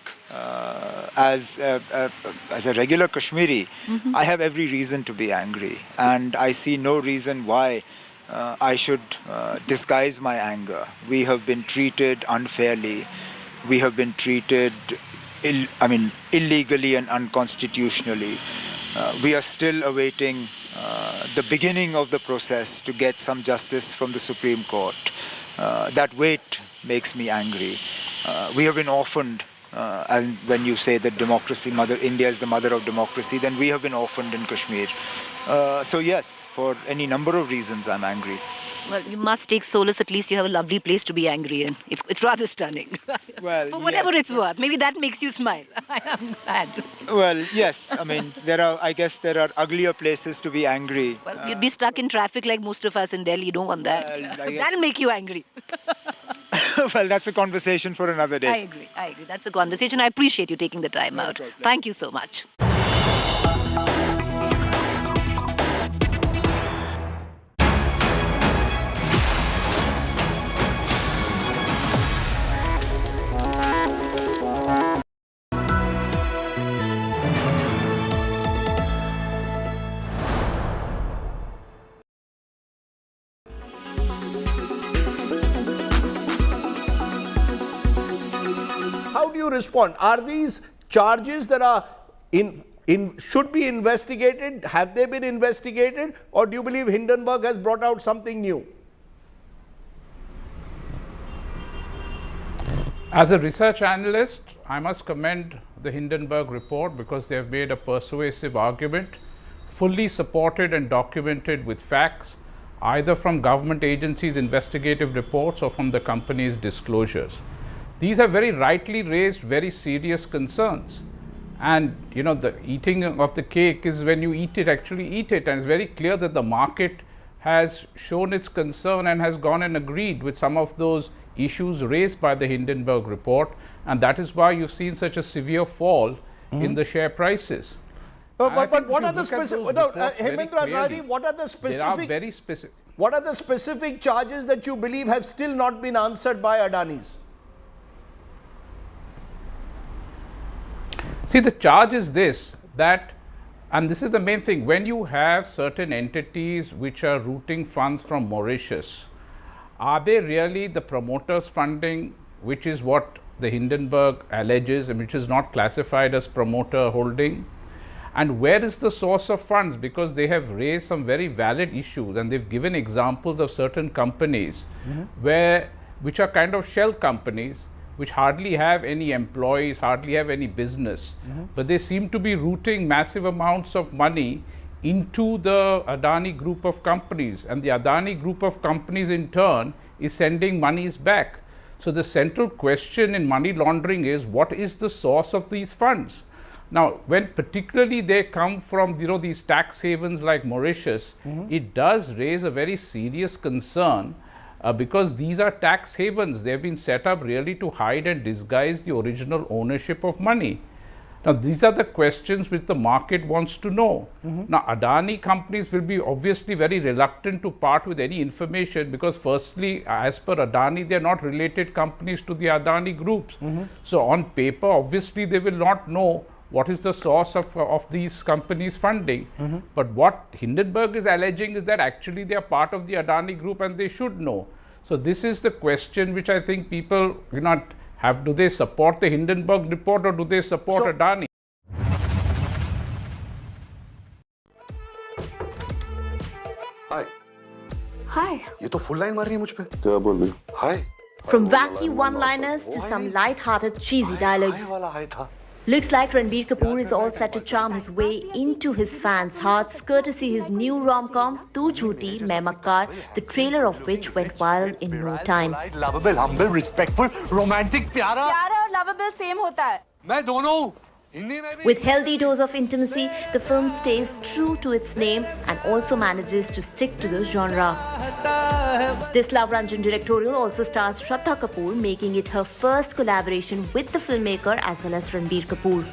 as a regular Kashmiri, I have every reason to be angry. And I see no reason why I should disguise my anger. We have been treated unfairly. We have been treated illegally and unconstitutionally. We are still awaiting the beginning of the process to get some justice from the Supreme Court. That wait makes me angry. We have been orphaned, and when you say that India is the mother of democracy, then we have been orphaned in Kashmir. So yes, for any number of reasons, I'm angry. Well, you must take solace. At least you have a lovely place to be angry in. It's rather stunning. Well, for whatever it's worth, maybe that makes you smile. I am mad. Well, yes. I mean, I guess there are uglier places to be angry. Well, you'd be stuck in traffic like most of us in Delhi. You don't want that. Well, that'll make you angry. Well, that's a conversation for another day. I agree. That's a conversation. I appreciate you taking the time out. Thank you so much. How do you respond? Are these charges that are should be investigated? Have they been investigated? Or do you believe Hindenburg has brought out something new? As a research analyst, I must commend the Hindenburg report because they have made a persuasive argument, fully supported and documented with facts, either from government agencies' investigative reports or from the company's disclosures. These have very rightly raised very serious concerns. And you know, the eating of the cake is when you actually eat it. And it's very clear that the market has shown its concern and has gone and agreed with some of those issues raised by the Hindenburg report. And that is why you've seen such a severe fall in the share prices. But what are the specific? Hemendra Azari, what are the specific? They are very specific. What are the specific charges that you believe have still not been answered by Adani's? See, the charge is this, that, and this is the main thing, when you have certain entities which are routing funds from Mauritius, are they really the promoters' funding, which is what the Hindenburg alleges and which is not classified as promoter holding? And where is the source of funds? Because they have raised some very valid issues and they've given examples of certain companies which are kind of shell companies, which hardly have any employees, hardly have any business, but they seem to be routing massive amounts of money into the Adani group of companies, and the Adani group of companies in turn is sending monies back. So the central question in money laundering is, what is the source of these funds? Now, when particularly they come from these tax havens like Mauritius, it does raise a very serious concern because these are tax havens. They have been set up really to hide and disguise the original ownership of money. Now, these are the questions which the market wants to know. Now, Adani companies will be obviously very reluctant to part with any information because firstly, as per Adani, they are not related companies to the Adani groups. So, on paper, obviously, they will not know what is the source of these companies' funding. But what Hindenburg is alleging is that actually they are part of the Adani group and they should know. So, this is the question which I think people do not have. Do they support the Hindenburg report or do they support Adani? Hi Hi. ये तो full line मार रही है मुझ पे क्या बोल रही हाय From wacky one-liners to some light-hearted cheesy dialogues. वाला हाय था Looks like Ranbir Kapoor is all set to charm his way into his fans' hearts courtesy his new rom-com Tu Jhooti Main Makkar, the trailer of which went viral in no time. Lovable humble respectful romantic प्यारा प्यारा और lovable same होता है मैं दोनों With healthy dose of intimacy, the film stays true to its name and also manages to stick to the genre. This Love Ranjan directorial also stars Shraddha Kapoor, making it her first collaboration with the filmmaker as well as Ranbir Kapoor.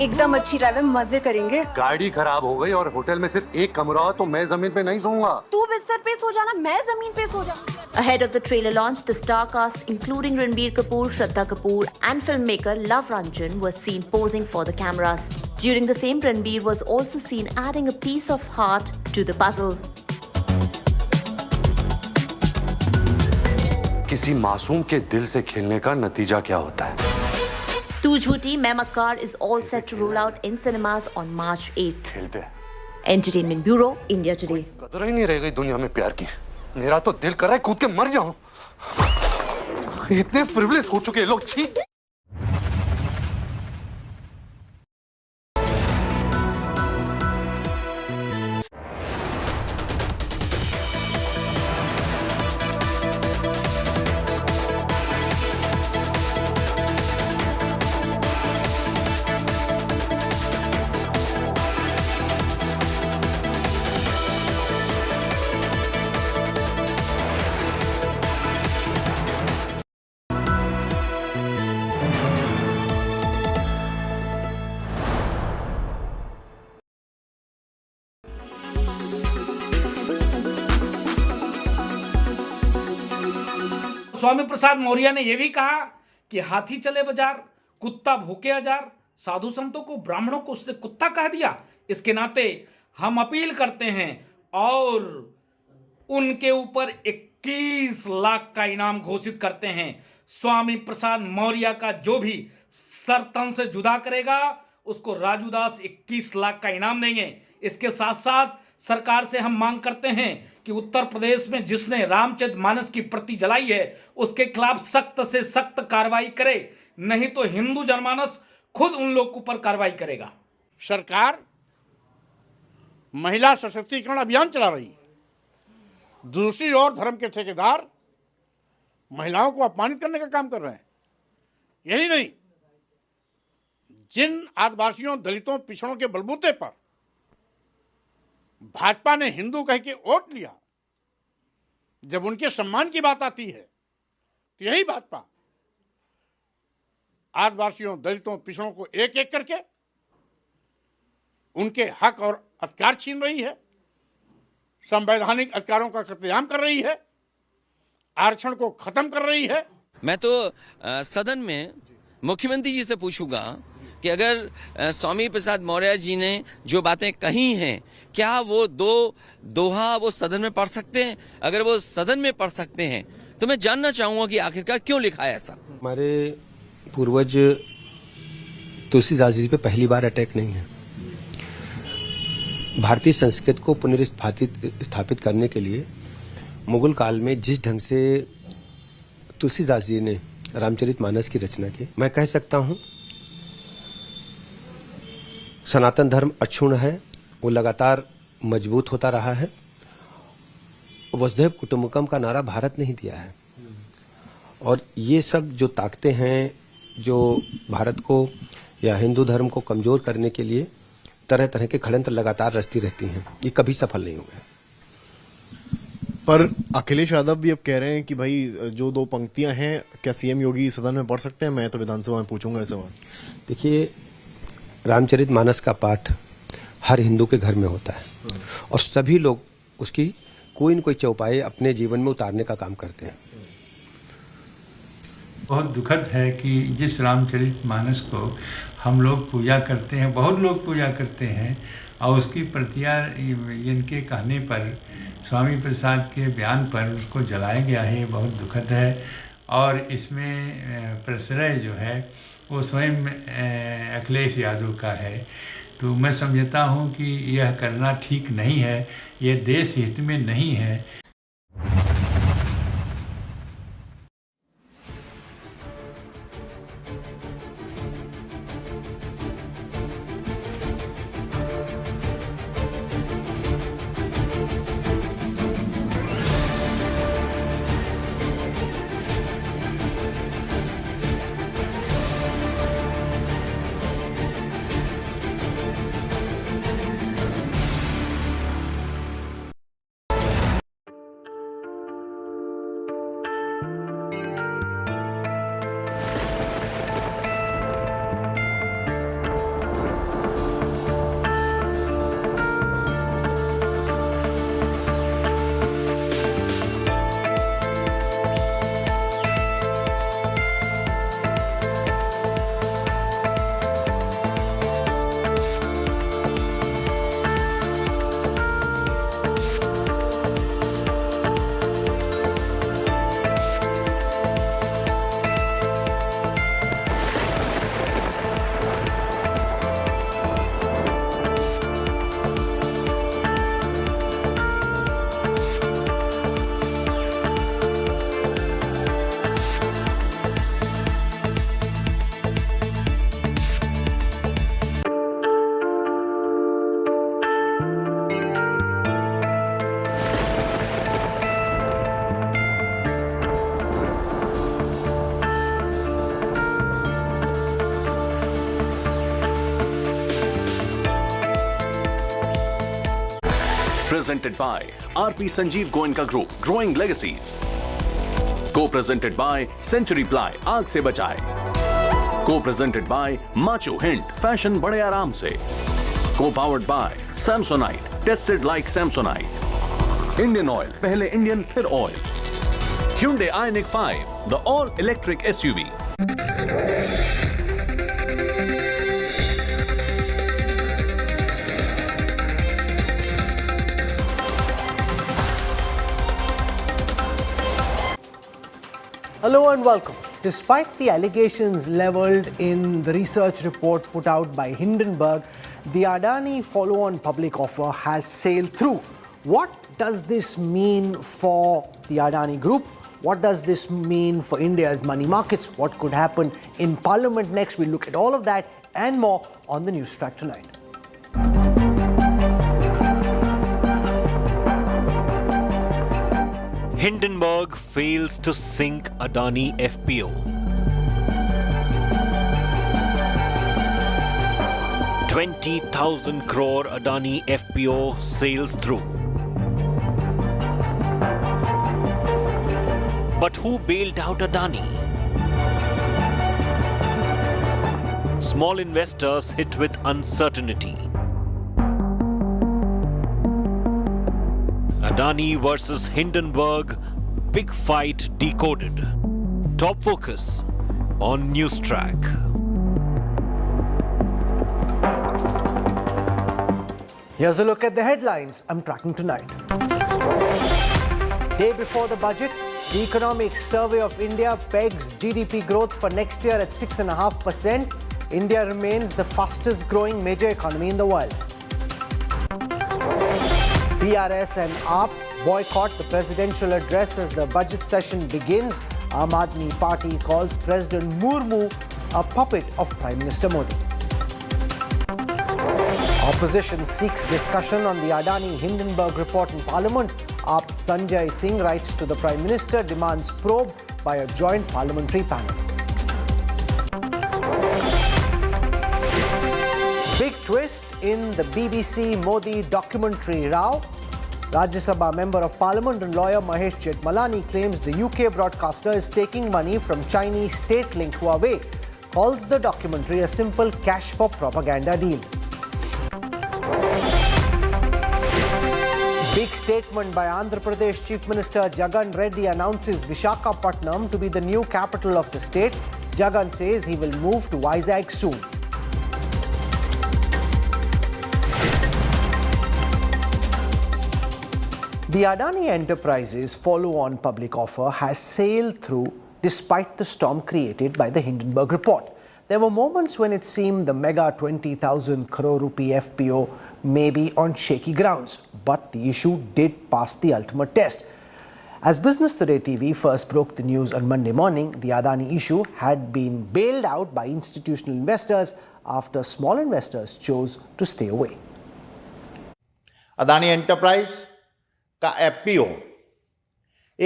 एकदम अच्छी drive है मजे करेंगे गाड़ी खराब हो गई और होटल में सिर्फ एक कमरा हो तो मैं जमीन पे नहीं सोऊंगा तू बिस्तर पे सो जाना मैं जमीन पे सो जाऊंगा Ahead of the trailer launch, the star cast including Ranbir Kapoor, Shraddha Kapoor and filmmaker Love Ranjan was seen posing for the cameras. During the same, Ranbir was also seen adding a piece of heart to the puzzle. किसी मासूम के दिल से खेलने का नतीजा क्या होता है Tu Jhooti Main Makkar is all set to roll out in cinemas on March 8th. खेलते हैं Entertainment Bureau, India Today. कदर ही नहीं रह गई दुनिया में प्यार की मेरा तो दिल कर रहा है कूद के मर जाऊं इतने फ्रिवलेस हो चुके हैं लोग छी स्वामी प्रसाद मौर्य ने यह भी कहा कि हाथी चले बाजार कुत्ता भूखे हजार साधु संतों को ब्राह्मणों को उसने कुत्ता कह दिया इसके नाते हम अपील करते हैं और उनके ऊपर 21 लाख का इनाम घोषित करते हैं स्वामी प्रसाद मौर्य का जो भी सर तन से जुदा करेगा उसको राजू दास 21 लाख का इनाम देंगे इसके साथ साथ सरकार से हम मांग करते हैं कि उत्तर प्रदेश में जिसने रामचरितमानस की प्रति जलाई है उसके खिलाफ सख्त से सख्त कार्रवाई करे नहीं तो हिंदू जनमानस खुद उन लोग के ऊपर कार्रवाई करेगा सरकार महिला सशक्तिकरण अभियान चला रही है दूसरी ओर धर्म के ठेकेदार महिलाओं को अपमानित करने का काम कर रहे हैं यही नहीं जिन आदिवासियों दलितों पिछड़ों के बलबूते पर भाजपा ने हिंदू कह के वोट लिया जब उनके सम्मान की बात आती है तो यही भाजपा आदिवासियों दलितों पिछड़ों को एक एक करके उनके हक और अधिकार छीन रही है संवैधानिक अधिकारों का कत्लेआम कर रही है आरक्षण को खत्म कर रही है मैं तो सदन में मुख्यमंत्री जी से पूछूंगा कि अगर स्वामी प्रसाद मौर्य जी ने जो बातें कही हैं क्या वो दोहा वो सदन में पढ़ सकते हैं अगर वो सदन में पढ़ सकते हैं तो मैं जानना चाहूंगा कि आखिरकार क्यों लिखा है ऐसा हमारे पूर्वज तुलसीदास जी पे पहली बार अटैक नहीं है भारतीय संस्कृति को पुनर्स्थापित करने के लिए मुगल काल में जिस ढंग से तुलसीदास जी ने रामचरितमानस की रचना की मैं कह सकता हूं सनातन धर्म अक्षुण्ण है वो लगातार मजबूत होता रहा है वसुधैव कुटुंबकम का नारा भारत ने ही दिया है और ये सब जो ताकतें हैं जो भारत को या हिंदू धर्म को कमजोर करने के लिए तरह तरह के षड्यंत्र लगातार रचती रहती हैं ये कभी सफल नहीं हुए पर अखिलेश यादव भी अब कह रहे हैं कि भाई जो 2 पंक्तियां हैं क्या सीएम योगी सदन में पढ़ सकते हैं? मैं तो विधानसभा में पूछूंगा इस सवाल। देखिए, रामचरितमानस का पाठ हर हिंदू के घर में होता है और सभी लोग उसकी कोई न कोई चौपाई अपने जीवन में उतारने का काम करते हैं। बहुत दुखद है कि जिस रामचरितमानस को हम लोग पूजा करते हैं, बहुत लोग पूजा करते हैं, और उसकी प्रतियां इनके कहने पर, स्वामी प्रसाद के बयान पर उसको जलाया गया है। ये बहुत दुखद है और इसमें प्रश्रय जो है वो स्वयं अखिलेश यादव का है। तो मैं समझता हूँ कि यह करना ठीक नहीं है, ये देश हित में नहीं है। Presented by RP Sanjeev Goenka Group, Growing Legacies. Co-presented by Century Ply, आग से बचाए. Co-presented by Macho Hint, fashion बड़े आराम से. Co-powered by Samsonite, tested like Samsonite. Indian Oil, पहले Indian फिर oil. Hyundai Ioniq 5, the all-electric SUV. Hello and welcome. Despite the allegations leveled in the research report put out by Hindenburg, the Adani follow-on public offer has sailed through. What does this mean for the Adani Group? What does this mean for India's money markets? What could happen in Parliament next? We'll look at all of that and more on the News Track tonight. Hindenburg fails to sink Adani FPO. $20,000 crore Adani FPO sails through. But who bailed out Adani? Small investors hit with uncertainty. Adani versus Hindenburg, big fight decoded. Top focus on News Track. Here's a look at the headlines I'm tracking tonight. Day before the budget, the Economic Survey of India pegs GDP growth for next year at 6.5%. India remains the fastest growing major economy in the world. BRS and AAP boycott the presidential address as the budget session begins. Aam Aadmi Party calls President Murmu a puppet of Prime Minister Modi. Opposition seeks discussion on the Adani Hindenburg report in Parliament. AAP's Sanjay Singh writes to the Prime Minister, demands probe by a joint parliamentary panel. Big twist in the BBC Modi documentary row. Rajya Sabha Member of Parliament and lawyer Mahesh Jethmalani claims the UK broadcaster is taking money from Chinese state-linked Huawei, calls the documentary a simple cash for propaganda deal. Big statement by Andhra Pradesh Chief Minister Jagan Reddy announces Visakhapatnam to be the new capital of the state. Jagan says he will move to Vizag soon. The Adani Enterprises follow-on public offer has sailed through despite the storm created by the Hindenburg report. There were moments when it seemed the mega 20,000 crore rupee FPO may be on shaky grounds, but the issue did pass the ultimate test. As Business Today TV first broke the news on Monday morning, the Adani issue had been bailed out by institutional investors after small investors chose to stay away. Adani enterprise का FPO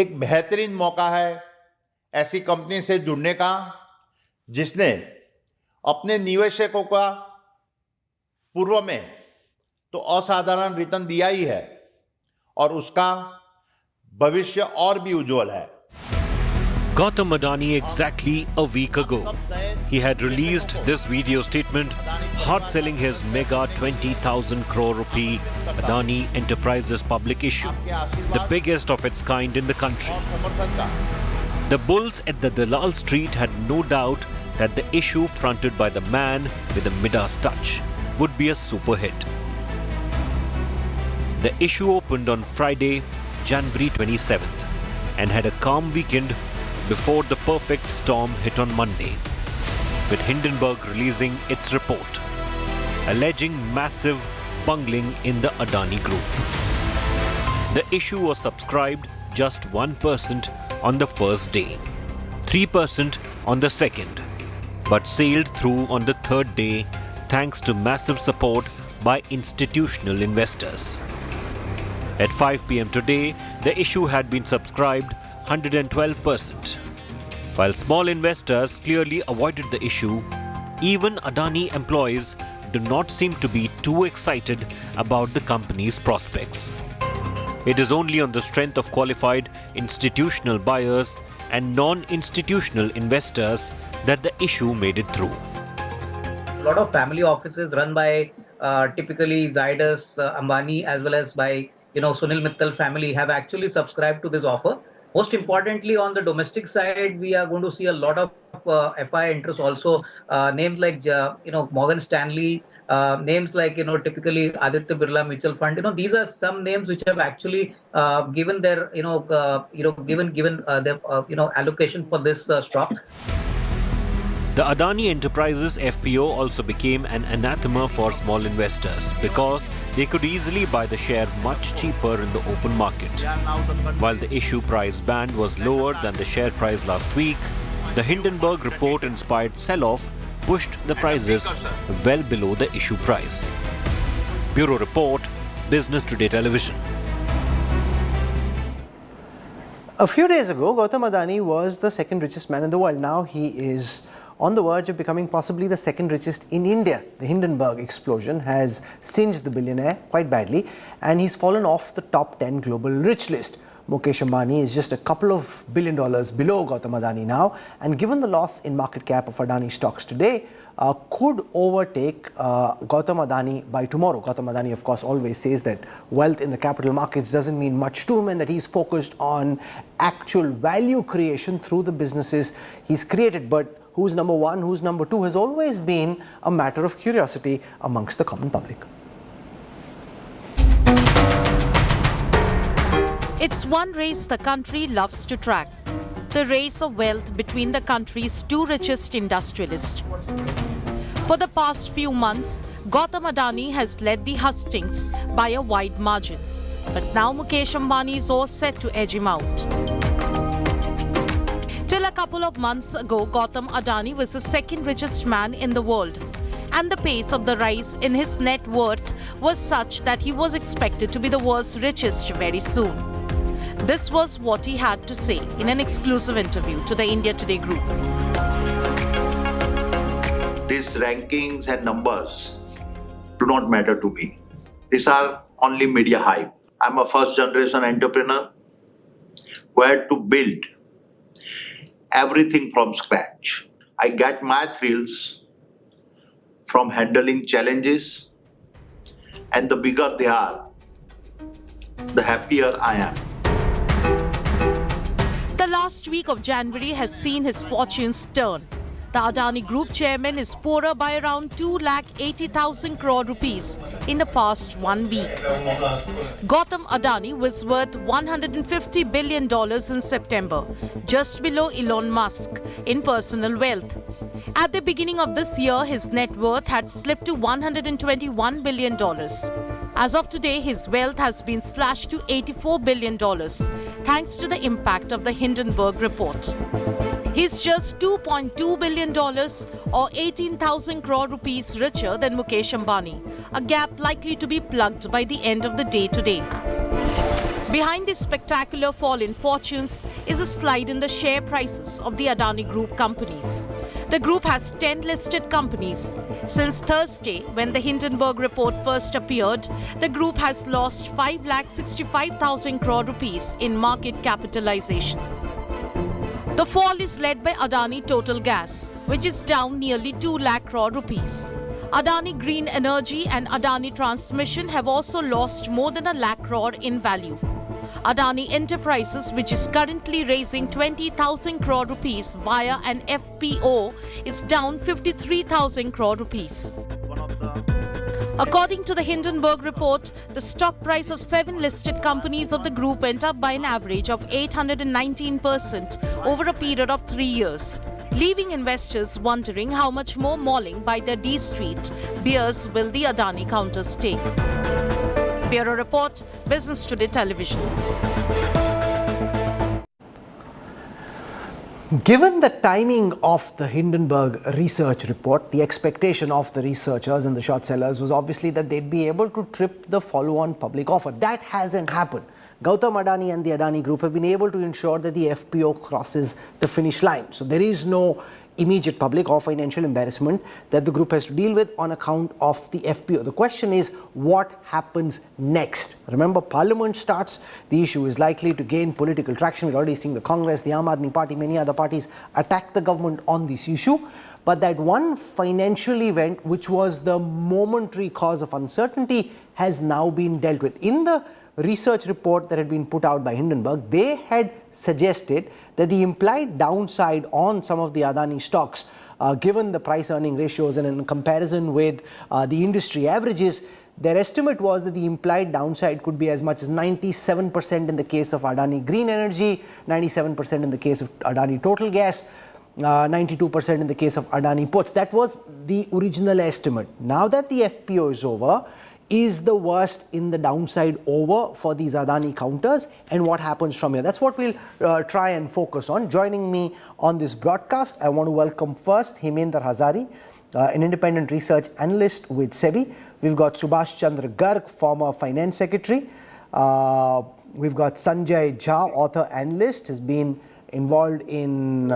एक बेहतरीन मौका है ऐसी company से जुड़ने का जिसने अपने निवेशकों का पूर्व में तो असाधारण रिटर्न दिया ही है और उसका भविष्य और भी उज्जवल है. Gautam Adani exactly a week ago. He had released this video statement hard selling his mega 20,000 crore rupee Adani Enterprises public issue, the biggest of its kind in the country. The bulls at the Dalal Street had no doubt that the issue fronted by the man with the Midas touch would be a super hit. The issue opened on Friday, January 27th and had a calm weekend before the perfect storm hit on Monday, with Hindenburg releasing its report, alleging massive bungling in the Adani Group. The issue was subscribed just 1% on the first day, 3% on the second, but sailed through on the third day thanks to massive support by institutional investors. At 5 p.m. today, the issue had been subscribed 112%. While small investors clearly avoided the issue, even Adani employees do not seem to be too excited about the company's prospects. It is only on the strength of qualified institutional buyers and non-institutional investors that the issue made it through. A lot of family offices run by typically Zydus, Ambani, as well as by Sunil Mittal family have actually subscribed to this offer. Most importantly, on the domestic side, we are going to see a lot of FI interest also. Names like Morgan Stanley, names like typically Aditya Birla Mutual Fund. These are some names which have actually given their allocation for this stock. The Adani Enterprises FPO also became an anathema for small investors because they could easily buy the share much cheaper in the open market. While the issue price band was lower than the share price last week, the Hindenburg report-inspired sell-off pushed the prices well below the issue price. Bureau Report, Business Today Television. A few days ago, Gautam Adani was the second richest man in the world. Now he is on the verge of becoming possibly the second richest in India. The Hindenburg explosion has singed the billionaire quite badly and he's fallen off the top 10 global rich list. Mukesh Ambani is just a couple of $1 billion below Gautam Adani now, and given the loss in market cap of Adani stocks today, could overtake Gautam Adani by tomorrow. Gautam Adani, of course, always says that wealth in the capital markets doesn't mean much to him and that he's focused on actual value creation through the businesses he's created. But who's number one, who's number two has always been a matter of curiosity amongst the common public. It's one race the country loves to track, the race of wealth between the country's two richest industrialists. For the past few months, Gautam Adani has led the hustings by a wide margin. But now Mukesh Ambani is all set to edge him out. Till a couple of months ago, Gautam Adani was the second richest man in the world. And the pace of the rise in his net worth was such that he was expected to be the world's richest very soon. This was what he had to say in an exclusive interview to the India Today group. These rankings and numbers do not matter to me. These are only media hype. I'm a first generation entrepreneur who had to build everything from scratch. I get my thrills from handling challenges, and the bigger they are, the happier I am. The last week of January has seen his fortunes turn. The Adani Group chairman is poorer by around 2,80,000 crore rupees in the past 1 week. Gautam Adani was worth $150 billion in September, just below Elon Musk in personal wealth. At the beginning of this year, his net worth had slipped to $121 billion. As of today, his wealth has been slashed to $84 billion, thanks to the impact of the Hindenburg report. He's just $2.2 billion or 18,000 crore rupees richer than Mukesh Ambani, a gap likely to be plugged by the end of the day today. Behind this spectacular fall in fortunes is a slide in the share prices of the Adani Group companies. The group has 10 listed companies. Since Thursday, when the Hindenburg report first appeared, the group has lost 5,65,000 crore rupees in market capitalization. The fall is led by Adani Total Gas, which is down nearly 2 lakh crore rupees. Adani Green Energy and Adani Transmission have also lost more than 1 lakh crore in value. Adani Enterprises, which is currently raising 20,000 crore rupees via an FPO, is down 53,000 crore rupees. According to the Hindenburg report, the stock price of 7 listed companies of the group went up by an average of 819% over a period of 3 years, leaving investors wondering how much more mauling by the D Street bears will the Adani counters take. Bureau Report, Business Today Television. Given the timing of the Hindenburg research report, the expectation of the researchers and the short sellers was obviously that they'd be able to trip the follow-on public offer. That hasn't happened. Gautam Adani and the Adani Group have been able to ensure that the FPO crosses the finish line. So there is no immediate public or financial embarrassment that the group has to deal with on account of the FPO. The question is, what happens next? Remember, Parliament starts, the issue is likely to gain political traction. We're already seeing the Congress, the Aam Aadmi Party, many other parties attack the government on this issue. But that one financial event, which was the momentary cause of uncertainty, has now been dealt with. In the research report that had been put out by Hindenburg, they had suggested that the implied downside on some of the Adani stocks, given the price-earning ratios and in comparison with the industry averages, their estimate was that the implied downside could be as much as 97% in the case of Adani Green Energy, 97% in the case of Adani Total Gas, 92% in the case of Adani Ports. That was the original estimate. Now that the FPO is over, is the worst in the downside over for these Adani counters, and what happens from here? That's what we'll try and focus on. Joining me on this broadcast, I want to welcome first Hemendra Hazari, an independent research analyst with SEBI. We've got Subhash Chandra Garg, former finance secretary. We've got Sanjay Jha, author analyst, has been involved in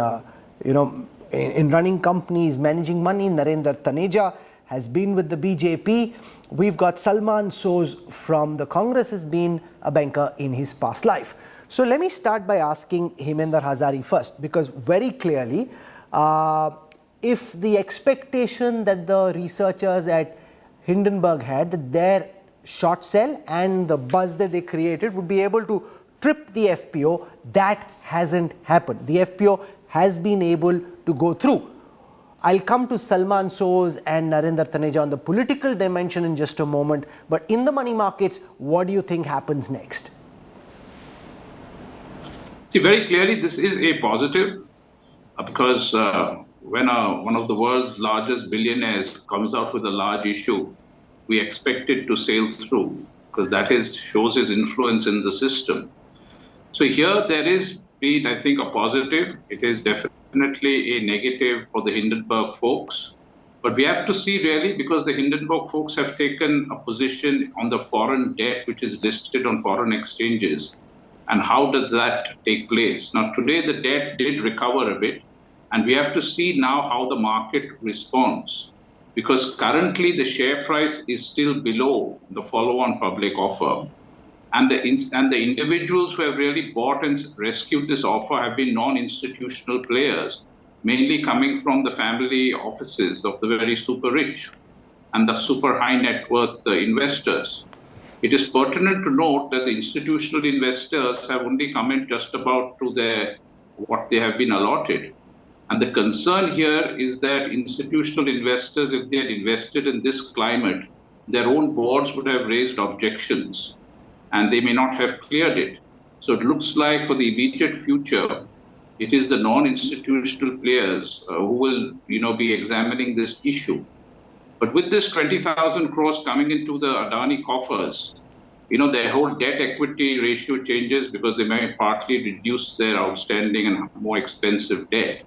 in running companies, managing money. Narendra Taneja has been with the BJP. We've got Salman Soz from the Congress, has been a banker in his past life. So let me start by asking Hemendra Hazari first, because very clearly, if the expectation that the researchers at Hindenburg had, that their short sell and the buzz that they created would be able to trip the FPO, that hasn't happened. The FPO has been able to go through. I'll come to Salman Soz and Narendra Taneja on the political dimension in just a moment, but in the money markets, what do you think happens next? See, very clearly this is a positive because when one of the world's largest billionaires comes out with a large issue, we expect it to sail through because that shows his influence in the system. So here there is been, I think, a positive. It is definitely a negative for the Hindenburg folks. But we have to see really, because the Hindenburg folks have taken a position on the foreign debt, which is listed on foreign exchanges. And how does that take place? Now, today the debt did recover a bit. And we have to see now how the market responds. Because currently the share price is still below the follow-on public offer. And the individuals who have really bought and rescued this offer have been non-institutional players, mainly coming from the family offices of the very super rich and the super high net worth investors. It is pertinent to note that the institutional investors have only come in just about to what they have been allotted. And the concern here is that institutional investors, if they had invested in this climate, their own boards would have raised objections and they may not have cleared it. So it looks like for the immediate future, it is the non-institutional players who will, be examining this issue. But with this 20,000 crores coming into the Adani coffers, their whole debt equity ratio changes because they may partly reduce their outstanding and more expensive debt.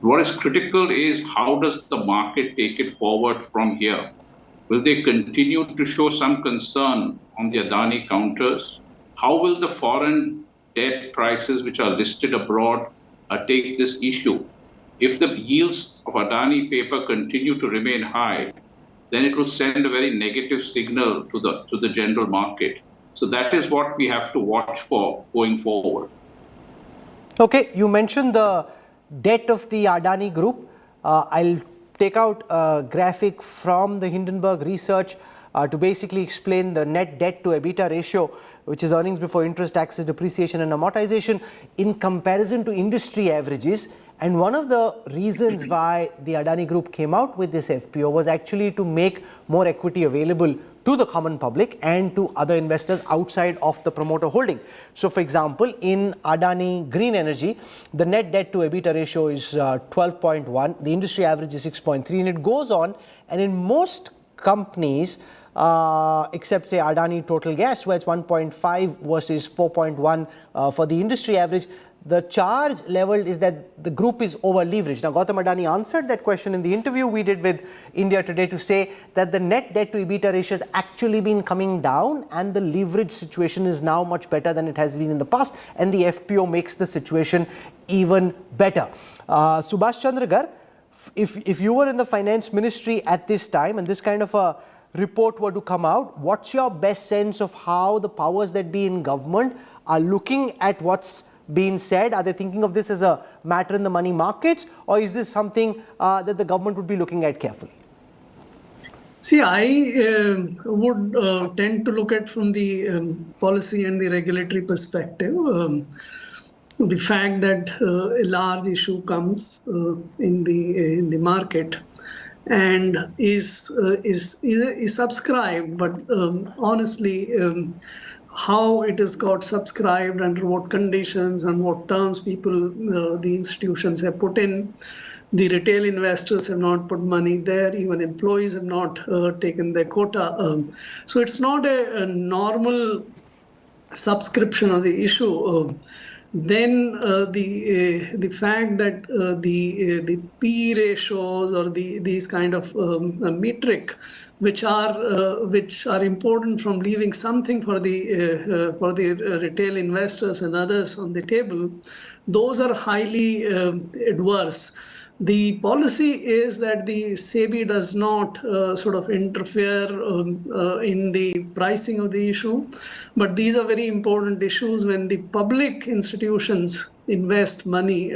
What is critical is how does the market take it forward from here? Will they continue to show some concern on the Adani counters? How will the foreign debt prices which are listed abroad take this issue? If the yields of Adani paper continue to remain high, then it will send a very negative signal to the general market. So that is what we have to watch for going forward. Okay, you mentioned the debt of the Adani Group. I'll take out a graphic from the Hindenburg research to basically explain the net debt to EBITDA ratio, which is earnings before interest, taxes, depreciation and amortization in comparison to industry averages. And one of the reasons why the Adani Group came out with this FPO was actually to make more equity available to the common public and to other investors outside of the promoter holding. So for example, in Adani Green Energy, the net debt to EBITDA ratio is 12.1, the industry average is 6.3, and it goes on. And in most companies, except say Adani Total Gas, where it's 1.5 versus 4.1 for the industry average, the charge level is that the group is over leveraged. Now, Gautam Adani answered that question in the interview we did with India Today to say that the net debt to EBITDA ratio has actually been coming down and the leverage situation is now much better than it has been in the past, and the FPO makes the situation even better. Subhash Chandra Gar, if you were in the finance ministry at this time and this kind of a report were to come out, what's your best sense of how the powers that be in government are looking at what's being said? Are they thinking of this as a matter in the money markets, or is this something that the government would be looking at carefully? See, I would tend to look at from the policy and the regulatory perspective. The fact that a large issue comes in the market and is subscribed, but honestly, how it has got subscribed, under what conditions and what terms people, the institutions have put in. The retail investors have not put money there, even employees have not taken their quota. So it's not a normal subscription of the issue. Then the fact that the P ratios or these kind of metric, which are important from leaving something for the retail investors and others on the table, those are highly adverse. The policy is that the SEBI does not sort of interfere in the pricing of the issue, but these are very important issues when the public institutions invest money.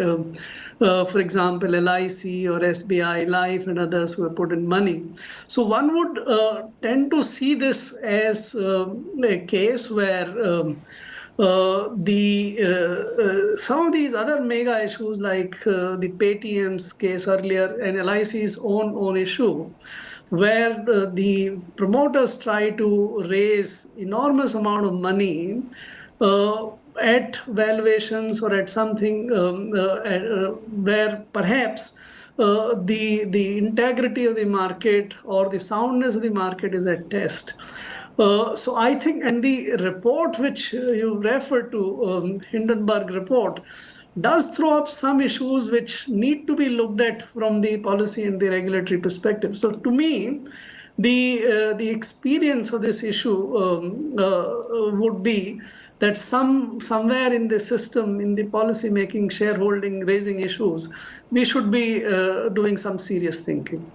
For example, LIC or SBI Life and others who have put in money. So one would tend to see this as a case where some of these other mega issues like the Paytm's case earlier and LIC's own issue, where the promoters try to raise enormous amount of money at valuations or at something where perhaps the integrity of the market or the soundness of the market is at test. So I think, and the report which you referred to, Hindenburg report, does throw up some issues which need to be looked at from the policy and the regulatory perspective. So to me, the experience of this issue would be that somewhere in the system, in the policy making, shareholding, raising issues, we should be doing some serious thinking.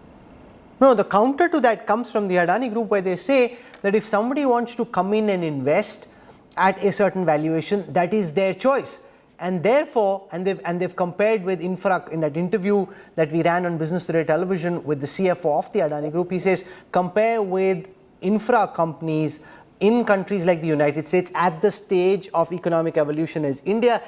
No, the counter to that comes from the Adani Group, where they say that if somebody wants to come in and invest at a certain valuation, that is their choice. And therefore, they've compared with infra in that interview that we ran on Business Today television with the CFO of the Adani Group. He says, compare with infra companies in countries like the United States at the stage of economic evolution as India.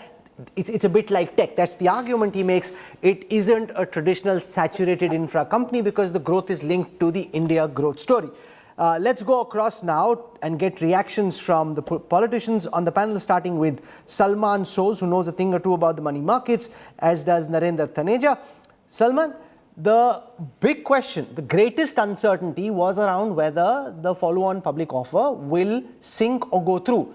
It's a bit like tech. That's the argument he makes. It isn't a traditional saturated infra company because the growth is linked to the India growth story. Let's go across now and get reactions from the politicians on the panel, starting with Salman Soz, who knows a thing or two about the money markets, as does Narendra Taneja. Salman, the big question, the greatest uncertainty was around whether the follow-on public offer will sink or go through.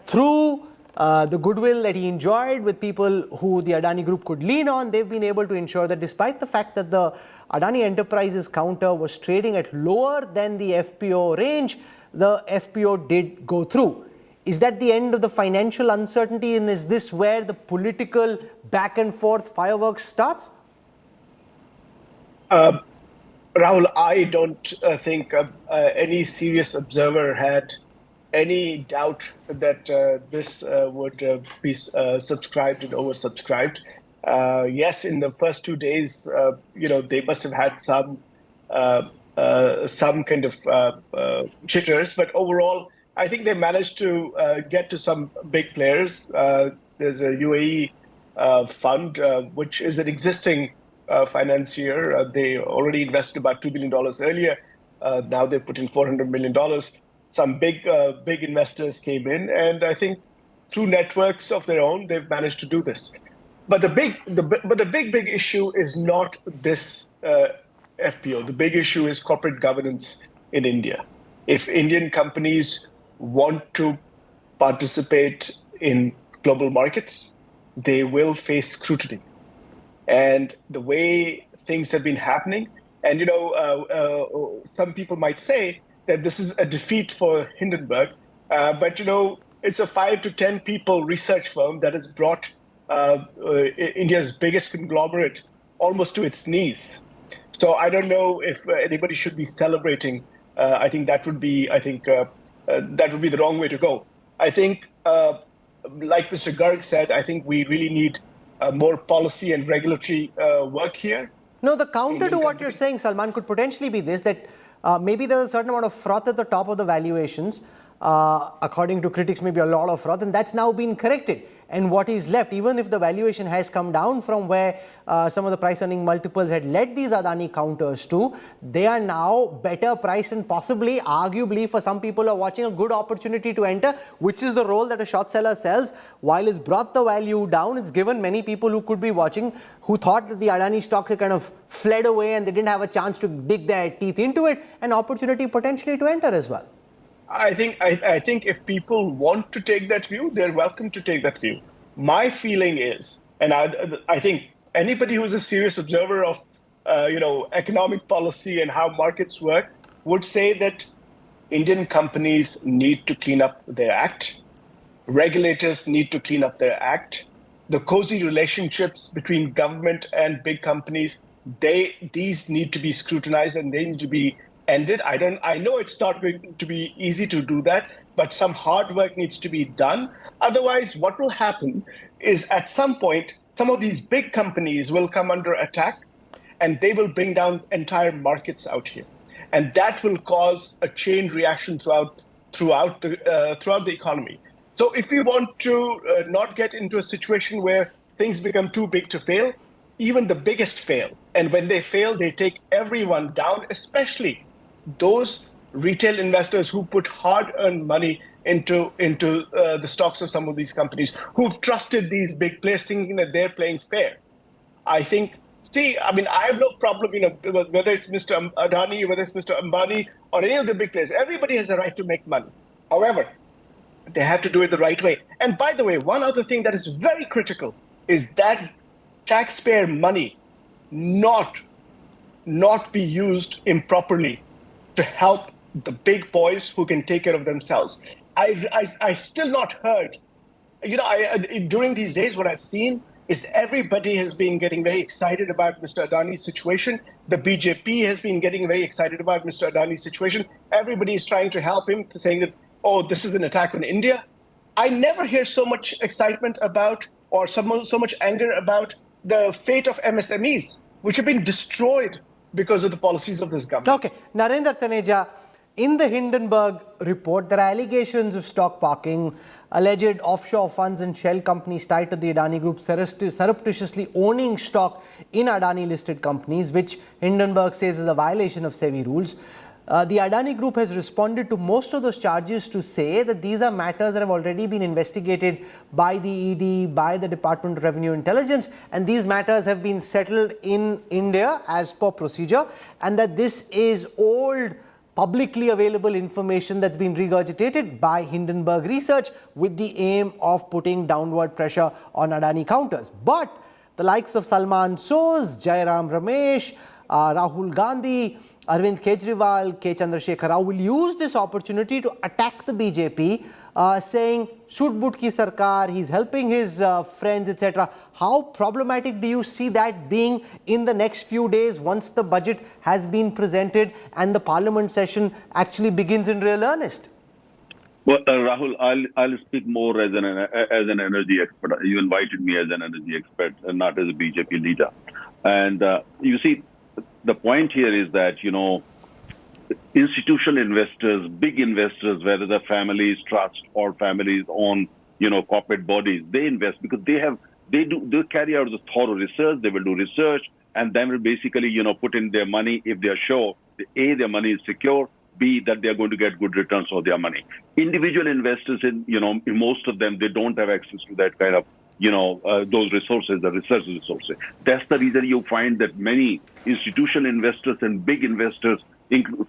Through the goodwill that he enjoyed with people who the Adani Group could lean on, they've been able to ensure that despite the fact that the Adani Enterprises counter was trading at lower than the FPO range, the FPO did go through. Is that the end of the financial uncertainty, and is this where the political back and forth fireworks starts? Rahul, I don't think any serious observer had any doubt that this would be subscribed and oversubscribed. Yes, in the first 2 days, they must have had some kind of jitters, but overall, I think they managed to get to some big players. There's a UAE fund, which is an existing financier. They already invested about $2 billion earlier. Now they've put in $400 million. Some big investors came in, and I think through networks of their own, they've managed to do this. But the big issue is not this FPO. The big issue is corporate governance in India. If Indian companies want to participate in global markets, they will face scrutiny. And the way things have been happening, and some people might say that this is a defeat for Hindenburg, but it's a 5 to 10 people research firm that has brought India's biggest conglomerate almost to its knees. So I don't know if anybody should be celebrating. I think that would be the wrong way to go. I think, like Mr. Garg said, I think we really need more policy and regulatory work here. No, the counter to what you're saying, Salman, could potentially be this, that maybe there's a certain amount of froth at the top of the valuations. According to critics, maybe a lot of froth, and that's now been corrected. And what is left, even if the valuation has come down from where some of the price earning multiples had led these Adani counters to, they are now better priced and possibly, arguably, for some people who are watching, a good opportunity to enter, which is the role that a short seller sells. While it's brought the value down, it's given many people who could be watching, who thought that the Adani stocks had kind of fled away and they didn't have a chance to dig their teeth into it, an opportunity potentially to enter as well. I think if people want to take that view, they're welcome to take that view. My feeling is, and I think anybody who is a serious observer of economic policy and how markets work would say that Indian companies need to clean up their act. Regulators need to clean up their act. The cozy relationships between government and big companies, these need to be scrutinized and they need to be ended. I know it's not going to be easy to do that, but some hard work needs to be done. Otherwise, what will happen is at some point, some of these big companies will come under attack and they will bring down entire markets out here. And that will cause a chain reaction throughout the economy. So if we want to not get into a situation where things become too big to fail, even the biggest fail. And when they fail, they take everyone down, especially those retail investors who put hard-earned money into the stocks of some of these companies, who've trusted these big players thinking that they're playing fair. I have no problem, whether it's Mr. Adani, whether it's Mr. Ambani, or any of the big players. Everybody has a right to make money. However, they have to do it the right way. And by the way, one other thing that is very critical is that taxpayer money not be used improperly to help the big boys who can take care of themselves. I've still not heard, during these days, what I've seen is everybody has been getting very excited about Mr. Adani's situation. The BJP has been getting very excited about Mr. Adani's situation. Everybody is trying to help him, saying that, oh, this is an attack on India. I never hear so much excitement about or so much anger about the fate of MSMEs, which have been destroyed because of the policies of this government. Okay, Narendra Taneja, in the Hindenburg report, there are allegations of stock parking, alleged offshore funds and shell companies tied to the Adani Group surreptitiously owning stock in Adani-listed companies, which Hindenburg says is a violation of SEBI rules. The Adani Group has responded to most of those charges to say that these are matters that have already been investigated by the ED, by the Department of Revenue Intelligence, and these matters have been settled in India as per procedure, and that this is old publicly available information that's been regurgitated by Hindenburg Research with the aim of putting downward pressure on Adani counters. But the likes of Salman Soz, Jairam Ramesh, Rahul Gandhi, Arvind Kejriwal, K. Chandrasekhar Rao will use this opportunity to attack the BJP, saying, Shud ki sarkar, he's helping his friends, etc. How problematic do you see that being in the next few days once the budget has been presented and the parliament session actually begins in real earnest? Well, Rahul, I'll speak more as an energy expert. You invited me as an energy expert and not as a BJP leader. And you see, the point here is that, institutional investors, big investors, whether the families, trust or families own, corporate bodies, they invest because they carry out the thorough research. They will do research and then will basically, put in their money if they are sure, A, their money is secure, B, that they are going to get good returns for their money. Individual investors, in most of them, they don't have access to that kind of those resources, the research resources. That's the reason you find that many institutional investors and big investors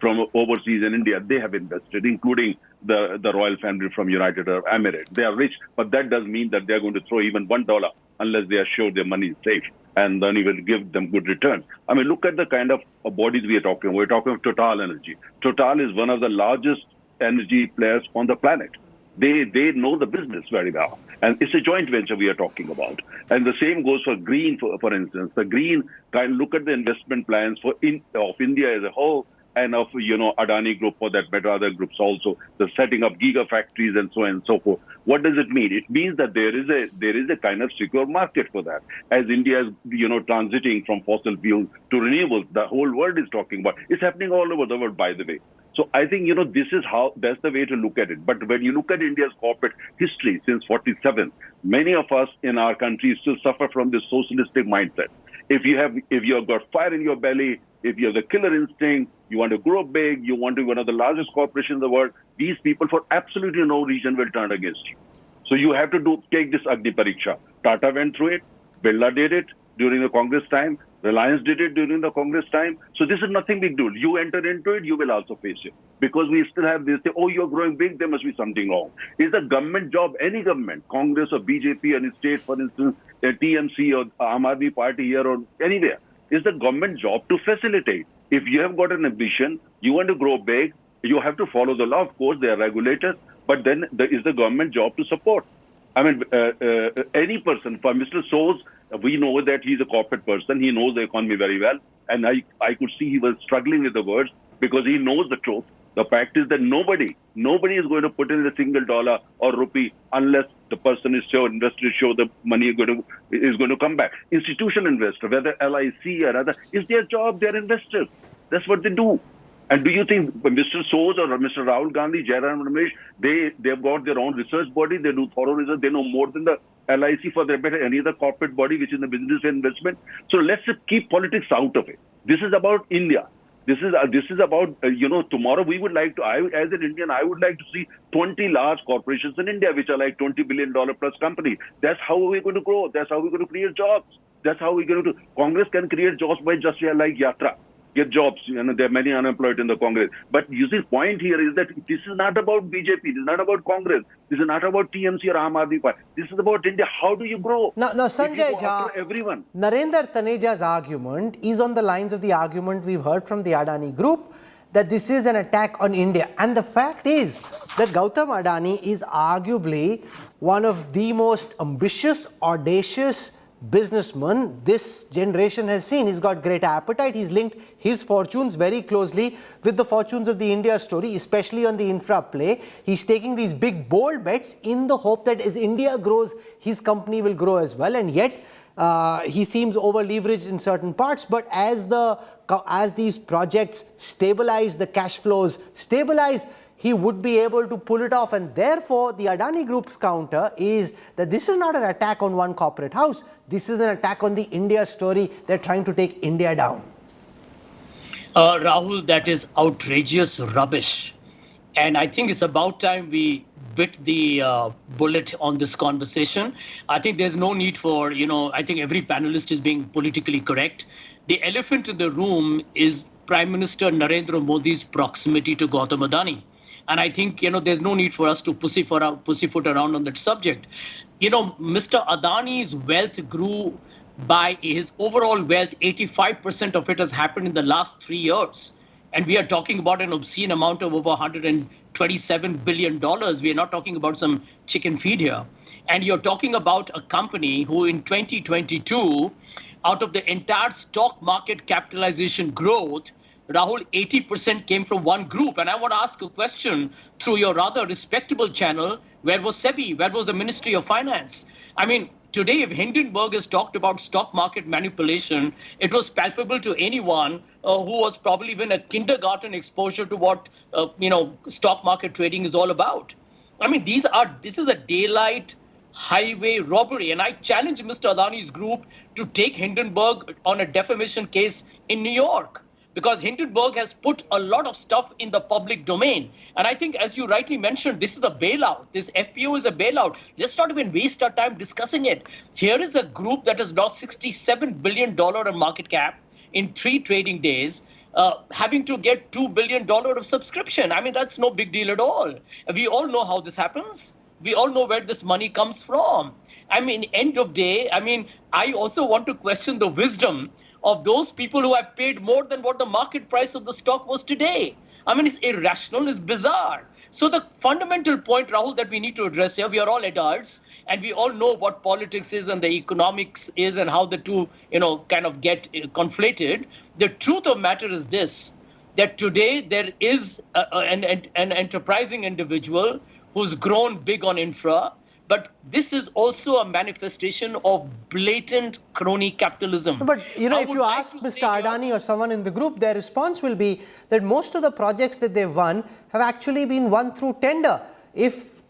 from overseas in India, they have invested, including the royal family from United Arab Emirates. They are rich, but that doesn't mean that they're going to throw even $1 unless they are sure their money is safe, and then you will give them good returns. I mean, look at the kind of bodies we are talking. We're talking of Total Energy. Total is one of the largest energy players on the planet. They know the business very well. And it's a joint venture we are talking about. And the same goes for Green, for instance. The Green kind of look at the investment plans of India as a whole and of, Adani Group for that matter, other groups also, the setting up gigafactories and so on and so forth. What does it mean? It means that there is a kind of secure market for that. As India is, transiting from fossil fuels to renewables, the whole world is talking about. It's happening all over the world, by the way. So I think, that's the way to look at it. But when you look at India's corporate history since 47, many of us in our country still suffer from this socialistic mindset. If you have got fire in your belly, if you have the killer instinct, you want to grow big, you want to be one of the largest corporations in the world, these people for absolutely no reason will turn against you. So you have to take this Agni Pariksha. Tata went through it, Birla did it during the Congress time, Reliance did it during the Congress time. So this is nothing big deal. You enter into it, you will also face it. Because we still have this, oh, you're growing big, there must be something wrong. Is a government job, any government, Congress or BJP or state, for instance, TMC or Aam Aadmi Party here or anywhere, is the government job to facilitate. If you have got an ambition, you want to grow big, you have to follow the law. Of course, they are regulators, but then there is the government job to support. I mean, any person, for Mr. Soz, we know that he's a corporate person. He knows the economy very well. And I could see he was struggling with the words because he knows the truth. The fact is that nobody is going to put in a single dollar or rupee unless the person is sure, investor is sure the money is going to come back. Institutional investor, whether LIC or other, is their job. They're investors. That's what they do. And do you think Mr. Soz or Mr. Rahul Gandhi, Jairam Ramesh, they've got their own research body, they do thorough research, they know more than the LIC for that matter, any other corporate body which is in the business and investment? So let's keep politics out of it. This is about India. This is about, tomorrow we would like to, as an Indian, I would like to see 20 large corporations in India, which are like $20 billion plus companies. That's how we're going to grow. That's how we're going to create jobs. That's how we're going to do. Congress can create jobs by just like Yatra. Get jobs, there are many unemployed in the Congress. But you see, the point here is that this is not about BJP, this is not about Congress, this is not about TMC or Aam Aadmi Party. This is about India. How do you grow? Now Sanjay Jha, everyone. Narendra Taneja's argument is on the lines of the argument we've heard from the Adani Group, that this is an attack on India. And the fact is that Gautam Adani is arguably one of the most ambitious, audacious businessman this generation has seen. He's got great appetite. He's linked his fortunes very closely with the fortunes of the India story, especially on the infra play. He's taking these big bold bets in the hope that as India grows, his company will grow as well. And yet he seems over leveraged in certain parts. But as these projects stabilize, the cash flows stabilize, he would be able to pull it off. And therefore, the Adani Group's counter is that this is not an attack on one corporate house. This is an attack on the India story. They're trying to take India down. Rahul, that is outrageous rubbish. And I think it's about time we bit the bullet on this conversation. I think there's no need for, I think every panelist is being politically correct. The elephant in the room is Prime Minister Narendra Modi's proximity to Gautam Adani. And I think, there's no need for us to pussyfoot around on that subject. Mr. Adani's wealth grew by his overall wealth. 85% of it has happened in the last 3 years. And we are talking about an obscene amount of over $127 billion. We are not talking about some chicken feed here. And you're talking about a company who in 2022, out of the entire stock market capitalization growth, Rahul, 80% came from one group. And I want to ask a question through your rather respectable channel. Where was SEBI? Where was the Ministry of Finance? I mean, today, if Hindenburg has talked about stock market manipulation, it was palpable to anyone who was probably even a kindergarten exposure to what, stock market trading is all about. I mean, this is a daylight highway robbery. And I challenge Mr. Adani's group to take Hindenburg on a defamation case in New York. Because Hindenburg has put a lot of stuff in the public domain. And I think, as you rightly mentioned, this is a bailout. This FPO is a bailout. Let's not even waste our time discussing it. Here is a group that has lost $67 billion in market cap in 3 trading days, having to get $2 billion of subscription. I mean, that's no big deal at all. We all know how this happens. We all know where this money comes from. I mean, end of day, I also want to question the wisdom of those people who have paid more than what the market price of the stock was today. I mean, it's irrational, it's bizarre. So the fundamental point, Rahul, that we need to address here, we are all adults and we all know what politics is and the economics is and how the two, kind of get conflated. The truth of matter is this, that today there is an enterprising individual who's grown big on infra, but this is also a manifestation of blatant crony capitalism. But, if you ask Mr. Adani or someone in the group, their response will be that most of the projects that they've won have actually been won through tender.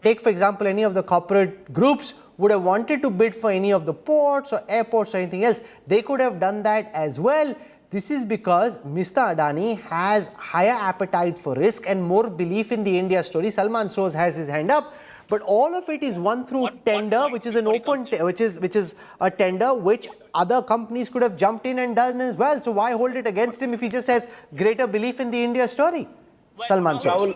Take, for example, any of the corporate groups would have wanted to bid for any of the ports or airports or anything else, they could have done that as well. This is because Mr. Adani has higher appetite for risk and more belief in the India story. Salman Soz has his hand up. But all of it is won through tender, which is an open, which is a tender which other companies could have jumped in and done as well. So why hold it against him if he just has greater belief in the India story? Salman Soz.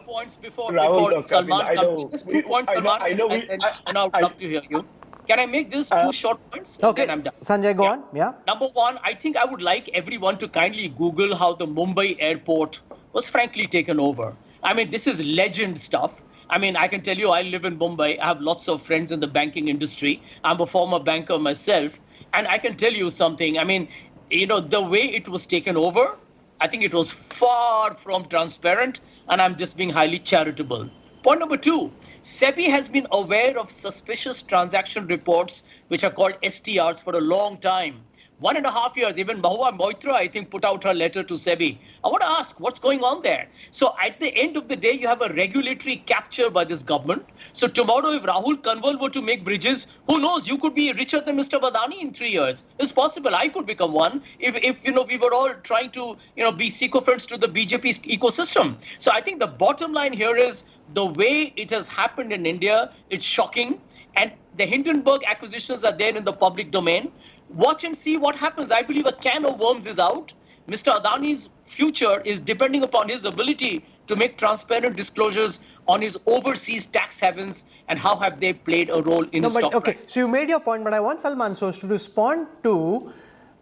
Rahul, Salman comes. Just 2 points, Salman. I would love to hear you. Can I make this 2 short points? Okay, then I'm done. Sanjay, go on. Yeah. Number one, I think I would like everyone to kindly Google how the Mumbai airport was frankly taken over. I mean, this is legend stuff. I mean, I can tell you, I live in Mumbai. I have lots of friends in the banking industry. I'm a former banker myself. And I can tell you something. I mean, the way it was taken over, I think it was far from transparent. And I'm just being highly charitable. Point number 2, SEBI has been aware of suspicious transaction reports, which are called STRs, for a long time. 1.5 years, even Mahua Moitra, I think, put out her letter to SEBI. I want to ask, what's going on there? So at the end of the day, you have a regulatory capture by this government. So tomorrow, if Rahul Kanwal were to make bridges, who knows, you could be richer than Mr. Adani in 3 years. It's possible I could become one if we were all trying to, be sycophants to the BJP ecosystem. So I think the bottom line here is the way it has happened in India, it's shocking. And the Hindenburg acquisitions are there in the public domain. Watch and see what happens. I believe a can of worms is out. Mr. Adani's future is depending upon his ability to make transparent disclosures on his overseas tax havens and how have they played a role in his stock price. So you made your point, but I want Salman Soz to respond to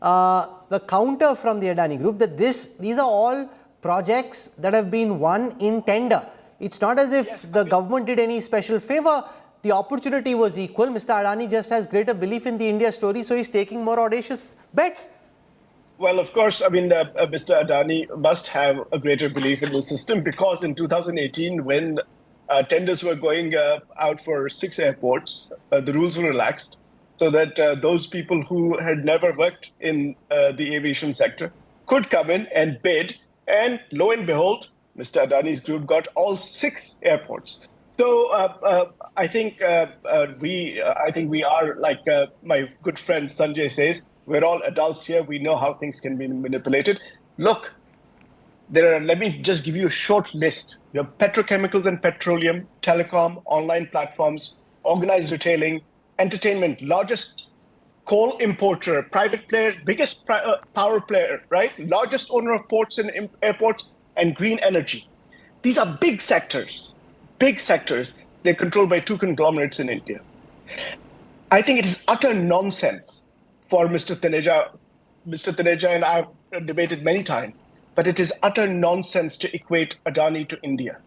the counter from the Adani Group that these are all projects that have been won in tender. It's not as if the government did any special favor. the opportunity was equal. Mr. Adani just has greater belief in the India story, so he's taking more audacious bets. Well, of course, I mean, Mr. Adani must have a greater belief in the system, because in 2018, when tenders were going out for 6 airports, the rules were relaxed so that those people who had never worked in the aviation sector could come in and bid. And lo and behold, Mr. Adani's group got all 6 airports. So I think we are, like my good friend Sanjay says, we're all adults here. We know how things can be manipulated. Look, let me just give you a short list. You have petrochemicals and petroleum, telecom, online platforms, organized retailing, entertainment, largest coal importer, private player, biggest power player, right? Largest owner of ports and airports, and green energy. These are big sectors. Big sectors. They're controlled by 2 conglomerates in India. I think it is utter nonsense for Mr. Taneja. Mr. Taneja and I have debated many times, but it is utter nonsense to equate Adani to India.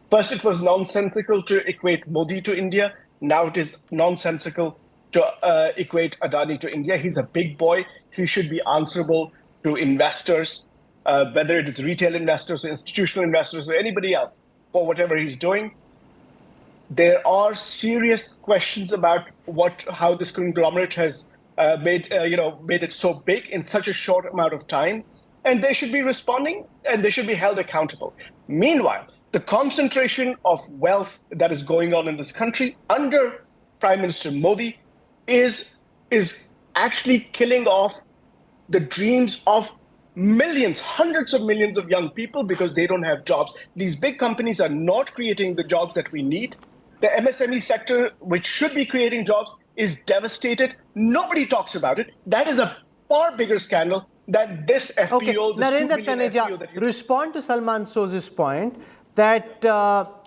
First, it was nonsensical to equate Modi to India. Now it is nonsensical to equate Adani to India. He's a big boy. He should be answerable to investors, whether it is retail investors or institutional investors or anybody else, for whatever he's doing. There are serious questions about how this conglomerate has made it so big in such a short amount of time, and they should be responding and they should be held accountable. Meanwhile, the concentration of wealth that is going on in this country under Prime Minister Modi is actually killing off the dreams of millions, hundreds of millions of young people, because they don't have jobs. These big companies are not creating the jobs that we need. The MSME sector, which should be creating jobs, is devastated. Nobody talks about it. That is a far bigger scandal than this FPO. Okay, Narendra Taneja, respond to Salman Sooz's point that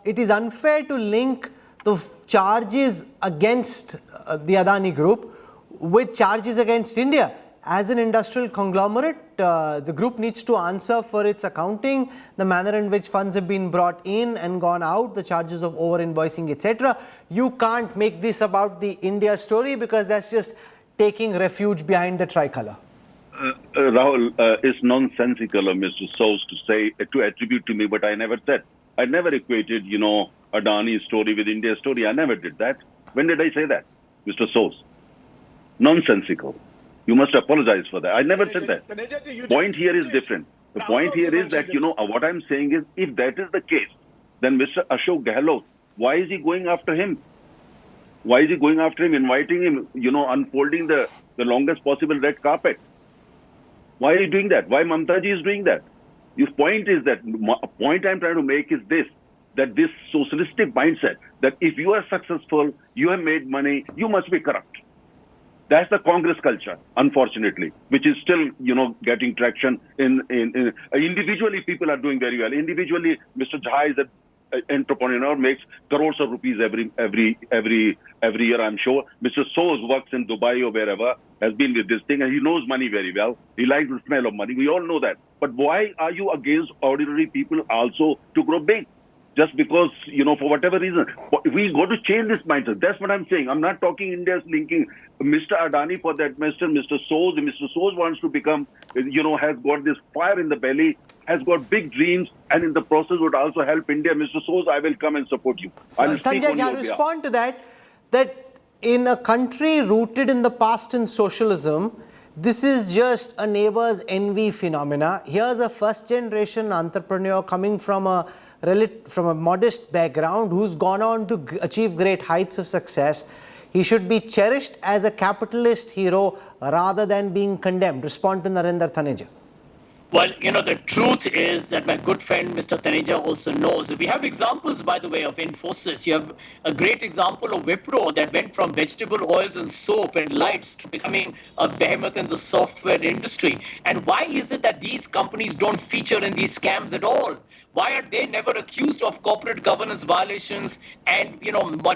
it is unfair to link the charges against the Adani Group with charges against India. As an industrial conglomerate, the group needs to answer for its accounting, the manner in which funds have been brought in and gone out, the charges of over-invoicing, etc. You can't make this about the India story, because that's just taking refuge behind the tricolour. Rahul, it's nonsensical of Mr. Soos to attribute to me, but I never said. I never equated, Adani's story with India's story. I never did that. When did I say that, Mr. Soos? Nonsensical. You must apologize for that. I never said that. Point here is different. The point here is that, what I'm saying is, if that is the case, then Mr. Ashok Gehlot, why is he going after him? Why is he going after him, inviting him, unfolding the longest possible red carpet? Why are you doing that? Why Mamta ji is doing that? His point is that, point I'm trying to make is this, that this socialistic mindset, that if you are successful, you have made money, you must be corrupt. That's the Congress culture, unfortunately, which is still, getting traction in individually. People are doing very well. Individually, Mr. Jha is an entrepreneur, makes crores of rupees every year, I'm sure. Mr. Soos works in Dubai or wherever, has been with this thing, and he knows money very well. He likes the smell of money. We all know that. But why are you against ordinary people also to grow big? Just because, for whatever reason, we got to change this mindset. That's what I'm saying. I'm not talking India's linking Mr. Adani for that. Mr. Soos, if Mr. Soos wants to become, has got this fire in the belly, has got big dreams, and in the process would also help India. Mr. Soos, I will come and support you. Sanjay, I respond to that in a country rooted in the past in socialism, this is just a neighbor's envy phenomena. Here's a first-generation entrepreneur coming from a modest background who's gone on to achieve great heights of success. He should be cherished as a capitalist hero rather than being condemned. Respond to Narendra Taneja. Well, the truth is that my good friend Mr. Taneja also knows. We have examples, by the way, of Infosys. You have a great example of Wipro that went from vegetable oils and soap and lights to becoming a behemoth in the software industry. And why is it that these companies don't feature in these scams at all? Why are they never accused of corporate governance violations and,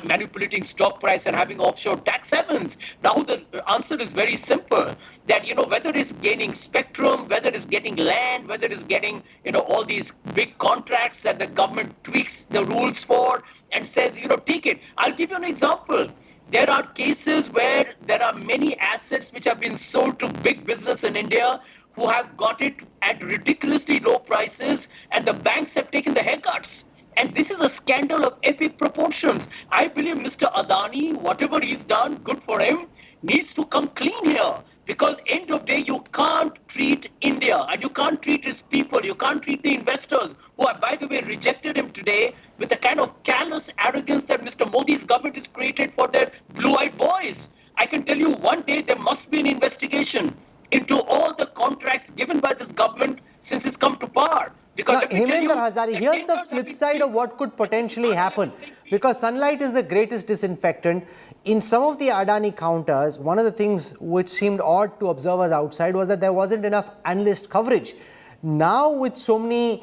manipulating stock price and having offshore tax havens? Now, the answer is very simple, that, whether it's gaining spectrum, whether it's getting land, whether it is getting, all these big contracts that the government tweaks the rules for and says, take it. I'll give you an example. There are cases where there are many assets which have been sold to big business in India who have got it at ridiculously low prices, and the banks have taken the haircuts. And this is a scandal of epic proportions. I believe Mr. Adani, whatever he's done, good for him, needs to come clean here. Because end of day, you can't treat India and you can't treat its people, you can't treat the investors who have, by the way, rejected him today with the kind of callous arrogance that Mr. Modi's government has created for their blue-eyed boys. I can tell you one day there must be an investigation into all the contracts given by this government since it's come to power. Because now, Hemendra Hazari, here's the flip side of what could potentially happen. Because sunlight is the greatest disinfectant. In some of the Adani counters, one of the things which seemed odd to observers outside was that there wasn't enough analyst coverage. Now, with so many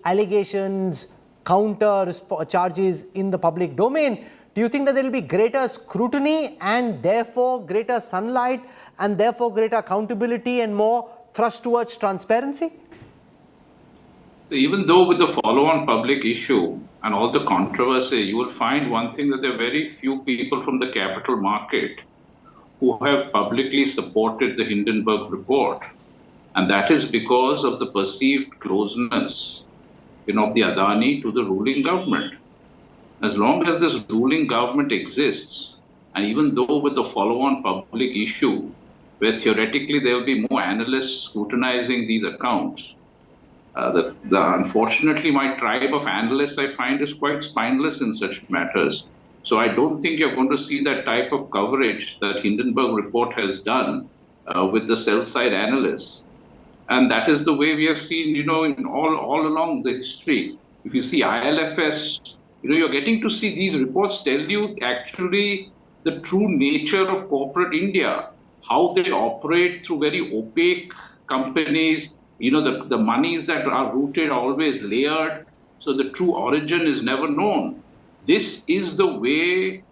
allegations, counter charges in the public domain, do you think that there will be greater scrutiny and therefore greater sunlight and therefore greater accountability and more thrust towards transparency? Even though with the follow-on public issue and all the controversy, you will find one thing, that there are very few people from the capital market who have publicly supported the Hindenburg report. And that is because of the perceived closeness of the Adani to the ruling government. As long as this ruling government exists, and even though with the follow-on public issue, where theoretically there will be more analysts scrutinizing these accounts, unfortunately, my tribe of analysts, I find, is quite spineless in such matters. So I don't think you're going to see that type of coverage that Hindenburg report has done with the sell-side analysts. And that is the way we have seen, in all along the history. If you see ILFS, you're getting to see these reports tell you actually the true nature of corporate India, how they operate through very opaque companies. The monies that are rooted are always layered, so the true origin is never known. This is the way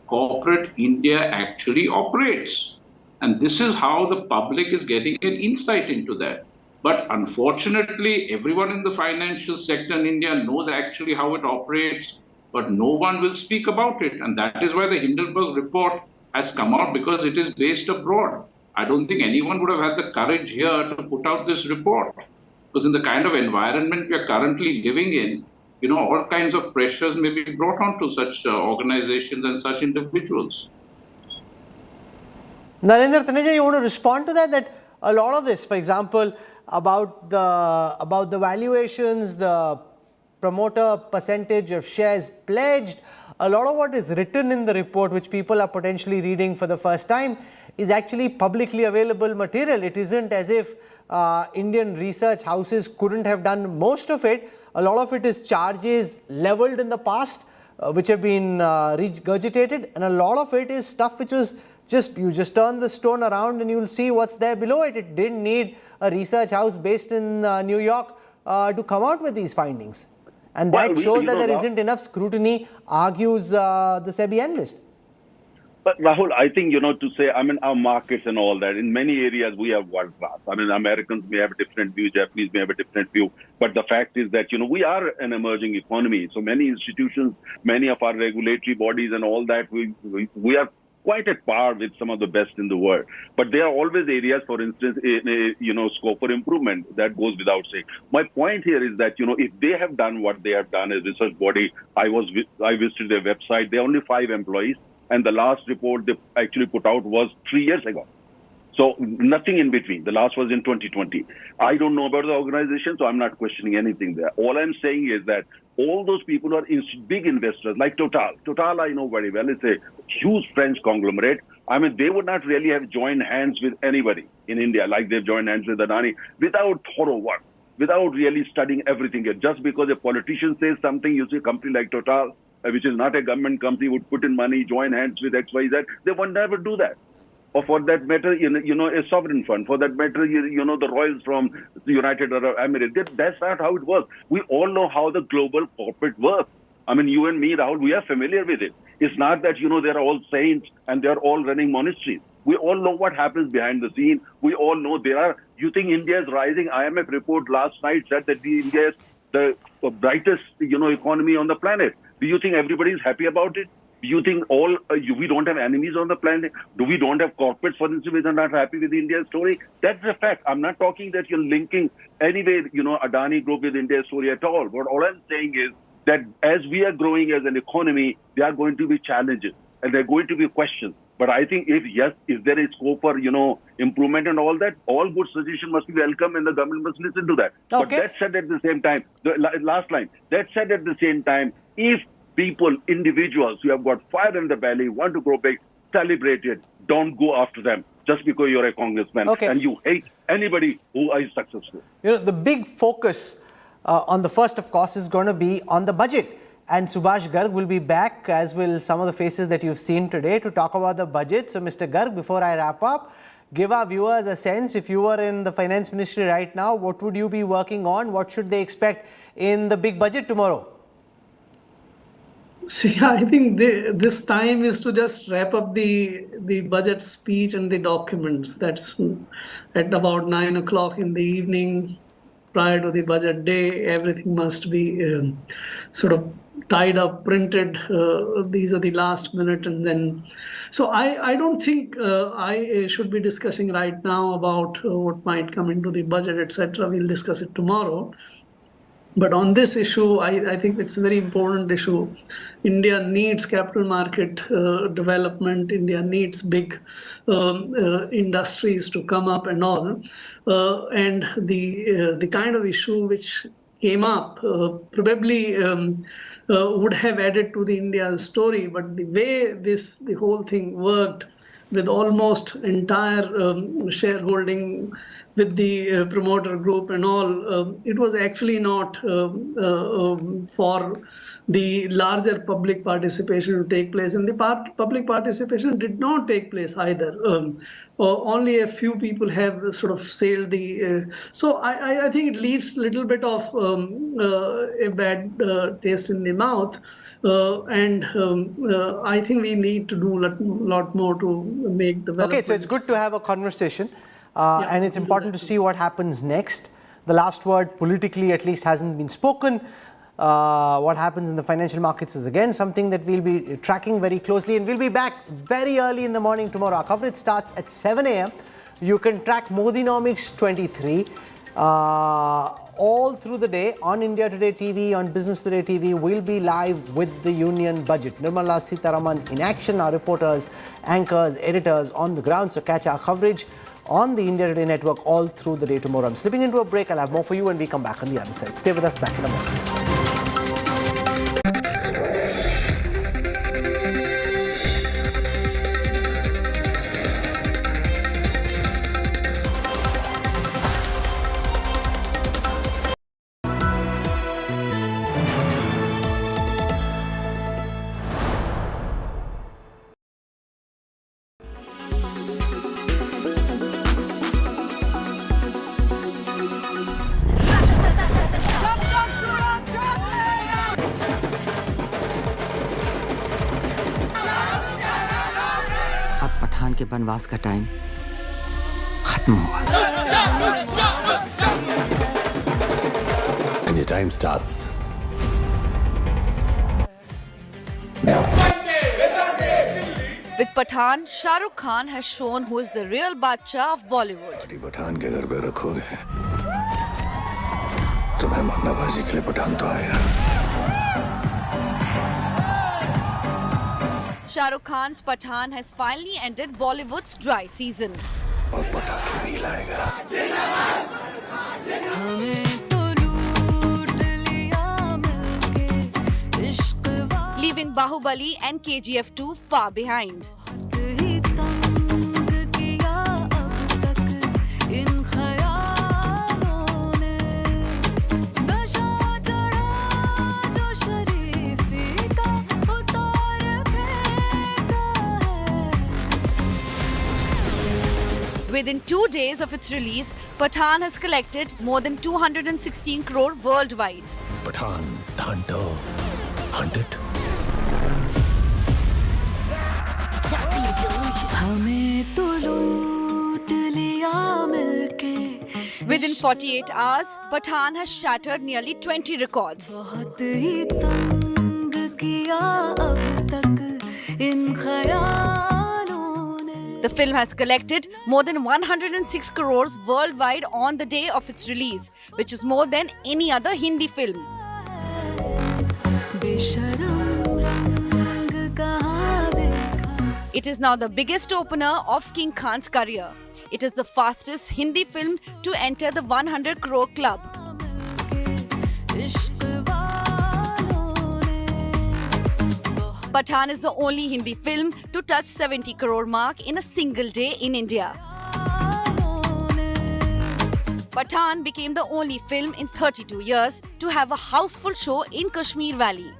corporate India actually operates. And this is how the public is getting an insight into that. But unfortunately, everyone in the financial sector in India knows actually how it operates, but no one will speak about it. And that is why the Hindenburg report has come out, because it is based abroad. I don't think anyone would have had the courage here to put out this report. Because in the kind of environment we are currently living in, all kinds of pressures may be brought onto such organizations and such individuals. Narendra Taneja, you want to respond to that? That a lot of this, for example, about the valuations, the promoter percentage of shares pledged, a lot of what is written in the report, which people are potentially reading for the first time, is actually publicly available material. It isn't as if Indian research houses couldn't have done most of it. A lot of it is charges leveled in the past, which have been regurgitated, and a lot of it is stuff which was you just turn the stone around and you'll see what's there below it. It didn't need a research house based in New York to come out with these findings. And that shows that there isn't enough scrutiny, argues the SEBI analyst. But Rahul, I think, to say, our markets and all that, in many areas we have world class. Americans may have a different view, Japanese may have a different view. But the fact is that, we are an emerging economy. So many institutions, many of our regulatory bodies and all that, we are quite at par with some of the best in the world. But there are always areas, for instance, scope for improvement. That goes without saying. My point here is that, if they have done what they have done as a research body, I visited their website, there are only 5 employees. And the last report they actually put out was 3 years ago. So nothing in between. The last was in 2020. I don't know about the organization, so I'm not questioning anything there. All I'm saying is that all those people who are big investors, like Total. Total I know very well. It's a huge French conglomerate. They would not really have joined hands with anybody in India like they've joined hands with Adani without thorough work, without really studying everything. Just because a politician says something, you see a company like Total, which is not a government company, would put in money, join hands with XYZ. They would never do that. Or for that matter, a sovereign fund. For that matter, the royals from the United Arab Emirates. That's not how it works. We all know how the global corporate works. You and me, Rahul, we are familiar with it. It's not that, they're all saints and they're all running monasteries. We all know what happens behind the scene. We all know there are You think India is rising? IMF report last night said that India is the brightest, economy on the planet. Do you think everybody is happy about it? Do you think we don't have enemies on the planet? Do we don't have corporates, for instance, which are not happy with India's story? That's a fact. I'm not talking that you're linking anyway, Adani Group with India's story at all. But all I'm saying is that as we are growing as an economy, there are going to be challenges and there are going to be questions. But I think if there is scope for, improvement and all that, all good suggestions must be welcome and the government must listen to that. Okay. But that said at the same time, the last line, that said at the same time, if people, individuals who have got fire in the belly, want to grow big, celebrate it, don't go after them just because you're a congressman and you hate anybody who is successful. The big focus on the first, of course, is going to be on the budget. And Subhash Garg will be back, as will some of the faces that you've seen today, to talk about the budget. So, Mr. Garg, before I wrap up, give our viewers a sense, if you were in the finance ministry right now, what would you be working on? What should they expect in the big budget tomorrow? See, I think this time is to just wrap up the budget speech and the documents. That's at about 9 o'clock in the evening, prior to the budget day. Everything must be sort of tied up, printed. These are the last minute, and then. So I don't think I should be discussing right now about what might come into the budget, etc. We'll discuss it tomorrow. But on this issue, I think it's a very important issue. India needs capital market development. India needs big industries to come up and all. And the kind of issue which came up probably would have added to the India's story. But the way the whole thing worked, with almost entire shareholding with the promoter group and all, it was actually not for the larger public participation to take place. And the public participation did not take place either. Only a few people have sort of sailed the... so I think it leaves a little bit of a bad taste in the mouth. And I think we need to do a lot more to make development. Okay, so it's good to have a conversation. And it's important to see what happens next. The last word politically at least hasn't been spoken. What happens in the financial markets is again something that we'll be tracking very closely, and we'll be back very early in the morning tomorrow. Our coverage starts at 7 a.m. You can track Modinomics 23 all through the day on India Today TV, on Business Today TV. We'll be live with the union budget. Nirmala Sitharaman in action, our reporters, anchors, editors on the ground. So catch our coverage on the India Today network all through the day tomorrow. I'm slipping into a break. I'll have more for you when we come back on the other side. Stay with us, back in a moment. के वनवास का time खत्म हुआ। And your time starts now. With Pathan, Shah Rukh Khan has shown who is the real Badshah of Bollywood. Pathan के घर पे रखोगे तुम्हें मरनाबाजी के लिए पठान तो आया। Shah Rukh Khan's Pathan has finally ended Bollywood's dry season. और पटाखे भी लाएगा। Leaving Bahubali and KGF 2 far behind. Within 2 days of its release, Pathan has collected more than 216 crore worldwide. Pathan, the hunter, hunted. हमें तो लूट लिया मिलके Within 48 hours, Pathan has shattered nearly 20 records. The film has collected more than 106 crores worldwide on the day of its release, which is more than any other Hindi film. It is now the biggest opener of King Khan's career. It is the fastest Hindi film to enter the 100 crore club. Pathan is the only Hindi film to touch 70 crore mark in a single day in India. Pathan became the only film in 32 years to have a houseful show in Kashmir Valley.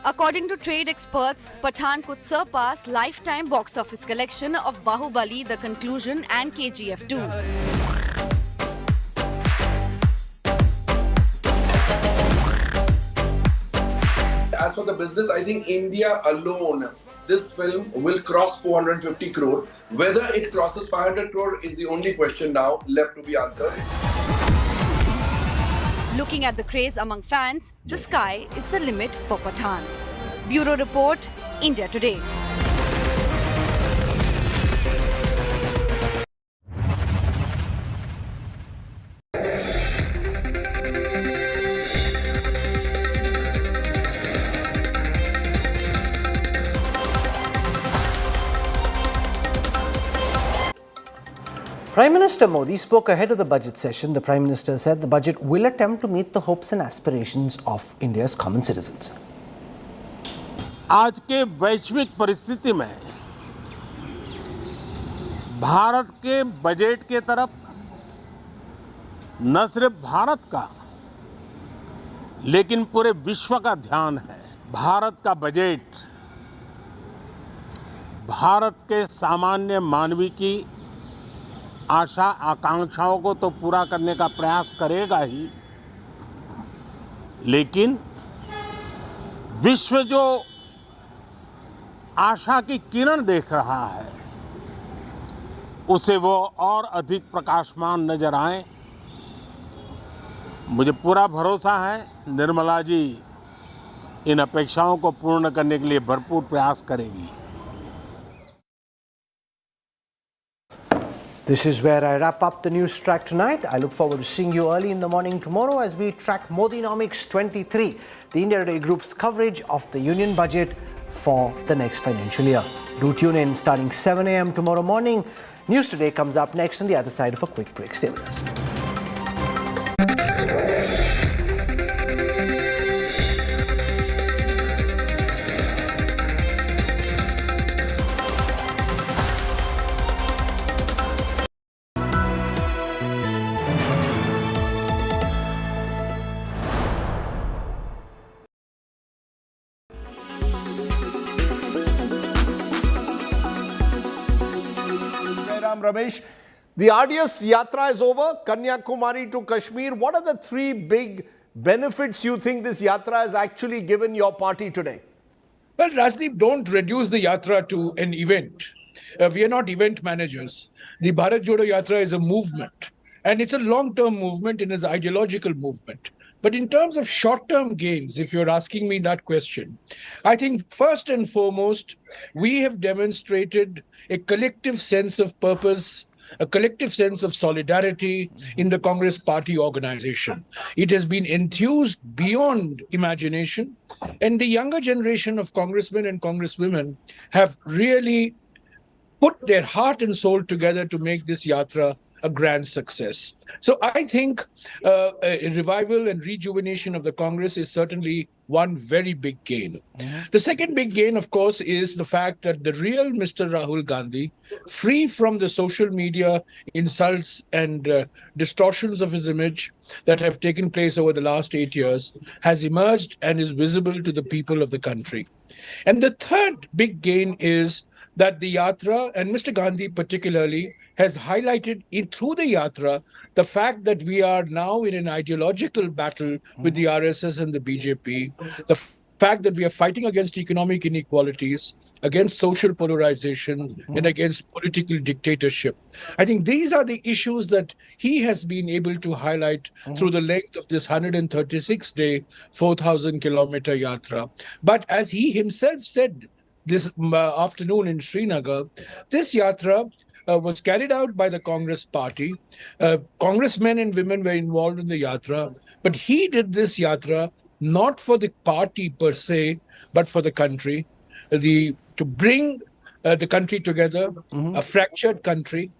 According to trade experts, Pathan could surpass lifetime box office collection of Bahubali, The Conclusion and KGF 2. As for the business, I think India alone, this film will cross 450 crore. Whether it crosses 500 crore is the only question now left to be answered. Looking at the craze among fans, the sky is the limit for Pathan. Bureau Report, India Today. Prime Minister Modi spoke ahead of the budget session. The Prime Minister said the budget will attempt to meet the hopes and aspirations of India's common citizens. आज के वैश्विक परिस्थिति में भारत के budget के तरफ न सिर्फ भारत का लेकिन पूरे विश्व का ध्यान है। भारत का बजट भारत के सामान्य मानवी की आशा आकांक्षाओं को तो पूरा करने का प्रयास करेगा ही, लेकिन विश्व जो आशा की किरण देख रहा है उसे वो और अधिक प्रकाशमान नजर आए। मुझे पूरा भरोसा है निर्मला जी इन अपेक्षाओं को पूर्ण करने के लिए भरपूर प्रयास करेगी। This is where I wrap up the news track tonight. I look forward to seeing you early in the morning tomorrow as we track Modinomics 23, the India Today Group's coverage of the Union Budget for the next financial year. Do tune in starting 7 a.m. tomorrow morning. News Today comes up next on the other side of a quick break. Stay with us. Ramesh, the RDS Yatra is over, Kanyakumari to Kashmir. What are the three big benefits you think this Yatra has actually given your party today? Well, Rajdeep, don't reduce the Yatra to an event. We are not event managers. The Bharat Jodo Yatra is a movement, and it's a long-term movement and it's an ideological movement. But in terms of short-term gains, if you're asking me that question, I think first and foremost, we have demonstrated a collective sense of purpose, a collective sense of solidarity in the Congress party organization. It has been enthused beyond imagination, and the younger generation of congressmen and congresswomen have really put their heart and soul together to make this yatra a grand success. So I think a revival and rejuvenation of the Congress is certainly one very big gain. The second big gain, of course, is the fact that the real Mr. Rahul Gandhi, free from the social media insults and distortions of his image that have taken place over the last 8 years, has emerged and is visible to the people of the country. And the third big gain is that the Yatra, and Mr. Gandhi particularly, has highlighted through the Yatra the fact that we are now in an ideological battle with the RSS and the BJP, the fact that we are fighting against economic inequalities, against social polarization, and against political dictatorship. I think these are the issues that he has been able to highlight through the length of this 136-day, 4,000-kilometer yatra. But as he himself said this afternoon in Srinagar, this yatra was carried out by the Congress party. Congressmen and women were involved in the yatra, but he did this yatra not for the party per se, but for the country, to bring the country together, a fractured country,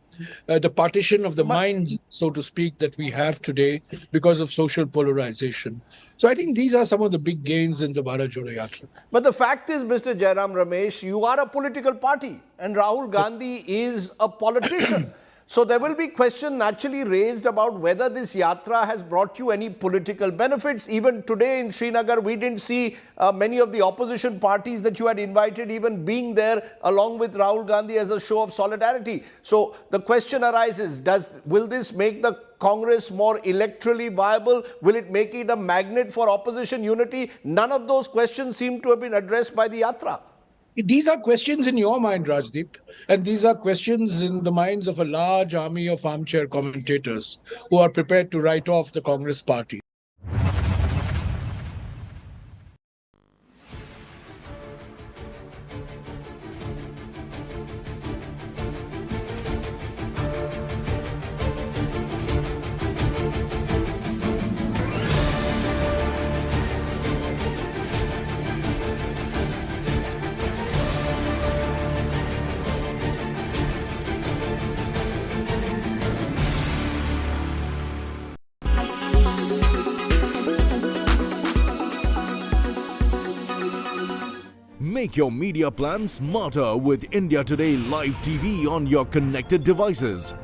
the partition of the minds, so to speak, that we have today because of social polarization. So I think these are some of the big gains in the Bharat Jodo Yatra. But the fact is, Mr. Jairam Ramesh, you are a political party and Rahul Gandhi is a politician. So there will be question naturally raised about whether this yatra has brought you any political benefits. Even today in Srinagar, we didn't see many of the opposition parties that you had invited even being there along with Rahul Gandhi as a show of solidarity. So the question arises, will this make the Congress more electorally viable? Will it make it a magnet for opposition unity? None of those questions seem to have been addressed by the yatra. These are questions in your mind, Rajdeep, and these are questions in the minds of a large army of armchair commentators who are prepared to write off the Congress party. Make your media plan smarter with India Today Live TV on your connected devices.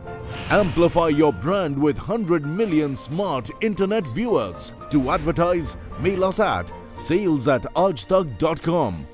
Amplify your brand with 100 million smart internet viewers. To advertise, mail us at sales@aajtak.com.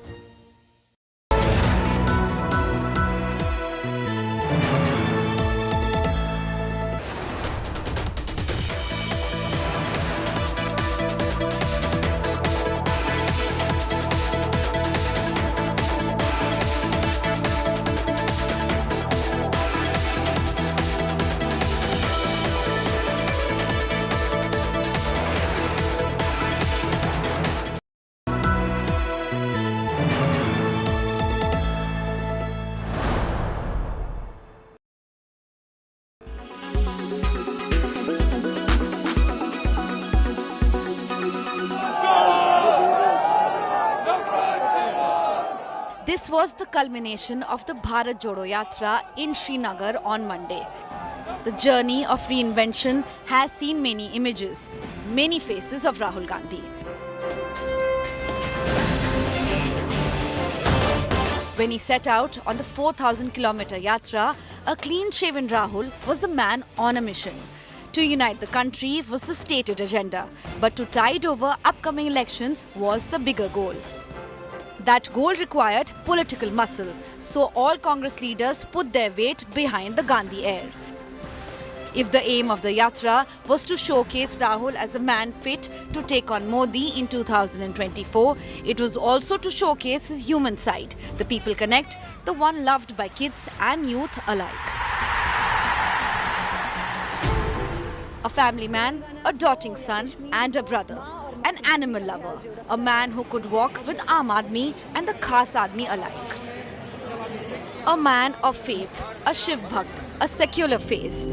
This was the culmination of the Bharat Jodo Yatra in Srinagar on Monday. The journey of reinvention has seen many images, many faces of Rahul Gandhi. When he set out on the 4,000-kilometer yatra, a clean-shaven Rahul was the man on a mission. To unite the country was the stated agenda, but to tide over upcoming elections was the bigger goal. That goal required political muscle, so all Congress leaders put their weight behind the Gandhi heir. If the aim of the yatra was to showcase Rahul as a man fit to take on Modi in 2024, it was also to showcase his human side, the people connect, the one loved by kids and youth alike. A family man, a doting son and a brother. An animal lover, a man who could walk with Aam Aadmi and the Khas Aadmi alike. A man of faith, a Shiv Bhakt, a secular face.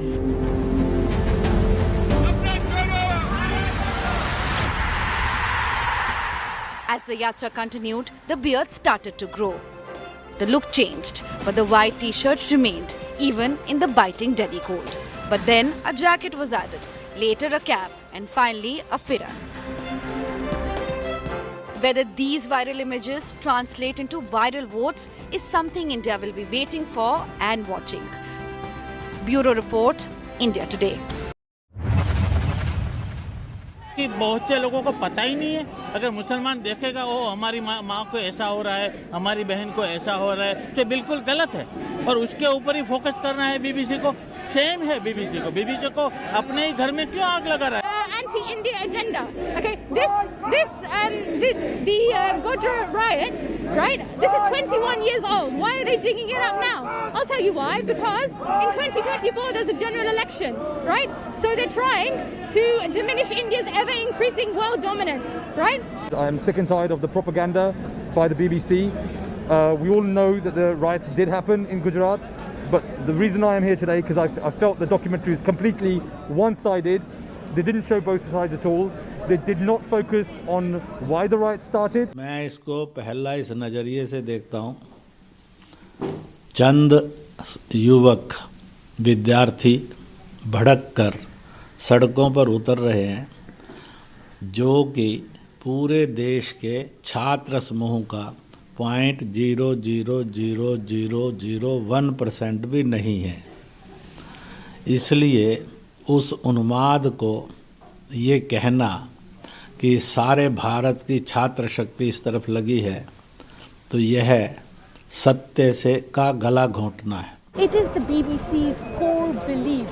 As the yatra continued, the beard started to grow. The look changed, but the white t-shirt remained, even in the biting Delhi cold. But then a jacket was added, later a cap, and finally a firan. Whether these viral images translate into viral votes is something India will be waiting for and watching. Bureau Report, India Today. कि बहुत से लोगों को पता ही नहीं है अगर मुसलमान देखेगा ओ हमारी माँ को ऐसा हो रहा है हमारी बहन को ऐसा हो रहा है तो बिल्कुल गलत है और उसके ऊपर ही फोकस करना है बीबीसी को सेम है बीबीसी को अपने ही घर में क्यों आग लगा रहा है anti-India agenda. Okay, the Godhra riots, right? This is 21 years old. Why are they digging it up now? I'll tell you why. Because in 2024 there's a general election, right? So they're trying to diminish India's ever-increasing world dominance, right? I'm sick and tired of the propaganda by the BBC. We all know that the riots did happen in Gujarat, but the reason I am here today because I felt the documentary is completely one-sided. They didn't show both sides at all. They did not focus on why the riots started. मैं इसको पहला इस नज़रिए से देखता हूँ, चंद युवक विद्यार्थी भड़क कर सड़कों पर उतर रहे हैं, जो कि पूरे देश के छात्र समूह का 0.00001% भी नहीं है। इसलिए उस उन्माद को ये कहना कि सारे भारत की छात्र शक्ति इस तरफ लगी है, तो यह सत्य से का गला घोंटना है। It is the BBC's core belief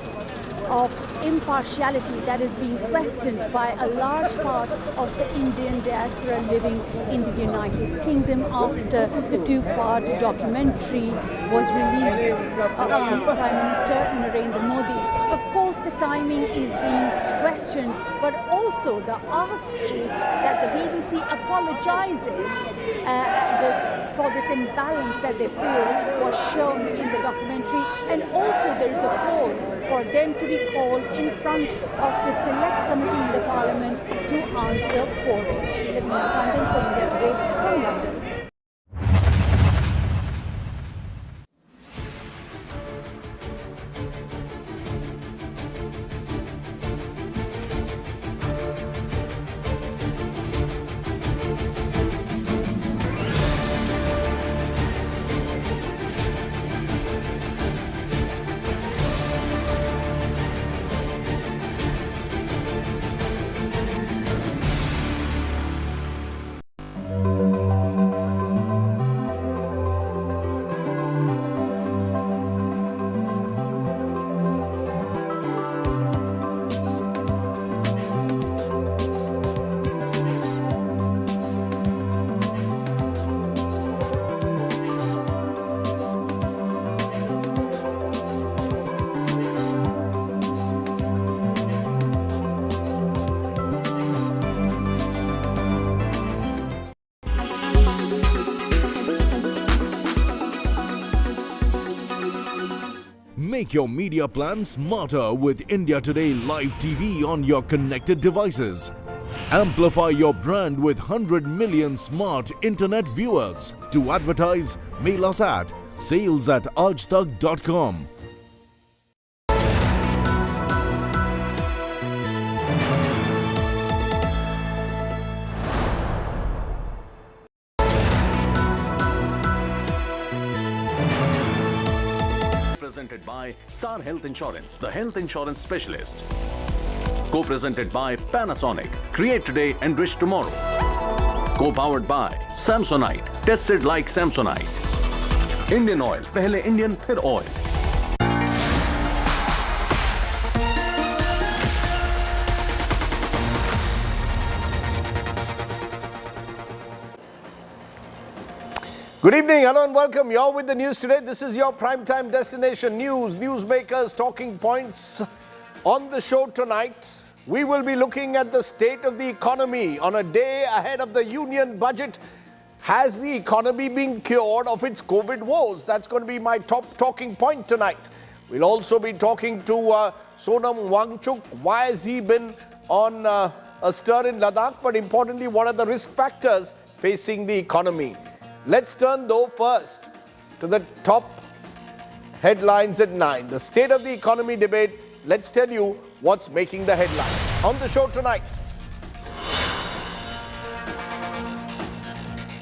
of impartiality that is being questioned by a large part of the Indian diaspora living in the United Kingdom after the two-part documentary was released on Prime Minister Narendra Modi. Of course, the timing is being questioned, but also the ask is that the BBC apologizes for this imbalance that they feel was shown in the documentary, and also there is a call for them to be called in front of the select committee in the parliament to answer for it. Lavina Tandon for India Today from London. Make your media plan smarter with India Today Live TV on your connected devices. Amplify your brand with 100 million smart internet viewers. To advertise, mail us at sales@aajtak.com. Presented by Star Health Insurance, the health insurance specialist. Co-presented by Panasonic, create today, enrich tomorrow. Co-powered by Samsonite, tested like Samsonite. Indian Oil, pehle Indian, phir oil. Good evening, hello and welcome. You're with the news today. This is your primetime destination news, newsmakers, talking points. On the show tonight, we will be looking at the state of the economy on a day ahead of the union budget. Has the economy been cured of its COVID woes? That's going to be my top talking point tonight. We'll also be talking to Sonam Wangchuk. Why has he been on a stir in Ladakh? But importantly, what are the risk factors facing the economy? Let's turn though first to the top headlines at 9. The state of the economy debate. Let's tell you what's making the headlines. On the show tonight,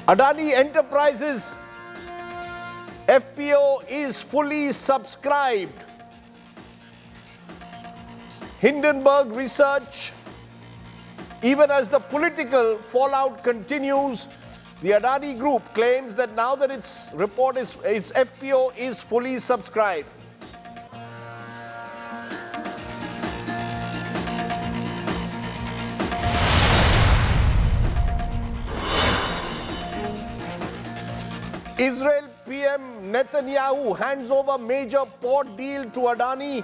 Adani Enterprises FPO is fully subscribed. Hindenburg research. Even as the political fallout continues, the Adani Group claims that now that its FPO is fully subscribed. Israel PM Netanyahu hands over major port deal to Adani.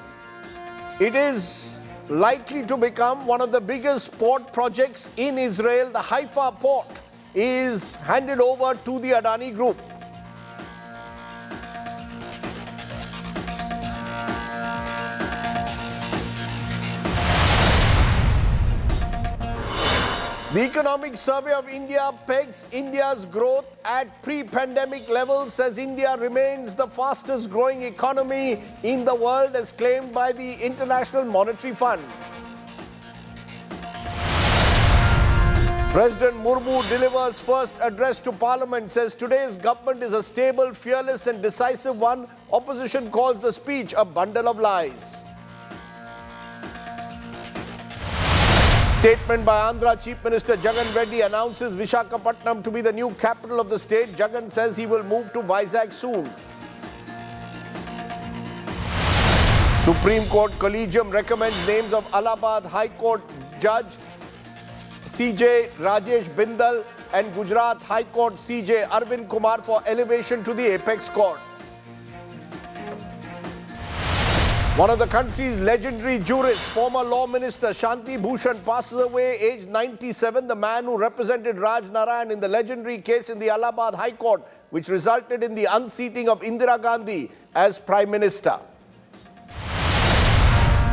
It is likely to become one of the biggest port projects in Israel. The Haifa port is handed over to the Adani Group. The Economic Survey of India pegs India's growth at pre-pandemic levels as India remains the fastest growing economy in the world as claimed by the International Monetary Fund. President Murmu delivers first address to Parliament, says today's government is a stable, fearless and decisive one. Opposition calls the speech a bundle of lies. Statement by Andhra Chief Minister Jagan Reddy announces Visakhapatnam to be the new capital of the state. Jagan says he will move to Vizag soon. Supreme Court Collegium recommends names of Allahabad High Court Judge CJ Rajesh Bindal and Gujarat High Court CJ Arvind Kumar for elevation to the Apex Court. One of the country's legendary jurists, former law minister Shanti Bhushan, passes away aged 97. The man who represented Raj Narayan in the legendary case in the Allahabad High Court, which resulted in the unseating of Indira Gandhi as Prime Minister.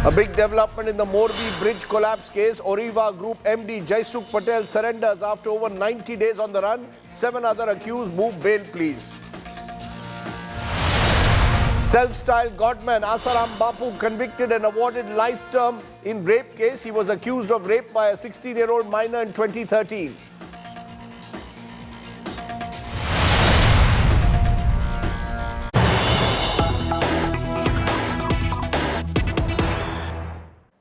A big development in the Morbi bridge collapse case. Oriva Group MD Jaisukh Patel surrenders after over 90 days on the run. 7 other accused move bail pleas. Self-styled godman Asaram Bapu convicted and awarded life term in rape case. He was accused of rape by a 16-year-old minor in 2013.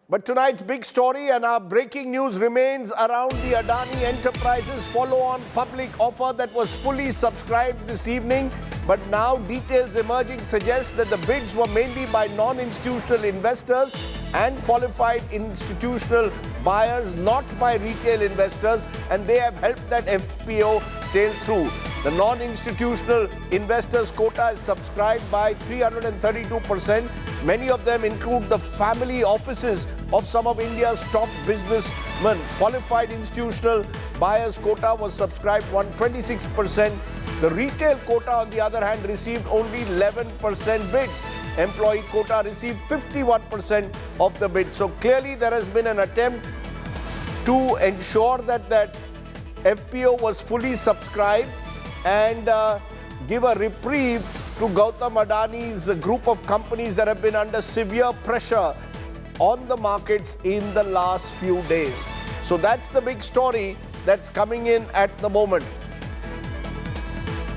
But tonight's big story and our breaking news remains around the Adani Enterprises follow-on public offer that was fully subscribed this evening. But now details emerging suggest that the bids were mainly by non-institutional investors and qualified institutional buyers, not by retail investors, and they have helped that FPO sail through. The non-institutional investors quota is subscribed by 332%. Many of them include the family offices of some of India's top businessmen. Qualified institutional buyers quota was subscribed 126%. The retail quota, on the other hand, received only 11% bids. Employee quota received 51% of the bids. So clearly there has been an attempt to ensure that that FPO was fully subscribed and give a reprieve to Gautam Adani's group of companies that have been under severe pressure on the markets in the last few days. So that's the big story that's coming in at the moment.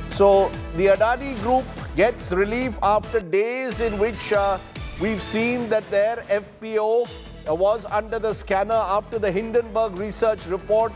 So the Adani Group gets relief after days in which we've seen that their FPO was under the scanner after the Hindenburg research report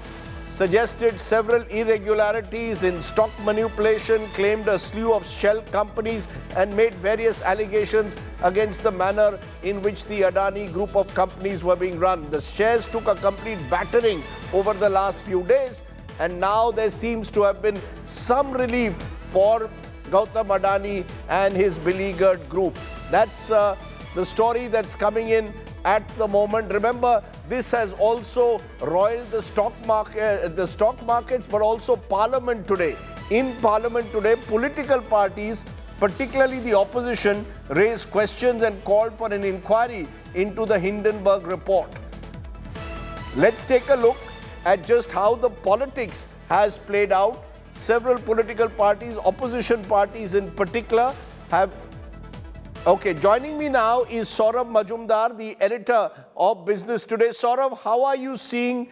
suggested several irregularities in stock manipulation, claimed a slew of shell companies and made various allegations against the manner in which the Adani Group of companies were being run. The shares took a complete battering over the last few days, and now there seems to have been some relief for Gautam Adani and his beleaguered group. That's the story that's coming in at the moment. Remember, this has also roiled the stock markets, but also Parliament today. In Parliament today, political parties, particularly the opposition, raised questions and called for an inquiry into the Hindenburg report. Let's take a look at just how the politics has played out. Several political parties, opposition parties in particular, have... Okay, joining me now is Saurabh Majumdar, the editor of Business Today. Saurabh, how are you seeing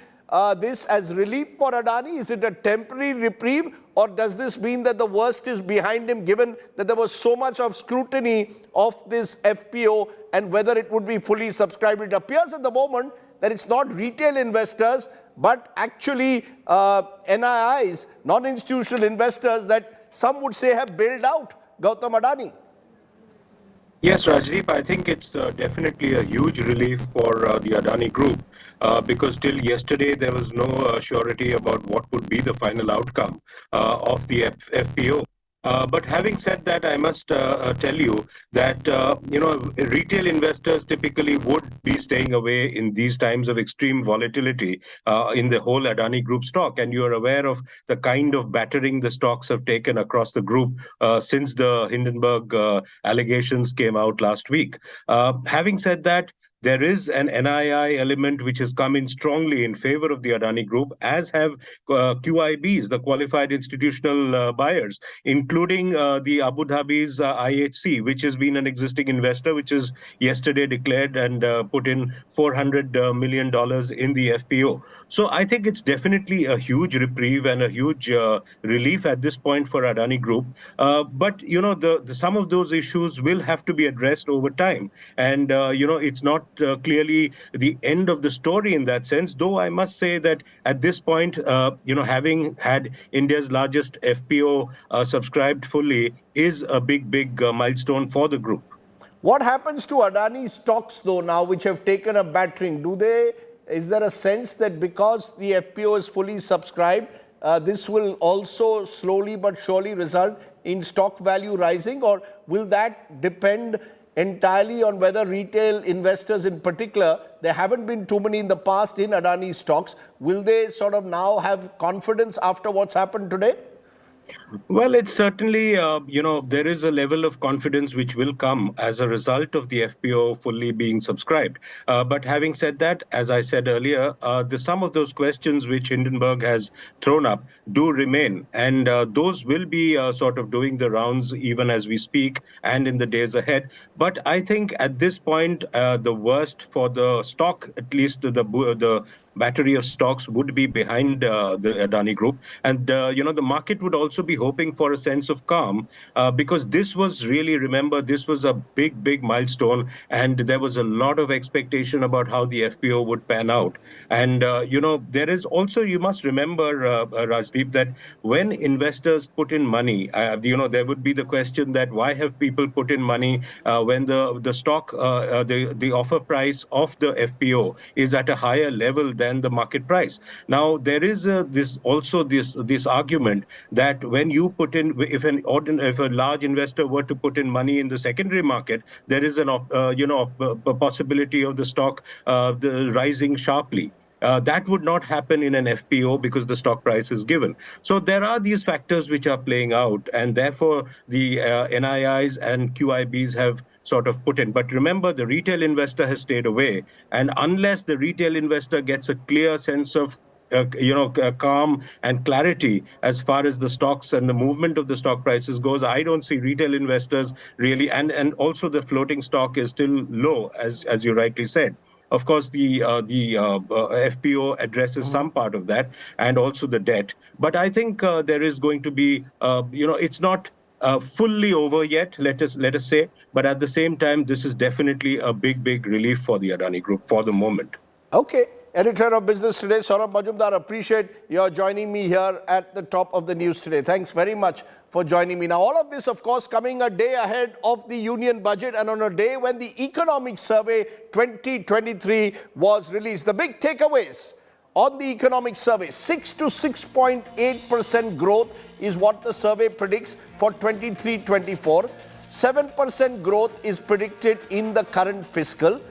this as relief for Adani? Is it a temporary reprieve, or does this mean that the worst is behind him, given that there was so much of scrutiny of this FPO and whether it would be fully subscribed? It appears at the moment that it's not retail investors, but actually NIIs, non-institutional investors, that some would say have bailed out Gautam Adani. Yes, Rajdeep, I think it's definitely a huge relief for the Adani Group because till yesterday there was no surety about what would be the final outcome of the FPO. But having said that, I must tell you that retail investors typically would be staying away in these times of extreme volatility in the whole Adani Group stock, and you are aware of the kind of battering the stocks have taken across the group since the Hindenburg allegations came out last week. Having said that, there is an NII element which has come in strongly in favor of the Adani Group, as have QIBs, the qualified institutional buyers, including the Abu Dhabi's IHC, which has been an existing investor, which is yesterday declared and put in $400 million in the FPO. So I think it's definitely a huge reprieve and a huge relief at this point for Adani Group. But some of those issues will have to be addressed over time, and it's not clearly the end of the story in that sense. Though I must say that at this point, having had India's largest FPO subscribed fully is a big milestone for the group. What happens to Adani stocks though now, which have taken a battering? Is there a sense that because the FPO is fully subscribed, this will also slowly but surely result in stock value rising, or will that depend entirely on whether retail investors in particular, there haven't been too many in the past in Adani stocks, will they sort of now have confidence after what's happened today? Well, it's certainly, there is a level of confidence which will come as a result of the FPO fully being subscribed. But having said that, as I said earlier, some of those questions which Hindenburg has thrown up do remain. And those will be sort of doing the rounds even as we speak and in the days ahead. But I think at this point, the worst for the stock, at least the battery of stocks, would be behind the Adani Group. And, the market would also be hoping for a sense of calm because this was really, remember, this was a big milestone. And there was a lot of expectation about how the FPO would pan out. And, there is also, you must remember, Rajdeep, that when investors put in money, there would be the question that why have people put in money when the stock, the offer price of the FPO is at a higher level than the market price. Now, there is this argument that when you put in, if a large investor were to put in money in the secondary market, there is a possibility of the stock rising sharply. That would not happen in an FPO because the stock price is given. So there are these factors which are playing out, and therefore the NIIs and QIBs have sort of put in. But remember, the retail investor has stayed away. And unless the retail investor gets a clear sense of calm and clarity as far as the stocks and the movement of the stock prices goes, I don't see retail investors really, and also the floating stock is still low, as you rightly said. Of course, the FPO addresses some part of that, and also the debt. But I think there is going to be, it's not fully over yet, let us say. But at the same time, this is definitely a big relief for the Adani Group for the moment. Okay. Editor of Business Today, Saurabh Majumdar, appreciate your joining me here at the top of the news today. Thanks very much for joining me. Now, all of this, of course, coming a day ahead of the union budget and on a day when the Economic Survey 2023 was released. The big takeaways on the Economic Survey: 6 to 6.8% growth is what the survey predicts for 23-24. 7% growth is predicted in the current fiscal.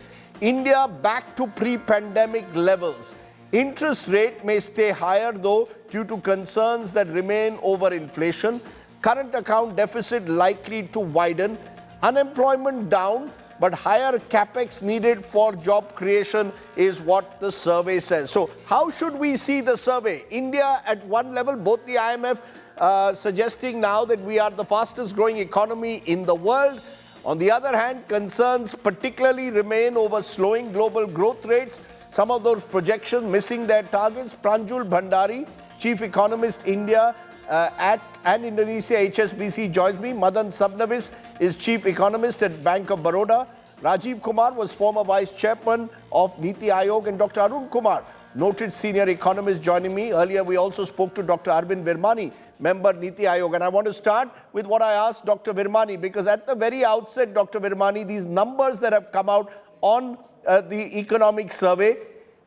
India back to pre-pandemic levels. Interest rate may stay higher though due to concerns that remain over inflation. Current account deficit likely to widen. Unemployment down, but higher capex needed for job creation is what the survey says. So how should we see the survey? India at one level, both the IMF suggesting now that we are the fastest growing economy in the world. On the other hand, concerns particularly remain over slowing global growth rates. Some of those projections missing their targets. Pranjul Bhandari, Chief Economist, India and Indonesia HSBC joins me. Madan Sabnavis is Chief Economist at Bank of Baroda. Rajiv Kumar was former Vice Chairman of Niti Aayog, and Dr. Arun Kumar, noted senior economist, joining me. Earlier, we also spoke to Dr. Arvind Virmani, member Niti Aayog. And I want to start with what I asked Dr. Virmani, because at the very outset, Dr. Virmani, these numbers that have come out on the economic survey,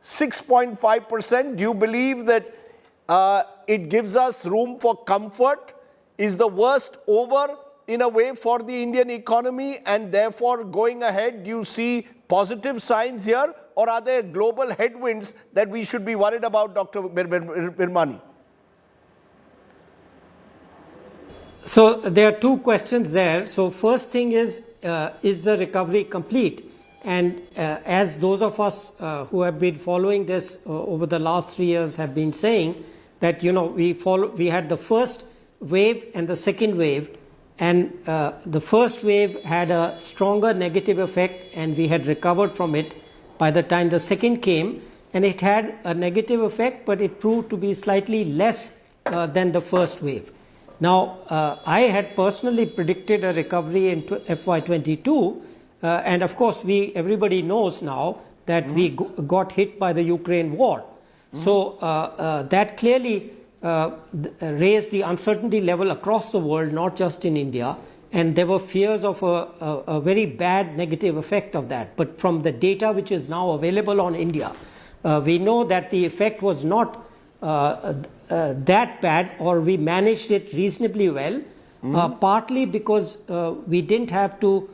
6.5%, do you believe that it gives us room for comfort Is the worst over in a way for the Indian economy, and therefore going ahead, do you see positive signs here, or are there global headwinds that we should be worried about, Dr. Virmani? So there are two questions there. So first thing is the recovery complete? And as those of us who have been following this over the last 3 years have been saying, that we had the first wave and the second wave, and the first wave had a stronger negative effect, and we had recovered from it by the time the second came, and it had a negative effect, but it proved to be slightly less than the first wave. Now, I had personally predicted a recovery in FY22, and of course, everybody knows now that we got hit by the Ukraine war. So that clearly raised the uncertainty level across the world, not just in India, and there were fears of a very bad negative effect of that. But from the data which is now available on India, we know that the effect was not that bad, or we managed it reasonably well, partly because we didn't have to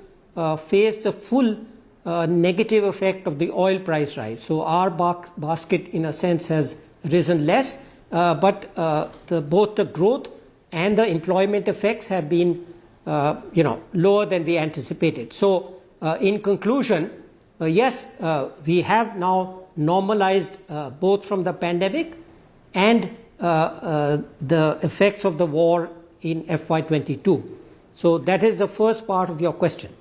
face the full negative effect of the oil price rise. So our basket, in a sense, has risen less, but both the growth and the employment effects have been lower than we anticipated. So in conclusion, yes, we have now normalized both from the pandemic and the effects of the war in FY22. So that is the first part of your question.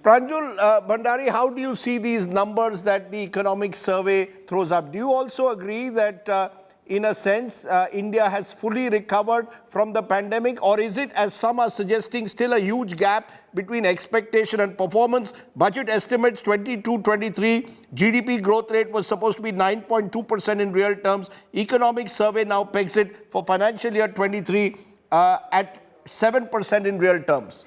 Pranjul Bhandari, how do you see these numbers that the economic survey throws up? Do you also agree that in a sense, India has fully recovered from the pandemic, or is it, as some are suggesting, still a huge gap between expectation and performance? Budget estimates 22-23, GDP growth rate was supposed to be 9.2% in real terms. Economic survey now pegs it for financial year 23 at 7% in real terms.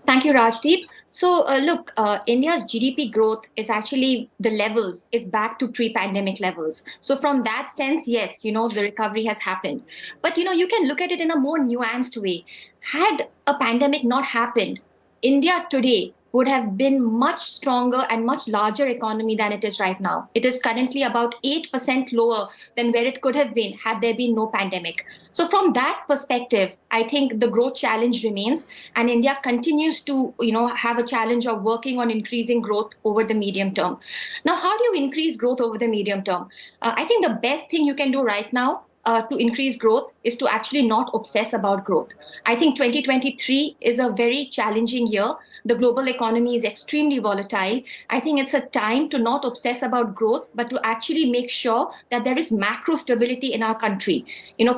Thank you, Rajdeep. So look, India's GDP growth is actually, the levels is back to pre-pandemic levels. So from that sense, yes, the recovery has happened. But, you can look at it in a more nuanced way. Had a pandemic not happened, India today would have been much stronger and much larger economy than it is right now. It is currently about 8% lower than where it could have been had there been no pandemic. So from that perspective, I think the growth challenge remains, and India continues to, have a challenge of working on increasing growth over the medium term. Now, how do you increase growth over the medium term? I think the best thing you can do right now to increase growth is to actually not obsess about growth. I think 2023 is a very challenging year. The global economy is extremely volatile. I think it's a time to not obsess about growth, but to actually make sure that there is macro stability in our country.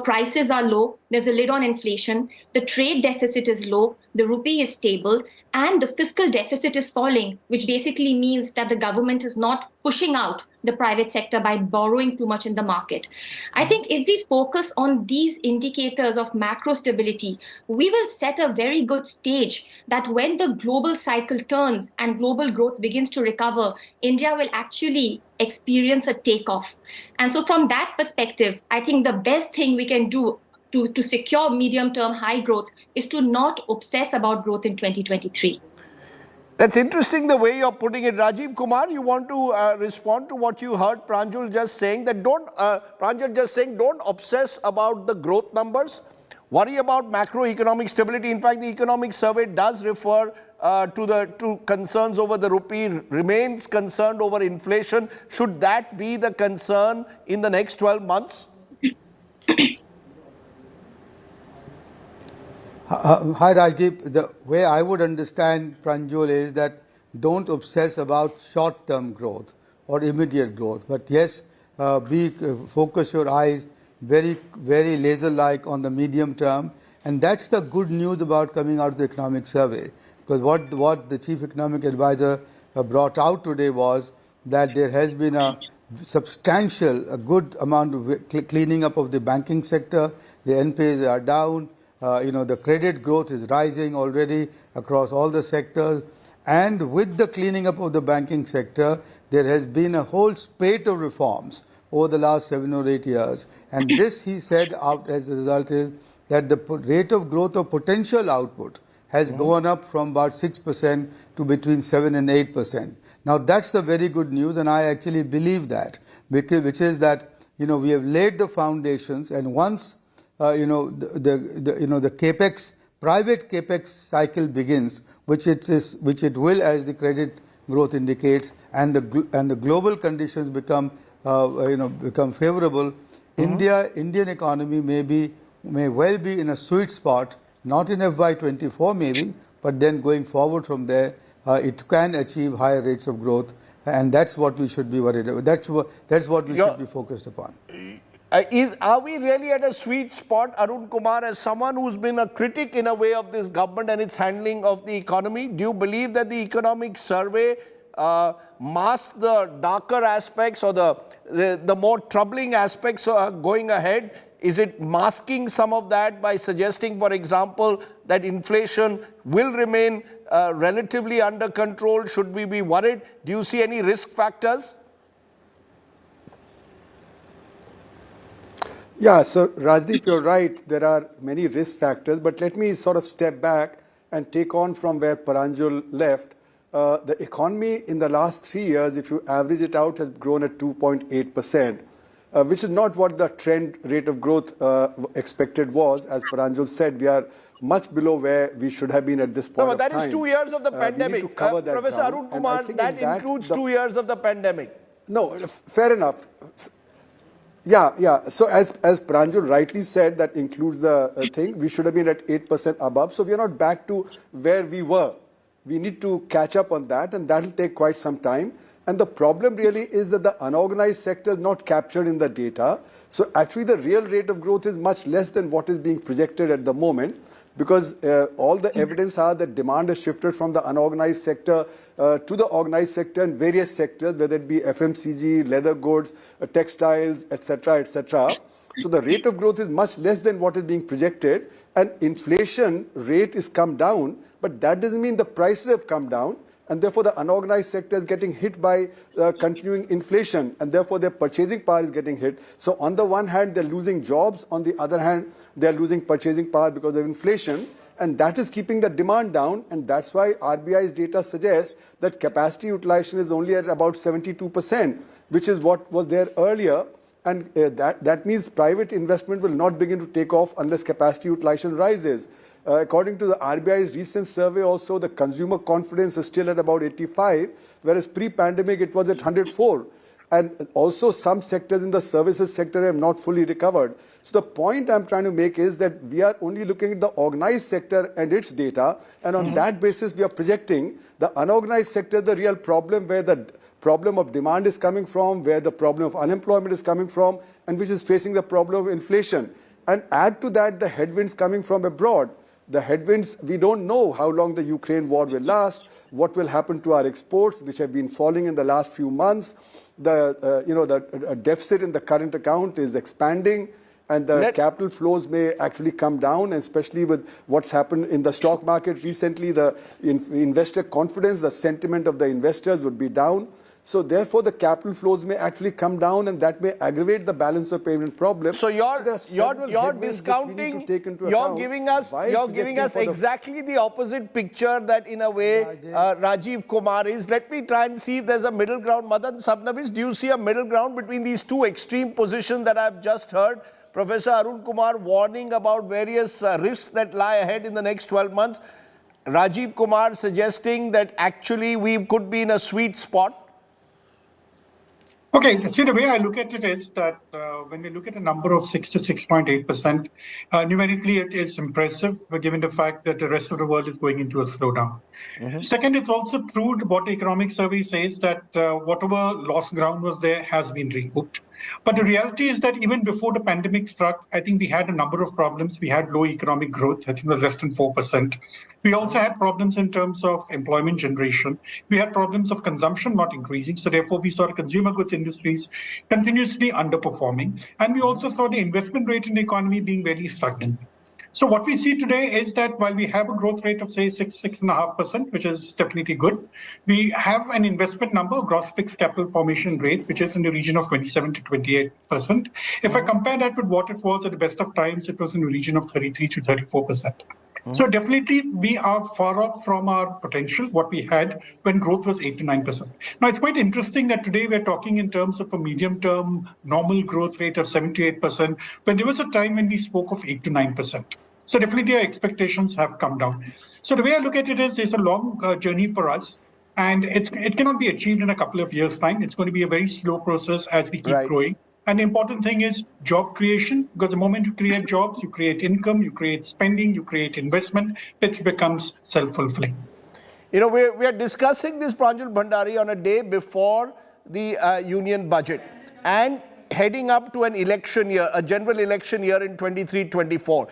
Prices are low. There's a lid on inflation. The trade deficit is low. The rupee is stable. And the fiscal deficit is falling, which basically means that the government is not pushing out the private sector by borrowing too much in the market. I think if we focus on these indicators of macro stability, we will set a very good stage that when the global cycle turns and global growth begins to recover, India will actually experience a takeoff. And so from that perspective, I think the best thing we can do to secure medium-term high growth is to not obsess about growth in 2023. That's interesting the way you're putting it. Rajiv Kumar, you want to respond to what you heard Pranjul just saying, that don't obsess about the growth numbers, worry about macroeconomic stability. In fact, the economic survey does refer to concerns over the rupee, remains concerned over inflation. Should that be the concern in the next 12 months? Hi Rajdeep, the way I would understand Pranjul is that don't obsess about short-term growth or immediate growth, but yes, focus your eyes very laser-like on the medium term, and that's the good news about coming out of the economic survey, because what the Chief Economic Advisor brought out today was that there has been a substantial, a good amount of cleaning up of the banking sector, the NPAs are down, the credit growth is rising already across all the sectors, and with the cleaning up of the banking sector, there has been a whole spate of reforms over the last 7 or 8 years. And this, he said, as a result, is that the rate of growth of potential output has gone up from about 6% to between 7 and 8%. Now that's the very good news, and I actually believe that, which is that we have laid the foundations, and once the capex, private capex cycle begins, which it will, as the credit growth indicates, and the global conditions become favorable, Indian economy may well be in a sweet spot, not in FY24 maybe, but then going forward from there, it can achieve higher rates of growth, and that's what we should be worried about. That's what we should be focused upon. Are we really at a sweet spot, Arun Kumar, as someone who's been a critic in a way of this government and its handling of the economy? Do you believe that the economic survey masks the darker aspects or the more troubling aspects going ahead? Is it masking some of that by suggesting, for example, that inflation will remain relatively under control? Should we be worried? Do you see any risk factors? Yeah, so Rajdeep, you're right. There are many risk factors, but let me sort of step back and take on from where Paranjul left. The economy in the last 3 years, if you average it out, has grown at 2.8%, which is not what the trend rate of growth expected was. As Paranjul said, we are much below where we should have been at this point No, but that of time. is 2 years of the pandemic. Professor Arun Kumar, that includes 2 years of the pandemic. No, fair enough. Yeah. So as Pranjul rightly said, that includes the thing. We should have been at 8% above. So we are not back to where we were. We need to catch up on that, and that will take quite some time. And the problem really is that the unorganized sector is not captured in the data. So actually the real rate of growth is much less than what is being projected at the moment, because all the evidence are that demand has shifted from the unorganized sector to the organized sector in various sectors, whether it be FMCG, leather goods, textiles, etc., etc. So the rate of growth is much less than what is being projected, and inflation rate is come down, but that doesn't mean the prices have come down, and therefore the unorganized sector is getting hit by continuing inflation, and therefore their purchasing power is getting hit. So on the one hand, they're losing jobs, on the other hand, they're losing purchasing power because of inflation, and that is keeping the demand down, and that's why RBI's data suggests that capacity utilization is only at about 72%, which is what was there earlier, and that means private investment will not begin to take off unless capacity utilization rises. According to the RBI's recent survey also, the consumer confidence is still at about 85, whereas pre-pandemic it was at 104. And also some sectors in the services sector have not fully recovered. So the point I'm trying to make is that we are only looking at the organized sector and its data, and on that basis we are projecting the unorganized sector, the real problem, where the problem of demand is coming from, where the problem of unemployment is coming from, and which is facing the problem of inflation. And add to that the headwinds coming from abroad. The headwinds, we don't know how long the Ukraine war will last, what will happen to our exports, which have been falling in the last few months. The deficit in the current account is expanding, and the capital flows may actually come down, especially with what's happened in the stock market recently. The investor confidence, the sentiment of the investors would be down. So therefore, the capital flows may actually come down, and that may aggravate the balance of payment problem. So you're discounting. You're giving us exactly the opposite picture that, in a way, Rajiv Kumar is. Let me try and see if there's a middle ground. Madan Sabnavis, do you see a middle ground between these two extreme positions that I've just heard? Professor Arun Kumar warning about various risks that lie ahead in the next 12 months. Rajiv Kumar suggesting that actually we could be in a sweet spot. Okay, see, the way I look at it is that when we look at a number of 6 to 6.8%, numerically it is impressive, given the fact that the rest of the world is going into a slowdown. Second, it's also true what the economic survey says, that whatever lost ground was there has been recouped. But the reality is that even before the pandemic struck, I think we had a number of problems. We had low economic growth, I think it was less than 4%. We also had problems in terms of employment generation. We had problems of consumption not increasing. So therefore, we saw the consumer goods industries continuously underperforming. And we also saw the investment rate in the economy being very stagnant. So what we see today is that while we have a growth rate of say 6.5%, which is definitely good, we have an investment number, gross fixed capital formation rate, which is in the region of 27 to 28%. If I compare that with what it was at the best of times, it was in the region of 33 to 34%. So definitely we are far off from our potential, what we had when growth was 8 to 9%. Now, it's quite interesting that today we're talking in terms of a medium-term normal growth rate of 7 to 8%, when there was a time when we spoke of 8 to 9%. So definitely our expectations have come down. So the way I look at it is it's a long journey for us, and it cannot be achieved in a couple of years' time. It's going to be a very slow process as we keep growing. And the important thing is job creation, because the moment you create jobs, you create income, you create spending, you create investment, which becomes self-fulfilling. You know, we are discussing this, Pranjul Bhandari, on a day before the union budget and heading up to an election year, a general election year in 23-24.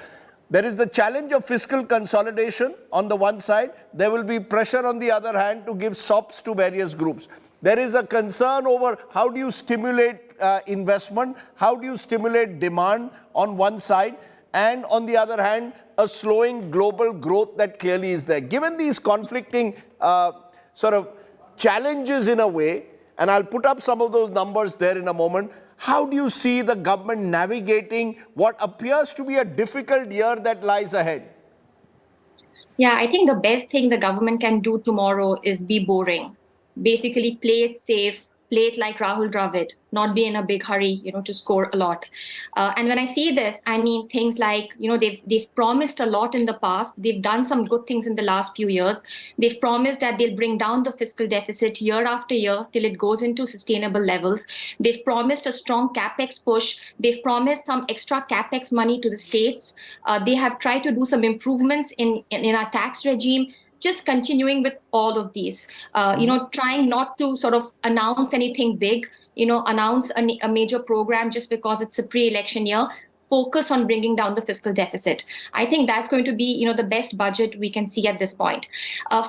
There is the challenge of fiscal consolidation on the one side. There will be pressure on the other hand to give SOPs to various groups. There is a concern over how do you stimulate investment, how do you stimulate demand on one side, and on the other hand, a slowing global growth that clearly is there. Given these conflicting sort of challenges in a way, and I'll put up some of those numbers there in a moment, how do you see the government navigating what appears to be a difficult year that lies ahead? Yeah, I think the best thing the government can do tomorrow is be boring. Basically, play it safe, play it like Rahul Dravid, not be in a big hurry, to score a lot. And when I say this, I mean things like, they've promised a lot in the past. They've done some good things in the last few years. They've promised that they'll bring down the fiscal deficit year after year till it goes into sustainable levels. They've promised a strong capex push. They've promised some extra capex money to the states. They have tried to do some improvements in our tax regime. Just continuing with all of these, trying not to sort of announce anything big, announce a major program just because it's a pre-election year. Focus on bringing down the fiscal deficit. I think that's going to be, the best budget we can see at this point.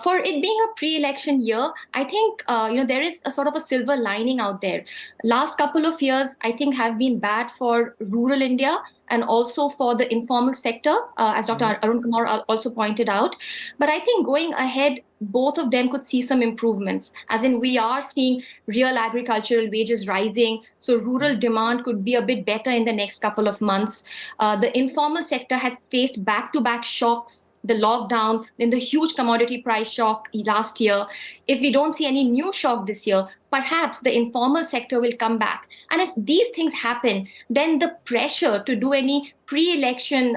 For it being a pre-election year, I think, there is a sort of a silver lining out there. Last couple of years, I think, have been bad for rural India and also for the informal sector, as Dr. Arun Kumar also pointed out. But I think going ahead, both of them could see some improvements, as in we are seeing real agricultural wages rising. So rural demand could be a bit better in the next couple of months. The informal sector had faced back-to-back shocks, the lockdown, then the huge commodity price shock last year. If we don't see any new shock this year, perhaps the informal sector will come back. And if these things happen, then the pressure to do any pre-election,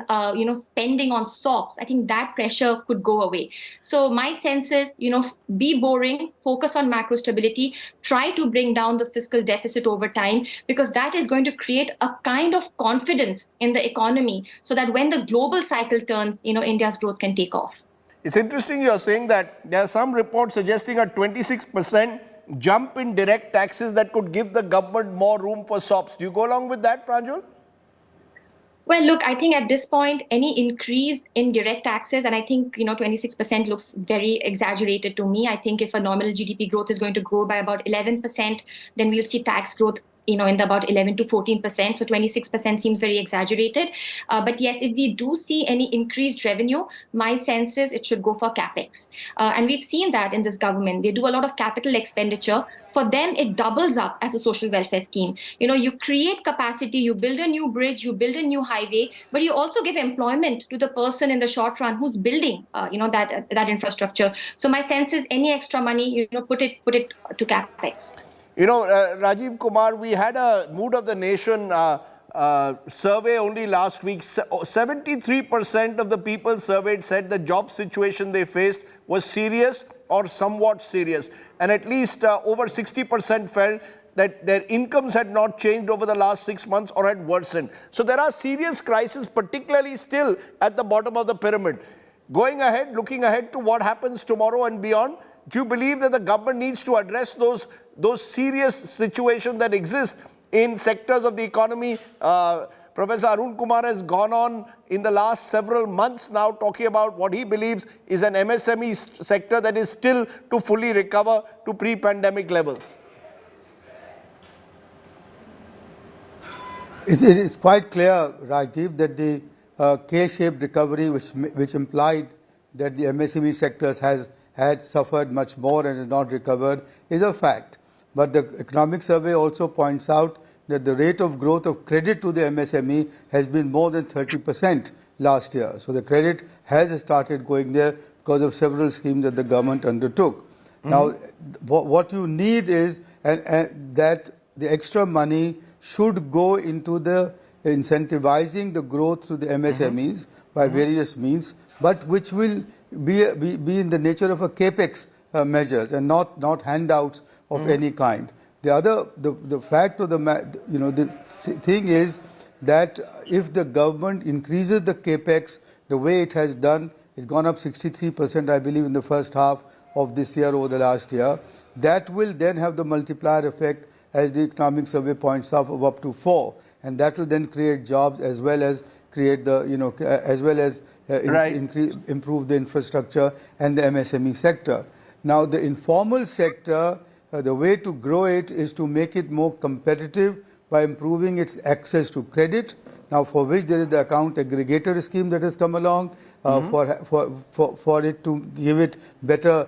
spending on SOPs, I think that pressure could go away. So my sense is, be boring, focus on macro stability, try to bring down the fiscal deficit over time, because that is going to create a kind of confidence in the economy so that when the global cycle turns, India's growth can take off. It's interesting you're saying that. There are some reports suggesting a 26% jump in direct taxes that could give the government more room for SOPs. Do you go along with that, Pranjul? Well, look, I think at this point, any increase in direct taxes, and I think, 26% looks very exaggerated to me. I think if a nominal GDP growth is going to grow by about 11%, then we'll see tax growth in the about 11 to 14%. So 26% seems very exaggerated. But yes, if we do see any increased revenue, my sense is it should go for capex. And we've seen that in this government. They do a lot of capital expenditure. For them, it doubles up as a social welfare scheme. You create capacity, you build a new bridge, you build a new highway, but you also give employment to the person in the short run who's building, that infrastructure. So my sense is any extra money, put it to capex. Rajiv Kumar, we had a Mood of the Nation survey only last week. 73% of the people surveyed said the job situation they faced was serious or somewhat serious. And at least over 60% felt that their incomes had not changed over the last 6 months or had worsened. So there are serious crises, particularly still at the bottom of the pyramid. Going ahead, looking ahead to what happens tomorrow and beyond, do you believe that the government needs to address those serious situations that exist in sectors of the economy? Professor Arun Kumar has gone on in the last several months now talking about what he believes is an MSME sector that is still to fully recover to pre-pandemic levels. It is quite clear, Rajiv, that the K-shaped recovery, which implied that the MSME sectors had suffered much more and has not recovered, is a fact. But the economic survey also points out that the rate of growth of credit to the MSME has been more than 30% last year. So the credit has started going there because of several schemes that the government undertook. Now, what you need is that the extra money should go into the incentivizing the growth to the MSMEs by various means, but which will be in the nature of a capex measures and not handouts of any kind. The fact of the thing is that if the government increases the capex the way it has done, it's gone up 63%, I believe, in the first half of this year over the last year. That will then have the multiplier effect, as the economic survey points out, of up to 4, and that will then create jobs as well as create the improve the infrastructure and the MSME sector. Now, the informal sector, the way to grow it is to make it more competitive by improving its access to credit. Now, for which there is the account aggregator scheme that has come along, for it to give it better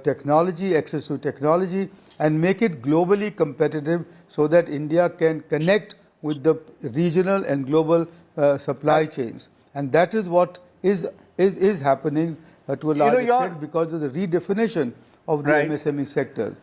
technology, access to technology, and make it globally competitive so that India can connect with the regional and global supply chains. And that is what is happening to a large extent because of the redefinition of the MSME sectors.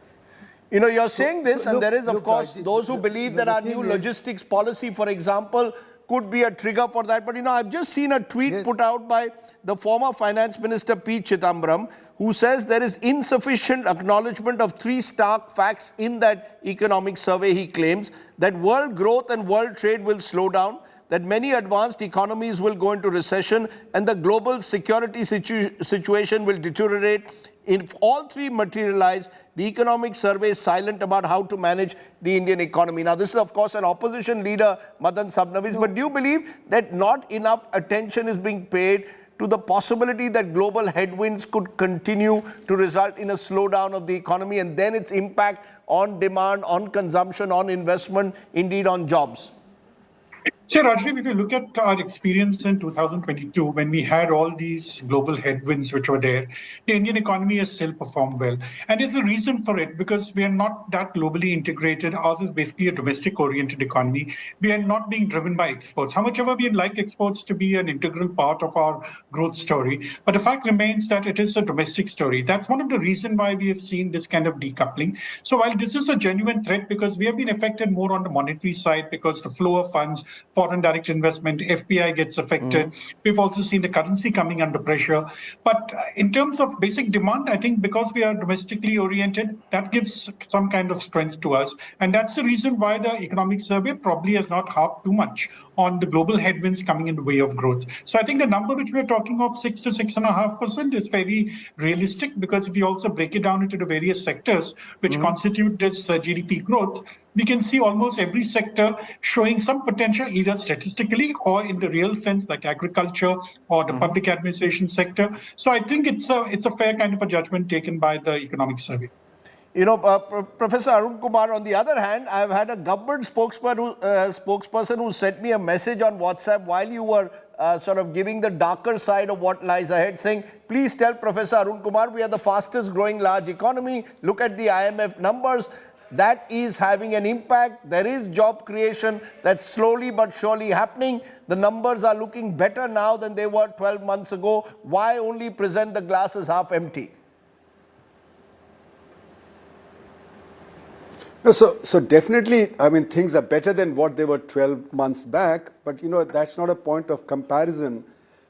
You're saying this, and there is, of course, those who believe that our new logistics policy, for example, could be a trigger for that. But, I've just seen a tweet put out by the former Finance Minister P. Chidambaram, who says there is insufficient acknowledgement of 3 stark facts in that economic survey. He claims that world growth and world trade will slow down, that many advanced economies will go into recession, and the global security situation will deteriorate. If all 3 materialize, the economic survey is silent about how to manage the Indian economy. Now, this is, of course, an opposition leader, Madan Sabnavis, but do you believe that not enough attention is being paid to the possibility that global headwinds could continue to result in a slowdown of the economy and then its impact on demand, on consumption, on investment, indeed on jobs? See, Rajdeep, if you look at our experience in 2022, when we had all these global headwinds which were there, the Indian economy has still performed well. And there's a reason for it, because we are not that globally integrated. Ours is basically a domestic-oriented economy. We are not being driven by exports. How much ever we like exports to be an integral part of our growth story, but the fact remains that it is a domestic story. That's one of the reasons why we have seen this kind of decoupling. So while this is a genuine threat, because we have been affected more on the monetary side, because the flow of funds, foreign direct investment, FPI gets affected. We've also seen the currency coming under pressure. But in terms of basic demand, I think because we are domestically oriented, that gives some kind of strength to us. And that's the reason why the economic survey probably has not harped too much on the global headwinds coming in the way of growth. So I think the number which we're talking of, 6 to 6.5%, is very realistic, because if you also break it down into the various sectors which constitute this GDP growth, we can see almost every sector showing some potential, either statistically or in the real sense, like agriculture or the public administration sector. So I think it's a fair kind of a judgment taken by the economic survey. Professor Arun Kumar, on the other hand, I've had a government spokesperson who sent me a message on WhatsApp while you were sort of giving the darker side of what lies ahead, saying, please tell Professor Arun Kumar we are the fastest growing large economy. Look at the IMF numbers. That is having an impact. There is job creation that's slowly but surely happening. The numbers are looking better now than they were 12 months ago. Why only present the glass as half empty? So definitely, I mean, things are better than what they were 12 months back, but that's not a point of comparison.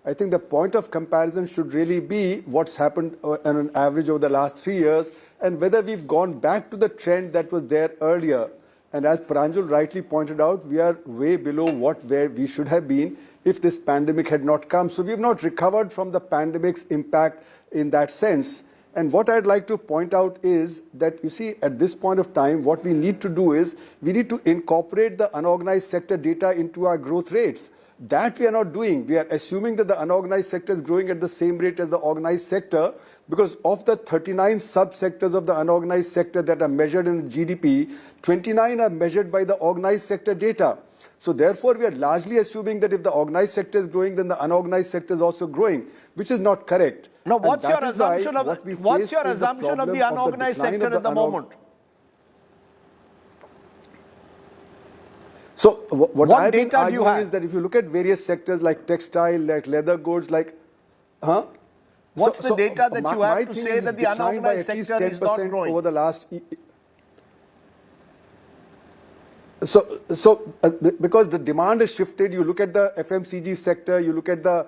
I think the point of comparison should really be what's happened on an average over the last 3 years, and whether we've gone back to the trend that was there earlier. And as Pranjul rightly pointed out, we are way below where we should have been if this pandemic had not come. So we have not recovered from the pandemic's impact in that sense. And what I'd like to point out is that, you see, at this point of time, what we need to do is we need to incorporate the unorganized sector data into our growth rates. That we are not doing. We are assuming that the unorganized sector is growing at the same rate as the organized sector, because of the 39 sub-sectors of the unorganized sector that are measured in GDP, 29 are measured by the organized sector data. So therefore, we are largely assuming that if the organized sector is growing, then the unorganized sector is also growing, which is not correct. Now, what's your assumption of the unorganized sector at the moment? So what I've been arguing is that if you look at various sectors like textile, like leather goods, like, What's the data that you have to say that the unorganized sector is not growing? Over the last... because the demand has shifted, you look at the FMCG sector, you look at the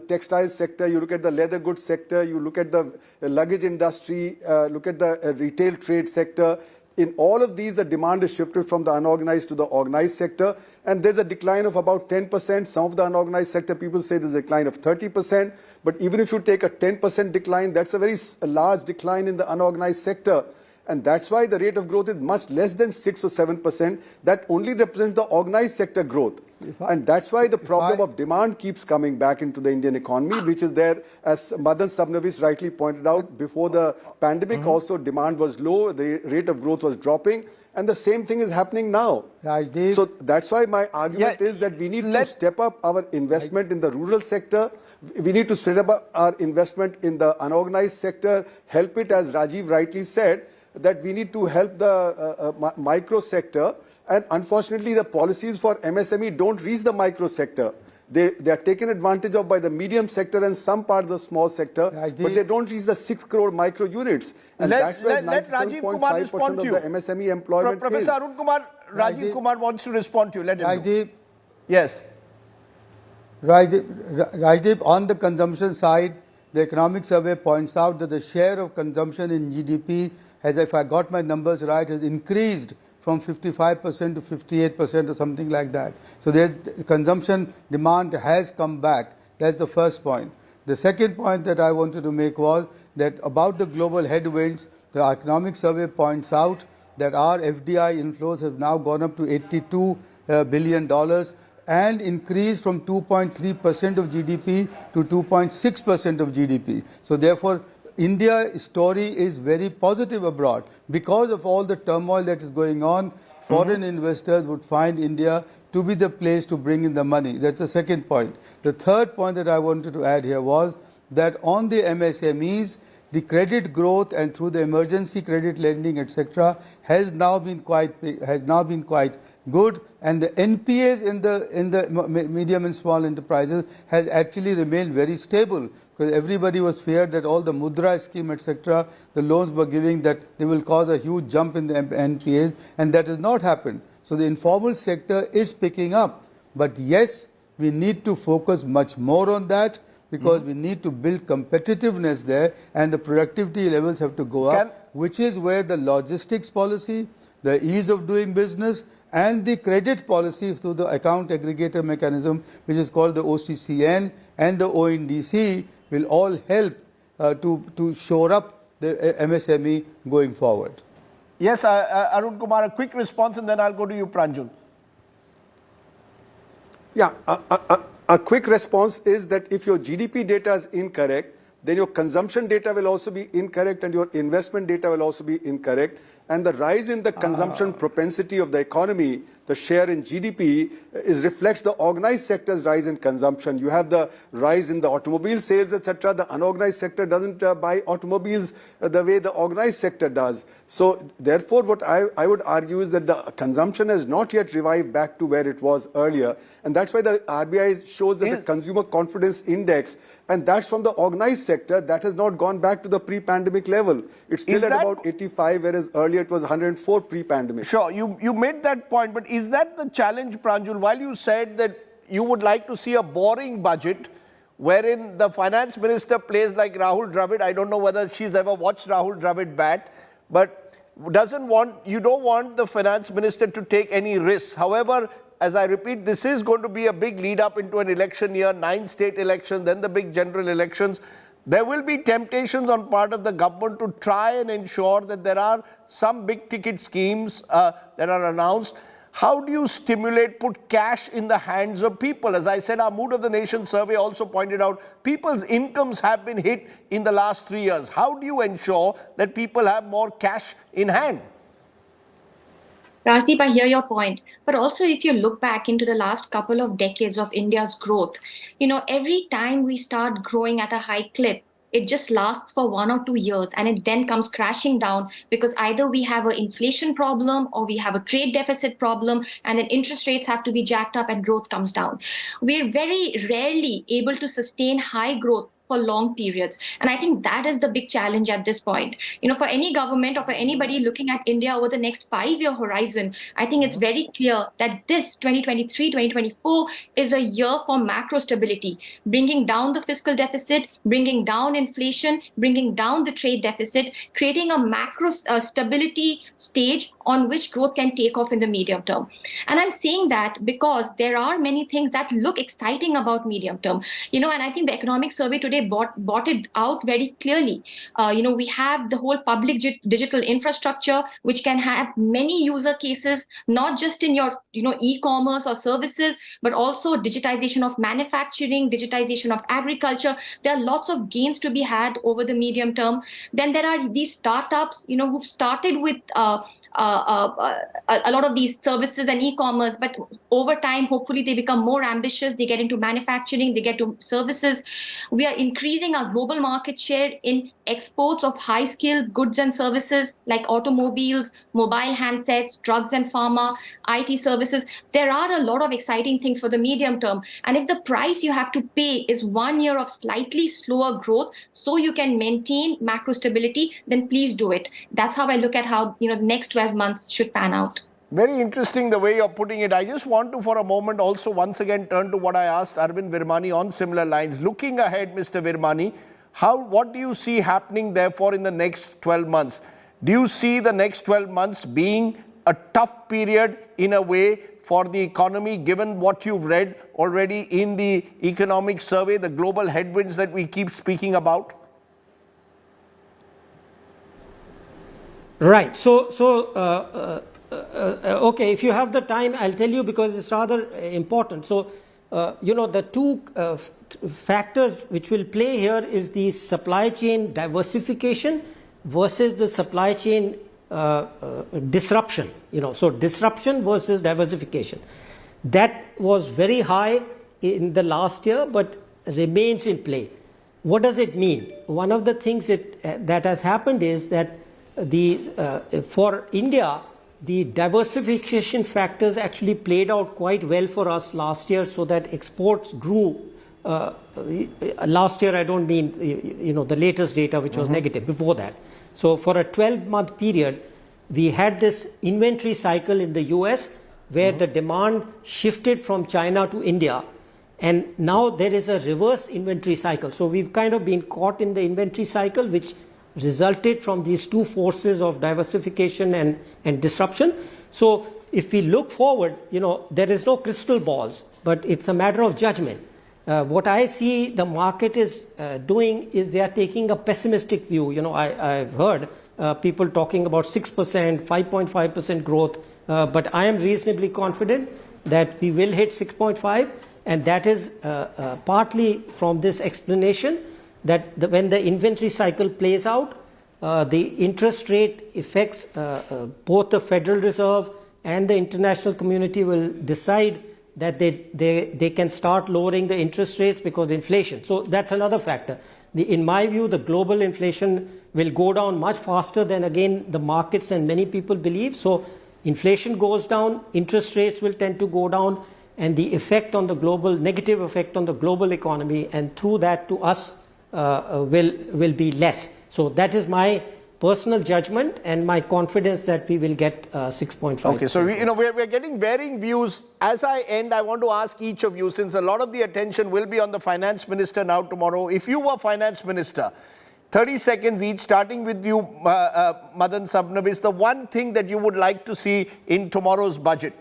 textile sector, you look at the leather goods sector, you look at the luggage industry, look at the retail trade sector. In all of these, the demand is shifted from the unorganized to the organized sector, and there's a decline of about 10%. Some of the unorganized sector people say there's a decline of 30%, but even if you take a 10% decline, that's a very large decline in the unorganized sector. And that's why the rate of growth is much less than 6 or 7%. That only represents the organized sector growth. And that's why the problem of demand keeps coming back into the Indian economy, which is there, as Madan Sabnavis rightly pointed out, before the pandemic also demand was low, the rate of growth was dropping, and the same thing is happening now. So that's why my argument is that we need to step up our investment in the rural sector. We need to step up our investment in the unorganized sector, help it, as Rajiv rightly said, that we need to help the micro sector, and unfortunately the policies for MSME don't reach the micro sector. They are taken advantage of by the medium sector and some part of the small sector, but they don't reach the 6 crore micro units. And that's where 97.5% of the MSME employment Professor Arun Kumar, Rajiv Kumar wants to respond to you. Let him know. Yes. Rajdeep, on the consumption side, the economic survey points out that the share of consumption in GDP has, if I got my numbers right, has increased from 55% to 58% or something like that. So the consumption demand has come back. That's the first point. The second point that I wanted to make was that about the global headwinds, the economic survey points out that our FDI inflows have now gone up to $82 billion and increased from 2.3% of GDP to 2.6% of GDP. So therefore, India's story is very positive abroad. Because of all the turmoil that is going on, foreign investors would find India to be the place to bring in the money. That's the second point. The third point that I wanted to add here was that on the MSMEs, the credit growth and through the emergency credit lending, etc., has now been quite good, and the NPAs in the medium and small enterprises has actually remained very stable. Because everybody was feared that all the Mudra scheme, etc., the loans were giving, that they will cause a huge jump in the NPAs, and that has not happened. So the informal sector is picking up. But yes, we need to focus much more on that, because we need to build competitiveness there, and the productivity levels have to go up, which is where the logistics policy, the ease of doing business, and the credit policy through the account aggregator mechanism, which is called the OCCN and the ONDC, will all help to shore up the MSME going forward. Yes, Arun Kumar, a quick response, and then I'll go to you, Pranjul. Yeah, a quick response is that if your GDP data is incorrect, then your consumption data will also be incorrect and your investment data will also be incorrect. And the rise in the consumption propensity of the economy, the share in GDP, reflects the organized sector's rise in consumption. You have the rise in the automobile sales, etc. The unorganized sector doesn't buy automobiles the way the organized sector does. So therefore, what I would argue is that the consumption has not yet revived back to where it was earlier. And that's why the RBI shows that the consumer confidence index, and that's from the organized sector, that has not gone back to the pre-pandemic level. It's still at about 85, whereas earlier it was 104 pre-pandemic. Sure, you made that point, but is that the challenge, Pranjul? While you said that you would like to see a boring budget wherein the finance minister plays like Rahul Dravid, I don't know whether she's ever watched Rahul Dravid bat, but you don't want the finance minister to take any risks. However, as I repeat, this is going to be a big lead up into an election year, 9 state elections, then the big general elections. There will be temptations on part of the government to try and ensure that there are some big ticket schemes that are announced. How do you stimulate, put cash in the hands of people? As I said, our Mood of the Nation survey also pointed out people's incomes have been hit in the last 3 years. How do you ensure that people have more cash in hand? Rajdeep, I hear your point. But also, if you look back into the last couple of decades of India's growth, every time we start growing at a high clip, it just lasts for 1 or 2 years and it then comes crashing down because either we have an inflation problem or we have a trade deficit problem and then interest rates have to be jacked up and growth comes down. We're very rarely able to sustain high growth for long periods. And I think that is the big challenge at this point. For any government or for anybody looking at India over the next 5-year horizon, I think it's very clear that this 2023, 2024 is a year for macro stability, bringing down the fiscal deficit, bringing down inflation, bringing down the trade deficit, creating a macro stability stage on which growth can take off in the medium term. And I'm saying that because there are many things that look exciting about medium term, and I think the economic survey today bought it out very clearly. We have the whole public digital infrastructure, which can have many user cases, not just in your, e-commerce or services, but also digitization of manufacturing, digitization of agriculture. There are lots of gains to be had over the medium term. Then there are these startups, who've started with a lot of these services and e-commerce, but over time, hopefully they become more ambitious. They get into manufacturing, they get to services. We are increasing our global market share in exports of high skills goods and services like automobiles, mobile handsets, drugs and pharma, IT services. There are a lot of exciting things for the medium term. And if the price you have to pay is 1 year of slightly slower growth so you can maintain macro stability, then please do it. That's how I look at how the next 12 months should pan out. Very interesting the way you're putting it. I just want to, for a moment, also once again turn to what I asked Arvind Virmani on similar lines. Looking ahead, Mr. Virmani, what do you see happening, therefore, in the next 12 months? Do you see the next 12 months being a tough period in a way for the economy, given what you've read already in the economic survey, the global headwinds that we keep speaking about? Right. Okay, if you have the time, I'll tell you because it's rather important. So, the two factors which will play here is the supply chain diversification versus the supply chain disruption. So disruption versus diversification. That was very high in the last year, but remains in play. What does it mean? One of the things that has happened is that for India, the diversification factors actually played out quite well for us last year, so that exports grew. Last year, I don't mean the latest data, which was negative, before that. So for a 12-month period, we had this inventory cycle in the US where the demand shifted from China to India, and now there is a reverse inventory cycle. So we've kind of been caught in the inventory cycle, which resulted from these two forces of diversification and disruption. So if we look forward, there is no crystal balls, but it's a matter of judgment. What I see the market is doing is they are taking a pessimistic view. I've heard people talking about 6%, 5.5% growth, but I am reasonably confident that we will hit 6.5, and that is partly from this explanation that when the inventory cycle plays out, the interest rate affects both the Federal Reserve and the international community will decide that they can start lowering the interest rates because of inflation. So that's another factor. In my view, the global inflation will go down much faster than, again, the markets and many people believe. So inflation goes down, interest rates will tend to go down, and the effect on the negative effect on the global economy, and through that to us, will be less. So that is my personal judgment and my confidence that we will get 6.5. Okay, so we're getting varying views. As I end, I want to ask each of you, since a lot of the attention will be on the finance minister now tomorrow. If you were finance minister, 30 seconds each, starting with you, Madan Sabnabis, the one thing that you would like to see in tomorrow's budget.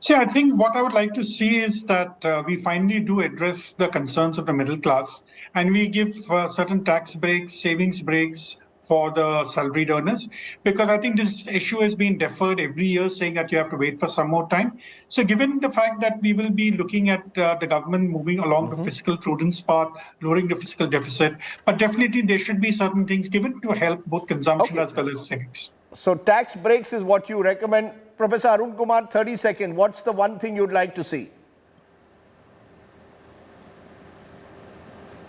See, I think what I would like to see is that we finally do address the concerns of the middle class, and we give certain tax breaks, savings breaks for the salaried earners, because I think this issue has been deferred every year, saying that you have to wait for some more time. So given the fact that we will be looking at the government moving along the fiscal prudence path, lowering the fiscal deficit, but definitely there should be certain things given to help both consumption as well as savings. So tax breaks is what you recommend. Professor Arun Kumar, 30 seconds. What's the one thing you'd like to see?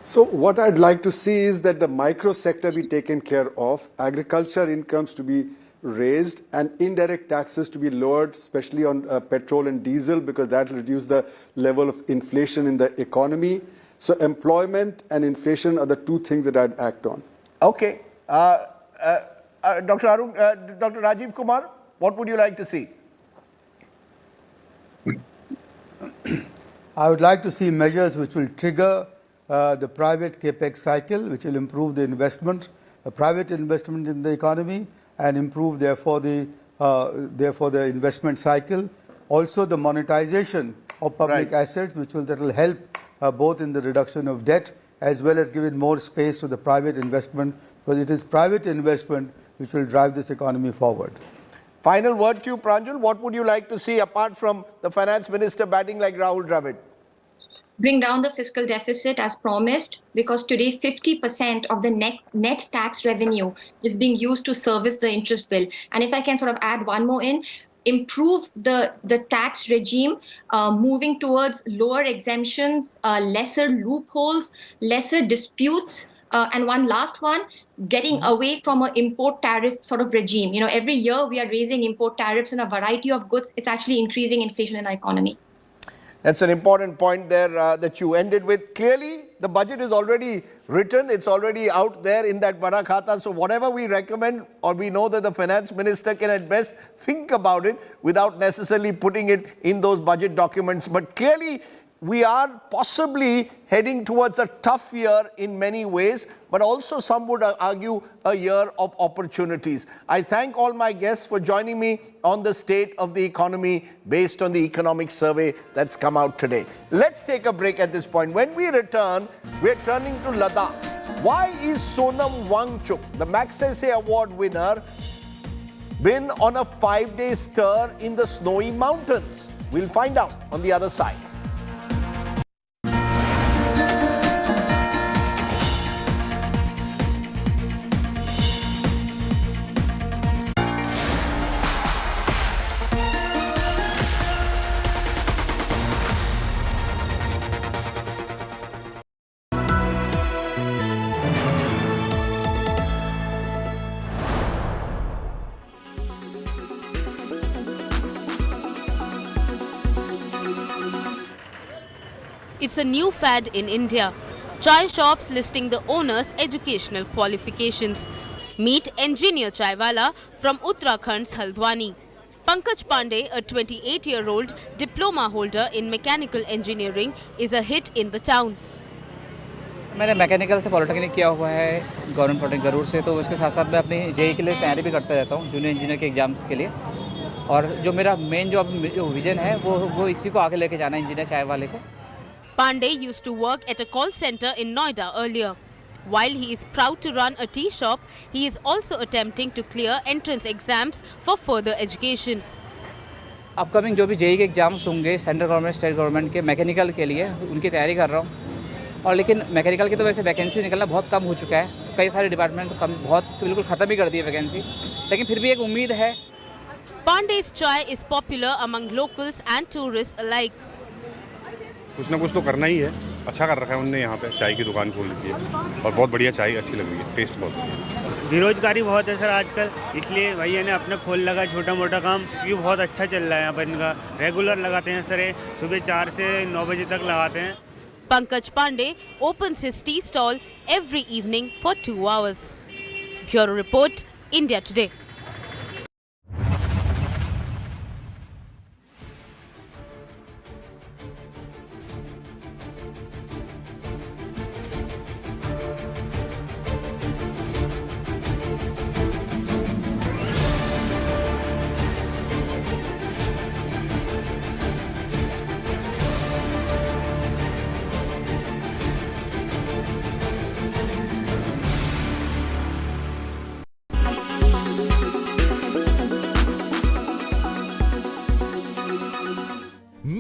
So what I'd like to see is that the micro sector be taken care of, agriculture incomes to be raised, and indirect taxes to be lowered, especially on petrol and diesel, because that will reduce the level of inflation in the economy. So employment and inflation are the two things that I'd act on. Okay. Dr. Rajiv Kumar, what would you like to see? I would like to see measures which will trigger the private capex cycle, which will improve the investment, private investment in the economy, and improve therefore the investment cycle. Also, the monetization of public assets, that will help both in the reduction of debt as well as giving more space to the private investment, because it is private investment which will drive this economy forward. Final word to you, Pranjul. What would you like to see apart from the finance minister batting like Rahul Dravid? Bring down the fiscal deficit as promised, because today 50% of the net tax revenue is being used to service the interest bill. And if I can sort of add one more in, improve the tax regime, moving towards lower exemptions, lesser loopholes, lesser disputes, and one last one, getting away from an import tariff sort of regime. You know, every year we are raising import tariffs in a variety of goods. It's actually increasing inflation in our economy. That's an important point there that you ended with. Clearly, the budget is already written. It's already out there in that Bada Khata. So whatever we recommend, or we know that the finance minister can at best think about it without necessarily putting it in those budget documents. But clearly, we are possibly heading towards a tough year in many ways, but also some would argue a year of opportunities. I thank all my guests for joining me on the state of the economy based on the economic survey that's come out today. Let's take a break at this point. When we return, we're turning to Ladakh. Why is Sonam Wangchuk, the Magsaysay Award winner, been on a 5-day stir in the snowy mountains? We'll find out on the other side. It's a new fad in India. Chai shops listing the owner's educational qualifications. Meet engineer chaiwala from Uttarakhand's Haldwani. Pankaj Pandey, a 28-year-old diploma holder in mechanical engineering, is a hit in the town. मैंने mechanical से polytechnic किया हुआ है government polytechnic Garuda से, तो उसके साथ साथ मैं अपनी जेई के लिए तैयारी भी करता रहता हूँ, जूनियर इंजीनियर के एग्जाम्स के लिए. और जो मेरा मेन जो विजन है वो इसी को आगे लेके जाना है, इंजीनियर चाय वाले को. Pandey used to work at a call center in Noida earlier. While he is proud to run a tea shop, he is also attempting to clear entrance exams for further education. Upcoming जो भी JEE के exams होंगे central government state government के mechanical के लिए, उनकी तैयारी कर रहा हूँ. और लेकिन मैकेनिकल की तो वैसे वैकेंसी निकलना बहुत कम हो चुका है. कई सारे डिपार्टमेंट तो बहुत बिल्कुल ख़त्म ही कर दी है वैकेंसी, लेकिन फिर भी एक उम्मीद है. Pandey's chai is popular among locals and tourists alike. कुछ ना कुछ तो करना ही है. अच्छा कर रखा है उनने, यहाँ पे चाय की दुकान खोल दी है और बहुत बढ़िया चाय अच्छी लग रही है, टेस्ट बहुत है. बेरोजगारी बहुत है सर आजकल, इसलिए भैया ने अपना खोल लगा छोटा मोटा काम, क्योंकि बहुत अच्छा चल रहा है यहाँ पर. इनका रेगुलर लगाते हैं सर, सुबह 4 से 9 बजे तक लगाते हैं. Pankaj Pandey opens his tea stall every evening for 2 hours. Bureau Report, India Today.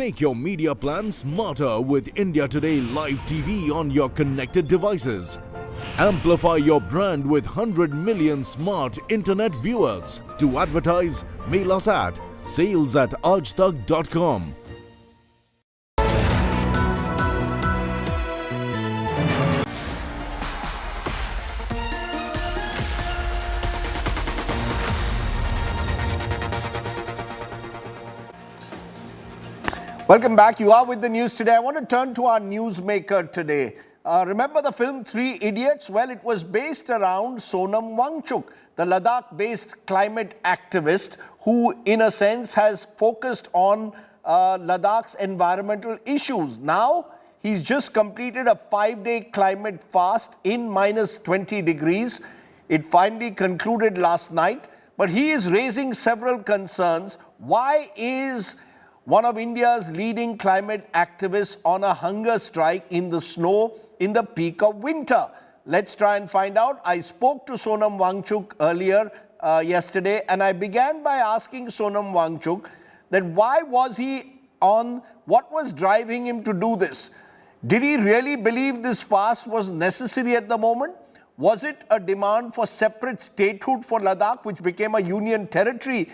Make your media plan smarter with India Today Live TV on your connected devices. Amplify your brand with 100 million smart internet viewers. To advertise, mail us at sales@aajtak.com. Welcome back. You are with the news today. I want to turn to our newsmaker today. Remember the film Three Idiots? Well, it was based around Sonam Wangchuk, the Ladakh-based climate activist who, in a sense, has focused on Ladakh's environmental issues. Now, he's just completed a 5-day climate fast in minus 20 degrees. It finally concluded last night, but he is raising several concerns. Why is one of India's leading climate activists on a hunger strike in the snow in the peak of winter? Let's try and find out. I spoke to Sonam Wangchuk earlier yesterday, and I began by asking Sonam Wangchuk that why was he on, what was driving him to do this? Did he really believe this fast was necessary at the moment? Was it a demand for separate statehood for Ladakh, which became a union territory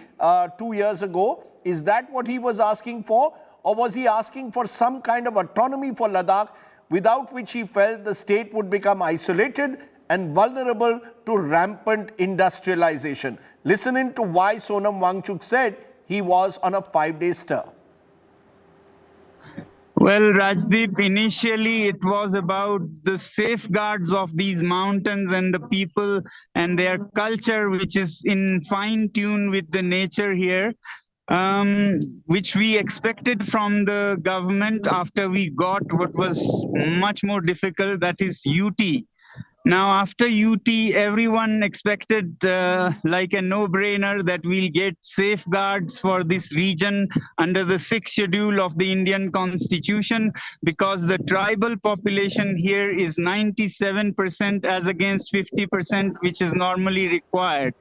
2 years ago? Is that what he was asking for? Or was he asking for some kind of autonomy for Ladakh, without which he felt the state would become isolated and vulnerable to rampant industrialization? Listen in to why Sonam Wangchuk said he was on a 5-day stir. Well, Rajdeep, initially it was about the safeguards of these mountains and the people and their culture, which is in fine tune with the nature here. Which we expected from the government after we got what was much more difficult, that is UT. Now, after UT, everyone expected like a no-brainer that we'll get safeguards for this region under the 6th schedule of the Indian Constitution, because the tribal population here is 97% as against 50%, which is normally required.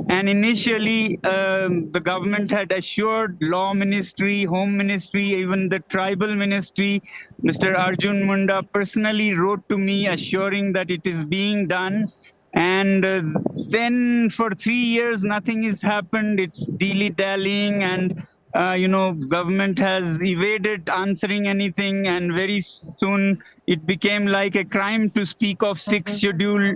And initially, the government had assured Law Ministry, Home Ministry, even the Tribal Ministry. Mr. Arjun Munda personally wrote to me assuring that it is being done. And then for 3 years, nothing has happened. It's dilly-dallying, and government has evaded answering anything, and very soon it became like a crime to speak of 6th schedule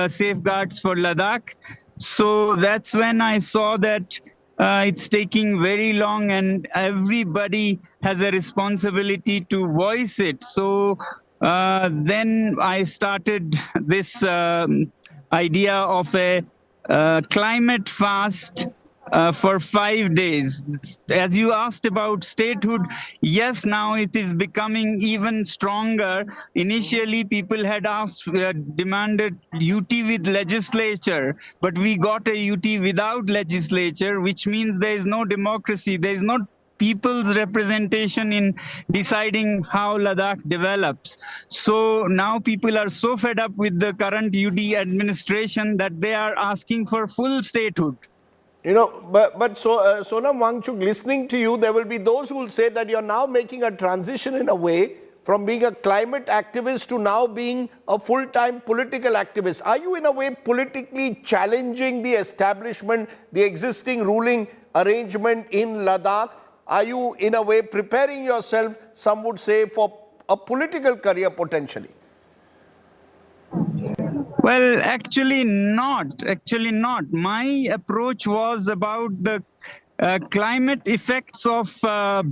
safeguards for Ladakh. So that's when I saw that it's taking very long, and everybody has a responsibility to voice it. So then I started this idea of a climate fast for 5 days. As you asked about statehood, yes, now it is becoming even stronger. Initially, people had asked, demanded UT with legislature, but we got a UT without legislature, which means there is no democracy. There is no people's representation in deciding how Ladakh develops. So now people are so fed up with the current UD administration that they are asking for full statehood. Sonam Wangchuk, listening to you, there will be those who will say that you're now making a transition in a way from being a climate activist to now being a full-time political activist. Are you in a way politically challenging the establishment, the existing ruling arrangement in Ladakh? Are you in a way preparing yourself, some would say, for a political career potentially? Well, actually not. My approach was about the climate effects of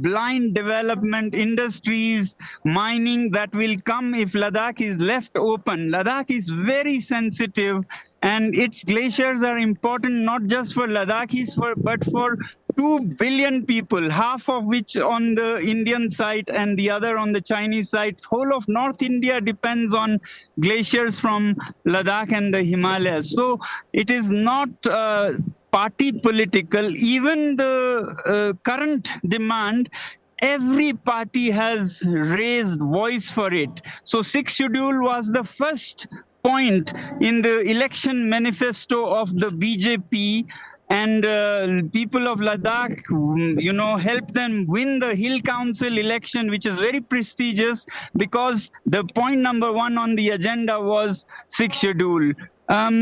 blind development, industries, mining that will come if Ladakh is left open. Ladakh is very sensitive, and its glaciers are important not just for Ladakhis, but for 2 billion people, half of which on the Indian side and the other on the Chinese side. Whole of North India depends on glaciers from Ladakh and the Himalayas. So it is not party political. Even the current demand, every party has raised voice for it. So 6th schedule was the first point in the election manifesto of the BJP. and people of Ladakh, help them win the Hill Council election, which is very prestigious, because the point number 1 on the agenda was 6th schedule.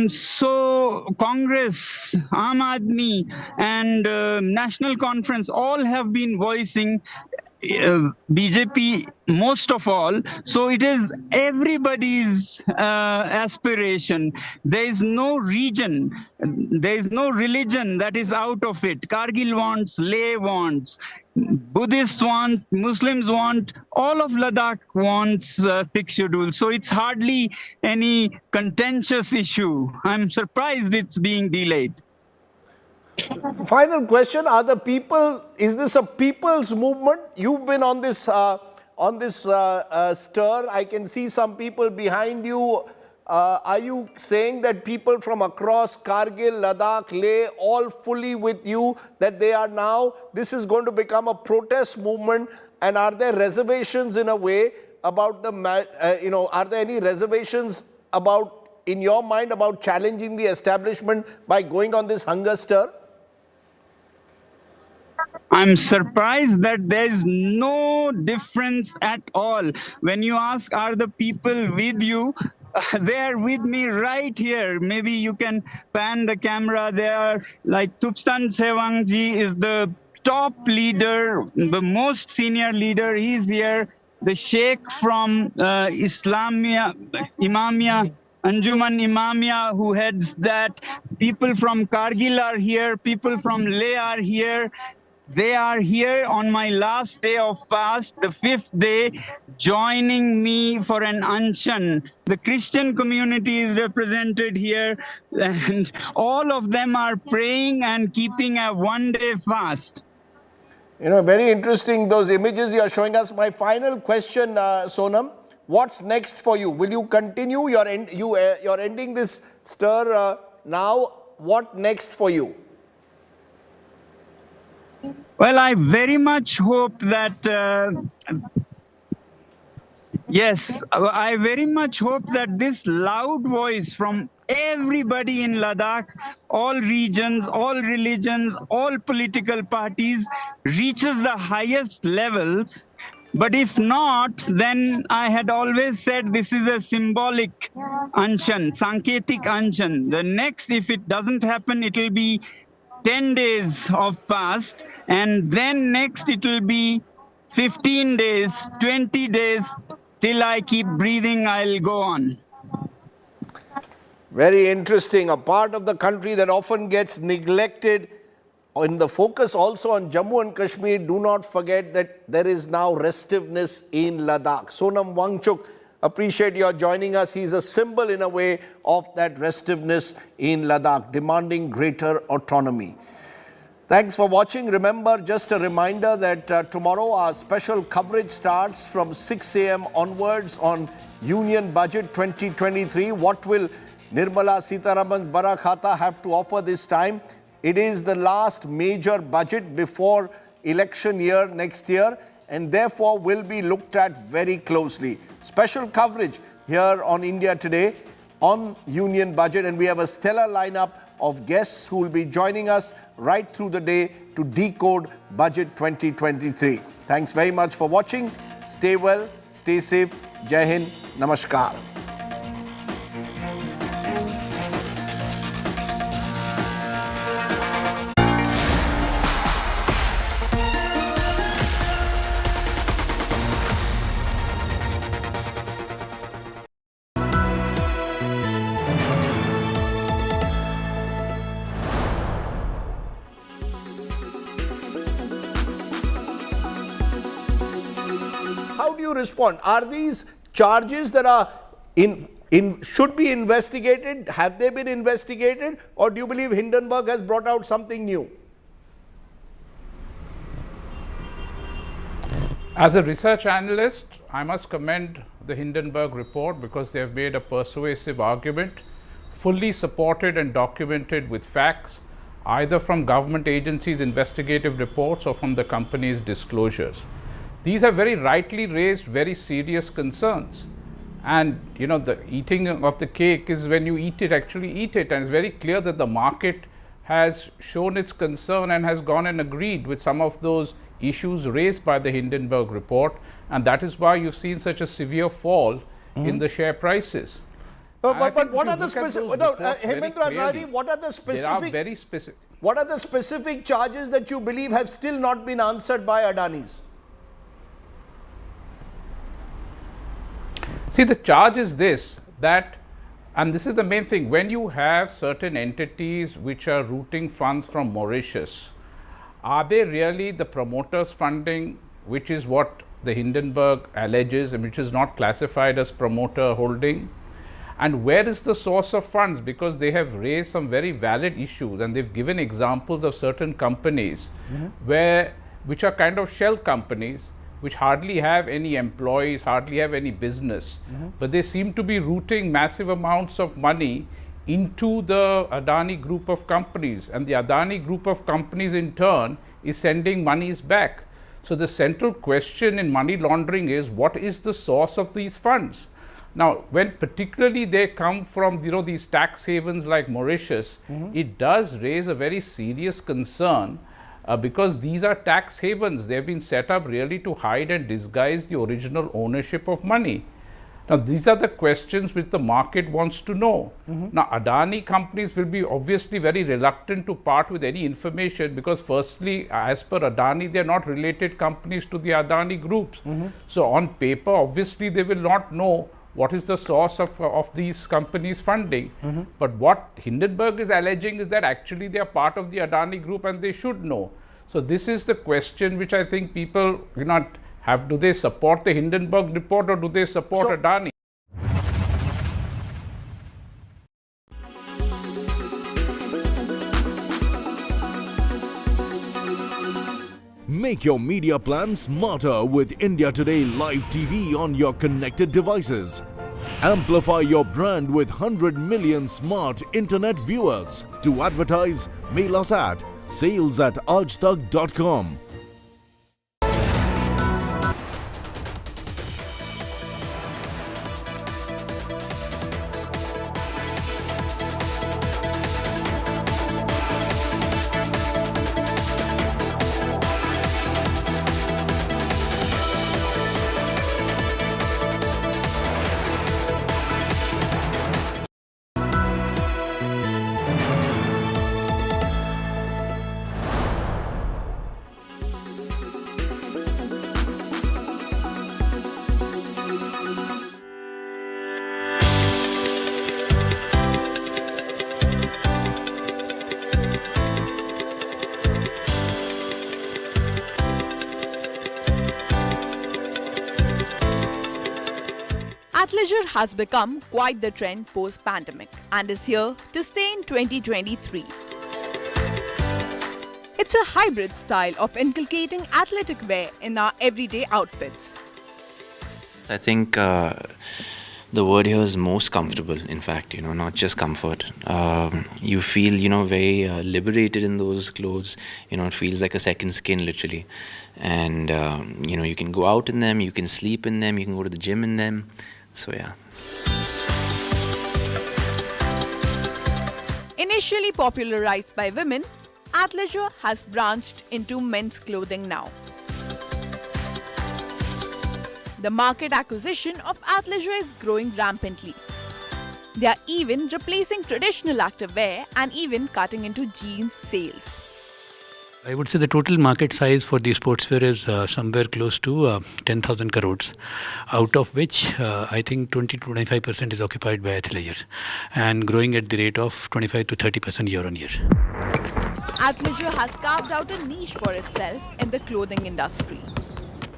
So Congress, Aam Aadmi, and National Conference all have been voicing BJP most of all. So it is everybody's aspiration. There is no region, there is no religion that is out of it. Kargil wants, Leh wants, Buddhists want, Muslims want, all of Ladakh wants 6th schedule. So it's hardly any contentious issue. I'm surprised it's being delayed. Final question: are the people? Is this a people's movement? You've been on this stir. I can see some people behind you. Are you saying that people from across Kargil, Ladakh, Leh, all fully with you? That they are now? This is going to become a protest movement. And are there reservations in a way about the? Are there any reservations about in your mind about challenging the establishment by going on this hunger stir? I'm surprised that there is no difference at all. When you ask, are the people with you? They are with me right here. Maybe you can pan the camera. They are like Tupstan Sewangji is the top leader, the most senior leader. He's here. The Sheikh from Islamia, Imamia, Anjuman Imamia, who heads that. People from Kargil are here. People from Leh are here. They are here on my last day of fast, the 5th day, joining me for an anshan. The Christian community is represented here, and all of them are praying and keeping a one-day fast. Very interesting, those images you are showing us. My final question, Sonam, what's next for you? Will you continue? You're ending this stir now. What next for you? Well, I very much hope that, I very much hope that this loud voice from everybody in Ladakh, all regions, all religions, all political parties, reaches the highest levels. But if not, then I had always said this is a symbolic anshan, sanketik anshan. The next, if it doesn't happen, it will be 10 days of fast, and then next it will be 15 days, 20 days, till I keep breathing, I'll go on. Very interesting. A part of the country that often gets neglected. In the focus also on Jammu and Kashmir, do not forget that there is now restiveness in Ladakh. Sonam Wangchuk, appreciate your joining us. He's a symbol in a way of that restiveness in Ladakh, demanding greater autonomy. Thanks for watching. Remember, just a reminder that tomorrow our special coverage starts from 6 a.m. onwards on Union Budget 2023. What will Nirmala Sitharaman's Bara Khata have to offer this time? It is the last major budget before election year next year, and therefore will be looked at very closely. Special coverage here on India Today on Union Budget, and we have a stellar lineup of guests who will be joining us right through the day to decode Budget 2023. Thanks very much for watching. Stay well, stay safe. Jai Hind, Namaskar. How do you respond? Are these charges that are should be investigated? Have they been investigated? Or do you believe Hindenburg has brought out something new? As a research analyst, I must commend the Hindenburg report because they have made a persuasive argument, fully supported and documented with facts, either from government agencies' investigative reports or from the company's disclosures. These have very rightly raised very serious concerns. And the eating of the cake is when you actually eat it. And it's very clear that the market has shown its concern and has gone and agreed with some of those issues raised by the Hindenburg report, and that is why you've seen such a severe fall in the share prices. But what are the specific? No, Hemendra Azari, what are the specific? They are very specific. What are the specific charges that you believe have still not been answered by Adani's? See, the charge is this, that, and this is the main thing, when you have certain entities which are routing funds from Mauritius, are they really the promoters' funding, which is what the Hindenburg alleges and which is not classified as promoter holding? And where is the source of funds? Because they have raised some very valid issues, and they've given examples of certain companies which are kind of shell companies, which hardly have any employees, hardly have any business, but they seem to be routing massive amounts of money into the Adani group of companies, and the Adani group of companies in turn is sending monies back. So the central question in money laundering is, what is the source of these funds? Now, when particularly they come from, these tax havens like Mauritius, it does raise a very serious concern because these are tax havens. They've been set up really to hide and disguise the original ownership of money. Now, these are the questions which the market wants to know. Now, Adani companies will be obviously very reluctant to part with any information because firstly, as per Adani, they are not related companies to the Adani groups. So, on paper, obviously, they will not know what is the source of these companies' funding. But what Hindenburg is alleging is that actually they are part of the Adani group and they should know. So this is the question which I think people have. Do they support the Hindenburg report or do they support Adani? Make your media plan smarter with India Today Live TV on your connected devices. Amplify your brand with 100 million smart internet viewers. To advertise, mail us at sales@aajtak.com. Athleisure has become quite the trend post-pandemic and is here to stay in 2023. It's a hybrid style of inculcating athletic wear in our everyday outfits. I think the word here is most comfortable, in fact, not just comfort. You feel, very liberated in those clothes. It feels like a second skin, literally. And, you can go out in them, you can sleep in them, you can go to the gym in them. So, yeah. Initially popularized by women, athleisure has branched into men's clothing now. The market acquisition of athleisure is growing rampantly. They are even replacing traditional activewear and even cutting into jeans sales. I would say the total market size for the sportswear is somewhere close to 10,000 crores, out of which I think 20-25% is occupied by athleisure and growing at the rate of 25 to 30% year on year. Athleisure has carved out a niche for itself in the clothing industry.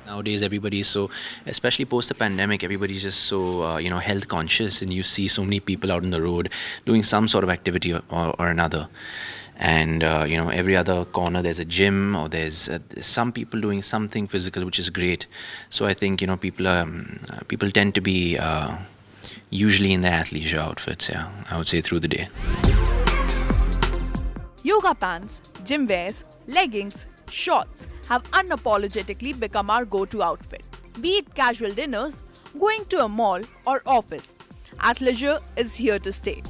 Nowadays, everybody is so, especially post the pandemic, everybody's just so, health conscious, and you see so many people out on the road doing some sort of activity or another. And, every other corner there's a gym or there's some people doing something physical, which is great. So I think, people tend to be usually in their athleisure outfits, I would say through the day. Yoga pants, gym wears, leggings, shorts have unapologetically become our go-to outfit. Be it casual dinners, going to a mall or office, athleisure is here to stay.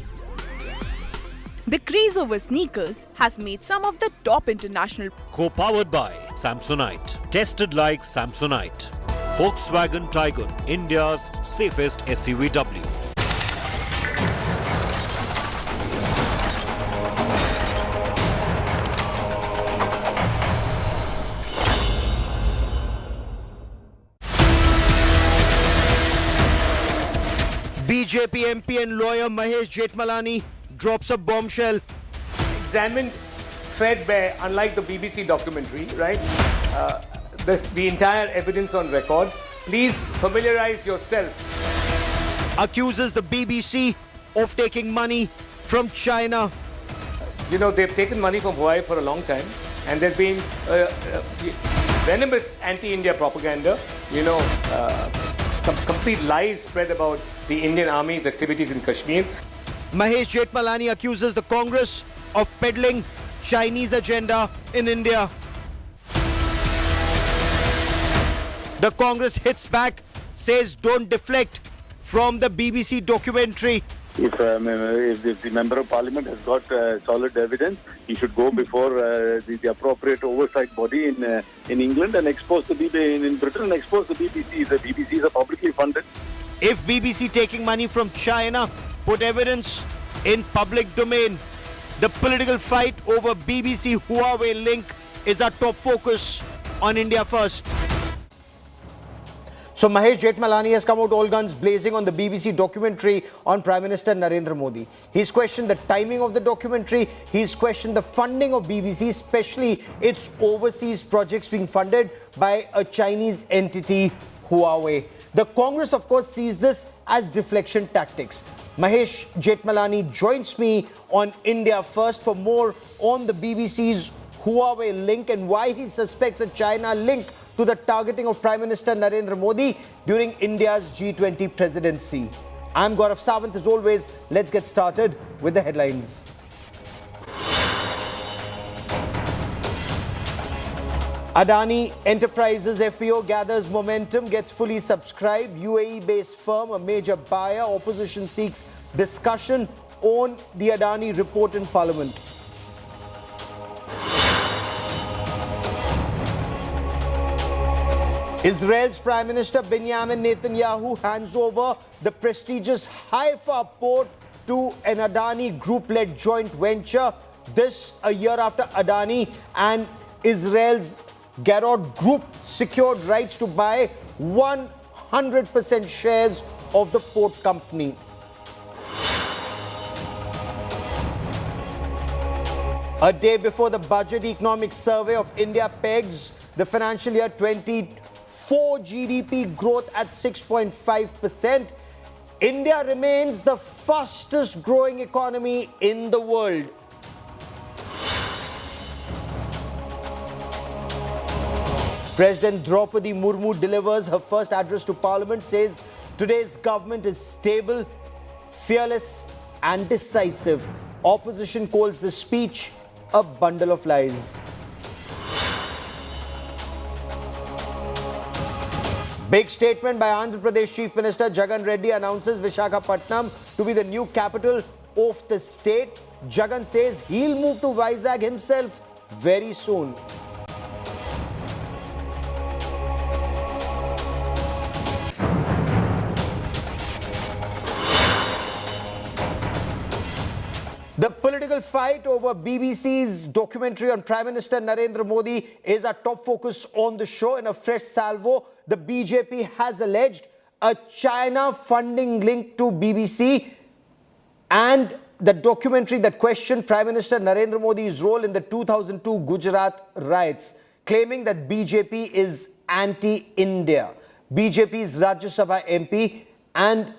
The craze over sneakers has made some of the top international Co-powered by Samsonite. Tested like Samsonite. Volkswagen Tiguan, India's safest SUVW. BJP MP and lawyer Mahesh Jethmalani drops a bombshell. Examined threadbare, unlike the BBC documentary, right? The entire evidence on record. Please familiarize yourself. Accuses the BBC of taking money from China. You know, they've taken money from Hawaii for a long time, and there's been venomous anti-India propaganda, you know, complete lies spread about the Indian Army's activities in Kashmir. Mahesh Jethmalani accuses the Congress of peddling Chinese agenda in India. The Congress hits back, says don't deflect from the BBC documentary. If the Member of Parliament has got solid evidence, he should go before the appropriate oversight body in England and expose the BBC in Britain and expose the BBC. The BBCs are publicly funded. If BBC taking money from China, put evidence in public domain. The political fight over BBC Huawei link is our top focus on India First. So Mahesh Jethmalani has come out all guns blazing on the BBC documentary on Prime Minister Narendra Modi. He's questioned the timing of the documentary. He's questioned the funding of BBC, especially its overseas projects being funded by a Chinese entity, Huawei. The Congress, of course, sees this as deflection tactics. Mahesh Jethmalani joins me on India First for more on the BBC's Huawei link and why he suspects a China link to the targeting of Prime Minister Narendra Modi during India's G20 presidency. I'm Gaurav Sawant. As always, let's get started with the headlines. Adani Enterprises FPO gathers momentum, gets fully subscribed. UAE-based firm, a major buyer. Opposition seeks discussion on the Adani report in Parliament. Israel's Prime Minister Benjamin Netanyahu hands over the prestigious Haifa port to an Adani Group-led joint venture. This a year after Adani and Israel's Garrod Group secured rights to buy 100% shares of the port company. A day before the Budget Economic Survey of India pegs the financial year 24 GDP growth at 6.5%. India remains the fastest growing economy in the world. President Draupadi Murmu delivers her first address to Parliament, says today's government is stable, fearless and decisive. Opposition calls the speech a bundle of lies. Big statement by Andhra Pradesh Chief Minister Jagan Reddy announces Visakhapatnam to be the new capital of the state. Jagan says he'll move to Vizag himself very soon. The political fight over BBC's documentary on Prime Minister Narendra Modi is our top focus on the show. In a fresh salvo, the BJP has alleged a China funding link to BBC and the documentary that questioned Prime Minister Narendra Modi's role in the 2002 Gujarat riots, claiming that BJP is anti-India. BJP's Rajya Sabha MP and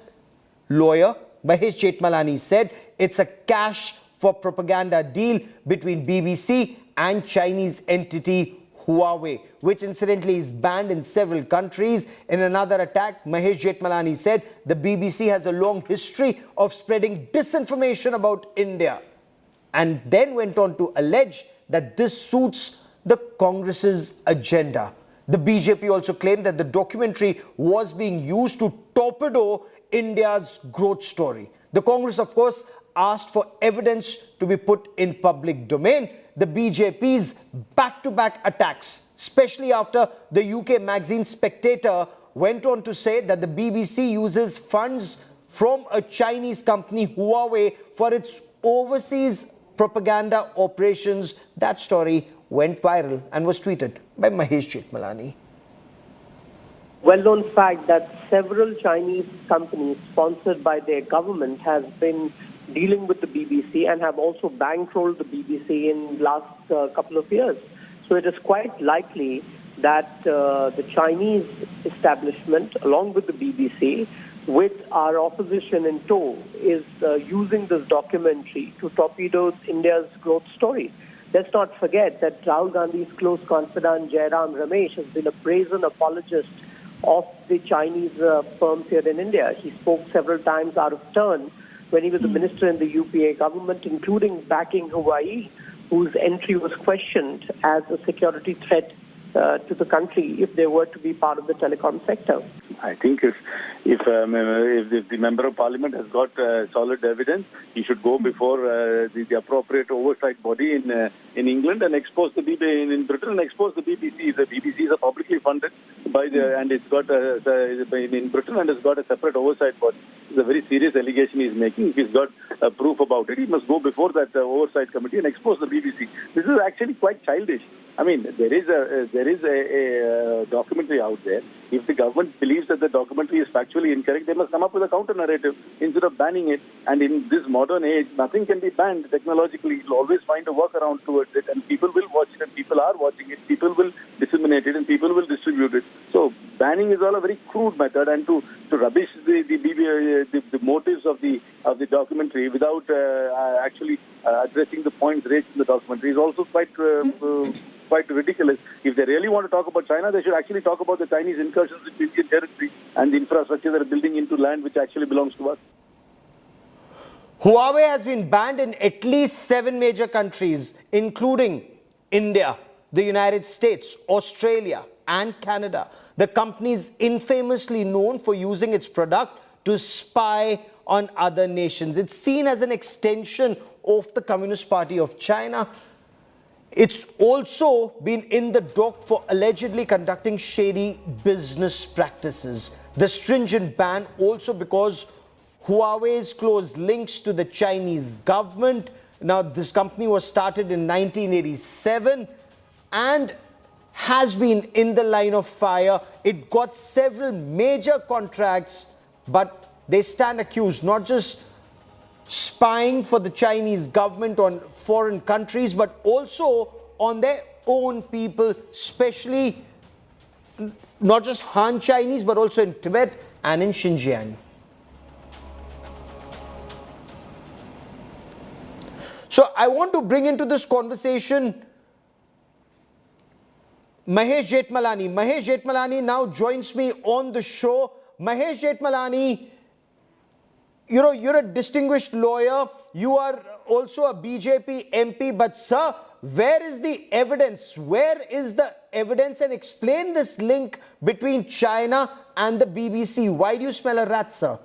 lawyer Mahesh Jethmalani said it's a cash for propaganda deal between BBC and Chinese entity Huawei, which incidentally is banned in several countries. In another attack, Mahesh Jethmalani said the BBC has a long history of spreading disinformation about India, and then went on to allege that this suits the Congress's agenda. The BJP also claimed that the documentary was being used to torpedo India's growth story. The Congress, of course, asked for evidence to be put in public domain. The BJP's back-to-back attacks, especially after the UK magazine Spectator went on to say that the BBC uses funds from a Chinese company, Huawei, for its overseas propaganda operations. That story went viral and was tweeted by Mahesh Jethmalani. Well-known fact that several Chinese companies sponsored by their government has been dealing with the BBC and have also bankrolled the BBC in the last couple of years. So it is quite likely that the Chinese establishment, along with the BBC, with our opposition in tow, is using this documentary to torpedo India's growth story. Let's not forget that Rahul Gandhi's close confidant Jairam Ramesh has been a brazen apologist of the Chinese firms here in India. He spoke several times out of turn when he was a minister in the UPA government, including backing Huawei, whose entry was questioned as a security threat to the country if they were to be part of the telecom sector. I think if the member of parliament has got solid evidence, he should go before the appropriate oversight body in England and expose the BBC in Britain and expose the BBC. The BBCs are publicly funded by and it's got in Britain and it's got a separate oversight body. It's a very serious allegation he's making. If he's got proof about it, he must go before that oversight committee and expose the BBC. This is actually quite childish. I mean, there is a documentary out there. If the government believes that the documentary is factually incorrect, they must come up with a counter narrative instead of banning it. And in this modern age, nothing can be banned technologically. You'll always find a workaround towards it, and people will watch it, and people are watching it. People will disseminate it, and people will distribute it. So banning is all a very crude method, and to rubbish the motives of the documentary without actually addressing the points raised in the documentary is also quite ridiculous. If they really want to talk about China, they should actually talk about the Chinese incursions into Indian territory and the infrastructure that are building into land which actually belongs to us. Huawei has been banned in at least 7 major countries, including India, the United States, Australia, and Canada. The company is infamously known for using its product to spy on other nations. It's seen as an extension of the Communist Party of China. It's also been in the dock for allegedly conducting shady business practices. The stringent ban also because Huawei's close links to the Chinese government. Now, this company was started in 1987 and has been in the line of fire. It got several major contracts, but they stand accused not just spying for the Chinese government on foreign countries, but also on their own people, especially not just Han Chinese, but also in Tibet and in Xinjiang. So I want to bring into this conversation Mahesh Jethmalani. Mahesh Jethmalani now joins me on the show. Mahesh Jethmalani, you're a distinguished lawyer. You are also a BJP MP. But sir, where is the evidence? Where is the evidence? And explain this link between China and the BBC. Why do you smell a rat, sir?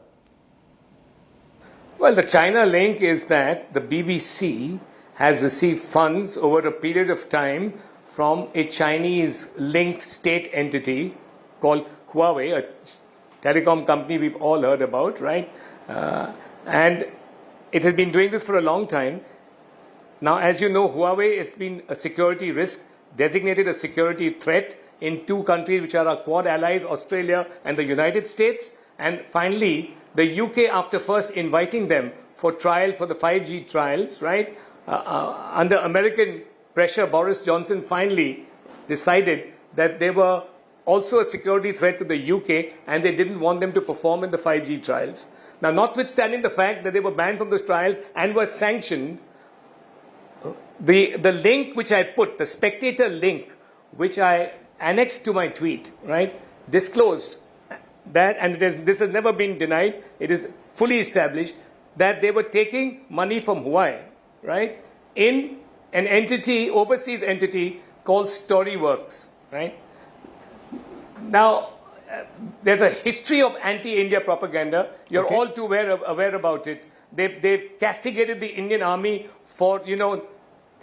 Well, the China link is that the BBC has received funds over a period of time from a Chinese linked state entity called Huawei, a telecom company we've all heard about, right? And it has been doing this for a long time. Now, as you know, Huawei has been a security risk, designated a security threat in 2 countries which are our Quad allies, Australia and the United States. And finally, the UK, after first inviting them for trial for the 5G trials, right, under American pressure, Boris Johnson finally decided that they were also a security threat to the UK and they didn't want them to perform in the 5G trials. Now, notwithstanding the fact that they were banned from those trials and were sanctioned, the link which I put, the Spectator link, which I annexed to my tweet, right, disclosed that, and this has never been denied, it is fully established, that they were taking money from Huawei, right, in an entity, overseas entity called Storyworks, right? Now, there's a history of anti-India propaganda. You're all too aware about it. They've castigated the Indian army for,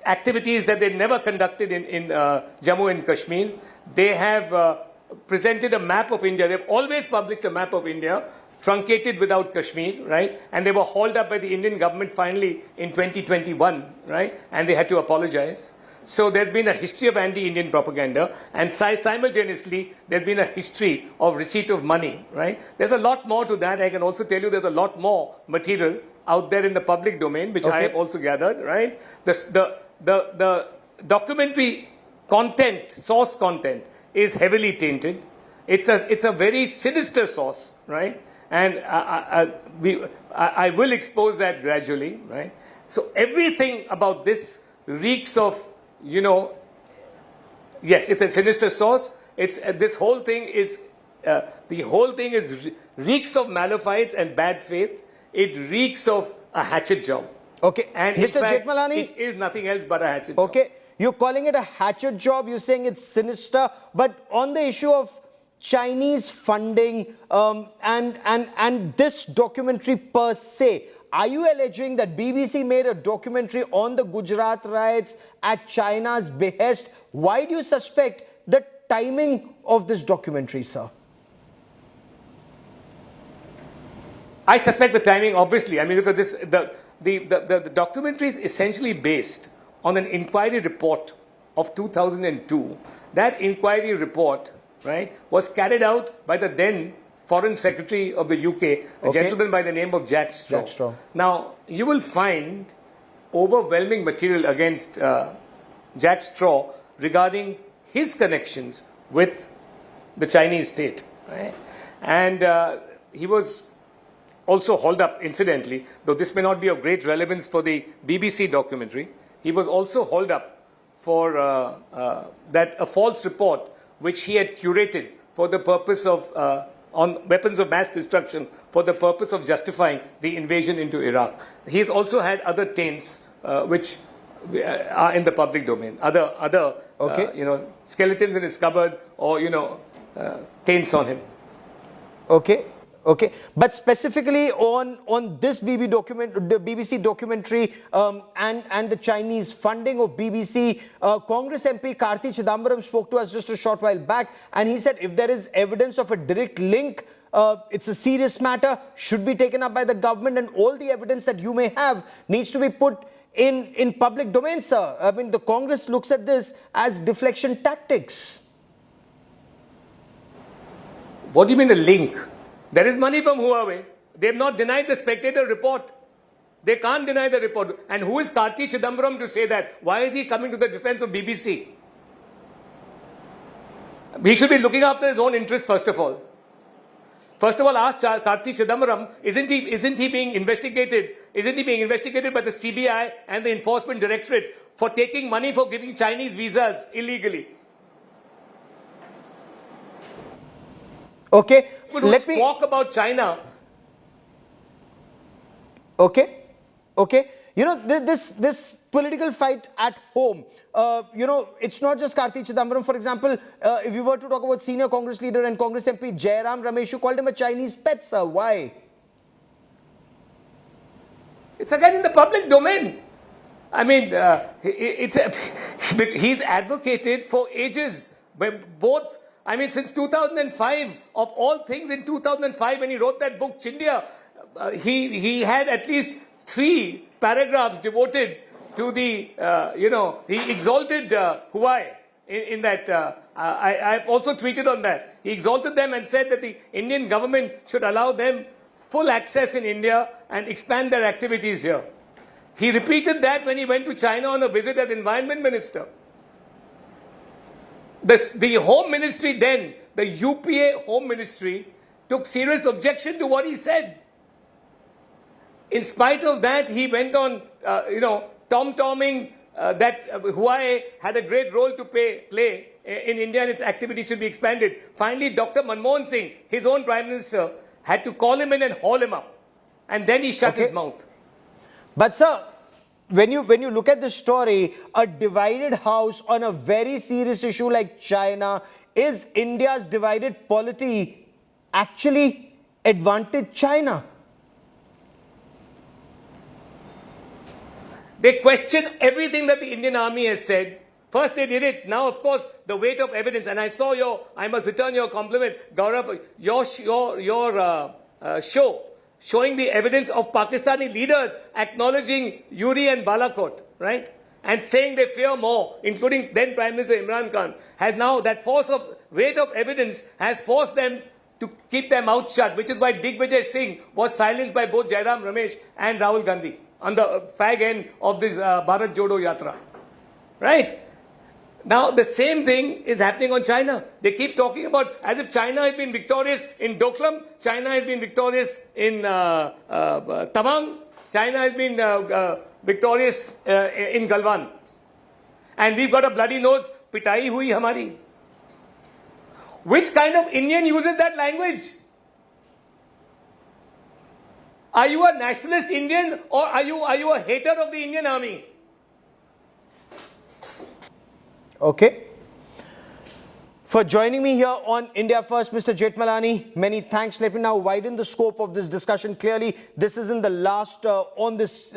activities that they never conducted in Jammu and Kashmir. They have presented a map of India. They've always published a map of India, truncated without Kashmir, right? And they were hauled up by the Indian government finally in 2021, right? And they had to apologize. So there's been a history of anti-Indian propaganda, and simultaneously there's been a history of receipt of money, right? There's a lot more to that. I can also tell you there's a lot more material out there in the public domain, which I have also gathered, right? The documentary content, source content, is heavily tainted. It's a very sinister source, right? And I will expose that gradually, right? So everything about this reeks of, yes, it's a sinister source. It's this whole thing is reeks of malafide and bad faith. It reeks of a hatchet job. Okay, and Mr. Jethmalani, it is nothing else but a hatchet job. Okay, you're calling it a hatchet job. You're saying it's sinister, but on the issue of Chinese funding and this documentary per se, are you alleging that BBC made a documentary on the Gujarat riots at China's behest? Why do you suspect the timing of this documentary, sir? I suspect the timing, obviously. I mean, because the documentary is essentially based on an inquiry report of 2002. That inquiry report, right, was carried out by the then Foreign Secretary of the UK, a gentleman by the name of Jack Straw. Now, you will find overwhelming material against Jack Straw regarding his connections with the Chinese state, right? And he was also hauled up, incidentally, though this may not be of great relevance for the BBC documentary. He was also hauled up for a false report which he had curated for the purpose of on weapons of mass destruction, for the purpose of justifying the invasion into Iraq. He's also had other taints which are in the public domain. Other skeletons in his cupboard, or taints on him. Okay, but specifically on this BBC documentary and the Chinese funding of BBC, Congress MP Karti Chidambaram spoke to us just a short while back, and he said if there is evidence of a direct link, it's a serious matter, should be taken up by the government, and all the evidence that you may have needs to be put in public domain, sir. I mean, the Congress looks at this as deflection tactics. What do you mean a link? There is money from Huawei. They have not denied the Spectator report. They can't deny the report. And who is Karti Chidambaram to say that? Why is he coming to the defense of BBC? He should be looking after his own interests, first of all. First of all, ask Karti Chidambaram, isn't he being investigated? Isn't he being investigated by the CBI and the Enforcement Directorate for taking money for giving Chinese visas illegally? Okay, let me talk about China. Okay. This political fight at home, it's not just Karti Chidambaram. For example, if you were to talk about senior Congress leader and Congress MP Jairam Ramesh, you called him a Chinese pet, sir. Why? It's again in the public domain. I mean, he's advocated for ages, both. I mean, since 2005, of all things, in 2005, when he wrote that book, Chindia, he had at least 3 paragraphs devoted to the, he exalted Huawei in that. I've also tweeted on that. He exalted them and said that the Indian government should allow them full access in India and expand their activities here. He repeated that when he went to China on a visit as Environment Minister. The Home Ministry then, the UPA Home Ministry, took serious objection to what he said. In spite of that, he went on, tom-tomming that Huawei had a great role to play in India and its activities should be expanded. Finally, Dr. Manmohan Singh, his own Prime Minister, had to call him in and haul him up. And then he shut his mouth. But sir, when you look at the story, a divided house on a very serious issue like China, is India's divided polity actually advantage China? They question everything that the Indian Army has said. First they did it. Now, of course, the weight of evidence. And I saw I must return your compliment, Gaurav, your show showing the evidence of Pakistani leaders acknowledging Uri and Balakot, right? And saying they fear more, including then Prime Minister Imran Khan, has now that weight of evidence has forced them to keep their mouth shut, which is why Digvijay Singh was silenced by both Jairam Ramesh and Rahul Gandhi on the fag end of this Bharat Jodo Yatra. Right? Now, the same thing is happening on China. They keep talking about as if China has been victorious in Doklam, China has been victorious in Tawang, China has been victorious in Galwan. And we've got a bloody nose, pitai hui hamari. Which kind of Indian uses that language? Are you a nationalist Indian or are you a hater of the Indian Army? Okay. For joining me here on India First, Mr. Jethmalani, many thanks. Let me now widen the scope of this discussion. Clearly, this isn't the last on this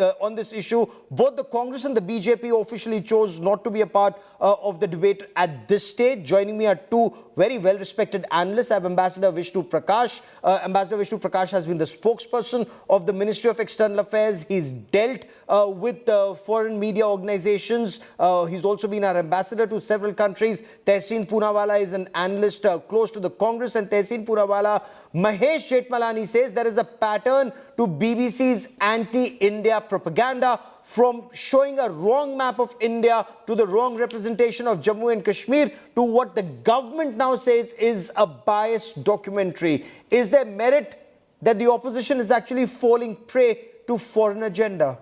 issue. Both the Congress and the BJP officially chose not to be a part of the debate at this stage. Joining me are two very well-respected analysts. I have Ambassador Vishnu Prakash. Ambassador Vishnu Prakash has been the spokesperson of the Ministry of External Affairs. He's dealt with foreign media organizations. He's also been our ambassador to several countries. Tehseen Poonawalla is an analyst close to the Congress, and Tehseen Poonawalla, Mahesh Jethmalani says there is a pattern to BBC's anti-India propaganda, from showing a wrong map of India to the wrong representation of Jammu and Kashmir to what the government now says is a biased documentary. Is there merit that the opposition is actually falling prey to foreign agenda?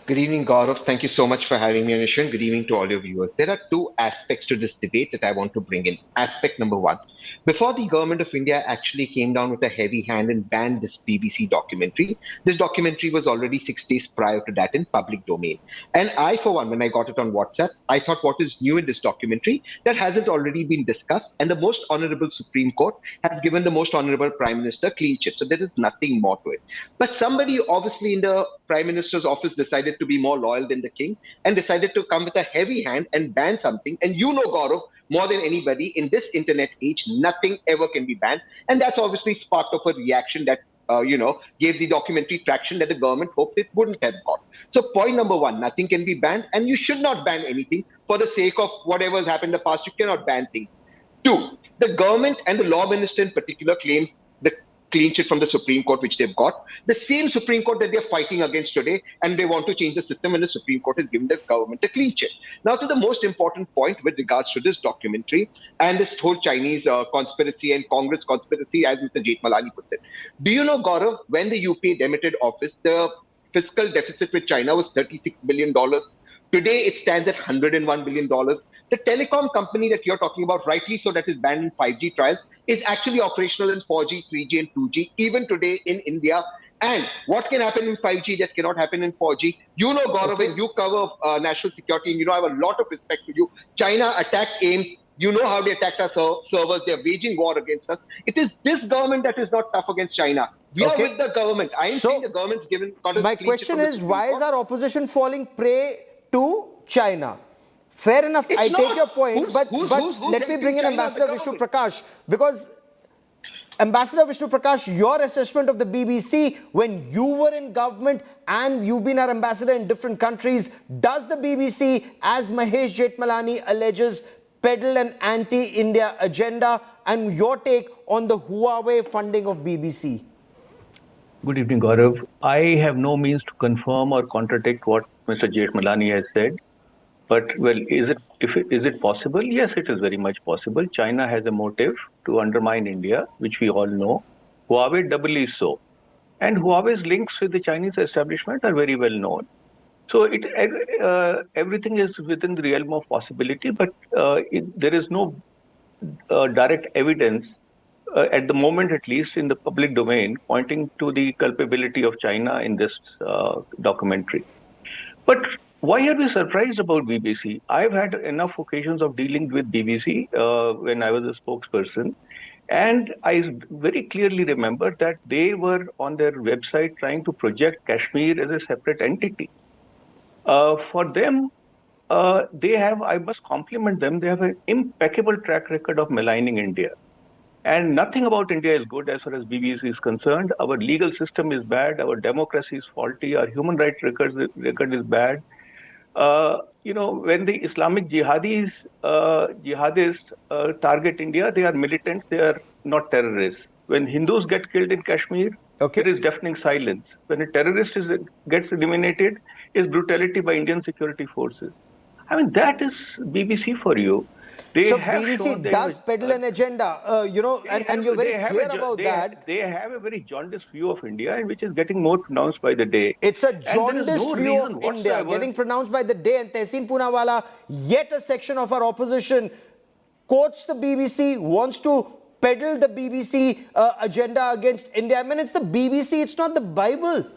Good evening, Gaurav. Thank you so much for having me on your show, and good evening to all your viewers. There are two aspects to this debate that I want to bring in. Aspect number one, before the government of India actually came down with a heavy hand and banned this BBC documentary, this documentary was already 6 days prior to that in public domain. And I, for one, when I got it on WhatsApp, I thought, what is new in this documentary that hasn't already been discussed? And the most honorable Supreme Court has given the most honorable Prime Minister clean chit. So there is nothing more to it. But somebody obviously in the Prime Minister's office decided to be more loyal than the king and decided to come with a heavy hand and ban something. And you know, Gaurav, more than anybody, in this internet age, nothing ever can be banned. And that's obviously sparked of a reaction that, gave the documentary traction that the government hoped it wouldn't have got. So point number one, nothing can be banned, and you should not ban anything for the sake of whatever has happened in the past. You cannot ban things. Two, the government and the law minister in particular claims the clean chit from the Supreme Court, which they've got. The same Supreme Court that they're fighting against today, and they want to change the system, and the Supreme Court has given the government a clean chit. Now, to the most important point with regards to this documentary and this whole Chinese conspiracy and Congress conspiracy, as Mr. Jethmalani puts it. Do you know, Gaurav, when the UPA demitted office, the fiscal deficit with China was $36 billion. Today, it stands at $101 billion. The telecom company that you're talking about, rightly so, that is banned in 5G trials, is actually operational in 4G, 3G, and 2G, even today in India. And what can happen in 5G that cannot happen in 4G? You know, Gaurav, when you cover national security, and you know, I have a lot of respect for you. China attacked AIMS. You know how they attacked our servers. They're waging war against us. It is this government that is not tough against China. We are with the government. I am saying the government's got my question is, why is our opposition falling prey to China? Fair enough, I take your point, but let me bring in Ambassador Vishnu Prakash, because Ambassador Vishnu Prakash, your assessment of the BBC when you were in government and you've been our ambassador in different countries, does the BBC, as Mahesh Jethmalani alleges, peddle an anti-India agenda? And your take on the Huawei funding of BBC? Good evening, Gaurav. I have no means to confirm or contradict what Mr. Jethmalani has said. But, well, is it possible? Yes, it is very much possible. China has a motive to undermine India, which we all know. Huawei doubly so. And Huawei's links with the Chinese establishment are very well known. So everything is within the realm of possibility, but there is no direct evidence, at the moment at least, in the public domain, pointing to the culpability of China in this documentary. But why are we surprised about BBC? I've had enough occasions of dealing with BBC when I was a spokesperson. And I very clearly remember that they were on their website trying to project Kashmir as a separate entity. For them, they have, I must compliment them, they have an impeccable track record of maligning India. And nothing about India is good as far as BBC is concerned. Our legal system is bad, our democracy is faulty, our human rights record is bad. When the Islamic jihadists target India, they are militants, they are not terrorists. When Hindus get killed in Kashmir, there is deafening silence. When a terrorist gets eliminated, is brutality by Indian security forces. I mean, that is BBC for you. So BBC does peddle an agenda, and you're very clear about that. They have a very jaundiced view of India, which is getting more pronounced by the day. It's a jaundiced view of India, getting pronounced by the day. And Tehseen Poonawalla, yet a section of our opposition, quotes the BBC, wants to peddle the BBC agenda against India. I mean, it's the BBC, it's not the Bible.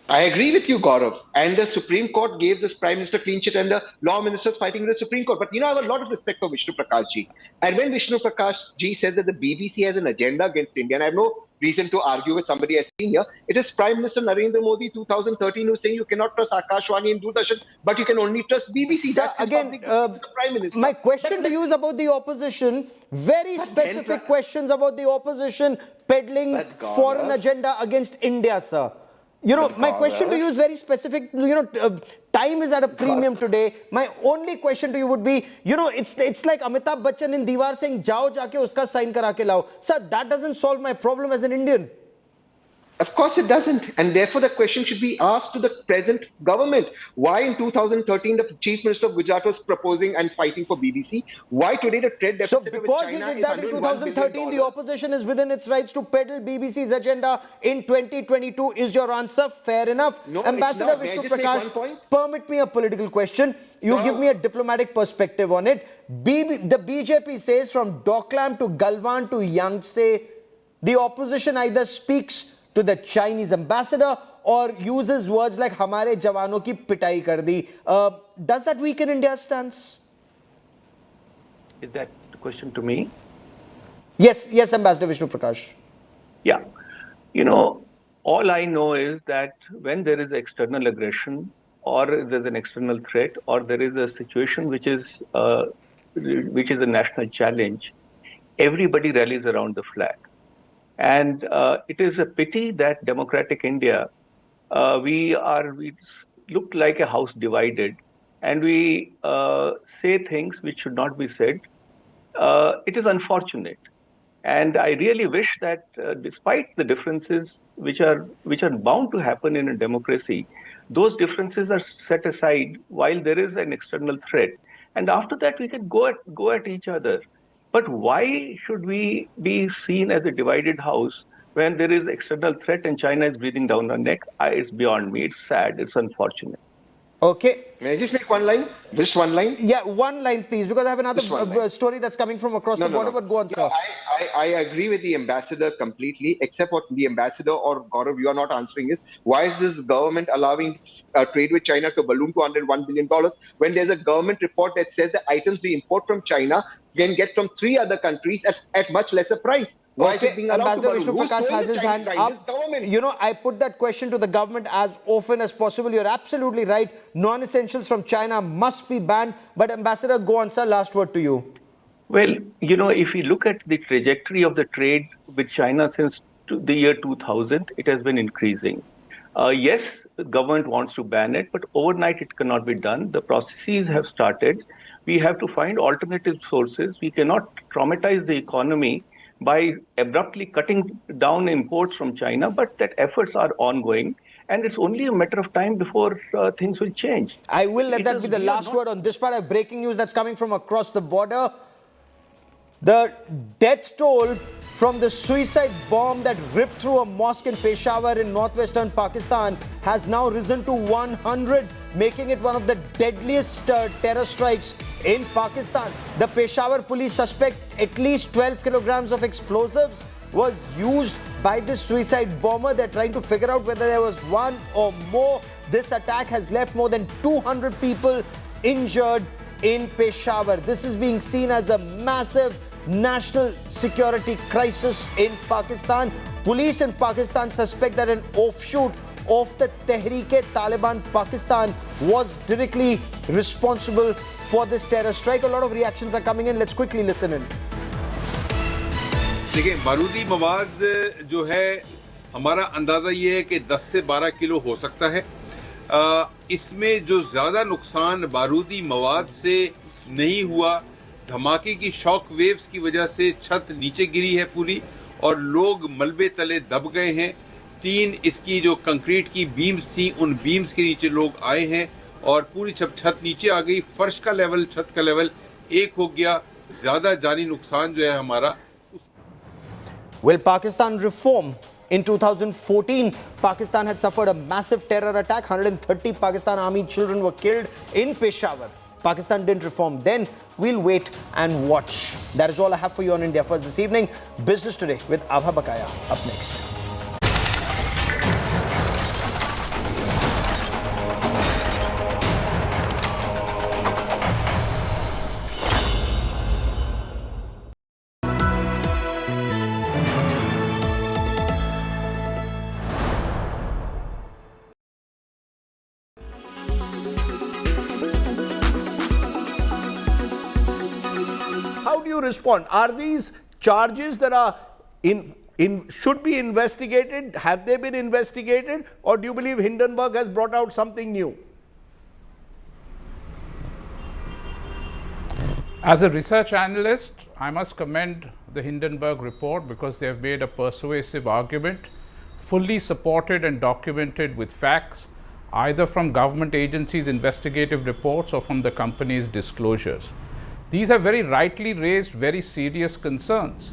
I agree with you, Gaurav. And the Supreme Court gave this Prime Minister clean sheet and the law ministers fighting with the Supreme Court. But I have a lot of respect for Vishnu Prakash ji. And when Vishnu Prakash ji says that the BBC has an agenda against India, and I have no reason to argue with somebody I've seen here, it is Prime Minister Narendra Modi 2013 who's saying you cannot trust Akashvani and Doordarshan, but you can only trust BBC. That's again, the Prime Minister. My question to you is about the opposition. Very specific questions about the opposition peddling foreign agenda against India, sir. My question to you is very specific. Time is at a premium today. My only question to you would be, it's like Amitabh Bachchan in Diwar saying, "Jao jaake uska sign kara ke lao." Sir, that doesn't solve my problem as an Indian. Of course it doesn't. And therefore the question should be asked to the present government. Why in 2013 the Chief Minister of Gujarat was proposing and fighting for BBC? Why today the trade deficit So because he did that in 2013, the opposition is within its rights to peddle BBC's agenda in 2022. Is your answer fair enough? No, Ambassador Vishnu Prakash, permit me a political question. You give me a diplomatic perspective on it. The BJP says from Doklam to Galwan to Yangtze, the opposition either speaks to the Chinese ambassador or uses words like "Hamare jawano ki pitai kar di." Does that weaken India's stance? Is that the question to me? Yes, Ambassador Vishnu Prakash. Yeah. All I know is that when there is external aggression or there's an external threat or there is a situation which is a national challenge, everybody rallies around the flag. And it is a pity that democratic India, we look like a house divided, and we say things which should not be said. It is unfortunate, and I really wish that despite the differences which are bound to happen in a democracy, those differences are set aside while there is an external threat, and after that we can go at each other. But why should we be seen as a divided house when there is external threat and China is breathing down our neck? It's beyond me. It's sad. It's unfortunate. Okay. May I just make one line? Just one line? Yeah, one line, please, because I have another story that's coming from across the border, but go on, sir. I agree with the ambassador completely, except what the ambassador or Gaurav, you are not answering is, why is this government allowing trade with China to balloon to $101 billion when there's a government report that says the items we import from China can get from 3 other countries at much lesser price? Why is it being allowed Ambassador to Vishnu balloon? Prakash has his hand up. I put that question to the government as often as possible. You're absolutely right. Non-essentials from China must be banned. But Ambassador, go on, sir. Last word to you. Well, if you look at the trajectory of the trade with China since the year 2000, it has been increasing. Yes, the government wants to ban it, but overnight it cannot be done. The processes have started. We have to find alternative sources. We cannot traumatize the economy by abruptly cutting down imports from China, but that efforts are ongoing. And it's only a matter of time before things will change. I will let that be the last word on this part of breaking news that's coming from across the border. The death toll from the suicide bomb that ripped through a mosque in Peshawar in northwestern Pakistan has now risen to 100, making it one of the deadliest terror strikes in Pakistan. The Peshawar police suspect at least 12 kilograms of explosives was used by this suicide bomber. They're trying to figure out whether there was one or more. This attack has left more than 200 people injured in Peshawar. This is being seen as a massive national security crisis in Pakistan. Police in Pakistan suspect that an offshoot of the Tehreek-e-Taliban Pakistan was directly responsible for this terror strike. A lot of reactions are coming in. Let's quickly listen in. देखिए, बारूदी मवाद जो है, हमारा अंदाज़ा ये है कि 10 से 12 किलो हो सकता है। इसमें जो ज़्यादा नुकसान बारूदी मवाद से नहीं हुआ, धमाके की शॉक वेव्स की वजह से छत नीचे गिरी है पूरी और लोग मलबे तले दब गए हैं। 3 इसकी जो कंक्रीट की बीम्स थी, उन बीम्स के नीचे लोग आए हैं और पूरी छत नीचे आ गई। फर्श का लेवल, छत का लेवल एक हो गया। ज़्यादा जानी नुकसान जो है हमारा। Will Pakistan reform? In 2014, Pakistan had suffered a massive terror attack. 130 Pakistan Army children were killed in Peshawar. Pakistan didn't reform then. We'll wait and watch. That is all I have for you on India First this evening. Business Today with Abha Bakaya up next. How do you respond? Are these charges that are should be investigated? Have they been investigated? Or do you believe Hindenburg has brought out something new? As a research analyst, I must commend the Hindenburg report because they have made a persuasive argument, fully supported and documented with facts, either from government agencies' investigative reports or from the company's disclosures. These have very rightly raised very serious concerns.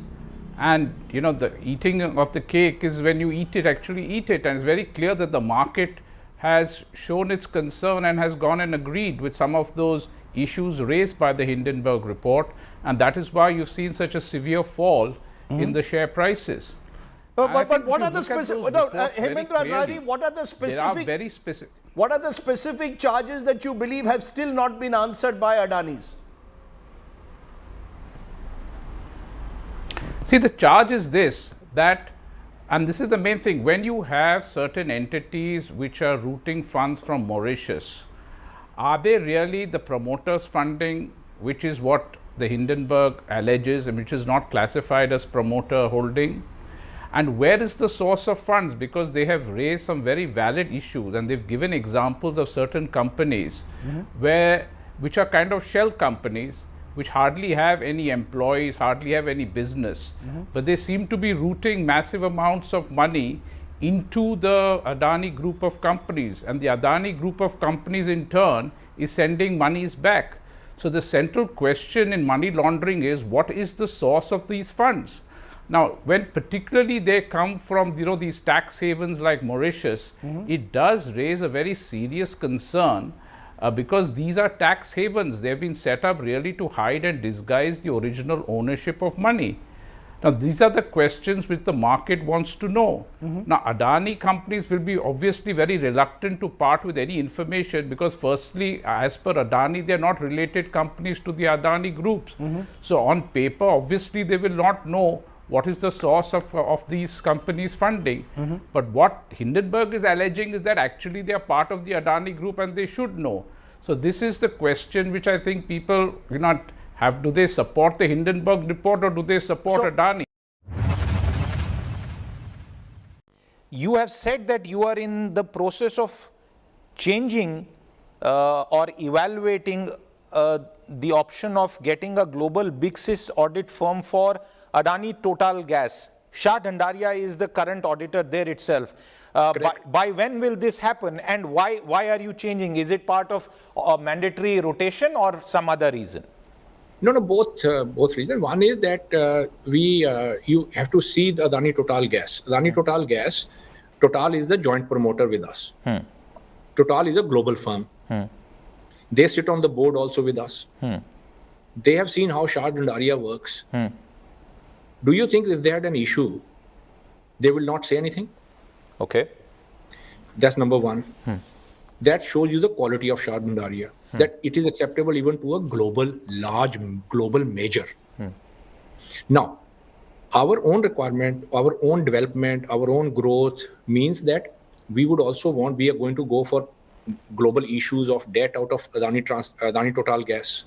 And you know, the eating of the cake is when you actually eat it. And it's very clear that the market has shown its concern and has gone and agreed with some of those issues raised by the Hindenburg report. And that is why you've seen such a severe fall in the share prices. But what are the specific? Hemendra Azari, what are the specific? They are very specific. What are the specific charges that you believe have still not been answered by Adani's? See, the charge is this, that, and this is the main thing, when you have certain entities which are routing funds from Mauritius, are they really the promoters' funding, which is what the Hindenburg alleges and which is not classified as promoter holding? And where is the source of funds? Because they have raised some very valid issues and they've given examples of certain companies which are kind of shell companies, which hardly have any employees, hardly have any business, but they seem to be routing massive amounts of money into the Adani group of companies, and the Adani group of companies in turn is sending monies back. So the central question in money laundering is, what is the source of these funds? Now, when particularly they come from these tax havens like Mauritius, it does raise a very serious concern. Because these are tax havens. They have been set up really to hide and disguise the original ownership of money. Now, these are the questions which the market wants to know. Now, Adani companies will be obviously very reluctant to part with any information because firstly, as per Adani, they are not related companies to the Adani groups. So, on paper, obviously, they will not know what is the source of these companies' funding. But what Hindenburg is alleging is that actually they are part of the Adani group and they should know. So this is the question which I think people have. Do they support the Hindenburg report or do they support Adani? You have said that you are in the process of changing or evaluating the option of getting a global Big Sis audit firm for Adani Total Gas. Shah Dhandaria is the current auditor there itself. By when will this happen and why are you changing? Is it part of a mandatory rotation or some other reason? No, both reasons. One is that you have to see the Adani Total Gas. Adani Total Gas, Total is the joint promoter with us. Total is a global firm. They sit on the board also with us. They have seen how Shah Dhandaria works. Do you think if they had an issue, they will not say anything? Okay. That's number one. That shows you the quality of Shah Dhandaria, that it is acceptable even to a large global major. Now, our own requirement, our own development, our own growth means that we would also want, we are going to go for global issues of debt out of Adani Total Gas.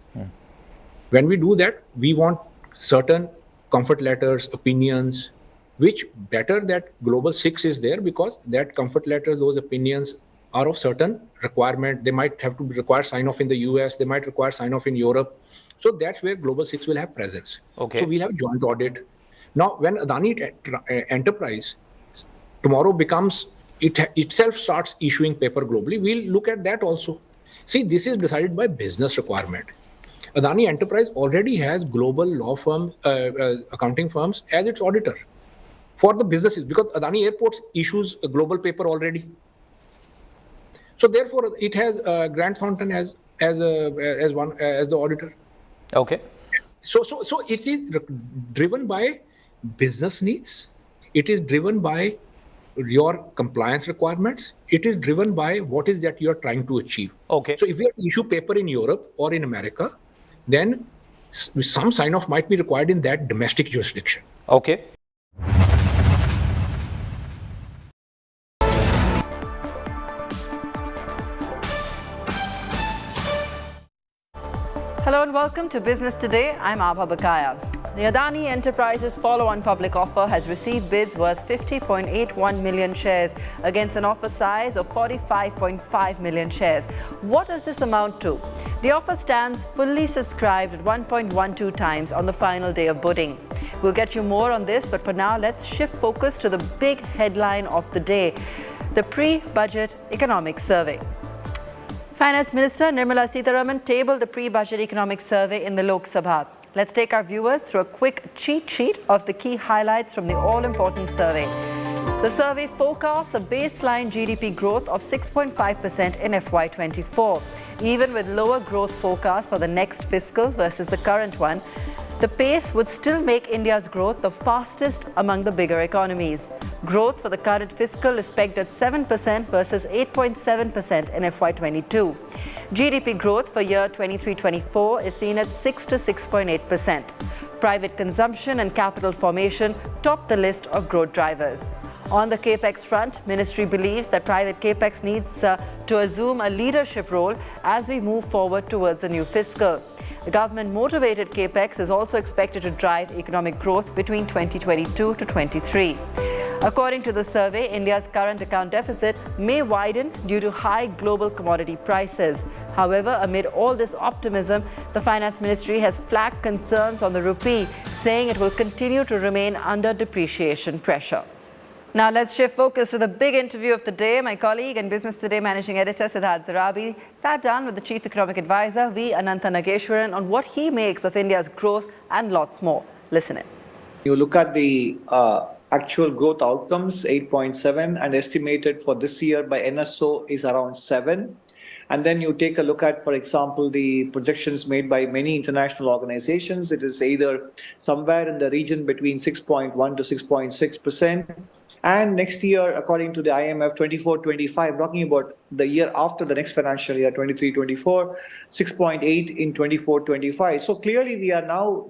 When we do that, we want certain comfort letters, opinions, which better that global 6 is there, because that comfort letters, those opinions are of certain requirement. They might have to require sign off in the US, they might require sign off in Europe. So that's where global 6 will have presence. Okay. So we'll have joint audit. Now, when Adani Enterprise tomorrow becomes, it itself starts issuing paper globally, we'll look at that also. See, this is decided by business requirement. Adani Enterprise already has global law firms, accounting firms as its auditor for the businesses, because Adani Airports issues a global paper already. So therefore, it has Grant Thornton as the auditor. Okay. So it is driven by business needs. It is driven by your compliance requirements. It is driven by what is that you are trying to achieve. Okay. So if you issue paper in Europe or in America, then some sign off might be required in that domestic jurisdiction. Okay. Hello and welcome to Business Today. I'm Abha Bakaya. The Adani Enterprises follow-on public offer has received bids worth 50.81 million shares against an offer size of 45.5 million shares. What does this amount to? The offer stands fully subscribed at 1.12 times on the final day of bidding. We'll get you more on this, but for now, let's shift focus to the big headline of the day, the pre-budget economic survey. Finance Minister Nirmala Sitharaman tabled the pre-budget economic survey in the Lok Sabha. Let's take our viewers through a quick cheat sheet of the key highlights from the all-important survey. The survey forecasts a baseline GDP growth of 6.5% in FY24. Even with lower growth forecast for the next fiscal versus the current one, the pace would still make India's growth the fastest among the bigger economies. Growth for the current fiscal is pegged at 7% versus 8.7% in FY22. GDP growth for year 23-24 is seen at 6 to 6.8%. Private consumption and capital formation top the list of growth drivers. On the capex front, Ministry believes that private capex needs to assume a leadership role as we move forward towards a new fiscal. The government-motivated capex is also expected to drive economic growth between 2022 to 23. According to the survey, India's current account deficit may widen due to high global commodity prices. However, amid all this optimism, the Finance Ministry has flagged concerns on the rupee, saying it will continue to remain under depreciation pressure. Now let's shift focus to the big interview of the day. My colleague and Business Today Managing Editor Siddharth Zarabi sat down with the Chief Economic Advisor V. Anantha Nageshwaran on what he makes of India's growth and lots more. Listen in. You look at the actual growth outcomes, 8.7, and estimated for this year by NSO is around 7. And then you take a look at, for example, the projections made by many international organizations. It is either somewhere in the region between 6.1 to 6.6%. And next year, according to the IMF, 24-25, talking about the year after the next financial year, 23-24, 6.8 in 24-25. So clearly, we are now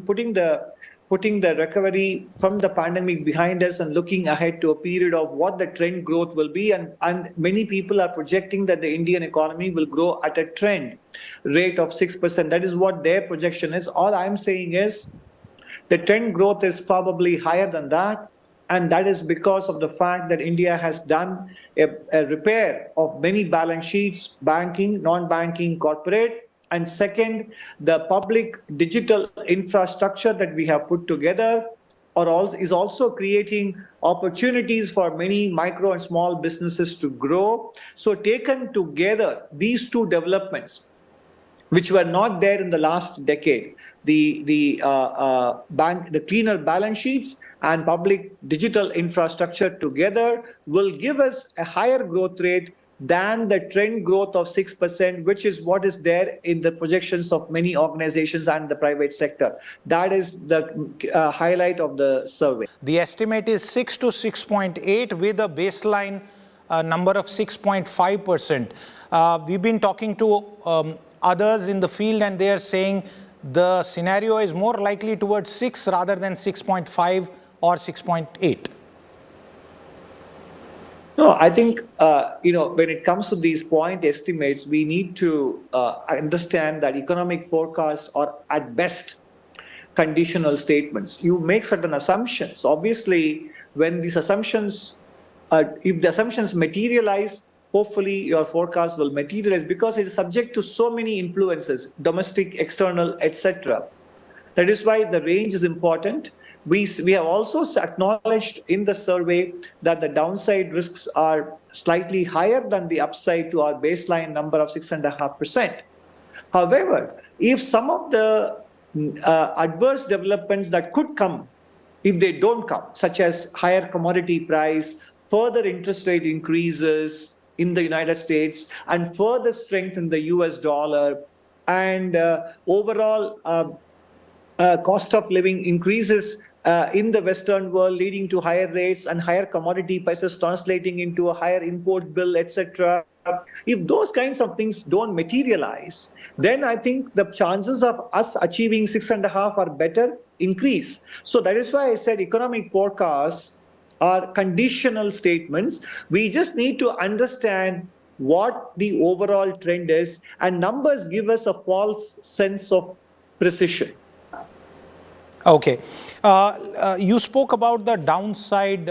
putting the recovery from the pandemic behind us and looking ahead to a period of what the trend growth will be. And many people are projecting that the Indian economy will grow at a trend rate of 6%. That is what their projection is. All I'm saying is the trend growth is probably higher than that. And that is because of the fact that India has done a repair of many balance sheets, banking, non-banking, corporate. And second, the public digital infrastructure that we have put together is also creating opportunities for many micro and small businesses to grow. So taken together, these two developments, which were not there in the last decade, the cleaner balance sheets and public digital infrastructure together will give us a higher growth rate than the trend growth of 6%, which is what is there in the projections of many organizations and the private sector. That is the highlight of the survey. The estimate is 6 to 6.8 with a baseline number of 6.5%. We've been talking to others in the field and they are saying the scenario is more likely towards 6 rather than 6.5 or 6.8. No, I think, when it comes to these point estimates, we need to understand that economic forecasts are at best conditional statements. You make certain assumptions. Obviously, when these assumptions, if the assumptions materialize, hopefully your forecast will materialize because it is subject to so many influences, domestic, external, etc. That is why the range is important. We have also acknowledged in the survey that the downside risks are slightly higher than the upside to our baseline number of 6.5%. However, if some of the adverse developments that could come, if they don't come, such as higher commodity price, further interest rate increases in the United States, and further strength in the US dollar, and overall cost of living increases in the Western world, leading to higher rates and higher commodity prices translating into a higher import bill, etc. If those kinds of things don't materialize, then I think the chances of us achieving 6.5 or better increase. So that is why I said economic forecasts are conditional statements. We just need to understand what the overall trend is, and numbers give us a false sense of precision. Okay. You spoke about the downside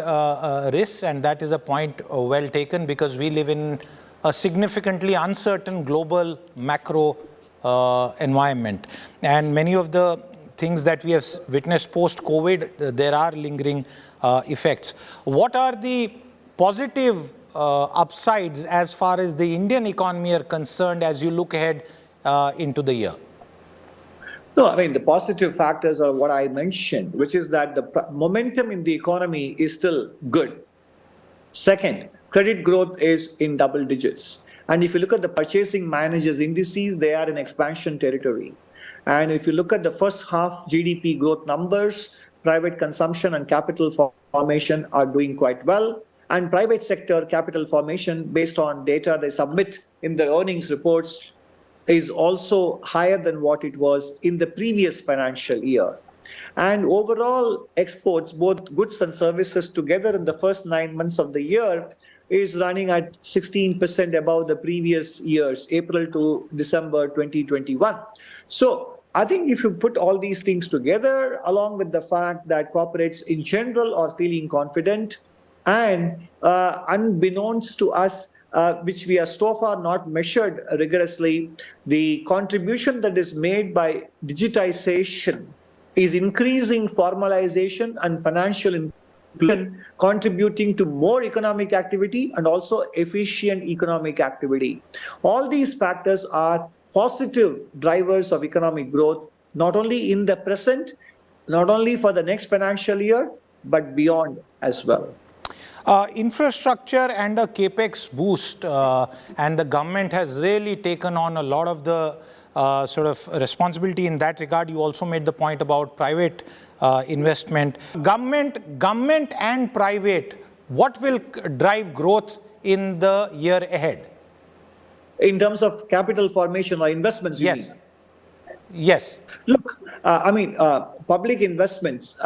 risks, and that is a point well taken, because we live in a significantly uncertain global macro environment. And many of the things that we have witnessed post-COVID, there are lingering effects. What are the positive upsides as far as the Indian economy are concerned as you look ahead into the year? No, I mean, the positive factors are what I mentioned, which is that the momentum in the economy is still good. Second, credit growth is in double digits. And if you look at the purchasing managers indices, they are in expansion territory. And if you look at the first half GDP growth numbers, private consumption and capital formation are doing quite well. And private sector capital formation, based on data they submit in the earnings reports, is also higher than what it was in the previous financial year. And overall exports, both goods and services together in the first 9 months of the year, is running at 16% above the previous years, April to December 2021. So I think if you put all these things together, along with the fact that corporates in general are feeling confident, and unbeknownst to us, which we are so far not measured rigorously, the contribution that is made by digitization is increasing formalization and financial inclusion, contributing to more economic activity and also efficient economic activity. All these factors are positive drivers of economic growth, not only in the present, not only for the next financial year, but beyond as well. Infrastructure and a capex boost, and the government has really taken on a lot of the sort of responsibility in that regard. You also made the point about private investment. Government and private, what will drive growth in the year ahead? In terms of capital formation or investments, you mean? Yes. Look, public investments,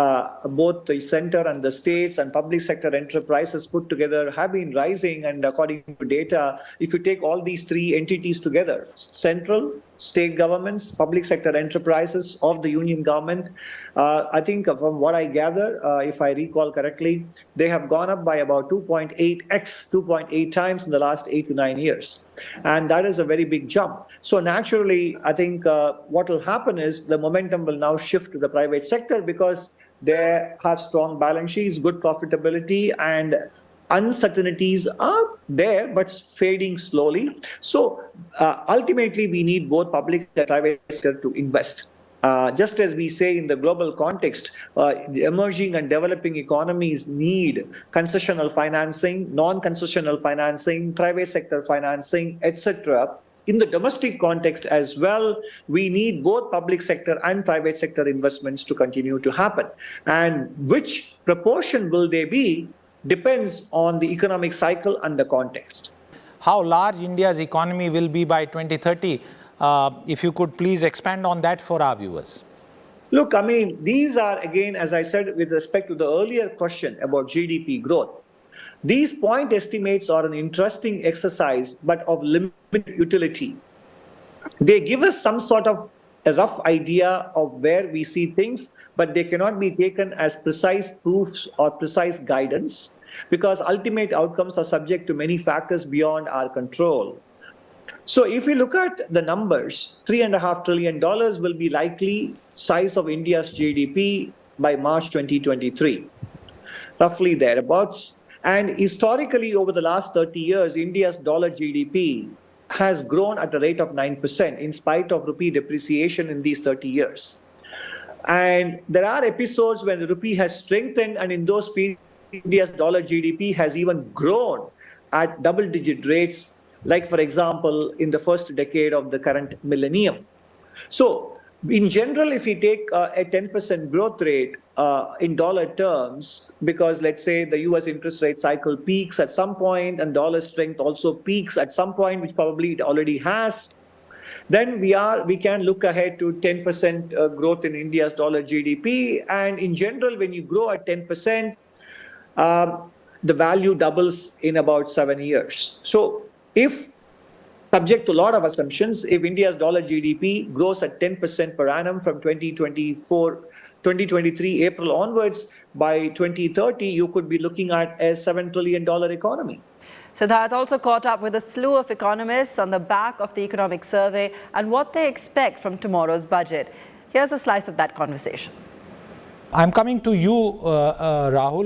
both the center and the states and public sector enterprises put together, have been rising. And according to data, if you take all these three entities together, central, state governments, public sector enterprises of the union government, I think from what I gather, if I recall correctly, they have gone up by about 2.8 times in the last 8 to 9 years. And that is a very big jump. So naturally, I think what will happen is the momentum will now shift to the private sector, because they have strong balance sheets, good profitability, and uncertainties are there, but fading slowly. So ultimately, we need both public and private sector to invest. Just as we say in the global context, the emerging and developing economies need concessional financing, non-concessional financing, private sector financing, etc. In the domestic context as well, we need both public sector and private sector investments to continue to happen. And which proportion will they be depends on the economic cycle and the context. How large India's economy will be by 2030? If you could please expand on that for our viewers. Look, these are, again, as I said, with respect to the earlier question about GDP growth. These point estimates are an interesting exercise, but of limited utility. They give us some sort of a rough idea of where we see things, but they cannot be taken as precise proofs or precise guidance, because ultimate outcomes are subject to many factors beyond our control. So if we look at the numbers, $3.5 trillion will be likely size of India's GDP by March 2023, roughly thereabouts. And historically, over the last 30 years, India's dollar GDP has grown at a rate of 9% in spite of rupee depreciation in these 30 years. And there are episodes when the rupee has strengthened, and in those periods, India's dollar GDP has even grown at double-digit rates, like, for example, in the first decade of the current millennium. So, in general, if we take a 10% growth rate in dollar terms, because let's say the US interest rate cycle peaks at some point and dollar strength also peaks at some point, which probably it already has, then we can look ahead to 10% growth in India's dollar GDP. And in general, when you grow at 10%, the value doubles in about 7 years. So if, subject to a lot of assumptions, if India's dollar GDP grows at 10% per annum from 2023 April onwards, by 2030, you could be looking at a $7 trillion economy. Siddharth also caught up with a slew of economists on the back of the economic survey and what they expect from tomorrow's budget. Here's a slice of that conversation. I'm coming to you, Rahul.